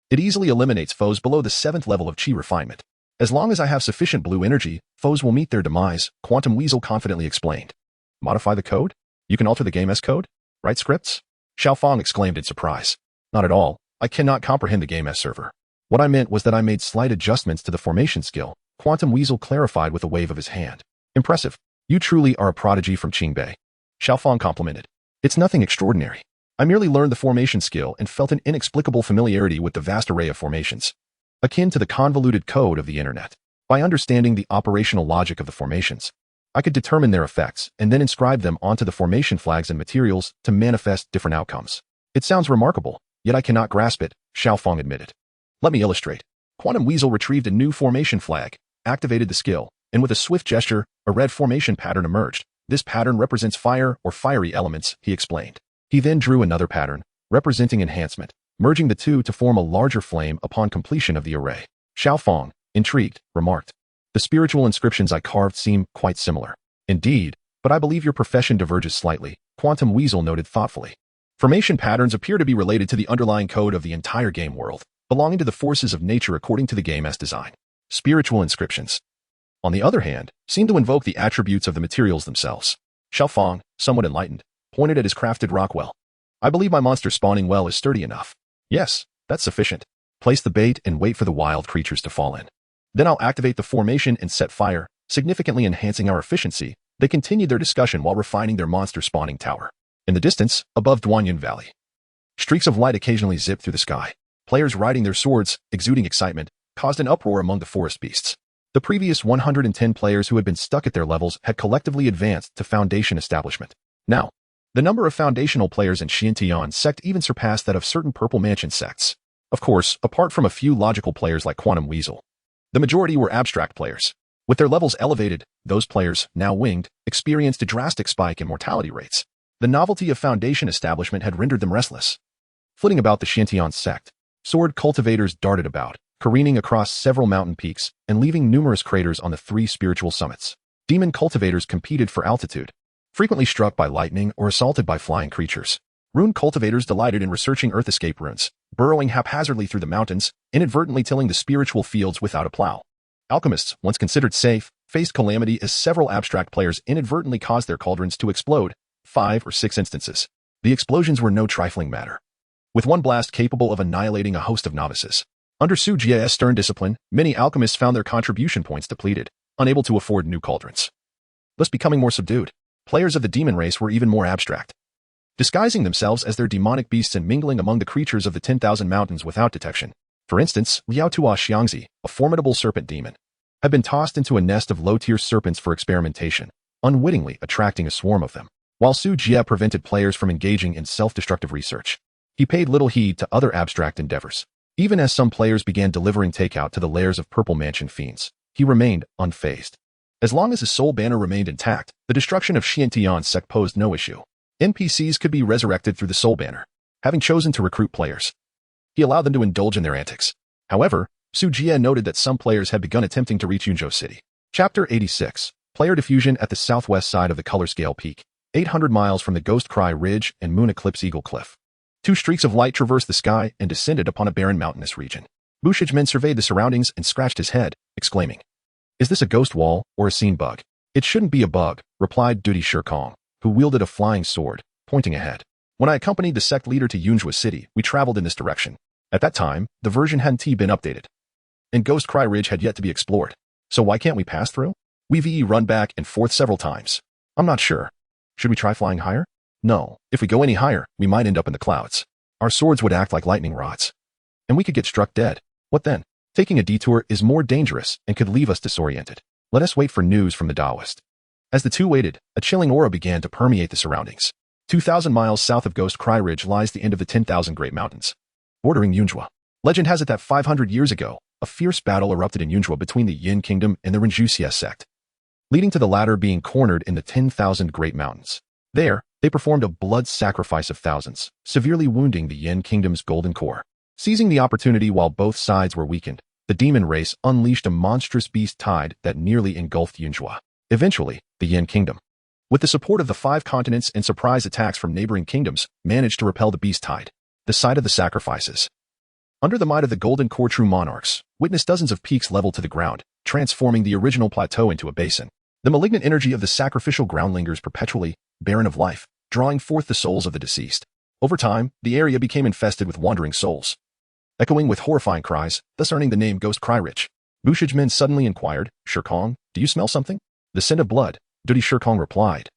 It easily eliminates foes below the 7th level of chi refinement. As long as I have sufficient blue energy, foes will meet their demise, Quantum Weasel confidently explained. Modify the code? You can alter the game's code? Write scripts? Xiaofang exclaimed in surprise. Not at all. I cannot comprehend the game's server. What I meant was that I made slight adjustments to the formation skill, Quantum Weasel clarified with a wave of his hand. Impressive. You truly are a prodigy from Qingbei. Xiaofang complimented. It's nothing extraordinary. I merely learned the formation skill and felt an inexplicable familiarity with the vast array of formations, akin to the convoluted code of the internet. By understanding the operational logic of the formations, I could determine their effects and then inscribe them onto the formation flags and materials to manifest different outcomes. It sounds remarkable, yet I cannot grasp it, Xiaofang admitted. Let me illustrate. Quantum Weasel retrieved a new formation flag, activated the skill, and with a swift gesture, a red formation pattern emerged. This pattern represents fire or fiery elements, he explained. He then drew another pattern, representing enhancement, merging the two to form a larger flame upon completion of the array. Xiaofang, intrigued, remarked. The spiritual inscriptions I carved seem quite similar. Indeed, but I believe your profession diverges slightly, Quantum Weasel noted thoughtfully. Formation patterns appear to be related to the underlying code of the entire game world, belonging to the forces of nature according to the game's design. Spiritual inscriptions, on the other hand, seem to invoke the attributes of the materials themselves. Xiaofang, somewhat enlightened, pointed at his crafted rock well. I believe my monster spawning well is sturdy enough. Yes, that's sufficient. Place the bait and wait for the wild creatures to fall in. Then I'll activate the formation and set fire, significantly enhancing our efficiency. They continued their discussion while refining their monster spawning tower. In the distance, above Duanyan Valley, streaks of light occasionally zipped through the sky. Players riding their swords, exuding excitement, caused an uproar among the forest beasts. The previous 110 players who had been stuck at their levels had collectively advanced to foundation establishment. Now, the number of foundational players in Xiantian sect even surpassed that of certain Purple Mansion sects. Of course, apart from a few logical players like Quantum Weasel, the majority were abstract players. With their levels elevated, those players, now winged, experienced a drastic spike in mortality rates. The novelty of foundation establishment had rendered them restless. Flitting about the Xiantian sect, sword cultivators darted about, careening across several mountain peaks and leaving numerous craters on the 3 spiritual summits. Demon cultivators competed for altitude, frequently struck by lightning or assaulted by flying creatures. Rune cultivators delighted in researching earth escape runes, burrowing haphazardly through the mountains, inadvertently tilling the spiritual fields without a plow. Alchemists, once considered safe, faced calamity as several abstract players inadvertently caused their cauldrons to explode. 5 or 6 instances. The explosions were no trifling matter, with one blast capable of annihilating a host of novices. Under Su Jie's stern discipline, many alchemists found their contribution points depleted, unable to afford new cauldrons, thus becoming more subdued. Players of the demon race were even more abstract, disguising themselves as their demonic beasts and mingling among the creatures of the 10,000 mountains without detection. For instance, Liao Tua Xiangzi, a formidable serpent demon, had been tossed into a nest of low-tier serpents for experimentation, unwittingly attracting a swarm of them. While Su Jie prevented players from engaging in self-destructive research, he paid little heed to other abstract endeavors. Even as some players began delivering takeout to the lairs of Purple Mansion fiends, he remained unfazed. As long as his soul banner remained intact, the destruction of Xiantian's sect posed no issue. NPCs could be resurrected through the soul banner. Having chosen to recruit players, he allowed them to indulge in their antics. However, Su Jie noted that some players had begun attempting to reach Yunzhou City. Chapter 86. Player diffusion at the southwest side of the Color Scale Peak, 800 miles from the Ghost Cry Ridge and Moon Eclipse Eagle Cliff. Two streaks of light traversed the sky and descended upon a barren mountainous region. Bu Shijmin surveyed the surroundings and scratched his head, exclaiming, "Is this a ghost wall or a scene bug?" "It shouldn't be a bug," replied Duty Shirkong, who wielded a flying sword, pointing ahead. "When I accompanied the sect leader to Yunzhou City, we traveled in this direction. At that time, the version hadn't been updated, and Ghost Cry Ridge had yet to be explored. So why can't we pass through? We've run back and forth several times. I'm not sure. Should we try flying higher? No. If we go any higher, we might end up in the clouds. Our swords would act like lightning rods, and we could get struck dead. What then? Taking a detour is more dangerous and could leave us disoriented. Let us wait for news from the Taoist." As the two waited, a chilling aura began to permeate the surroundings. 2,000 miles south of Ghost Cry Ridge lies the end of the 10,000 Great Mountains, bordering Yunzhou. Legend has it that 500 years ago, a fierce battle erupted in Yunzhou between the Yin Kingdom and the Renjuxia sect, leading to the latter being cornered in the 10,000 Great Mountains. There, they performed a blood sacrifice of thousands, severely wounding the Yin Kingdom's golden core. Seizing the opportunity while both sides were weakened, the demon race unleashed a monstrous beast tide that nearly engulfed Yunzhou. Eventually, the Yin Kingdom, with the support of the 5 continents and surprise attacks from neighboring kingdoms, managed to repel the beast tide. The site of the sacrifices. Under the might of the Golden Core true monarchs, witnessed dozens of peaks leveled to the ground, transforming the original plateau into a basin. The malignant energy of the sacrificial ground lingers perpetually, barren of life, drawing forth the souls of the deceased. Over time, the area became infested with wandering souls, echoing with horrifying cries, thus earning the name Ghost Cry Ridge. Bu Shijmin suddenly inquired, "Shirkong, do you smell something?" "The scent of blood," Duty Shirkong replied,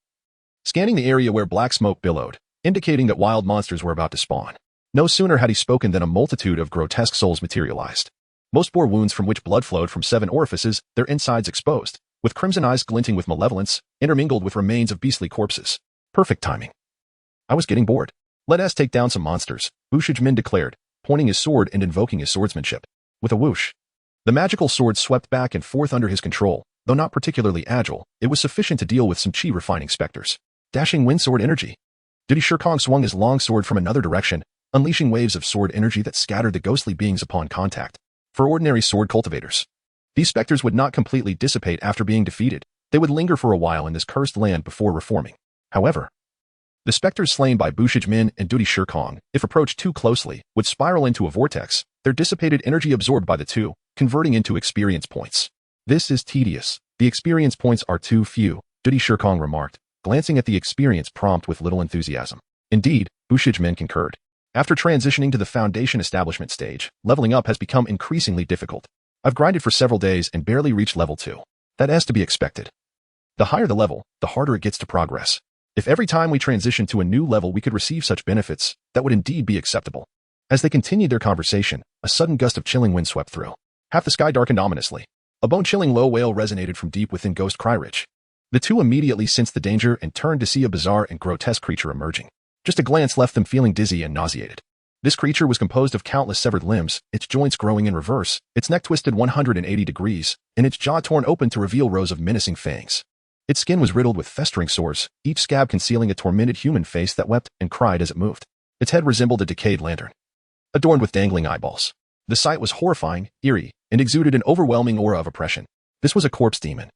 scanning the area where black smoke billowed, indicating that wild monsters were about to spawn. No sooner had he spoken than a multitude of grotesque souls materialized. Most bore wounds from which blood flowed from 7 orifices, their insides exposed, with crimson eyes glinting with malevolence, intermingled with remains of beastly corpses. Perfect timing. I was getting bored. "Let us take down some monsters," Bu Shijmin declared, pointing his sword and invoking his swordsmanship. With a whoosh, the magical sword swept back and forth under his control. Though not particularly agile, it was sufficient to deal with some chi-refining specters. Dashing wind sword energy. Duty Shirkong swung his long sword from another direction, unleashing waves of sword energy that scattered the ghostly beings upon contact. For ordinary sword cultivators, these specters would not completely dissipate after being defeated. They would linger for a while in this cursed land before reforming. However, the specters slain by Bu Shijmin and Duty Shirkong, if approached too closely, would spiral into a vortex, their dissipated energy absorbed by the two, converting into experience points. "This is tedious. The experience points are too few," Duty Shirkong remarked, glancing at the experience prompt with little enthusiasm. Indeed, Bu Shijmin concurred. After transitioning to the foundation establishment stage, leveling up has become increasingly difficult. "I've grinded for several days and barely reached level 2. That is to be expected. The higher the level, the harder it gets to progress. If every time we transition to a new level we could receive such benefits, that would indeed be acceptable." As they continued their conversation, a sudden gust of chilling wind swept through. Half the sky darkened ominously. A bone-chilling low wail resonated from deep within Ghost Cry Ridge. The two immediately sensed the danger and turned to see a bizarre and grotesque creature emerging. Just a glance left them feeling dizzy and nauseated. This creature was composed of countless severed limbs, its joints growing in reverse, its neck twisted 180 degrees, and its jaw torn open to reveal rows of menacing fangs. Its skin was riddled with festering sores, each scab concealing a tormented human face that wept and cried as it moved. Its head resembled a decayed lantern, adorned with dangling eyeballs. The sight was horrifying, eerie, and exuded an overwhelming aura of oppression. This was a corpse demon,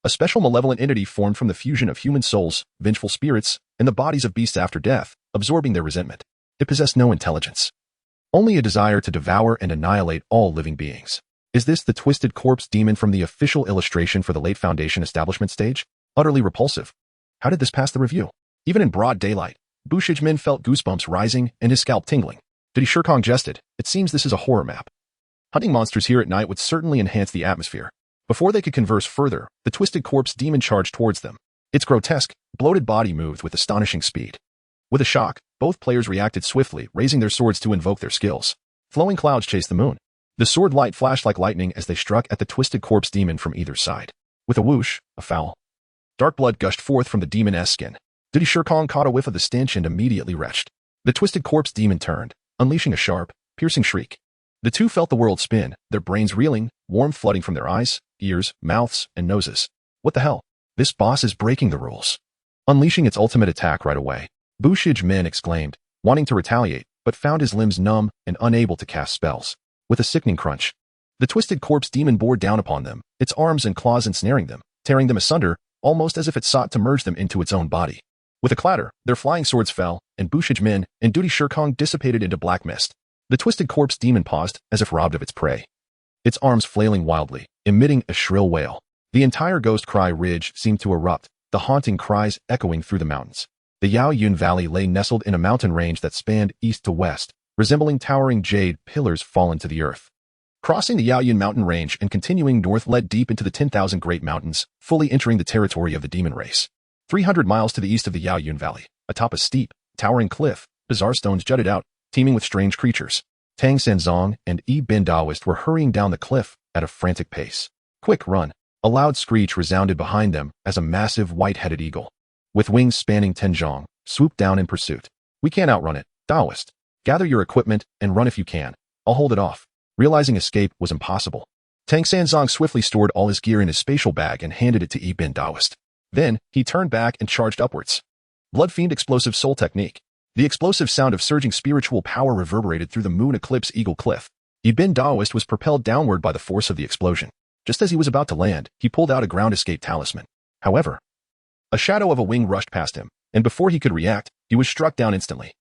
a special malevolent entity formed from the fusion of human souls, vengeful spirits, and the bodies of beasts after death, absorbing their resentment. It possessed no intelligence, only a desire to devour and annihilate all living beings. Is this the twisted corpse demon from the official illustration for the late Foundation establishment stage? Utterly repulsive. How did this pass the review? Even in broad daylight, Bu Shijmin felt goosebumps rising and his scalp tingling. Duty Shirkong jested, "It seems this is a horror map. Hunting monsters here at night would certainly enhance the atmosphere." Before they could converse further, the twisted corpse demon charged towards them. Its grotesque, bloated body moved with astonishing speed. With a shock, both players reacted swiftly, raising their swords to invoke their skills. Flowing clouds chased the moon. The sword light flashed like lightning as they struck at the twisted corpse demon from either side. With a whoosh, a foul. Dark blood gushed forth from the demon's skin. Duty Shirkong caught a whiff of the stench and immediately retched. The twisted corpse demon turned, unleashing a sharp, piercing shriek. The two felt the world spin, their brains reeling, warmth flooding from their eyes, ears, mouths, and noses. What the hell? This boss is breaking the rules. Unleashing its ultimate attack right away, Bu Shijmin exclaimed, wanting to retaliate, but found his limbs numb and unable to cast spells. With a sickening crunch, the twisted corpse demon bore down upon them, its arms and claws ensnaring them, tearing them asunder, almost as if it sought to merge them into its own body. With a clatter, their flying swords fell, and Bu Shijmin and Duty Shirkong dissipated into black mist. The twisted corpse demon paused, as if robbed of its prey. Its arms flailing wildly, emitting a shrill wail. The entire Ghost Cry Ridge seemed to erupt, the haunting cries echoing through the mountains. The Yaoyun Valley lay nestled in a mountain range that spanned east to west, resembling towering jade pillars fallen to the earth. Crossing the Yaoyun mountain range and continuing north led deep into the 10,000 Great Mountains, fully entering the territory of the demon race. 300 miles to the east of the Yaoyun Valley, atop a steep, towering cliff, bizarre stones jutted out, teeming with strange creatures. Tang Sanzong and Yi Bin Daoist were hurrying down the cliff at a frantic pace. Quick, run! A loud screech resounded behind them as a massive white-headed eagle, with wings spanning 10 zhong, swooped down in pursuit. We can't outrun it, Daoist. Gather your equipment and run if you can. I'll hold it off. Realizing escape was impossible, Tang Sanzong swiftly stored all his gear in his spatial bag and handed it to Yi Bin Daoist. Then, he turned back and charged upwards. Blood Fiend Explosive Soul Technique. The explosive sound of surging spiritual power reverberated through the Moon Eclipse Eagle Cliff. Yi Bin Daoist was propelled downward by the force of the explosion. Just as he was about to land, he pulled out a ground escape talisman. However, a shadow of a wing rushed past him, and before he could react, he was struck down instantly.